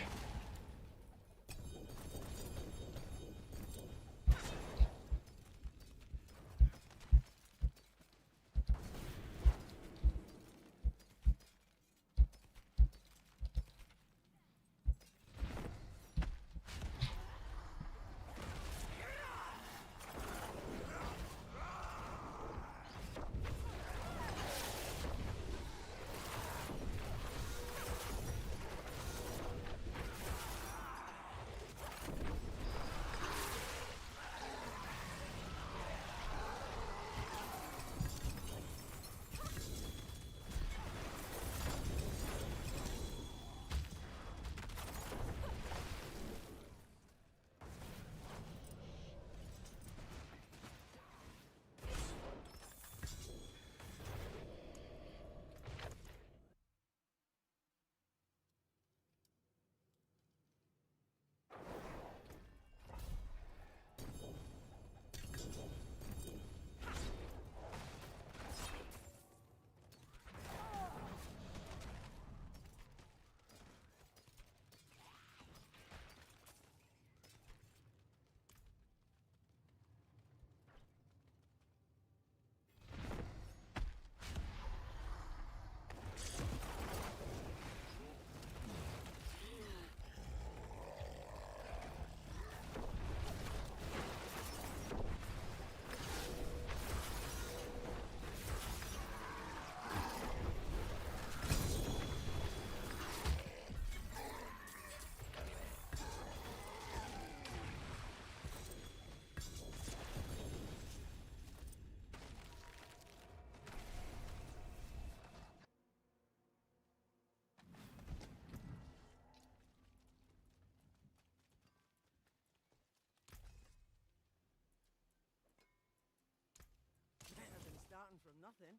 something.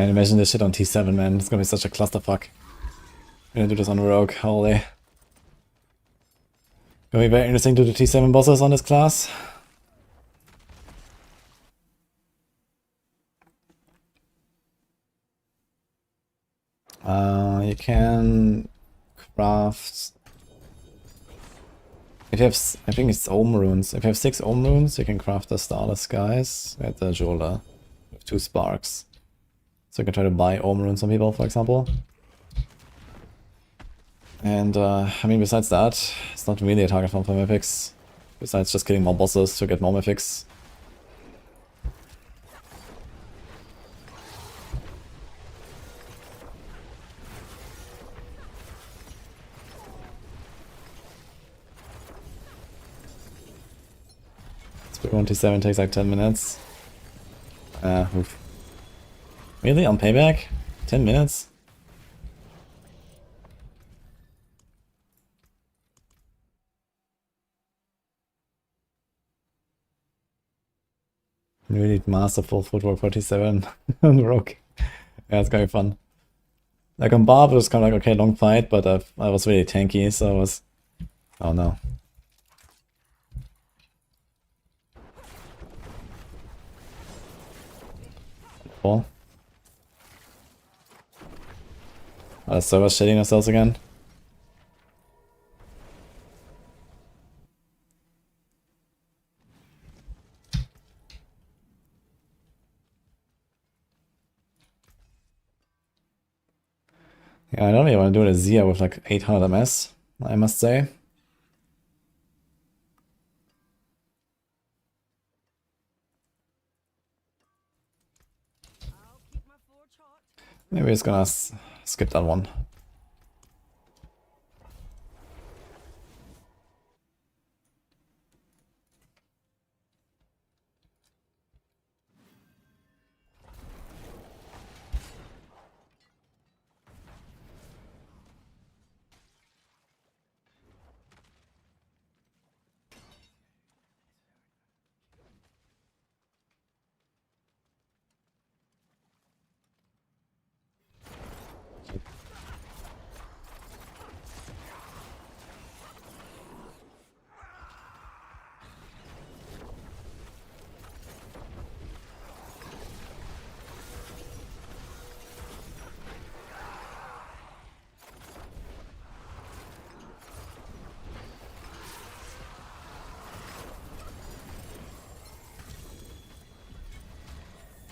And imagine this shit on T7, man. It's gonna be such a clusterfuck. We're gonna do this on Rogue, holy. Gonna be very interesting to do the T7 bosses on this class. You can craft... If you have, I think it's Ohm runes. If you have 6 Ohm runes, you can craft the Starless Skies at the jeweler with 2 sparks. So you can try to buy Ohm runes on people, for example. And I mean, besides that, it's not really a target farm for mythics. Besides just killing more bosses to get more mythics. Speed 1T7 takes like 10 minutes. Oof. Really? On payback? 10 minutes? You really need masterful footwork 47 on Rogue. Yeah, it's gonna be fun. Like on Barb, it was kind of like, okay, long fight, but I was really tanky, so I was... Oh no. Cool. Servers shitting themselves again. Yeah, I don't really want to do a Zia with like 800 MS, I must say.
I'll keep my forge hot.
Maybe it's gonna skip that one.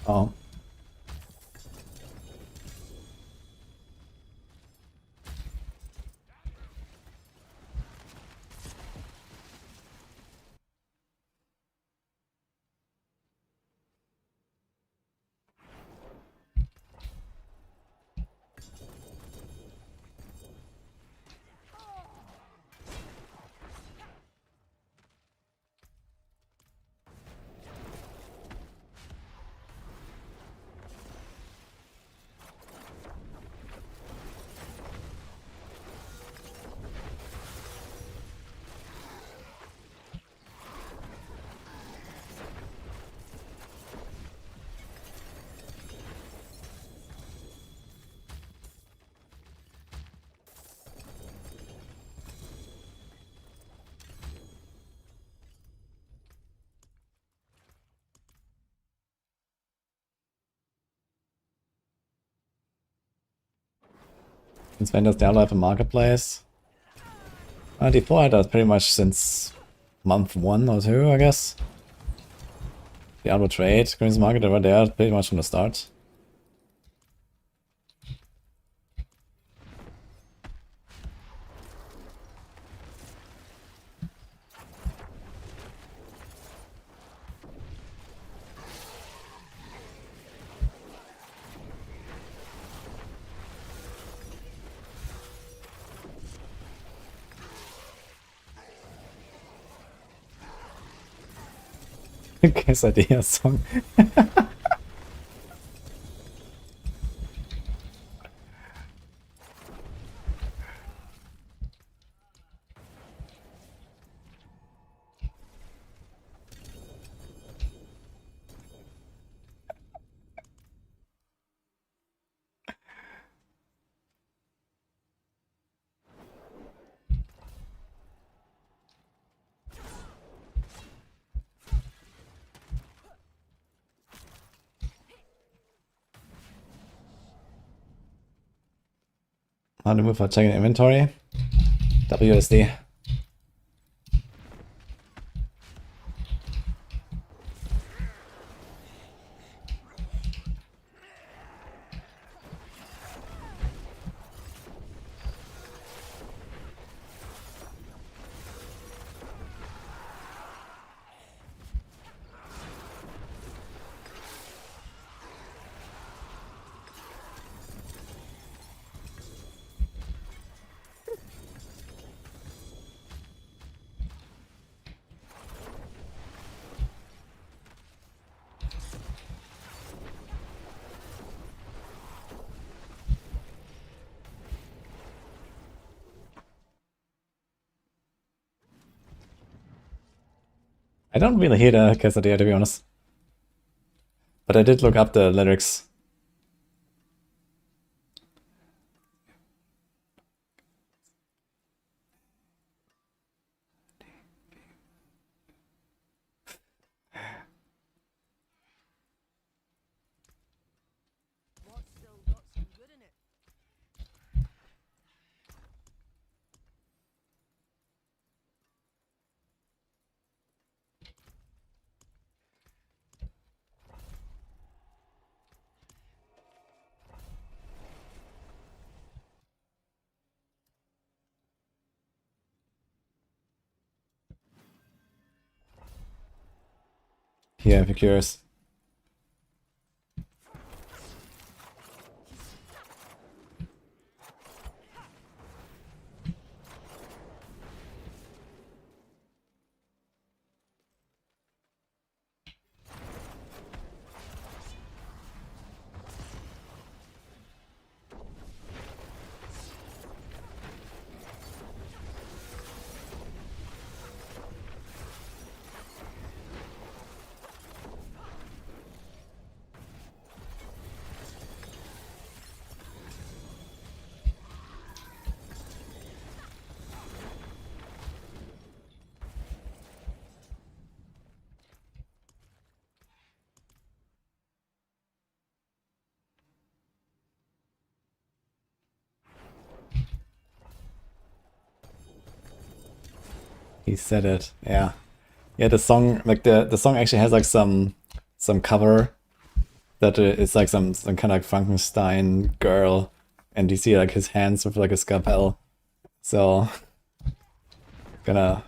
Oh. Since when does Diablo have a marketplace? D4 had that pretty much since month 1 or 2, I guess. Diablo Trade, Green's Market, they were there pretty much from the start. Quesadilla song. How to move for checking inventory? WSD. I don't really hear the Quesadilla, to be honest. But I did look up the lyrics.
What's still got some good in it?
Yeah, if you're curious. He said it, yeah. Yeah, the song, like the song actually has like some cover that it's like some kind of like Frankenstein girl, and you see like his hands with like a scalpel. So kinda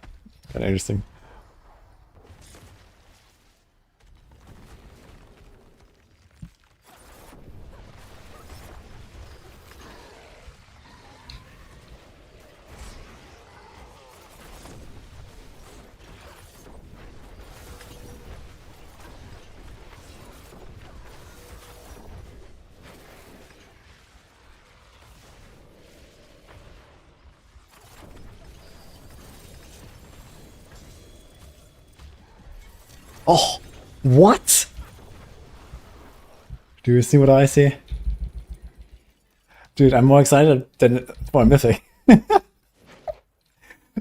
interesting. Oh, what? Do you see what I see? Dude, I'm more excited than for a mythic.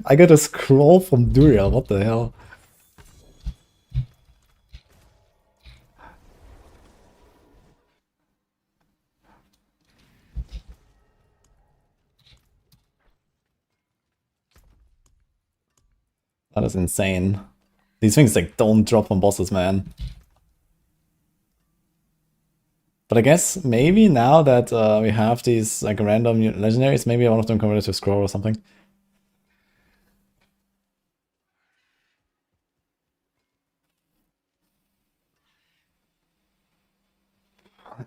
I got a scroll from Duriel, what the hell? That is insane. These things like don't drop on bosses, man. But I guess maybe now that we have these like random legendaries, maybe one of them converted to scroll or something.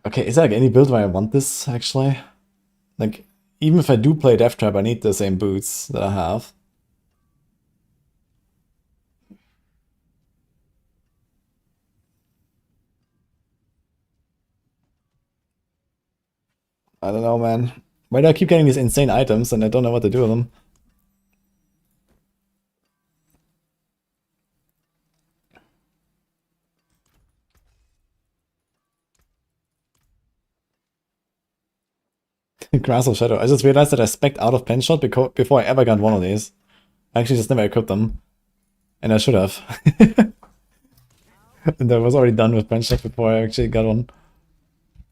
Okay, is there like any build where I want this actually? Like, even if I do play Death Trap, I need the same boots that I have. I don't know, man. Why do I keep getting these insane items and I don't know what to do with them? Grass of Shadow. I just realized that I spec'd out of pen shot before I ever got one of these. I actually just never equipped them. And I should have. And I was already done with pen shot before I actually got one.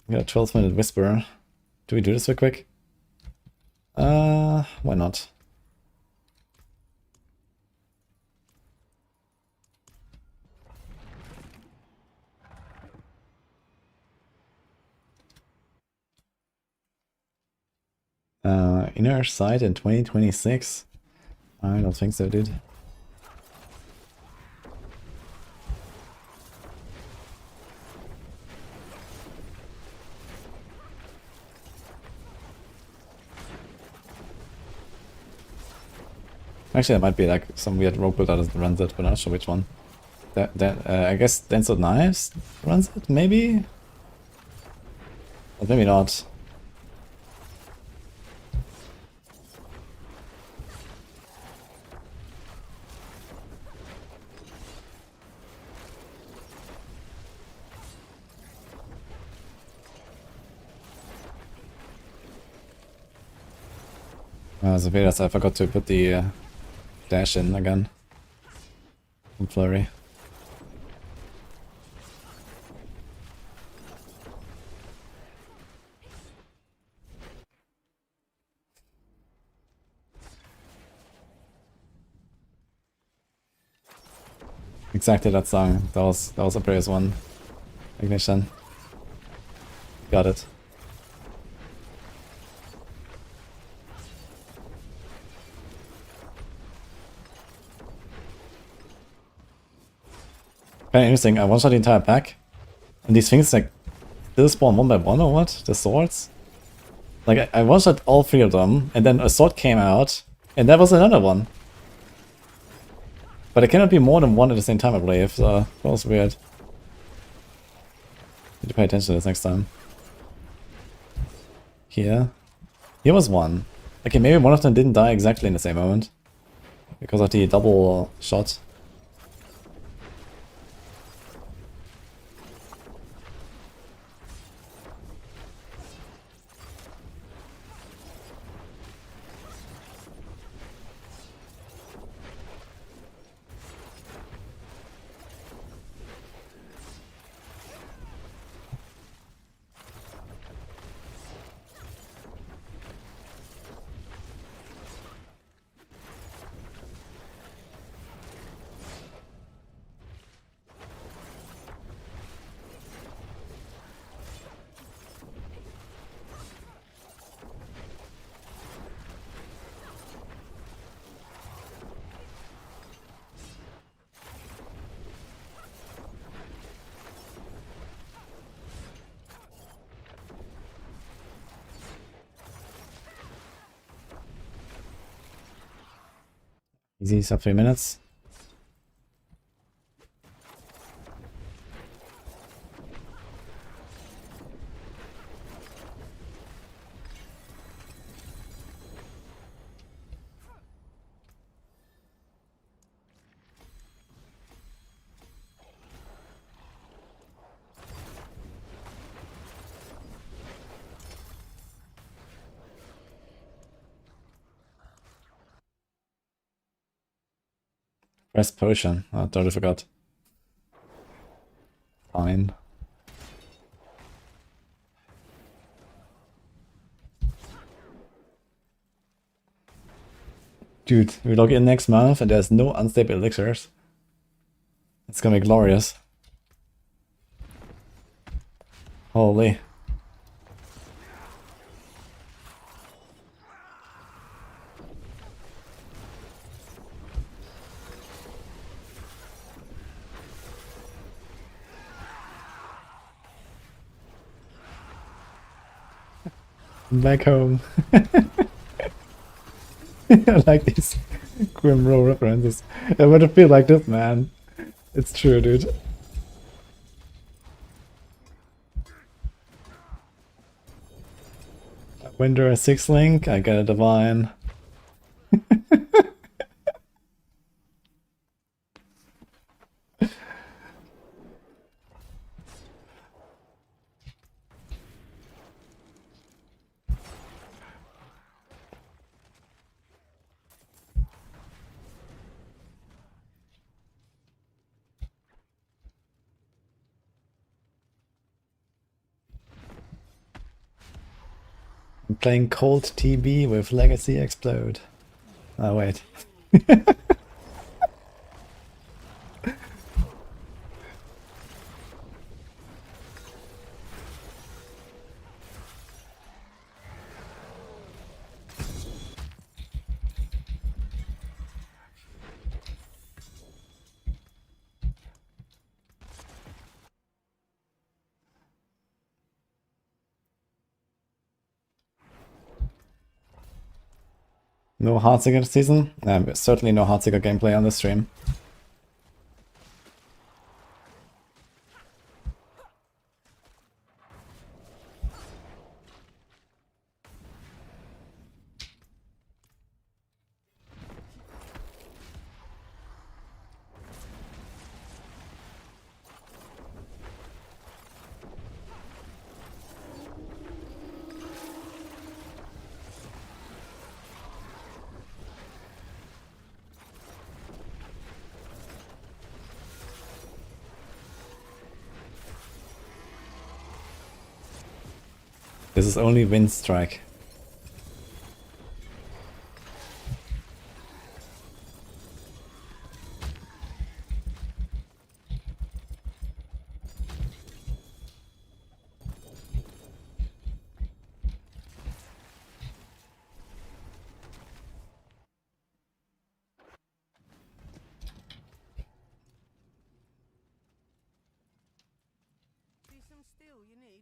We got a 12-minute Whisper. Do we do this real quick? Why not? Inner Sight in 2026? I don't think so, dude. Actually, it might be like some weird rogue build that runs it, but I'm not sure which one. I guess Dance of Knives runs it, maybe? But maybe not. So Vedas, I forgot to put the dash in again. From Flurry. Exactly that song. That was a previous one. Ignition. Got it. Kind of interesting. I one-shot the entire pack, and these things like still spawn one by one or what? The swords? Like I one-shot all three of them, and then a sword came out, and there was another one. But it cannot be more than one at the same time, I believe. So that was weird. Need to pay attention to this next time. Here was one. Okay, maybe one of them didn't die exactly in the same moment because of the double shot. Easy, sub 3 minutes. Rest potion. Oh, totally forgot. Fine. Dude, we log in next month and there's no unstable elixirs. It's gonna be glorious. Holy. Back home. I like these Grim Row references. I want to feel like this, man. It's true, dude. Winter a 6 link, I get a divine. I'm playing Cold TB with Legacy Explode. Oh, wait. No Heartseeker season? Certainly no Heartseeker gameplay on the stream. This is only Wind Strike.
See some steel you need?